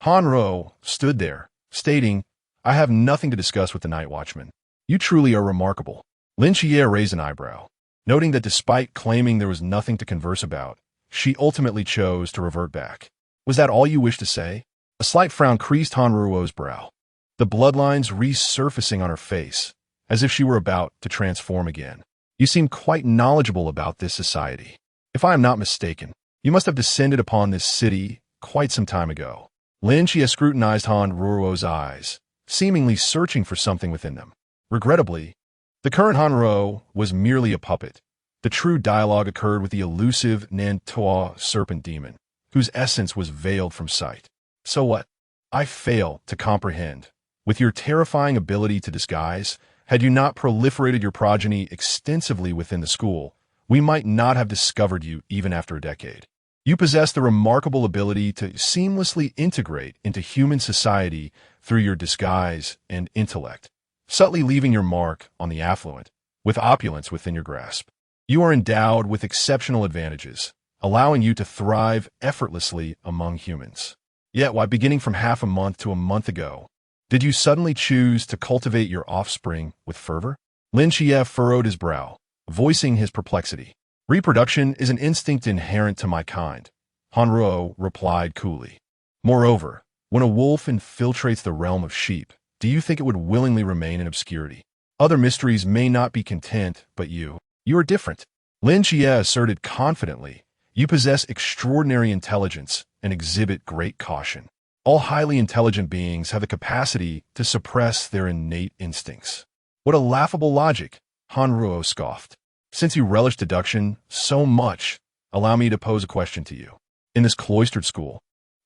Hanro stood there, stating, "I have nothing to discuss with the Night Watchman. You truly are remarkable." Lin Xia raised an eyebrow, noting that despite claiming there was nothing to converse about, she ultimately chose to revert back. "Was that all you wished to say?" A slight frown creased Hanruo's brow, the bloodlines resurfacing on her face, as if she were about to transform again. "You seem quite knowledgeable about this society. If I am not mistaken, you must have descended upon this city quite some time ago." Lin Xia scrutinized Hanruo's eyes, seemingly searching for something within them. Regrettably, the current Hanruo was merely a puppet. The true dialogue occurred with the elusive Nantoa serpent demon, whose essence was veiled from sight. "So what? I fail to comprehend. With your terrifying ability to disguise, had you not proliferated your progeny extensively within the school, we might not have discovered you even after a decade. You possess the remarkable ability to seamlessly integrate into human society through your disguise and intellect, subtly leaving your mark on the affluent, with opulence within your grasp. You are endowed with exceptional advantages, allowing you to thrive effortlessly among humans. Yet, why beginning from half a month to a month ago, did you suddenly choose to cultivate your offspring with fervor? Lin Xia furrowed his brow, voicing his perplexity. Reproduction is an instinct inherent to my kind, Han Ruo replied coolly. Moreover, when a wolf infiltrates the realm of sheep, do you think it would willingly remain in obscurity? Other mysteries may not be content, but you are different. Lin Xia asserted confidently, you possess extraordinary intelligence and exhibit great caution. All highly intelligent beings have the capacity to suppress their innate instincts. What a laughable logic, Han Ruo scoffed. Since you relish deduction so much, allow me to pose a question to you. In this cloistered school,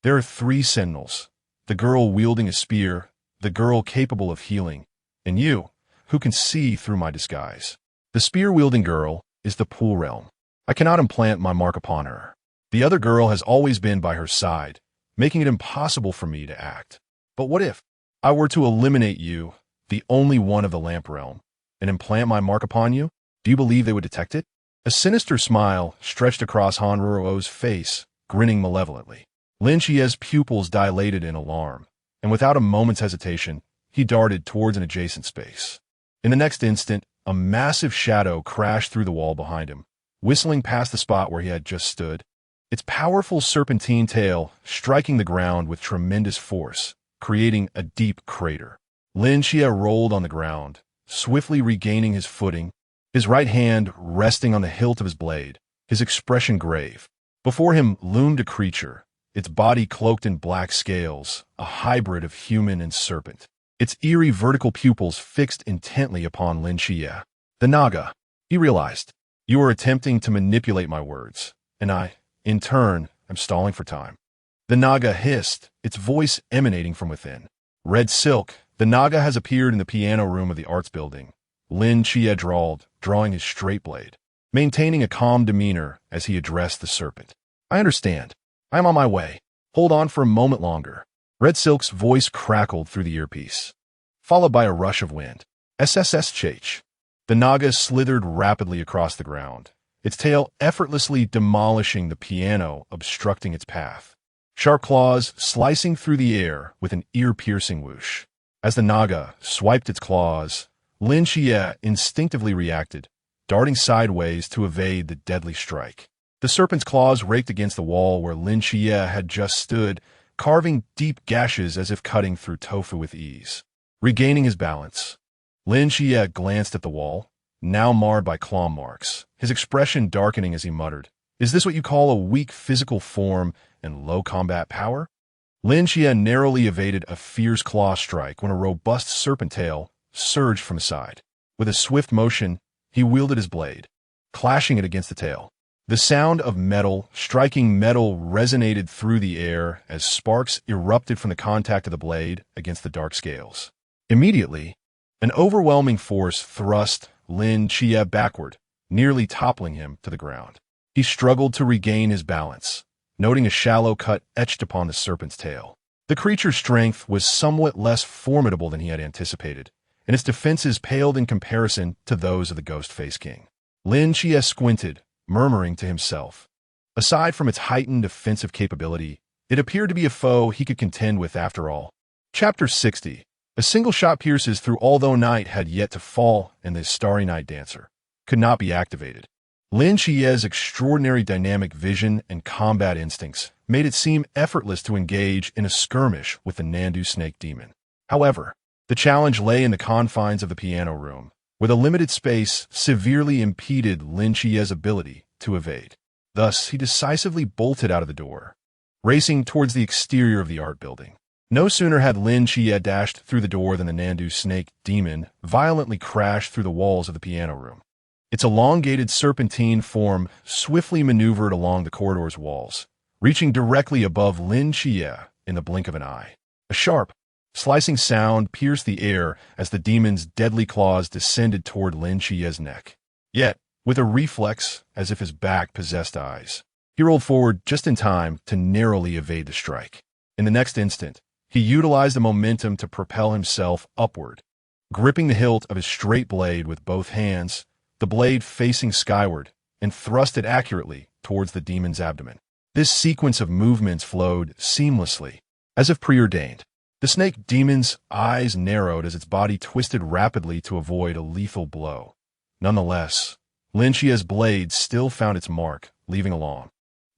there are 3 sentinels, the girl wielding a spear, the girl capable of healing, and you, who can see through my disguise. The spear-wielding girl is the pool realm. I cannot implant my mark upon her. The other girl has always been by her side, making it impossible for me to act. But what if I were to eliminate you, the only one of the lamp realm, and implant my mark upon you? Do you believe they would detect it? A sinister smile stretched across Han Ruo's face, grinning malevolently. Lin Xia's pupils dilated in alarm, and without a moment's hesitation, he darted towards an adjacent space. In the next instant, a massive shadow crashed through the wall behind him, whistling past the spot where he had just stood, its powerful serpentine tail striking the ground with tremendous force, creating a deep crater. Lin Xia rolled on the ground, swiftly regaining his footing, his right hand resting on the hilt of his blade, his expression grave. Before him loomed a creature, its body cloaked in black scales, a hybrid of human and serpent. Its eerie vertical pupils fixed intently upon Lin Xia. The Naga, he realized. You are attempting to manipulate my words, and I, in turn, am stalling for time. The Naga hissed, its voice emanating from within. Red silk, the Naga has appeared in the piano room of the arts building. Lin Xia drawled, drawing his straight blade, maintaining a calm demeanor as he addressed the serpent. I understand. I am on my way. Hold on for a moment longer. Red Silk's voice crackled through the earpiece, followed by a rush of wind. SSSH. The Naga slithered rapidly across the ground, its tail effortlessly demolishing the piano, obstructing its path. Sharp claws slicing through the air with an ear-piercing whoosh. As the Naga swiped its claws, Lin Xia instinctively reacted, darting sideways to evade the deadly strike. The serpent's claws raked against the wall where Lin Xia had just stood, carving deep gashes as if cutting through tofu with ease. Regaining his balance, Lin Xia glanced at the wall, now marred by claw marks, his expression darkening as he muttered, "Is this what you call a weak physical form and low combat power?" Lin Xia narrowly evaded a fierce claw strike when a robust serpent tail surged from his side. With a swift motion, he wielded his blade, clashing it against the tail. The sound of metal striking metal resonated through the air as sparks erupted from the contact of the blade against the dark scales. Immediately, an overwhelming force thrust Lin Xia backward, nearly toppling him to the ground. He struggled to regain his balance, noting a shallow cut etched upon the serpent's tail. The creature's strength was somewhat less formidable than he had anticipated, and its defenses paled in comparison to those of the Ghost-Face King. Lin Xia squinted, murmuring to himself. Aside from its heightened offensive capability, it appeared to be a foe he could contend with after all. Chapter 60. A single shot pierces through although night had yet to fall and the Starry Night Dancer could not be activated. Lin Xia's extraordinary dynamic vision and combat instincts made it seem effortless to engage in a skirmish with the Nandu Snake Demon. However, the challenge lay in the confines of the piano room, where the limited space severely impeded Lin Xia's ability to evade. Thus, he decisively bolted out of the door, racing towards the exterior of the art building. No sooner had Lin Xia dashed through the door than the Nandu Snake Demon violently crashed through the walls of the piano room. Its elongated serpentine form swiftly maneuvered along the corridor's walls, reaching directly above Lin Xia in the blink of an eye. A sharp, slicing sound pierced the air as the demon's deadly claws descended toward Lin Xia's neck. Yet, with a reflex as if his back possessed eyes, he rolled forward just in time to narrowly evade the strike. In the next instant, He utilized the momentum to propel himself upward. Gripping the hilt of his straight blade with both hands, the blade facing skyward, and thrust it accurately towards the demon's abdomen. This sequence of movements flowed seamlessly, as if preordained. The snake demon's eyes narrowed as its body twisted rapidly to avoid a lethal blow. Nonetheless, Lin Xia's blade still found its mark, leaving a long,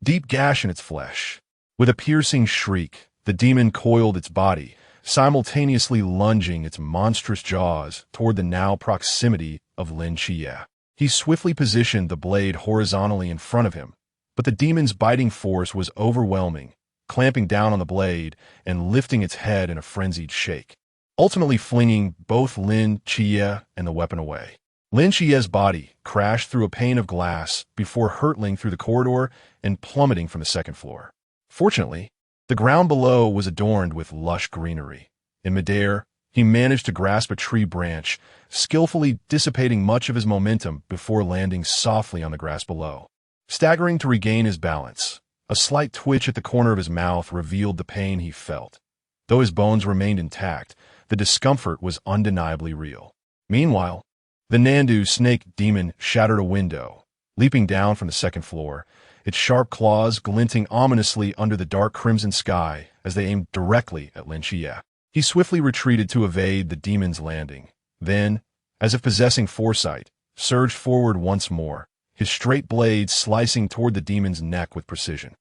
deep gash in its flesh. With a piercing shriek, the demon coiled its body, simultaneously lunging its monstrous jaws toward the now proximity of Lin Xia. He swiftly positioned the blade horizontally in front of him, but the demon's biting force was overwhelming, clamping down on the blade and lifting its head in a frenzied shake, ultimately flinging both Lin Xia and the weapon away. Lin Xia's body crashed through a pane of glass before hurtling through the corridor and plummeting from the second floor. Fortunately, the ground below was adorned with lush greenery. In midair, he managed to grasp a tree branch, skillfully dissipating much of his momentum before landing softly on the grass below. Staggering to regain his balance, a slight twitch at the corner of his mouth revealed the pain he felt. Though his bones remained intact, the discomfort was undeniably real. Meanwhile, the Nandu snake demon shattered a window, leaping down from the second floor, its sharp claws glinting ominously under the dark crimson sky as they aimed directly at Lin Xia. He swiftly retreated to evade the demon's landing. Then, as if possessing foresight, surged forward once more, his straight blade slicing toward the demon's neck with precision.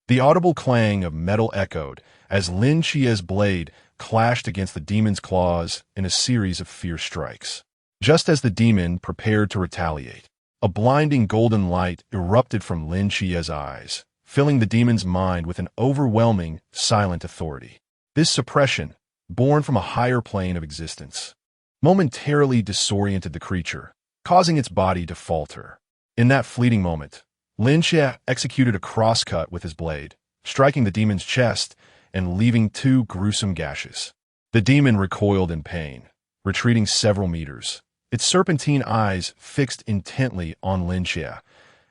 The audible clang of metal echoed as Lin Xia's blade clashed against the demon's claws in a series of fierce strikes. Just as the demon prepared to retaliate, a blinding golden light erupted from Lin Xia's eyes, filling the demon's mind with an overwhelming, silent authority. This suppression, born from a higher plane of existence, momentarily disoriented the creature, causing its body to falter. In that fleeting moment, Lin Xia executed a crosscut with his blade, striking the demon's chest and leaving 2 gruesome gashes. The demon recoiled in pain, retreating several meters, its serpentine eyes fixed intently on Lin Xia,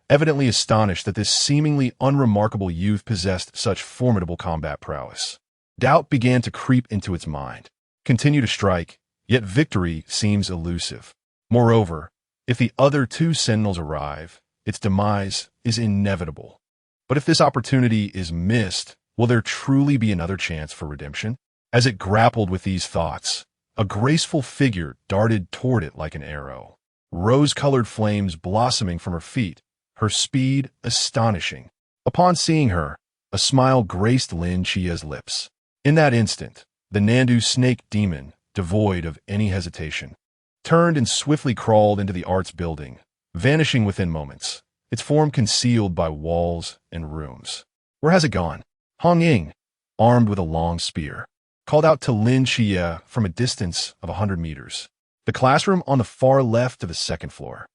evidently astonished that this seemingly unremarkable youth possessed such formidable combat prowess. Doubt began to creep into its mind. Continue to strike, yet victory seems elusive. Moreover, if the other 2 sentinels arrive, its demise is inevitable. But if this opportunity is missed, will there truly be another chance for redemption? As it grappled with these thoughts, a graceful figure darted toward it like an arrow, rose-colored flames blossoming from her feet, her speed astonishing. Upon seeing her, a smile graced Lin Xia's lips. In that instant, the Nandu snake demon, devoid of any hesitation, turned and swiftly crawled into the arts building, vanishing within moments, its form concealed by walls and rooms. Where has it gone? Hong Ying, armed with a long spear, called out to Lin Xia from a distance of 100 meters. The classroom on the far left of the second floor.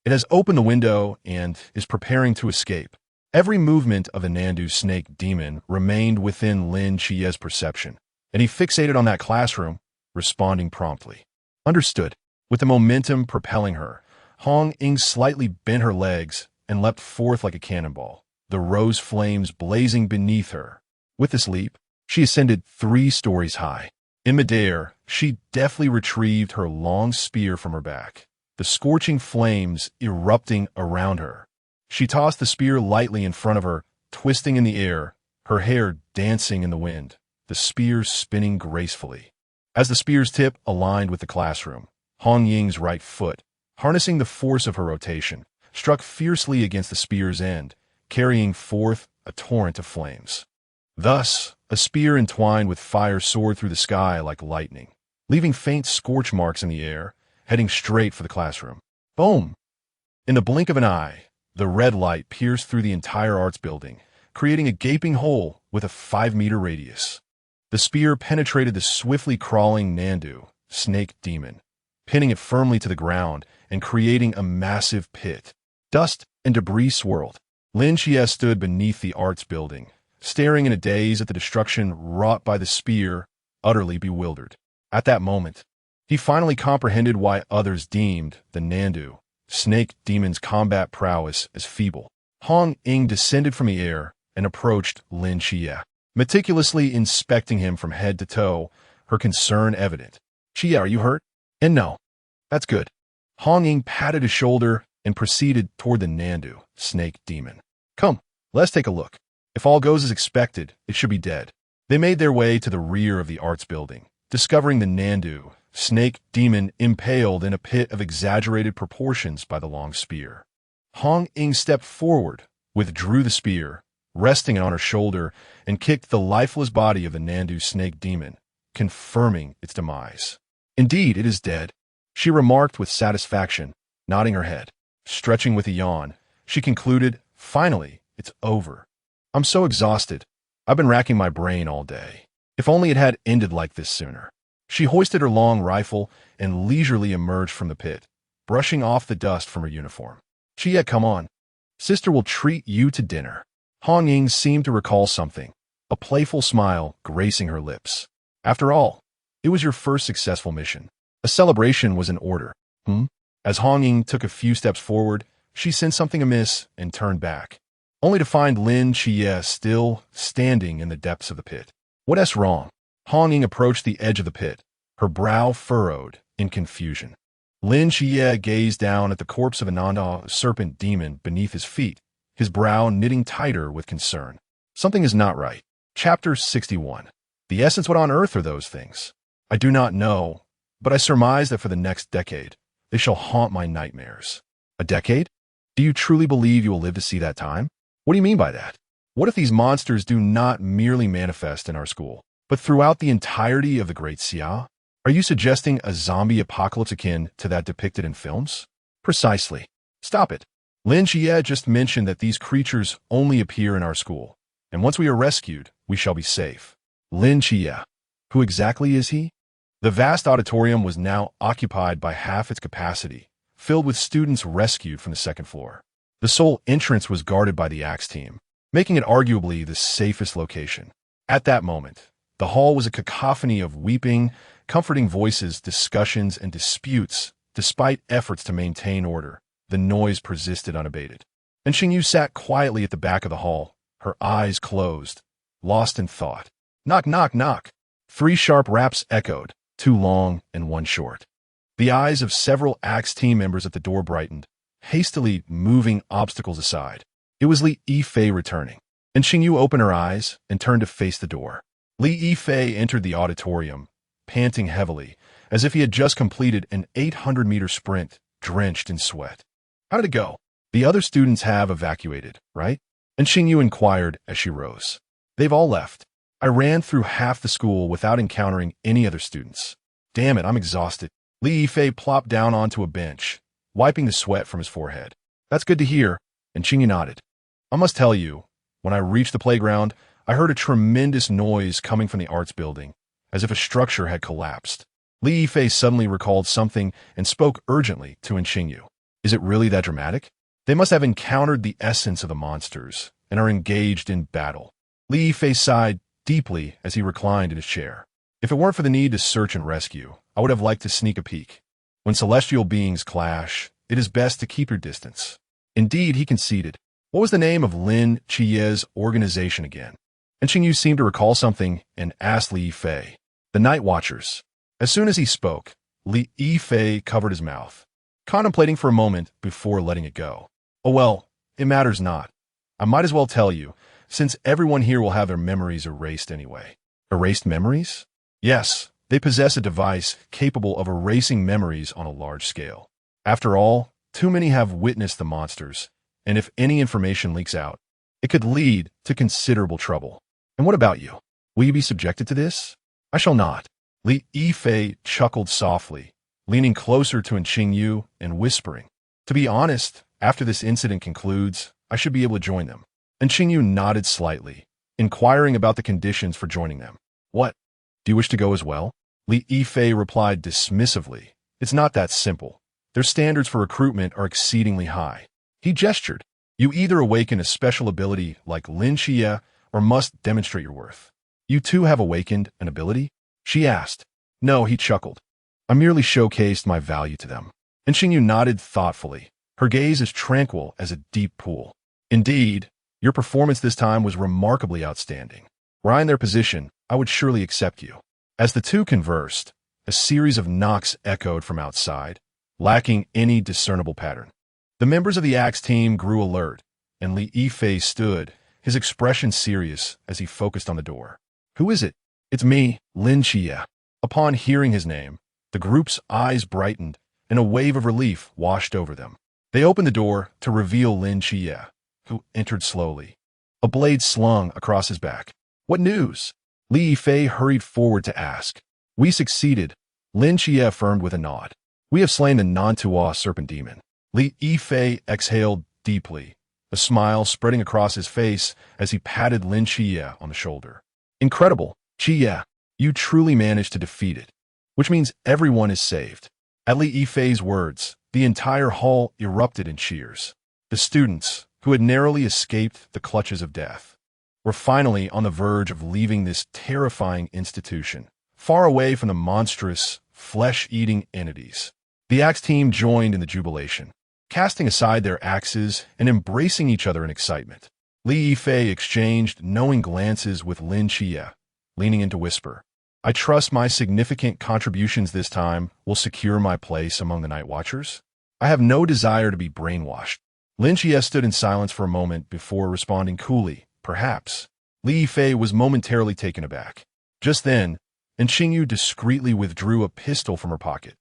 It has opened the window and is preparing to escape. Every movement of the Nandu snake demon remained within Lin Xia's perception, and he fixated on that classroom, responding promptly. Understood. With the momentum propelling her, Hong Ying slightly bent her legs and leapt forth like a cannonball, the rose flames blazing beneath her. With this leap, she ascended 3 stories high. In midair, she deftly retrieved her long spear from her back, the scorching flames erupting around her. She tossed the spear lightly in front of her, twisting in the air, her hair dancing in the wind, the spear spinning gracefully. As the spear's tip aligned with the classroom, Hong Ying's right foot, harnessing the force of her rotation, struck fiercely against the spear's end, carrying forth a torrent of flames. Thus, a spear entwined with fire soared through the sky like lightning, leaving faint scorch marks in the air, heading straight for the classroom. Boom! In the blink of an eye, the red light pierced through the entire arts building, creating a gaping hole with a 5-meter radius. The spear penetrated the swiftly crawling Nandu, snake demon, pinning it firmly to the ground and creating a massive pit. Dust and debris swirled. Lin Xia stood beneath the arts building, staring in a daze at the destruction wrought by the spear, utterly bewildered. At that moment, he finally comprehended why others deemed the Nandu, snake demon's combat prowess as feeble. Hong Ying descended from the air and approached Lin Xia. meticulously inspecting him from head to toe, her concern evident. Xia, are you hurt? And no. That's good. Hong Ying patted his shoulder and proceeded toward the Nandu, snake demon. Come, let's take a look. If all goes as expected, it should be dead. They made their way to the rear of the arts building, discovering the Nandu, snake demon impaled in a pit of exaggerated proportions by the long spear. Hong Ying stepped forward, withdrew the spear, resting it on her shoulder, and kicked the lifeless body of the Nandu snake demon, confirming its demise. Indeed, it is dead, she remarked with satisfaction, nodding her head. Stretching with a yawn, she concluded, finally, it's over. I'm so exhausted. I've been racking my brain all day. If only it had ended like this sooner. She hoisted her long rifle and leisurely emerged from the pit, brushing off the dust from her uniform. Xia, come on. Sister will treat you to dinner. Hong Ying seemed to recall something, a playful smile gracing her lips. After all, it was your first successful mission. A celebration was in order. As Hong Ying took a few steps forward, she sensed something amiss and turned back, only to find Lin Xia still standing in the depths of the pit. What's wrong? Hong Ying approached the edge of the pit, her brow furrowed in confusion. Lin Xia gazed down at the corpse of Ananda serpent demon beneath his feet, his brow knitting tighter with concern. Something is not right. Chapter 61. The essence, what on earth are those things? I do not know, but I surmise that for the next decade, they shall haunt my nightmares. A decade? Do you truly believe you will live to see that time? What do you mean by that? What if these monsters do not merely manifest in our school, but throughout the entirety of the Great Xia? Are you suggesting a zombie apocalypse akin to that depicted in films? Precisely. Stop it. Lin Xia just mentioned that these creatures only appear in our school, and once we are rescued, we shall be safe. Lin Xia. Who exactly is he? The vast auditorium was now occupied by half its capacity, filled with students rescued from the second floor. The sole entrance was guarded by the Axe team, making it arguably the safest location. At that moment, the hall was a cacophony of weeping, comforting voices, discussions, and disputes. Despite efforts to maintain order, the noise persisted unabated. And Xingyu sat quietly at the back of the hall, her eyes closed, lost in thought. Knock, knock, knock. 3 sharp raps echoed, 2 long and 1 short. The eyes of several Axe team members at the door brightened, hastily moving obstacles aside. It was Li Yifei returning, and Xingyu opened her eyes and turned to face the door. Li Yifei entered the auditorium, panting heavily, as if he had just completed an 800-meter sprint, drenched in sweat. How did it go? The other students have evacuated, right? And Xingyu inquired as she rose. They've all left. I ran through half the school without encountering any other students. Damn it, I'm exhausted. Li Yifei plopped down onto a bench, wiping the sweat from his forehead. That's good to hear, and Xingyu nodded. I must tell you, when I reached the playground, I heard a tremendous noise coming from the arts building, as if a structure had collapsed. Li Yifei suddenly recalled something and spoke urgently to Xingyu. Is it really that dramatic? They must have encountered the essence of the monsters and are engaged in battle. Li Yifei sighed deeply as he reclined in his chair. If it weren't for the need to search and rescue, I would have liked to sneak a peek. When celestial beings clash, it is best to keep your distance. Indeed, he conceded. What was the name of Lin Qia's organization again? And Xingyu seemed to recall something and asked Li Yifei. The Night Watchers. As soon as he spoke, Li Yifei covered his mouth, contemplating for a moment before letting it go. Oh well, it matters not. I might as well tell you, since everyone here will have their memories erased anyway. Erased memories? Yes, they possess a device capable of erasing memories on a large scale. After all, too many have witnessed the monsters, and if any information leaks out, it could lead to considerable trouble. And what about you? Will you be subjected to this? I shall not. Li Yifei chuckled softly, leaning closer to Xingyu and whispering. To be honest, after this incident concludes, I should be able to join them. And Xingyu nodded slightly, inquiring about the conditions for joining them. What? Do you wish to go as well? Li Yifei replied dismissively. It's not that simple. Their standards for recruitment are exceedingly high. He gestured. You either awaken a special ability like Lin Xia or must demonstrate your worth. You too have awakened an ability? She asked. No, he chuckled. I merely showcased my value to them. And Xingyu nodded thoughtfully, her gaze as tranquil as a deep pool. Indeed, your performance this time was remarkably outstanding. Were I in their position, I would surely accept you. As the two conversed, a series of knocks echoed from outside, lacking any discernible pattern. The members of the Axe team grew alert, and Li Yifei stood, his expression serious as he focused on the door. Who is it? It's me, Lin Xia. Upon hearing his name, the group's eyes brightened, and a wave of relief washed over them. They opened the door to reveal Lin Xia, who entered slowly, a blade slung across his back. What news? Li Yifei hurried forward to ask. We succeeded, Lin Xia affirmed with a nod. We have slain the non-Tua serpent demon. Li Yifei exhaled deeply, a smile spreading across his face as he patted Lin Xia on the shoulder. Incredible, Xia, you truly managed to defeat it, which means everyone is saved. At Li Yifei's words, the entire hall erupted in cheers. The students, who had narrowly escaped the clutches of death, were finally on the verge of leaving this terrifying institution, far away from the monstrous, flesh-eating entities. The Axe team joined in the jubilation, casting aside their axes and embracing each other in excitement. Li Yifei exchanged knowing glances with Lin Xia, leaning in to whisper, I trust my significant contributions this time will secure my place among the Night Watchers. I have no desire to be brainwashed. Lin Xia stood in silence for a moment before responding coolly, perhaps. Li Yifei was momentarily taken aback. Just then, Xingyu discreetly withdrew a pistol from her pocket.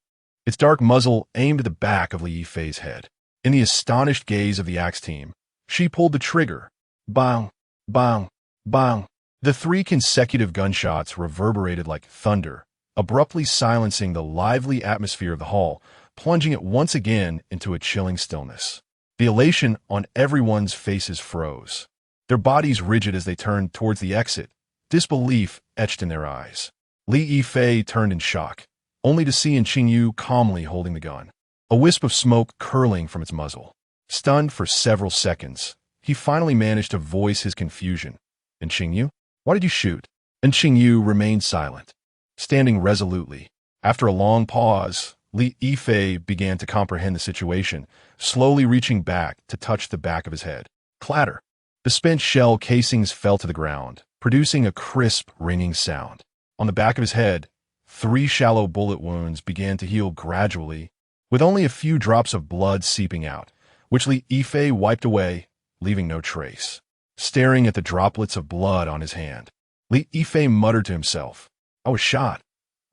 Its dark muzzle aimed at the back of Li Yifei's head. In the astonished gaze of the Axe team, she pulled the trigger. Bang, bang, bang. The three consecutive gunshots reverberated like thunder, abruptly silencing the lively atmosphere of the hall, plunging it once again into a chilling stillness. The elation on everyone's faces froze, their bodies rigid as they turned towards the exit, disbelief etched in their eyes. Li Yifei turned in shock, only to see Xingyu calmly holding the gun, a wisp of smoke curling from its muzzle. Stunned for several seconds, he finally managed to voice his confusion. Xingyu, why did you shoot? Xingyu remained silent, standing resolutely. After a long pause, Li Yifei began to comprehend the situation, slowly reaching back to touch the back of his head. Clatter. The spent shell casings fell to the ground, producing a crisp, ringing sound. On the back of his head, 3 shallow bullet wounds began to heal gradually, with only a few drops of blood seeping out, which Li Yifei wiped away, leaving no trace. Staring at the droplets of blood on his hand, Li Yifei muttered to himself, I was shot.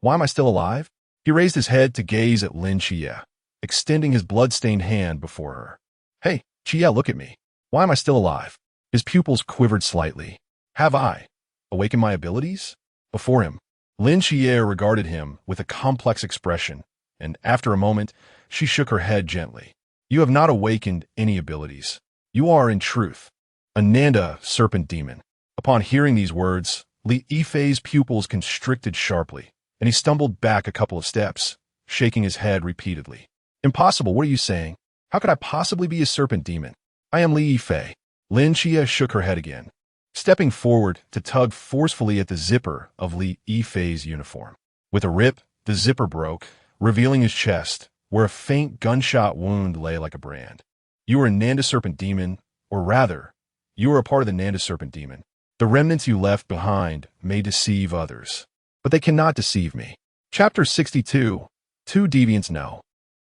Why am I still alive? He raised his head to gaze at Lin Xia, extending his blood-stained hand before her. Hey, Xia, look at me. Why am I still alive? His pupils quivered slightly. Have I awakened my abilities? Before him, Lin Xia regarded him with a complex expression, and after a moment, she shook her head gently. You have not awakened any abilities. You are, in truth, a Nanda serpent demon. Upon hearing these words, Li Yifei's pupils constricted sharply, and he stumbled back a couple of steps, shaking his head repeatedly. Impossible, what are you saying? How could I possibly be a serpent demon? I am Li Yifei. Lin Xia shook her head again, stepping forward to tug forcefully at the zipper of Li Yifei's uniform. With a rip, the zipper broke, revealing his chest, where a faint gunshot wound lay like a brand. You are a Nanda serpent demon, or rather, you are a part of the Nanda serpent demon. The remnants you left behind may deceive others, but they cannot deceive me. Chapter 62. 2 Deviants Know.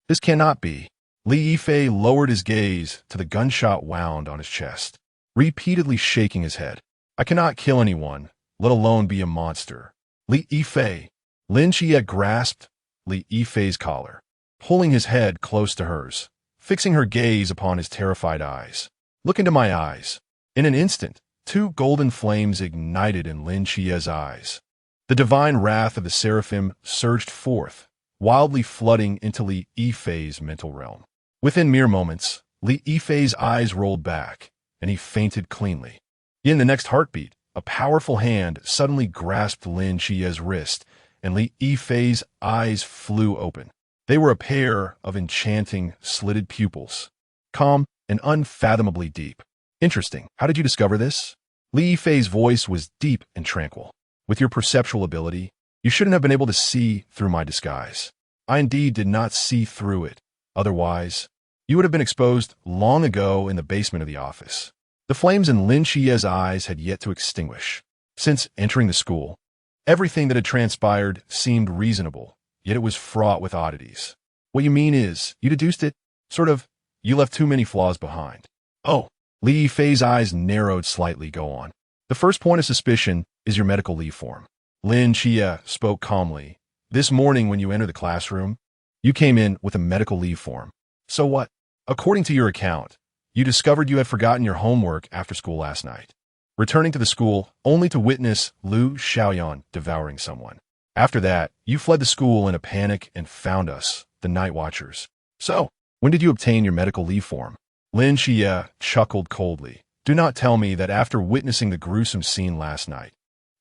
This cannot be. Li Yifei lowered his gaze to the gunshot wound on his chest, repeatedly shaking his head. I cannot kill anyone, let alone be a monster. Li Yifei. Lin Xia grasped Li Yifei's collar, pulling his head close to hers, fixing her gaze upon his terrified eyes. Look into my eyes. In an instant, 2 golden flames ignited in Lin Xia's eyes. The divine wrath of the seraphim surged forth, wildly flooding into Li Yifei's mental realm. Within mere moments, Li Yifei's eyes rolled back, and he fainted cleanly. In the next heartbeat, a powerful hand suddenly grasped Lin Xia's wrist, and Li Yifei's eyes flew open. They were a pair of enchanting, slitted pupils, calm and unfathomably deep. Interesting. How did you discover this? Li Yifei's voice was deep and tranquil. With your perceptual ability, you shouldn't have been able to see through my disguise. I indeed did not see through it. Otherwise, you would have been exposed long ago in the basement of the office. The flames in Lin Xia's eyes had yet to extinguish. Since entering the school, everything that had transpired seemed reasonable, yet it was fraught with oddities. What you mean is, you deduced it, sort of, you left too many flaws behind. Oh, Li Fei's eyes narrowed slightly. Go on. The first point of suspicion is your medical leave form. Lin Xia spoke calmly. This morning when you entered the classroom, you came in with a medical leave form. So what? According to your account, you discovered you had forgotten your homework after school last night, returning to the school only to witness Lu Xiaoyan devouring someone. After that, you fled the school in a panic and found us, the Night Watchers. So, when did you obtain your medical leave form? Lin Xia chuckled coldly. Do not tell me that after witnessing the gruesome scene last night,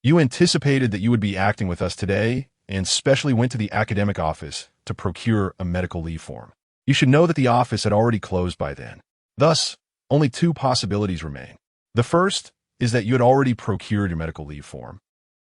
you anticipated that you would be acting with us today and specially went to the academic office to procure a medical leave form. You should know that the office had already closed by then. Thus, only two possibilities remain. The first is that you had already procured your medical leave form,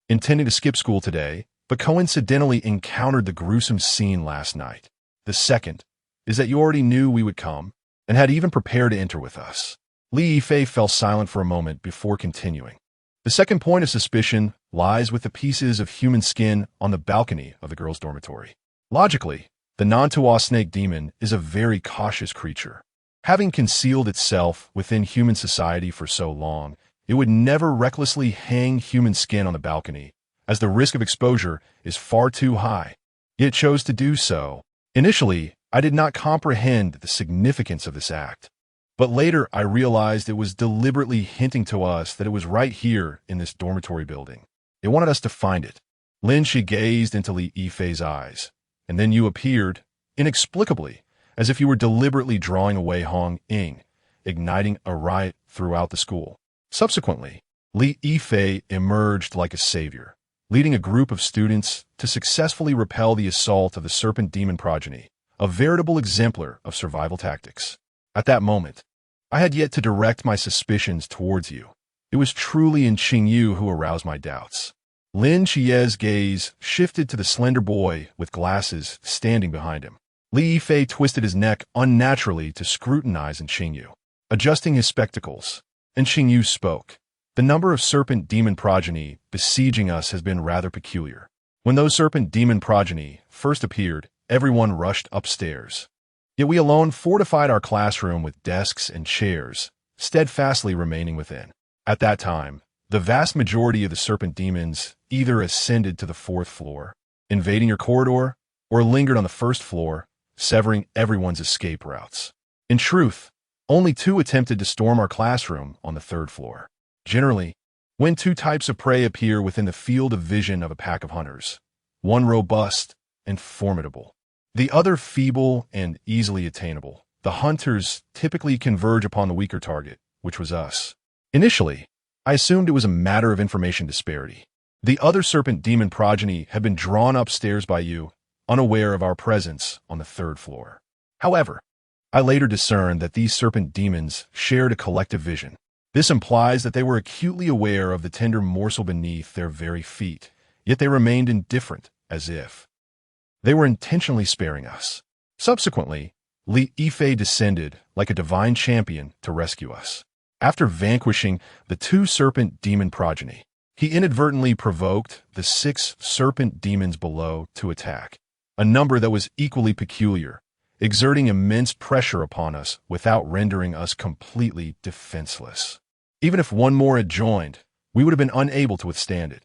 intending to skip school today, but coincidentally encountered the gruesome scene last night. The second is that you already knew we would come and had even prepared to enter with us. Li Yifei fell silent for a moment before continuing. The second point of suspicion lies with the pieces of human skin on the balcony of the girls' dormitory. Logically, the non-Tuwa snake demon is a very cautious creature. Having concealed itself within human society for so long, it would never recklessly hang human skin on the balcony, as the risk of exposure is far too high. Yet it chose to do so. Initially, I did not comprehend the significance of this act. But later, I realized it was deliberately hinting to us that it was right here in this dormitory building. It wanted us to find it. Lin Shi gazed into Li Yifei's eyes, and then you appeared, inexplicably, as if you were deliberately drawing away Hong Ying, igniting a riot throughout the school. Subsequently, Li Yifei emerged like a savior, leading a group of students to successfully repel the assault of the serpent demon progeny, a veritable exemplar of survival tactics. At that moment, I had yet to direct my suspicions towards you. It was truly in Qingyu who aroused my doubts. Lin Qia's gaze shifted to the slender boy with glasses standing behind him. Li Yifei twisted his neck unnaturally to scrutinize Qingyu, adjusting his spectacles, and Qingyu spoke. The number of serpent demon progeny besieging us has been rather peculiar. When those serpent demon progeny first appeared, everyone rushed upstairs. Yet we alone fortified our classroom with desks and chairs, steadfastly remaining within. At that time, the vast majority of the serpent demons either ascended to the fourth floor, invading your corridor, or lingered on the first floor, severing everyone's escape routes. In truth, only two attempted to storm our classroom on the third floor. Generally, when two types of prey appear within the field of vision of a pack of hunters, one robust and formidable, the other feeble and easily attainable, the hunters typically converge upon the weaker target, which was us. Initially, I assumed it was a matter of information disparity. The other serpent demon progeny had been drawn upstairs by you, unaware of our presence on the third floor. However, I later discerned that these serpent demons shared a collective vision. This implies that they were acutely aware of the tender morsel beneath their very feet, yet they remained indifferent, as if they were intentionally sparing us. Subsequently, Li Yifei descended like a divine champion to rescue us. After vanquishing the two serpent demon progeny, he inadvertently provoked the 6 serpent demons below to attack, a number that was equally peculiar, exerting immense pressure upon us without rendering us completely defenseless. Even if one more had joined, we would have been unable to withstand it.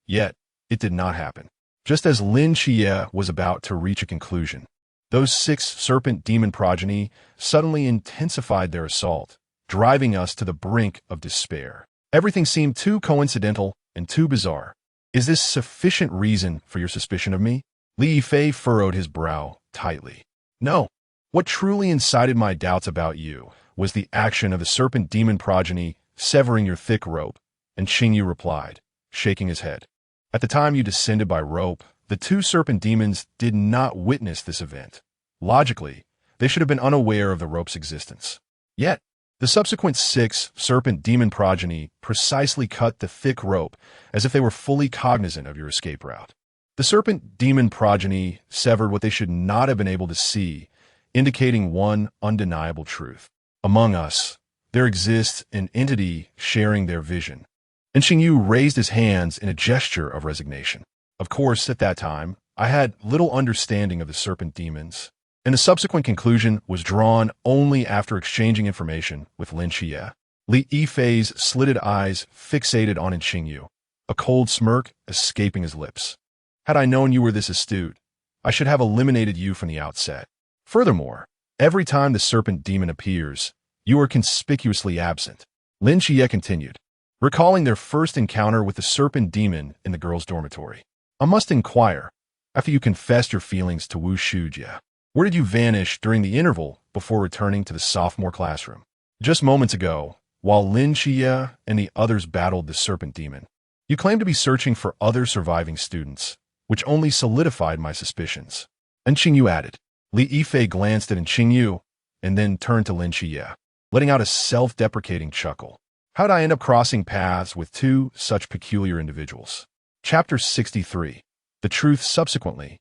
Yet, it did not happen. Just as Lin Xia was about to reach a conclusion, those 6 serpent demon progeny suddenly intensified their assault, driving us to the brink of despair. Everything seemed too coincidental and too bizarre. Is this sufficient reason for your suspicion of me? Li Yifei furrowed his brow tightly. No. What truly incited my doubts about you was the action of the serpent demon progeny severing your thick rope, and Qingyu replied, shaking his head. At the time you descended by rope, the 2 serpent demons did not witness this event. Logically, they should have been unaware of the rope's existence. Yet, the subsequent 6 serpent demon progeny precisely cut the thick rope as if they were fully cognizant of your escape route. The serpent demon progeny severed what they should not have been able to see, indicating one undeniable truth. Among us, there exists an entity sharing their vision, And Xingyu raised his hands in a gesture of resignation. Of course, at that time, I had little understanding of the serpent demons, and the subsequent conclusion was drawn only after exchanging information with Lin Xia. Li Yifei's slitted eyes fixated on Xingyu, a cold smirk escaping his lips. Had I known you were this astute, I should have eliminated you from the outset. Furthermore, every time the serpent demon appears, you are conspicuously absent. Lin Xia continued, recalling their first encounter with the serpent demon in the girls' dormitory. I must inquire, after you confessed your feelings to Wu Shujia, where did you vanish during the interval before returning to the sophomore classroom? Just moments ago, while Lin Xia and the others battled the serpent demon, you claimed to be searching for other surviving students, which only solidified my suspicions. And Xingyu added. Li Yifei glanced at Xingyu and then turned to Lin Xia, letting out a self-deprecating chuckle. How'd I end up crossing paths with two such peculiar individuals? Chapter 63. The Truth Subsequently.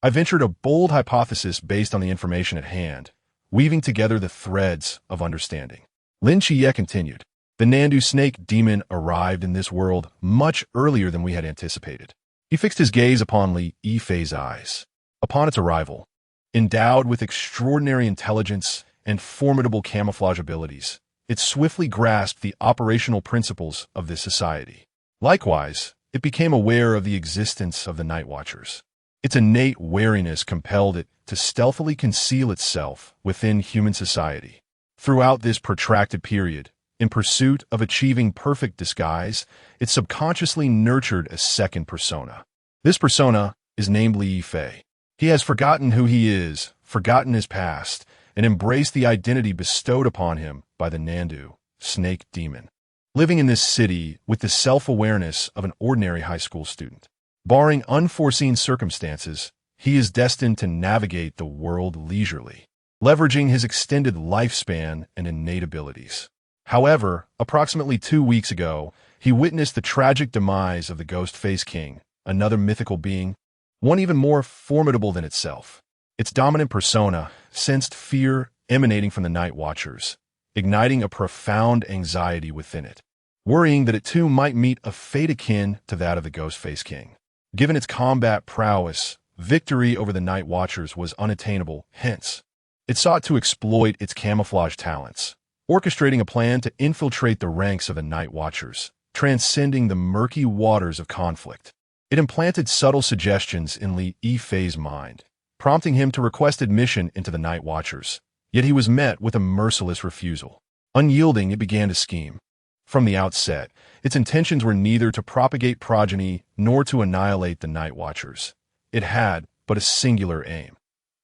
I ventured a bold hypothesis based on the information at hand, weaving together the threads of understanding. Lin Xia continued. The Nandu snake demon arrived in this world much earlier than we had anticipated. He fixed his gaze upon Li Yifei's eyes. Upon its arrival, endowed with extraordinary intelligence and formidable camouflage abilities, it swiftly grasped the operational principles of this society. Likewise, it became aware of the existence of the Night Watchers. Its innate wariness compelled it to stealthily conceal itself within human society. Throughout this protracted period, in pursuit of achieving perfect disguise, it subconsciously nurtured a second persona. This persona is named Li Yifei. He has forgotten who he is, forgotten his past, and embraced the identity bestowed upon him by the Nandu snake demon. Living in this city with the self-awareness of an ordinary high school student. Barring unforeseen circumstances, he is destined to navigate the world leisurely, leveraging his extended lifespan and innate abilities. However, approximately 2 weeks ago, he witnessed the tragic demise of the Ghost-Face King, another mythical being, one even more formidable than itself. Its dominant persona sensed fear emanating from the Night Watchers, igniting a profound anxiety within it, worrying that it too might meet a fate akin to that of the Ghost-Face King. Given its combat prowess, victory over the Night Watchers was unattainable, hence, it sought to exploit its camouflage talents, orchestrating a plan to infiltrate the ranks of the Night Watchers, transcending the murky waters of conflict. It implanted subtle suggestions in Li Yifei's mind, prompting him to request admission into the Night Watchers, yet he was met with a merciless refusal. Unyielding, it began to scheme. From the outset, its intentions were neither to propagate progeny nor to annihilate the Night Watchers. It had but a singular aim: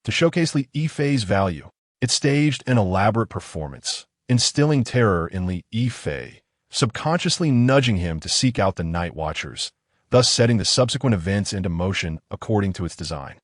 to showcase Li Yifei's value. It staged an elaborate performance, instilling terror in Li Yifei, subconsciously nudging him to seek out the Night Watchers, thus setting the subsequent events into motion according to its design.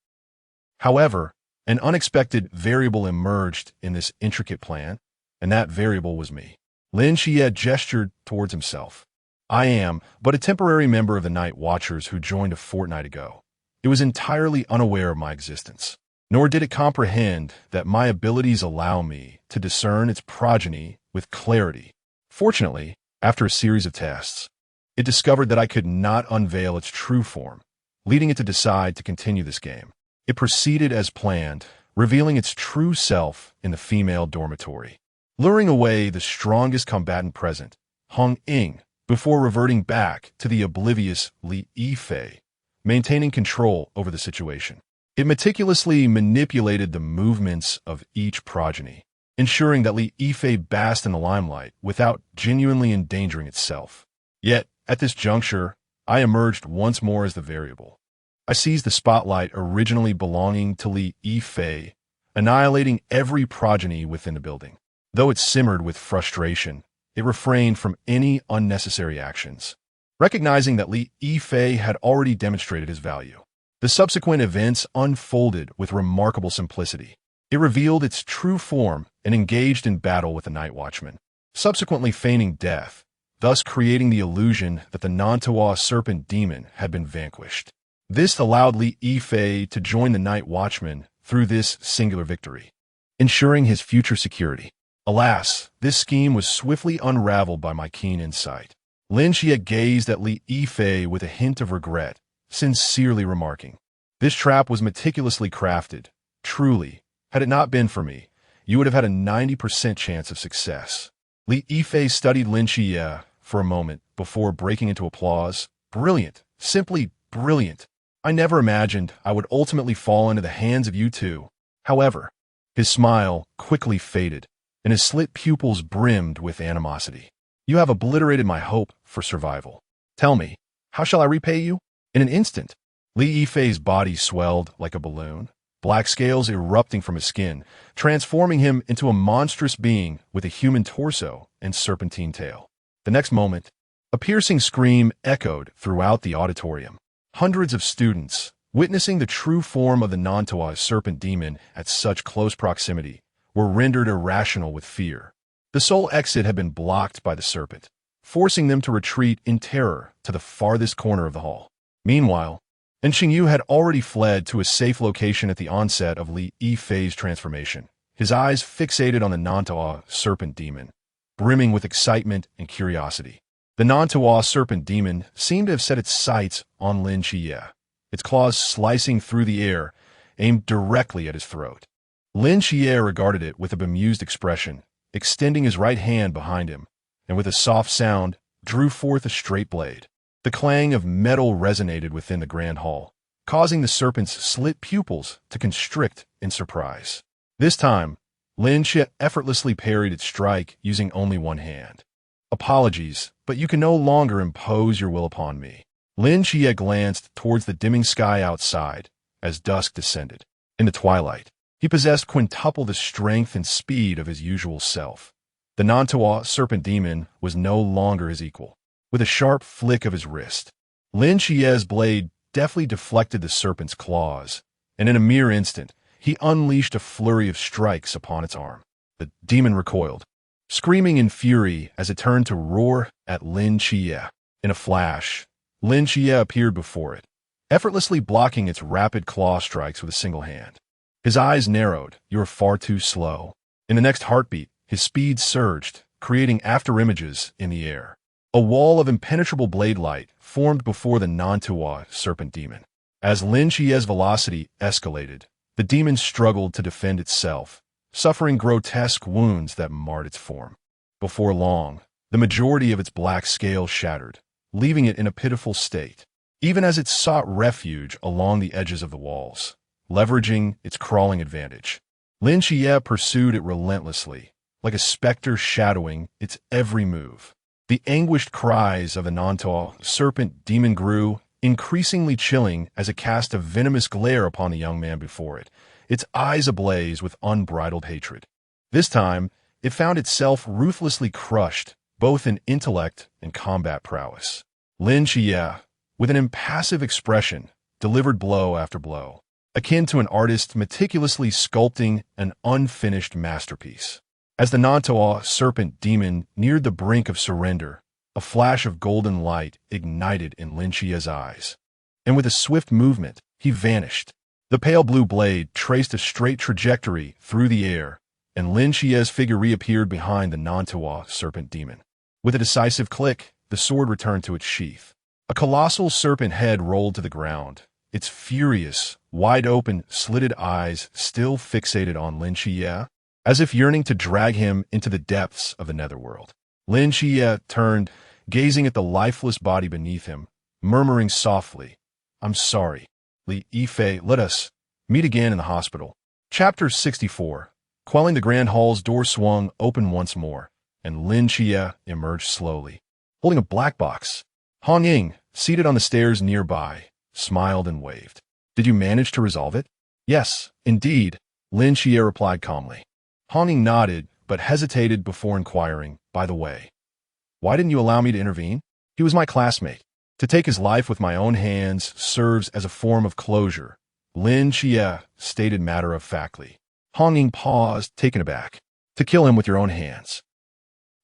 However, an unexpected variable emerged in this intricate plan, and that variable was me. Lin Xia gestured towards himself. I am but a temporary member of the Night Watchers who joined a fortnight ago. It was entirely unaware of my existence, nor did it comprehend that my abilities allow me to discern its progeny with clarity. Fortunately, after a series of tests, it discovered that I could not unveil its true form, leading it to decide to continue this game. It proceeded as planned, revealing its true self in the female dormitory, luring away the strongest combatant present, Hong Ying, before reverting back to the oblivious Li Yifei, maintaining control over the situation. It meticulously manipulated the movements of each progeny, ensuring that Li Yifei basked in the limelight without genuinely endangering itself. Yet, at this juncture, I emerged once more as the variable. I seized the spotlight originally belonging to Li Yifei, annihilating every progeny within the building. Though it simmered with frustration, it refrained from any unnecessary actions, recognizing that Li Yifei had already demonstrated his value. The subsequent events unfolded with remarkable simplicity. It revealed its true form and engaged in battle with the Night Watchman, subsequently feigning death, thus creating the illusion that the Nantua serpent demon had been vanquished. This allowed Li Yifei to join the Night Watchman through this singular victory, ensuring his future security. Alas, this scheme was swiftly unraveled by my keen insight. Lin Xia gazed at Li Yifei with a hint of regret, sincerely remarking, "This trap was meticulously crafted. Truly, had it not been for me, you would have had a 90% chance of success." Li Yifei studied Lin Xia for a moment before breaking into applause. "Brilliant, simply brilliant. I never imagined I would ultimately fall into the hands of you two." However, his smile quickly faded, and his slit pupils brimmed with animosity. "You have obliterated my hope for survival. Tell me, how shall I repay you?" In an instant, Li Yifei's body swelled like a balloon, black scales erupting from his skin, transforming him into a monstrous being with a human torso and serpentine tail. The next moment, a piercing scream echoed throughout the auditorium. Hundreds of students, witnessing the true form of the Nantoa serpent demon at such close proximity, were rendered irrational with fear. The sole exit had been blocked by the serpent, forcing them to retreat in terror to the farthest corner of the hall. Meanwhile, Xingyu had already fled to a safe location at the onset of Li Yifei's transformation, his eyes fixated on the Nantoa serpent demon, brimming with excitement and curiosity. The Nantoa serpent demon seemed to have set its sights on Lin Xia, its claws slicing through the air, aimed directly at his throat. Lin Xia regarded it with a bemused expression, extending his right hand behind him, and with a soft sound, drew forth a straight blade. The clang of metal resonated within the grand hall, causing the serpent's slit pupils to constrict in surprise. This time, Lin Xia effortlessly parried its strike using only one hand. "Apologies, but you can no longer impose your will upon me." Lin Xia glanced towards the dimming sky outside as dusk descended. In the twilight, he possessed quintuple the strength and speed of his usual self. The Nantoa serpent demon was no longer his equal. With a sharp flick of his wrist, Lin Xia's blade deftly deflected the serpent's claws, and in a mere instant, he unleashed a flurry of strikes upon its arm. The demon recoiled, screaming in fury as it turned to roar at Lin Xia. In a flash, Lin Xia appeared before it, effortlessly blocking its rapid claw strikes with a single hand. His eyes narrowed. "You are far too slow." In the next heartbeat, his speed surged, creating afterimages in the air. A wall of impenetrable blade light formed before the Nantoa serpent demon. As Lin Xia's velocity escalated, the demon struggled to defend itself, suffering grotesque wounds that marred its form. Before long, the majority of its black scales shattered, leaving it in a pitiful state, even as it sought refuge along the edges of the walls. Leveraging its crawling advantage, Lin Xia pursued it relentlessly, like a specter shadowing its every move. The anguished cries of the Nantoa serpent demon grew, increasingly chilling as it cast a venomous glare upon the young man before it, its eyes ablaze with unbridled hatred. This time, it found itself ruthlessly crushed, both in intellect and combat prowess. Lin Xia, with an impassive expression, delivered blow after blow, akin to an artist meticulously sculpting an unfinished masterpiece. As the Nantoa serpent demon neared the brink of surrender, a flash of golden light ignited in Lin Xia's eyes, and with a swift movement, he vanished. The pale blue blade traced a straight trajectory through the air, and Lin Xia's figure reappeared behind the Nantoa serpent demon. With a decisive click, the sword returned to its sheath. A colossal serpent head rolled to the ground, its furious, wide-open, slitted eyes still fixated on Lin Xia, as if yearning to drag him into the depths of the netherworld. Lin Xia turned, gazing at the lifeless body beneath him, murmuring softly, "I'm sorry. Li Yifei, let us meet again in the hospital." Chapter 64. Quelling the Grand Hall's door swung open once more, and Lin Xia emerged slowly, holding a black box. Hong Ying, seated on the stairs nearby, smiled and waved. "Did you manage to resolve it?" "Yes, indeed," Lin Xia replied calmly. Hong Ying nodded, but hesitated before inquiring, "By the way, why didn't you allow me to intervene? He was my classmate. To take his life with my own hands serves as a form of closure," Lin Xia stated matter-of-factly. Hong Ying paused, taken aback. "To kill him with your own hands.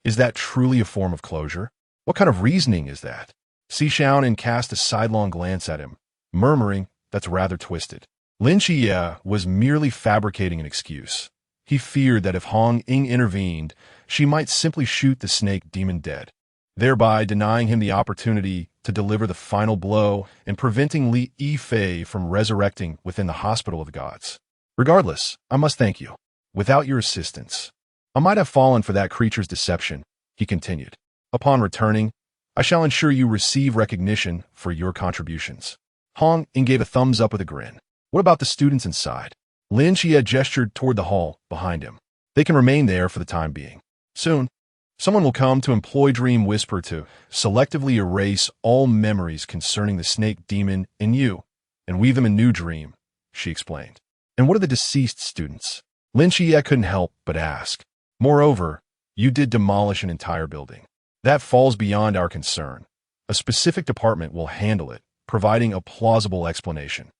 Is that truly a form of closure? What kind of reasoning is that?" Si Xiaonan cast a sidelong glance at him, murmuring, "That's rather twisted." Lin Xia was merely fabricating an excuse. He feared that if Hong Ying intervened, she might simply shoot the snake demon dead. thereby denying him the opportunity to deliver the final blow and preventing Li Yifei from resurrecting within the hospital of the gods. Regardless, I must thank you. Without your assistance, I might have fallen for that creature's deception, he continued. Upon returning, I shall ensure you receive recognition for your contributions. Hong Ying gave a thumbs up with a grin. What about the students inside? Lin Xia gestured toward the hall behind him. They can remain there for the time being. Soon, someone will come to employ Dream Whisper to selectively erase all memories concerning the snake demon in you and weave them a new dream, she explained. And what are the deceased students? Lin Xia couldn't help but ask. Moreover, you did demolish an entire building. That falls beyond our concern. A specific department will handle it, providing a plausible explanation.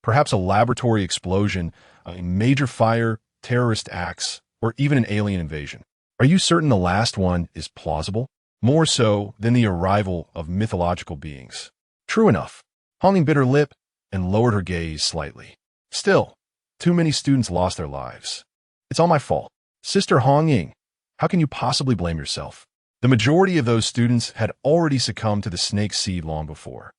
Perhaps a laboratory explosion, a major fire, terrorist acts, or even an alien invasion. Are you certain the last one is plausible? More so than the arrival of mythological beings. True enough. Hong Ying bit her lip and lowered her gaze slightly. Still, too many students lost their lives. It's all my fault. Sister Hong Ying, how can you possibly blame yourself? The majority of those students had already succumbed to the snake seed long before.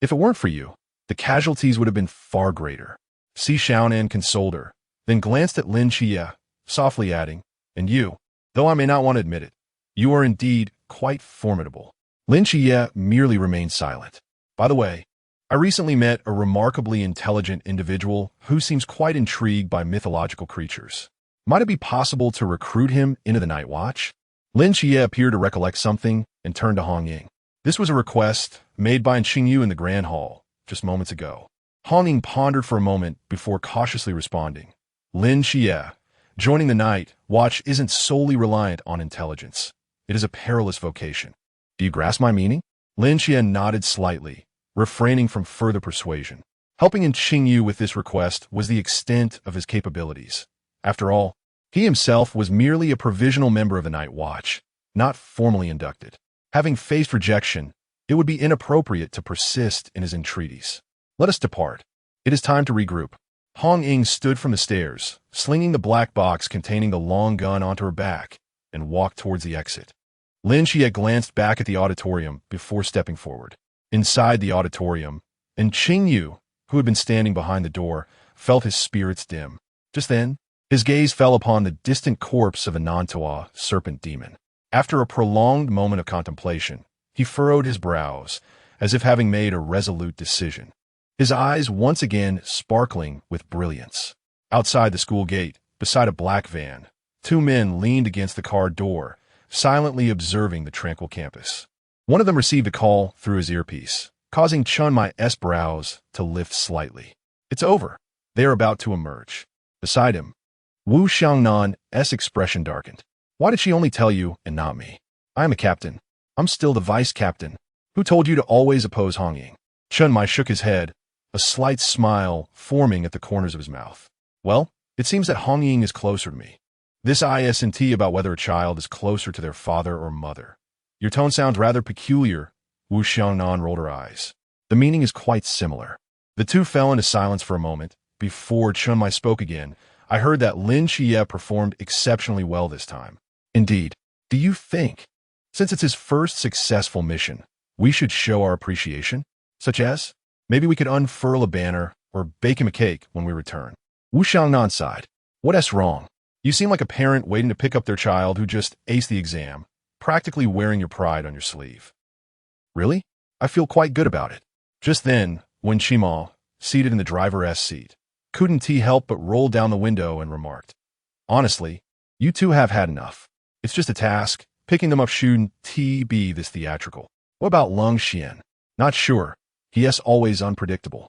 If it weren't for you, the casualties would have been far greater. Si Xiaonan consoled her, then glanced at Lin Xia, softly adding, and you, though I may not want to admit it, you are indeed quite formidable. Lin Xia merely remained silent. By the way, I recently met a remarkably intelligent individual who seems quite intrigued by mythological creatures. Might it be possible to recruit him into the Night Watch? Lin Xia appeared to recollect something and turned to Hong Ying. This was a request made by Qingyu in the Grand Hall just moments ago. Hong Ying pondered for a moment before cautiously responding. Lin Xia, joining the Night Watch isn't solely reliant on intelligence. It is a perilous vocation. Do you grasp my meaning? Lin Xia nodded slightly, refraining from further persuasion. Helping in Qingyu with this request was the extent of his capabilities. After all, he himself was merely a provisional member of the Night Watch, not formally inducted. Having faced rejection, it would be inappropriate to persist in his entreaties. Let us depart. It is time to regroup. Hong Ying stood from the stairs, slinging the black box containing the long gun onto her back, and walked towards the exit. Lin Xia glanced back at the auditorium before stepping forward. Inside the auditorium, and Qingyu, who had been standing behind the door, felt his spirits dim. Just then, his gaze fell upon the distant corpse of a Nantua serpent demon. After a prolonged moment of contemplation, he furrowed his brows, as if having made a resolute decision. His eyes once again sparkling with brilliance. Outside the school gate, beside a black van, two men leaned against the car door, silently observing the tranquil campus. One of them received a call through his earpiece, causing Chun Mai's brows to lift slightly. It's over. They are about to emerge. Beside him, Wu Xiangnan's expression darkened. Why did she only tell you and not me? I am a captain. I'm still the vice captain. Who told you to always oppose Hong Ying? Chun Mai shook his head, a slight smile forming at the corners of his mouth. Well, it seems that Hong Ying is closer to me. This IS&T about whether a child is closer to their father or mother. Your tone sounds rather peculiar. Wu Xiangnan rolled her eyes. The meaning is quite similar. The two fell into silence for a moment. Before Chun Mai spoke again, I heard that Lin Xia performed exceptionally well this time. Indeed. Do you think, since it's his first successful mission, we should show our appreciation? Such as, maybe we could unfurl a banner or bake him a cake when we return. Wu Xiangnan sighed. What's wrong? You seem like a parent waiting to pick up their child who just aced the exam, practically wearing your pride on your sleeve. Really? I feel quite good about it. Just then, Wen Qima, seated in the driver's seat, couldn't he help but roll down the window and remarked, honestly, you two have had enough. It's just a task. Picking them up shouldn't be this theatrical. What about Lung Xian? Not sure. He is always unpredictable.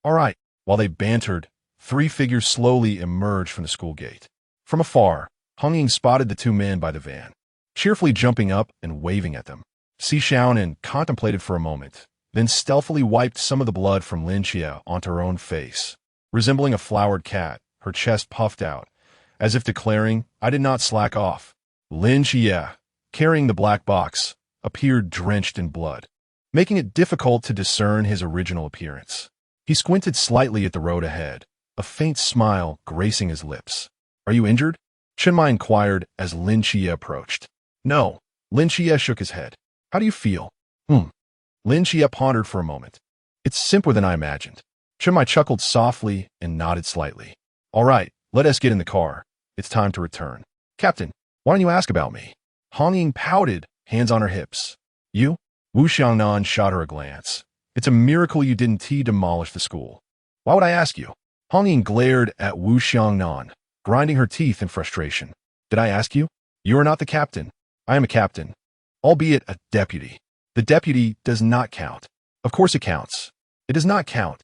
All right. While they bantered, three figures slowly emerged from the school gate. From afar, Hong Ying spotted the two men by the van, cheerfully jumping up and waving at them. Si Xiaonan contemplated for a moment, then stealthily wiped some of the blood from Lin Xia onto her own face. Resembling a flowered cat, her chest puffed out, as if declaring, I did not slack off. Lin Xia, carrying the black box, appeared drenched in blood, making it difficult to discern his original appearance. He squinted slightly at the road ahead, a faint smile gracing his lips. Are you injured? Chun Mai inquired as Lin Xia approached. No. Lin Xia shook his head. How do you feel? Lin Xia pondered for a moment. It's simpler than I imagined. Chunmai chuckled softly and nodded slightly. All right, let us get in the car. It's time to return. Captain, why don't you ask about me? Hong Ying pouted, hands on her hips. You? Wu Xiangnan shot her a glance. It's a miracle you didn't demolish the school. Why would I ask you? Hong Ying glared at Wu Xiangnan, grinding her teeth in frustration. Did I ask you? You are not the captain. I am a captain, albeit a deputy. The deputy does not count. Of course it counts. It does not count.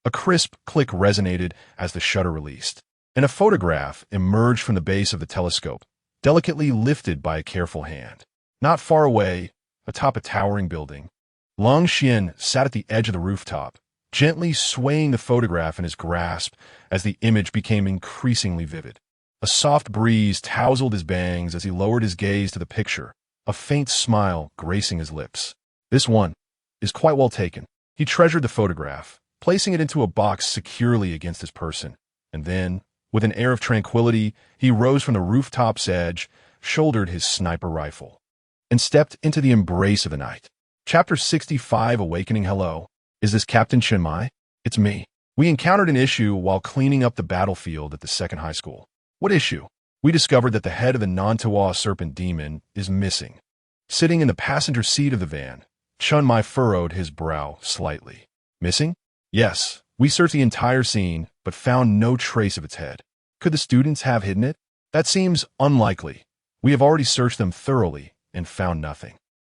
A crisp click resonated as the shutter released, and a photograph emerged from the base of the telescope, delicately lifted by a careful hand. Not far away, atop a towering building, Long Xian sat at the edge of the rooftop, gently swaying the photograph in his grasp as the image became increasingly vivid. A soft breeze tousled his bangs as he lowered his gaze to the picture, a faint smile gracing his lips. This one is quite well taken. He treasured the photograph, placing it into a box securely against his person, and then, with an air of tranquility, he rose from the rooftop's edge, shouldered his sniper rifle, and stepped into the embrace of the night. Chapter 65, Awakening. Hello. Is this Captain Chunmai? It's me. We encountered an issue while cleaning up the battlefield at the second high school. What issue? We discovered that the head of the Nantawa serpent demon is missing. Sitting in the passenger seat of the van, Chunmai furrowed his brow slightly. Missing? Yes. We searched the entire scene, but found no trace of its head. Could the students have hidden it? That seems unlikely. We have already searched them thoroughly and found nothing.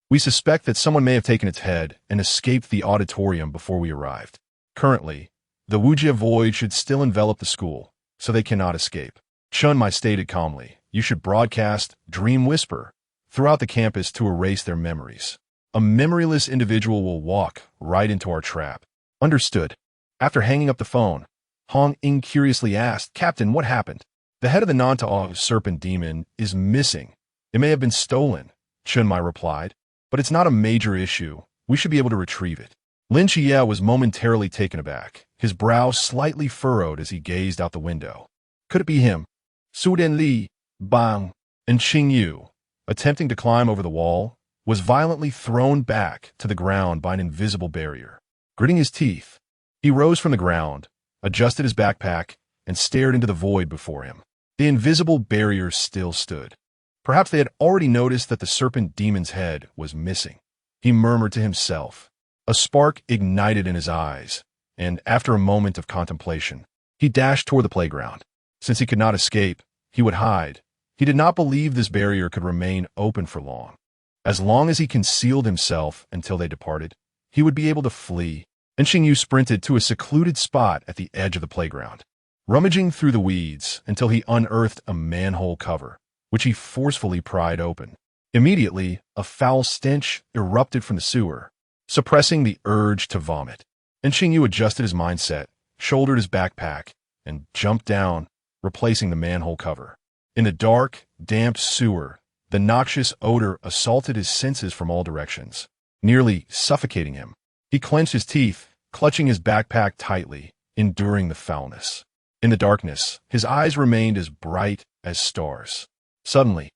We suspect that someone may have taken its head and escaped the auditorium before we arrived. Currently, the Wujia void should still envelop the school, so they cannot escape. Chunmai stated calmly, you should broadcast Dream Whisper throughout the campus to erase their memories. A memoryless individual will walk right into our trap. Understood. After hanging up the phone, Hong Ying curiously asked, Captain, what happened? The head of the Nantawa serpent demon is missing. It may have been stolen, Chunmai replied, but it's not a major issue. We should be able to retrieve it. Lin Xia was momentarily taken aback, his brow slightly furrowed as he gazed out the window. Could it be him? Su Denli, Bang, and Qing Yu, attempting to climb over the wall, was violently thrown back to the ground by an invisible barrier. Gritting his teeth, he rose from the ground, adjusted his backpack, and stared into the void before him. The invisible barrier still stood. Perhaps they had already noticed that the serpent demon's head was missing. He murmured to himself. A spark ignited in his eyes, and after a moment of contemplation, he dashed toward the playground. Since he could not escape, he would hide. He did not believe this barrier could remain open for long. As long as he concealed himself until they departed, he would be able to flee, and Qing Yu sprinted to a secluded spot at the edge of the playground, rummaging through the weeds until he unearthed a manhole cover, which he forcefully pried open. Immediately, a foul stench erupted from the sewer, suppressing the urge to vomit. And Qing Yu adjusted his mindset, shouldered his backpack, and jumped down, replacing the manhole cover. In the dark, damp sewer, the noxious odor assaulted his senses from all directions, nearly suffocating him. He clenched his teeth, clutching his backpack tightly, enduring the foulness. In the darkness, his eyes remained as bright as stars. Suddenly,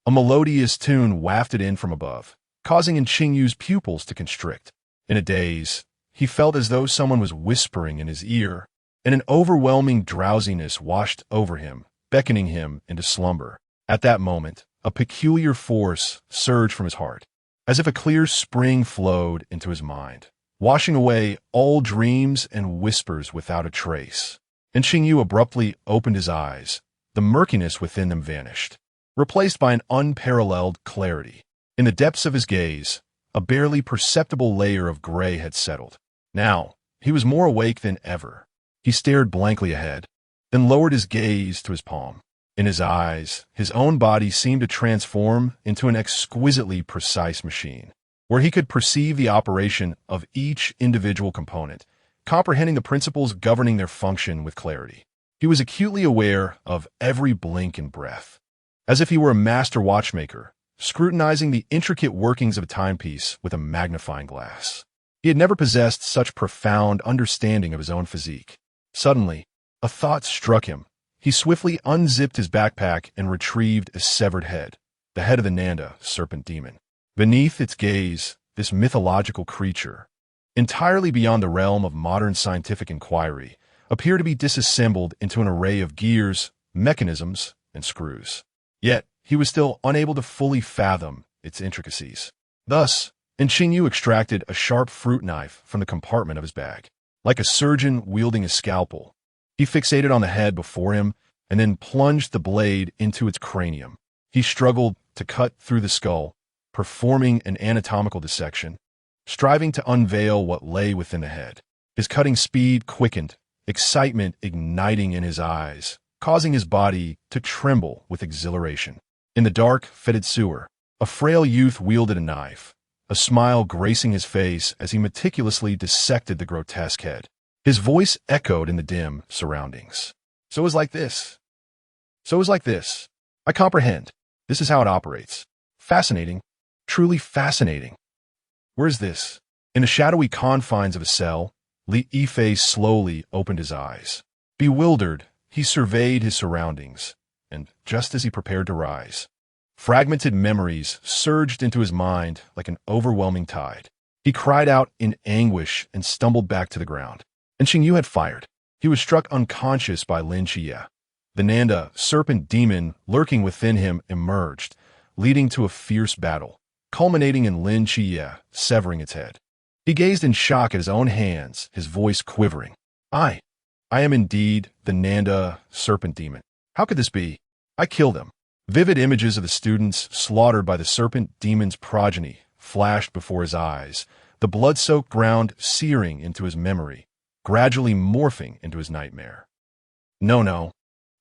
a melodious tune wafted in from above, causing Qing Yu's pupils to constrict. In a daze, he felt as though someone was whispering in his ear, and an overwhelming drowsiness washed over him, beckoning him into slumber. At that moment, a peculiar force surged from his heart, as if a clear spring flowed into his mind, washing away all dreams and whispers without a trace. And Qing Yu abruptly opened his eyes. The murkiness within them vanished, replaced by an unparalleled clarity. In the depths of his gaze, a barely perceptible layer of gray had settled. Now, he was more awake than ever. He stared blankly ahead, then lowered his gaze to his palm. In his eyes, his own body seemed to transform into an exquisitely precise machine, where he could perceive the operation of each individual component, comprehending the principles governing their function with clarity. He was acutely aware of every blink and breath, as if he were a master watchmaker, scrutinizing the intricate workings of a timepiece with a magnifying glass. He had never possessed such profound understanding of his own physique. Suddenly, a thought struck him. He swiftly unzipped his backpack and retrieved a severed head, the head of the Nanda serpent demon. Beneath its gaze, this mythological creature, entirely beyond the realm of modern scientific inquiry, appeared to be disassembled into an array of gears, mechanisms, and screws. Yet, he was still unable to fully fathom its intricacies. Thus, Xingyu extracted a sharp fruit knife from the compartment of his bag. Like a surgeon wielding a scalpel, he fixated on the head before him and then plunged the blade into its cranium. He struggled to cut through the skull, performing an anatomical dissection, striving to unveil what lay within the head. His cutting speed quickened, excitement igniting in his eyes, causing his body to tremble with exhilaration. In the dark, fetid sewer, a frail youth wielded a knife, a smile gracing his face as he meticulously dissected the grotesque head. His voice echoed in the dim surroundings. So it was like this. So it was like this. I comprehend. This is how it operates. Fascinating. Truly fascinating. Where is this? In the shadowy confines of a cell, Li Yifei slowly opened his eyes. Bewildered, he surveyed his surroundings, and just as he prepared to rise, fragmented memories surged into his mind like an overwhelming tide. He cried out in anguish and stumbled back to the ground. And Xingyu had fired. He was struck unconscious by Great Xia. The Nanda, serpent demon lurking within him, emerged, leading to a fierce battle, culminating in Great Xia severing its head. He gazed in shock at his own hands, his voice quivering. I am indeed the Nanda, serpent demon. How could this be? I killed them. Vivid images of the students slaughtered by the serpent demon's progeny flashed before his eyes, the blood-soaked ground searing into his memory, gradually morphing into his nightmare. No.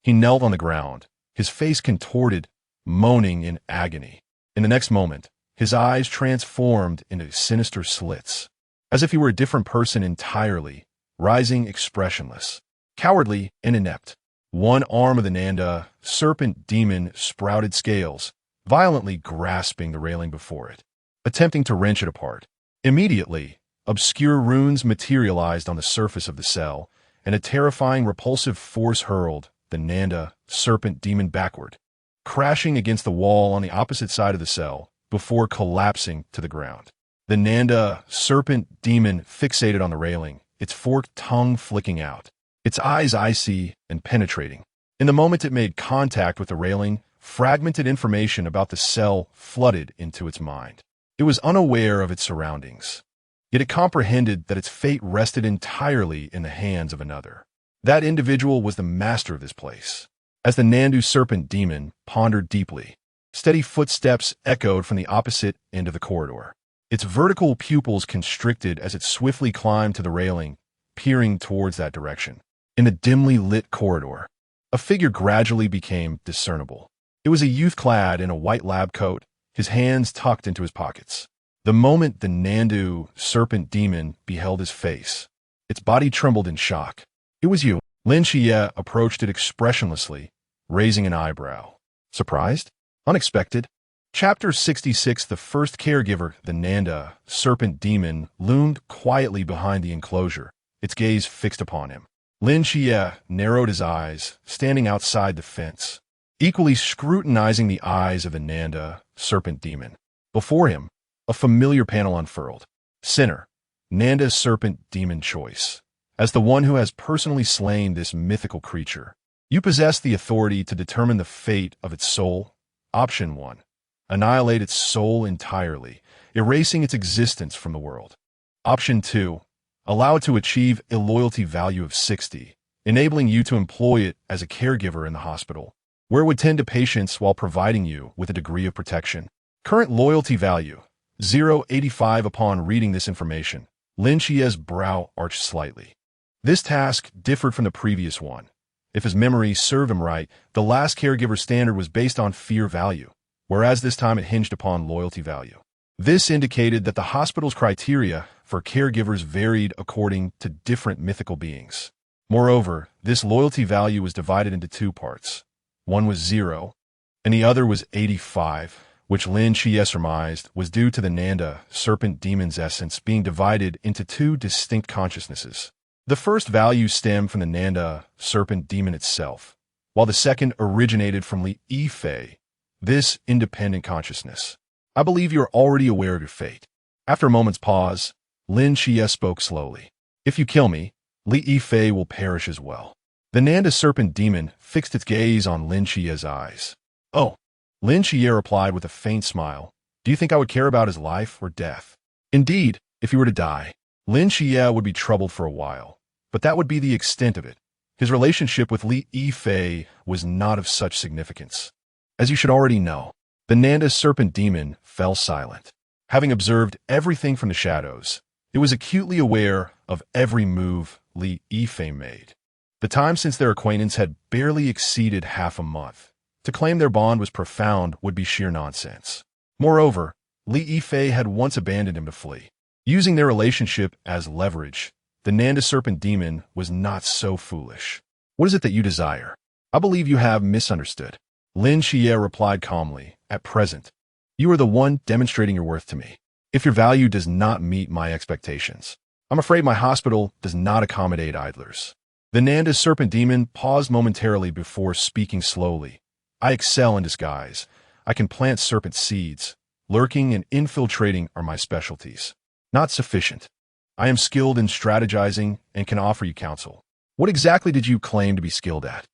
He knelt on the ground, his face contorted, moaning in agony. In the next moment, his eyes transformed into sinister slits, as if he were a different person entirely, rising expressionless, cowardly and inept. One arm of the Nanda, serpent demon, sprouted scales, violently grasping the railing before it, attempting to wrench it apart. Immediately, obscure runes materialized on the surface of the cell, and a terrifying, repulsive force hurled the Nanda, serpent demon backward, crashing against the wall on the opposite side of the cell before collapsing to the ground. The Nanda, serpent demon fixated on the railing, its forked tongue flicking out, its eyes icy and penetrating. In the moment it made contact with the railing, fragmented information about the cell flooded into its mind. It was unaware of its surroundings, yet it comprehended that its fate rested entirely in the hands of another. That individual was the master of this place. As the Nandu serpent demon pondered deeply, steady footsteps echoed from the opposite end of the corridor. Its vertical pupils constricted as it swiftly climbed to the railing, peering towards that direction. In the dimly lit corridor, a figure gradually became discernible. It was a youth clad in a white lab coat, his hands tucked into his pockets. The moment the Nandu serpent demon beheld his face, its body trembled in shock. It was you. Great Xia approached it expressionlessly, raising an eyebrow. Surprised? Unexpected? Chapter 66. The first caregiver, the Nanda, serpent demon, loomed quietly behind the enclosure, its gaze fixed upon him. Great Xia narrowed his eyes, standing outside the fence, equally scrutinizing the eyes of the Nanda, serpent demon. Before him, a familiar panel unfurled. Sinner, Nanda serpent demon choice. As the one who has personally slain this mythical creature, you possess the authority to determine the fate of its soul. Option 1. Annihilate its soul entirely, erasing its existence from the world. Option 2. Allow it to achieve a loyalty value of 60, enabling you to employ it as a caregiver in the hospital, where it would tend to patients while providing you with a degree of protection. Current loyalty value, 0.85. Upon reading this information, Great Xia's brow arched slightly. This task differed from the previous one. If his memory served him right, the last caregiver standard was based on fear value, whereas this time it hinged upon loyalty value. This indicated that the hospital's criteria for caregivers varied according to different mythical beings. Moreover, this loyalty value was divided into two parts. One was 0, and the other was 85, which Great Xia surmised was due to the Nanda, serpent demon's essence being divided into two distinct consciousnesses. The first value stemmed from the Nanda, serpent demon itself, while the second originated from Li Yifei, this independent consciousness. I believe you are already aware of your fate. After a moment's pause, Lin Xia spoke slowly. If you kill me, Li Yifei will perish as well. The Nanda serpent demon fixed its gaze on Lin Xia's eyes. Oh, Lin Xia replied with a faint smile. Do you think I would care about his life or death? Indeed, if he were to die, Lin Xia would be troubled for a while, but that would be the extent of it. His relationship with Li Yifei was not of such significance. As you should already know, the Nanda serpent demon fell silent. Having observed everything from the shadows, it was acutely aware of every move Li Yifei made. The time since their acquaintance had barely exceeded half a month. To claim their bond was profound would be sheer nonsense. Moreover, Li Yifei had once abandoned him to flee. Using their relationship as leverage, the Nanda serpent demon was not so foolish. What is it that you desire? I believe you have misunderstood. Lin Xia replied calmly. At present, you are the one demonstrating your worth to me. If your value does not meet my expectations, I'm afraid my hospital does not accommodate idlers. The Nanda serpent demon paused momentarily before speaking slowly. I excel in disguise. I can plant serpent seeds. Lurking and infiltrating are my specialties. Not sufficient. I am skilled in strategizing and can offer you counsel. What exactly did you claim to be skilled at?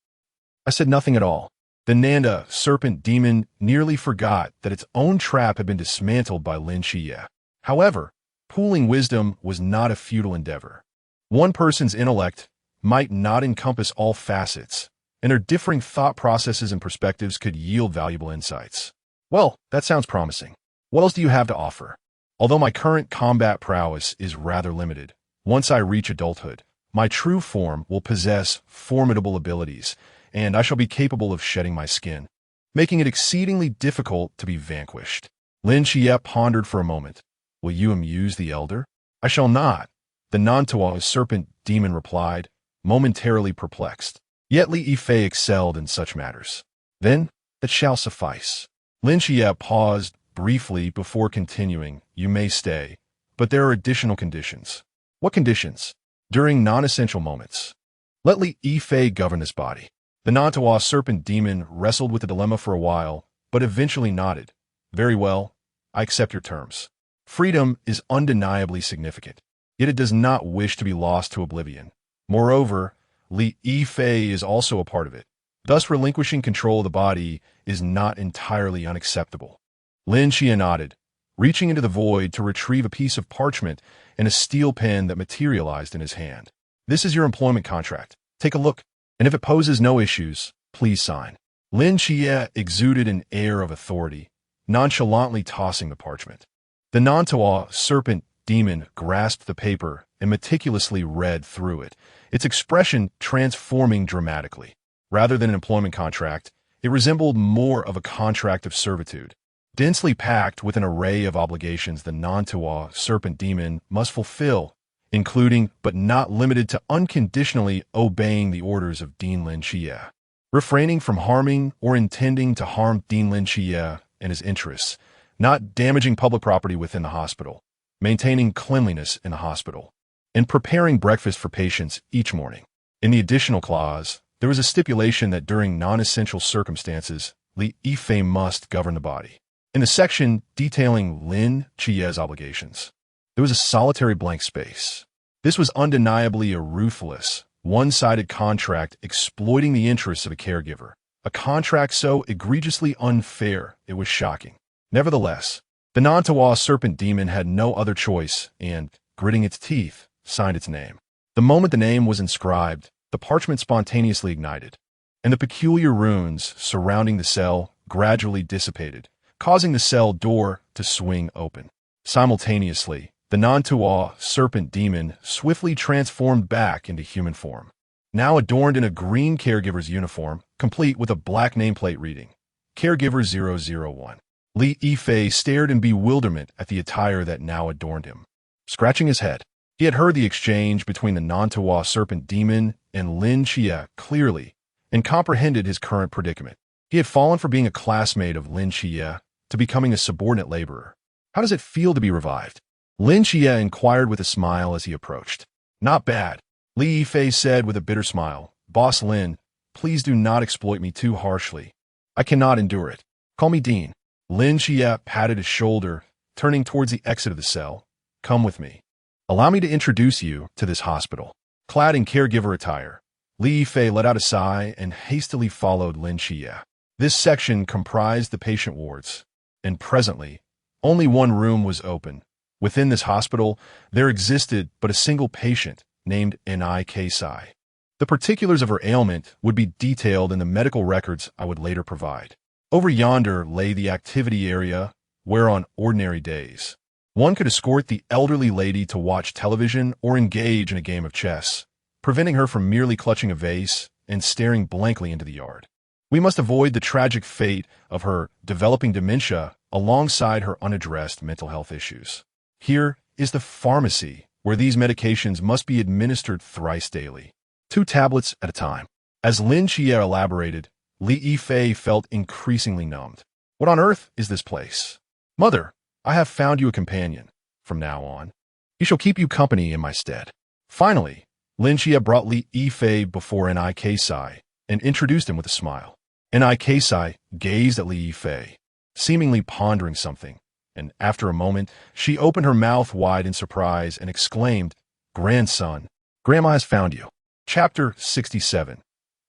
I said nothing at all. The Nanda serpent demon nearly forgot that its own trap had been dismantled by Lin Xia. However, pooling wisdom was not a futile endeavor. One person's intellect might not encompass all facets, and their differing thought processes and perspectives could yield valuable insights. Well, that sounds promising. What else do you have to offer? Although my current combat prowess is rather limited, once I reach adulthood, my true form will possess formidable abilities, and I shall be capable of shedding my skin, making it exceedingly difficult to be vanquished. Lin Xia pondered for a moment. Will you amuse the elder? I shall not, the Nantua serpent demon replied, momentarily perplexed. Yet Li Yifei excelled in such matters. Then, that shall suffice. Lin Xia paused briefly before continuing. You may stay, but there are additional conditions. What conditions? During non-essential moments. Let Li Yifei govern this body. The Nantua serpent demon wrestled with the dilemma for a while, but eventually nodded. Very well, I accept your terms. Freedom is undeniably significant, yet it does not wish to be lost to oblivion. Moreover, Li Yifei is also a part of it. Thus relinquishing control of the body is not entirely unacceptable. Lin Xia nodded, reaching into the void to retrieve a piece of parchment and a steel pen that materialized in his hand. This is your employment contract. Take a look, and if it poses no issues, please sign. Lin Xia exuded an air of authority, nonchalantly tossing the parchment. The Nantua serpent demon grasped the paper and meticulously read through it, its expression transforming dramatically. Rather than an employment contract, it resembled more of a contract of servitude. Densely packed with an array of obligations the Nantua serpent demon must fulfill, including but not limited to unconditionally obeying the orders of Dean Lin Xia, refraining from harming or intending to harm Dean Lin Xia and his interests, not damaging public property within the hospital, maintaining cleanliness in the hospital, and preparing breakfast for patients each morning. In the additional clause, there was a stipulation that during non-essential circumstances, Li Yifei must govern the body. In the section detailing Lin Xia's obligations, there was a solitary blank space. This was undeniably a ruthless, one-sided contract exploiting the interests of a caregiver. A contract so egregiously unfair, it was shocking. Nevertheless, the Nantua serpent demon had no other choice and, gritting its teeth, signed its name. The moment the name was inscribed, the parchment spontaneously ignited, and the peculiar runes surrounding the cell gradually dissipated, causing the cell door to swing open. Simultaneously, the Nantua serpent demon swiftly transformed back into human form. Now adorned in a green caregiver's uniform, complete with a black nameplate reading, Caregiver 001. Li Yifei stared in bewilderment at the attire that now adorned him. Scratching his head, he had heard the exchange between the Nantua serpent demon and Lin Xia clearly and comprehended his current predicament. He had fallen from being a classmate of Lin Xia to becoming a subordinate laborer. How does it feel to be revived? Lin Xia inquired with a smile as he approached. Not bad, Li Yifei said with a bitter smile. Boss Lin, please do not exploit me too harshly. I cannot endure it. Call me Dean. Lin Xia patted his shoulder, turning towards the exit of the cell. Come with me. Allow me to introduce you to this hospital. Clad in caregiver attire, Li Yifei let out a sigh and hastily followed Lin Xia. This section comprised the patient wards, and presently, only one room was open. Within this hospital, there existed but a single patient named Xia. The particulars of her ailment would be detailed in the medical records I would later provide. Over yonder lay the activity area, where on ordinary days, one could escort the elderly lady to watch television or engage in a game of chess, preventing her from merely clutching a vase and staring blankly into the yard. We must avoid the tragic fate of her developing dementia alongside her unaddressed mental health issues. Here is the pharmacy, where these medications must be administered thrice daily, 2 tablets at a time. As Lin Xia elaborated, Li Yifei felt increasingly numbed. What on earth is this place? Mother, I have found you a companion. From now on, he shall keep you company in my stead. Finally, Lin Xia brought Li Yifei before Xia and introduced him with a smile. Xia gazed at Li Yifei, seemingly pondering something, and after a moment, she opened her mouth wide in surprise and exclaimed, "Grandson, Grandma has found you." Chapter 67.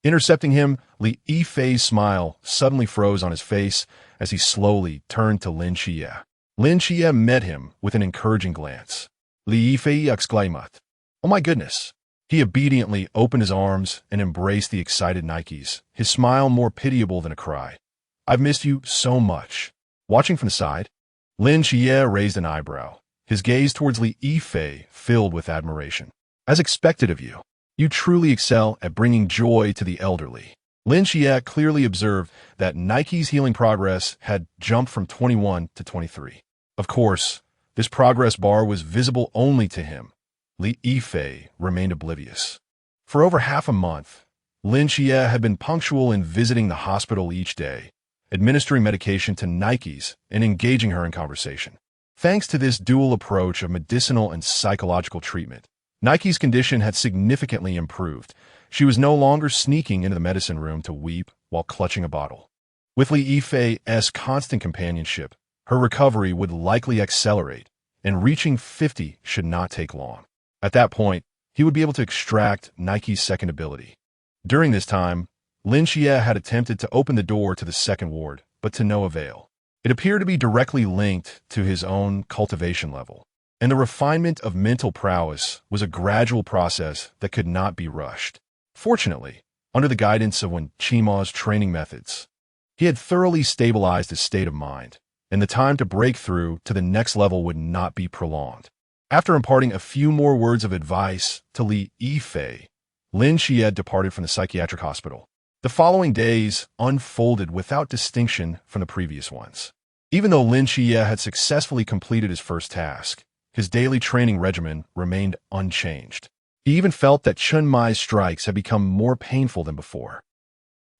Intercepting him, Li Yifei's smile suddenly froze on his face as he slowly turned to Lin Xia. Lin Xia met him with an encouraging glance. Li Yifei exclaimed, "Oh my goodness." He obediently opened his arms and embraced the excited Nikes, his smile more pitiable than a cry. "I've missed you so much." Watching from the side, Lin Xia raised an eyebrow, his gaze towards Li Yifei filled with admiration. "As expected of you, you truly excel at bringing joy to the elderly." Lin Xia clearly observed that Nike's healing progress had jumped from 21 to 23. Of course, this progress bar was visible only to him. Li Yifei remained oblivious. For over half a month, Lin Xia had been punctual in visiting the hospital each day, administering medication to Nike's and engaging her in conversation. Thanks to this dual approach of medicinal and psychological treatment, Nike's condition had significantly improved. She was no longer sneaking into the medicine room to weep while clutching a bottle. With Li Yifei's constant companionship, her recovery would likely accelerate, and reaching 50 should not take long. At that point, he would be able to extract Nike's second ability. During this time, Lin Xia had attempted to open the door to the second ward, but to no avail. It appeared to be directly linked to his own cultivation level, and the refinement of mental prowess was a gradual process that could not be rushed. Fortunately, under the guidance of Wen Qima's training methods, he had thoroughly stabilized his state of mind, and the time to break through to the next level would not be prolonged. After imparting a few more words of advice to Li Yifei, Lin Xia departed from the psychiatric hospital. The following days unfolded without distinction from the previous ones. Even though Lin Xia had successfully completed his first task, his daily training regimen remained unchanged. He even felt that Chun Mai's strikes had become more painful than before.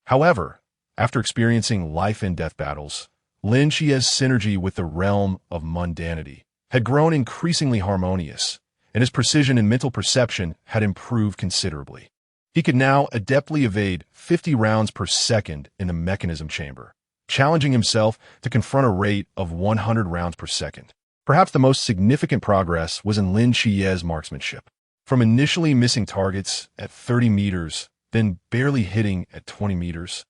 However, after experiencing life-and-death battles, Lin Xia's synergy with the realm of mundanity had grown increasingly harmonious, and his precision and mental perception had improved considerably. He could now adeptly evade 50 rounds per second in the mechanism chamber, challenging himself to confront a rate of 100 rounds per second. Perhaps the most significant progress was in Lin Xia's marksmanship. From initially missing targets at 30 meters, then barely hitting at 20 meters,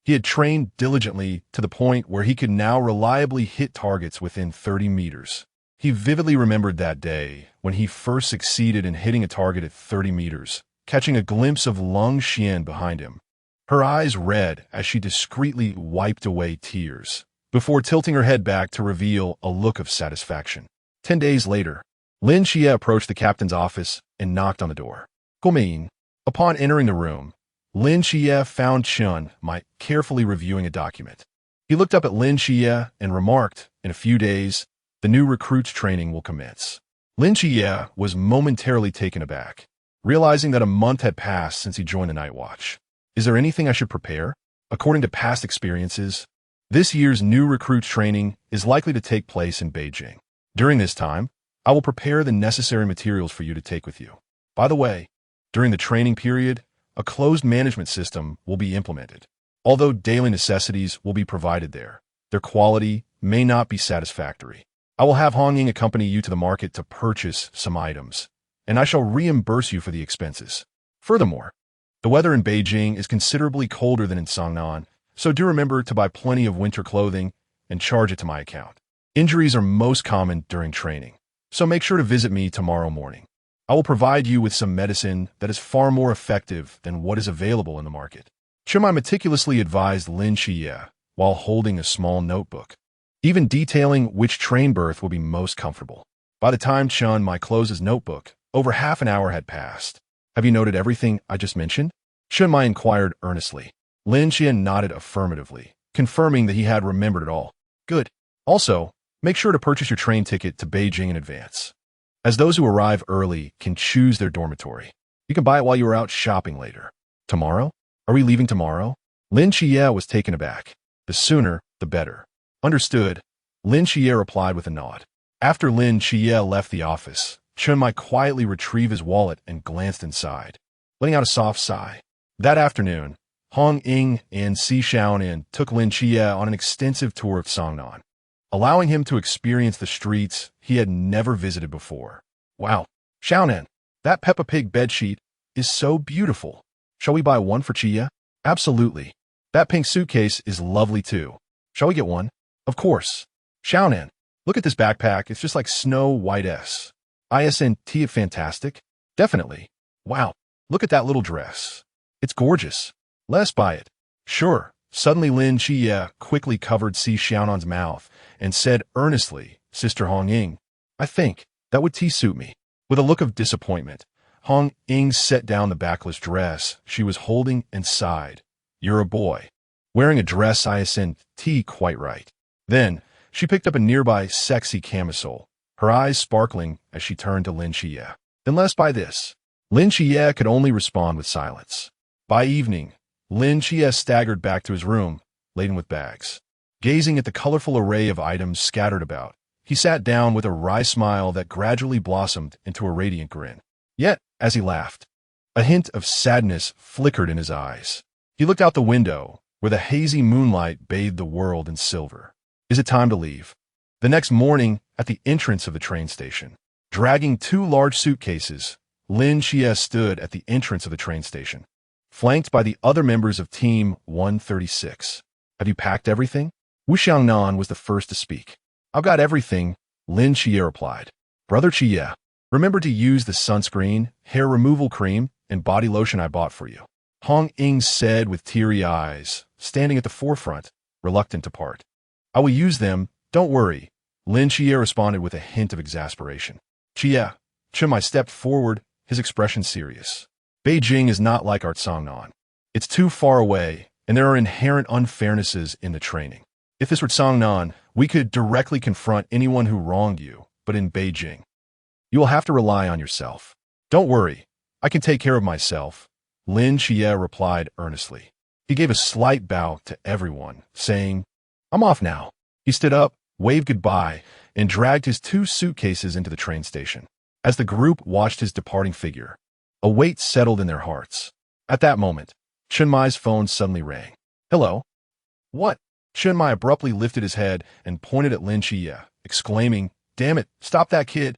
he had trained diligently to the point where he could now reliably hit targets within 30 meters. He vividly remembered that day when he first succeeded in hitting a target at 30 meters, catching a glimpse of Lung Xian behind him. Her eyes read as she discreetly wiped away tears, before tilting her head back to reveal a look of satisfaction. 10 days later, Lin Xia approached the captain's office and knocked on the door. "Come in." Upon entering the room, Lin Xia found Chun Mai carefully reviewing a document. He looked up at Lin Xia and remarked, "In a few days, the new recruit's training will commence." Lin Xia was momentarily taken aback, realizing that a month had passed since he joined the Night Watch. "Is there anything I should prepare?" According to past experiences, this year's new recruit's training is likely to take place in Beijing. During this time, I will prepare the necessary materials for you to take with you. By the way, during the training period, a closed management system will be implemented. Although daily necessities will be provided there, their quality may not be satisfactory. I will have Hong Ying accompany you to the market to purchase some items, and I shall reimburse you for the expenses. Furthermore, the weather in Beijing is considerably colder than in Songnan, so do remember to buy plenty of winter clothing and charge it to my account. Injuries are most common during training, so make sure to visit me tomorrow morning. I will provide you with some medicine that is far more effective than what is available in the market. Chimai meticulously advised Lin Xia while holding a small notebook, even detailing which train berth will be most comfortable. By the time Chun Mai closed his notebook, over half an hour had passed. Have you noted everything I just mentioned? Chun Mai inquired earnestly. Lin Xia nodded affirmatively, confirming that he had remembered it all. Good. Also, make sure to purchase your train ticket to Beijing in advance, as those who arrive early can choose their dormitory. You can buy it while you are out shopping later. Tomorrow? Are we leaving tomorrow? Lin Xia was taken aback. The sooner, the better. Understood. Lin Xia replied with a nod. After Lin Xia left the office, Chun Mai quietly retrieved his wallet and glanced inside, letting out a soft sigh. That afternoon, Hong Ying and Si Xiaonan took Lin Xia on an extensive tour of Songnan, allowing him to experience the streets he had never visited before. Wow, Xiaonan, that Peppa Pig bedsheet is so beautiful. Shall we buy one for Xia? Absolutely. That pink suitcase is lovely too. Shall we get one? Of course. Xiaonan, look at this backpack. It's just like Snow White-S. Isn't it fantastic? Definitely. Wow, look at that little dress. It's gorgeous. Let's buy it. Sure. Suddenly Lin Xia quickly covered Si Xiaonan's mouth and said earnestly, Sister Hong Ying, I think that would suit me. With a look of disappointment, Hong Ying set down the backless dress she was holding and sighed. You're a boy. Wearing a dress isn't quite right. Then, she picked up a nearby sexy camisole, her eyes sparkling as she turned to Lin Xia. Then let's buy this. Lin Xia could only respond with silence. By evening, Lin Xia staggered back to his room, laden with bags. Gazing at the colorful array of items scattered about, he sat down with a wry smile that gradually blossomed into a radiant grin. Yet, as he laughed, a hint of sadness flickered in his eyes. He looked out the window, where the hazy moonlight bathed the world in silver. Is it time to leave? The next morning, at the entrance of the train station, dragging 2 large suitcases, Lin Xia stood at the entrance of the train station, flanked by the other members of Team 136. Have you packed everything? Wu Xiangnan was the first to speak. I've got everything, Lin Xia replied. Brother Xia, remember to use the sunscreen, hair removal cream, and body lotion I bought for you. Hong Ying said with teary eyes, standing at the forefront, reluctant to part. I will use them, don't worry, Lin Xia responded with a hint of exasperation. Xia, Chun Mai stepped forward, his expression serious. Beijing is not like our Songnan. It's too far away, and there are inherent unfairnesses in the training. If this were Songnan, we could directly confront anyone who wronged you, but in Beijing, you will have to rely on yourself. Don't worry, I can take care of myself, Lin Xia replied earnestly. He gave a slight bow to everyone, saying, I'm off now. He stood up, waved goodbye, and dragged his 2 suitcases into the train station. As the group watched his departing figure, a weight settled in their hearts. At that moment, Chun Mai's phone suddenly rang. Hello? What? Chun Mai abruptly lifted his head and pointed at Lin Xia, exclaiming, Damn it, stop that kid.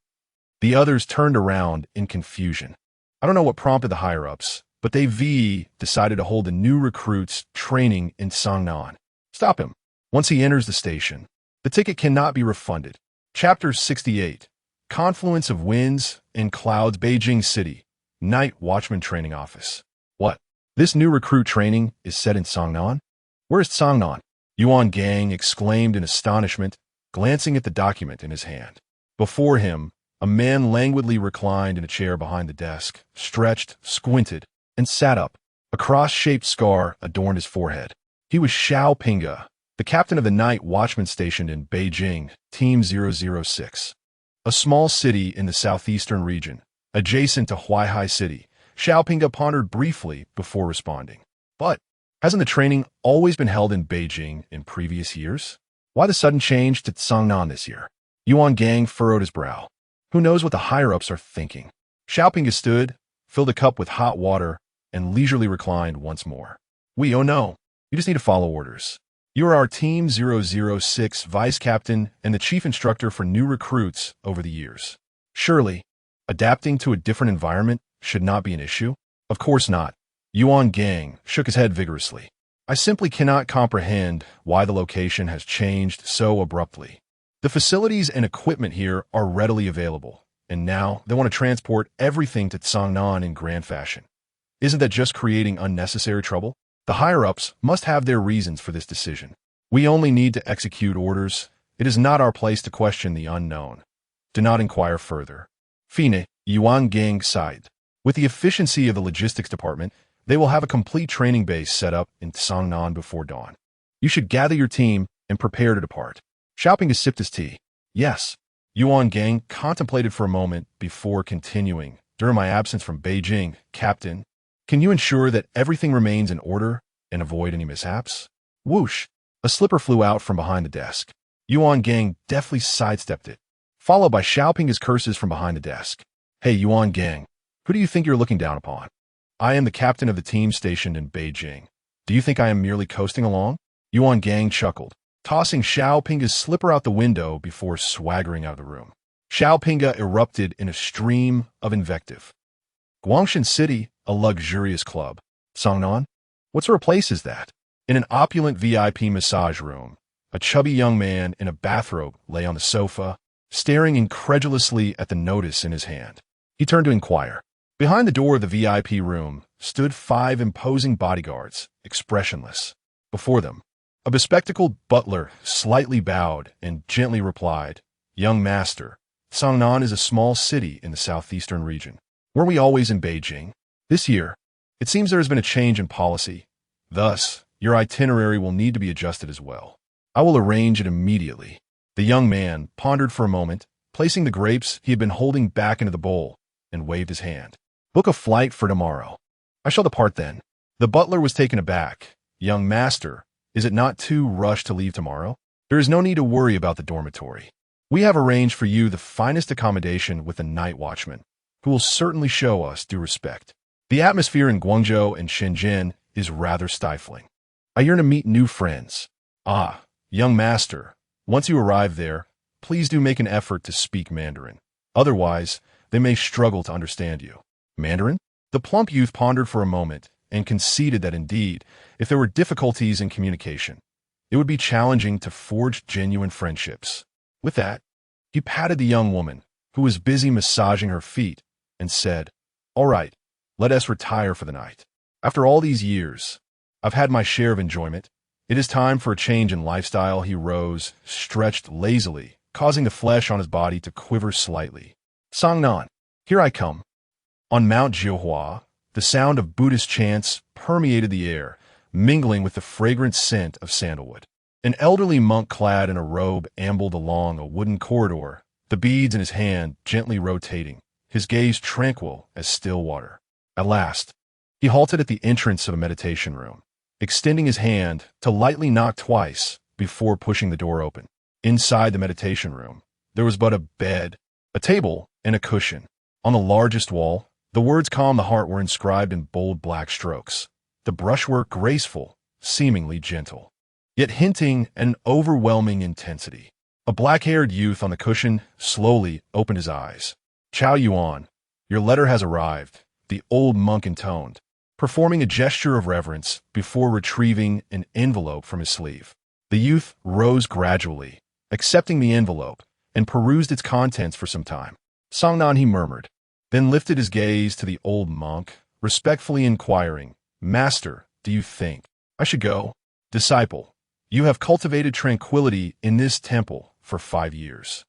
The others turned around in confusion. I don't know what prompted the higher-ups, but they decided to hold the new recruits training in Songnan. Stop him. Once he enters the station, the ticket cannot be refunded. Chapter 68. Confluence of Winds and Clouds, Beijing City. Night Watchman Training Office. What? This new recruit training is set in Songnan? Where is Songnan? Yuan Gang exclaimed in astonishment, glancing at the document in his hand. Before him, a man languidly reclined in a chair behind the desk, stretched, squinted, and sat up. A cross-shaped scar adorned his forehead. He was Xiao Pinga, the captain of the night watchman stationed in Beijing, Team 006. A small city in the southeastern region, adjacent to Huaihai City. Xiao Pinga pondered briefly before responding. But hasn't the training always been held in Beijing in previous years? Why the sudden change to Songnan this year? Yuan Gang furrowed his brow. Who knows what the higher-ups are thinking? Xiao Pinga stood, filled a cup with hot water, and leisurely reclined once more. Oh no, you just need to follow orders. You are our Team 006 vice captain and the chief instructor for new recruits over the years. Surely, adapting to a different environment should not be an issue? Of course not. Yuan Gang shook his head vigorously. I simply cannot comprehend why the location has changed so abruptly. The facilities and equipment here are readily available, and now they want to transport everything to Tsangnan in grand fashion. Isn't that just creating unnecessary trouble? The higher-ups must have their reasons for this decision. We only need to execute orders. It is not our place to question the unknown. Do not inquire further. Fine, Yuan Gang sighed. With the efficiency of the logistics department, they will have a complete training base set up in Tsangnan before dawn. You should gather your team and prepare to depart. Xiaoping has sipped his tea. Yes. Yuan Gang contemplated for a moment before continuing. During my absence from Beijing, Captain, can you ensure that everything remains in order and avoid any mishaps? Whoosh! A slipper flew out from behind the desk. Yuan Gang deftly sidestepped it, followed by Xiaoping's curses from behind the desk. Hey, Yuan Gang, who do you think you're looking down upon? I am the captain of the team stationed in Beijing. Do you think I am merely coasting along? Yuan Gang chuckled, tossing Xiaoping's slipper out the window before swaggering out of the room. Xiaoping erupted in a stream of invective. Guangshan City, a luxurious club. Tsangnan? What sort of place is that? In an opulent VIP massage room, a chubby young man in a bathrobe lay on the sofa, staring incredulously at the notice in his hand. He turned to inquire. Behind the door of the VIP room stood 5 imposing bodyguards, expressionless. Before them, a bespectacled butler slightly bowed and gently replied, Young master, Tsangnan is a small city in the southeastern region. Were we always in Beijing? This year, it seems there has been a change in policy. Thus, your itinerary will need to be adjusted as well. I will arrange it immediately. The young man pondered for a moment, placing the grapes he had been holding back into the bowl, and waved his hand. Book a flight for tomorrow. I shall depart then. The butler was taken aback. Young master, is it not too rushed to leave tomorrow? There is no need to worry about the dormitory. We have arranged for you the finest accommodation with a night watchman, who will certainly show us due respect. The atmosphere in Guangzhou and Shenzhen is rather stifling. I yearn to meet new friends. Ah, young master, once you arrive there, please do make an effort to speak Mandarin. Otherwise, they may struggle to understand you. Mandarin? The plump youth pondered for a moment and conceded that indeed, if there were difficulties in communication, it would be challenging to forge genuine friendships. With that, he patted the young woman, who was busy massaging her feet, and said, All right, let us retire for the night. After all these years, I've had my share of enjoyment. It is time for a change in lifestyle. He rose, stretched lazily, causing the flesh on his body to quiver slightly. Tsangnan, here I come. On Mount Jiuhua, the sound of Buddhist chants permeated the air, mingling with the fragrant scent of sandalwood. An elderly monk clad in a robe ambled along a wooden corridor, the beads in his hand gently rotating, his gaze tranquil as still water. At last, he halted at the entrance of a meditation room, extending his hand to lightly knock twice before pushing the door open. Inside the meditation room, there was but a bed, a table, and a cushion. On the largest wall, the words Calm the Heart were inscribed in bold black strokes, the brushwork graceful, seemingly gentle, yet hinting at an overwhelming intensity. A black-haired youth on the cushion slowly opened his eyes. Chao Yuan, your letter has arrived, the old monk intoned, performing a gesture of reverence before retrieving an envelope from his sleeve. The youth rose gradually, accepting the envelope, and perused its contents for some time. Tsangnan, he murmured, then lifted his gaze to the old monk, respectfully inquiring, Master, do you think I should go? Disciple, you have cultivated tranquility in this temple for 5 years.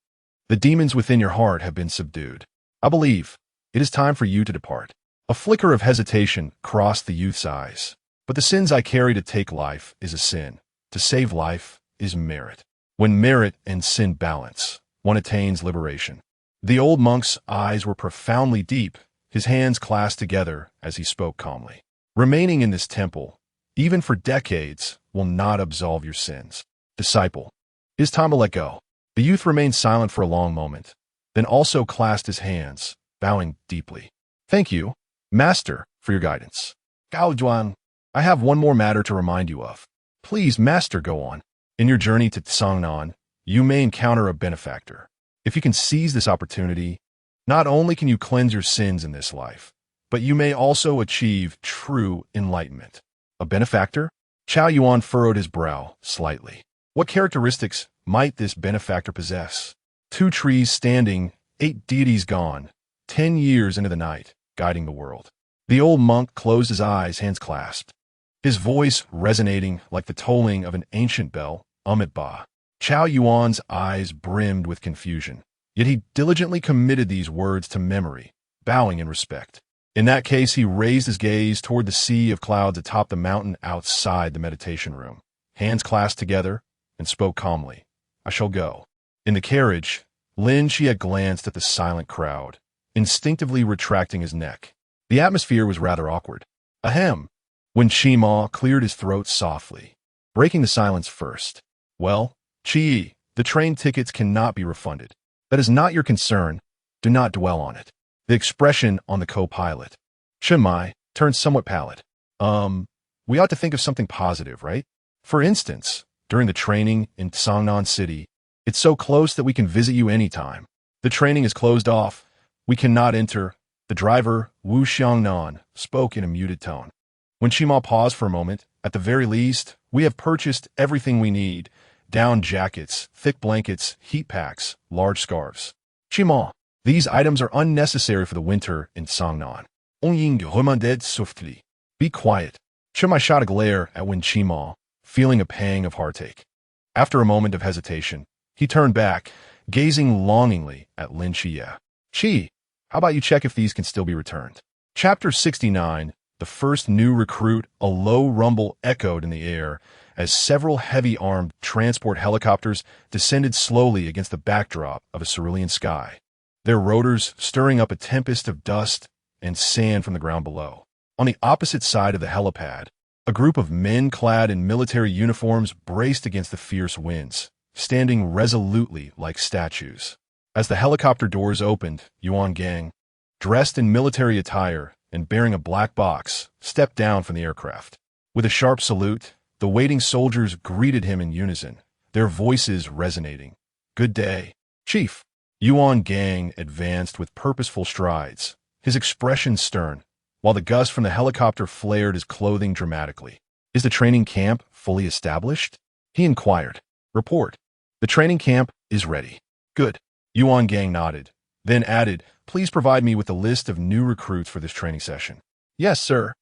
The demons within your heart have been subdued. I believe it is time for you to depart. A flicker of hesitation crossed the youth's eyes. But the sins I carry to take life is a sin. To save life is merit. When merit and sin balance, one attains liberation. The old monk's eyes were profoundly deep, his hands clasped together as he spoke calmly. Remaining in this temple, even for decades, will not absolve your sins. Disciple, it is time to let go. The youth remained silent for a long moment, then also clasped his hands, bowing deeply. Thank you, Master, for your guidance. Gao Zhuan, I have one more matter to remind you of. Please, master, go on. In your journey to Tsangnan, you may encounter a benefactor. If you can seize this opportunity, not only can you cleanse your sins in this life, but you may also achieve true enlightenment. A benefactor? Chao Yuan furrowed his brow slightly. What characteristics might this benefactor possess? 2 trees standing, 8 deities gone, 10 years into the night, guiding the world. The old monk closed his eyes, hands clasped, his voice resonating like the tolling of an ancient bell, Ba. Chao Yuan's eyes brimmed with confusion, yet he diligently committed these words to memory, bowing in respect. In that case, he raised his gaze toward the sea of clouds atop the mountain outside the meditation room, hands clasped together, and spoke calmly. I shall go. In the carriage, Lin Xia glanced at the silent crowd, instinctively retracting his neck. The atmosphere was rather awkward. Ahem, when Qima cleared his throat softly, breaking the silence first. Well, Qi, the train tickets cannot be refunded. That is not your concern. Do not dwell on it. The expression on the co-pilot, Chimai, turned somewhat pallid. We ought to think of something positive, right? For instance, during the training in Tsangnan City, it's so close that we can visit you anytime. The training is closed off. We cannot enter. The driver, Wu Xiangnan, spoke in a muted tone. When Qima paused for a moment, at the very least, we have purchased everything we need. Down jackets, thick blankets, heat packs, large scarves. Qima, these items are unnecessary for the winter in Tsangnan. On Ying remanded softly. Be quiet. Qima shot a glare at Wen Qima, feeling a pang of heartache. After a moment of hesitation, he turned back, gazing longingly at Lin Xia. Qi, how about you check if these can still be returned? Chapter 69, the first new recruit. A low rumble echoed in the air as several heavy-armed transport helicopters descended slowly against the backdrop of a cerulean sky, their rotors stirring up a tempest of dust and sand from the ground below. On the opposite side of the helipad, a group of men clad in military uniforms braced against the fierce winds, standing resolutely like statues. As the helicopter doors opened, Yuan Gang, dressed in military attire and bearing a black box, stepped down from the aircraft. With a sharp salute, the waiting soldiers greeted him in unison, their voices resonating. Good day, Chief. Yuan Gang advanced with purposeful strides, his expression stern, while the gust from the helicopter flared his clothing dramatically. Is the training camp fully established? He inquired. Report. The training camp is ready. Good. Yuan Gang nodded, then added, please provide me with a list of new recruits for this training session. Yes, sir.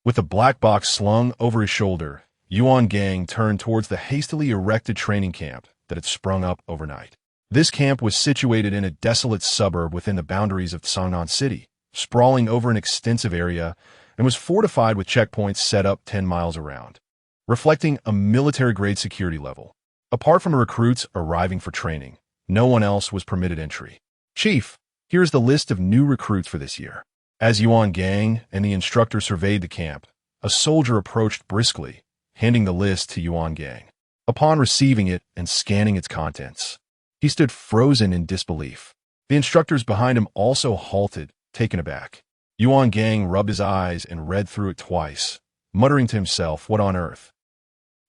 With the black box slung over his shoulder, Yuan Gang turned towards the hastily erected training camp that had sprung up overnight. This camp was situated in a desolate suburb within the boundaries of Tsangnan City, sprawling over an extensive area, and was fortified with checkpoints set up 10 miles around, reflecting a military-grade security level. Apart from recruits arriving for training, no one else was permitted entry. Chief, here's the list of new recruits for this year. As Yuan Gang and the instructor surveyed the camp, a soldier approached briskly, handing the list to Yuan Gang. Upon receiving it and scanning its contents, he stood frozen in disbelief. The instructors behind him also halted, taken aback. Yuan Gang rubbed his eyes and read through it twice, muttering to himself, what on earth?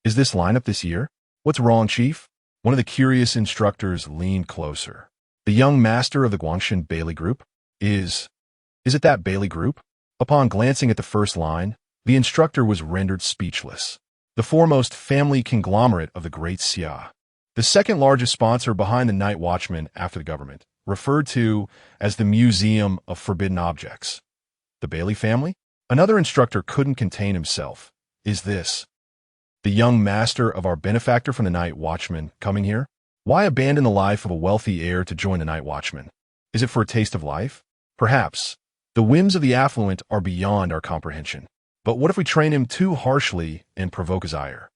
Is this lineup this year? What's wrong, Chief? One of the curious instructors leaned closer. The young master of the Guangshan Bailey Group? Is it that Bailey Group? Upon glancing at the first line, the instructor was rendered speechless. The foremost family conglomerate of the Great Xia, the second largest sponsor behind the Night Watchman after the government, referred to as the Museum of Forbidden Objects. The Bailey family? Another instructor couldn't contain himself. Is this the young master of our benefactor from the Night Watchman coming here? Why abandon the life of a wealthy heir to join the Night Watchman? Is it for a taste of life? Perhaps. The whims of the affluent are beyond our comprehension. But what if we train him too harshly and provoke his ire?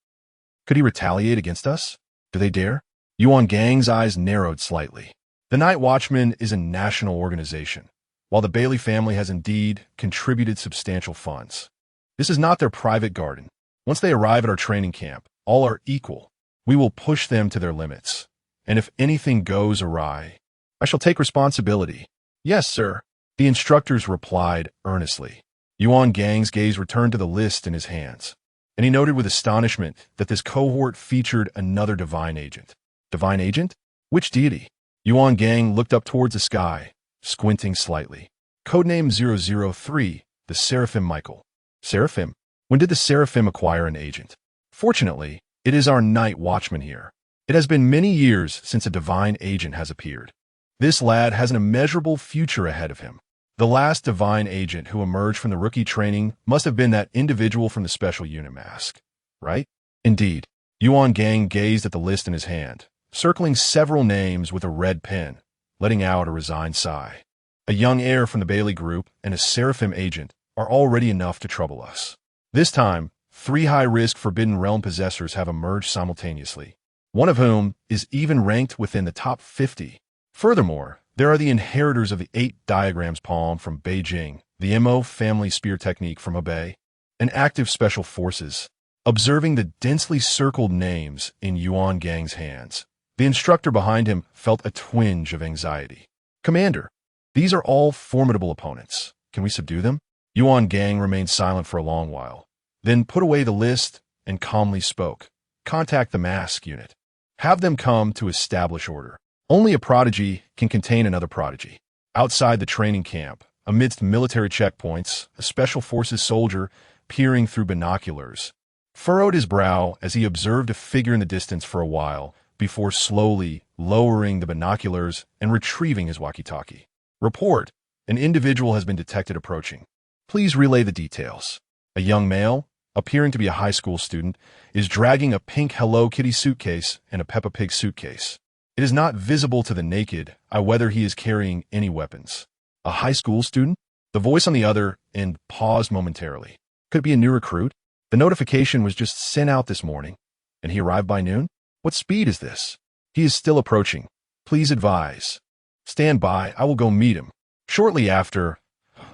Could he retaliate against us? Do they dare? Yuan Gang's eyes narrowed slightly. The Night Watchman is a national organization, while the Bailey family has indeed contributed substantial funds. This is not their private garden. Once they arrive at our training camp, all are equal. We will push them to their limits. And if anything goes awry, I shall take responsibility. Yes, sir. The instructors replied earnestly. Yuan Gang's gaze returned to the list in his hands. and he noted with astonishment that this cohort featured another divine agent. Divine agent? Which deity? Yuan Gang looked up towards the sky, squinting slightly. Codename 003, the Seraphim Michael. Seraphim? When did the Seraphim acquire an agent? Fortunately, it is our night watchman here. It has been many years since a divine agent has appeared. This lad has an immeasurable future ahead of him. The last divine agent who emerged from the rookie training must have been that individual from the special unit mask, right? Indeed. Yuan Gang gazed at the list in his hand, circling several names with a red pen, letting out a resigned sigh. A young heir from the Bailey group and a Seraphim agent are already enough to trouble us. This time, 3 high-risk Forbidden Realm possessors have emerged simultaneously, one of whom is even ranked within the top 50. Furthermore, there are the inheritors of the 8 diagrams palm from Beijing, the MO family spear technique from Hebei, and active special forces. Observing the densely circled names in Yuan Gang's hands, the instructor behind him felt a twinge of anxiety. Commander, these are all formidable opponents. Can we subdue them? Yuan Gang remained silent for a long while, then put away the list and calmly spoke. Contact the mask unit. Have them come to establish order. Only a prodigy can contain another prodigy. Outside the training camp, amidst military checkpoints, a special forces soldier, peering through binoculars, furrowed his brow as he observed a figure in the distance for a while before slowly lowering the binoculars and retrieving his walkie-talkie. Report. An individual has been detected approaching. Please relay the details. A young male, appearing to be a high school student, is dragging a pink Hello Kitty suitcase and a Peppa Pig suitcase. It is not visible to the naked eye whether he is carrying any weapons. A high school student? The voice on the other end paused momentarily. Could it be a new recruit? The notification was just sent out this morning, and he arrived by noon? What speed is this? He is still approaching. Please advise. Stand by, I will go meet him. Shortly after,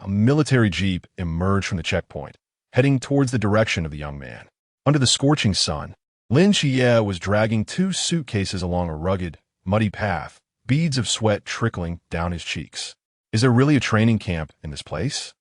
a military jeep emerged from the checkpoint, heading towards the direction of the young man. Under the scorching sun, Lin Xia was dragging 2 suitcases along a rugged, muddy path, beads of sweat trickling down his cheeks. Is there really a training camp in this place?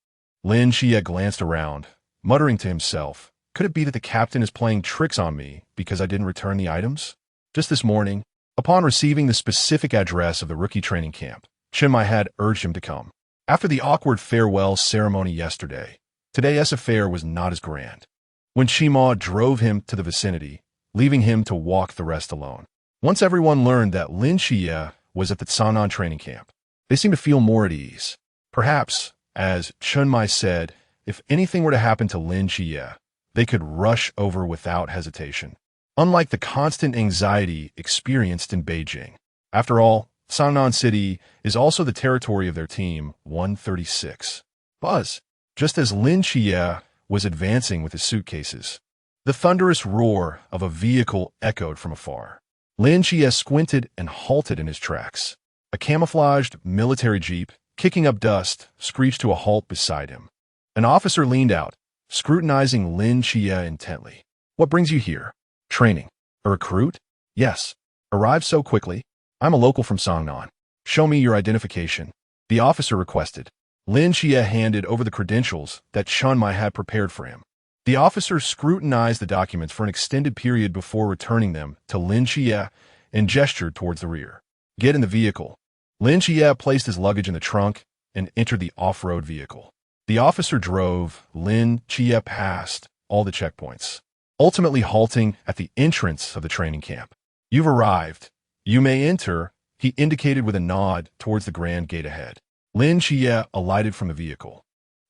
Lin Xia glanced around, muttering to himself, could it be that the captain is playing tricks on me because I didn't return the items? Just this morning, upon receiving the specific address of the rookie training camp, Chenmai had urged him to come. After the awkward farewell ceremony yesterday, today's affair was not as grand. When Chima drove him to the vicinity, leaving him to walk the rest alone. Once everyone learned that Lin Xia was at the Sanan training camp, they seemed to feel more at ease. Perhaps, as Chenmai said, if anything were to happen to Lin Xia, they could rush over without hesitation, unlike the constant anxiety experienced in Beijing. After all, Sanan City is also the territory of their Team 136. Buzz, just as Lin Xia was advancing with his suitcases, the thunderous roar of a vehicle echoed from afar. Lin Xia squinted and halted in his tracks. A camouflaged military jeep, kicking up dust, screeched to a halt beside him. An officer leaned out, scrutinizing Lin Xia intently. What brings you here? Training. A recruit? Yes. Arrived so quickly? I'm a local from Songnan. Show me your identification. The officer requested. Lin Xia handed over the credentials that Chenmai had prepared for him. The officer scrutinized the documents for an extended period before returning them to Lin Xia and gestured towards the rear. Get in the vehicle. Lin Xia placed his luggage in the trunk and entered the off-road vehicle. The officer drove Lin Xia past all the checkpoints, ultimately halting at the entrance of the training camp. You've arrived. You may enter, he indicated with a nod towards the grand gate ahead. Lin Xia alighted from the vehicle,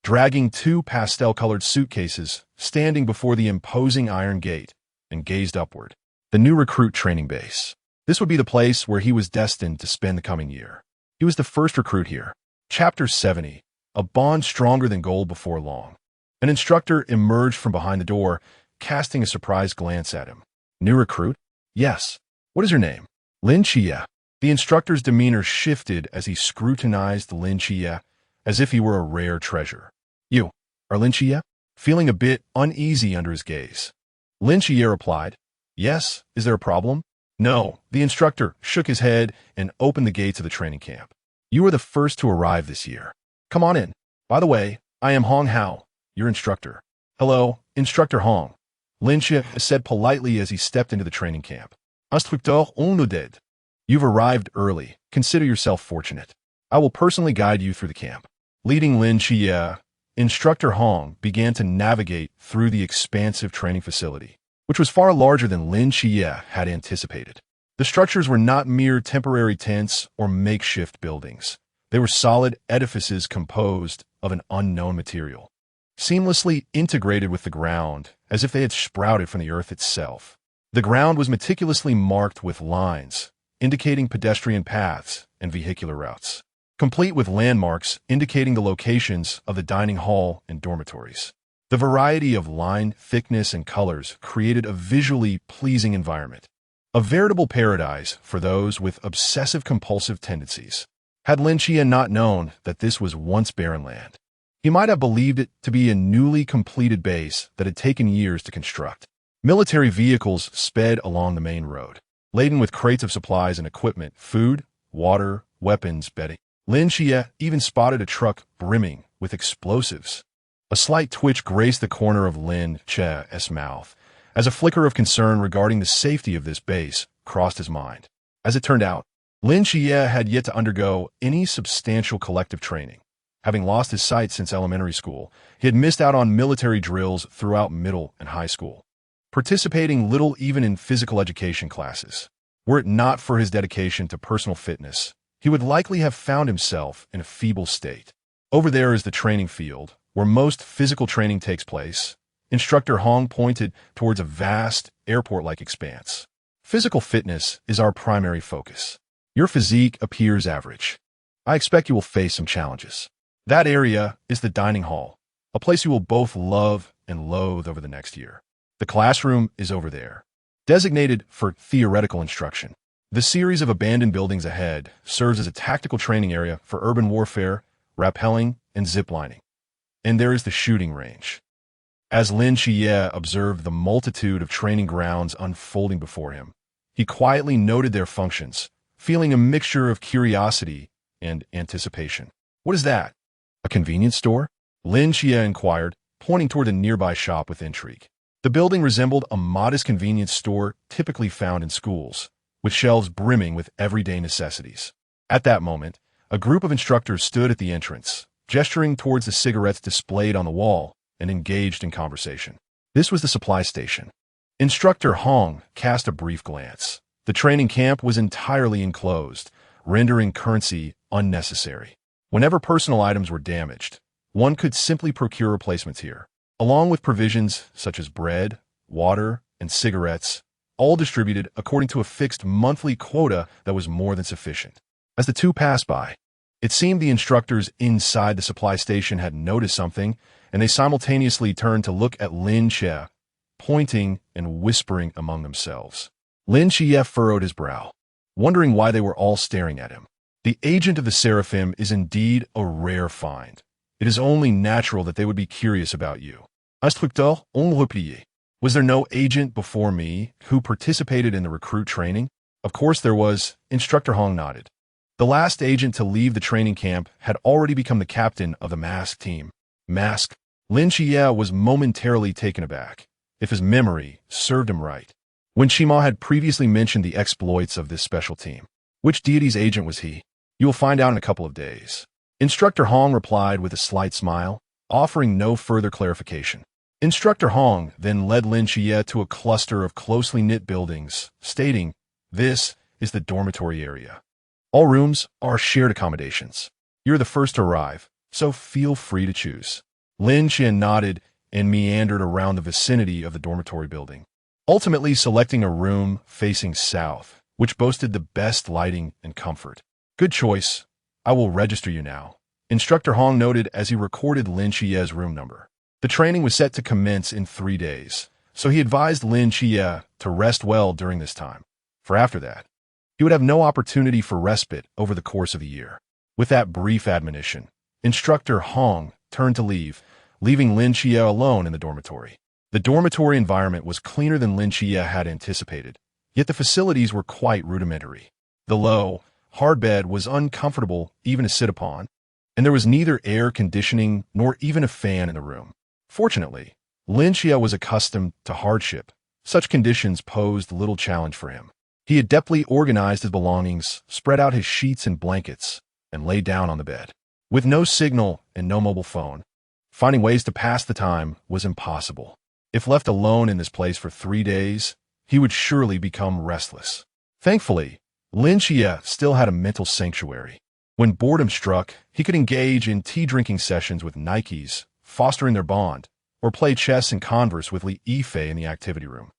dragging 2 pastel-colored suitcases, standing before the imposing iron gate, and gazed upward. The new recruit training base. This would be the place where he was destined to spend the coming year. He was the first recruit here. Chapter 70. A bond stronger than gold before long. An instructor emerged from behind the door, casting a surprised glance at him. New recruit? Yes. What is your name? Lin Xia. The instructor's demeanor shifted as he scrutinized Lin Xia, as if he were a rare treasure. You are Lin Xia? Feeling a bit uneasy under his gaze. Lin Xia replied, Yes, is there a problem? No, the instructor shook his head and opened the gates of the training camp. You are the first to arrive this year. Come on in. By the way, I am Hong Hao, your instructor. Hello, Instructor Hong. Lin Xia said politely as he stepped into the training camp. Instructeur unveiled. You've arrived early. Consider yourself fortunate. I will personally guide you through the camp. Leading Lin Xia, Instructor Hong began to navigate through the expansive training facility, which was far larger than Lin Xia had anticipated. The structures were not mere temporary tents or makeshift buildings. They were solid edifices composed of an unknown material, seamlessly integrated with the ground as if they had sprouted from the earth itself. The ground was meticulously marked with lines, indicating pedestrian paths and vehicular routes, complete with landmarks indicating the locations of the dining hall and dormitories. The variety of line, thickness, and colors created a visually pleasing environment, a veritable paradise for those with obsessive-compulsive tendencies. Had Lin Xia not known that this was once barren land, he might have believed it to be a newly completed base that had taken years to construct. Military vehicles sped along the main road, laden with crates of supplies and equipment, food, water, weapons, bedding. Lin Xia even spotted a truck brimming with explosives. A slight twitch graced the corner of Lin Xia's mouth, as a flicker of concern regarding the safety of this base crossed his mind. As it turned out, Lin Xia had yet to undergo any substantial collective training. Having lost his sight since elementary school, he had missed out on military drills throughout middle and high school, participating little even in physical education classes. Were it not for his dedication to personal fitness, he would likely have found himself in a feeble state. Over there is the training field, where most physical training takes place. Instructor Hong pointed towards a vast, airport-like expanse. Physical fitness is our primary focus. Your physique appears average. I expect you will face some challenges. That area is the dining hall, a place you will both love and loathe over the next year. The classroom is over there, designated for theoretical instruction. The series of abandoned buildings ahead serves as a tactical training area for urban warfare, rappelling, and ziplining. And there is the shooting range. As Lin Xia observed the multitude of training grounds unfolding before him, he quietly noted their functions, feeling a mixture of curiosity and anticipation. What is that? A convenience store? Lin Xia inquired, pointing toward a nearby shop with intrigue. The building resembled a modest convenience store typically found in schools, with shelves brimming with everyday necessities. At that moment, a group of instructors stood at the entrance, gesturing towards the cigarettes displayed on the wall and engaged in conversation. This was the supply station. Instructor Hong cast a brief glance. The training camp was entirely enclosed, rendering currency unnecessary. Whenever personal items were damaged, one could simply procure replacements here, along with provisions such as bread, water, and cigarettes, all distributed according to a fixed monthly quota that was more than sufficient. As the two passed by, it seemed the instructors inside the supply station had noticed something, and they simultaneously turned to look at Lin Xia, pointing and whispering among themselves. Lin Xia furrowed his brow, wondering why they were all staring at him. The agent of the Seraphim is indeed a rare find. It is only natural that they would be curious about you. Instructeur unveiled. Was there no agent before me who participated in the recruit training? Of course there was. Instructor Hong nodded. The last agent to leave the training camp had already become the captain of the mask team. Mask? Lin Xia was momentarily taken aback, if his memory served him right, when Shima had previously mentioned the exploits of this special team. Which deity's agent was he? You will find out in a couple of days. Instructor Hong replied with a slight smile, offering no further clarification. Instructor Hong then led Lin Xia to a cluster of closely knit buildings, stating, "This is the dormitory area. All rooms are shared accommodations. You're the first to arrive, so feel free to choose." Lin Xia nodded and meandered around the vicinity of the dormitory building, ultimately selecting a room facing south, which boasted the best lighting and comfort. "Good choice. I will register you now," Instructor Hong noted as he recorded Lin Xia's room number. The training was set to commence in 3 days, so he advised Lin Xia to rest well during this time, for after that, he would have no opportunity for respite over the course of a year. With that brief admonition, Instructor Hong turned to leave, leaving Lin Xia alone in the dormitory. The dormitory environment was cleaner than Lin Xia had anticipated, yet the facilities were quite rudimentary. The low, hard bed was uncomfortable even to sit upon, and there was neither air conditioning nor even a fan in the room. Fortunately, Lin Xia was accustomed to hardship. Such conditions posed little challenge for him. He adeptly organized his belongings, spread out his sheets and blankets, and lay down on the bed. With no signal and no mobile phone, finding ways to pass the time was impossible. If left alone in this place for 3 days, he would surely become restless. Thankfully, Lin Xia still had a mental sanctuary. When boredom struck, he could engage in tea-drinking sessions with Nikes, fostering their bond, or play chess and converse with Li Yifei in the activity room,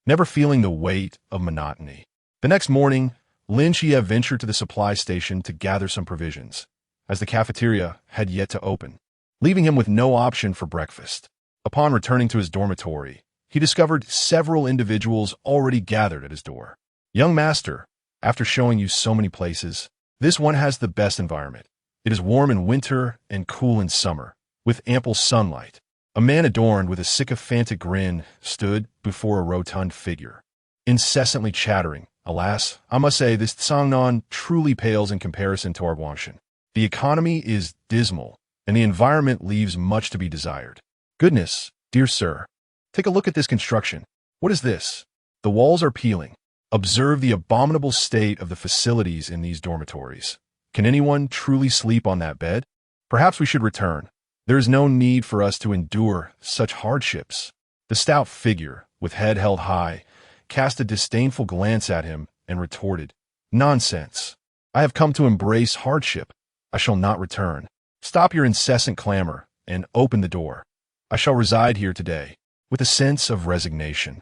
never feeling the weight of monotony. The next morning, Lin Xia ventured to the supply station to gather some provisions, as the cafeteria had yet to open, leaving him with no option for breakfast. Upon returning to his dormitory, he discovered several individuals already gathered at his door. "Young master, after showing you so many places, this one has the best environment. It is warm in winter and cool in summer, with ample sunlight." A man adorned with a sycophantic grin stood before a rotund figure, incessantly chattering. "Alas, I must say this Tsangnan truly pales in comparison to our Guangshan. The economy is dismal, and the environment leaves much to be desired. Goodness, dear sir, take a look at this construction. What is this? The walls are peeling. Observe the abominable state of the facilities in these dormitories. Can anyone truly sleep on that bed? Perhaps we should return. There is no need for us to endure such hardships." The stout figure, with head held high, cast a disdainful glance at him and retorted, "Nonsense. I have come to embrace hardship. I shall not return. Stop your incessant clamor and open the door. I shall reside here today." With a sense of resignation,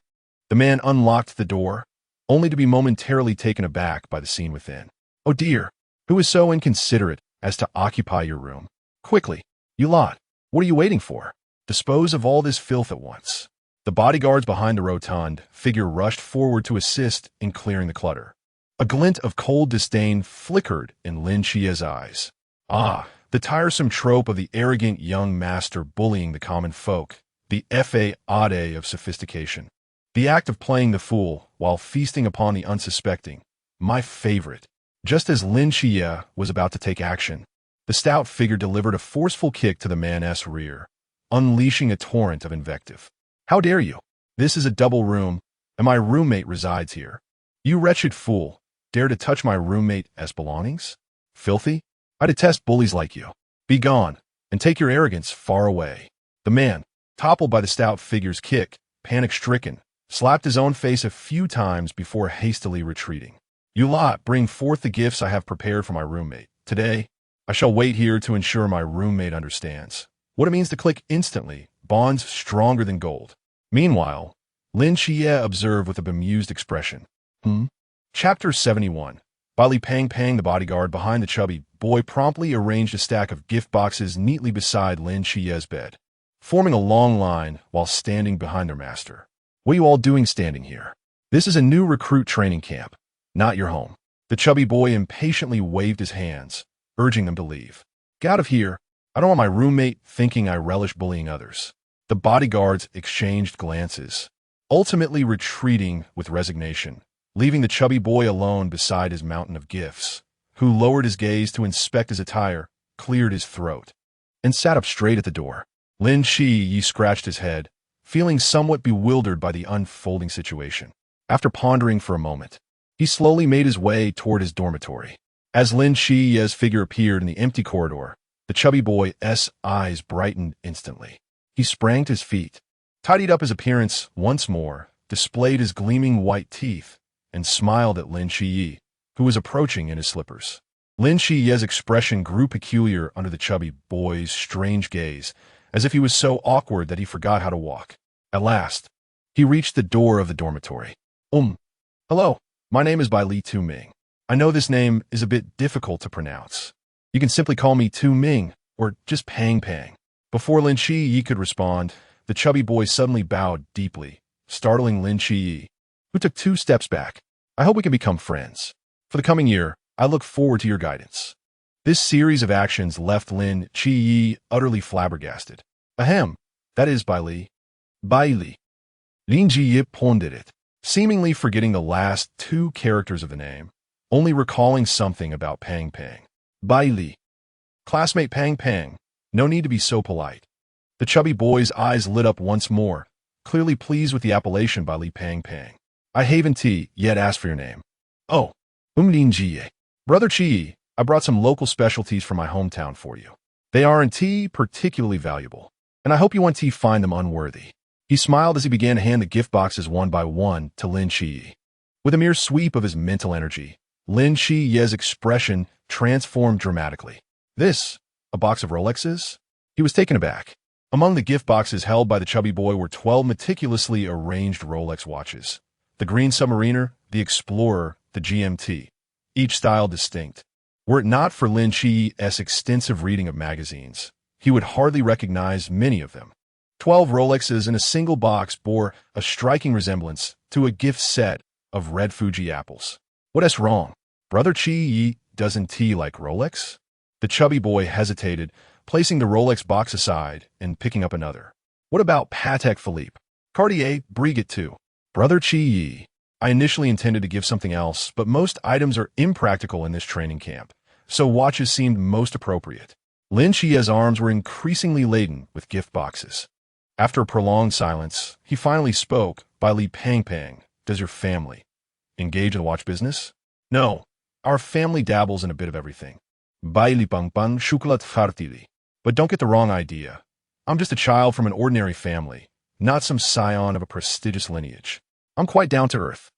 the man unlocked the door, only to be momentarily taken aback by the scene within. "Oh dear, who is so inconsiderate as to occupy your room? Quickly, you lot, what are you waiting for? Dispose of all this filth at once." The bodyguards behind the rotund figure rushed forward to assist in clearing the clutter. A glint of cold disdain flickered in Lin Xia's eyes. Ah, the tiresome trope of the arrogant young master bullying the common folk, the fade of sophistication. The act of playing the fool while feasting upon the unsuspecting, my favorite. Just as Lin Xia was about to take action, the stout figure delivered a forceful kick to the man's rear, unleashing a torrent of invective. "How dare you? This is a double room, and my roommate resides here. You wretched fool, dare to touch my roommate's belongings? Filthy! I detest bullies like you. Be gone, and take your arrogance far away." The man, toppled by the stout figure's kick, panic-stricken, slapped his own face a few times before hastily retreating. "You lot, bring forth the gifts I have prepared for my roommate. Today, I shall wait here to ensure my roommate understands what it means to click instantly, bonds stronger than gold." Meanwhile, Lin Xia observed with a bemused expression. Chapter 71. Bali Pang Pang, the bodyguard behind the chubby boy, promptly arranged a stack of gift boxes neatly beside Lin Xia's bed, forming a long line while standing behind their master. "What are you all doing standing here? This is a new recruit training camp, not your home." The chubby boy impatiently waved his hands, urging them to leave. "Get out of here. I don't want my roommate thinking I relish bullying others." The bodyguards exchanged glances, ultimately retreating with resignation, leaving the chubby boy alone beside his mountain of gifts, who lowered his gaze to inspect his attire, cleared his throat, and sat up straight at the door. Lin Xi scratched his head, feeling somewhat bewildered by the unfolding situation. After pondering for a moment, he slowly made his way toward his dormitory. As Lin Xi's figure appeared in the empty corridor, the chubby boy's eyes brightened instantly. He sprang to his feet, tidied up his appearance once more, displayed his gleaming white teeth, and smiled at Lin Xi, who was approaching in his slippers. Lin Xi's expression grew peculiar under the chubby boy's strange gaze, as if he was so awkward that he forgot how to walk. At last, he reached the door of the dormitory. Hello, my name is Bai Li Tu Ming. I know this name is a bit difficult to pronounce. You can simply call me Tu Ming, or just Pang Pang." Before Lin Xi could respond, the chubby boy suddenly bowed deeply, startling Lin Xi, who took 2 steps back. "I hope we can become friends. For the coming year, I look forward to your guidance." This series of actions left Lin Xi utterly flabbergasted. "Ahem, that is Bai Li." "Bai Li." Lin Xi pondered, seemingly forgetting the last 2 characters of the name, only recalling something about Pang Pang. "Bai Li. Classmate Pang Pang, no need to be so polite. The chubby boy's eyes lit up once more, clearly pleased with the appellation by Li Pang Pang. I haven't tea yet asked for your name. Oh, Lin Jie. Brother Chi, I brought some local specialties from my hometown for you. They aren't tea particularly valuable, and I hope you won't find them unworthy. He smiled as he began to hand the gift boxes one by one to Lin Chi. With a mere sweep of his mental energy, Lin Chi's expression transformed dramatically. This, a box of Rolexes? He was taken aback. Among the gift boxes held by the chubby boy were 12 meticulously arranged Rolex watches. The Green Submariner, the Explorer, the GMT, each style distinct. Were it not for Lin Chi's extensive reading of magazines, he would hardly recognize many of them. 12 Rolexes in a single box bore a striking resemblance to a gift set of red Fuji apples. What is wrong? Brother Chi doesn't tea like Rolex? The chubby boy hesitated, placing the Rolex box aside and picking up another. What about Patek Philippe? Cartier, Breguet too. Brother Chi, I initially intended to give something else, but most items are impractical in this training camp, so watches seemed most appropriate. Lin Chi's arms were increasingly laden with gift boxes. After a prolonged silence, he finally spoke. By Li Pang Pang, does your family engage in the watch business? No, our family dabbles in a bit of everything. Bai Li Pang Pang Chocolat Fartili. But don't get the wrong idea. I'm just a child from an ordinary family, not some scion of a prestigious lineage. I'm quite down to earth.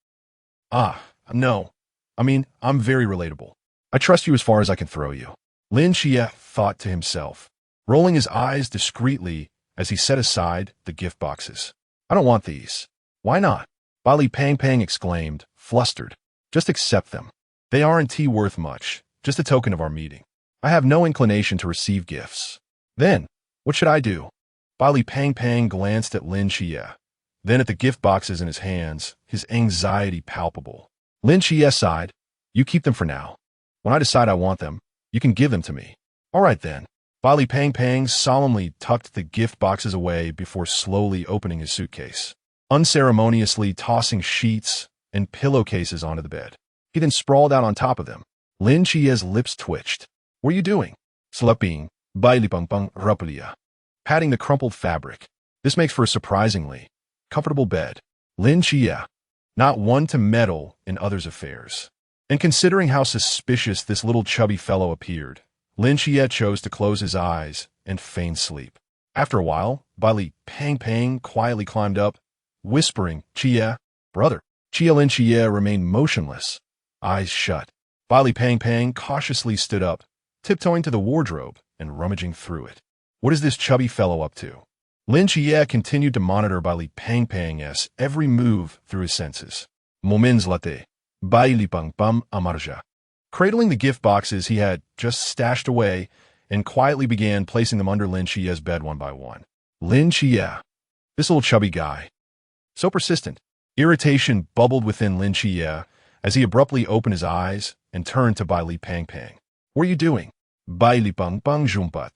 Ah, no. I'm very relatable. I trust you as far as I can throw you. Lin Xia thought to himself, rolling his eyes discreetly as he set aside the gift boxes. I don't want these. Why not? Li Pang Pang exclaimed, flustered. Just accept them. They aren't worth much, just a token of our meeting. I have no inclination to receive gifts. Then, what should I do? Li Pang Pang glanced at Lin Xia, then at the gift boxes in his hands, his anxiety palpable. Lin Xia sighed. You keep them for now. When I decide I want them, you can give them to me. All right then. Li Pang Pang solemnly tucked the gift boxes away before slowly opening his suitcase, unceremoniously tossing sheets and pillowcases onto the bed. He then sprawled out on top of them. Lin Chia's lips twitched. What are you doing? Sleeping. Bai Li Pang Pang Rapulia. Patting the crumpled fabric. This makes for a surprisingly comfortable bed. Lin Chia, not one to meddle in others' affairs. And considering how suspicious this little chubby fellow appeared, Lin Chia chose to close his eyes and feign sleep. After a while, Li Pang Pang quietly climbed up, whispering, Chia, brother. Lin Chia remained motionless, eyes shut. Li Pang Pang cautiously stood up, tiptoeing to the wardrobe and rummaging through it. What is this chubby fellow up to? Lin Chia continued to monitor Li Pang Pang's every move through his senses. Moments latte. Bai Li Pang Pang Amarja. Cradling the gift boxes he had just stashed away and quietly began placing them under Lin Chia's bed one by one. Lin Chia, this little chubby guy. So persistent. Irritation bubbled within Lin Chia as he abruptly opened his eyes and turned to Li Pang Pang. What are you doing? Bai Li Pang Pang Jumpat.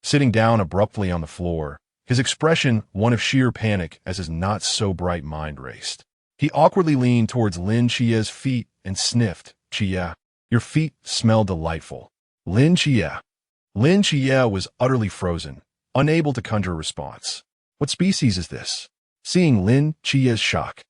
Sitting down abruptly on the floor, his expression one of sheer panic as his not-so-bright mind raced. He awkwardly leaned towards Lin Chia's feet and sniffed. Chia, your feet smell delightful. Lin Chia. Lin Chia was utterly frozen, unable to conjure a response. What species is this? Seeing Lin Chia's shock,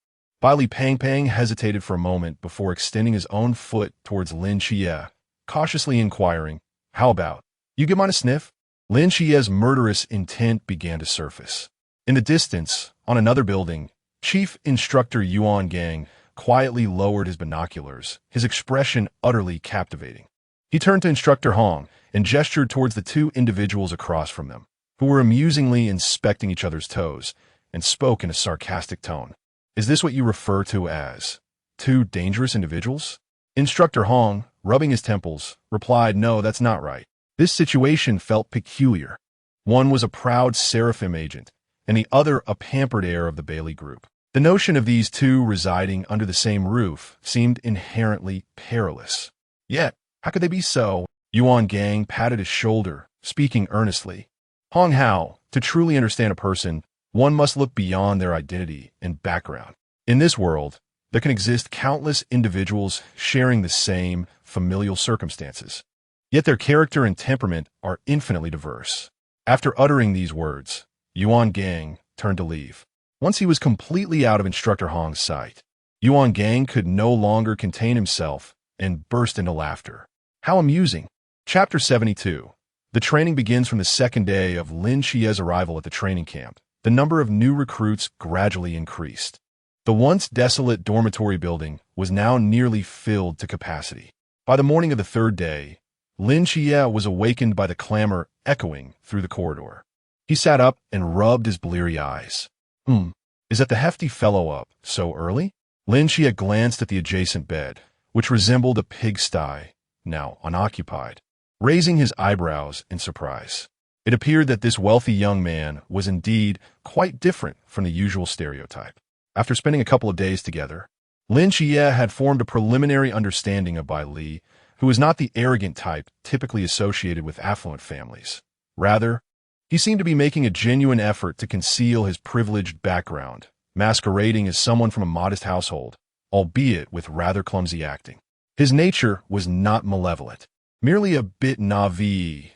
Li Pang Pang hesitated for a moment before extending his own foot towards Lin Chia, cautiously inquiring, how about, you give mine a sniff? Lin Chia's murderous intent began to surface. In the distance, on another building, Chief Instructor Yuan Gang quietly lowered his binoculars, his expression utterly captivating. He turned to Instructor Hong and gestured towards the two individuals across from them, who were amusingly inspecting each other's toes, and spoke in a sarcastic tone. Is this what you refer to as two dangerous individuals? Instructor Hong, rubbing his temples, replied, no, that's not right. This situation felt peculiar. One was a proud Seraphim agent, and the other a pampered heir of the Bailey Group. The notion of these two residing under the same roof seemed inherently perilous. Yet, how could they be so? Yuan Gang patted his shoulder, speaking earnestly. Hong Hao, to truly understand a person, one must look beyond their identity and background. In this world, there can exist countless individuals sharing the same familial circumstances. Yet their character and temperament are infinitely diverse. After uttering these words, Yuan Gang turned to leave. Once he was completely out of Instructor Hong's sight, Yuan Gang could no longer contain himself and burst into laughter. How amusing! Chapter 72. The training begins from the second day of Lin Xia's arrival at the training camp. The number of new recruits gradually increased. The once desolate dormitory building was now nearly filled to capacity. By the morning of the third day, Lin Xia was awakened by the clamor echoing through the corridor. He sat up and rubbed his bleary eyes. Is that the hefty fellow up so early? Lin Xia glanced at the adjacent bed, which resembled a pigsty, now unoccupied, raising his eyebrows in surprise. It appeared that this wealthy young man was indeed quite different from the usual stereotype. After spending a couple of days together, Lin Xia had formed a preliminary understanding of Bai Li, who was not the arrogant type typically associated with affluent families. Rather, he seemed to be making a genuine effort to conceal his privileged background, masquerading as someone from a modest household, albeit with rather clumsy acting. His nature was not malevolent, merely a bit naive.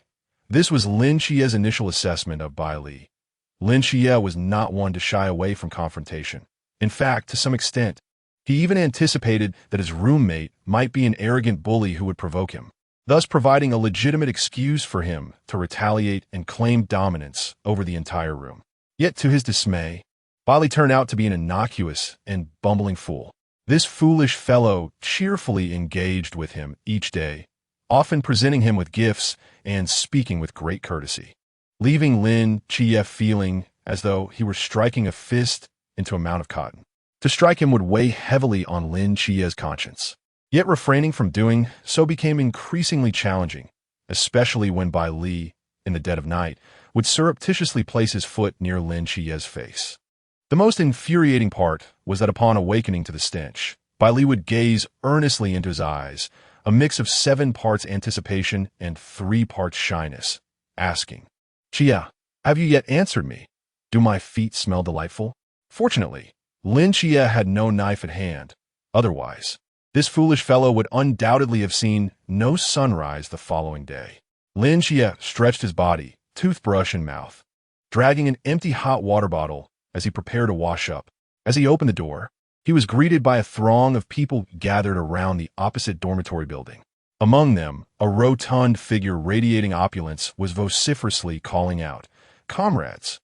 This was Lin Xia's initial assessment of Bai Li. Lin Xia was not one to shy away from confrontation. In fact, to some extent, he even anticipated that his roommate might be an arrogant bully who would provoke him, thus providing a legitimate excuse for him to retaliate and claim dominance over the entire room. Yet to his dismay, Bai Li turned out to be an innocuous and bumbling fool. This foolish fellow cheerfully engaged with him each day, often presenting him with gifts and speaking with great courtesy, leaving Lin Xia feeling as though he were striking a fist into a mound of cotton. To strike him would weigh heavily on Lin Xia's conscience. Yet refraining from doing so became increasingly challenging, especially when Bai Li, in the dead of night, would surreptitiously place his foot near Lin Xia's face. The most infuriating part was that upon awakening to the stench, Bai Li would gaze earnestly into his eyes, a mix of 7 parts anticipation and 3 parts shyness, asking, "Xia, have you yet answered me? Do my feet smell delightful?" Fortunately, Lin Xia had no knife at hand. Otherwise, this foolish fellow would undoubtedly have seen no sunrise the following day. Lin Xia stretched his body, toothbrush in mouth, dragging an empty hot water bottle as he prepared to wash up. As he opened the door, he was greeted by a throng of people gathered around the opposite dormitory building. Among them, a rotund figure radiating opulence was vociferously calling out, "Comrades,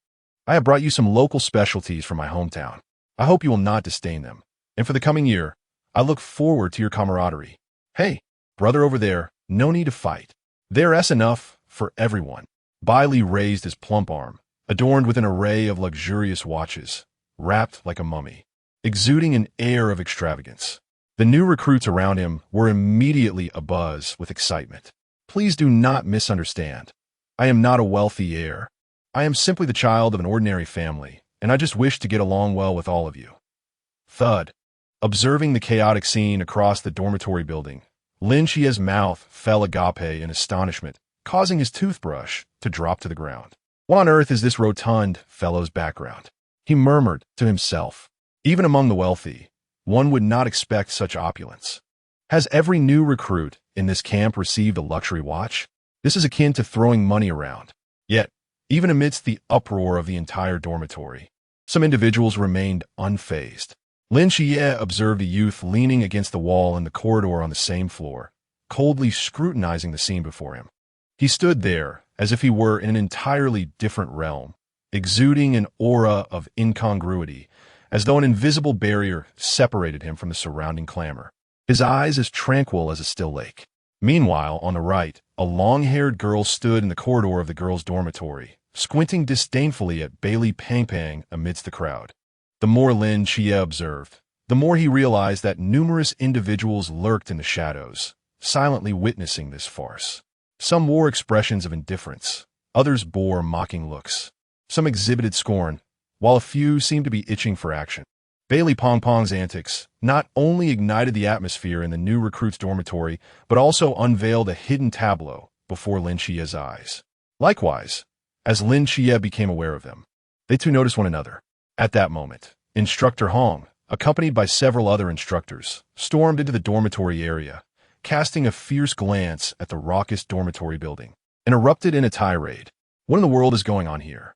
I have brought you some local specialties from my hometown. I hope you will not disdain them. And for the coming year, I look forward to your camaraderie. Hey, brother over there, no need to fight. There's enough for everyone." Bai Li raised his plump arm, adorned with an array of luxurious watches, wrapped like a mummy, exuding an air of extravagance. The new recruits around him were immediately abuzz with excitement. Please do not misunderstand. I am not a wealthy heir. I am simply the child of an ordinary family, and I just wish to get along well with all of you. Thud. Observing the chaotic scene across the dormitory building, Lin Xia's mouth fell agape in astonishment, causing his toothbrush to drop to the ground. What on earth is this rotund fellow's background? He murmured to himself. Even among the wealthy, one would not expect such opulence. Has every new recruit in this camp received a luxury watch? This is akin to throwing money around. Yet, even amidst the uproar of the entire dormitory, some individuals remained unfazed. Lin Xia observed a youth leaning against the wall in the corridor on the same floor, coldly scrutinizing the scene before him. He stood there as if he were in an entirely different realm, exuding an aura of incongruity, as though an invisible barrier separated him from the surrounding clamor. His eyes as tranquil as a still lake. Meanwhile, on the right, a long-haired girl stood in the corridor of the girls' dormitory, squinting disdainfully at Bailey Pang Pang amidst the crowd. The more Lin Xia observed, the more he realized that numerous individuals lurked in the shadows, silently witnessing this farce. Some wore expressions of indifference, others bore mocking looks. Some exhibited scorn, while a few seemed to be itching for action. Bailey Pong Pong's antics not only ignited the atmosphere in the new recruits' dormitory, but also unveiled a hidden tableau before Lin Xia's eyes. Likewise, as Lin Xia became aware of them, they too noticed one another. At that moment, Instructor Hong, accompanied by several other instructors, stormed into the dormitory area, casting a fierce glance at the raucous dormitory building, and erupted in a tirade. What in the world is going on here?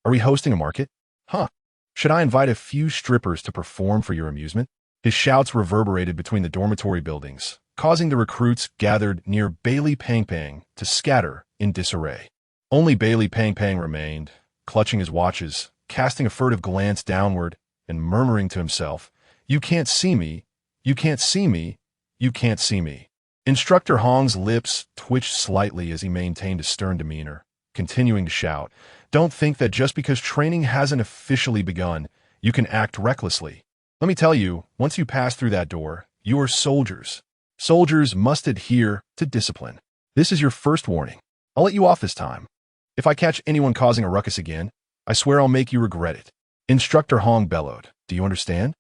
Are we hosting a market? Huh. Should I invite a few strippers to perform for your amusement? His shouts reverberated between the dormitory buildings, causing the recruits gathered near Bailey Pang Pang to scatter in disarray. Only Bailey Pang Pang remained, clutching his watches, casting a furtive glance downward, and murmuring to himself, "You can't see me, you can't see me, you can't see me." Instructor Hong's lips twitched slightly as he maintained a stern demeanor, continuing to shout, "Don't think that just because training hasn't officially begun, you can act recklessly. Let me tell you, once you pass through that door, you are soldiers. Soldiers must adhere to discipline. This is your first warning. I'll let you off this time. If I catch anyone causing a ruckus again, I swear I'll make you regret it." Instructor Hong bellowed, "Do you understand?"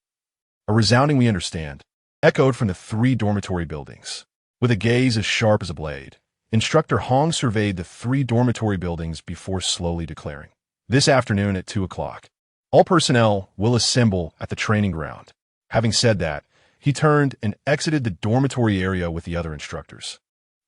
A resounding "we understand" echoed from the 3 dormitory buildings. With a gaze as sharp as a blade, Instructor Hong surveyed the 3 dormitory buildings before slowly declaring, "This afternoon at 2 o'clock, all personnel will assemble at the training ground." Having said that, he turned and exited the dormitory area with the other instructors.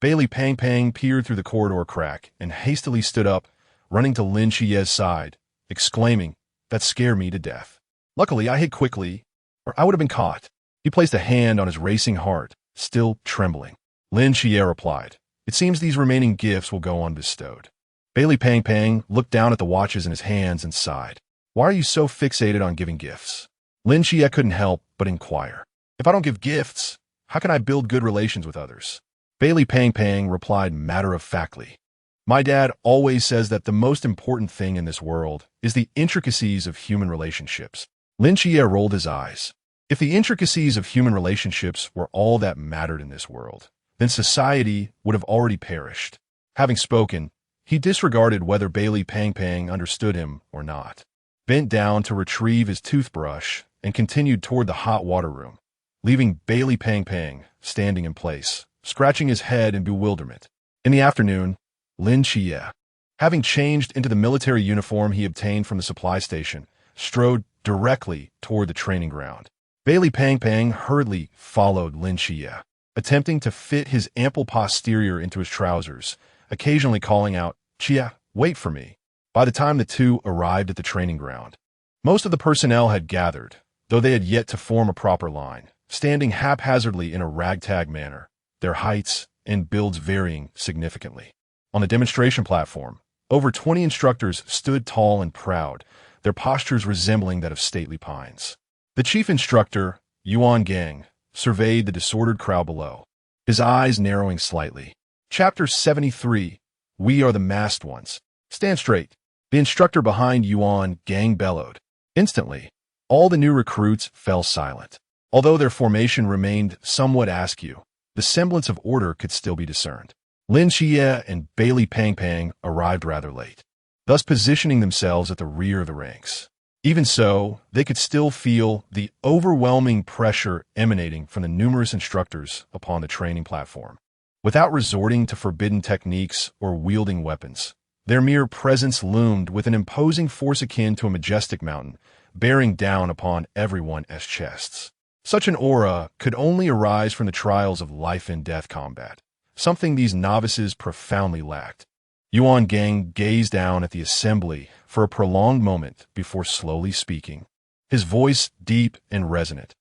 Bailey Pang Pang peered through the corridor crack and hastily stood up, running to Lin Xia's side, exclaiming, "That scared me to death. Luckily, I hid quickly, or I would have been caught." He placed a hand on his racing heart, still trembling. Lin Xia replied, "It seems these remaining gifts will go unbestowed." Bailey Pang Pang looked down at the watches in his hands and sighed. "Why are you so fixated on giving gifts?" Lin Xia couldn't help but inquire. "If I don't give gifts, how can I build good relations with others?" Bailey Pang Pang replied matter-of-factly, "My dad always says that the most important thing in this world is the intricacies of human relationships." Lin Xia rolled his eyes. If the intricacies of human relationships were all that mattered in this world, then society would have already perished. Having spoken, he disregarded whether Bailey Pang Pang understood him or not, bent down to retrieve his toothbrush, and continued toward the hot water room, leaving Bailey Pang Pang standing in place, scratching his head in bewilderment. In the afternoon, Lin Xia, having changed into the military uniform he obtained from the supply station, strode directly toward the training ground. Bailey Pang Pang hurriedly followed Lin Xia, attempting to fit his ample posterior into his trousers, occasionally calling out, "Xia, wait for me." By the time the two arrived at the training ground, most of the personnel had gathered, though they had yet to form a proper line, standing haphazardly in a ragtag manner, their heights and builds varying significantly. On the demonstration platform, over 20 instructors stood tall and proud, their postures resembling that of stately pines. The chief instructor, Yuan Gang, surveyed the disordered crowd below, his eyes narrowing slightly. Chapter 73, We Are the Masked Ones. "Stand straight." The instructor behind Yuan Gang bellowed. Instantly, all the new recruits fell silent. Although their formation remained somewhat askew, the semblance of order could still be discerned. Lin Xia and Bailey Pang Pang arrived rather late, thus positioning themselves at the rear of the ranks. Even so, they could still feel the overwhelming pressure emanating from the numerous instructors upon the training platform. Without resorting to forbidden techniques or wielding weapons, their mere presence loomed with an imposing force akin to a majestic mountain, bearing down upon everyone's chests. Such an aura could only arise from the trials of life-and-death combat, something these novices profoundly lacked. Yuan Gang gazed down at the assembly for a prolonged moment before slowly speaking, his voice deep and resonant.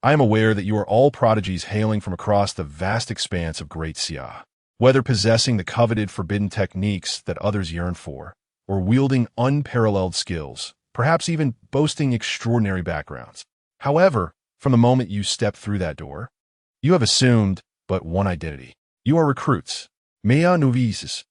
"I am aware that you are all prodigies hailing from across the vast expanse of Great Xia, whether possessing the coveted forbidden techniques that others yearn for, or wielding unparalleled skills, perhaps even boasting extraordinary backgrounds. However, from the moment you step through that door, you have assumed but one identity. You are recruits, mea novices.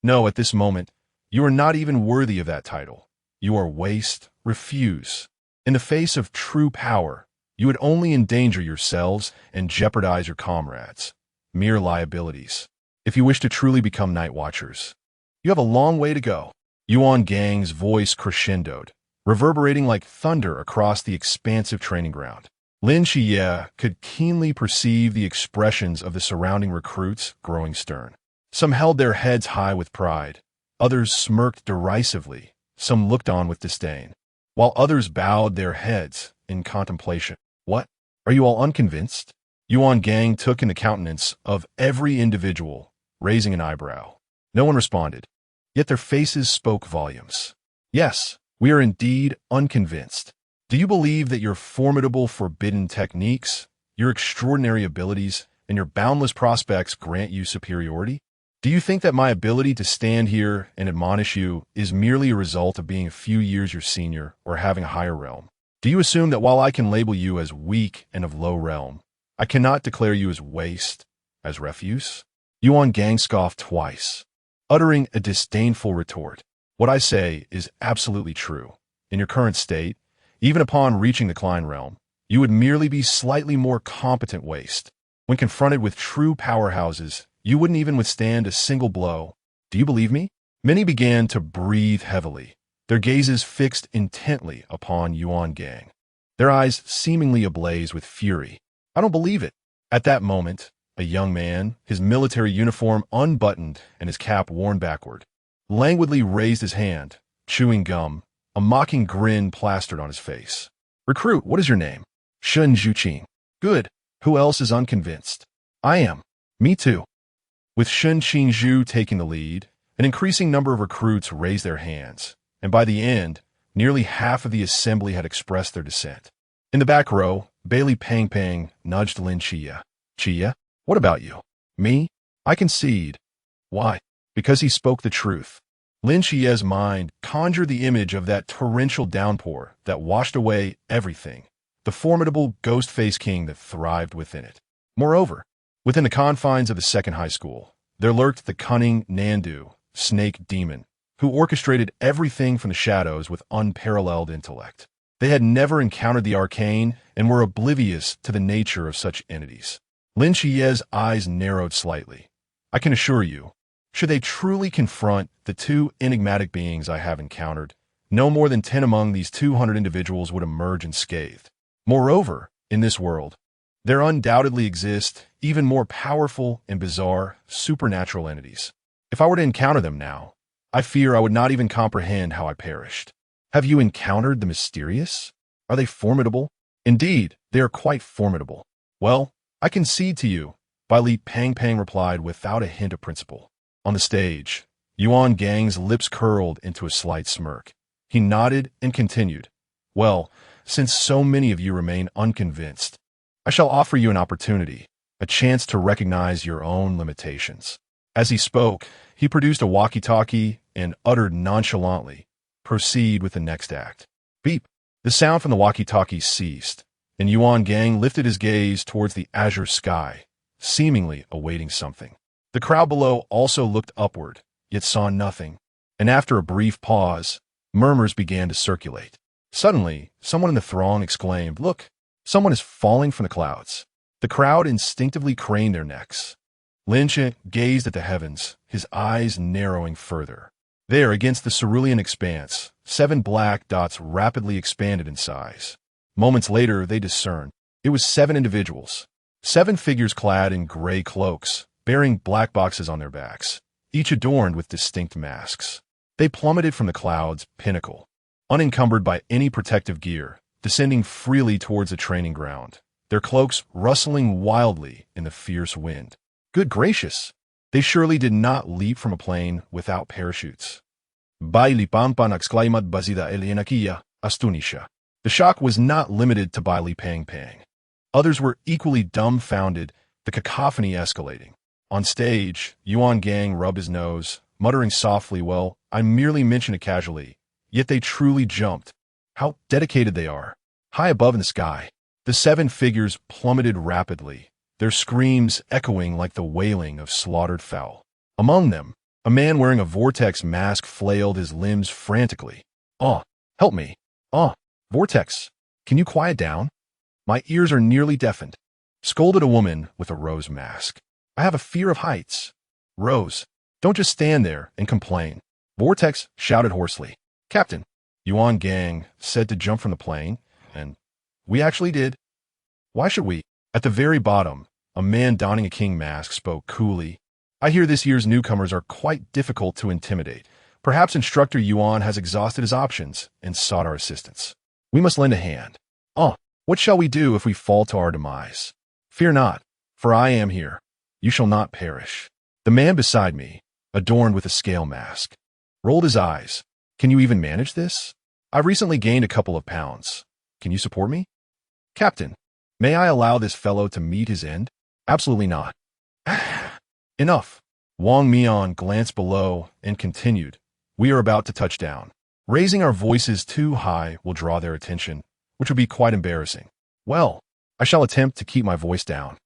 No, at this moment, you are not even worthy of that title. You are waste, refuse. In the face of true power, you would only endanger yourselves and jeopardize your comrades. Mere liabilities. If you wish to truly become night watchers, you have a long way to go." Yuan Gang's voice crescendoed, reverberating like thunder across the expansive training ground. Lin Xia could keenly perceive the expressions of the surrounding recruits growing stern. Some held their heads high with pride, others smirked derisively, some looked on with disdain, while others bowed their heads in contemplation. "What? Are you all unconvinced?" Yuan Gang took in the countenance of every individual, raising an eyebrow. No one responded, yet their faces spoke volumes. Yes, we are indeed unconvinced. Do you believe that your formidable forbidden techniques, your extraordinary abilities, and your boundless prospects grant you superiority? Do you think that my ability to stand here and admonish you is merely a result of being a few years your senior or having a higher realm? Do you assume that while I can label you as weak and of low realm, I cannot declare you as waste, as refuse? Yuan Gang scoffed twice, uttering a disdainful retort. What I say is absolutely true. In your current state, even upon reaching the Klein realm, you would merely be slightly more competent waste. When confronted with true powerhouses, you wouldn't even withstand a single blow. Do you believe me? Many began to breathe heavily, their gazes fixed intently upon Yuan Gang, their eyes seemingly ablaze with fury. I don't believe it. At that moment, a young man, his military uniform unbuttoned and his cap worn backward, languidly raised his hand, chewing gum, a mocking grin plastered on his face. Recruit, what is your name? Shun Zhuqing. Good. Who else is unconvinced? I am. Me too. With Shun Qingzhu taking the lead, an increasing number of recruits raised their hands, and by the end, nearly half of the assembly had expressed their dissent. In the back row, Bailey Pang Pang nudged Lin Xia. Xia, what about you? Me? I concede. Why? Because he spoke the truth. Lin Xia's mind conjured the image of that torrential downpour that washed away everything, the formidable ghost-faced king that thrived within it. Moreover, within the confines of the second high school, there lurked the cunning Nandu, snake demon, who orchestrated everything from the shadows with unparalleled intellect. They had never encountered the arcane and were oblivious to the nature of such entities. Lin Xia's eyes narrowed slightly. I can assure you, should they truly confront the two enigmatic beings I have encountered, no more than 10 among these 200 individuals would emerge unscathed. Moreover, in this world, there undoubtedly exist even more powerful and bizarre supernatural entities. If I were to encounter them now, I fear I would not even comprehend how I perished. Have you encountered the mysterious? Are they formidable? Indeed, they are quite formidable. Well, I concede to you, Bai Li Pang Pang replied without a hint of principle. On the stage, Yuan Gang's lips curled into a slight smirk. He nodded and continued. Well, since so many of you remain unconvinced, I shall offer you an opportunity, a chance to recognize your own limitations. As he spoke, he produced a walkie-talkie and uttered nonchalantly, proceed with the next act. Beep. The sound from the walkie-talkie ceased, and Yuan Gang lifted his gaze towards the azure sky, seemingly awaiting something. The crowd below also looked upward, yet saw nothing, and after a brief pause, murmurs began to circulate. Suddenly, someone in the throng exclaimed, "Look, someone is falling from the clouds." The crowd instinctively craned their necks. Lin Xia gazed at the heavens, his eyes narrowing further. There, against the cerulean expanse, 7 black dots rapidly expanded in size. Moments later, they discerned. It was 7 individuals, 7 figures clad in gray cloaks, bearing black boxes on their backs, each adorned with distinct masks. They plummeted from the cloud's pinnacle, unencumbered by any protective gear, descending freely towards the training ground, their cloaks rustling wildly in the fierce wind. Good gracious! They surely did not leap from a plane without parachutes. Bailey Pampan exclaimed Bazida Elienakia, astunisha. The shock was not limited to Bailey Pang Pang. Others were equally dumbfounded, the cacophony escalating. On stage, Yuan Gang rubbed his nose, muttering softly, well, I merely mentioned it casually, yet they truly jumped. How dedicated they are. High above in the sky, the 7 figures plummeted rapidly, their screams echoing like the wailing of slaughtered fowl. Among them, a man wearing a vortex mask flailed his limbs frantically. Oh, help me. Oh, Vortex, can you quiet down? My ears are nearly deafened, scolded a woman with a rose mask. I have a fear of heights. Rose, don't just stand there and complain. Vortex shouted hoarsely. Captain, Yuan Gang said to jump from the plane, and we actually did. Why should we? At the very bottom, a man donning a king mask spoke coolly. I hear this year's newcomers are quite difficult to intimidate. Perhaps Instructor Yuan has exhausted his options and sought our assistance. We must lend a hand. Oh, what shall we do if we fall to our demise? Fear not, for I am here. You shall not perish. The man beside me, adorned with a scale mask, rolled his eyes. Can you even manage this? I've recently gained a couple of pounds. Can you support me? Captain, may I allow this fellow to meet his end? Absolutely not. Enough. Wang Mian glanced below and continued. We are about to touch down. Raising our voices too high will draw their attention, which would be quite embarrassing. Well, I shall attempt to keep my voice down.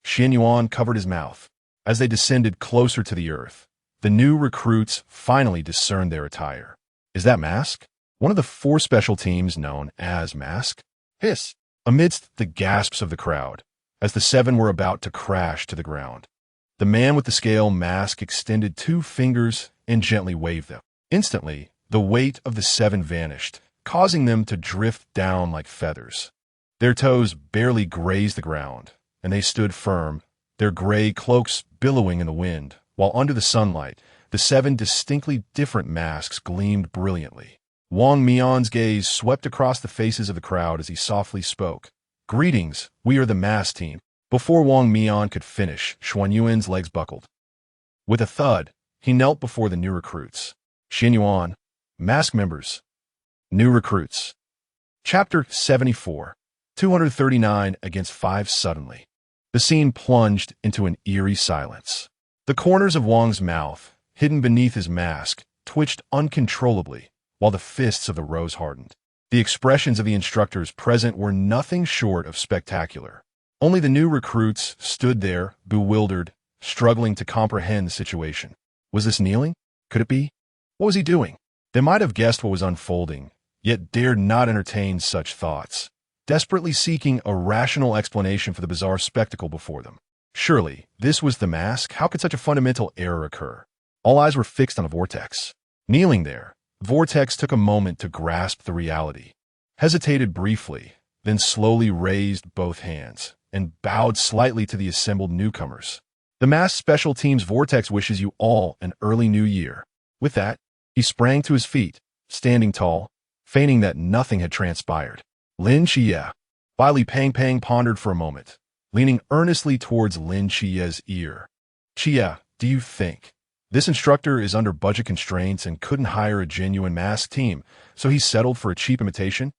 Xin Yuan covered his mouth. As they descended closer to the earth, the new recruits finally discerned their attire. Is that Mask? One of the 4 special teams known as Mask? Hiss! Amidst the gasps of the crowd, as the 7 were about to crash to the ground. The man with the scale mask extended 2 fingers and gently waved them. Instantly, the weight of the 7 vanished, causing them to drift down like feathers. Their toes barely grazed the ground, and they stood firm, their gray cloaks billowing in the wind, while under the sunlight, the 7 distinctly different masks gleamed brilliantly. Wang Mian's gaze swept across the faces of the crowd as he softly spoke. Greetings, we are the mask team. Before Wang Mian could finish, Xuan Yuan's legs buckled. With a thud, he knelt before the new recruits. Xin Yuan, mask members, new recruits. Chapter 74, 239 against 5 suddenly. The scene plunged into an eerie silence. The corners of Wang's mouth, hidden beneath his mask, twitched uncontrollably, while the fists of the rose hardened. The expressions of the instructors present were nothing short of spectacular. Only the new recruits stood there, bewildered, struggling to comprehend the situation. Was this kneeling? Could it be? What was he doing? They might have guessed what was unfolding, yet dared not entertain such thoughts, desperately seeking a rational explanation for the bizarre spectacle before them. Surely, this was the mask. How could such a fundamental error occur? All eyes were fixed on the vortex. Kneeling there, Vortex took a moment to grasp the reality, hesitated briefly, then slowly raised both hands and bowed slightly to the assembled newcomers. The masked special team's Vortex wishes you all an early new year. With that, he sprang to his feet, standing tall, feigning that nothing had transpired. Lin Xia. Bai Li Pang Pang pondered for a moment, leaning earnestly towards Lin Xia's ear. Xia, do you think this instructor is under budget constraints and couldn't hire a genuine masked team, so he settled for a cheap imitation?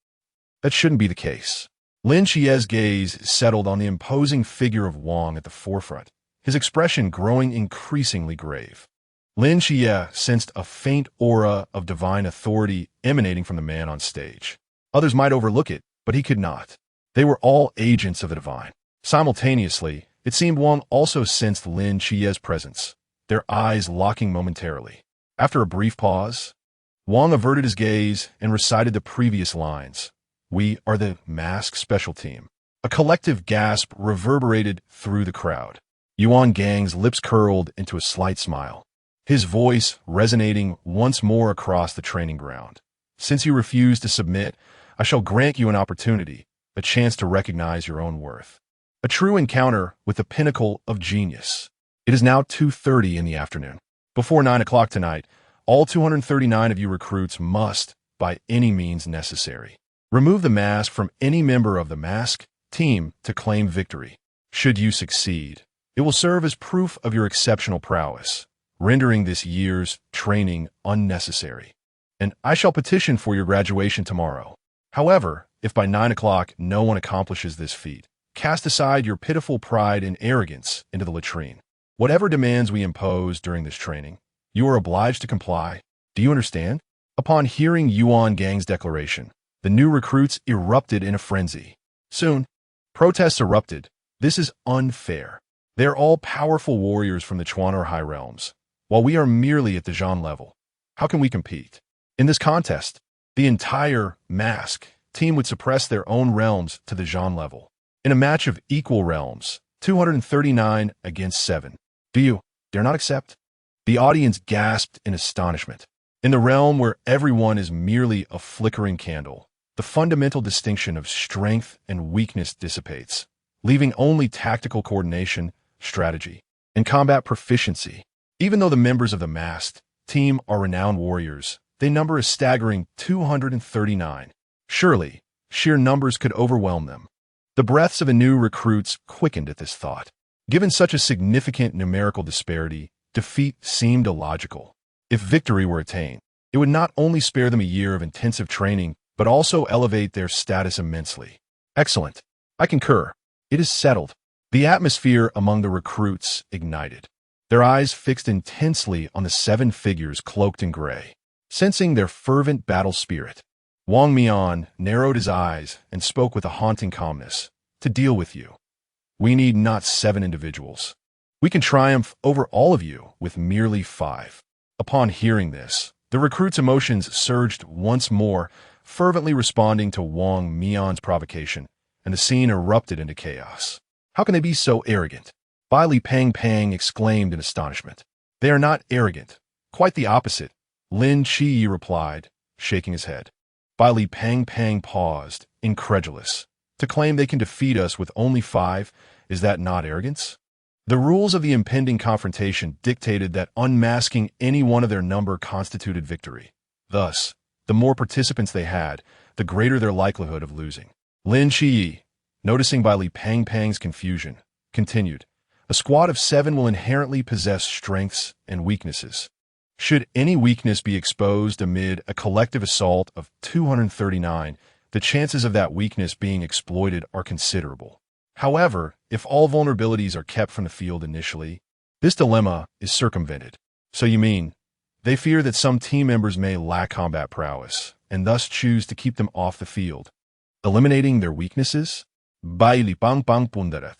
That shouldn't be the case. Lin Xia's gaze settled on the imposing figure of Wang at the forefront, his expression growing increasingly grave. Lin Xia sensed a faint aura of divine authority emanating from the man on stage. Others might overlook it, but he could not. They were all agents of the divine. Simultaneously, it seemed Wang also sensed Lin Xia's presence, their eyes locking momentarily. After a brief pause, Wang averted his gaze and recited the previous lines. We are the masked special team. A collective gasp reverberated through the crowd. Yuan Gang's lips curled into a slight smile, his voice resonating once more across the training ground. Since you refuse to submit, I shall grant you an opportunity, a chance to recognize your own worth. A true encounter with the pinnacle of genius. It is now 2:30 in the afternoon. Before 9 o'clock tonight, all 239 of you recruits must, by any means necessary, remove the mask from any member of the mask team to claim victory. Should you succeed, it will serve as proof of your exceptional prowess, rendering this year's training unnecessary. And I shall petition for your graduation tomorrow. However, if by 9 o'clock no one accomplishes this feat, cast aside your pitiful pride and arrogance into the latrine. Whatever demands we impose during this training, you are obliged to comply. Do you understand? Upon hearing Yuan Gang's declaration, the new recruits erupted in a frenzy. Soon, protests erupted. This is unfair. They are all powerful warriors from the Chuan or High Realms, while we are merely at the Zhan level. How can we compete? In this contest, the entire mask team would suppress their own realms to the Zhan level. In a match of equal realms, 239 against 7. Do you dare not accept? The audience gasped in astonishment. In the realm where everyone is merely a flickering candle, the fundamental distinction of strength and weakness dissipates, leaving only tactical coordination, strategy, and combat proficiency. Even though the members of the masked team are renowned warriors, they number a staggering 239. Surely, sheer numbers could overwhelm them. The breaths of the new recruits quickened at this thought. Given such a significant numerical disparity, defeat seemed illogical. If victory were attained, It would not only spare them a year of intensive training, but also elevate their status immensely. Excellent. I concur. It is settled. The atmosphere among the recruits ignited. Their eyes fixed intensely on the 7 figures cloaked in gray. Sensing their fervent battle spirit, Wang Mian narrowed his eyes and spoke with a haunting calmness. To deal with you, we need not 7 individuals. We can triumph over all of you with merely 5. Upon hearing this, the recruits' emotions surged once more, fervently responding to Wang Mian's provocation, and the scene erupted into chaos. How can they be so arrogant? Bai Li Pang exclaimed in astonishment. They are not arrogant. Quite the opposite, Lin Qi replied, shaking his head. Bai Li Pang paused, incredulous. To claim they can defeat us with only 5, is that not arrogance? The rules of the impending confrontation dictated that unmasking any one of their number constituted victory. Thus, the more participants they had, the greater their likelihood of losing. Lin Qi, noticing Bai Li Pang's confusion, continued, a squad of 7 will inherently possess strengths and weaknesses. Should any weakness be exposed amid a collective assault of 239, the chances of that weakness being exploited are considerable. However, if all vulnerabilities are kept from the field initially, this dilemma is circumvented. So you mean, they fear that some team members may lack combat prowess, and thus choose to keep them off the field, eliminating their weaknesses? Bai Li Pang pondered.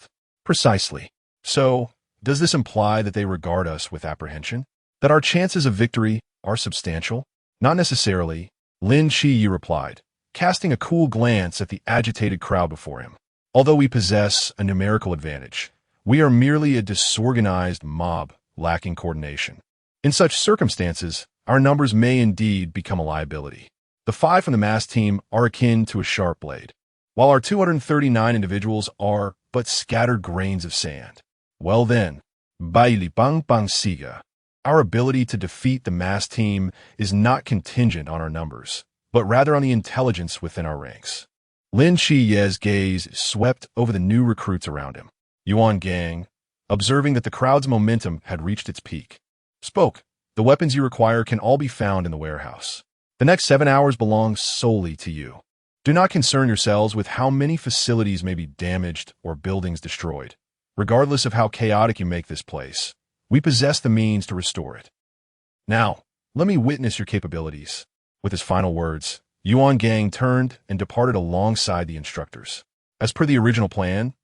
Precisely. So, does this imply that they regard us with apprehension? That our chances of victory are substantial? Not necessarily, Lin Qi replied, casting a cool glance at the agitated crowd before him. Although we possess a numerical advantage, we are merely a disorganized mob lacking coordination. In such circumstances, our numbers may indeed become a liability. The 5 from the mass team are akin to a sharp blade, while our 239 individuals are but scattered grains of sand. Well then, Bai Li Pang Siga. Our ability to defeat the mass team is not contingent on our numbers, but rather on the intelligence within our ranks. Lin Qi's gaze swept over the new recruits around him. Yuan Gang, observing that the crowd's momentum had reached its peak, spoke. The weapons you require can all be found in the warehouse. The next 7 hours belong solely to you. Do not concern yourselves with how many facilities may be damaged or buildings destroyed. Regardless of how chaotic you make this place, we possess the means to restore it. Now, let me witness your capabilities. With his final words, Yuan Gang turned and departed alongside the instructors. As per the original plan,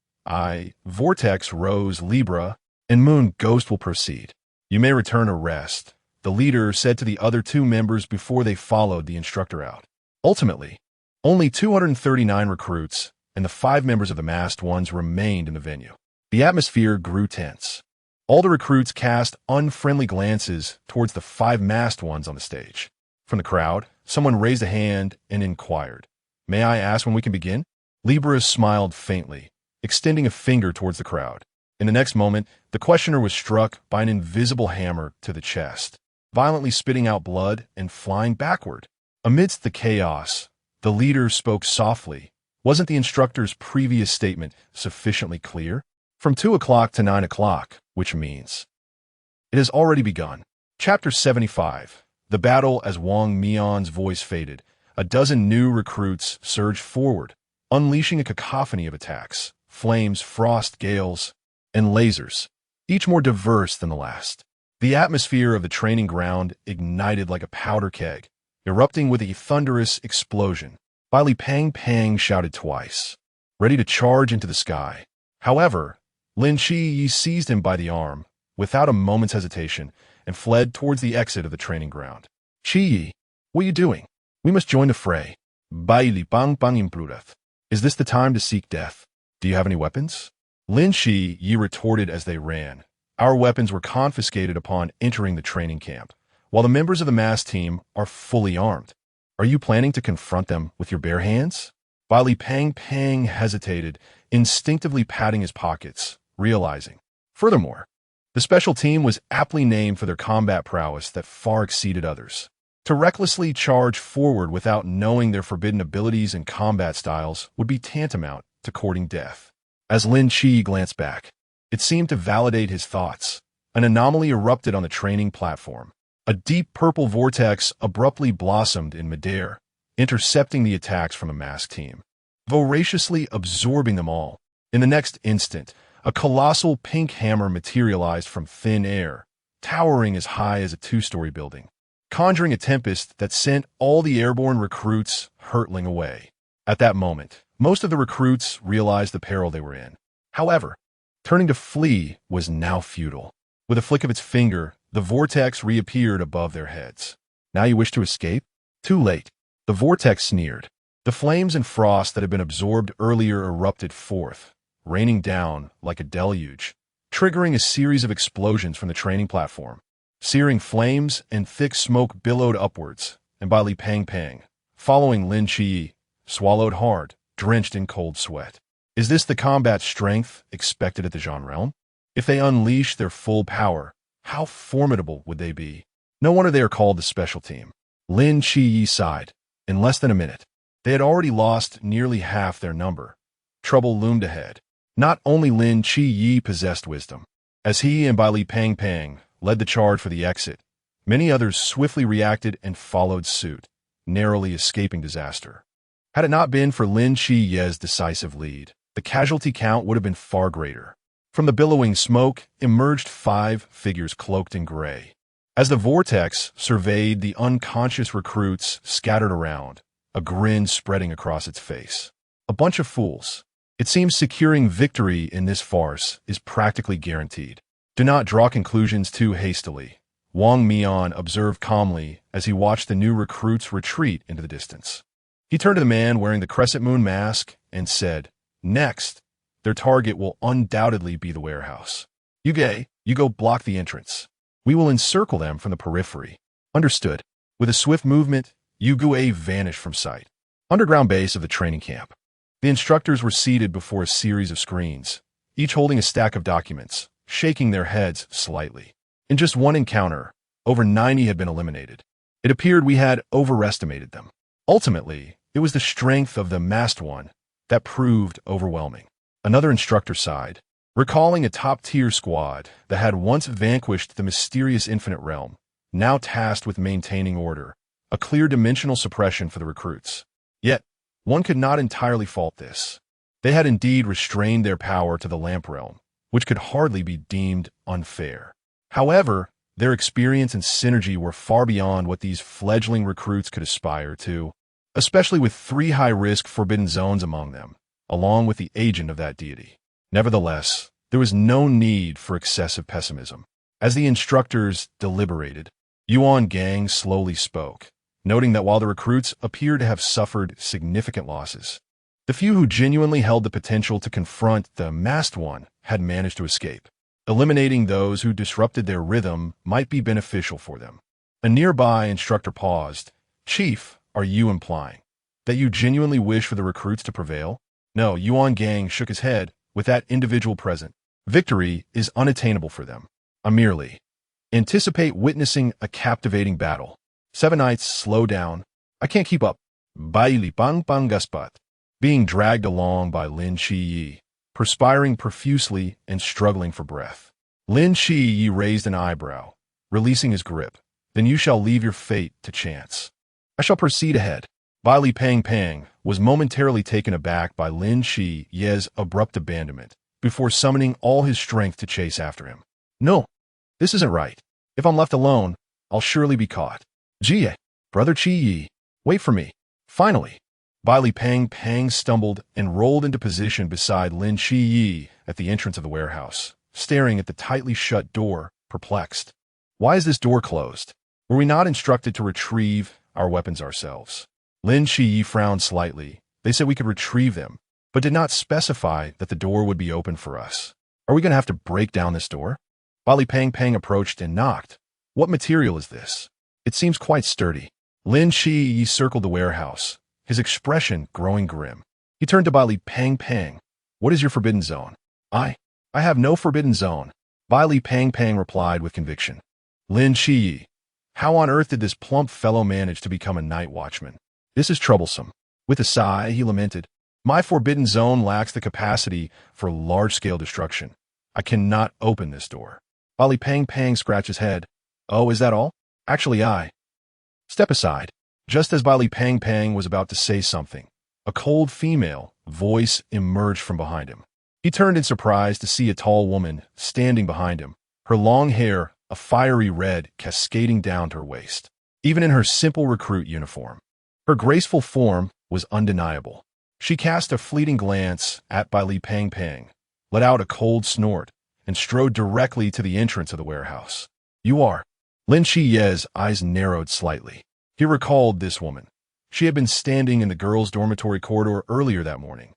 Vortex, Rose, Libra, and Moon Ghost will proceed. You may return to rest, the leader said to the other 2 members before they followed the instructor out. Ultimately, only 239 recruits and the 5 members of the masked ones remained in the venue. The atmosphere grew tense. All the recruits cast unfriendly glances towards the 5 masked ones on the stage. From the crowd, someone raised a hand and inquired, "May I ask when we can begin?" Libra smiled faintly, extending a finger towards the crowd. In the next moment, the questioner was struck by an invisible hammer to the chest, violently spitting out blood and flying backward. Amidst the chaos, the leader spoke softly. Wasn't the instructor's previous statement sufficiently clear? From 2 o'clock to 9 o'clock, which means it has already begun. Chapter 75. The battle. As Wang Mian's voice faded, a dozen new recruits surged forward, unleashing a cacophony of attacks, flames, frost, gales, and lasers, each more diverse than the last. The atmosphere of the training ground ignited like a powder keg, erupting with a thunderous explosion. Bai Li Pang shouted twice, ready to charge into the sky. However, Lin Qi seized him by the arm, without a moment's hesitation, and fled towards the exit of the training ground. "Qi, what are you doing? We must join the fray." Bai Li Pang implodeth. "Is this the time to seek death? Do you have any weapons?" Lin Qi retorted as they ran. "Our weapons were confiscated upon entering the training camp, while the members of the mass team are fully armed. Are you planning to confront them with your bare hands?" Bai Li Pang hesitated, instinctively patting his pockets, realizing. Furthermore, the special team was aptly named for their combat prowess that far exceeded others. To recklessly charge forward without knowing their forbidden abilities and combat styles would be tantamount to courting death. As Lin Qi glanced back, it seemed to validate his thoughts. An anomaly erupted on the training platform. A deep purple vortex abruptly blossomed in midair, intercepting the attacks from a masked team, voraciously absorbing them all. In the next instant, a colossal pink hammer materialized from thin air, towering as high as a two-story building, conjuring a tempest that sent all the airborne recruits hurtling away. At that moment, most of the recruits realized the peril they were in. However, turning to flee was now futile. With a flick of its finger, the vortex reappeared above their heads. Now you wish to escape? Too late. The vortex sneered. The flames and frost that had been absorbed earlier erupted forth, raining down like a deluge, triggering a series of explosions from the training platform. Searing flames and thick smoke billowed upwards, and Bai Li Pang, following Lin Qi, swallowed hard, drenched in cold sweat. Is this the combat strength expected at the Zhan realm? If they unleash their full power, how formidable would they be? No wonder they are called the special team. Lin Qi sighed. In less than a minute, they had already lost nearly half their number. Trouble loomed ahead. Not only Lin Qi possessed wisdom. As he and Bai Li Pang led the charge for the exit, many others swiftly reacted and followed suit, narrowly escaping disaster. Had it not been for Lin Qi's decisive lead, the casualty count would have been far greater. From the billowing smoke emerged 5 figures cloaked in gray. As the vortex surveyed the unconscious recruits scattered around, a grin spreading across its face. A bunch of fools. It seems securing victory in this farce is practically guaranteed. Do not draw conclusions too hastily. Wang Mian observed calmly as he watched the new recruits retreat into the distance. He turned to the man wearing the crescent moon mask and said, "Next, their target will undoubtedly be the warehouse. You go block the entrance. We will encircle them from the periphery." Understood. With a swift movement, Yu Gue vanished from sight. Underground base of the training camp. The instructors were seated before a series of screens, each holding a stack of documents, shaking their heads slightly. In just one encounter, over 90 had been eliminated. It appeared we had overestimated them. Ultimately, it was the strength of the masked one that proved overwhelming. Another instructor sighed, recalling a top-tier squad that had once vanquished the mysterious infinite realm, now tasked with maintaining order, a clear dimensional suppression for the recruits. Yet, one could not entirely fault this. They had indeed restrained their power to the lamp realm, which could hardly be deemed unfair. However, their experience and synergy were far beyond what these fledgling recruits could aspire to, especially with 3 high-risk forbidden zones among them, along with the agent of that deity. Nevertheless, there was no need for excessive pessimism. As the instructors deliberated, Yuan Gang slowly spoke, noting that while the recruits appeared to have suffered significant losses, the few who genuinely held the potential to confront the masked one had managed to escape. Eliminating those who disrupted their rhythm might be beneficial for them. A nearby instructor paused. "Chief, are you implying that you genuinely wish for the recruits to prevail?" No, Yuan Gang shook his head. With that individual present, victory is unattainable for them. I merely anticipate witnessing a captivating battle. 7 Knights, slow down. I can't keep up. Bai Li Pang Gaspat. Being dragged along by Lin Qi, perspiring profusely and struggling for breath. Lin Qi raised an eyebrow, releasing his grip. Then you shall leave your fate to chance. I shall proceed ahead. Bai Li Pang was momentarily taken aback by Lin Qi's abrupt abandonment, before summoning all his strength to chase after him. No, this isn't right. If I'm left alone, I'll surely be caught. Jie, brother Qi, wait for me. Finally, Bai Li Pang stumbled and rolled into position beside Lin Qi at the entrance of the warehouse, staring at the tightly shut door, perplexed. Why is this door closed? Were we not instructed to retrieve our weapons ourselves? Lin Qi frowned slightly. They said we could retrieve them, but did not specify that the door would be open for us. Are we going to have to break down this door? Bai Li Pang approached and knocked. What material is this? It seems quite sturdy. Lin Qi circled the warehouse, his expression growing grim. He turned to Bai Li Pang. What is your forbidden zone? I have no forbidden zone. Bai Li Pang replied with conviction. Lin Qi, how on earth did this plump fellow manage to become a night watchman? This is troublesome. With a sigh, he lamented, my forbidden zone lacks the capacity for large-scale destruction. I cannot open this door. Bai Li Pang scratched his head. Oh, is that all? Actually, I. Step aside. Just as Bai Li Pang Pang was about to say something, a cold female voice emerged from behind him. He turned in surprise to see a tall woman standing behind him, her long hair a fiery red cascading down to her waist, even in her simple recruit uniform. Her graceful form was undeniable. She cast a fleeting glance at Bai Li Pang Pang, let out a cold snort, and strode directly to the entrance of the warehouse. You are. Lin Qiye's eyes narrowed slightly. He recalled this woman. She had been standing in the girls' dormitory corridor earlier that morning,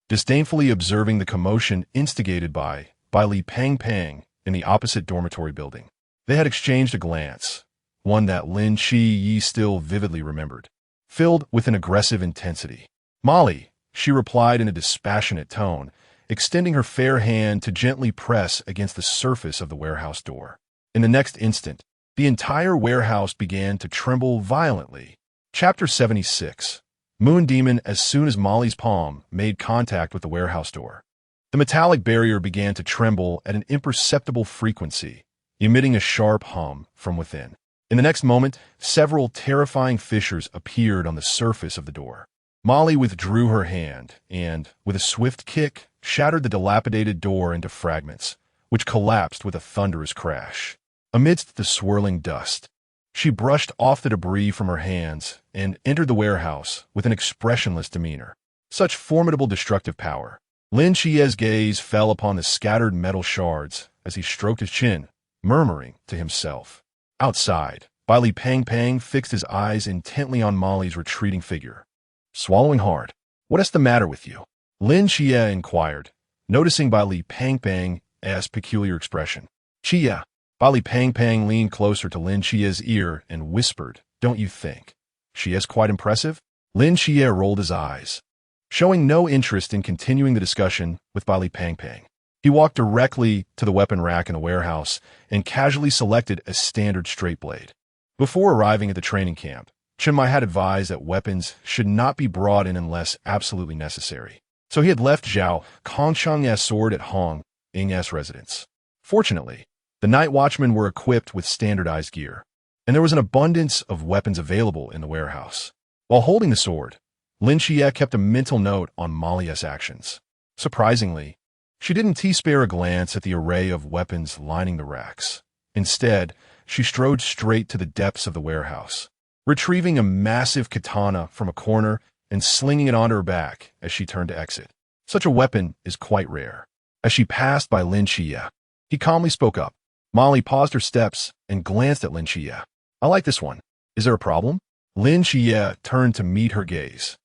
disdainfully observing the commotion instigated by Li Pang Pang in the opposite dormitory building. They had exchanged a glance, one that Lin Qiye still vividly remembered, filled with an aggressive intensity. Molly, she replied in a dispassionate tone, extending her fair hand to gently press against the surface of the warehouse door. In the next instant, the entire warehouse began to tremble violently. Chapter 76. Moon Demon. As soon as Molly's palm made contact with the warehouse door, the metallic barrier began to tremble at an imperceptible frequency, emitting a sharp hum from within. In the next moment, several terrifying fissures appeared on the surface of the door. Molly withdrew her hand and, with a swift kick, shattered the dilapidated door into fragments, which collapsed with a thunderous crash. Amidst the swirling dust, she brushed off the debris from her hands and entered the warehouse with an expressionless demeanor. Such formidable destructive power. Lin Qiye's gaze fell upon the scattered metal shards as he stroked his chin, murmuring to himself. Outside, Bai Li Pang Pang fixed his eyes intently on Molly's retreating figure. Swallowing hard. What is the matter with you? Lin Xia inquired, noticing Bai Li Pang Pang's peculiar expression. Xia. Bai Li Pang Pang leaned closer to Lin Xia's ear and whispered, Don't you think she is quite impressive? Lin Xia rolled his eyes, showing no interest in continuing the discussion with Bai Li Pang Pang. He walked directly to the weapon rack in the warehouse and casually selected a standard straight blade. Before arriving at the training camp, Chen Mai had advised that weapons should not be brought in unless absolutely necessary. So he had left Zhao Kongchang's sword at Hong Ying's residence. Fortunately, the night watchmen were equipped with standardized gear, and there was an abundance of weapons available in the warehouse. While holding the sword, Lin Xia kept a mental note on Molly's actions. Surprisingly, she didn't spare a glance at the array of weapons lining the racks. Instead, she strode straight to the depths of the warehouse, retrieving a massive katana from a corner and slinging it onto her back as she turned to exit. Such a weapon is quite rare. As she passed by Lin Xia, he calmly spoke up. Molly paused her steps and glanced at Lin Xia. I like this one. Is there a problem? Lin Xia turned to meet her gaze,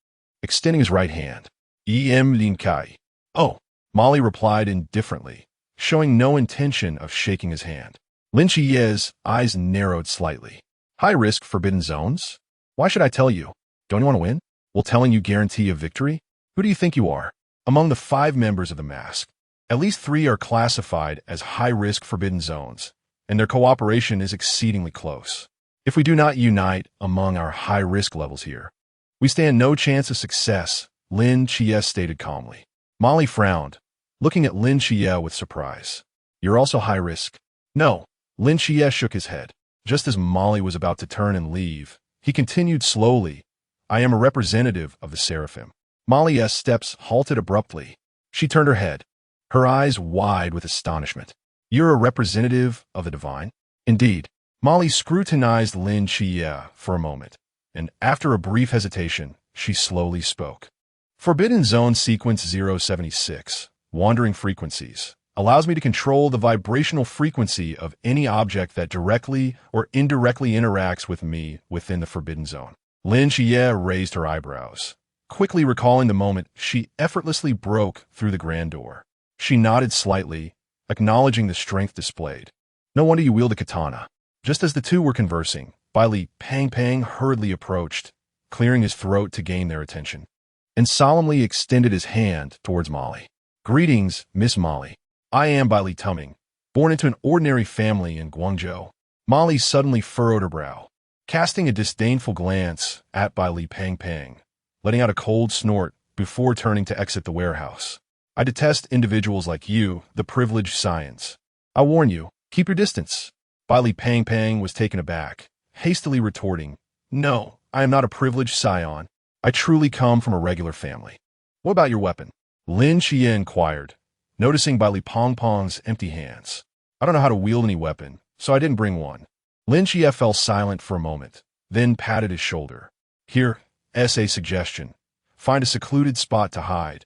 extending his right hand. Lin Kai. Oh. Molly replied indifferently, showing no intention of shaking his hand. Lin Qiye's eyes narrowed slightly. High-risk forbidden zones? Why should I tell you? Don't you want to win? Will telling you guarantee a victory? Who do you think you are? Among the 5 members of the mask, at least 3 are classified as high-risk forbidden zones, and their cooperation is exceedingly close. If we do not unite among our high-risk levels here, we stand no chance of success, Lin Qiye stated calmly. Molly frowned, looking at Lin Qiye with surprise. You're also high risk? No. Lin Qiye shook his head. Just as Molly was about to turn and leave, he continued slowly, I am a representative of the Seraphim. Molly's steps halted abruptly. She turned her head, her eyes wide with astonishment. You're a representative of the divine? Indeed. Molly scrutinized Lin Qiye for a moment, and after a brief hesitation, she slowly spoke. Forbidden Zone Sequence 076. Wandering frequencies, allows me to control the vibrational frequency of any object that directly or indirectly interacts with me within the Forbidden Zone. Lin Qiye raised her eyebrows, quickly recalling the moment she effortlessly broke through the grand door. She nodded slightly, acknowledging the strength displayed. No wonder you wield a katana. Just as the two were conversing, Bai Li Pang Pang hurriedly approached, clearing his throat to gain their attention, and solemnly extended his hand towards Molly. Greetings, Miss Molly. I am Bai Li Tuming, born into an ordinary family in Guangzhou. Molly suddenly furrowed her brow, casting a disdainful glance at Bai Li Pang Pang, letting out a cold snort before turning to exit the warehouse. I detest individuals like you, the privileged scions. I warn you, keep your distance. Bai Li Pang Pang was taken aback, hastily retorting, "No, I am not a privileged scion. I truly come from a regular family." "What about your weapon?" Lin Xia inquired, noticing Bai Li Pongpong's empty hands. "I don't know how to wield any weapon, so I didn't bring one." Lin Xia fell silent for a moment, then patted his shoulder. "Here's a suggestion. Find a secluded spot to hide,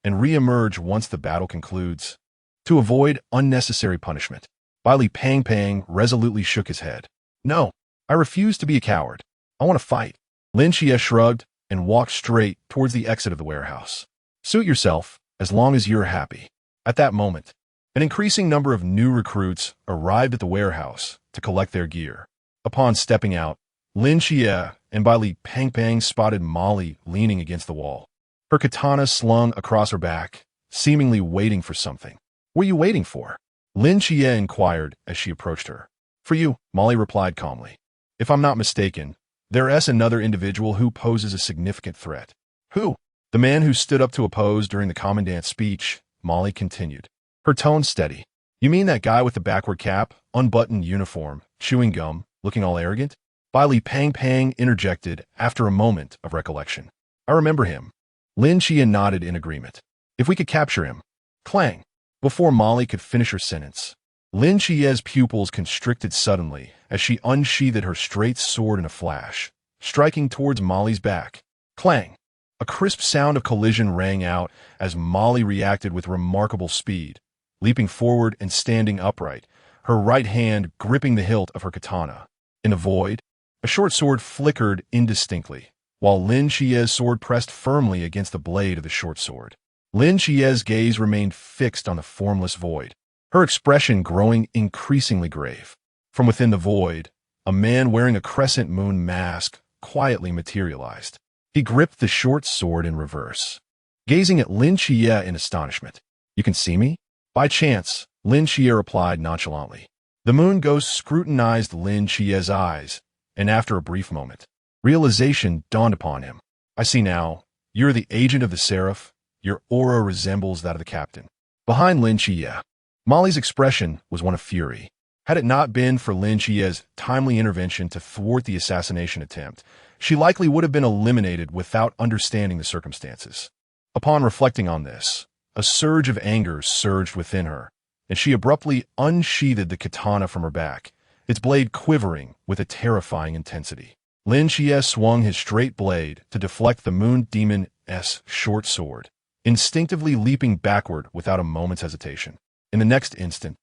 and re-emerge once the battle concludes, to avoid unnecessary punishment." Bai Li Pang resolutely shook his head. "No, I refuse to be a coward. I want to fight." Lin Xia shrugged and walked straight towards the exit of the warehouse. "Suit yourself, as long as you're happy." At that moment, an increasing number of new recruits arrived at the warehouse to collect their gear. Upon stepping out, Lin Xia and Bai Li Pang spotted Molly leaning against the wall, her katana slung across her back, seemingly waiting for something. "What are you waiting for?" Lin Xia inquired as she approached her. "For you," Molly replied calmly. "If I'm not mistaken, there's another individual who poses a significant threat." "Who?" "The man who stood up to oppose during the commandant's speech," Molly continued, her tone steady. "You mean that guy with the backward cap, unbuttoned uniform, chewing gum, looking all arrogant?" Bai Li Pang interjected after a moment of recollection. "I remember him." Lin Xia nodded in agreement. "If we could capture him." Clang! Before Molly could finish her sentence, Lin Xia's pupils constricted suddenly as she unsheathed her straight sword in a flash, striking towards Molly's back. Clang! A crisp sound of collision rang out as Molly reacted with remarkable speed, leaping forward and standing upright, her right hand gripping the hilt of her katana. In the void, a short sword flickered indistinctly, while Lin Xia's sword pressed firmly against the blade of the short sword. Lin Xia's gaze remained fixed on the formless void, her expression growing increasingly grave. From within the void, a man wearing a crescent moon mask quietly materialized. He gripped the short sword in reverse, gazing at Lin Xia in astonishment. "You can see me?" "By chance," Lin Xia replied nonchalantly. The moon ghost scrutinized Lin Xia's eyes, and after a brief moment, realization dawned upon him. "I see now. You're the agent of the Seraph. Your aura resembles that of the captain." Behind Lin Xia, Molly's expression was one of fury. Had it not been for Lin Xia's timely intervention to thwart the assassination attempt, she likely would have been eliminated without understanding the circumstances. Upon reflecting on this, a surge of anger surged within her, and she abruptly unsheathed the katana from her back, its blade quivering with a terrifying intensity. Lin Xia swung his straight blade to deflect the moon demon's short sword, instinctively leaping backward without a moment's hesitation. In the next instant,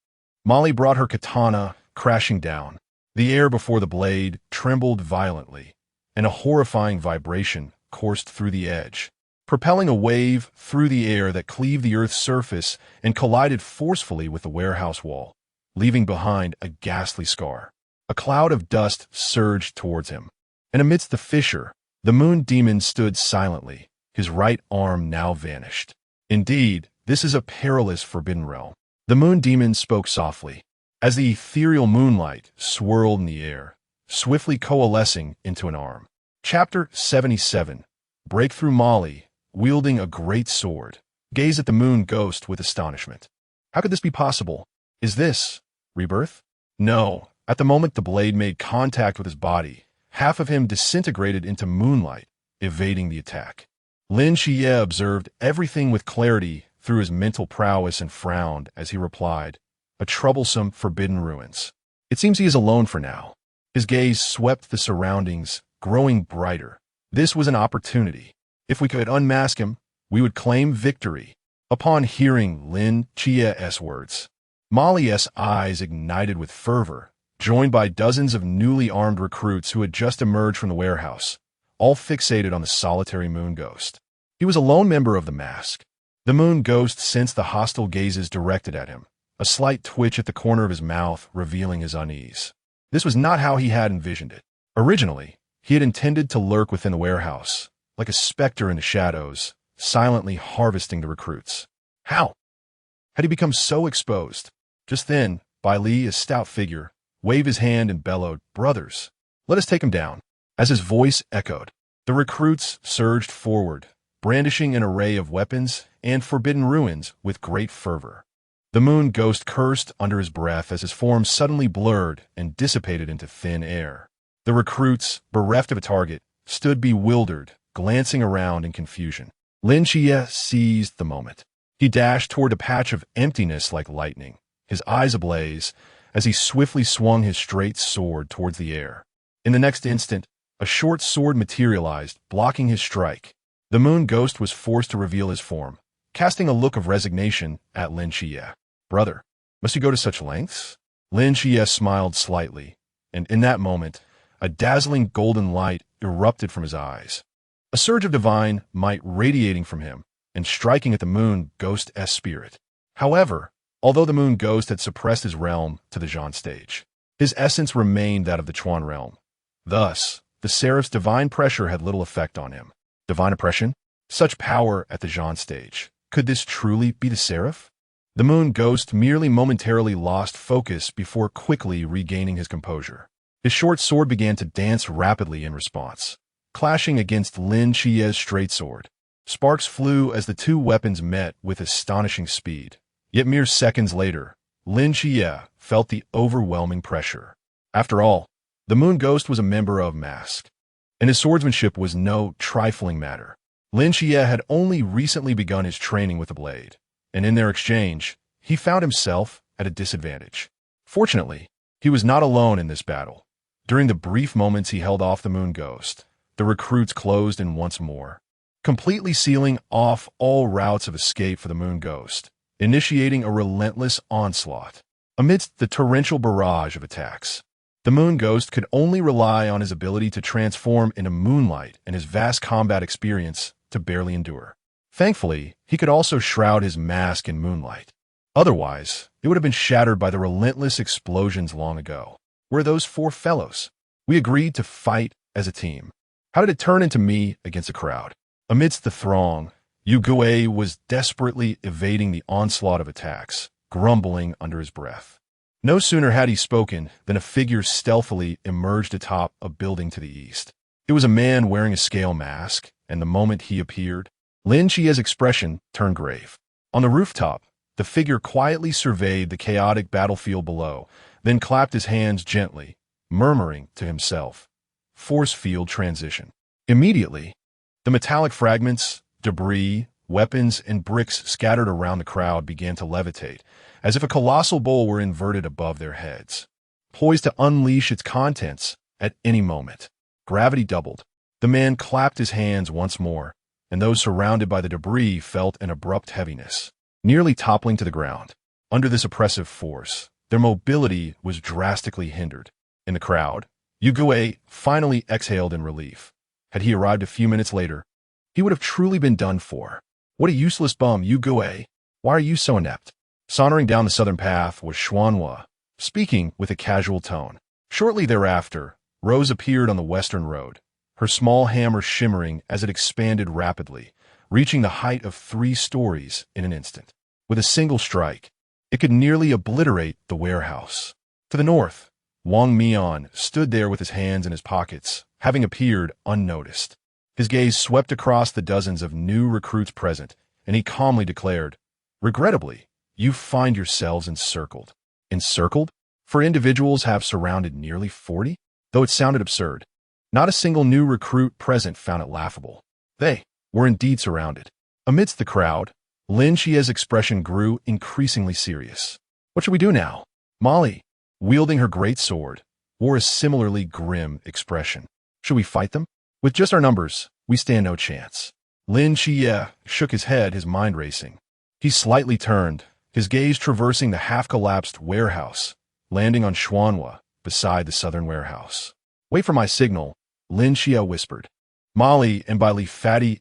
Molly brought her katana crashing down. The air before the blade trembled violently, and a horrifying vibration coursed through the edge, propelling a wave through the air that cleaved the earth's surface and collided forcefully with the warehouse wall, leaving behind a ghastly scar. A cloud of dust surged towards him, and amidst the fissure, the moon demon stood silently, his right arm now vanished. "Indeed, this is a perilous forbidden realm." The moon demon spoke softly, as the ethereal moonlight swirled in the air, swiftly coalescing into an arm. Chapter 77. Breakthrough. Molly, wielding a great sword, gazed at the moon ghost with astonishment. How could this be possible? Is this rebirth? No. At the moment the blade made contact with his body, half of him disintegrated into moonlight, evading the attack. Lin Xia observed everything with clarity through his mental prowess and frowned as he replied, "A troublesome, forbidden ruins. It seems he is alone for now." His gaze swept the surroundings, growing brighter. This was an opportunity. If we could unmask him, we would claim victory. Upon hearing Lin Xia's words, Molly's eyes ignited with fervor, joined by dozens of newly armed recruits who had just emerged from the warehouse, all fixated on the solitary moon ghost. He was a lone member of the mask. The moon ghost sensed the hostile gazes directed at him, a slight twitch at the corner of his mouth revealing his unease. This was not how he had envisioned it. Originally, he had intended to lurk within the warehouse, like a specter in the shadows, silently harvesting the recruits. How had he become so exposed? Just then, Bai Li, a stout figure, waved his hand and bellowed, "Brothers, let us take him down." As his voice echoed, the recruits surged forward, brandishing an array of weapons and forbidden ruins with great fervor. The moon ghost cursed under his breath as his form suddenly blurred and dissipated into thin air. The recruits, bereft of a target, stood bewildered, glancing around in confusion. Lin Xia seized the moment. He dashed toward a patch of emptiness like lightning, his eyes ablaze, as he swiftly swung his straight sword towards the air. In the next instant, a short sword materialized, blocking his strike. The moon ghost was forced to reveal his form, casting a look of resignation at Lin Xia. "Brother, must you go to such lengths?" Lin Xia smiled slightly, and in that moment, a dazzling golden light erupted from his eyes. A surge of divine might radiating from him and striking at the moon ghost's spirit. However, although the moon ghost had suppressed his realm to the Zhan stage, his essence remained that of the Chuan realm. Thus, the seraph's divine pressure had little effect on him. Divine oppression? Such power at the Zhan stage. Could this truly be the seraph? The moon ghost merely momentarily lost focus before quickly regaining his composure. His short sword began to dance rapidly in response, clashing against Lin Xia's straight sword. Sparks flew as the two weapons met with astonishing speed. Yet mere seconds later, Lin Xia felt the overwhelming pressure. After all, the moon ghost was a member of Mask, and his swordsmanship was no trifling matter. Lin Xia had only recently begun his training with the blade, and in their exchange, he found himself at a disadvantage. Fortunately, he was not alone in this battle. During the brief moments he held off the moon ghost, the recruits closed in once more, completely sealing off all routes of escape for the moon ghost, initiating a relentless onslaught. Amidst the torrential barrage of attacks, the moon ghost could only rely on his ability to transform into moonlight and his vast combat experience to barely endure. Thankfully, he could also shroud his mask in moonlight. Otherwise, it would have been shattered by the relentless explosions long ago. Where those four fellows? We agreed to fight as a team. How did it turn into me against a crowd? Amidst the throng, Yu Gui was desperately evading the onslaught of attacks, grumbling under his breath. No sooner had he spoken than a figure stealthily emerged atop a building to the east. It was a man wearing a scale mask, and the moment he appeared, Lin Xia's expression turned grave. On the rooftop, the figure quietly surveyed the chaotic battlefield below, then clapped his hands gently, murmuring to himself, "Force field transition." Immediately, the metallic fragments, debris, weapons, and bricks scattered around the crowd began to levitate, as if a colossal bowl were inverted above their heads, poised to unleash its contents at any moment. Gravity doubled. The man clapped his hands once more, and those surrounded by the debris felt an abrupt heaviness, nearly toppling to the ground. Under this oppressive force, their mobility was drastically hindered. In the crowd, Yu Gui finally exhaled in relief. Had he arrived a few minutes later, he would have truly been done for. "What a useless bum, Yu Gui. Why are you so inept?" Sauntering down the southern path was Xuanhua, speaking with a casual tone. Shortly thereafter, Rose appeared on the western road, her small hammer shimmering as it expanded rapidly, reaching the height of 3 stories in an instant. With a single strike, it could nearly obliterate the warehouse. To the north, Wang Mian stood there with his hands in his pockets, having appeared unnoticed. His gaze swept across the dozens of new recruits present, and he calmly declared, "Regrettably, you find yourselves encircled." Encircled? For individuals have surrounded nearly 40? Though it sounded absurd, not a single new recruit present found it laughable. They were indeed surrounded. Amidst the crowd, Lin Xia's expression grew increasingly serious. "What should we do now?" Molly, wielding her great sword, wore a similarly grim expression. "Should we fight them? With just our numbers, we stand no chance." Lin Xia shook his head, his mind racing. He slightly turned, his gaze traversing the half-collapsed warehouse, landing on Xuanhua beside the southern warehouse. "Wait for my signal," Lin Xia whispered. Molly and Li Fatty's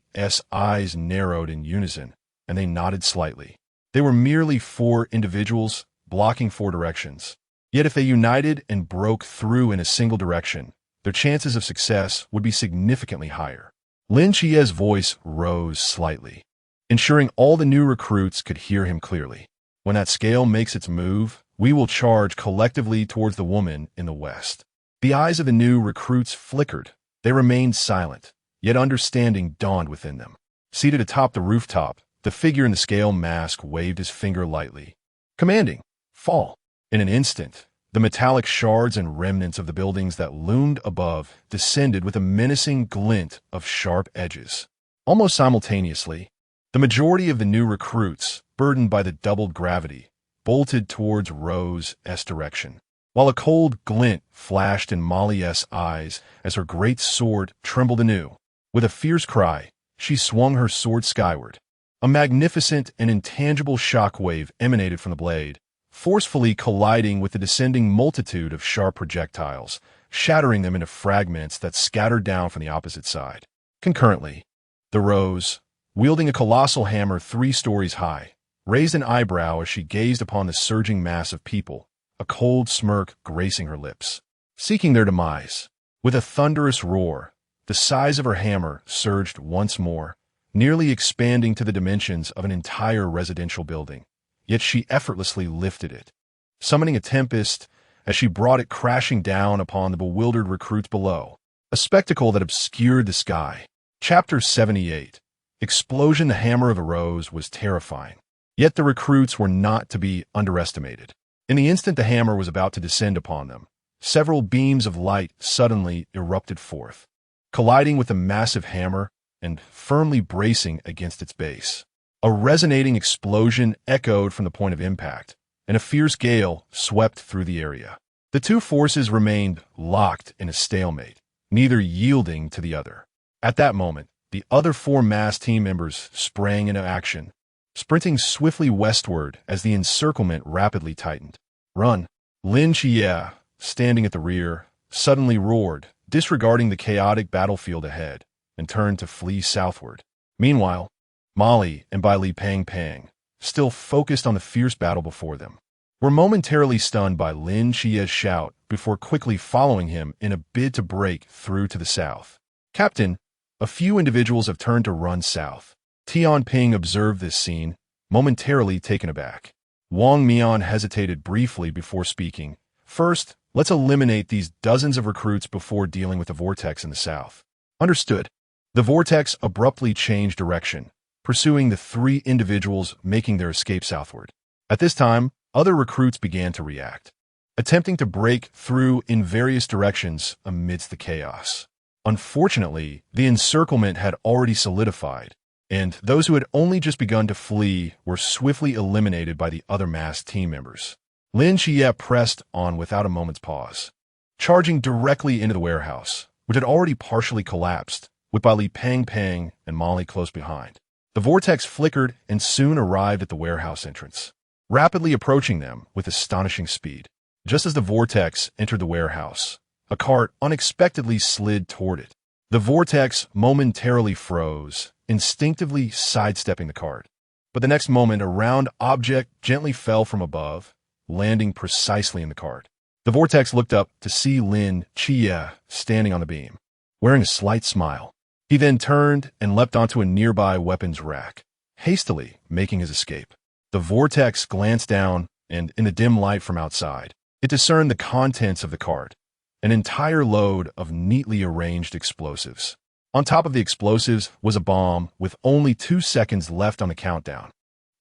eyes narrowed in unison, and they nodded slightly. They were merely 4 individuals, blocking 4 directions. Yet if they united and broke through in a single direction, their chances of success would be significantly higher. Lin Xia's voice rose slightly, ensuring all the new recruits could hear him clearly. "When that scale makes its move, we will charge collectively towards the woman in the west." The eyes of the new recruits flickered. They remained silent, yet understanding dawned within them. Seated atop the rooftop, the figure in the scale mask waved his finger lightly, commanding, "Fall." In an instant, The metallic shards and remnants of the buildings that loomed above descended with a menacing glint of sharp edges. Almost simultaneously, the majority of the new recruits, burdened by the doubled gravity, bolted towards Rose S direction, while a cold glint flashed in Molly S eyes as her great sword trembled anew. With a fierce cry, she swung her sword skyward. A magnificent and intangible shockwave emanated from the blade, forcefully colliding with the descending multitude of sharp projectiles, shattering them into fragments that scattered down from the opposite side. Concurrently, the Rose, wielding a colossal hammer 3 stories high, raised an eyebrow as she gazed upon the surging mass of people, a cold smirk gracing her lips. Seeking their demise, with a thunderous roar, the size of her hammer surged once more, nearly expanding to the dimensions of an entire residential building. Yet she effortlessly lifted it, summoning a tempest as she brought it crashing down upon the bewildered recruits below, a spectacle that obscured the sky. Chapter 78. Explosion. The hammer of a Rose was terrifying, yet the recruits were not to be underestimated. In the instant the hammer was about to descend upon them, several beams of light suddenly erupted forth, colliding with the massive hammer and firmly bracing against its base. A resonating explosion echoed from the point of impact, and a fierce gale swept through the area. The two forces remained locked in a stalemate, neither yielding to the other. At that moment, the other 4 mass team members sprang into action, sprinting swiftly westward as the encirclement rapidly tightened. "Run!" Great Xia, standing at the rear, suddenly roared, disregarding the chaotic battlefield ahead, and turned to flee southward. Meanwhile, Molly and Li Pang, still focused on the fierce battle before them, were momentarily stunned by Great Xia's shout before quickly following him in a bid to break through to the south. "Captain, a few individuals have turned to run south." Tian Ping observed this scene, momentarily taken aback. Wang Mian hesitated briefly before speaking. "First, let's eliminate these dozens of recruits before dealing with the vortex in the south." "Understood." The vortex abruptly changed direction, pursuing the 3 individuals making their escape southward. At this time, other recruits began to react, attempting to break through in various directions amidst the chaos. Unfortunately, the encirclement had already solidified, and those who had only just begun to flee were swiftly eliminated by the other mass team members. Great Xia pressed on without a moment's pause, charging directly into the warehouse, which had already partially collapsed, with Li Pang and Molly close behind. The vortex flickered and soon arrived at the warehouse entrance, rapidly approaching them with astonishing speed. Just as the vortex entered the warehouse, a cart unexpectedly slid toward it. The vortex momentarily froze, instinctively sidestepping the cart. But the next moment, a round object gently fell from above, landing precisely in the cart. The vortex looked up to see Great Xia standing on the beam, wearing a slight smile. He then turned and leapt onto a nearby weapons rack, hastily making his escape. The vortex glanced down, and in the dim light from outside, it discerned the contents of the cart, an entire load of neatly arranged explosives. On top of the explosives was a bomb with only 2 seconds left on the countdown.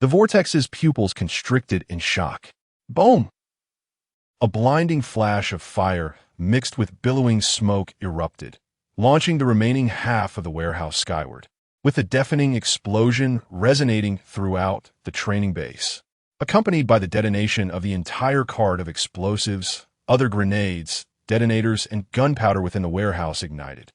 The vortex's pupils constricted in shock. Boom! A blinding flash of fire mixed with billowing smoke erupted, launching the remaining half of the warehouse skyward, with a deafening explosion resonating throughout the training base, accompanied by the detonation of the entire cart of explosives. Other grenades, detonators, and gunpowder within the warehouse ignited,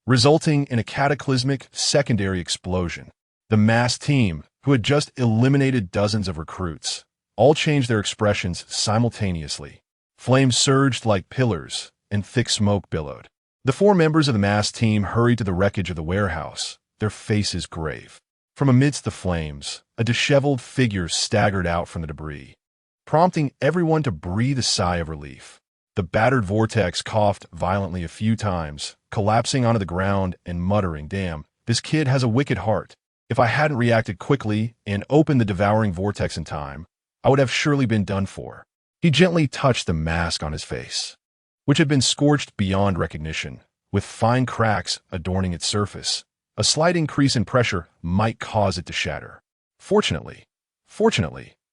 resulting in a cataclysmic secondary explosion. The mass team, who had just eliminated dozens of recruits, all changed their expressions simultaneously. Flames surged like pillars, and thick smoke billowed. The 4 members of the mass team hurried to the wreckage of the warehouse, their faces grave. From amidst the flames, a disheveled figure staggered out from the debris, prompting everyone to breathe a sigh of relief. The battered vortex coughed violently a few times, collapsing onto the ground and muttering, "Damn, this kid has a wicked heart. If I hadn't reacted quickly and opened the devouring vortex in time, I would have surely been done for." He gently touched the mask on his face, which had been scorched beyond recognition, with fine cracks adorning its surface. A slight increase in pressure might cause it to shatter. Fortunately,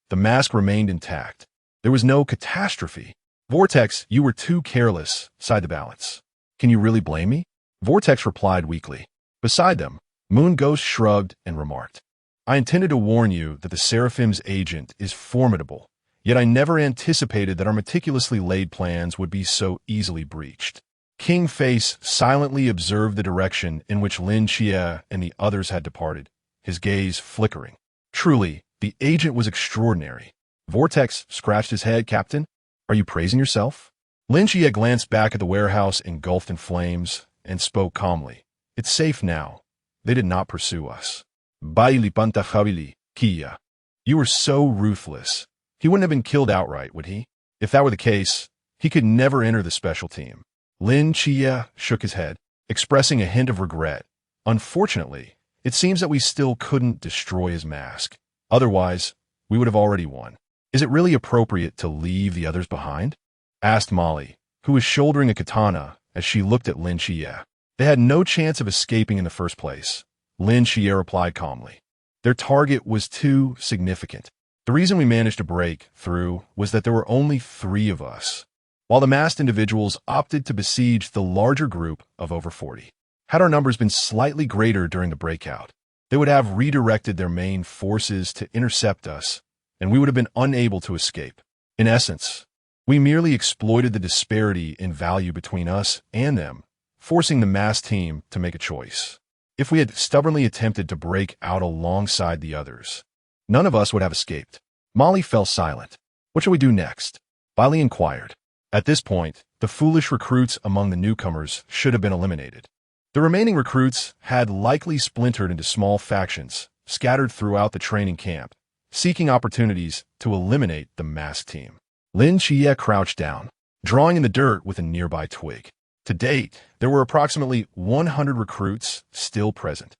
the mask remained intact. There was no catastrophe. Vortex, you were too careless, sighed the balance. Can you really blame me? Vortex replied weakly. Beside them, Moon Ghost shrugged and remarked. I intended to warn you that the Seraphim's agent is formidable, yet I never anticipated that our meticulously laid plans would be so easily breached. King Face silently observed the direction in which Lin Xia and the others had departed, his gaze flickering. Truly, the agent was extraordinary. Vortex scratched his head. Captain, are you praising yourself? Lin Xia glanced back at the warehouse engulfed in flames and spoke calmly. It's safe now. They did not pursue us. Baili panta javili, Kia. You were so ruthless. He wouldn't have been killed outright, would he? If that were the case, he could never enter the special team. Lin Xia shook his head, expressing a hint of regret. Unfortunately, it seems that we still couldn't destroy his mask. Otherwise, we would have already won. Is it really appropriate to leave the others behind? Asked Molly, who was shouldering a katana as she looked at Lin Xia. They had no chance of escaping in the first place. Lin Xia replied calmly. Their target was too significant. The reason we managed to break through was that there were only 3 of us, while the masked individuals opted to besiege the larger group of over 40. Had our numbers been slightly greater during the breakout, they would have redirected their main forces to intercept us, and we would have been unable to escape. In essence, we merely exploited the disparity in value between us and them, forcing the masked team to make a choice. If we had stubbornly attempted to break out alongside the others, none of us would have escaped. Molly fell silent. What shall we do next? Bailey inquired. At this point, the foolish recruits among the newcomers should have been eliminated. The remaining recruits had likely splintered into small factions, scattered throughout the training camp, seeking opportunities to eliminate the masked team. Lin Xia crouched down, drawing in the dirt with a nearby twig. To date, there were approximately 100 recruits still present.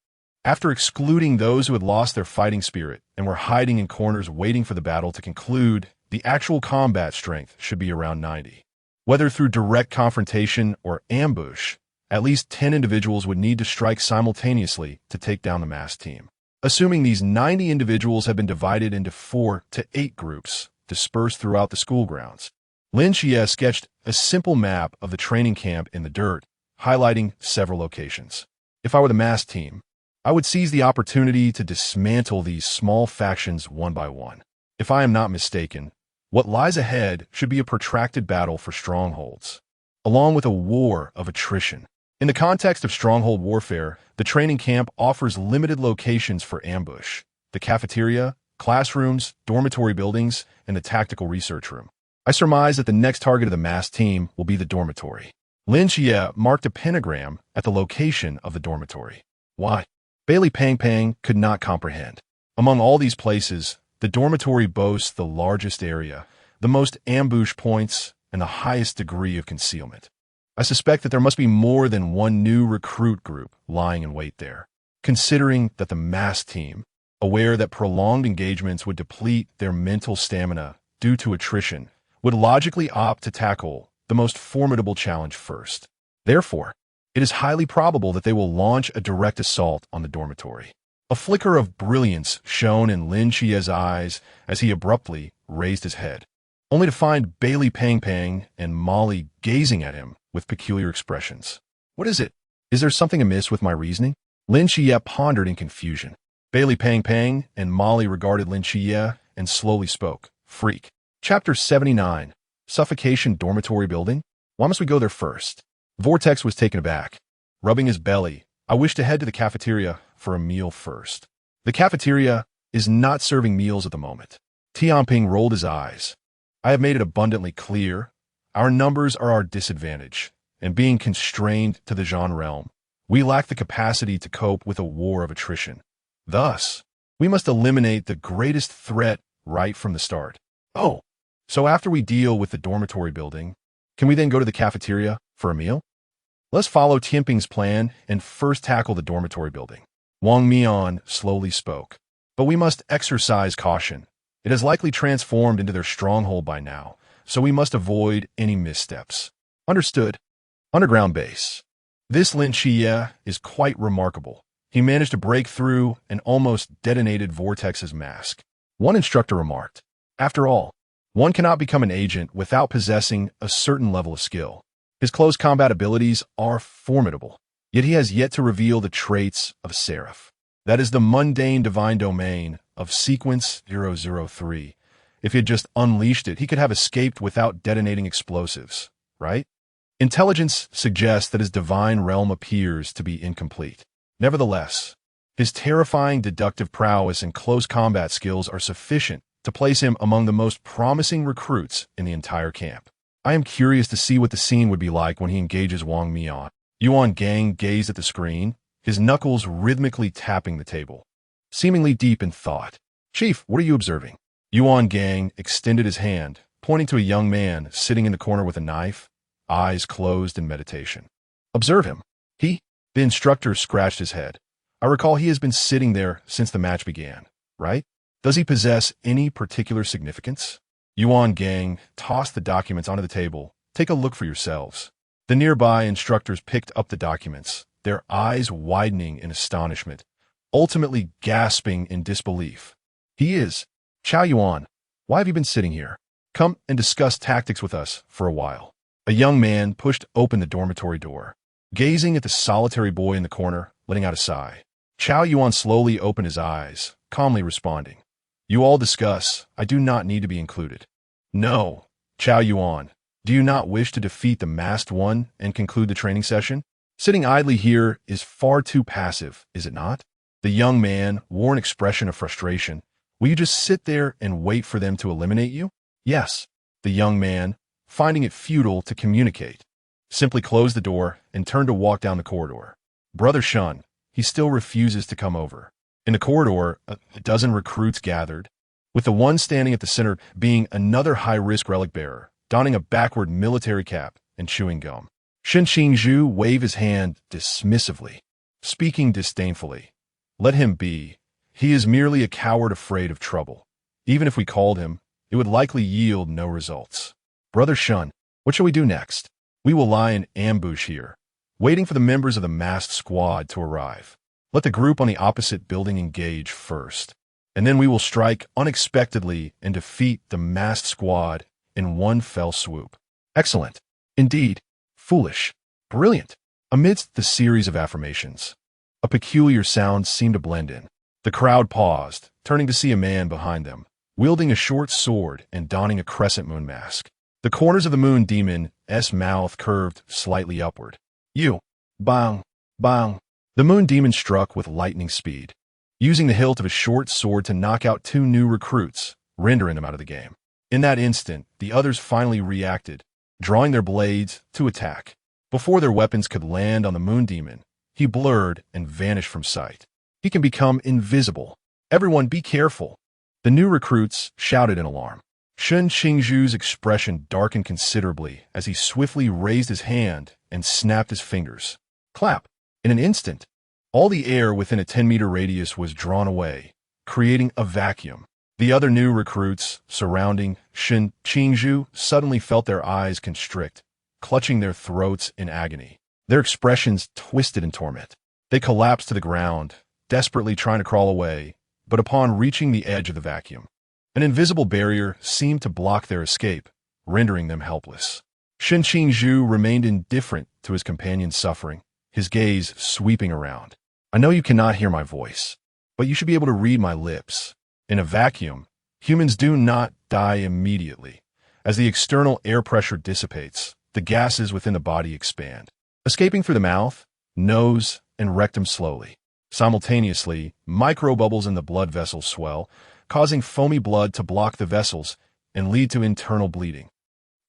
After excluding those who had lost their fighting spirit and were hiding in corners waiting for the battle to conclude, the actual combat strength should be around 90. Whether through direct confrontation or ambush, at least 10 individuals would need to strike simultaneously to take down the masked team. Assuming these 90 individuals have been divided into 4 to 8 groups, dispersed throughout the school grounds, Lin Xia sketched a simple map of the training camp in the dirt, highlighting several locations. If I were the masked team, I would seize the opportunity to dismantle these small factions one by one. If I am not mistaken, what lies ahead should be a protracted battle for strongholds, along with a war of attrition. In the context of stronghold warfare, the training camp offers limited locations for ambush: the cafeteria, classrooms, dormitory buildings, and the tactical research room. I surmise that the next target of the masked team will be the dormitory. Lin Xia marked a pentagram at the location of the dormitory. Why? Bailey Pang Pang could not comprehend. Among all these places, the dormitory boasts the largest area, the most ambush points, and the highest degree of concealment. I suspect that there must be more than one new recruit group lying in wait there. Considering that the masked team, aware that prolonged engagements would deplete their mental stamina due to attrition, would logically opt to tackle the most formidable challenge first. Therefore, it is highly probable that they will launch a direct assault on the dormitory. A flicker of brilliance shone in Lin Xia's eyes as he abruptly raised his head, only to find Bailey Pang Pang and Molly gazing at him with peculiar expressions. What is it? Is there something amiss with my reasoning? Lin Xia pondered in confusion. Bailey Pang Pang and Molly regarded Lin Xia and slowly spoke. Freak. Chapter 79. Suffocation Dormitory Building? Why must we go there first? Vortex was taken aback. Rubbing his belly, I wish to head to the cafeteria for a meal first. The cafeteria is not serving meals at the moment. Tianping rolled his eyes. I have made it abundantly clear. Our numbers are our disadvantage, and being constrained to the Zhan realm, we lack the capacity to cope with a war of attrition. Thus, we must eliminate the greatest threat right from the start. Oh, so after we deal with the dormitory building, can we then go to the cafeteria for a meal? Let's follow Tianping's plan and first tackle the dormitory building. Wang Mian slowly spoke. But we must exercise caution. It has likely transformed into their stronghold by now, so we must avoid any missteps. Understood. Underground base. This Lin Xia is quite remarkable. He managed to break through and almost detonated Vortex's mask. One instructor remarked. After all, One cannot become an agent without possessing a certain level of skill. His close combat abilities are formidable, yet he has yet to reveal the traits of a seraph. That is the mundane divine domain of Sequence 003. If he had just unleashed it, he could have escaped without detonating explosives, right? Intelligence suggests that his divine realm appears to be incomplete. Nevertheless, his terrifying deductive prowess and close combat skills are sufficient to place him among the most promising recruits in the entire camp. I am curious to see what the scene would be like when he engages Wang Mian. Yuan Gang gazed at the screen, his knuckles rhythmically tapping the table, seemingly deep in thought. "Chief, what are you observing?" Yuan Gang extended his hand, pointing to a young man sitting in the corner with a knife, eyes closed in meditation. "Observe him." The instructor scratched his head. "I recall he has been sitting there since the match began, right? Does he possess any particular significance?" Yuan Gang tossed the documents onto the table. "Take a look for yourselves." The nearby instructors picked up the documents, their eyes widening in astonishment, ultimately gasping in disbelief. "He is Chao Yuan. Why have you been sitting here? Come and discuss tactics with us for a while." A young man pushed open the dormitory door, gazing at the solitary boy in the corner, letting out a sigh. Chao Yuan slowly opened his eyes, calmly responding, "You all discuss. I do not need to be included." "No, Chao Yuan. Do you not wish to defeat the masked one and conclude the training session? Sitting idly here is far too passive, is it not?" The young man wore an expression of frustration. "Will you just sit there and wait for them to eliminate you?" "Yes." The young man, finding it futile to communicate, simply closed the door and turned to walk down the corridor. "Brother Shun, he still refuses to come over." In the corridor, a dozen recruits gathered, with the one standing at the center being another high-risk relic bearer, donning a backward military cap and chewing gum. Shen Qingzhu waved his hand dismissively, speaking disdainfully. "Let him be. He is merely a coward afraid of trouble. Even if we called him, it would likely yield no results. Brother Shun, what shall we do next?" "We will lie in ambush here, waiting for the members of the masked squad to arrive. Let the group on the opposite building engage first, and then we will strike unexpectedly and defeat the masked squad in one fell swoop." "Excellent. Indeed. Foolish. Brilliant." Amidst the series of affirmations, a peculiar sound seemed to blend in. The crowd paused, turning to see a man behind them, wielding a short sword and donning a crescent moon mask. The corners of the moon demon's mouth curved slightly upward. "You!" Bang! Bang! The moon demon struck with lightning speed, using the hilt of a short sword to knock out two new recruits, rendering them out of the game. In that instant, the others finally reacted, drawing their blades to attack. Before their weapons could land on the moon demon, he blurred and vanished from sight. He can become invisible. "Everyone be careful!" The new recruits shouted in alarm. Shen Qingzhu's expression darkened considerably as he swiftly raised his hand and snapped his fingers. Clap! In an instant, all the air within a 10-meter radius was drawn away, creating a vacuum. The other new recruits surrounding Shen Qingzhu suddenly felt their eyes constrict, clutching their throats in agony. Their expressions twisted in torment. They collapsed to the ground, desperately trying to crawl away, but upon reaching the edge of the vacuum, an invisible barrier seemed to block their escape, rendering them helpless. Shen Qingzhu remained indifferent to his companion's suffering, his gaze sweeping around. "I know you cannot hear my voice, but you should be able to read my lips. In a vacuum, humans do not die immediately. As the external air pressure dissipates, the gases within the body expand, escaping through the mouth, nose, and rectum slowly. Simultaneously, microbubbles in the blood vessels swell, causing foamy blood to block the vessels and lead to internal bleeding.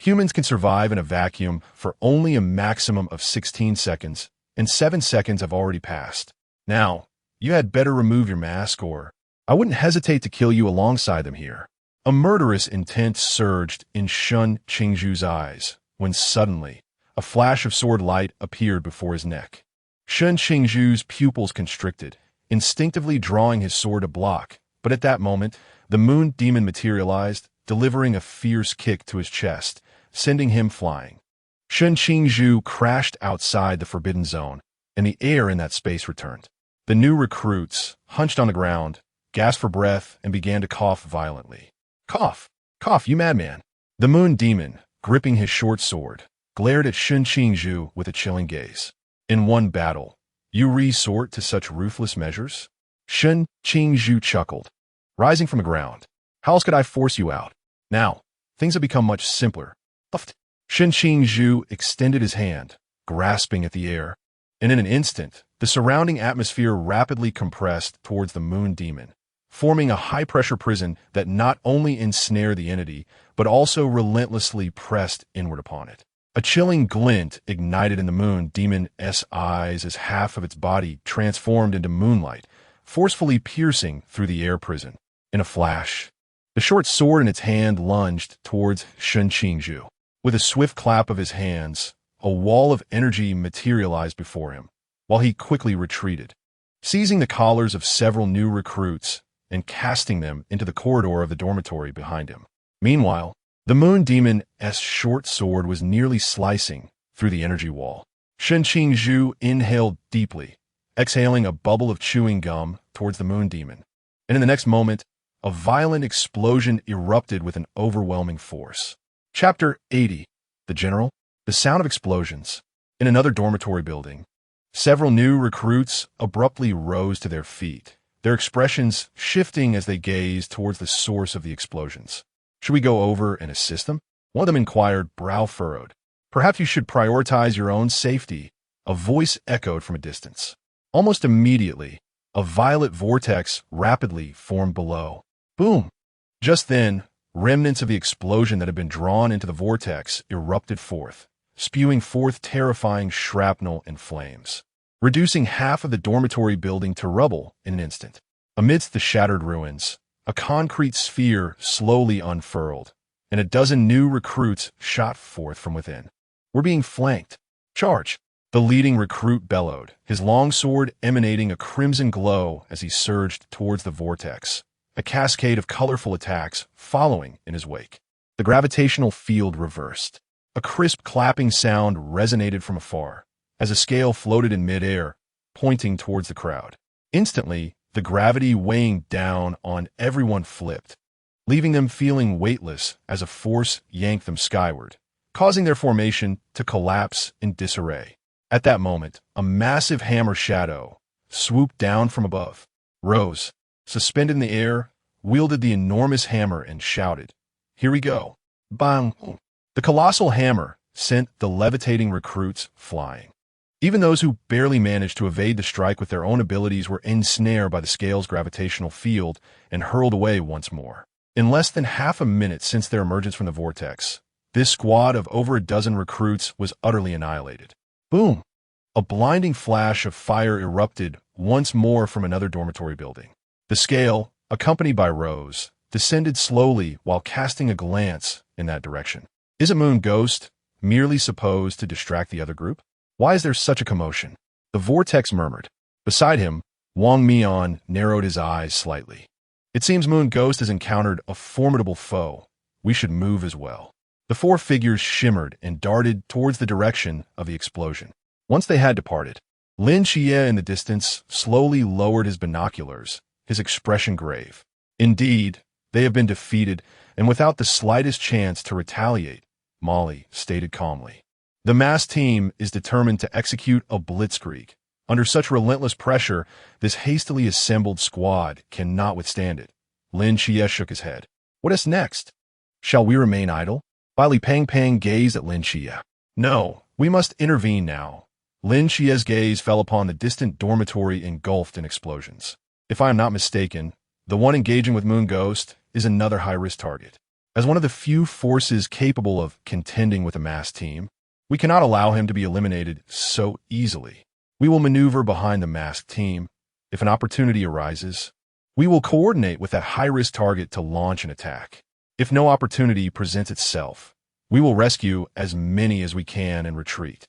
Humans can survive in a vacuum for only a maximum of 16 seconds, and 7 seconds have already passed. Now, you had better remove your mask, or I wouldn't hesitate to kill you alongside them here." A murderous intent surged in Shen Qingzhu's eyes, when suddenly, a flash of sword light appeared before his neck. Shen Qingzhu's pupils constricted, instinctively drawing his sword to block, but at that moment, the moon demon materialized, delivering a fierce kick to his chest, sending him flying. Shen Qingzhu crashed outside the forbidden zone, and the air in that space returned. The new recruits, hunched on the ground, gasped for breath and began to cough violently. "Cough! Cough, you madman. The moon demon, gripping his short sword, glared at Shen Qingzhu with a chilling gaze. In one battle, you resort to such ruthless measures? Shen Qingzhu chuckled, rising from the ground. How else could I force you out? Now, things have become much simpler. Puffed. Shen Qingzhu extended his hand, grasping at the air, and in an instant, the surrounding atmosphere rapidly compressed towards the moon demon, forming a high-pressure prison that not only ensnared the entity, but also relentlessly pressed inward upon it. A chilling glint ignited in the moon demon's eyes as half of its body transformed into moonlight, forcefully piercing through the air prison. In a flash, the short sword in its hand lunged towards Shen Qingzhu. With a swift clap of his hands, a wall of energy materialized before him, while he quickly retreated, seizing the collars of several new recruits and casting them into the corridor of the dormitory behind him. Meanwhile, the moon demon's short sword was nearly slicing through the energy wall. Shen Qingzhu inhaled deeply, exhaling a bubble of chewing gum towards the moon demon, and in the next moment, a violent explosion erupted with an overwhelming force. Chapter 80. The General. The sound of explosions. In another dormitory building, several new recruits abruptly rose to their feet, their expressions shifting as they gazed towards the source of the explosions. Should we go over and assist them? One of them inquired, brow furrowed. Perhaps you should prioritize your own safety, a voice echoed from a distance. Almost immediately, a violet vortex rapidly formed below. Boom! Just then, remnants of the explosion that had been drawn into the vortex erupted forth, spewing forth terrifying shrapnel and flames, reducing half of the dormitory building to rubble in an instant. Amidst the shattered ruins, a concrete sphere slowly unfurled, and a dozen new recruits shot forth from within. We're being flanked. Charge! The leading recruit bellowed, his long sword emanating a crimson glow as he surged towards the vortex, a cascade of colorful attacks following in his wake. The gravitational field reversed. A crisp clapping sound resonated from afar as a scale floated in midair, pointing towards the crowd. Instantly, the gravity weighing down on everyone flipped, leaving them feeling weightless as a force yanked them skyward, causing their formation to collapse in disarray. At that moment, a massive hammer shadow swooped down from above. Rose, suspended in the air, wielded the enormous hammer and shouted, "Here we go." Bang! The colossal hammer sent the levitating recruits flying. Even those who barely managed to evade the strike with their own abilities were ensnared by the scale's gravitational field and hurled away once more. In less than half a minute since their emergence from the vortex, this squad of over a dozen recruits was utterly annihilated. Boom! A blinding flash of fire erupted once more from another dormitory building. The scale, accompanied by Rose, descended slowly while casting a glance in that direction. Is a moon ghost merely supposed to distract the other group? Why is there such a commotion? The vortex murmured. Beside him, Wang Mian narrowed his eyes slightly. It seems Moon Ghost has encountered a formidable foe. We should move as well. The four figures shimmered and darted towards the direction of the explosion. Once they had departed, Lin Xia in the distance slowly lowered his binoculars, his expression grave. Indeed, they have been defeated, and without the slightest chance to retaliate, Molly stated calmly. The masked team is determined to execute a blitzkrieg. Under such relentless pressure, this hastily assembled squad cannot withstand it. Lin Xia shook his head. What is next? Shall we remain idle? Li Pang Pang gazed at Lin Xia. No, we must intervene now. Lin Xia's gaze fell upon the distant dormitory engulfed in explosions. If I am not mistaken, the one engaging with Moon Ghost is another high-risk target. As one of the few forces capable of contending with a masked team, we cannot allow him to be eliminated so easily. We will maneuver behind the masked team. If an opportunity arises, we will coordinate with that high-risk target to launch an attack. If no opportunity presents itself, we will rescue as many as we can and retreat,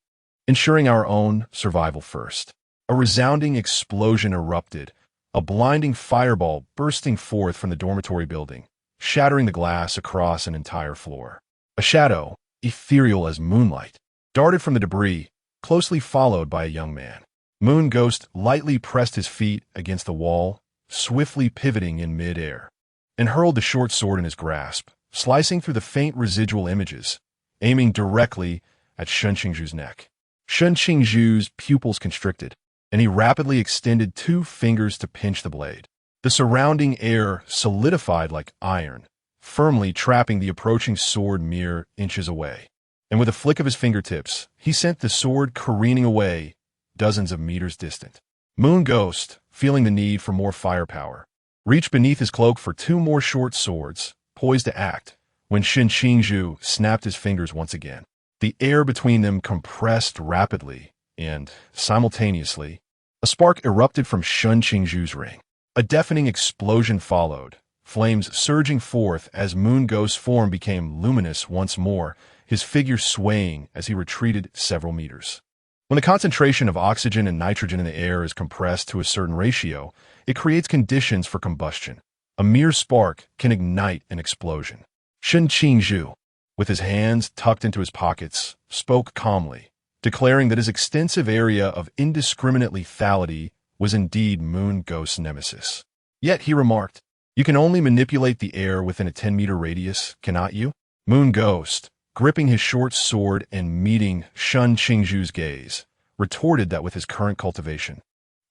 ensuring our own survival first. A resounding explosion erupted, a blinding fireball bursting forth from the dormitory building, shattering the glass across an entire floor. A shadow, ethereal as moonlight, darted from the debris, closely followed by a young man. Moon Ghost lightly pressed his feet against the wall, swiftly pivoting in mid-air, and hurled the short sword in his grasp, slicing through the faint residual images, aiming directly at Shen Qingzhu's neck. Shen Qingzhu's pupils constricted, and he rapidly extended 2 fingers to pinch the blade. The surrounding air solidified like iron, firmly trapping the approaching sword mere inches away. And with a flick of his fingertips, he sent the sword careening away, dozens of meters distant. Moon Ghost, feeling the need for more firepower, reached beneath his cloak for 2 more short swords, poised to act, when Shen Qingzhu snapped his fingers once again. The air between them compressed rapidly, and, simultaneously, a spark erupted from Shen Qingzhu's ring. A deafening explosion followed, flames surging forth as Moon Ghost's form became luminous once more, his figure swaying as he retreated several meters. When the concentration of oxygen and nitrogen in the air is compressed to a certain ratio, it creates conditions for combustion. A mere spark can ignite an explosion. Shen Qingzhu, with his hands tucked into his pockets, spoke calmly, declaring that his extensive area of indiscriminate lethality was indeed Moon Ghost's nemesis. Yet, he remarked, "You can only manipulate the air within a 10-meter radius, cannot you?" Moon Ghost, gripping his short sword and meeting Shen Qingzhu's gaze, retorted that with his current cultivation,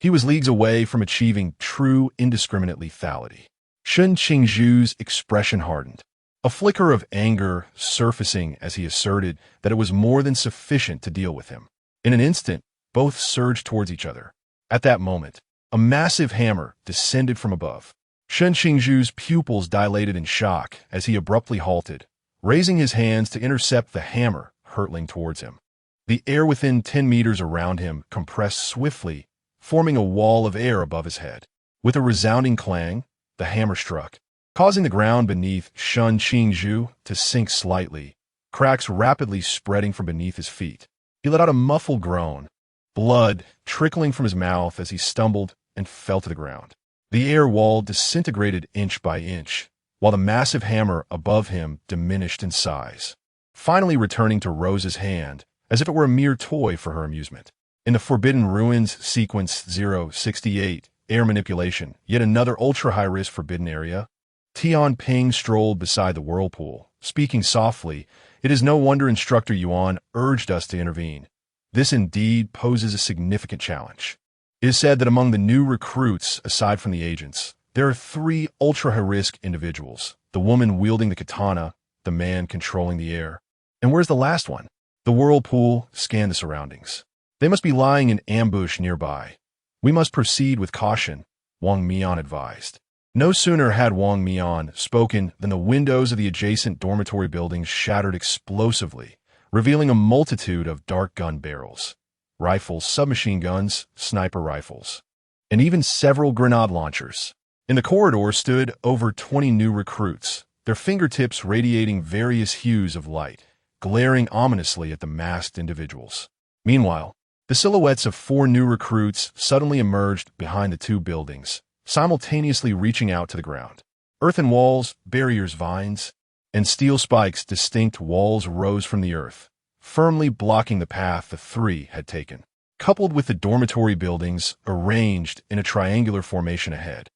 he was leagues away from achieving true indiscriminate lethality. Shen Qingzhu's expression hardened, a flicker of anger surfacing as he asserted that it was more than sufficient to deal with him. In an instant, both surged towards each other. At that moment, a massive hammer descended from above. Shen Qingzhu's pupils dilated in shock as he abruptly halted, raising his hands to intercept the hammer hurtling towards him. The air within 10 meters around him compressed swiftly, forming a wall of air above his head. With a resounding clang, the hammer struck, causing the ground beneath Shen Qingzhu to sink slightly, cracks rapidly spreading from beneath his feet. He let out a muffled groan, blood trickling from his mouth as he stumbled and fell to the ground. The air wall disintegrated inch by inch, while the massive hammer above him diminished in size, finally returning to Rose's hand as if it were a mere toy for her amusement. In the Forbidden Ruins Sequence 068, Air Manipulation, yet another ultra-high-risk forbidden area, Tian Ping strolled beside the whirlpool, speaking softly. "It is no wonder Instructor Yuan urged us to intervene. This indeed poses a significant challenge. It is said that among the new recruits, aside from the agents, there are 3 ultra-high-risk individuals, the woman wielding the katana, the man controlling the air. And where's the last one?" The whirlpool scanned the surroundings. "They must be lying in ambush nearby. We must proceed with caution," Wang Mian advised. No sooner had Wang Mian spoken than the windows of the adjacent dormitory buildings shattered explosively, revealing a multitude of dark gun barrels, rifles, submachine guns, sniper rifles, and even several grenade launchers. In the corridor stood over 20 new recruits, their fingertips radiating various hues of light, glaring ominously at the masked individuals. Meanwhile, the silhouettes of 4 new recruits suddenly emerged behind the 2 buildings, simultaneously reaching out to the ground. Earthen walls, barriers, vines, and steel spikes, distinct walls rose from the earth, firmly blocking the path the 3 had taken, coupled with the dormitory buildings arranged in a triangular formation ahead.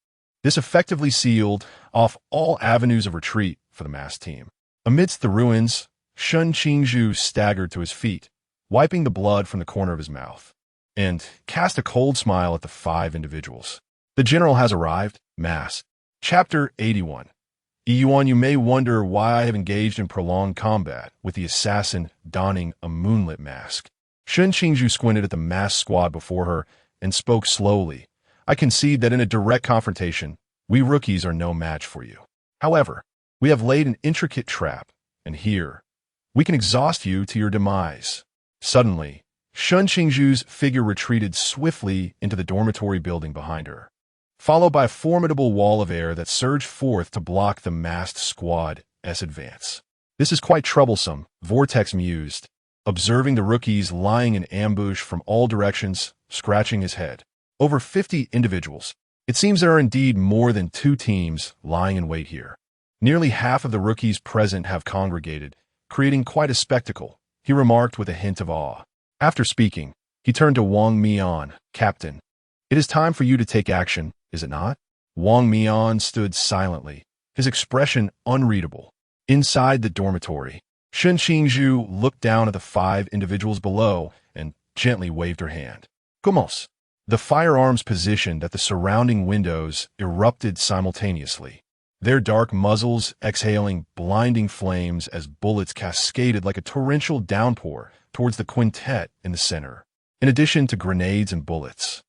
This effectively sealed off all avenues of retreat for the masked team. Amidst the ruins, Shen Qingzhu staggered to his feet, wiping the blood from the corner of his mouth, and cast a cold smile at the 5 individuals. "The general has arrived." Mask. Chapter 81. Yuan, you may wonder why I have engaged in prolonged combat with the assassin donning a moonlit mask. Shen Qingzhu squinted at the masked squad before her and spoke slowly. "I concede that in a direct confrontation, we rookies are no match for you. However, we have laid an intricate trap, and here, we can exhaust you to your demise." Suddenly, Shen Qingzhu's figure retreated swiftly into the dormitory building behind her, followed by a formidable wall of air that surged forth to block the masked squad's advance. "This is quite troublesome," Vortex mused, observing the rookies lying in ambush from all directions, scratching his head. Over 50 individuals. It seems there are indeed more than 2 teams lying in wait here. Nearly half of the rookies present have congregated, creating quite a spectacle, he remarked with a hint of awe. After speaking, he turned to Wang Mian. "Captain, it is time for you to take action, is it not?" Wang Mian stood silently, his expression unreadable. Inside the dormitory, Shen Qingzhu looked down at the 5 individuals below and gently waved her hand. Gomos. The firearms positioned at the surrounding windows erupted simultaneously, their dark muzzles exhaling blinding flames as bullets cascaded like a torrential downpour towards the quintet in the center, in addition to grenades and bullets.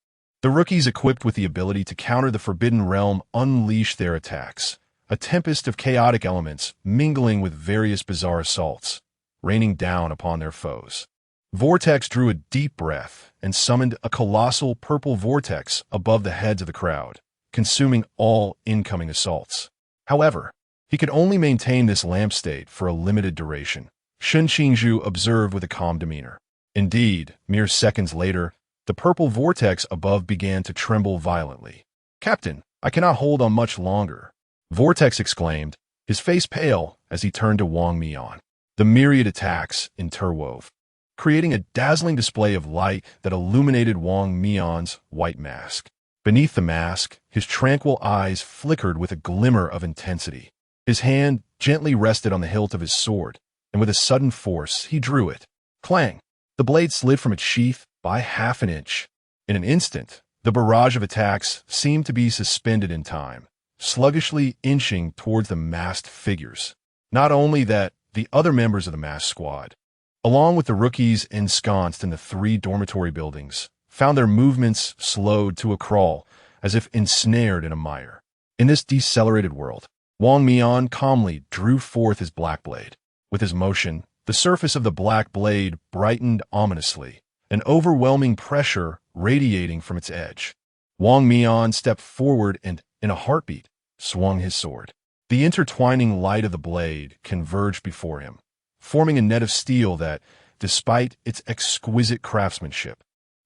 The rookies equipped with the ability to counter the Forbidden Realm unleashed their attacks, a tempest of chaotic elements mingling with various bizarre assaults, raining down upon their foes. Vortex drew a deep breath and summoned a colossal purple vortex above the heads of the crowd, consuming all incoming assaults. However, he could only maintain this lamp state for a limited duration, Shen Qingzhu observed with a calm demeanor. Indeed, mere seconds later, the purple vortex above began to tremble violently. "Captain, I cannot hold on much longer," Vortex exclaimed, his face pale as he turned to Wang Mian. The myriad attacks interwove, creating a dazzling display of light that illuminated Wang Mian's white mask. Beneath the mask, his tranquil eyes flickered with a glimmer of intensity. His hand gently rested on the hilt of his sword, and with a sudden force, he drew it. Clang! The blade slid from its sheath by half an inch. In an instant, the barrage of attacks seemed to be suspended in time, sluggishly inching towards the masked figures. Not only that, the other members of the masked squad, along with the rookies ensconced in the 3 dormitory buildings, found their movements slowed to a crawl, as if ensnared in a mire. In this decelerated world, Wang Mian calmly drew forth his black blade. With his motion, the surface of the black blade brightened ominously, an overwhelming pressure radiating from its edge. Wang Mian stepped forward and, in a heartbeat, swung his sword. The intertwining light of the blade converged before him, forming a net of steel that, despite its exquisite craftsmanship,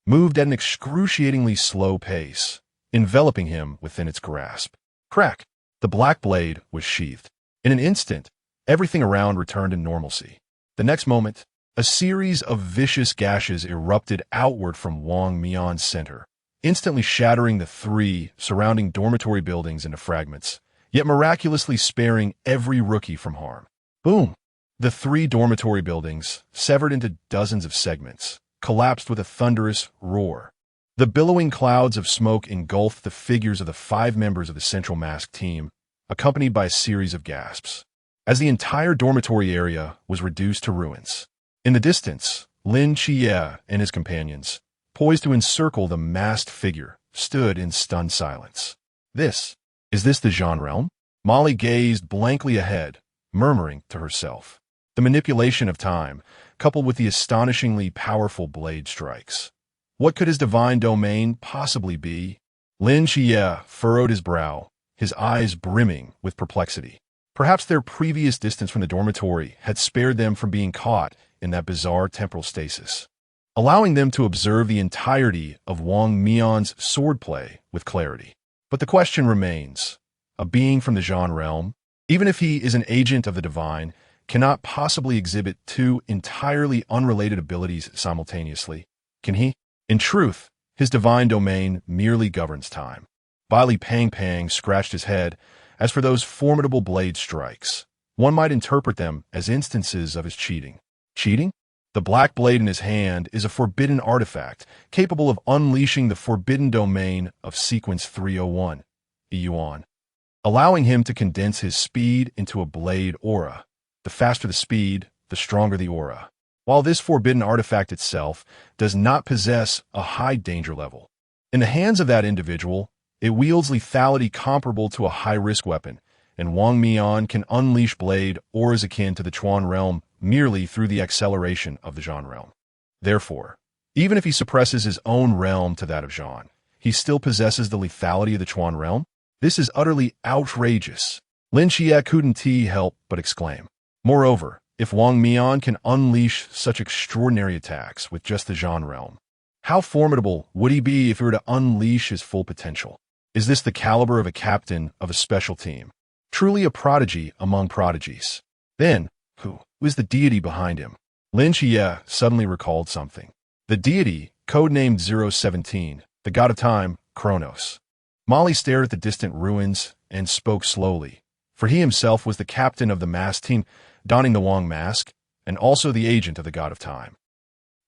moved at an excruciatingly slow pace, enveloping him within its grasp. Crack! The black blade was sheathed. In an instant, everything around returned to normalcy. The next moment, a series of vicious gashes erupted outward from Wang Mian's center, instantly shattering the 3 surrounding dormitory buildings into fragments, yet miraculously sparing every rookie from harm. Boom! The 3 dormitory buildings, severed into dozens of segments, collapsed with a thunderous roar. The billowing clouds of smoke engulfed the figures of the 5 members of the central mask team, accompanied by a series of gasps, as the entire dormitory area was reduced to ruins. In the distance, Great Xia and his companions, poised to encircle the masked figure, stood in stunned silence. Is this the Zhan realm? Molly gazed blankly ahead, murmuring to herself. The manipulation of time, coupled with the astonishingly powerful blade strikes. What could his divine domain possibly be? Great Xia furrowed his brow, his eyes brimming with perplexity. Perhaps their previous distance from the dormitory had spared them from being caught in that bizarre temporal stasis, allowing them to observe the entirety of Wang Mian's swordplay with clarity. But the question remains, a being from the Zhan realm, even if he is an agent of the divine, cannot possibly exhibit 2 entirely unrelated abilities simultaneously, can he? In truth, his divine domain merely governs time. Bili Pang scratched his head. As for those formidable blade strikes, one might interpret them as instances of his cheating. Cheating? The black blade in his hand is a forbidden artifact, capable of unleashing the forbidden domain of sequence 301, Yuan, allowing him to condense his speed into a blade aura. The faster the speed, the stronger the aura. While this forbidden artifact itself does not possess a high danger level, in the hands of that individual, it wields lethality comparable to a high-risk weapon, and Wang Mian can unleash blade auras akin to the Chuan realm merely through the acceleration of the Zhan realm. Therefore, even if he suppresses his own realm to that of Zhan, he still possesses the lethality of the Chuan realm? This is utterly outrageous. Great Xia couldn't help but exclaim. Moreover, if Wang Mian can unleash such extraordinary attacks with just the Zhan realm, how formidable would he be if he were to unleash his full potential? Is this the caliber of a captain of a special team? Truly a prodigy among prodigies. Then, who is the deity behind him? Great Xia suddenly recalled something. The deity, codenamed 017, the god of time, Kronos. Molly stared at the distant ruins and spoke slowly, for he himself was the captain of the masked team, donning the Wang mask, and also the agent of the god of time.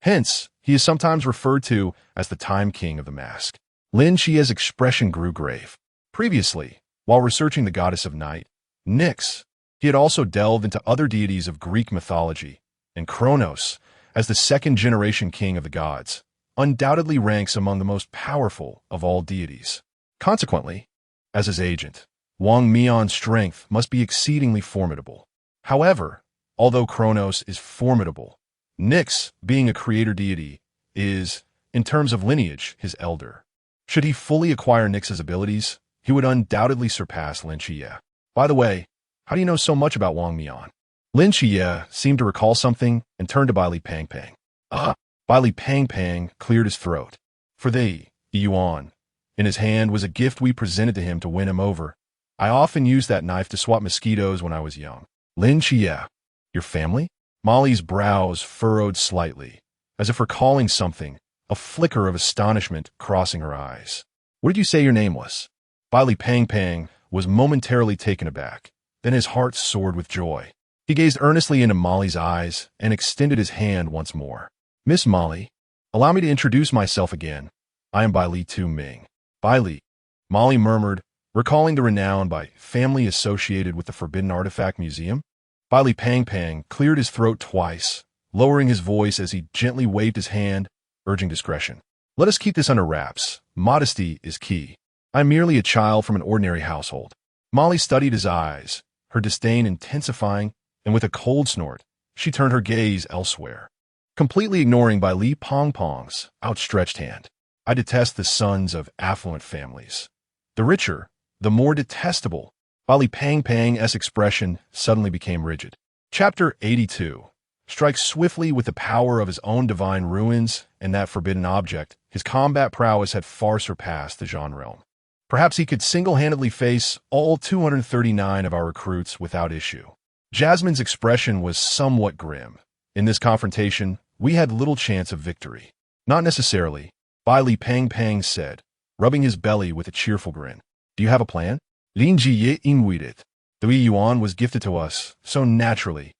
Hence, he is sometimes referred to as the Time King of the Mask. Lin Xia's expression grew grave. Previously, while researching the goddess of night, Nyx, he had also delved into other deities of Greek mythology, and Kronos, as the second-generation king of the gods, undoubtedly ranks among the most powerful of all deities. Consequently, as his agent, Wang Mian's strength must be exceedingly formidable. However, although Kronos is formidable, Nyx, being a creator deity, is, in terms of lineage, his elder. Should he fully acquire Nyx's abilities, he would undoubtedly surpass Lin Xia. By the way, how do you know so much about Wang Mian? Lin Xia seemed to recall something and turned to Bai Li Pang Pang. Bai Li Pang Pang cleared his throat. For the yuan in his hand was a gift we presented to him to win him over. I often used that knife to swat mosquitoes when I was young. Lin Xia, your family? Molly's brows furrowed slightly, as if recalling something, a flicker of astonishment crossing her eyes. What did you say your name was? Bai Li Pang Pang was momentarily taken aback. Then his heart soared with joy. He gazed earnestly into Molly's eyes and extended his hand once more. Miss Molly, allow me to introduce myself again. I am Bai Li Tu Ming. Bai Li, Molly murmured, recalling the renown by family associated with the Forbidden Artifact Museum. Bai Li Pang Pang cleared his throat twice, lowering his voice as he gently waved his hand, urging discretion. Let us keep this under wraps. Modesty is key. I am merely a child from an ordinary household. Molly studied his eyes, her disdain intensifying, and with a cold snort, she turned her gaze elsewhere, completely ignoring Bai Li Pong Pong's outstretched hand. I detest the sons of affluent families. The richer, the more detestable. Bai Li Pang Pang's expression suddenly became rigid. Chapter 82. Strikes swiftly with the power of his own divine ruins and that forbidden object, his combat prowess had far surpassed the Zhan realm. Perhaps he could single-handedly face all 239 of our recruits without issue. Jasmine's expression was somewhat grim. In this confrontation, we had little chance of victory. Not necessarily, Bai Li Pang Pang said, rubbing his belly with a cheerful grin. Do you have a plan? Lin Ji Ingweeded. The yuan was gifted to us, so naturally.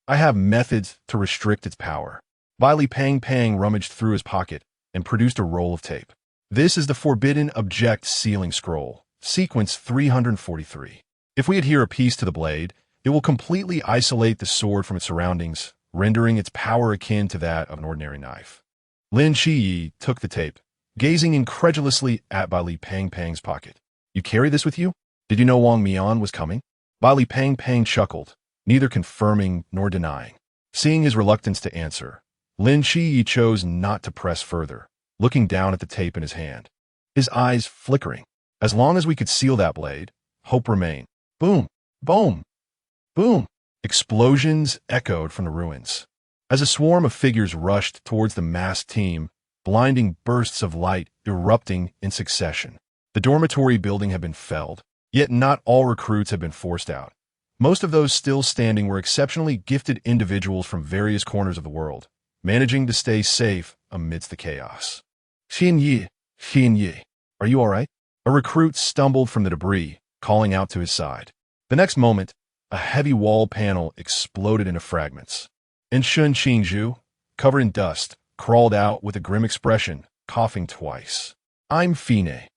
I have methods to restrict its power. Bai Li Pang Pang rummaged through his pocket and produced a roll of tape. This is the Forbidden Object Sealing Scroll, sequence 343. If we adhere a piece to the blade, it will completely isolate the sword from its surroundings, rendering its power akin to that of an ordinary knife. Lin Shi took the tape, gazing incredulously at Bai Li Pang Pang's pocket. You carry this with you? Did you know Wang Mian was coming? Bai Li Pang Pang chuckled, neither confirming nor denying. Seeing his reluctance to answer, Lin Shi chose not to press further, looking down at the tape in his hand, his eyes flickering. As long as we could seal that blade, hope remained. Boom! Boom! Boom! Explosions echoed from the ruins. As a swarm of figures rushed towards the masked team, blinding bursts of light erupting in succession. The dormitory building had been felled, yet not all recruits had been forced out. Most of those still standing were exceptionally gifted individuals from various corners of the world, managing to stay safe amidst the chaos. Xin Yi, are you all right? A recruit stumbled from the debris, calling out to his side. The next moment, a heavy wall panel exploded into fragments. And Shun Qingzhu, covered in dust, crawled out with a grim expression, coughing twice. I'm Fine.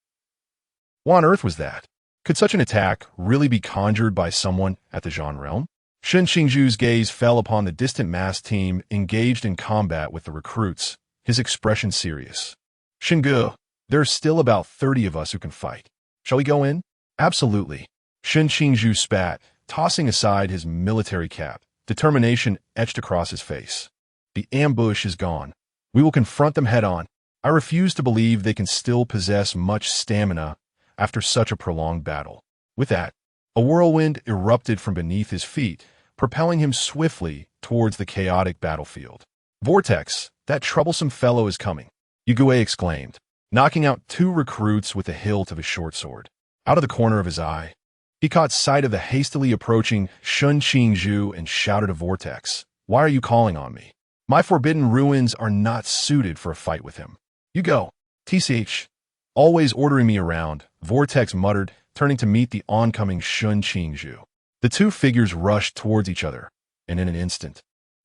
What on earth was that? Could such an attack really be conjured by someone at the Zhan realm? Shun Qingzhu's gaze fell upon the distant masked team engaged in combat with the recruits, his expression serious. Xingu, there are still about 30 of us who can fight. Shall we go in? Absolutely. Shun Qingzhu spat, tossing aside his military cap. Determination etched across his face. The ambush is gone. We will confront them head-on. I refuse to believe they can still possess much stamina after such a prolonged battle. With that, a whirlwind erupted from beneath his feet, propelling him swiftly towards the chaotic battlefield. Vortex, that troublesome fellow is coming, Yugui exclaimed, knocking out 2 recruits with the hilt of his short sword. Out of the corner of his eye, he caught sight of the hastily approaching Shun Qingzhu and shouted to Vortex, "Why are you calling on me? My forbidden ruins are not suited for a fight with him. You go. TCH. Always ordering me around," Vortex muttered, turning to meet the oncoming Shun Qingzhu. The two figures rushed towards each other, and in an instant,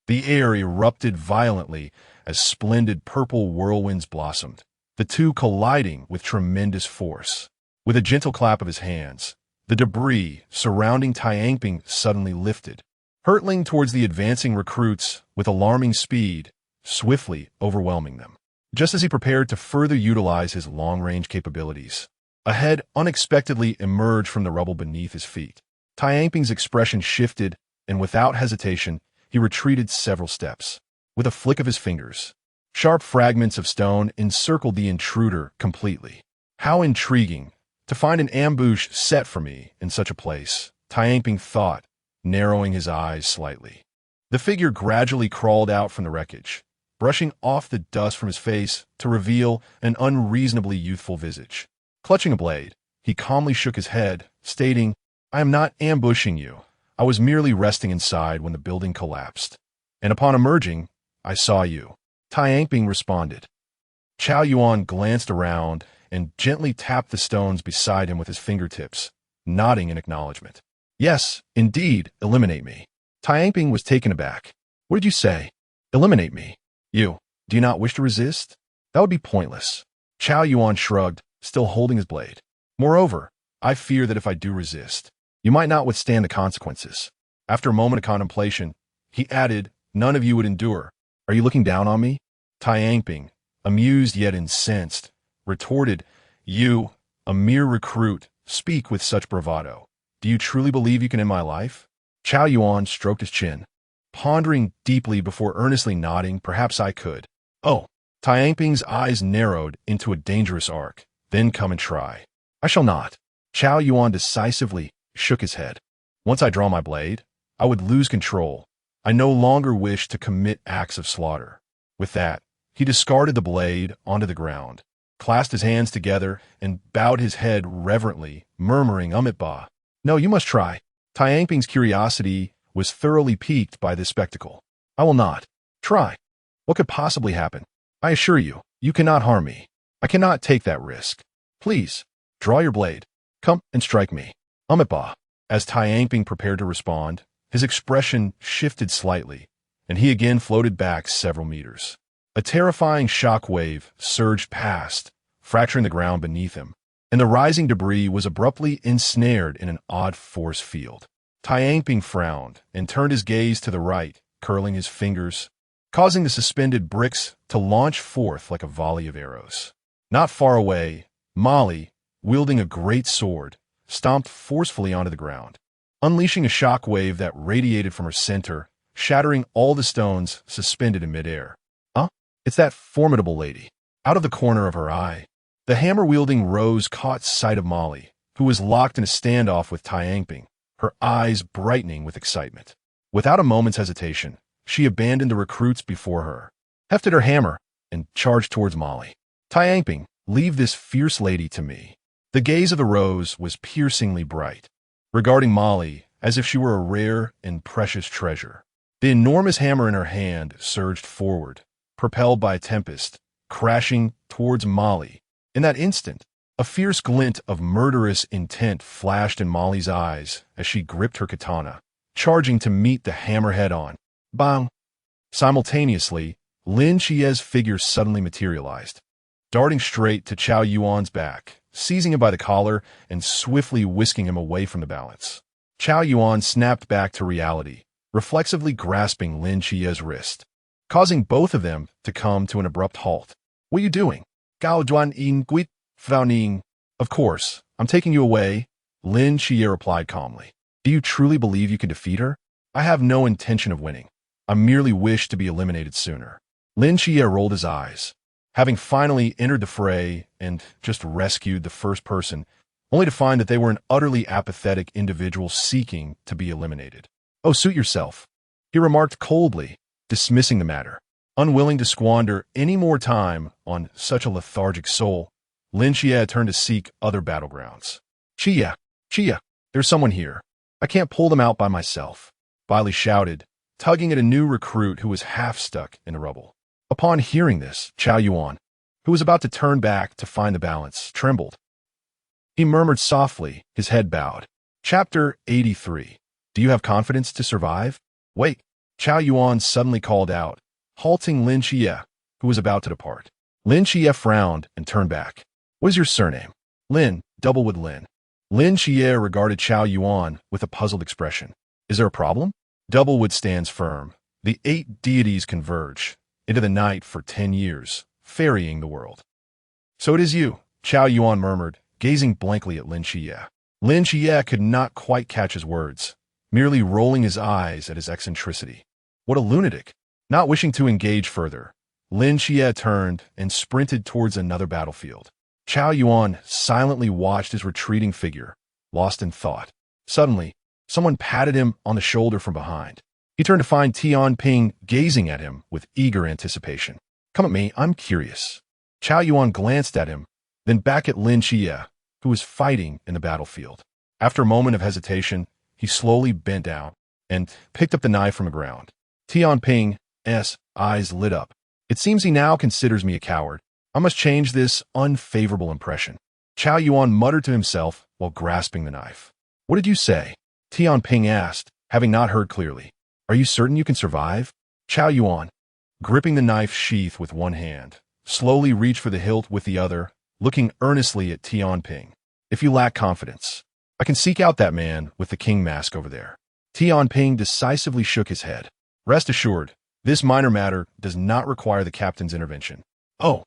the air erupted violently as splendid purple whirlwinds blossomed, the two colliding with tremendous force. With a gentle clap of his hands, the debris surrounding Tianping suddenly lifted, hurtling towards the advancing recruits with alarming speed, swiftly overwhelming them. Just as he prepared to further utilize his long-range capabilities, a head unexpectedly emerged from the rubble beneath his feet. Tianping's expression shifted, and without hesitation, he retreated several steps. With a flick of his fingers, sharp fragments of stone encircled the intruder completely. How intriguing to find an ambush set for me in such a place, Tianping thought, narrowing his eyes slightly. The figure gradually crawled out from the wreckage, brushing off the dust from his face to reveal an unreasonably youthful visage. Clutching a blade, he calmly shook his head, stating, "I am not ambushing you. I was merely resting inside when the building collapsed. And upon emerging, I saw you." Tianping responded. Chao Yuan glanced around and gently tapped the stones beside him with his fingertips, nodding in acknowledgement. "Yes, indeed, eliminate me." Tianping was taken aback. "What did you say? Eliminate me? Do you not wish to resist? That would be pointless." Chao Yuan shrugged, still holding his blade. "Moreover, I fear that if I do resist, you might not withstand the consequences." After a moment of contemplation, he added, "None of you would endure. Are you looking down on me?" Tianping, amused yet incensed, retorted, "You, a mere recruit, speak with such bravado. Do you truly believe you can end my life?" Chao Yuan stroked his chin, pondering deeply before earnestly nodding, "Perhaps I could." "Oh." Tianping's eyes narrowed into a dangerous arc. "Then come and try." "I shall not." Chao Yuan decisively shook his head. "Once I draw my blade, I would lose control. I no longer wish to commit acts of slaughter." With that, he discarded the blade onto the ground, clasped his hands together, and bowed his head reverently, murmuring, "Ba. No, you must try." Tianping's curiosity was thoroughly piqued by this spectacle. "I will not. Try. What could possibly happen? I assure you, you cannot harm me. I cannot take that risk. Please, draw your blade. Come and strike me." Ba. As Tianping prepared to respond, his expression shifted slightly, and he again floated back several meters. A terrifying shock wave surged past, fracturing the ground beneath him, and the rising debris was abruptly ensnared in an odd force field. Tianping frowned and turned his gaze to the right, curling his fingers, causing the suspended bricks to launch forth like a volley of arrows. Not far away, Molly, wielding a great sword, stomped forcefully onto the ground, unleashing a shock wave that radiated from her center, shattering all the stones suspended in midair. "Huh? It's that formidable lady." Out of the corner of her eye, the hammer-wielding Rose caught sight of Molly, who was locked in a standoff with Tianping, her eyes brightening with excitement. Without a moment's hesitation, she abandoned the recruits before her, hefted her hammer, and charged towards Molly. "Tianping, leave this fierce lady to me." The gaze of the Rose was piercingly bright, regarding Molly as if she were a rare and precious treasure. The enormous hammer in her hand surged forward, propelled by a tempest, crashing towards Molly. In that instant, a fierce glint of murderous intent flashed in Molly's eyes as she gripped her katana, charging to meet the hammer head-on. Bang! Simultaneously, Lin Qia's figure suddenly materialized, darting straight to Chao Yuan's back, seizing him by the collar and swiftly whisking him away from the balance. Chao Yuan snapped back to reality, reflexively grasping Lin Qia's wrist, causing both of them to come to an abrupt halt. "What are you doing?" "Gao Duan Yin Guit Fao Ning." "Of course, I'm taking you away," Lin Xia replied calmly. "Do you truly believe you can defeat her?" "I have no intention of winning. I merely wish to be eliminated sooner." Lin Xia rolled his eyes, having finally entered the fray and just rescued the first person, only to find that they were an utterly apathetic individual seeking to be eliminated. "Oh, suit yourself," he remarked coldly, dismissing the matter. Unwilling to squander any more time on such a lethargic soul, Lin Xia turned to seek other battlegrounds. Xia, there's someone here. I can't pull them out by myself," Bailey shouted, tugging at a new recruit who was half stuck in the rubble. Upon hearing this, Chao Yuan, who was about to turn back to find the balance, trembled. He murmured softly, his head bowed. Chapter 83. Do you have confidence to survive? Wait, Chao Yuan suddenly called out, halting Lin Xia, who was about to depart. Lin Xia frowned and turned back. What is your surname? Lin, Doublewood Lin. Lin Xia regarded Chao Yuan with a puzzled expression. Is there a problem? Doublewood stands firm. The 8 deities converge into the night for 10 years, ferrying the world. So it is you, Chao Yuan murmured, gazing blankly at Lin Xia. Lin Xia could not quite catch his words, merely rolling his eyes at his eccentricity. What a lunatic! Not wishing to engage further, Lin Xia turned and sprinted towards another battlefield. Chao Yuan silently watched his retreating figure, lost in thought. Suddenly, someone patted him on the shoulder from behind. He turned to find Tian Ping gazing at him with eager anticipation. Come at me, I'm curious. Chao Yuan glanced at him, then back at Lin Xia, who was fighting in the battlefield. After a moment of hesitation, he slowly bent down and picked up the knife from the ground. Tian Ping's eyes lit up. It seems he now considers me a coward. I must change this unfavorable impression. Chao Yuan muttered to himself while grasping the knife. What did you say? Tian Ping asked, having not heard clearly. Are you certain you can survive? Chao Yuan, gripping the knife sheath with one hand, slowly reached for the hilt with the other, looking earnestly at Tian Ping. If you lack confidence, I can seek out that man with the king mask over there. Tian Ping decisively shook his head. Rest assured, this minor matter does not require the captain's intervention. Oh,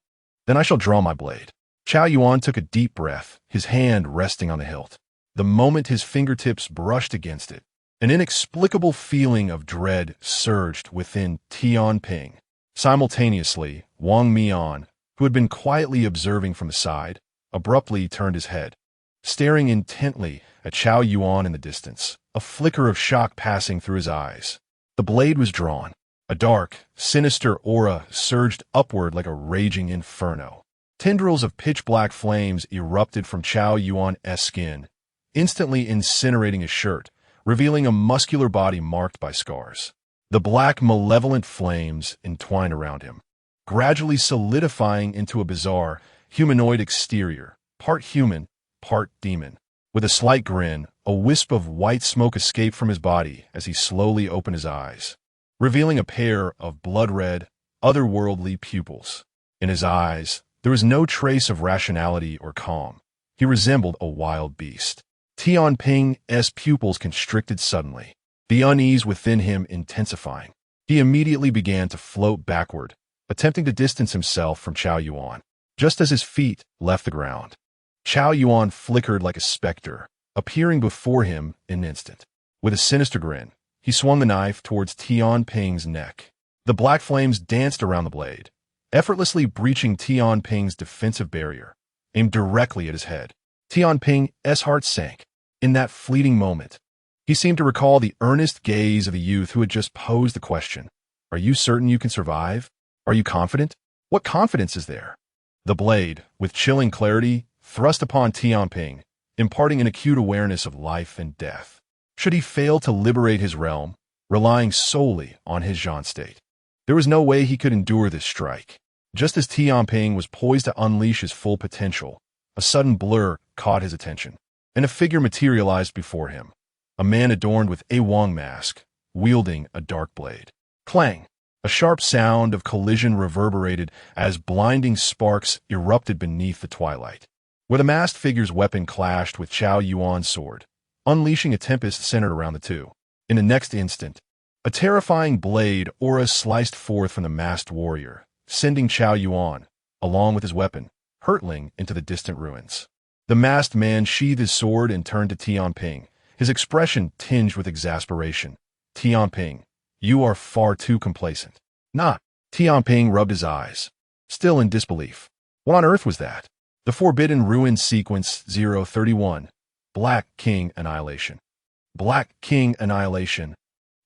then I shall draw my blade. Chao Yuan took a deep breath, his hand resting on the hilt. The moment his fingertips brushed against it, an inexplicable feeling of dread surged within Tian Ping. Simultaneously, Wang Mian, who had been quietly observing from the side, abruptly turned his head, staring intently at Chao Yuan in the distance, a flicker of shock passing through his eyes. The blade was drawn. A dark, sinister aura surged upward like a raging inferno. Tendrils of pitch-black flames erupted from Chao Yuan's skin, instantly incinerating his shirt, revealing a muscular body marked by scars. The black, malevolent flames entwined around him, gradually solidifying into a bizarre, humanoid exterior, part human, part demon. With a slight grin, a wisp of white smoke escaped from his body as he slowly opened his eyes, revealing a pair of blood-red, otherworldly pupils. In his eyes, there was no trace of rationality or calm. He resembled a wild beast. Tian Ping's pupils constricted suddenly, the unease within him intensifying. He immediately began to float backward, attempting to distance himself from Chao Yuan. Just as his feet left the ground, Chao Yuan flickered like a specter, appearing before him in an instant. With a sinister grin, he swung the knife towards Tian Ping's neck. The black flames danced around the blade, effortlessly breaching Tian Ping's defensive barrier, aimed directly at his head. Tian Ping's heart sank. In that fleeting moment, he seemed to recall the earnest gaze of the youth who had just posed the question. Are you certain you can survive? Are you confident? What confidence is there? The blade, with chilling clarity, thrust upon Tian Ping, imparting an acute awareness of life and death. Should he fail to liberate his realm, relying solely on his Zhan state, there was no way he could endure this strike. Just as Tian Ping was poised to unleash his full potential, a sudden blur caught his attention, and a figure materialized before him, a man adorned with a Wang mask, wielding a dark blade. Clang! A sharp sound of collision reverberated as blinding sparks erupted beneath the twilight, where the masked figure's weapon clashed with Chao Yuan's sword, unleashing a tempest centered around the two. In the next instant, a terrifying blade aura sliced forth from the masked warrior, sending Chao Yuan, along with his weapon, hurtling into the distant ruins. The masked man sheathed his sword and turned to Tian Ping, his expression tinged with exasperation. Tian Ping, you are far too complacent. Nah. Tian Ping rubbed his eyes, still in disbelief. What on earth was that? The Forbidden Ruin Sequence 031. Black King Annihilation. Black King Annihilation.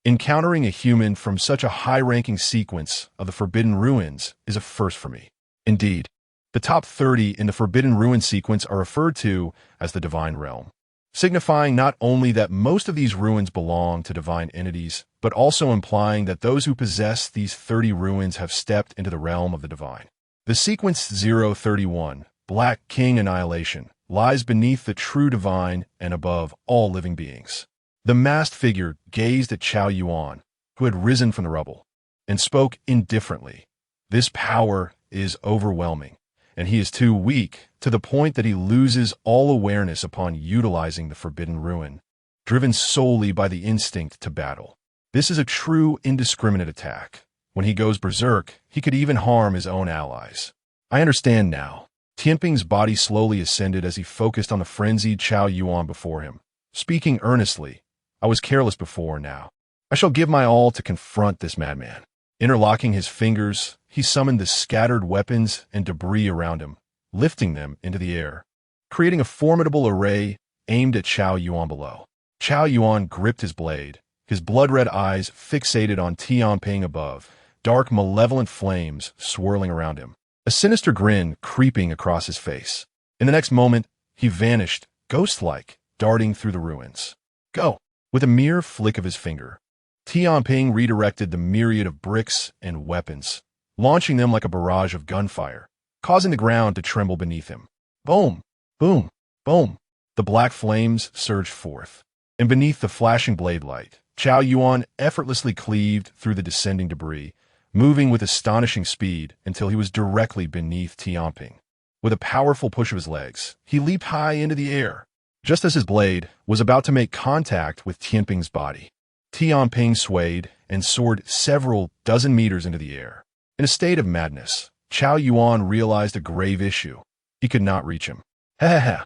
Encountering a human from such a high-ranking sequence of the Forbidden Ruins is a first for me. Indeed, the top 30 in the Forbidden Ruin sequence are referred to as the Divine Realm, signifying not only that most of these ruins belong to divine entities, but also implying that those who possess these 30 ruins have stepped into the realm of the divine. The sequence 031, Black King Annihilation, lies beneath the true divine and above all living beings. The masked figure gazed at Chao Yuan, who had risen from the rubble, and spoke indifferently. This power is overwhelming, and he is too weak, to the point that he loses all awareness upon utilizing the forbidden ruin, driven solely by the instinct to battle. This is a true indiscriminate attack. When he goes berserk, he could even harm his own allies. I understand now. Tianping's body slowly ascended as he focused on the frenzied Chao Yuan before him. Speaking earnestly, I was careless before now. I shall give my all to confront this madman. Interlocking his fingers, he summoned the scattered weapons and debris around him, lifting them into the air, creating a formidable array aimed at Chao Yuan below. Chao Yuan gripped his blade, his blood-red eyes fixated on Tianping above, dark malevolent flames swirling around him, a sinister grin creeping across his face. In the next moment, he vanished, ghost-like, darting through the ruins. Go! With a mere flick of his finger, Tianping redirected the myriad of bricks and weapons, launching them like a barrage of gunfire, causing the ground to tremble beneath him. Boom! Boom! Boom! The black flames surged forth, and beneath the flashing blade light, Chao Yuan effortlessly cleaved through the descending debris, moving with astonishing speed until he was directly beneath Tianping. With a powerful push of his legs, he leaped high into the air, just as his blade was about to make contact with Tianping's body. Tianping swayed and soared several dozen meters into the air. In a state of madness, Chao Yuan realized a grave issue. He could not reach him. Ha.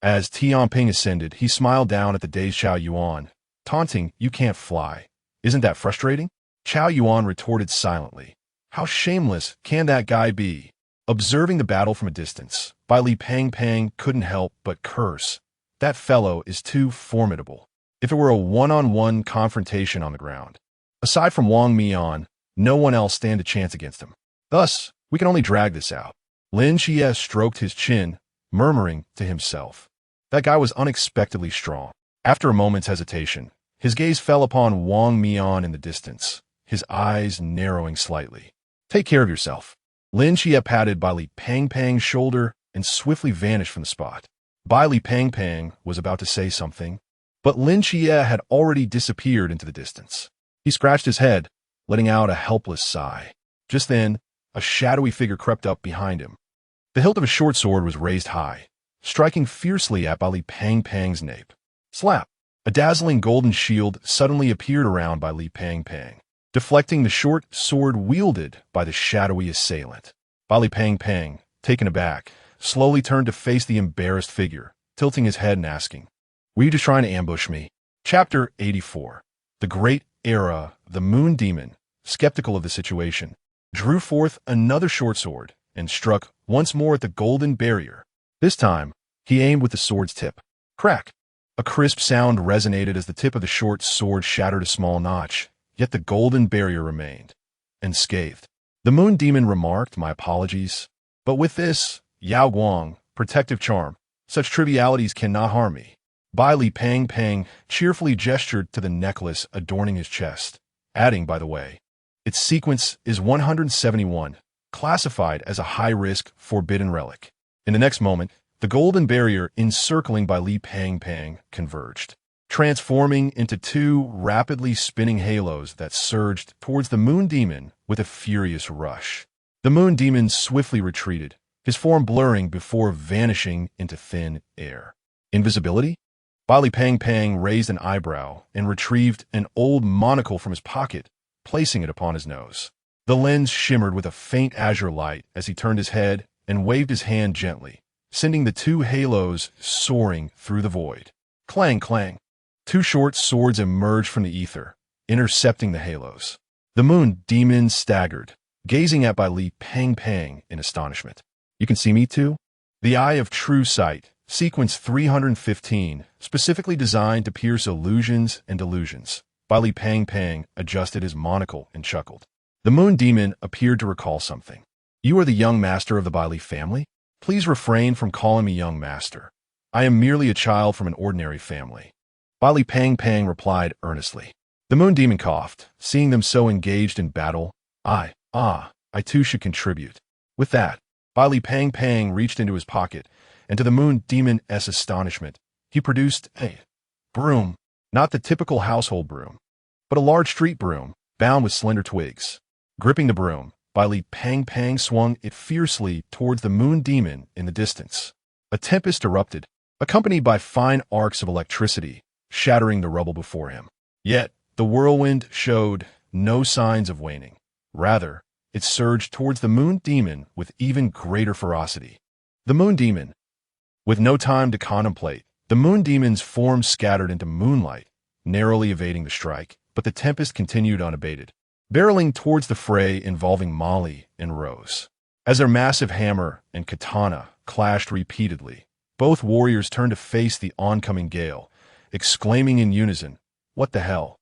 As Tianping ascended, he smiled down at the dazed Chao Yuan, taunting, "You can't fly. Isn't that frustrating?" Chao Yuan retorted silently. How shameless can that guy be? Observing the battle from a distance, Bai Li Pang couldn't help but curse. That fellow is too formidable. If it were a one-on-one confrontation on the ground, aside from Wang Mian, no one else stand a chance against him. Thus, we can only drag this out. Lin Xia stroked his chin, murmuring to himself. That guy was unexpectedly strong. After a moment's hesitation, his gaze fell upon Wang Mian in the distance, his eyes narrowing slightly. Take care of yourself. Lin Xia patted Bai Li Pang's shoulder and swiftly vanished from the spot. Bai Li Pang was about to say something, but Lin Xia had already disappeared into the distance. He scratched his head, letting out a helpless sigh. Just then, a shadowy figure crept up behind him. The hilt of a short sword was raised high, striking fiercely at Bai Li Pang's nape. Slap! A dazzling golden shield suddenly appeared around Bai Li Pang, deflecting the short sword wielded by the shadowy assailant. Bai Li Pang, taken aback, slowly turned to face the embarrassed figure, tilting his head and asking, "Were you just trying to ambush me?" Chapter 84. The Great Xia, the Moon Demon, skeptical of the situation, drew forth another short sword and struck once more at the golden barrier. This time, he aimed with the sword's tip. Crack! A crisp sound resonated as the tip of the short sword shattered a small notch, yet the golden barrier remained, unscathed. The Moon Demon remarked, "My apologies, but with this, Yao Guang, protective charm, such trivialities cannot harm me." Bai Li Pang cheerfully gestured to the necklace adorning his chest, adding, by the way, its sequence is 171, classified as a high-risk forbidden relic. In the next moment, the golden barrier encircling Bai Li Pang converged, transforming into two rapidly spinning halos that surged towards the Moon Demon with a furious rush. The Moon Demon swiftly retreated, his form blurring before vanishing into thin air. Invisibility? Bai Li Pang raised an eyebrow and retrieved an old monocle from his pocket, placing it upon his nose. The lens shimmered with a faint azure light as he turned his head and waved his hand gently, sending the two halos soaring through the void. Clang, clang. Two short swords emerged from the ether, intercepting the halos. The Moon Demon staggered, gazing at Bai Li Pang in astonishment. "You can see me too?" The Eye of True Sight, sequence 315, specifically designed to pierce illusions and delusions. Bai Li Pang adjusted his monocle and chuckled. The Moon Demon appeared to recall something. "You are the young master of the Bai Li family? Please refrain from calling me young master. I am merely a child from an ordinary family." Bai Li Pang replied earnestly. The Moon Demon coughed, seeing them so engaged in battle. I too should contribute." With that, Bai Li Pang reached into his pocket, and to the Moon Demon's astonishment, he produced a broom. Not the typical household broom, but a large street broom, bound with slender twigs. Gripping the broom, Baili Pang Pang swung it fiercely towards the moon demon in the distance. A tempest erupted, accompanied by fine arcs of electricity, shattering the rubble before him. Yet, the whirlwind showed no signs of waning. Rather, it surged towards the moon demon with even greater ferocity. The moon demon. With no time to contemplate, the moon demon's form scattered into moonlight, narrowly evading the strike, but the tempest continued unabated, barreling towards the fray involving Molly and Rose. As their massive hammer and katana clashed repeatedly, both warriors turned to face the oncoming gale, exclaiming in unison, "What the hell?"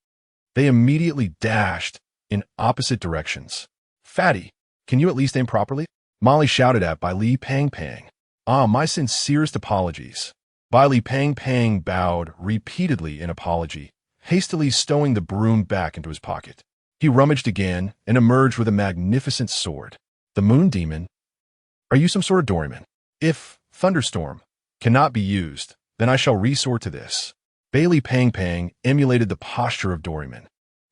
They immediately dashed in opposite directions. "Fatty, can you at least aim properly?" Molly shouted at Baili Pang Pang. "Ah, my sincerest apologies." Baili Pang Pang bowed repeatedly in apology, hastily stowing the broom back into his pocket. He rummaged again and emerged with a magnificent sword. "The moon demon? Are you some sort of doryman? If thunderstorm cannot be used, then I shall resort to this." Baili Pang Pang emulated the posture of doryman,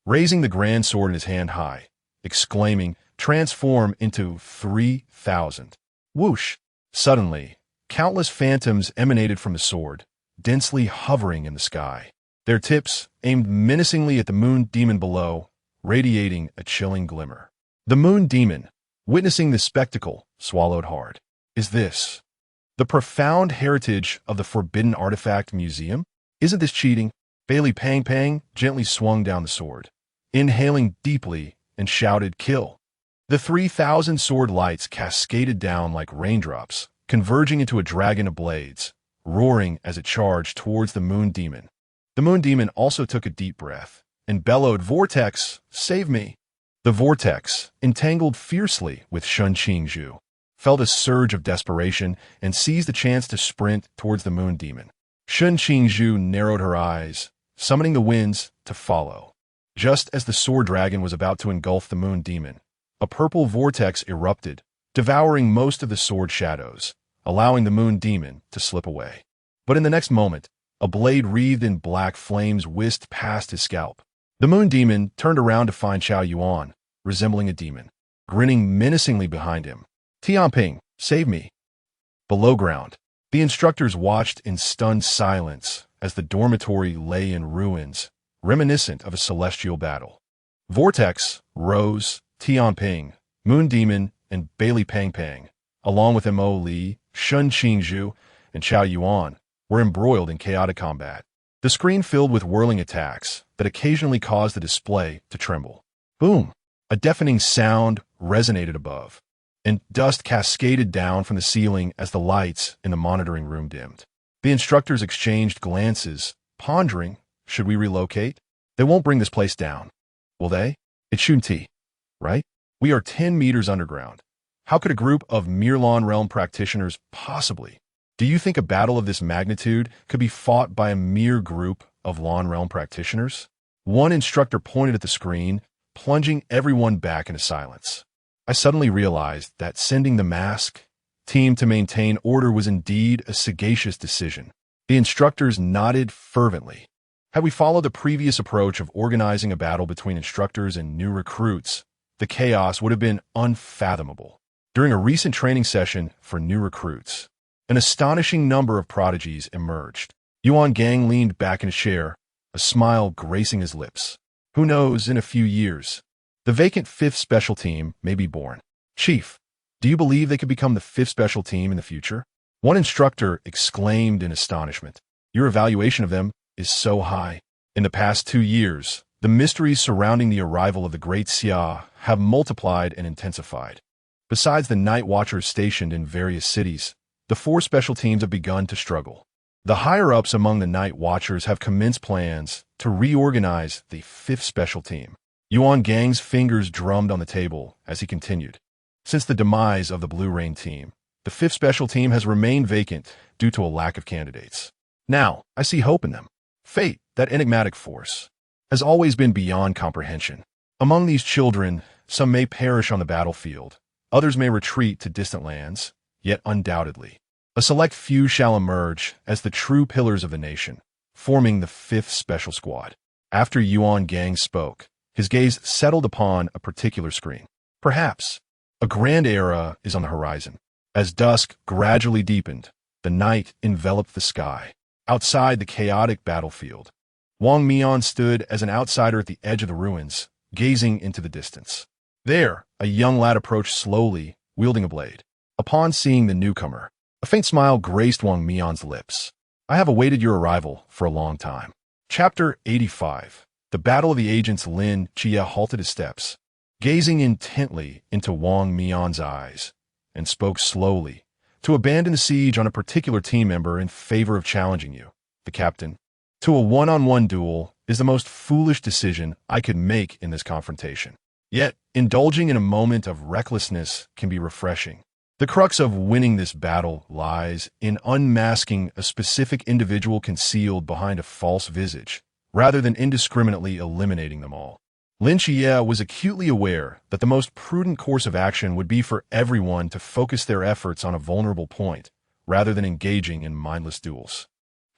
raising the grand sword in his hand high, exclaiming, "Transform into 3,000. Whoosh! Suddenly, countless phantoms emanated from the sword, densely hovering in the sky. Their tips aimed menacingly at the moon demon below, radiating a chilling glimmer. The moon demon, witnessing the spectacle, swallowed hard. Is this the profound heritage of the Forbidden Artifact Museum? Isn't this cheating? Baili Pang Pang gently swung down the sword, inhaling deeply, and shouted, "Kill!" The 3,000 sword lights cascaded down like raindrops, converging into a dragon of blades, roaring as it charged towards the moon demon. The moon demon also took a deep breath and bellowed, "Vortex, save me!" The vortex, entangled fiercely with Shun Qingzhu, felt a surge of desperation and seized the chance to sprint towards the moon demon. Shun Qingzhu narrowed her eyes, summoning the winds to follow. Just as the sword dragon was about to engulf the moon demon, a purple vortex erupted, devouring most of the sword shadows, allowing the moon demon to slip away. But in the next moment, a blade wreathed in black flames whisked past his scalp. The moon demon turned around to find Qiao Yuan, resembling a demon, grinning menacingly behind him. "Tianping, save me!" Below ground, the instructors watched in stunned silence as the dormitory lay in ruins, reminiscent of a celestial battle. Vortex, Rose, Tianping, Moon Demon, and Baili Pang Pang, along with Mo Li, Shun Qingzhu, and Qiao Yuan, were embroiled in chaotic combat. The screen filled with whirling attacks that occasionally caused the display to tremble. Boom! A deafening sound resonated above, and dust cascaded down from the ceiling as the lights in the monitoring room dimmed. The instructors exchanged glances, pondering, should we relocate? They won't bring this place down, will they? It's Shunti, right? We are 10 meters underground. How could a group of Mirlan realm practitioners possibly? Do you think a battle of this magnitude could be fought by a mere group of Lan realm practitioners? One instructor pointed at the screen, plunging everyone back into silence. I suddenly realized that sending the mask team to maintain order was indeed a sagacious decision. The instructors nodded fervently. Had we followed the previous approach of organizing a battle between instructors and new recruits, the chaos would have been unfathomable. During a recent training session for new recruits, an astonishing number of prodigies emerged. Yuan Gang leaned back in his chair, a smile gracing his lips. Who knows, in a few years, the vacant 5th Special Team may be born. Chief, do you believe they could become the 5th Special Team in the future? One instructor exclaimed in astonishment. Your evaluation of them is so high. In the past 2 years, the mysteries surrounding the arrival of the Great Xia have multiplied and intensified. Besides the night watchers stationed in various cities, the 4 special teams have begun to struggle. The higher-ups among the night watchers have commenced plans to reorganize the 5th Special Team. Yuan Gang's fingers drummed on the table as he continued. Since the demise of the Blue Rain team, the 5th Special Team has remained vacant due to a lack of candidates. Now, I see hope in them. Fate, that enigmatic force, has always been beyond comprehension. Among these children, some may perish on the battlefield, others may retreat to distant lands, yet undoubtedly, a select few shall emerge as the true pillars of the nation, forming the fifth special squad. After Yuan Gang spoke, his gaze settled upon a particular screen. Perhaps a grand era is on the horizon. As dusk gradually deepened, the night enveloped the sky. Outside the chaotic battlefield, Wang Mian stood as an outsider at the edge of the ruins, gazing into the distance. There, a young lad approached slowly, wielding a blade. Upon seeing the newcomer, a faint smile graced Wang Mian's lips. I have awaited your arrival for a long time. Chapter 85. The Battle of the Agents. Lin Xia halted his steps, gazing intently into Wang Mian's eyes, and spoke slowly. To abandon the siege on a particular team member in favor of challenging you, the captain, to a one-on-one duel is the most foolish decision I could make in this confrontation. Yet, indulging in a moment of recklessness can be refreshing. The crux of winning this battle lies in unmasking a specific individual concealed behind a false visage, rather than indiscriminately eliminating them all. Lin Xia was acutely aware that the most prudent course of action would be for everyone to focus their efforts on a vulnerable point, rather than engaging in mindless duels.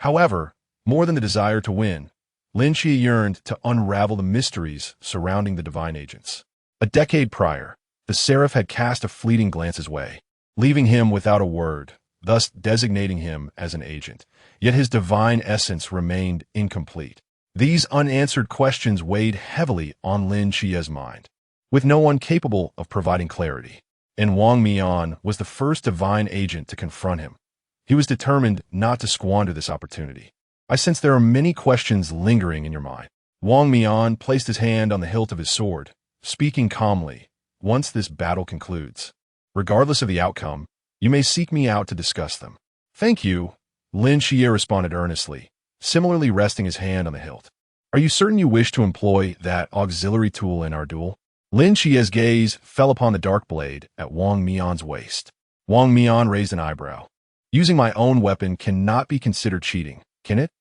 However, more than the desire to win, Lin Xia yearned to unravel the mysteries surrounding the divine agents. A decade prior, the Seraph had cast a fleeting glance his way, leaving him without a word, thus designating him as an agent. Yet his divine essence remained incomplete. These unanswered questions weighed heavily on Lin Xia's mind, with no one capable of providing clarity. And Wang Mian was the first divine agent to confront him. He was determined not to squander this opportunity. I sense there are many questions lingering in your mind. Wang Mian placed his hand on the hilt of his sword, speaking calmly. Once this battle concludes, regardless of the outcome, you may seek me out to discuss them. Thank you, Lin Xia responded earnestly, similarly resting his hand on the hilt. Are you certain you wish to employ that auxiliary tool in our duel? Lin Xia's gaze fell upon the dark blade at Wang Mian's waist. Wang Mian raised an eyebrow. Using my own weapon cannot be considered cheating, can it?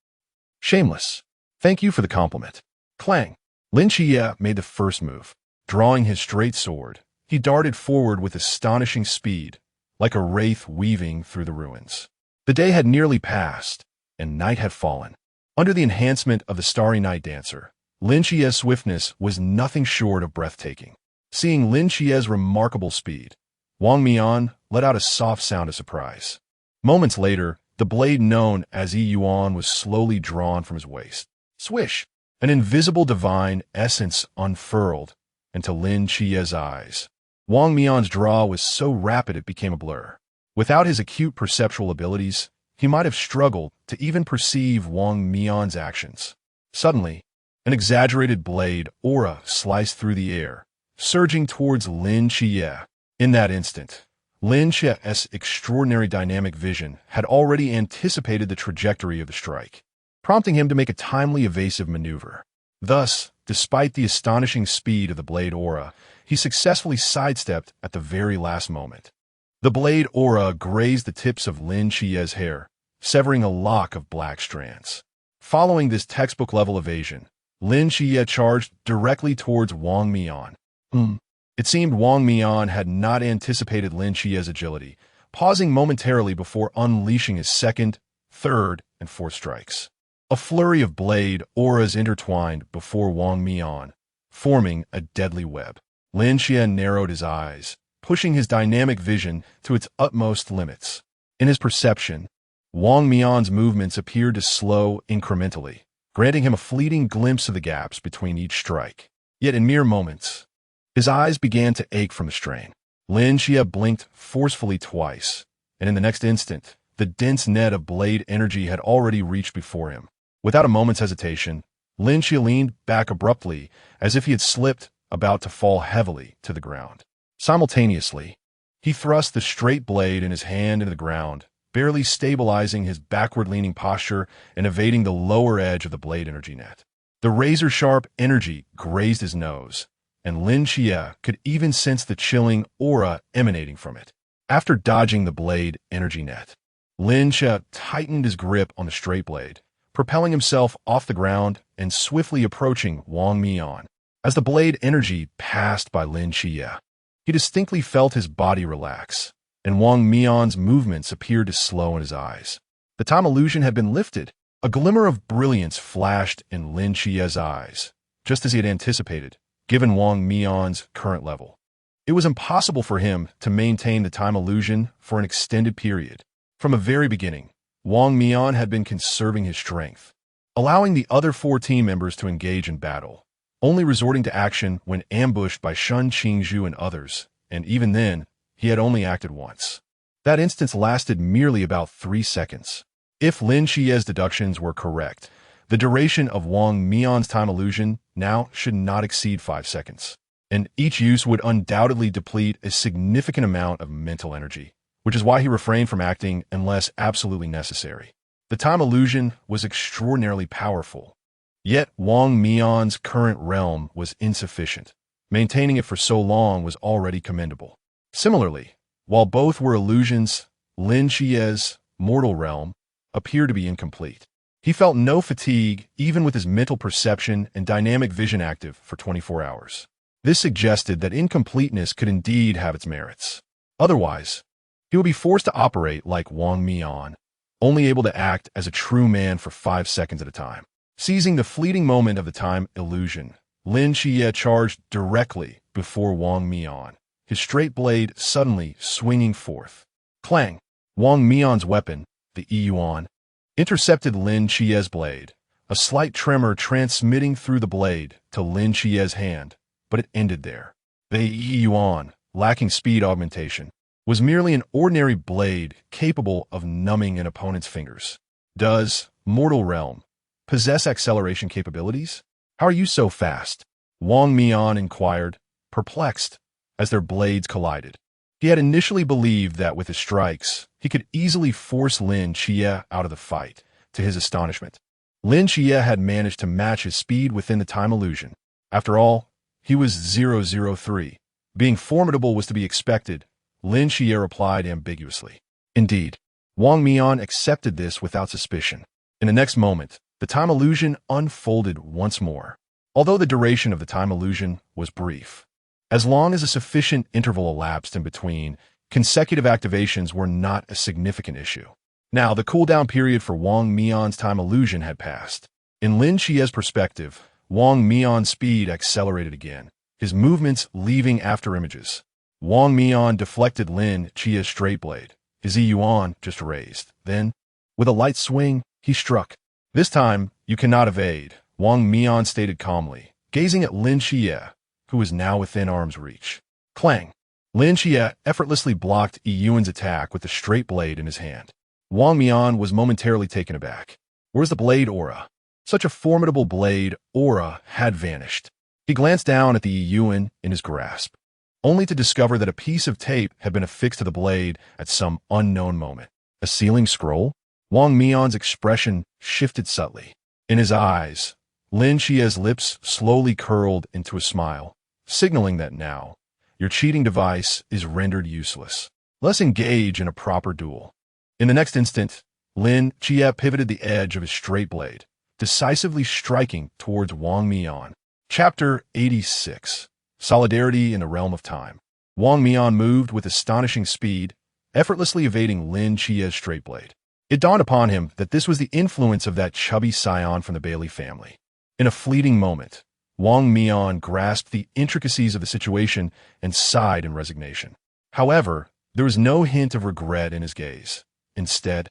Shameless. Thank you for the compliment. Clang. Lin Xia made the first move. Drawing his straight sword, he darted forward with astonishing speed, like a wraith weaving through the ruins. The day had nearly passed, and night had fallen. Under the enhancement of the starry night dancer, Lin Xia's swiftness was nothing short of breathtaking. Seeing Lin Xia's remarkable speed, Wang Mian let out a soft sound of surprise. Moments later, the blade known as Yi Yuan was slowly drawn from his waist. Swish! An invisible divine essence unfurled into Lin Xia's eyes. Wang Mian's draw was so rapid it became a blur. Without his acute perceptual abilities, he might have struggled to even perceive Wang Mian's actions. Suddenly, an exaggerated blade aura sliced through the air, surging towards Lin Xia. In that instant, Lin Xia's extraordinary dynamic vision had already anticipated the trajectory of the strike, prompting him to make a timely evasive maneuver. Thus, despite the astonishing speed of the blade aura, he successfully sidestepped at the very last moment. The blade aura grazed the tips of Lin Xia's hair, severing a lock of black strands. Following this textbook-level evasion, Lin Xia charged directly towards Wang Mian. It seemed Wang Mian had not anticipated Lin Xia's agility, pausing momentarily before unleashing his second, third, and fourth strikes. A flurry of blade auras intertwined before Wang Mian, forming a deadly web. Lin Xia narrowed his eyes, pushing his dynamic vision to its utmost limits. In his perception, Wang Mian's movements appeared to slow incrementally, granting him a fleeting glimpse of the gaps between each strike. Yet in mere moments, his eyes began to ache from the strain. Lin Xia blinked forcefully twice, and in the next instant, the dense net of blade energy had already reached before him. Without a moment's hesitation, Lin Xia leaned back abruptly, as if he had slipped, about to fall heavily to the ground. Simultaneously, he thrust the straight blade in his hand into the ground, barely stabilizing his backward-leaning posture and evading the lower edge of the blade energy net. The razor-sharp energy grazed his nose, and Lin Xia could even sense the chilling aura emanating from it. After dodging the blade energy net, Lin Xia tightened his grip on the straight blade, propelling himself off the ground and swiftly approaching Wang Mian. As the blade energy passed by Lin Xia, he distinctly felt his body relax, and Wang Mian's movements appeared to slow in his eyes. The time illusion had been lifted. A glimmer of brilliance flashed in Lin Qia's eyes, just as he had anticipated, given Wang Mian's current level. It was impossible for him to maintain the time illusion for an extended period. From the very beginning, Wang Mian had been conserving his strength, allowing the other 4 team members to engage in battle, only resorting to action when ambushed by Shun Qingzhu and others, and even then, he had only acted once. That instance lasted merely about 3 seconds. If Lin Qia's deductions were correct, the duration of Wang Mian's time illusion now should not exceed 5 seconds, and each use would undoubtedly deplete a significant amount of mental energy, which is why he refrained from acting unless absolutely necessary. The time illusion was extraordinarily powerful, yet Wang Mian's current realm was insufficient. Maintaining it for so long was already commendable. Similarly, while both were illusions, Lin Qia's mortal realm appeared to be incomplete. He felt no fatigue even with his mental perception and dynamic vision active for 24 hours. This suggested that incompleteness could indeed have its merits. Otherwise, he would be forced to operate like Wang Mian, only able to act as a true man for 5 seconds at a time. Seizing the fleeting moment of the time illusion, Lin Xia charged directly before Wang Mian, his straight blade suddenly swinging forth. Clang! Wang Mian's weapon, the Yuan, intercepted Lin Qia's blade, a slight tremor transmitting through the blade to Lin Qia's hand, but it ended there. The Yuan, lacking speed augmentation, was merely an ordinary blade capable of numbing an opponent's fingers. Does mortal realm possess acceleration capabilities? How are you so fast? Wang Mian inquired, perplexed, as their blades collided. He had initially believed that with his strikes, he could easily force Lin Xia out of the fight. To his astonishment, Lin Xia had managed to match his speed within the time illusion. After all, he was 003. Being formidable was to be expected, Lin Xia replied ambiguously. Indeed, Wang Mian accepted this without suspicion. In the next moment, the time illusion unfolded once more. Although the duration of the time illusion was brief, as long as a sufficient interval elapsed in between, consecutive activations were not a significant issue. Now, the cooldown period for Wang Mian's time illusion had passed. In Lin Qia's perspective, Wang Mian's speed accelerated again, his movements leaving afterimages. Wang Mian deflected Lin Qia's straight blade, his Yuan just raised. Then, with a light swing, he struck. This time, you cannot evade, Wang Mian stated calmly, gazing at Lin Xia, who was now within arm's reach. Clang! Lin Xia effortlessly blocked Yuan's attack with the straight blade in his hand. Wang Mian was momentarily taken aback. Where's the blade aura? Such a formidable blade aura had vanished. He glanced down at the Yuan in his grasp, only to discover that a piece of tape had been affixed to the blade at some unknown moment. A sealing scroll? Wang Mian's expression shifted subtly. In his eyes, Lin Qia's lips slowly curled into a smile, signaling that now, your cheating device is rendered useless. Let's engage in a proper duel. In the next instant, Lin Xia pivoted the edge of his straight blade, decisively striking towards Wang Mian. Chapter 86. Solidarity in the Realm of Time. Wang Mian moved with astonishing speed, effortlessly evading Lin Qia's straight blade. It dawned upon him that this was the influence of that chubby scion from the Bailey family. In a fleeting moment, Wang Mian grasped the intricacies of the situation and sighed in resignation. However, there was no hint of regret in his gaze. Instead,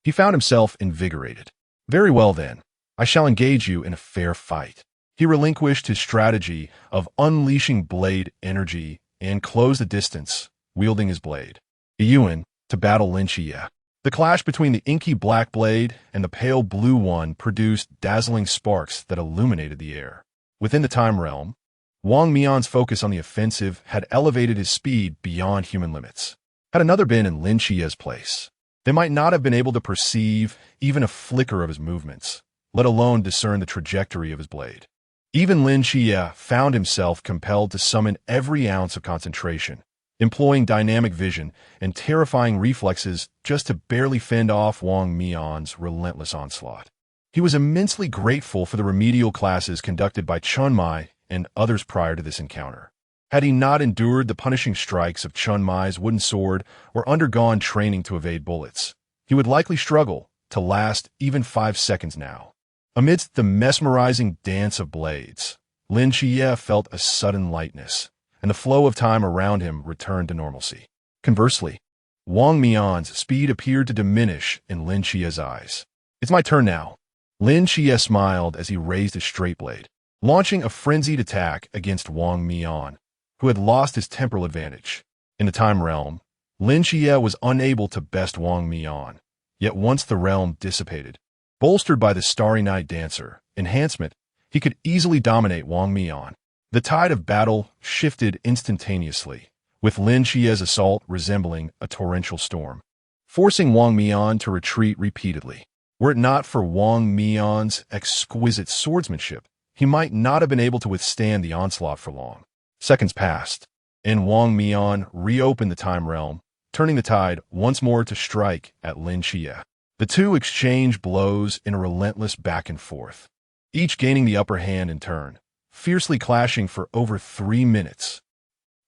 he found himself invigorated. Very well then, I shall engage you in a fair fight. He relinquished his strategy of unleashing blade energy and closed the distance, wielding his blade. Yuan, to battle Lin Xia. The clash between the inky black blade and the pale blue one produced dazzling sparks that illuminated the air. Within the time realm, Wang Mian's focus on the offensive had elevated his speed beyond human limits. Had another been in Lin Qia's place, they might not have been able to perceive even a flicker of his movements, let alone discern the trajectory of his blade. Even Lin Xia found himself compelled to summon every ounce of concentration, employing dynamic vision and terrifying reflexes just to barely fend off Wang Mian's relentless onslaught. He was immensely grateful for the remedial classes conducted by Chun Mai and others prior to this encounter. Had he not endured the punishing strikes of Chun Mai's wooden sword or undergone training to evade bullets, he would likely struggle, to last even 5 seconds now. Amidst the mesmerizing dance of blades, Lin Xia felt a sudden lightness, and the flow of time around him returned to normalcy. Conversely, Wang Mian's speed appeared to diminish in Lin Xia's eyes. "It's my turn now." Lin Xia smiled as he raised his straight blade, launching a frenzied attack against Wang Mian, who had lost his temporal advantage. In the time realm, Lin Xia was unable to best Wang Mian, yet once the realm dissipated, bolstered by the Starry Night Dancer enhancement, he could easily dominate Wang Mian. The tide of battle shifted instantaneously, with Lin Xia's assault resembling a torrential storm, forcing Wang Mian to retreat repeatedly. Were it not for Wang Mian's exquisite swordsmanship, he might not have been able to withstand the onslaught for long. Seconds passed, and Wang Mian reopened the time realm, turning the tide once more to strike at Lin Xia. The two exchanged blows in a relentless back and forth, each gaining the upper hand in turn, fiercely clashing for over 3 minutes.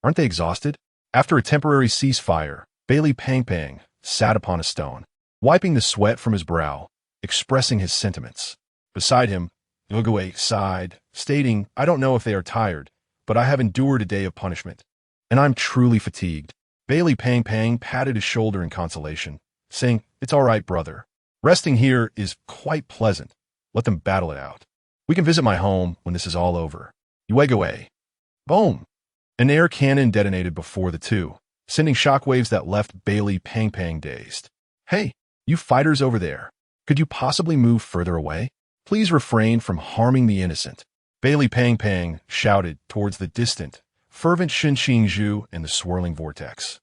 Aren't they exhausted? After a temporary ceasefire, Bailey Pang Pang sat upon a stone, wiping the sweat from his brow, expressing his sentiments. Beside him, Great Xia sighed, stating, "I don't know if they are tired, but I have endured a day of punishment, and I'm truly fatigued." Bailey Pang Pang patted his shoulder in consolation, saying, "It's all right, brother. Resting here is quite pleasant. Let them battle it out. We can visit my home when this is all over." Great. Boom! An air cannon detonated before the two, sending shockwaves that left Bailey Pang Pang dazed. "Hey, you fighters over there. Could you possibly move further away? Please refrain from harming the innocent." Bailey Pang Pang shouted towards the distant, fervent Shen Qingzhu and the swirling vortex.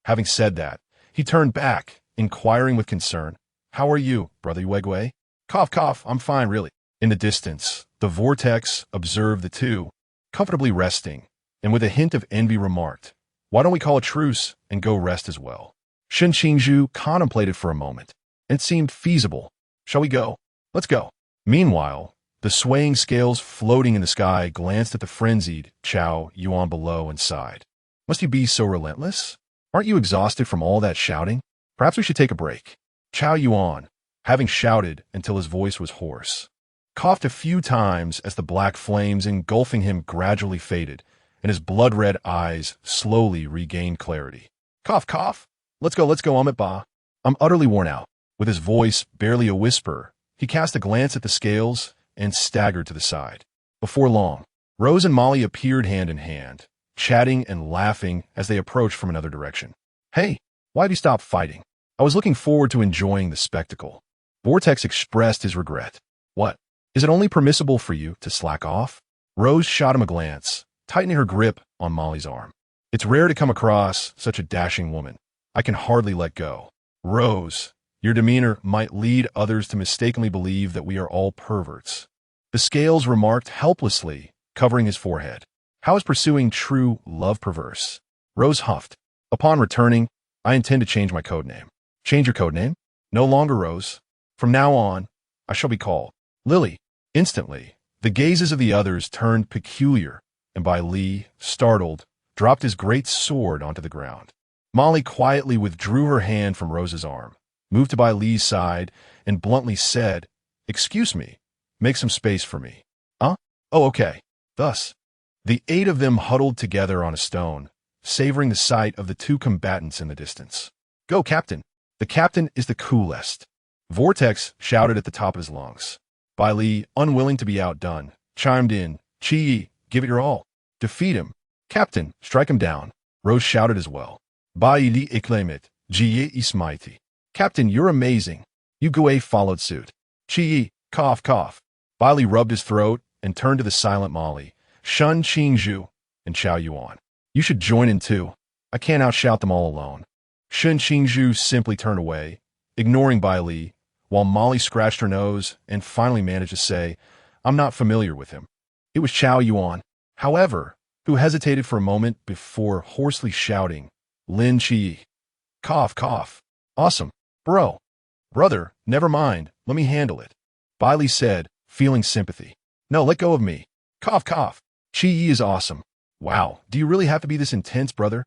Having said that, he turned back, inquiring with concern, "How are you, Brother Great? Cough, cough, I'm fine, really." In the distance, the vortex observed the two, comfortably resting, and with a hint of envy remarked, "Why don't we call a truce and go rest as well?" Shen Qingzhu contemplated for a moment, and it seemed feasible. "Shall we go? Let's go." Meanwhile, the swaying scales floating in the sky glanced at the frenzied Chao Yuan below and sighed. "Must you be so relentless? Aren't you exhausted from all that shouting? Perhaps we should take a break." Chao Yuan, having shouted until his voice was hoarse, coughed a few times as the black flames engulfing him gradually faded, and his blood-red eyes slowly regained clarity. "Cough, cough. Let's go, Amit Ba. I'm utterly worn out." With his voice barely a whisper, he cast a glance at the scales and staggered to the side. Before long, Rose and Molly appeared hand in hand, chatting and laughing as they approached from another direction. "Hey, why have you stopped fighting? I was looking forward to enjoying the spectacle." Vortex expressed his regret. "What? Is it only permissible for you to slack off?" Rose shot him a glance, tightening her grip on Molly's arm. "It's rare to come across such a dashing woman. I can hardly let go." "Rose, your demeanor might lead others to mistakenly believe that we are all perverts." The scales remarked helplessly, covering his forehead. "How is pursuing true love perverse?" Rose huffed. "Upon returning, I intend to change my code name." "Change your code name?" "No longer Rose. From now on, I shall be called Lily." Instantly, the gazes of the others turned peculiar, and Bai Li, startled, dropped his great sword onto the ground. Molly quietly withdrew her hand from Rose's arm, moved to Bai Li's side, and bluntly said, "Excuse me, make some space for me." "Huh? Oh, okay." Thus, the 8 of them huddled together on a stone, savoring the sight of the two combatants in the distance. "Go, Captain! The captain is the coolest!" Vortex shouted at the top of his lungs. Bai Li, unwilling to be outdone, chimed in, "Qi, give it your all. Defeat him. Captain, strike him down." Rose shouted as well. "Bai Li acclaim Jie is mighty." "Captain, you're amazing." Great followed suit. "Qi, cough, cough." Bai Li rubbed his throat and turned to the silent Molly, Shen Qingzhu, and Chao Yuan. "You should join in too. I can't outshout them all alone." Shen Qingzhu simply turned away, ignoring Bai Li, while Molly scratched her nose and finally managed to say, "I'm not familiar with him." It was Chao Yuan, however, who hesitated for a moment before hoarsely shouting, "Lin Qi. Cough, cough. Awesome. Brother, never mind, let me handle it." Bai Li said, feeling sympathy. "No, let go of me. Cough, cough. Qi is awesome." "Wow, do you really have to be this intense, brother?"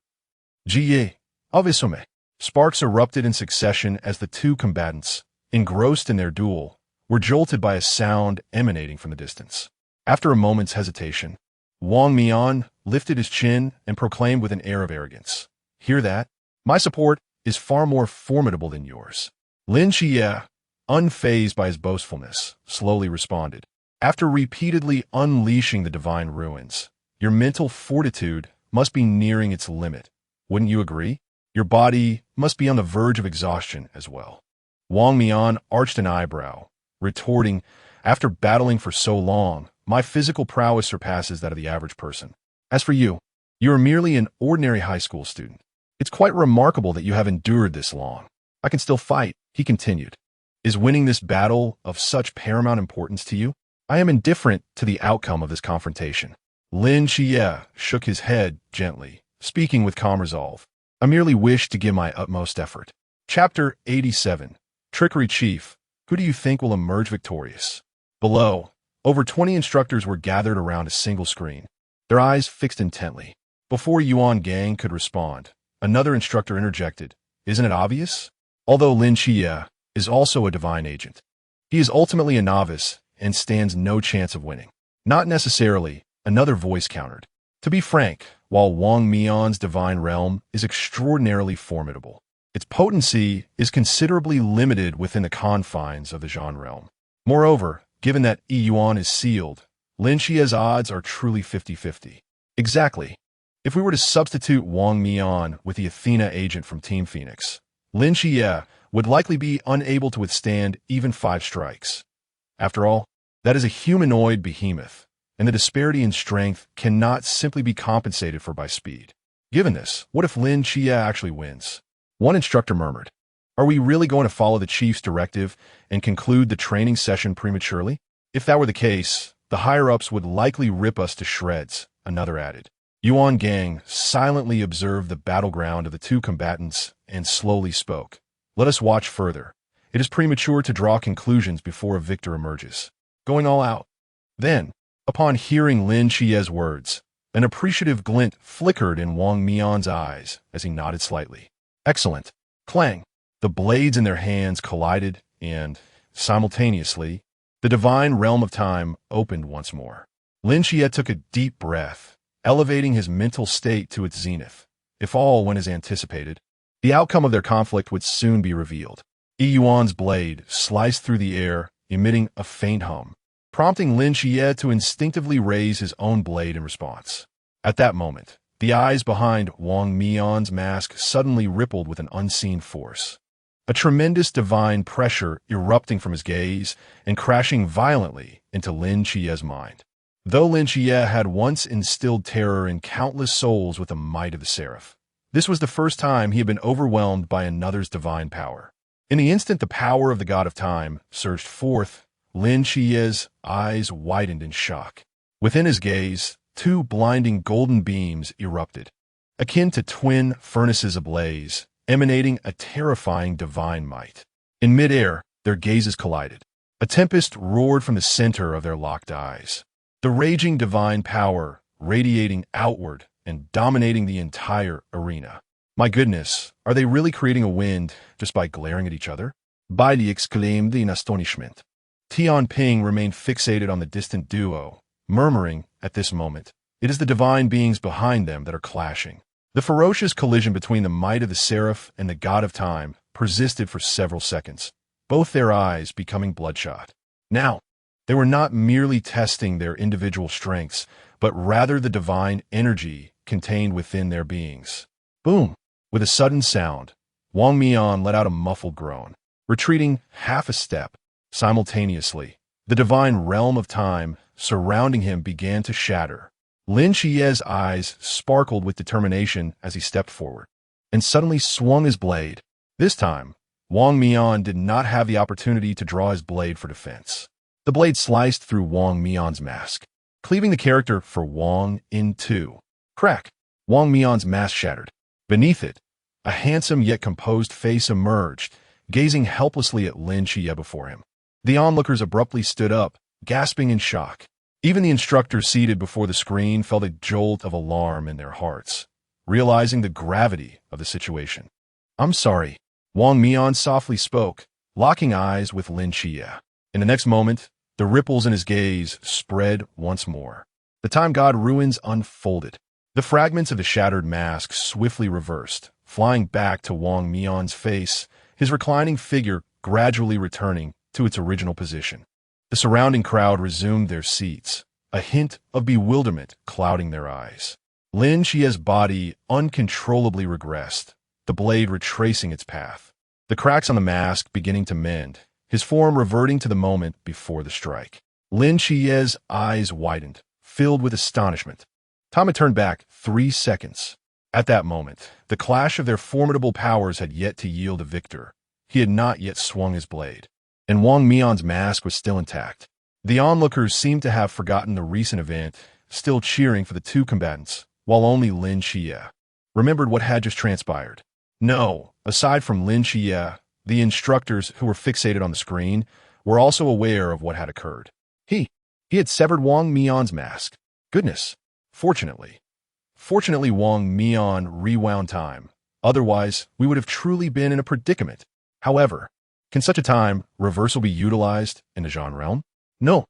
"Jie, obviously." Sparks erupted in succession as the two combatants, engrossed in their duel, were jolted by a sound emanating from the distance. After a moment's hesitation, Wang Mian lifted his chin and proclaimed with an air of arrogance, "Hear that? My support is far more formidable than yours." Lin Xia, unfazed by his boastfulness, slowly responded, "After repeatedly unleashing the divine ruins, your mental fortitude must be nearing its limit. Wouldn't you agree? Your body must be on the verge of exhaustion as well." Wang Mian arched an eyebrow, retorting, "After battling for so long, my physical prowess surpasses that of the average person. As for you, you are merely an ordinary high school student. It's quite remarkable that you have endured this long. I can still fight," he continued. "Is winning this battle of such paramount importance to you? I am indifferent to the outcome of this confrontation." Lin Xie shook his head gently, speaking with calm resolve. "I merely wish to give my utmost effort." Chapter 87. Trickery Chief. Who do you think will emerge victorious? Below, over 20 instructors were gathered around a single screen, their eyes fixed intently. Before Yuan Gang could respond, another instructor interjected, "Isn't it obvious? Although Lin Xie is also a divine agent, he is ultimately a novice and stands no chance of winning." "Not necessarily," another voice countered. "To be frank, while Wang Mian's divine realm is extraordinarily formidable, its potency is considerably limited within the confines of the Zhan realm. Moreover, given that Yi Yuan is sealed, Lin Xie's odds are truly 50-50. Exactly. If we were to substitute Wang Mian with the Athena agent from Team Phoenix, Lin Xie would likely be unable to withstand even 5 strikes. After all, that is a humanoid behemoth, and the disparity in strength cannot simply be compensated for by speed. Given this, what if Lin Xie actually wins? One instructor murmured, "Are we really going to follow the chief's directive and conclude the training session prematurely? If that were the case, the higher-ups would likely rip us to shreds," another added. Yuan Gang silently observed the battleground of the two combatants and slowly spoke. "Let us watch further. It is premature to draw conclusions before a victor emerges. Going all out." Then, upon hearing Lin Xie's words, an appreciative glint flickered in Wang Mian's eyes as he nodded slightly. "Excellent." Clang! The blades in their hands collided and, simultaneously, the divine realm of time opened once more. Lin Xie took a deep breath, elevating his mental state to its zenith. If all went as anticipated, the outcome of their conflict would soon be revealed. Yi Yuan's blade sliced through the air, emitting a faint hum, prompting Lin Xie to instinctively raise his own blade in response. At that moment, the eyes behind Wang Mian's mask suddenly rippled with an unseen force. A tremendous divine pressure erupting from his gaze and crashing violently into Lin Xie's mind. Though Lin Xie had once instilled terror in countless souls with the might of the seraph, this was the first time he had been overwhelmed by another's divine power. In the instant the power of the god of time surged forth, Lin Xie's eyes widened in shock. Within his gaze, 2 blinding golden beams erupted, akin to twin furnaces ablaze, emanating a terrifying divine might. In midair, their gazes collided. A tempest roared from the center of their locked eyes, the raging divine power radiating outward and dominating the entire arena. "My goodness, are they really creating a wind just by glaring at each other?" Bailey exclaimed in astonishment. Tian Ping remained fixated on the distant duo, murmuring, at this moment, "It is the divine beings behind them that are clashing." The ferocious collision between the might of the seraph and the god of time persisted for several seconds, both their eyes becoming bloodshot. Now, they were not merely testing their individual strengths, but rather the divine energy contained within their beings. Boom! With a sudden sound, Wang Mian let out a muffled groan, retreating half a step. Simultaneously, the divine realm of time surrounding him began to shatter. Lin Xie's eyes sparkled with determination as he stepped forward, and suddenly swung his blade. This time, Wang Mian did not have the opportunity to draw his blade for defense. The blade sliced through Wang Mian's mask, cleaving the character for Wang in two. Crack! Wang Mian's mask shattered. Beneath it, a handsome yet composed face emerged, gazing helplessly at Lin Xie before him. The onlookers abruptly stood up, gasping in shock. Even the instructors seated before the screen felt a jolt of alarm in their hearts, realizing the gravity of the situation. "I'm sorry," Wang Mian softly spoke, locking eyes with Lin Xia. In the next moment, the ripples in his gaze spread once more. The time god ruins unfolded. The fragments of the shattered mask swiftly reversed, flying back to Wang Mian's face, his reclining figure gradually returning to its original position. The surrounding crowd resumed their seats, a hint of bewilderment clouding their eyes. Lin Xia's body uncontrollably regressed, the blade retracing its path. The cracks on the mask beginning to mend, his form reverting to the moment before the strike. Lin Xia's eyes widened, filled with astonishment. Time had turned back 3 seconds. At that moment, the clash of their formidable powers had yet to yield a victor. He had not yet swung his blade, and Wang Mian's mask was still intact. The onlookers seemed to have forgotten the recent event, still cheering for the two combatants, while only Lin Xia remembered what had just transpired. No, aside from Lin Xia, the instructors who were fixated on the screen were also aware of what had occurred. He had severed Wang Mian's mask. Goodness. Fortunately, Wang Mian rewound time. Otherwise, we would have truly been in a predicament. However, can such a time reversal be utilized in the Zhan realm? No.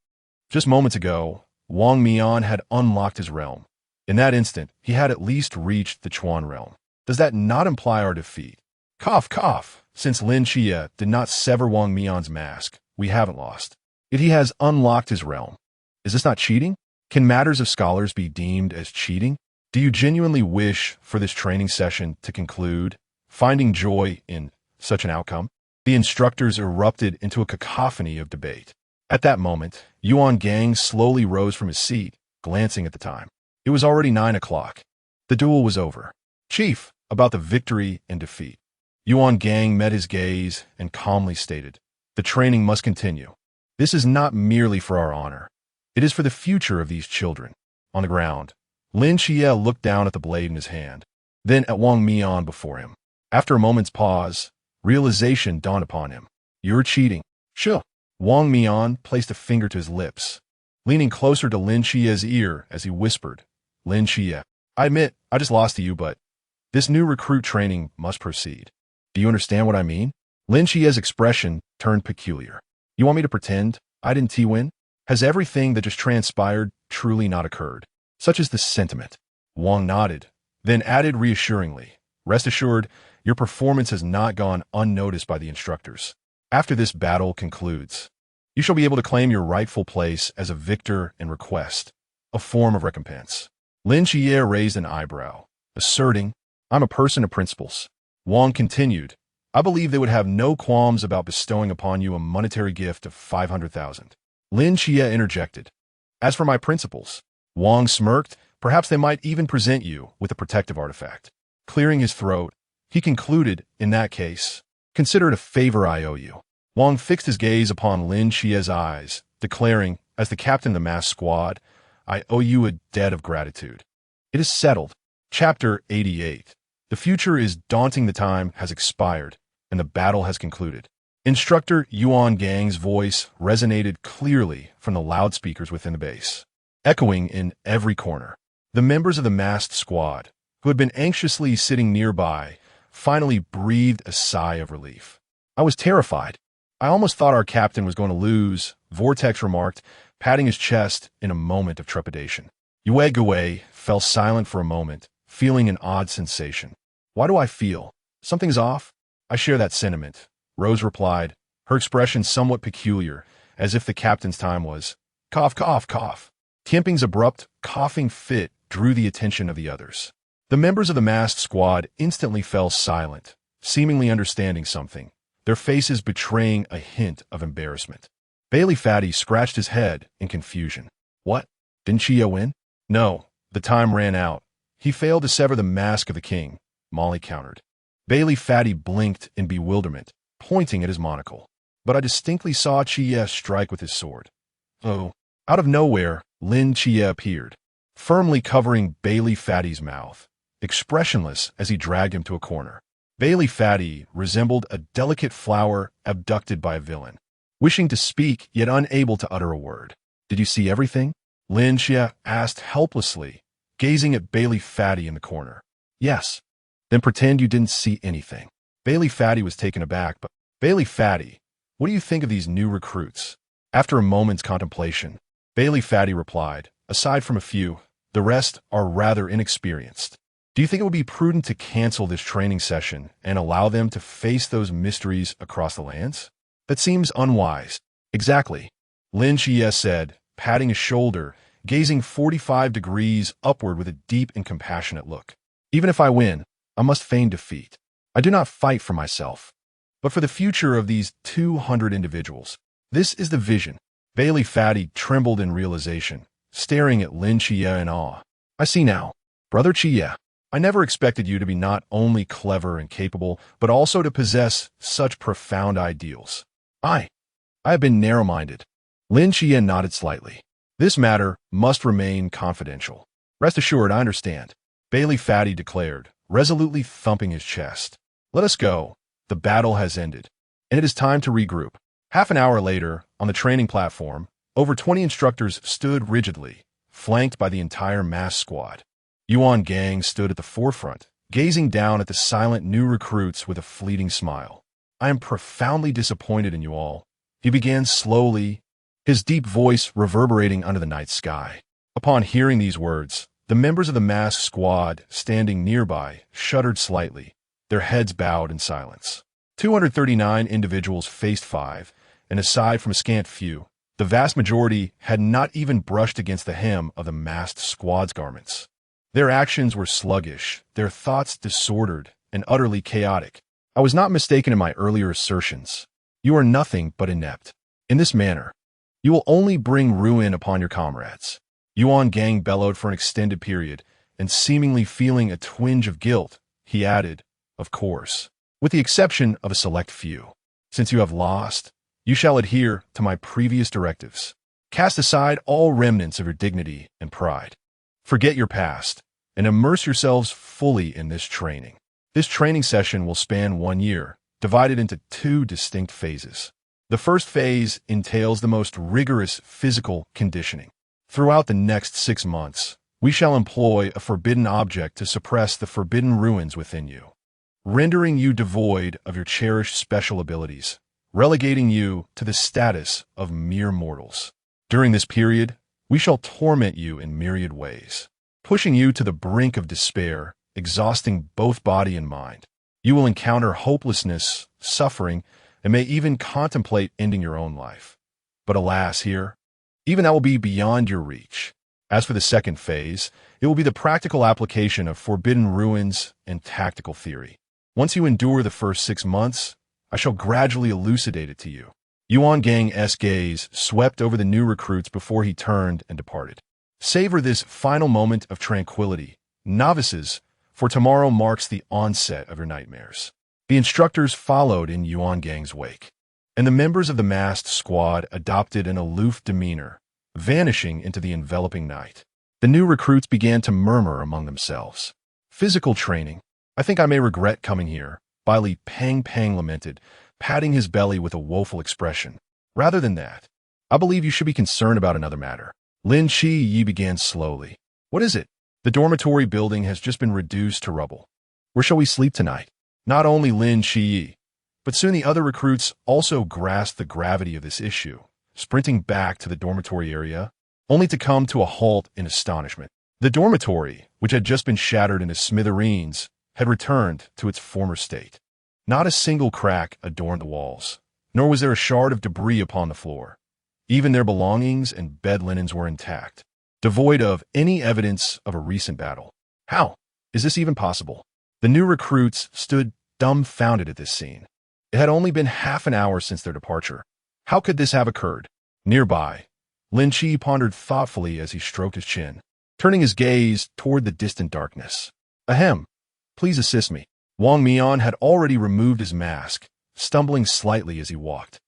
Just moments ago, Wang Mian had unlocked his realm. In that instant, he had at least reached the Chuan realm. Does that not imply our defeat? Cough, cough. Since Lin Xia did not sever Wang Mian's mask, we haven't lost. Yet he has unlocked his realm. Is this not cheating? Can matters of scholars be deemed as cheating? Do you genuinely wish for this training session to conclude, finding joy in such an outcome? The instructors erupted into a cacophony of debate. At that moment, Yuan Gang slowly rose from his seat, glancing at the time. It was already 9 o'clock. The duel was over. Chief, about the victory and defeat. Yuan Gang met his gaze and calmly stated, the training must continue. This is not merely for our honor. It is for the future of these children. On the ground, Lin Xia looked down at the blade in his hand, then at Wang Mian before him. After a moment's pause, realization dawned upon him. You're cheating. Sure. Wang Mian placed a finger to his lips, leaning closer to Lin Xia's ear as he whispered, Lin Xia, I admit I just lost to you, but this new recruit training must proceed. Do you understand what I mean? Lin Xia's expression turned peculiar. You want me to pretend I didn't win? Has everything that just transpired truly not occurred? Such is the sentiment. Wang nodded, then added reassuringly, rest assured, your performance has not gone unnoticed by the instructors. After this battle concludes, you shall be able to claim your rightful place as a victor and request a form of recompense. Lin Xia raised an eyebrow, asserting, I'm a person of principles. Wang continued, I believe they would have no qualms about bestowing upon you a monetary gift of 500,000. Lin Xia interjected, as for my principles, Wang smirked, perhaps they might even present you with a protective artifact. Clearing his throat, he concluded, in that case, consider it a favor I owe you. Wang fixed his gaze upon Lin Xia's eyes, declaring, as the captain of the masked squad, I owe you a debt of gratitude. It is settled. Chapter 88. The future is daunting. The time has expired, and the battle has concluded. Instructor Yuan Gang's voice resonated clearly from the loudspeakers within the base, echoing in every corner. The members of the masked squad, who had been anxiously sitting nearby, finally breathed a sigh of relief. I was terrified. I almost thought our captain was going to lose, Vortex remarked, patting his chest in a moment of trepidation. Yue Gui fell silent for a moment, feeling an odd sensation. Why do I feel? Something's off? I share that sentiment, Rose replied, her expression somewhat peculiar, as if the captain's time was. Cough, cough, cough. Tianping's abrupt, coughing fit drew the attention of the others. The members of the masked squad instantly fell silent, seemingly understanding something, their faces betraying a hint of embarrassment. Bailey Fatty scratched his head in confusion. What? Didn't Xia win? No, the time ran out. He failed to sever the mask of the king, Molly countered. Bailey Fatty blinked in bewilderment, pointing at his monocle. But I distinctly saw Xia strike with his sword. Oh. Out of nowhere, Lin Xia appeared, firmly covering Bailey Fatty's mouth, expressionless as he dragged him to a corner. Bailey Fatty resembled a delicate flower abducted by a villain, wishing to speak yet unable to utter a word. Did you see everything? Lin Xia asked helplessly, gazing at Bailey Fatty in the corner. Yes. Then pretend you didn't see anything. Bailey Fatty was taken aback, but Bailey Fatty, What do you think of these new recruits? After a moment's contemplation, Bailey Fatty replied, aside from a few, the rest are rather inexperienced. Do you think it would be prudent to cancel this training session and allow them to face those mysteries across the lands? That seems unwise. Exactly, Lin Xia said, patting his shoulder, gazing 45 degrees upward with a deep and compassionate look. Even if I win, I must feign defeat. I do not fight for myself, but for the future of these 200 individuals. This is the vision. Bailey Fatty trembled in realization, staring at Lin Xia in awe. I see now. Brother Xia, I never expected you to be not only clever and capable, but also to possess such profound ideals. I have been narrow-minded. Lin Xia nodded slightly. This matter must remain confidential. Rest assured, I understand, Bailey Fatty declared, resolutely thumping his chest. Let us go. The battle has ended, and it is time to regroup. Half an hour later, on the training platform, over 20 instructors stood rigidly, flanked by the entire mass squad. Yuan Gang stood at the forefront, gazing down at the silent new recruits with a fleeting smile. I am profoundly disappointed in you all, he began slowly, his deep voice reverberating under the night sky. Upon hearing these words, the members of the mass squad standing nearby shuddered slightly, their heads bowed in silence. 239 individuals faced 5, and aside from a scant few, the vast majority had not even brushed against the hem of the massed squad's garments. Their actions were sluggish, their thoughts disordered, and utterly chaotic. I was not mistaken in my earlier assertions. You are nothing but inept. In this manner, you will only bring ruin upon your comrades. Yuan Gang bellowed for an extended period, and seemingly feeling a twinge of guilt, he added, of course, with the exception of a select few. Since you have lost, you shall adhere to my previous directives. Cast aside all remnants of your dignity and pride. Forget your past, and immerse yourselves fully in this training. This training session will span 1 year, divided into 2 distinct phases. The first phase entails the most rigorous physical conditioning. Throughout the next 6 months, we shall employ a forbidden object to suppress the forbidden ruins within you, rendering you devoid of your cherished special abilities, relegating you to the status of mere mortals. During this period, we shall torment you in myriad ways, pushing you to the brink of despair, exhausting both body and mind. You will encounter hopelessness, suffering, and may even contemplate ending your own life. But alas, here, even that will be beyond your reach. As for the second phase, it will be the practical application of forbidden ruins and tactical theory. Once you endure the first 6 months, I shall gradually elucidate it to you. Yuan Gang's gaze swept over the new recruits before he turned and departed. Savor this final moment of tranquility, novices, for tomorrow marks the onset of your nightmares. The instructors followed in Yuan Gang's wake, and the members of the masked squad adopted an aloof demeanor, vanishing into the enveloping night. The new recruits began to murmur among themselves. Physical training. I think I may regret coming here, Bailey Pang lamented, patting his belly with a woeful expression. Rather than that, I believe you should be concerned about another matter. Lin Yi began slowly. What is it? The dormitory building has just been reduced to rubble. Where shall we sleep tonight? Not only Lin Yi, but soon the other recruits also grasped the gravity of this issue, sprinting back to the dormitory area, only to come to a halt in astonishment. The dormitory, which had just been shattered into smithereens, had returned to its former state. Not a single crack adorned the walls, nor was there a shard of debris upon the floor. Even their belongings and bed linens were intact, devoid of any evidence of a recent battle. How is this even possible? The new recruits stood dumbfounded at this scene. It had only been half an hour since their departure. How could this have occurred? Nearby, Lin Qi pondered thoughtfully as he stroked his chin, turning his gaze toward the distant darkness. Ahem, please assist me. Wang Mian had already removed his mask, stumbling slightly as he walked,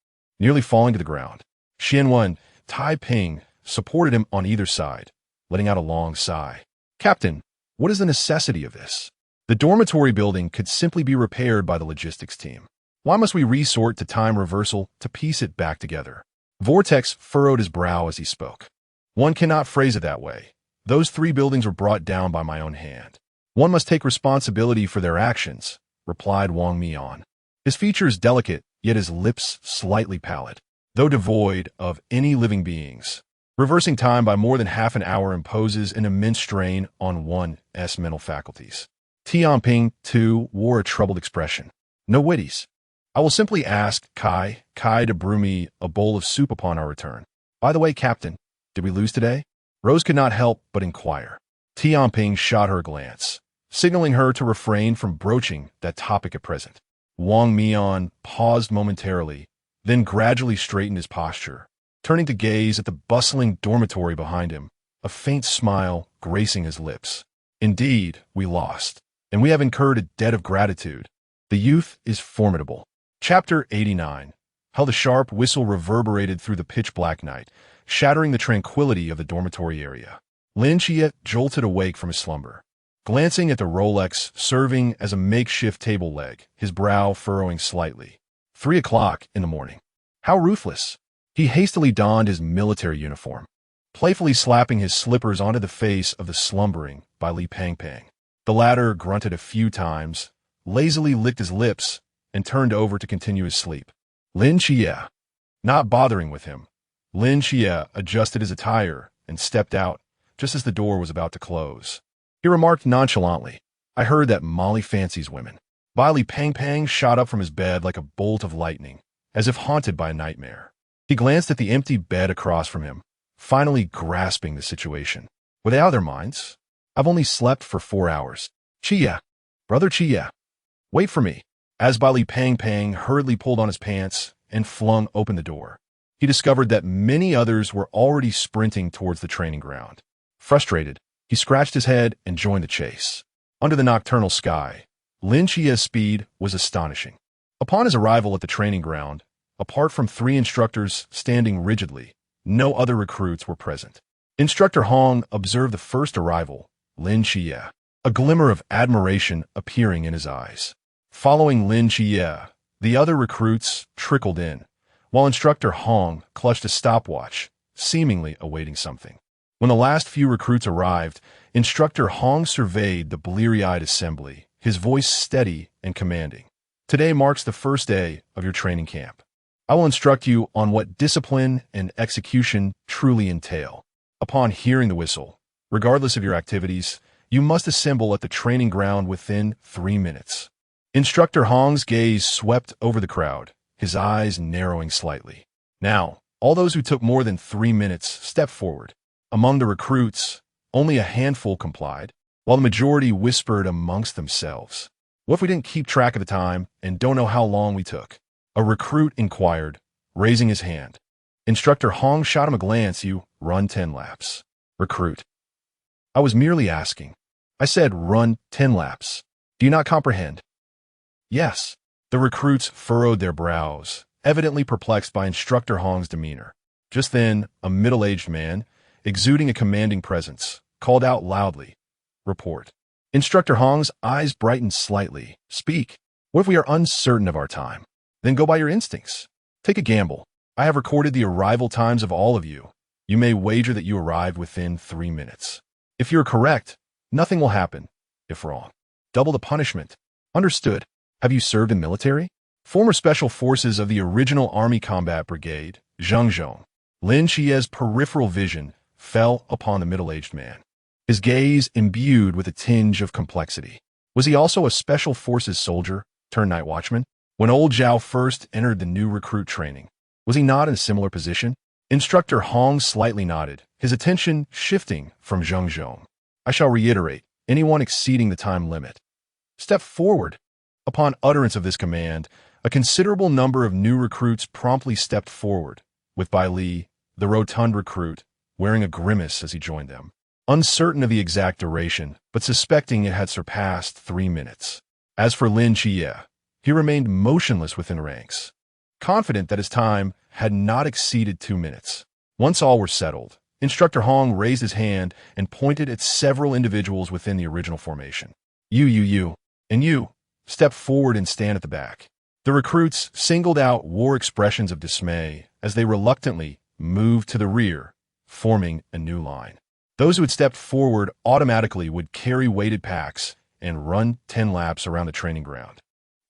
nearly falling to the ground. Xianwen, Tai Ping supported him on either side, letting out a long sigh. Captain, what is the necessity of this? The dormitory building could simply be repaired by the logistics team. Why must we resort to time reversal to piece it back together? Vortex furrowed his brow as he spoke. One cannot phrase it that way. Those 3 buildings were brought down by my own hand. One must take responsibility for their actions, replied Wang Mian. His features delicate yet his lips slightly pallid, though devoid of any living beings. Reversing time by more than half an hour imposes an immense strain on one's mental faculties. Tianping, too, wore a troubled expression. No witties. I will simply ask Kai to brew me a bowl of soup upon our return. By the way, Captain, did we lose today? Rose could not help but inquire. Tianping shot her a glance, signaling her to refrain from broaching that topic at present. Wang Mian paused momentarily, then gradually straightened his posture, turning to gaze at the bustling dormitory behind him, a faint smile gracing his lips. Indeed, we lost, and we have incurred a debt of gratitude. The youth is formidable. Chapter 89. How the sharp whistle reverberated through the pitch-black night, shattering the tranquility of the dormitory area. Lin Xia jolted awake from his slumber, glancing at the Rolex serving as a makeshift table leg, his brow furrowing slightly. 3 o'clock in the morning. How ruthless! He hastily donned his military uniform, playfully slapping his slippers onto the face of the slumbering Li Pangpang. The latter grunted a few times, lazily licked his lips, and turned over to continue his sleep. Lin Xia. Not bothering with him, Lin Xia adjusted his attire and stepped out just as the door was about to close. He remarked nonchalantly, I heard that Molly fancies women. Li Pangpang shot up from his bed like a bolt of lightning, as if haunted by a nightmare. He glanced at the empty bed across from him, finally grasping the situation. Were they out of their minds? I've only slept for 4 hours. Xia, brother Xia, wait for me. As Li Pangpang hurriedly pulled on his pants and flung open the door, he discovered that many others were already sprinting towards the training ground. Frustrated, he scratched his head and joined the chase. Under the nocturnal sky, Lin Xia's speed was astonishing. Upon his arrival at the training ground, apart from 3 instructors standing rigidly, no other recruits were present. Instructor Hong observed the first arrival, Lin Xia, a glimmer of admiration appearing in his eyes. Following Lin Xia, the other recruits trickled in, while Instructor Hong clutched a stopwatch, seemingly awaiting something. When the last few recruits arrived, Instructor Hong surveyed the bleary-eyed assembly, his voice steady and commanding. Today marks the first day of your training camp. I will instruct you on what discipline and execution truly entail. Upon hearing the whistle, regardless of your activities, you must assemble at the training ground within 3 minutes. Instructor Hong's gaze swept over the crowd, his eyes narrowing slightly. Now, all those who took more than 3 minutes stepped forward. Among the recruits, only a handful complied, while the majority whispered amongst themselves. What if we didn't keep track of the time and don't know how long we took? A recruit inquired, raising his hand. Instructor Hong shot him a glance. You run 10 laps. Recruit. I was merely asking. I said run 10 laps. Do you not comprehend? Yes. The recruits furrowed their brows, evidently perplexed by Instructor Hong's demeanor. Just then, a middle-aged man, exuding a commanding presence, called out loudly, Report. Instructor Hong's eyes brightened slightly. Speak. What if we are uncertain of our time? Then go by your instincts. Take a gamble. I have recorded the arrival times of all of you. You may wager that you arrived within 3 minutes. If you're correct, nothing will happen. If wrong, double the punishment. Understood. Have you served in military? Former Special Forces of the original Army Combat Brigade, Zhengzhong. Lin Xia's peripheral vision fell upon the middle-aged man, his gaze imbued with a tinge of complexity. Was he also a Special Forces soldier turned night watchman? When old Zhao first entered the new recruit training, was he not in a similar position? Instructor Hong slightly nodded, his attention shifting from Zhengzhong. I shall reiterate, anyone exceeding the time limit, step forward. Upon utterance of this command, a considerable number of new recruits promptly stepped forward, with Bai Li, the rotund recruit, wearing a grimace as he joined them, uncertain of the exact duration, but suspecting it had surpassed 3 minutes. As for Lin Xia, he remained motionless within ranks, confident that his time had not exceeded 2 minutes. Once all were settled, Instructor Hong raised his hand and pointed at several individuals within the original formation. You, and you, step forward and stand at the back. The recruits singled out wore expressions of dismay as they reluctantly moved to the rear, forming a new line. Those who had stepped forward automatically would carry weighted packs and run 10 laps around the training ground.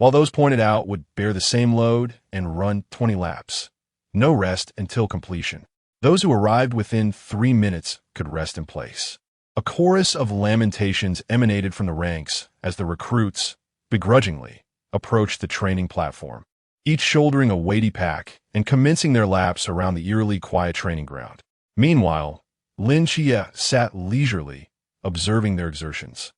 while those pointed out would bear the same load and run 20 laps. No rest until completion. Those who arrived within 3 minutes could rest in place. A chorus of lamentations emanated from the ranks as the recruits, begrudgingly, approached the training platform, each shouldering a weighty pack and commencing their laps around the eerily quiet training ground. Meanwhile, Lin Xia sat leisurely, observing their exertions.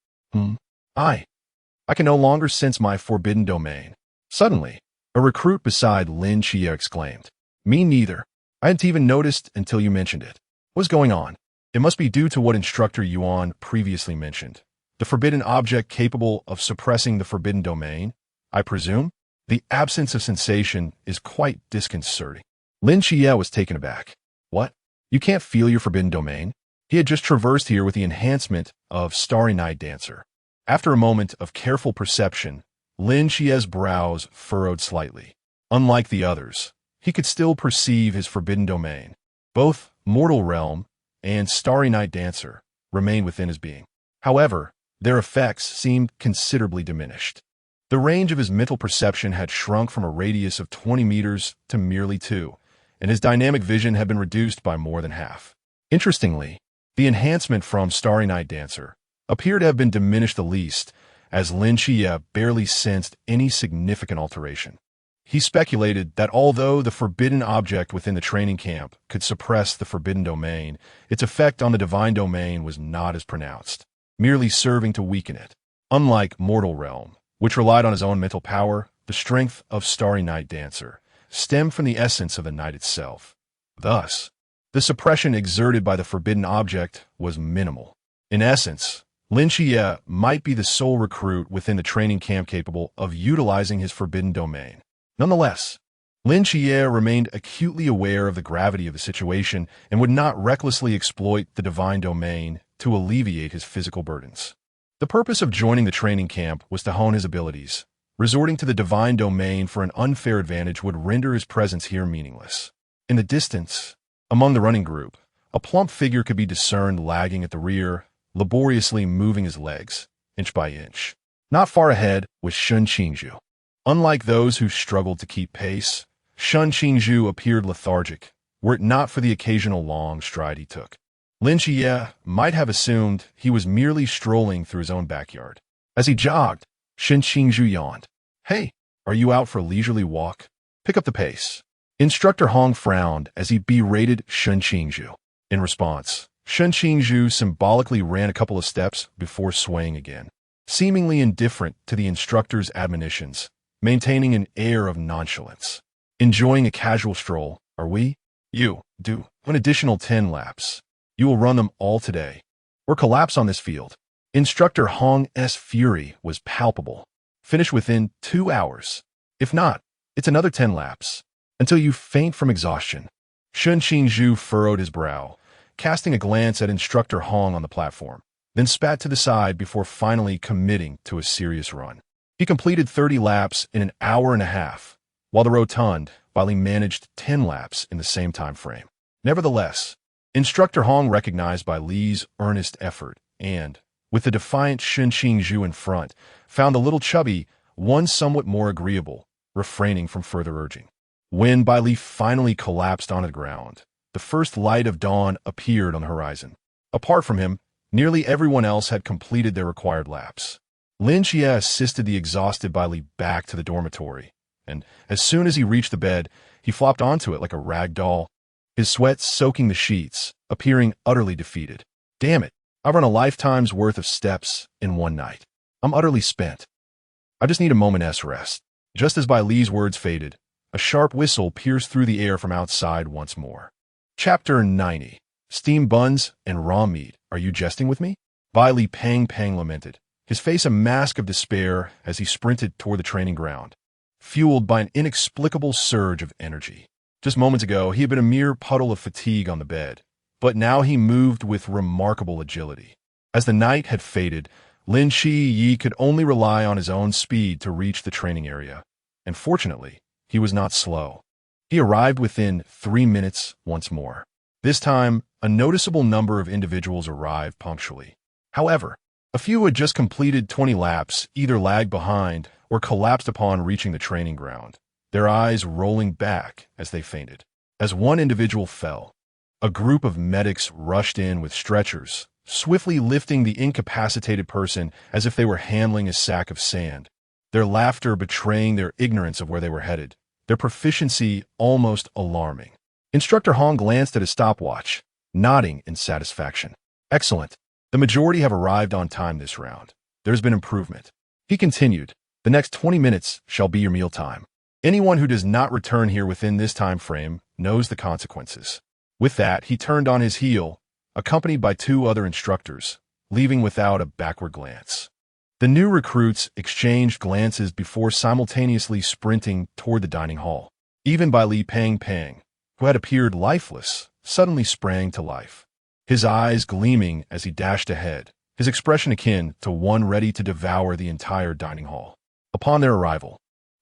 I can no longer sense my forbidden domain. Suddenly, a recruit beside Lin Xia exclaimed. Me neither. I hadn't even noticed until you mentioned it. What's going on? It must be due to what Instructor Yuan previously mentioned. The forbidden object capable of suppressing the forbidden domain, I presume? The absence of sensation is quite disconcerting. Lin Xia was taken aback. What? You can't feel your forbidden domain? He had just traversed here with the enhancement of Starry Night Dancer. After a moment of careful perception, Lin Xia's brows furrowed slightly. Unlike the others, he could still perceive his forbidden domain. Both Mortal Realm and Starry Night Dancer remained within his being. However, their effects seemed considerably diminished. The range of his mental perception had shrunk from a radius of 20 meters to merely 2, and his dynamic vision had been reduced by more than half. Interestingly, the enhancement from Starry Night Dancer appeared to have been diminished the least, as Lin Xia barely sensed any significant alteration. He speculated that although the forbidden object within the training camp could suppress the forbidden domain, its effect on the divine domain was not as pronounced, merely serving to weaken it. Unlike Mortal Realm, which relied on his own mental power, the strength of Starry Night Dancer stemmed from the essence of the night itself. Thus, the suppression exerted by the forbidden object was minimal. In essence, Lin Xia might be the sole recruit within the training camp capable of utilizing his forbidden domain. Nonetheless, Lin Xia remained acutely aware of the gravity of the situation and would not recklessly exploit the divine domain to alleviate his physical burdens. The purpose of joining the training camp was to hone his abilities. Resorting to the divine domain for an unfair advantage would render his presence here meaningless. In the distance, among the running group, a plump figure could be discerned lagging at the rear, laboriously moving his legs, inch by inch. Not far ahead was Shun Qingzhu. Unlike those who struggled to keep pace, Shun Qingzhu appeared lethargic, were it not for the occasional long stride he took. Lin Xia might have assumed he was merely strolling through his own backyard. As he jogged, Shun Qingzhu yawned. Hey, are you out for a leisurely walk? Pick up the pace. Instructor Hong frowned as he berated Shun Qingzhu. In response, Shun Qingzhu symbolically ran a couple of steps before swaying again, seemingly indifferent to the instructor's admonitions, maintaining an air of nonchalance. Enjoying a casual stroll, are we? You do an additional 10 laps. You will run them all today, or collapse on this field. Instructor Hong's fury was palpable. Finish within 2 hours. If not, it's another 10 laps, until you faint from exhaustion. Shun Qingzhu furrowed his brow, casting a glance at Instructor Hong on the platform, then spat to the side before finally committing to a serious run. He completed 30 laps in an hour and a half, while he managed 10 laps in the same time frame. Nevertheless, Instructor Hong recognized Bai Li's earnest effort and, with the defiant Shun Qingzhu in front, found the little chubby one somewhat more agreeable, refraining from further urging. When Bai Li finally collapsed onto the ground, the first light of dawn appeared on the horizon. Apart from him, nearly everyone else had completed their required laps. Lin Xia assisted the exhausted Bai Li back to the dormitory, and as soon as he reached the bed, he flopped onto it like a rag doll, his sweat soaking the sheets, appearing utterly defeated. Damn it, I've run a lifetime's worth of steps in one night. I'm utterly spent. I just need a moment's rest. Just as Bai Li's words faded, a sharp whistle pierced through the air from outside once more. Chapter 90. Steamed buns and raw meat. Are you jesting with me? Bai Li pang lamented, his face a mask of despair as he sprinted toward the training ground, fueled by an inexplicable surge of energy. Just moments ago, he had been a mere puddle of fatigue on the bed, but now he moved with remarkable agility. As the night had faded, Lin Yi could only rely on his own speed to reach the training area, and fortunately, he was not slow. He arrived within 3 minutes once more. This time, a noticeable number of individuals arrived punctually. However, a few who had just completed 20 laps either lagged behind or collapsed upon reaching the training ground, their eyes rolling back as they fainted. As one individual fell, a group of medics rushed in with stretchers, swiftly lifting the incapacitated person as if they were handling a sack of sand, their laughter betraying their ignorance of where they were headed, their proficiency almost alarming. Instructor Hong glanced at his stopwatch, nodding in satisfaction. Excellent. The majority have arrived on time this round. There's been improvement. He continued, the next 20 minutes shall be your meal time. Anyone who does not return here within this time frame knows the consequences. With that, he turned on his heel, accompanied by 2 other instructors, leaving without a backward glance. The new recruits exchanged glances before simultaneously sprinting toward the dining hall. Even Bai Li Pang Pang, who had appeared lifeless, suddenly sprang to life, his eyes gleaming as he dashed ahead, his expression akin to one ready to devour the entire dining hall. Upon their arrival,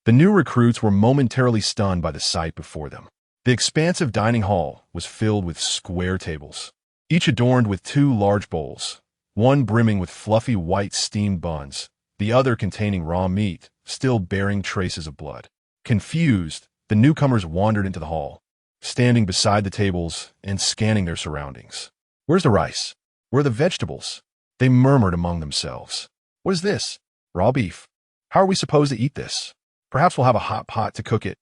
the new recruits were momentarily stunned by the sight before them. The expansive dining hall was filled with square tables, each adorned with 2 large bowls, one brimming with fluffy white steamed buns, the other containing raw meat, still bearing traces of blood. Confused, the newcomers wandered into the hall, standing beside the tables and scanning their surroundings. Where's the rice? Where are the vegetables? They murmured among themselves. What is this? Raw beef. How are we supposed to eat this? Perhaps we'll have a hot pot to cook it,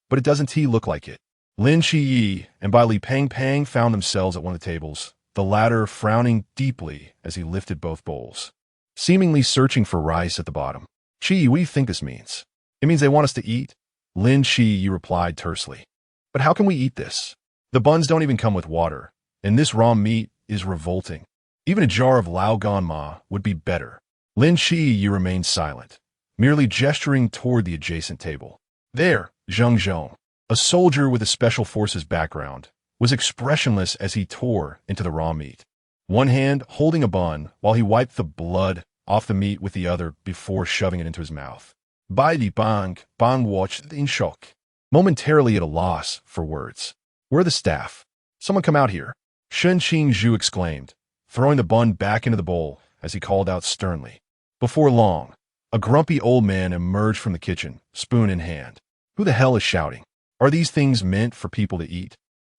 but it doesn't look like it. Lin Shi and Bai Li Pang Pang found themselves at one of the tables, the latter frowning deeply as he lifted both bowls, seemingly searching for rice at the bottom. Chi, what do you think this means? It means they want us to eat? Lin Shi replied tersely. But how can we eat this? The buns don't even come with water, and this raw meat is revolting. Even a jar of Lao Gan Ma would be better. Lin Shi remained silent, merely gesturing toward the adjacent table. There, Zheng Zhong, a soldier with a special forces background, was expressionless as he tore into the raw meat, one hand holding a bun while he wiped the blood off the meat with the other before shoving it into his mouth. Bai Li Bang watched in shock, momentarily at a loss for words. Where are the staff? Someone come out here. Shen Qingzhu exclaimed, throwing the bun back into the bowl as he called out sternly. Before long, a grumpy old man emerged from the kitchen, spoon in hand. Who the hell is shouting? Are these things meant for people to eat?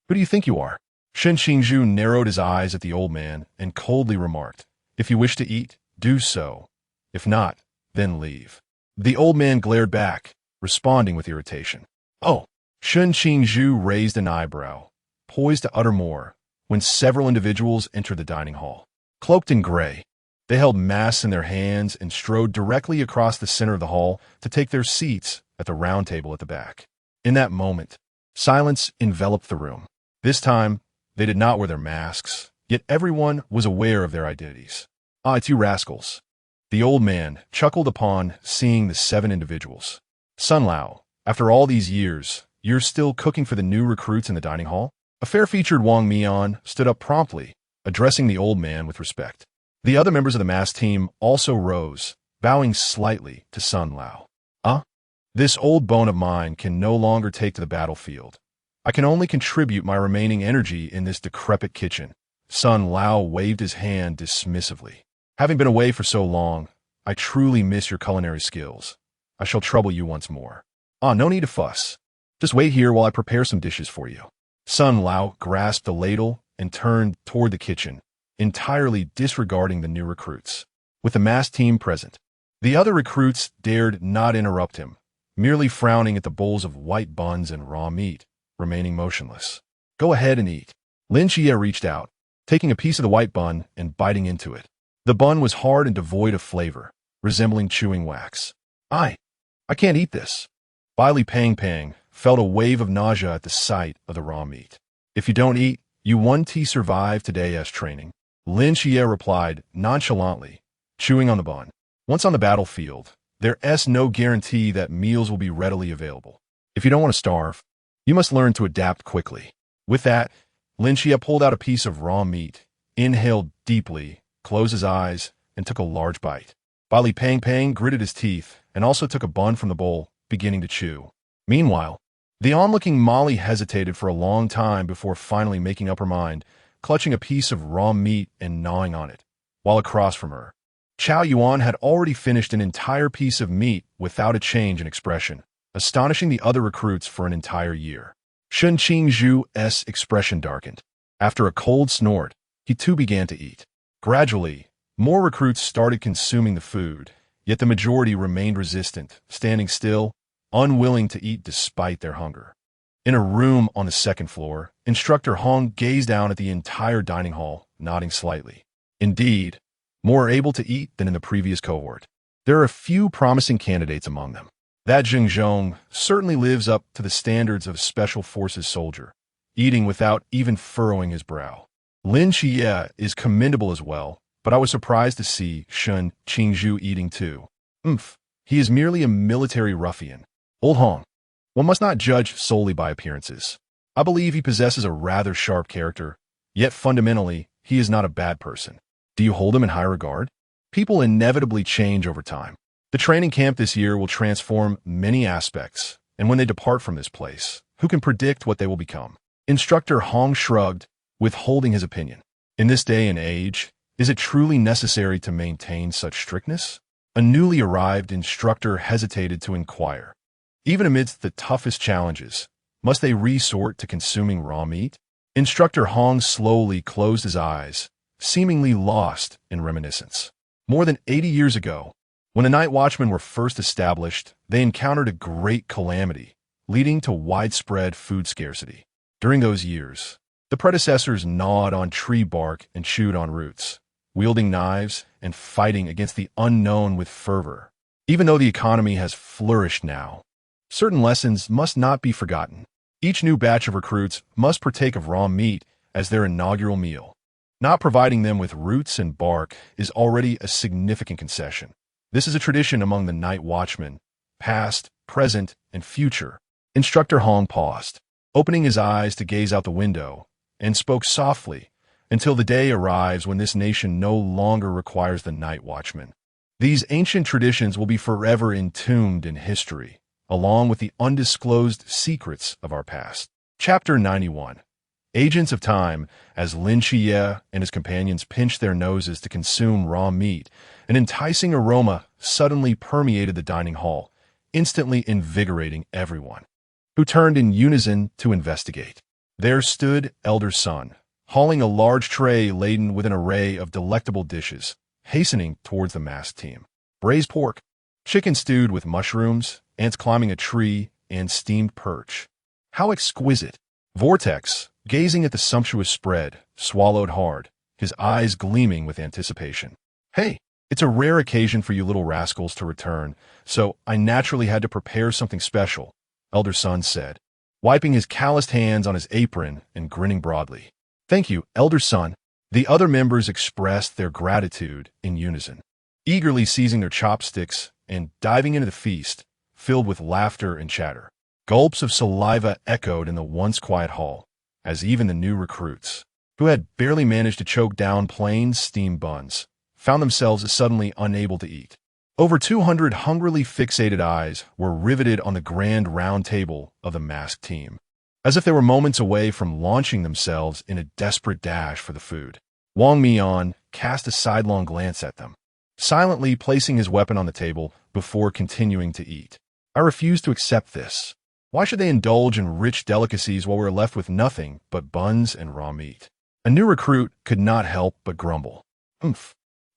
Who do you think you are? Shen Qingzhu narrowed his eyes at the old man and coldly remarked, if you wish to eat, do so. If not, then leave. The old man glared back, responding with irritation. Oh! Shen Qingzhu raised an eyebrow, poised to utter more, when several individuals entered the dining hall. Cloaked in gray, they held masks in their hands and strode directly across the center of the hall to take their seats at the round table at the back. In that moment, silence enveloped the room. This time, they did not wear their masks, yet everyone was aware of their identities. Ah, it's you rascals. The old man chuckled upon seeing the 7 individuals. Sun Lao, after all these years, you're still cooking for the new recruits in the dining hall? A fair-featured Wang Mian stood up promptly, addressing the old man with respect. The other members of the mass team also rose, bowing slightly to Sun Lao. This old bone of mine can no longer take to the battlefield. I can only contribute my remaining energy in this decrepit kitchen. Sun Lao waved his hand dismissively. Having been away for so long, I truly miss your culinary skills. I shall trouble you once more. No need to fuss. Just wait here while I prepare some dishes for you. Sun Lao grasped the ladle and turned toward the kitchen, entirely disregarding the new recruits. With the mass team present, the other recruits dared not interrupt him, merely frowning at the bowls of white buns and raw meat, remaining motionless. Go ahead and eat. Lin Xia reached out, taking a piece of the white bun and biting into it. The bun was hard and devoid of flavor, resembling chewing wax. I can't eat this. Bai Li Pang Pang felt a wave of nausea at the sight of the raw meat. If you don't eat, you won't survive today's training. Lin Xia replied nonchalantly, chewing on the bun. Once on the battlefield, there's no guarantee that meals will be readily available. If you don't want to starve, you must learn to adapt quickly. With that, Lin Xia pulled out a piece of raw meat, inhaled deeply, closed his eyes, and took a large bite. Bai Li Pang Pang gritted his teeth and also took a bun from the bowl, beginning to chew. Meanwhile, the onlooking Molly hesitated for a long time before finally making up her mind, clutching a piece of raw meat and gnawing on it, while across from her, Chow Yuan had already finished an entire piece of meat without a change in expression, astonishing the other recruits for an entire year. Shun Qingzhu's expression darkened. After a cold snort, he too began to eat. Gradually, more recruits started consuming the food, yet the majority remained resistant, standing still, unwilling to eat despite their hunger. In a room on the second floor, Instructor Hong gazed down at the entire dining hall, nodding slightly. Indeed, more able to eat than in the previous cohort. There are a few promising candidates among them. That Zheng Zhong certainly lives up to the standards of a Special Forces soldier, eating without even furrowing his brow. Lin Xia is commendable as well, but I was surprised to see Shun Qingzhu eating too. He is merely a military ruffian. Old Hong. One must not judge solely by appearances. I believe he possesses a rather sharp character, yet fundamentally, he is not a bad person. Do you hold him in high regard? People inevitably change over time. The training camp this year will transform many aspects, and when they depart from this place, who can predict what they will become? Instructor Hong shrugged, withholding his opinion. In this day and age, is it truly necessary to maintain such strictness? A newly arrived instructor hesitated to inquire. Even amidst the toughest challenges, must they resort to consuming raw meat? Instructor Hong slowly closed his eyes, seemingly lost in reminiscence. More than 80 years ago, when the night watchmen were first established, they encountered a great calamity, leading to widespread food scarcity. During those years, the predecessors gnawed on tree bark and chewed on roots, wielding knives and fighting against the unknown with fervor. Even though the economy has flourished now, certain lessons must not be forgotten. Each new batch of recruits must partake of raw meat as their inaugural meal. Not providing them with roots and bark is already a significant concession. This is a tradition among the night watchmen, past, present, and future. Instructor Hong paused, opening his eyes to gaze out the window, and spoke softly until the day arrives when this nation no longer requires the night watchman. These ancient traditions will be forever entombed in history, along with the undisclosed secrets of our past. Chapter 91. Agents of Time. As Lin Xia and his companions pinched their noses to consume raw meat, an enticing aroma suddenly permeated the dining hall, instantly invigorating everyone, who turned in unison to investigate. There stood Elder Sun, hauling a large tray laden with an array of delectable dishes, hastening towards the masked team. Braised pork, chicken stewed with mushrooms, ants climbing a tree, and steamed perch. How exquisite! Vortex, gazing at the sumptuous spread, swallowed hard, his eyes gleaming with anticipation. Hey, it's a rare occasion for you little rascals to return, so I naturally had to prepare something special, Elder Sun said, wiping his calloused hands on his apron and grinning broadly. Thank you, Elder Sun. The other members expressed their gratitude in unison, eagerly seizing their chopsticks and diving into the feast, filled with laughter and chatter. Gulps of saliva echoed in the once quiet hall, as even the new recruits, who had barely managed to choke down plain steamed buns, found themselves suddenly unable to eat. Over 200 hungrily fixated eyes were riveted on the grand round table of the masked team, as if they were moments away from launching themselves in a desperate dash for the food. Wang Mian cast a sidelong glance at them, silently placing his weapon on the table before continuing to eat. I refuse to accept this. Why should they indulge in rich delicacies while we're left with nothing but buns and raw meat? A new recruit could not help but grumble.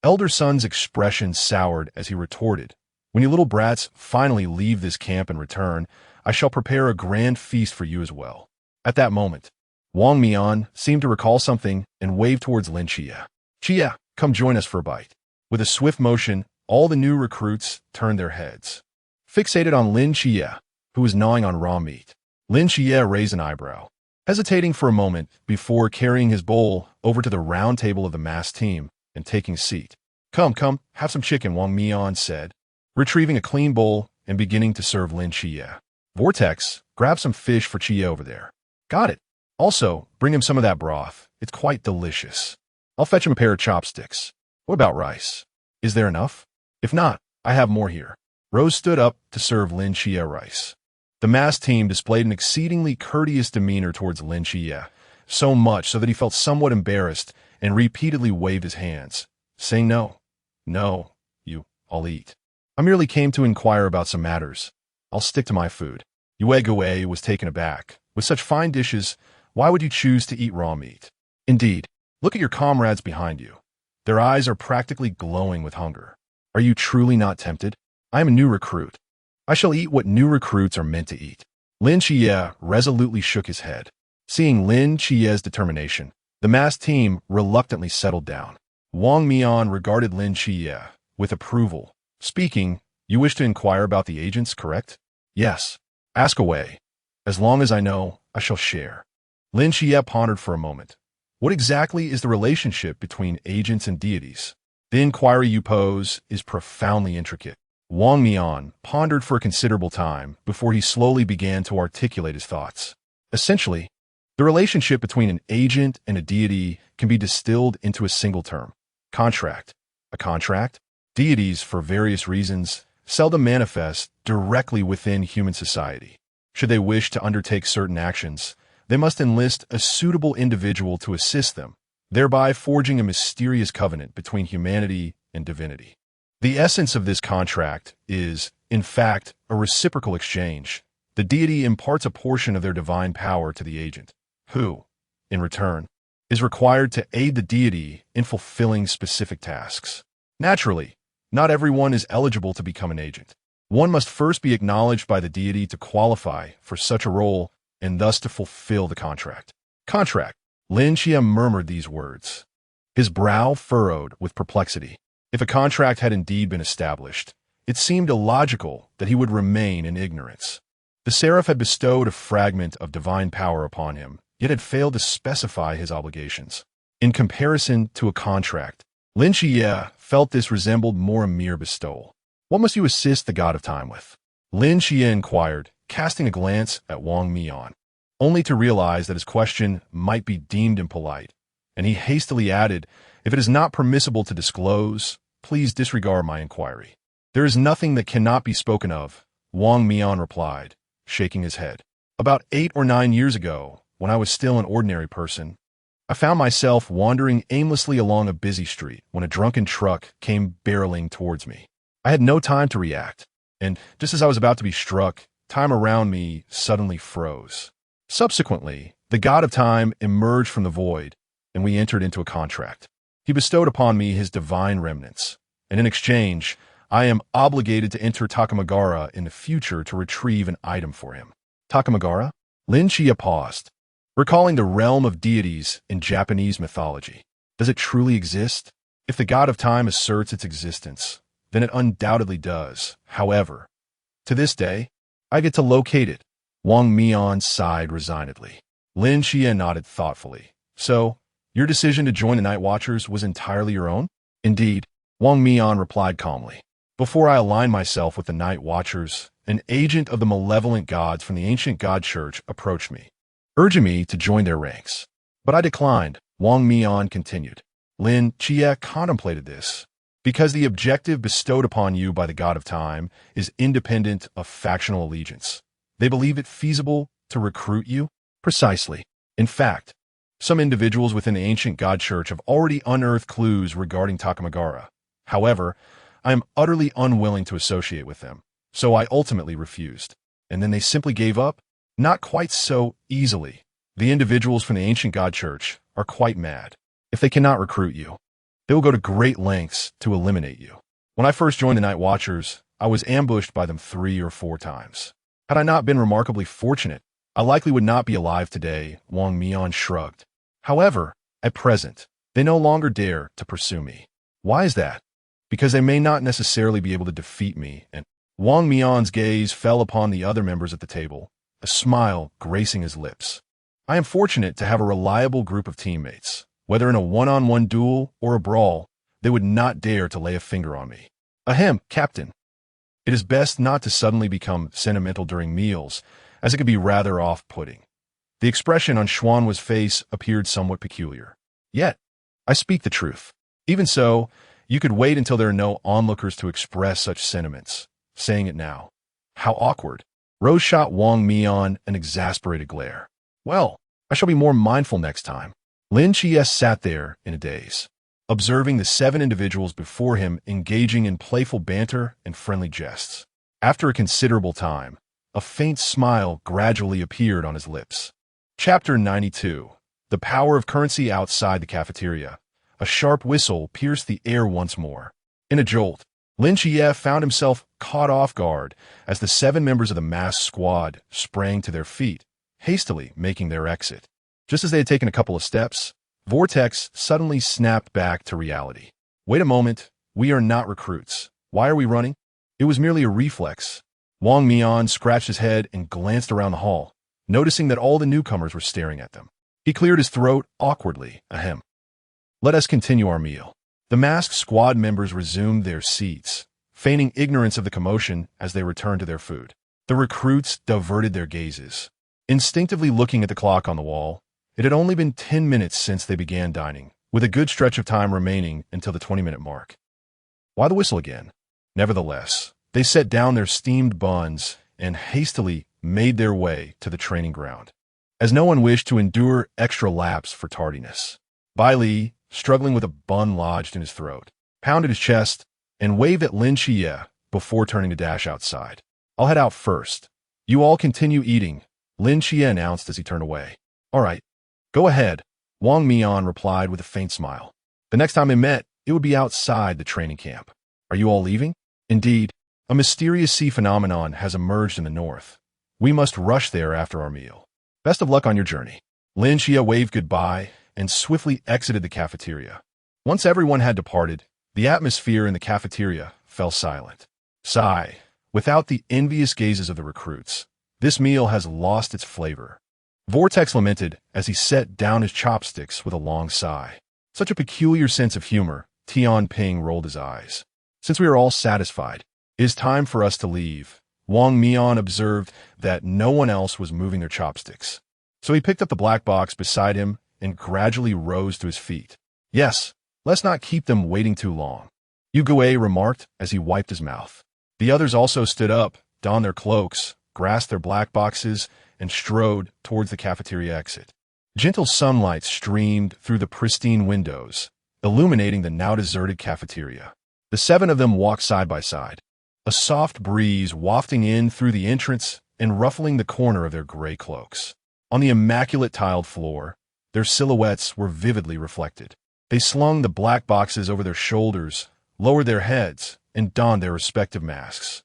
Elder Sun's expression soured as he retorted, when you little brats finally leave this camp and return, I shall prepare a grand feast for you as well. At that moment, Wang Mian seemed to recall something and waved towards Lin Xia. Xia, come join us for a bite. With a swift motion, all the new recruits turned their heads, fixated on Lin Xia, who was gnawing on raw meat. Lin Xia raised an eyebrow, hesitating for a moment before carrying his bowl over to the round table of the masked team and taking a seat. Come, have some chicken, Wang Mian said, retrieving a clean bowl and beginning to serve Lin Xia. Vortex, grab some fish for Xia over there. Got it. Also, bring him some of that broth. It's quite delicious. I'll fetch him a pair of chopsticks. What about rice? Is there enough? If not, I have more here. Rose stood up to serve Lin Xia rice. The masked team displayed an exceedingly courteous demeanor towards Lin Xia, so much so that he felt somewhat embarrassed and repeatedly waved his hands, saying no, I'll eat. I merely came to inquire about some matters. I'll stick to my food. Yue was taken aback. With such fine dishes, why would you choose to eat raw meat? Indeed, look at your comrades behind you. Their eyes are practically glowing with hunger. Are you truly not tempted? I am a new recruit. I shall eat what new recruits are meant to eat. Lin Xia resolutely shook his head. Seeing Lin Qia's determination, the masked team reluctantly settled down. Wang Mian regarded Lin Xia with approval. Speaking, you wish to inquire about the agents, correct? Yes. Ask away. As long as I know, I shall share. Lin Xia pondered for a moment. What exactly is the relationship between agents and deities? The inquiry you pose is profoundly intricate. Wang Mian pondered for a considerable time before he slowly began to articulate his thoughts. Essentially, the relationship between an agent and a deity can be distilled into a single term: contract. A contract? Deities, for various reasons, seldom manifest directly within human society. Should they wish to undertake certain actions, they must enlist a suitable individual to assist them, thereby forging a mysterious covenant between humanity and divinity. The essence of this contract is, in fact, a reciprocal exchange. The deity imparts a portion of their divine power to the agent, who, in return, is required to aid the deity in fulfilling specific tasks. Naturally, not everyone is eligible to become an agent. One must first be acknowledged by the deity to qualify for such a role and thus to fulfill the contract. Contract. Lin Xia murmured these words. His brow furrowed with perplexity. If a contract had indeed been established, it seemed illogical that he would remain in ignorance. The seraph had bestowed a fragment of divine power upon him, yet had failed to specify his obligations. In comparison to a contract, Lin Xia felt this resembled more a mere bestowal. What must you assist the god of time with? Lin Xia inquired, casting a glance at Wang Mian, only to realize that his question might be deemed impolite, and he hastily added, if it is not permissible to disclose, please disregard my inquiry. There is nothing that cannot be spoken of, Wang Mian replied, shaking his head. About 8 or 9 years ago, when I was still an ordinary person, I found myself wandering aimlessly along a busy street when a drunken truck came barreling towards me. I had no time to react, and just as I was about to be struck, time around me suddenly froze. Subsequently, the god of time emerged from the void, and we entered into a contract. He bestowed upon me his divine remnants, and in exchange, I am obligated to enter Takamagara in the future to retrieve an item for him. Takamagara? Lin Xia paused, recalling the realm of deities in Japanese mythology. Does it truly exist? If the god of time asserts its existence, then it undoubtedly does. However, to this day, I get to locate it. Wang Mian sighed resignedly. Lin Xia nodded thoughtfully. So, your decision to join the Night Watchers was entirely your own? Indeed, Wang Mian replied calmly. Before I aligned myself with the Night Watchers, an agent of the malevolent gods from the ancient god church approached me, urging me to join their ranks. But I declined, Wang Mian continued. Lin Xia contemplated this. Because the objective bestowed upon you by the god of time is independent of factional allegiance. They believe it feasible to recruit you? Precisely. In fact, some individuals within the ancient god church have already unearthed clues regarding Takamagara. However, I am utterly unwilling to associate with them, so I ultimately refused. And then they simply gave up? Not quite so easily. The individuals from the ancient god church are quite mad. If they cannot recruit you, they will go to great lengths to eliminate you. When I first joined the Night Watchers, I was ambushed by them 3 or 4 times. Had I not been remarkably fortunate, I likely would not be alive today, Wang Mian shrugged. However, at present, they no longer dare to pursue me. Why is that? Because they may not necessarily be able to defeat me, and Wang Mian's gaze fell upon the other members at the table, a smile gracing his lips. I am fortunate to have a reliable group of teammates. Whether in a one-on-one duel or a brawl, they would not dare to lay a finger on me. Ahem, Captain. It is best not to suddenly become sentimental during meals, as it could be rather off-putting. The expression on Xuanhua's face appeared somewhat peculiar. Yet, I speak the truth. Even so, you could wait until there are no onlookers to express such sentiments. Saying it now. How awkward. Rose shot Wang Mian an exasperated glare. Well, I shall be more mindful next time. Lin Xia sat there in a daze. observing the 7 individuals before him engaging in playful banter and friendly jests. After a considerable time, a faint smile gradually appeared on his lips. Chapter 92. The Power of Currency Outside the Cafeteria. A sharp whistle pierced the air once more. In a jolt, Lin Xia found himself caught off guard as the 7 members of the masked squad sprang to their feet, hastily making their exit. Just as they had taken a couple of steps, Vortex suddenly snapped back to reality. Wait a moment, we are not recruits. Why are we running? It was merely a reflex. Wang Mian scratched his head and glanced around the hall, noticing that all the newcomers were staring at them. He cleared his throat awkwardly. Ahem. Let us continue our meal. The masked squad members resumed their seats, feigning ignorance of the commotion as they returned to their food. The recruits diverted their gazes, instinctively looking at the clock on the wall. It had only been 10 minutes since they began dining, with a good stretch of time remaining until the 20-minute mark. Why the whistle again? Nevertheless, they set down their steamed buns and hastily made their way to the training ground, as no one wished to endure extra laps for tardiness. Bai Li, struggling with a bun lodged in his throat, pounded his chest and waved at Lin Xia before turning to dash outside. I'll head out first. You all continue eating, Lin Xia announced as he turned away. All right, go ahead, Wang Mian replied with a faint smile. The next time they met, it would be outside the training camp. Are you all leaving? Indeed, a mysterious sea phenomenon has emerged in the north. We must rush there after our meal. Best of luck on your journey. Lin Xia waved goodbye and swiftly exited the cafeteria. Once everyone had departed, the atmosphere in the cafeteria fell silent. Sigh, without the envious gazes of the recruits, this meal has lost its flavor. Vortex lamented as he set down his chopsticks with a long sigh. Such a peculiar sense of humor. Tian Ping rolled his eyes. Since we are all satisfied, it is time for us to leave. Wang Mian observed that no one else was moving their chopsticks. So he picked up the black box beside him and gradually rose to his feet. Yes, let's not keep them waiting too long, Yu Gui remarked as he wiped his mouth. The others also stood up, donned their cloaks, grasped their black boxes, and strode towards the cafeteria exit. Gentle sunlight streamed through the pristine windows, illuminating the now deserted cafeteria. The 7 of them walked side by side, a soft breeze wafting in through the entrance and ruffling the corner of their gray cloaks. On the immaculate tiled floor, their silhouettes were vividly reflected. They slung the black boxes over their shoulders, lowered their heads, and donned their respective masks.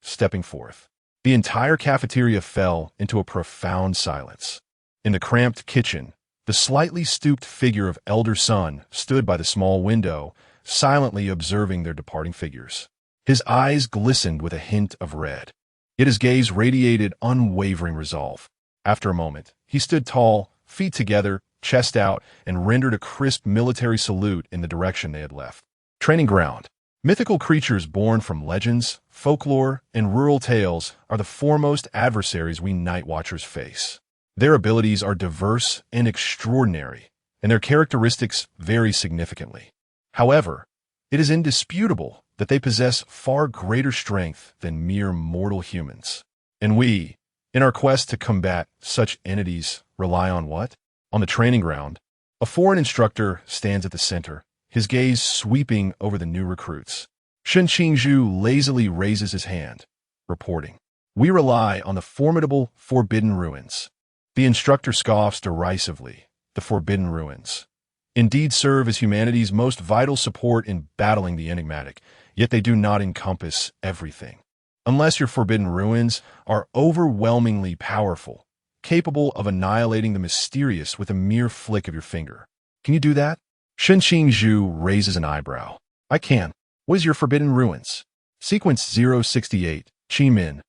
Stepping forth, the entire cafeteria fell into a profound silence. In the cramped kitchen, the slightly stooped figure of Elder Sun stood by the small window, silently observing their departing figures. His eyes glistened with a hint of red, yet his gaze radiated unwavering resolve. After a moment, he stood tall, feet together, chest out, and rendered a crisp military salute in the direction they had left. Training ground. Mythical creatures born from legends, folklore, and rural tales are the foremost adversaries we Night Watchers face. Their abilities are diverse and extraordinary, and their characteristics vary significantly. However, it is indisputable that they possess far greater strength than mere mortal humans. And we, in our quest to combat such entities, rely on what? On the training ground, a foreign instructor stands at the center, his gaze sweeping over the new recruits. Shen Qingzhu lazily raises his hand, reporting, "We rely on the formidable Forbidden Ruins." The instructor scoffs derisively. The Forbidden Ruins indeed serve as humanity's most vital support in battling the enigmatic, yet they do not encompass everything. Unless your Forbidden Ruins are overwhelmingly powerful, capable of annihilating the mysterious with a mere flick of your finger. Can you do that? Shen Qingzhu raises an eyebrow. I can. What is your Forbidden Ruins? Sequence 068, Qi Min.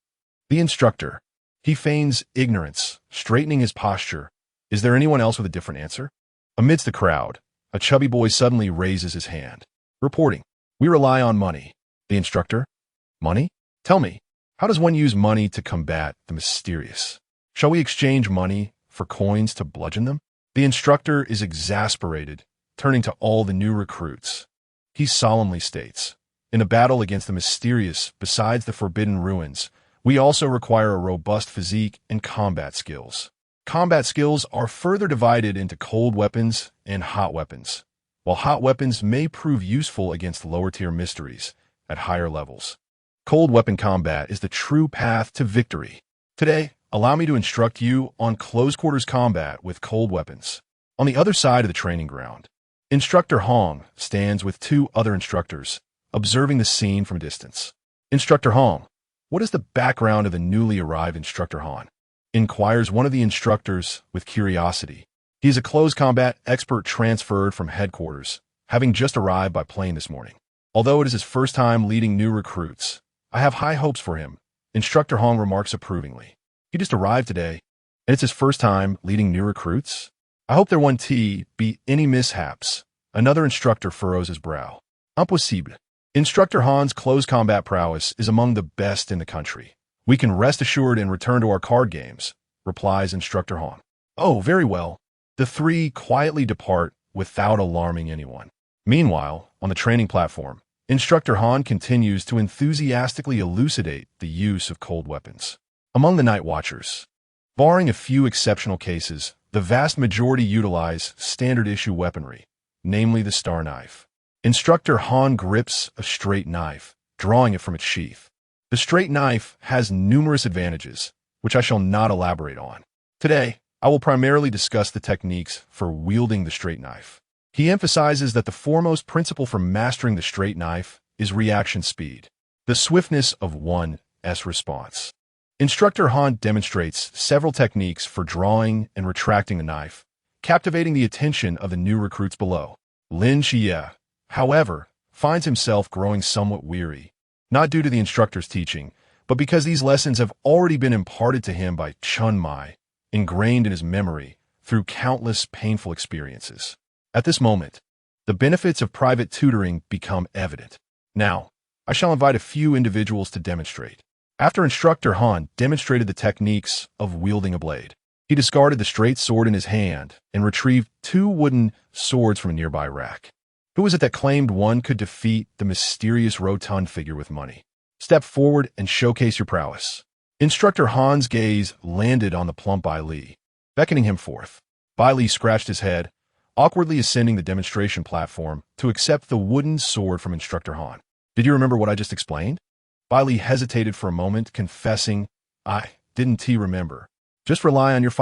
The instructor. He feigns ignorance, straightening his posture. Is there anyone else with a different answer? Amidst the crowd, a chubby boy suddenly raises his hand, reporting, "We rely on money." The instructor. Money? Tell me, how does one use money to combat the mysterious? Shall we exchange money for coins to bludgeon them? The instructor is exasperated, turning to all the new recruits. He solemnly states, in a battle against the mysterious, besides the Forbidden Ruins, we also require a robust physique and combat skills. Combat skills are further divided into cold weapons and hot weapons. while hot weapons may prove useful against lower-tier mysteries at higher levels. Cold weapon combat is the true path to victory. Today, allow me to instruct you on close-quarters combat with cold weapons. On the other side of the training ground, Instructor Hong stands with two other instructors, observing the scene from a distance. Instructor Hong, what is the background of the newly arrived Instructor Han? Inquires one of the instructors with curiosity. He is a close combat expert transferred from headquarters, having just arrived by plane this morning. Although it is his first time leading new recruits, I have high hopes for him, Instructor Hong remarks approvingly. He just arrived today, and it's his first time leading new recruits? I hope there won't be any mishaps. Another instructor furrows his brow. Impossible. Instructor Han's close combat prowess is among the best in the country. We can rest assured and return to our card games, replies Instructor Han. Oh, very well. The three quietly depart without alarming anyone. Meanwhile, on the training platform, Instructor Han continues to enthusiastically elucidate the use of cold weapons. Among the Night Watchers, barring a few exceptional cases, the vast majority utilize standard-issue weaponry, namely the star knife. Instructor Han grips a straight knife, drawing it from its sheath. The straight knife has numerous advantages, which I shall not elaborate on. Today, I will primarily discuss the techniques for wielding the straight knife. He emphasizes that the foremost principle for mastering the straight knife is reaction speed, the swiftness of one's response. Instructor Han demonstrates several techniques for drawing and retracting the knife, captivating the attention of the new recruits below. Great Xia, however, finds himself growing somewhat weary, not due to the instructor's teaching, but because these lessons have already been imparted to him by Chun Mai, ingrained in his memory through countless painful experiences. At this moment, the benefits of private tutoring become evident. Now, I shall invite a few individuals to demonstrate. After Instructor Han demonstrated the techniques of wielding a blade, he discarded the straight sword in his hand and retrieved two wooden swords from a nearby rack. Who was it that claimed one could defeat the mysterious rotund figure with money? Step forward and showcase your prowess. Instructor Han's gaze landed on the plump Bai Li, beckoning him forth. Bai Li scratched his head, awkwardly ascending the demonstration platform to accept the wooden sword from Instructor Han. Did you remember what I just explained? Bai Li hesitated for a moment, confessing, I didn't remember. Just rely on your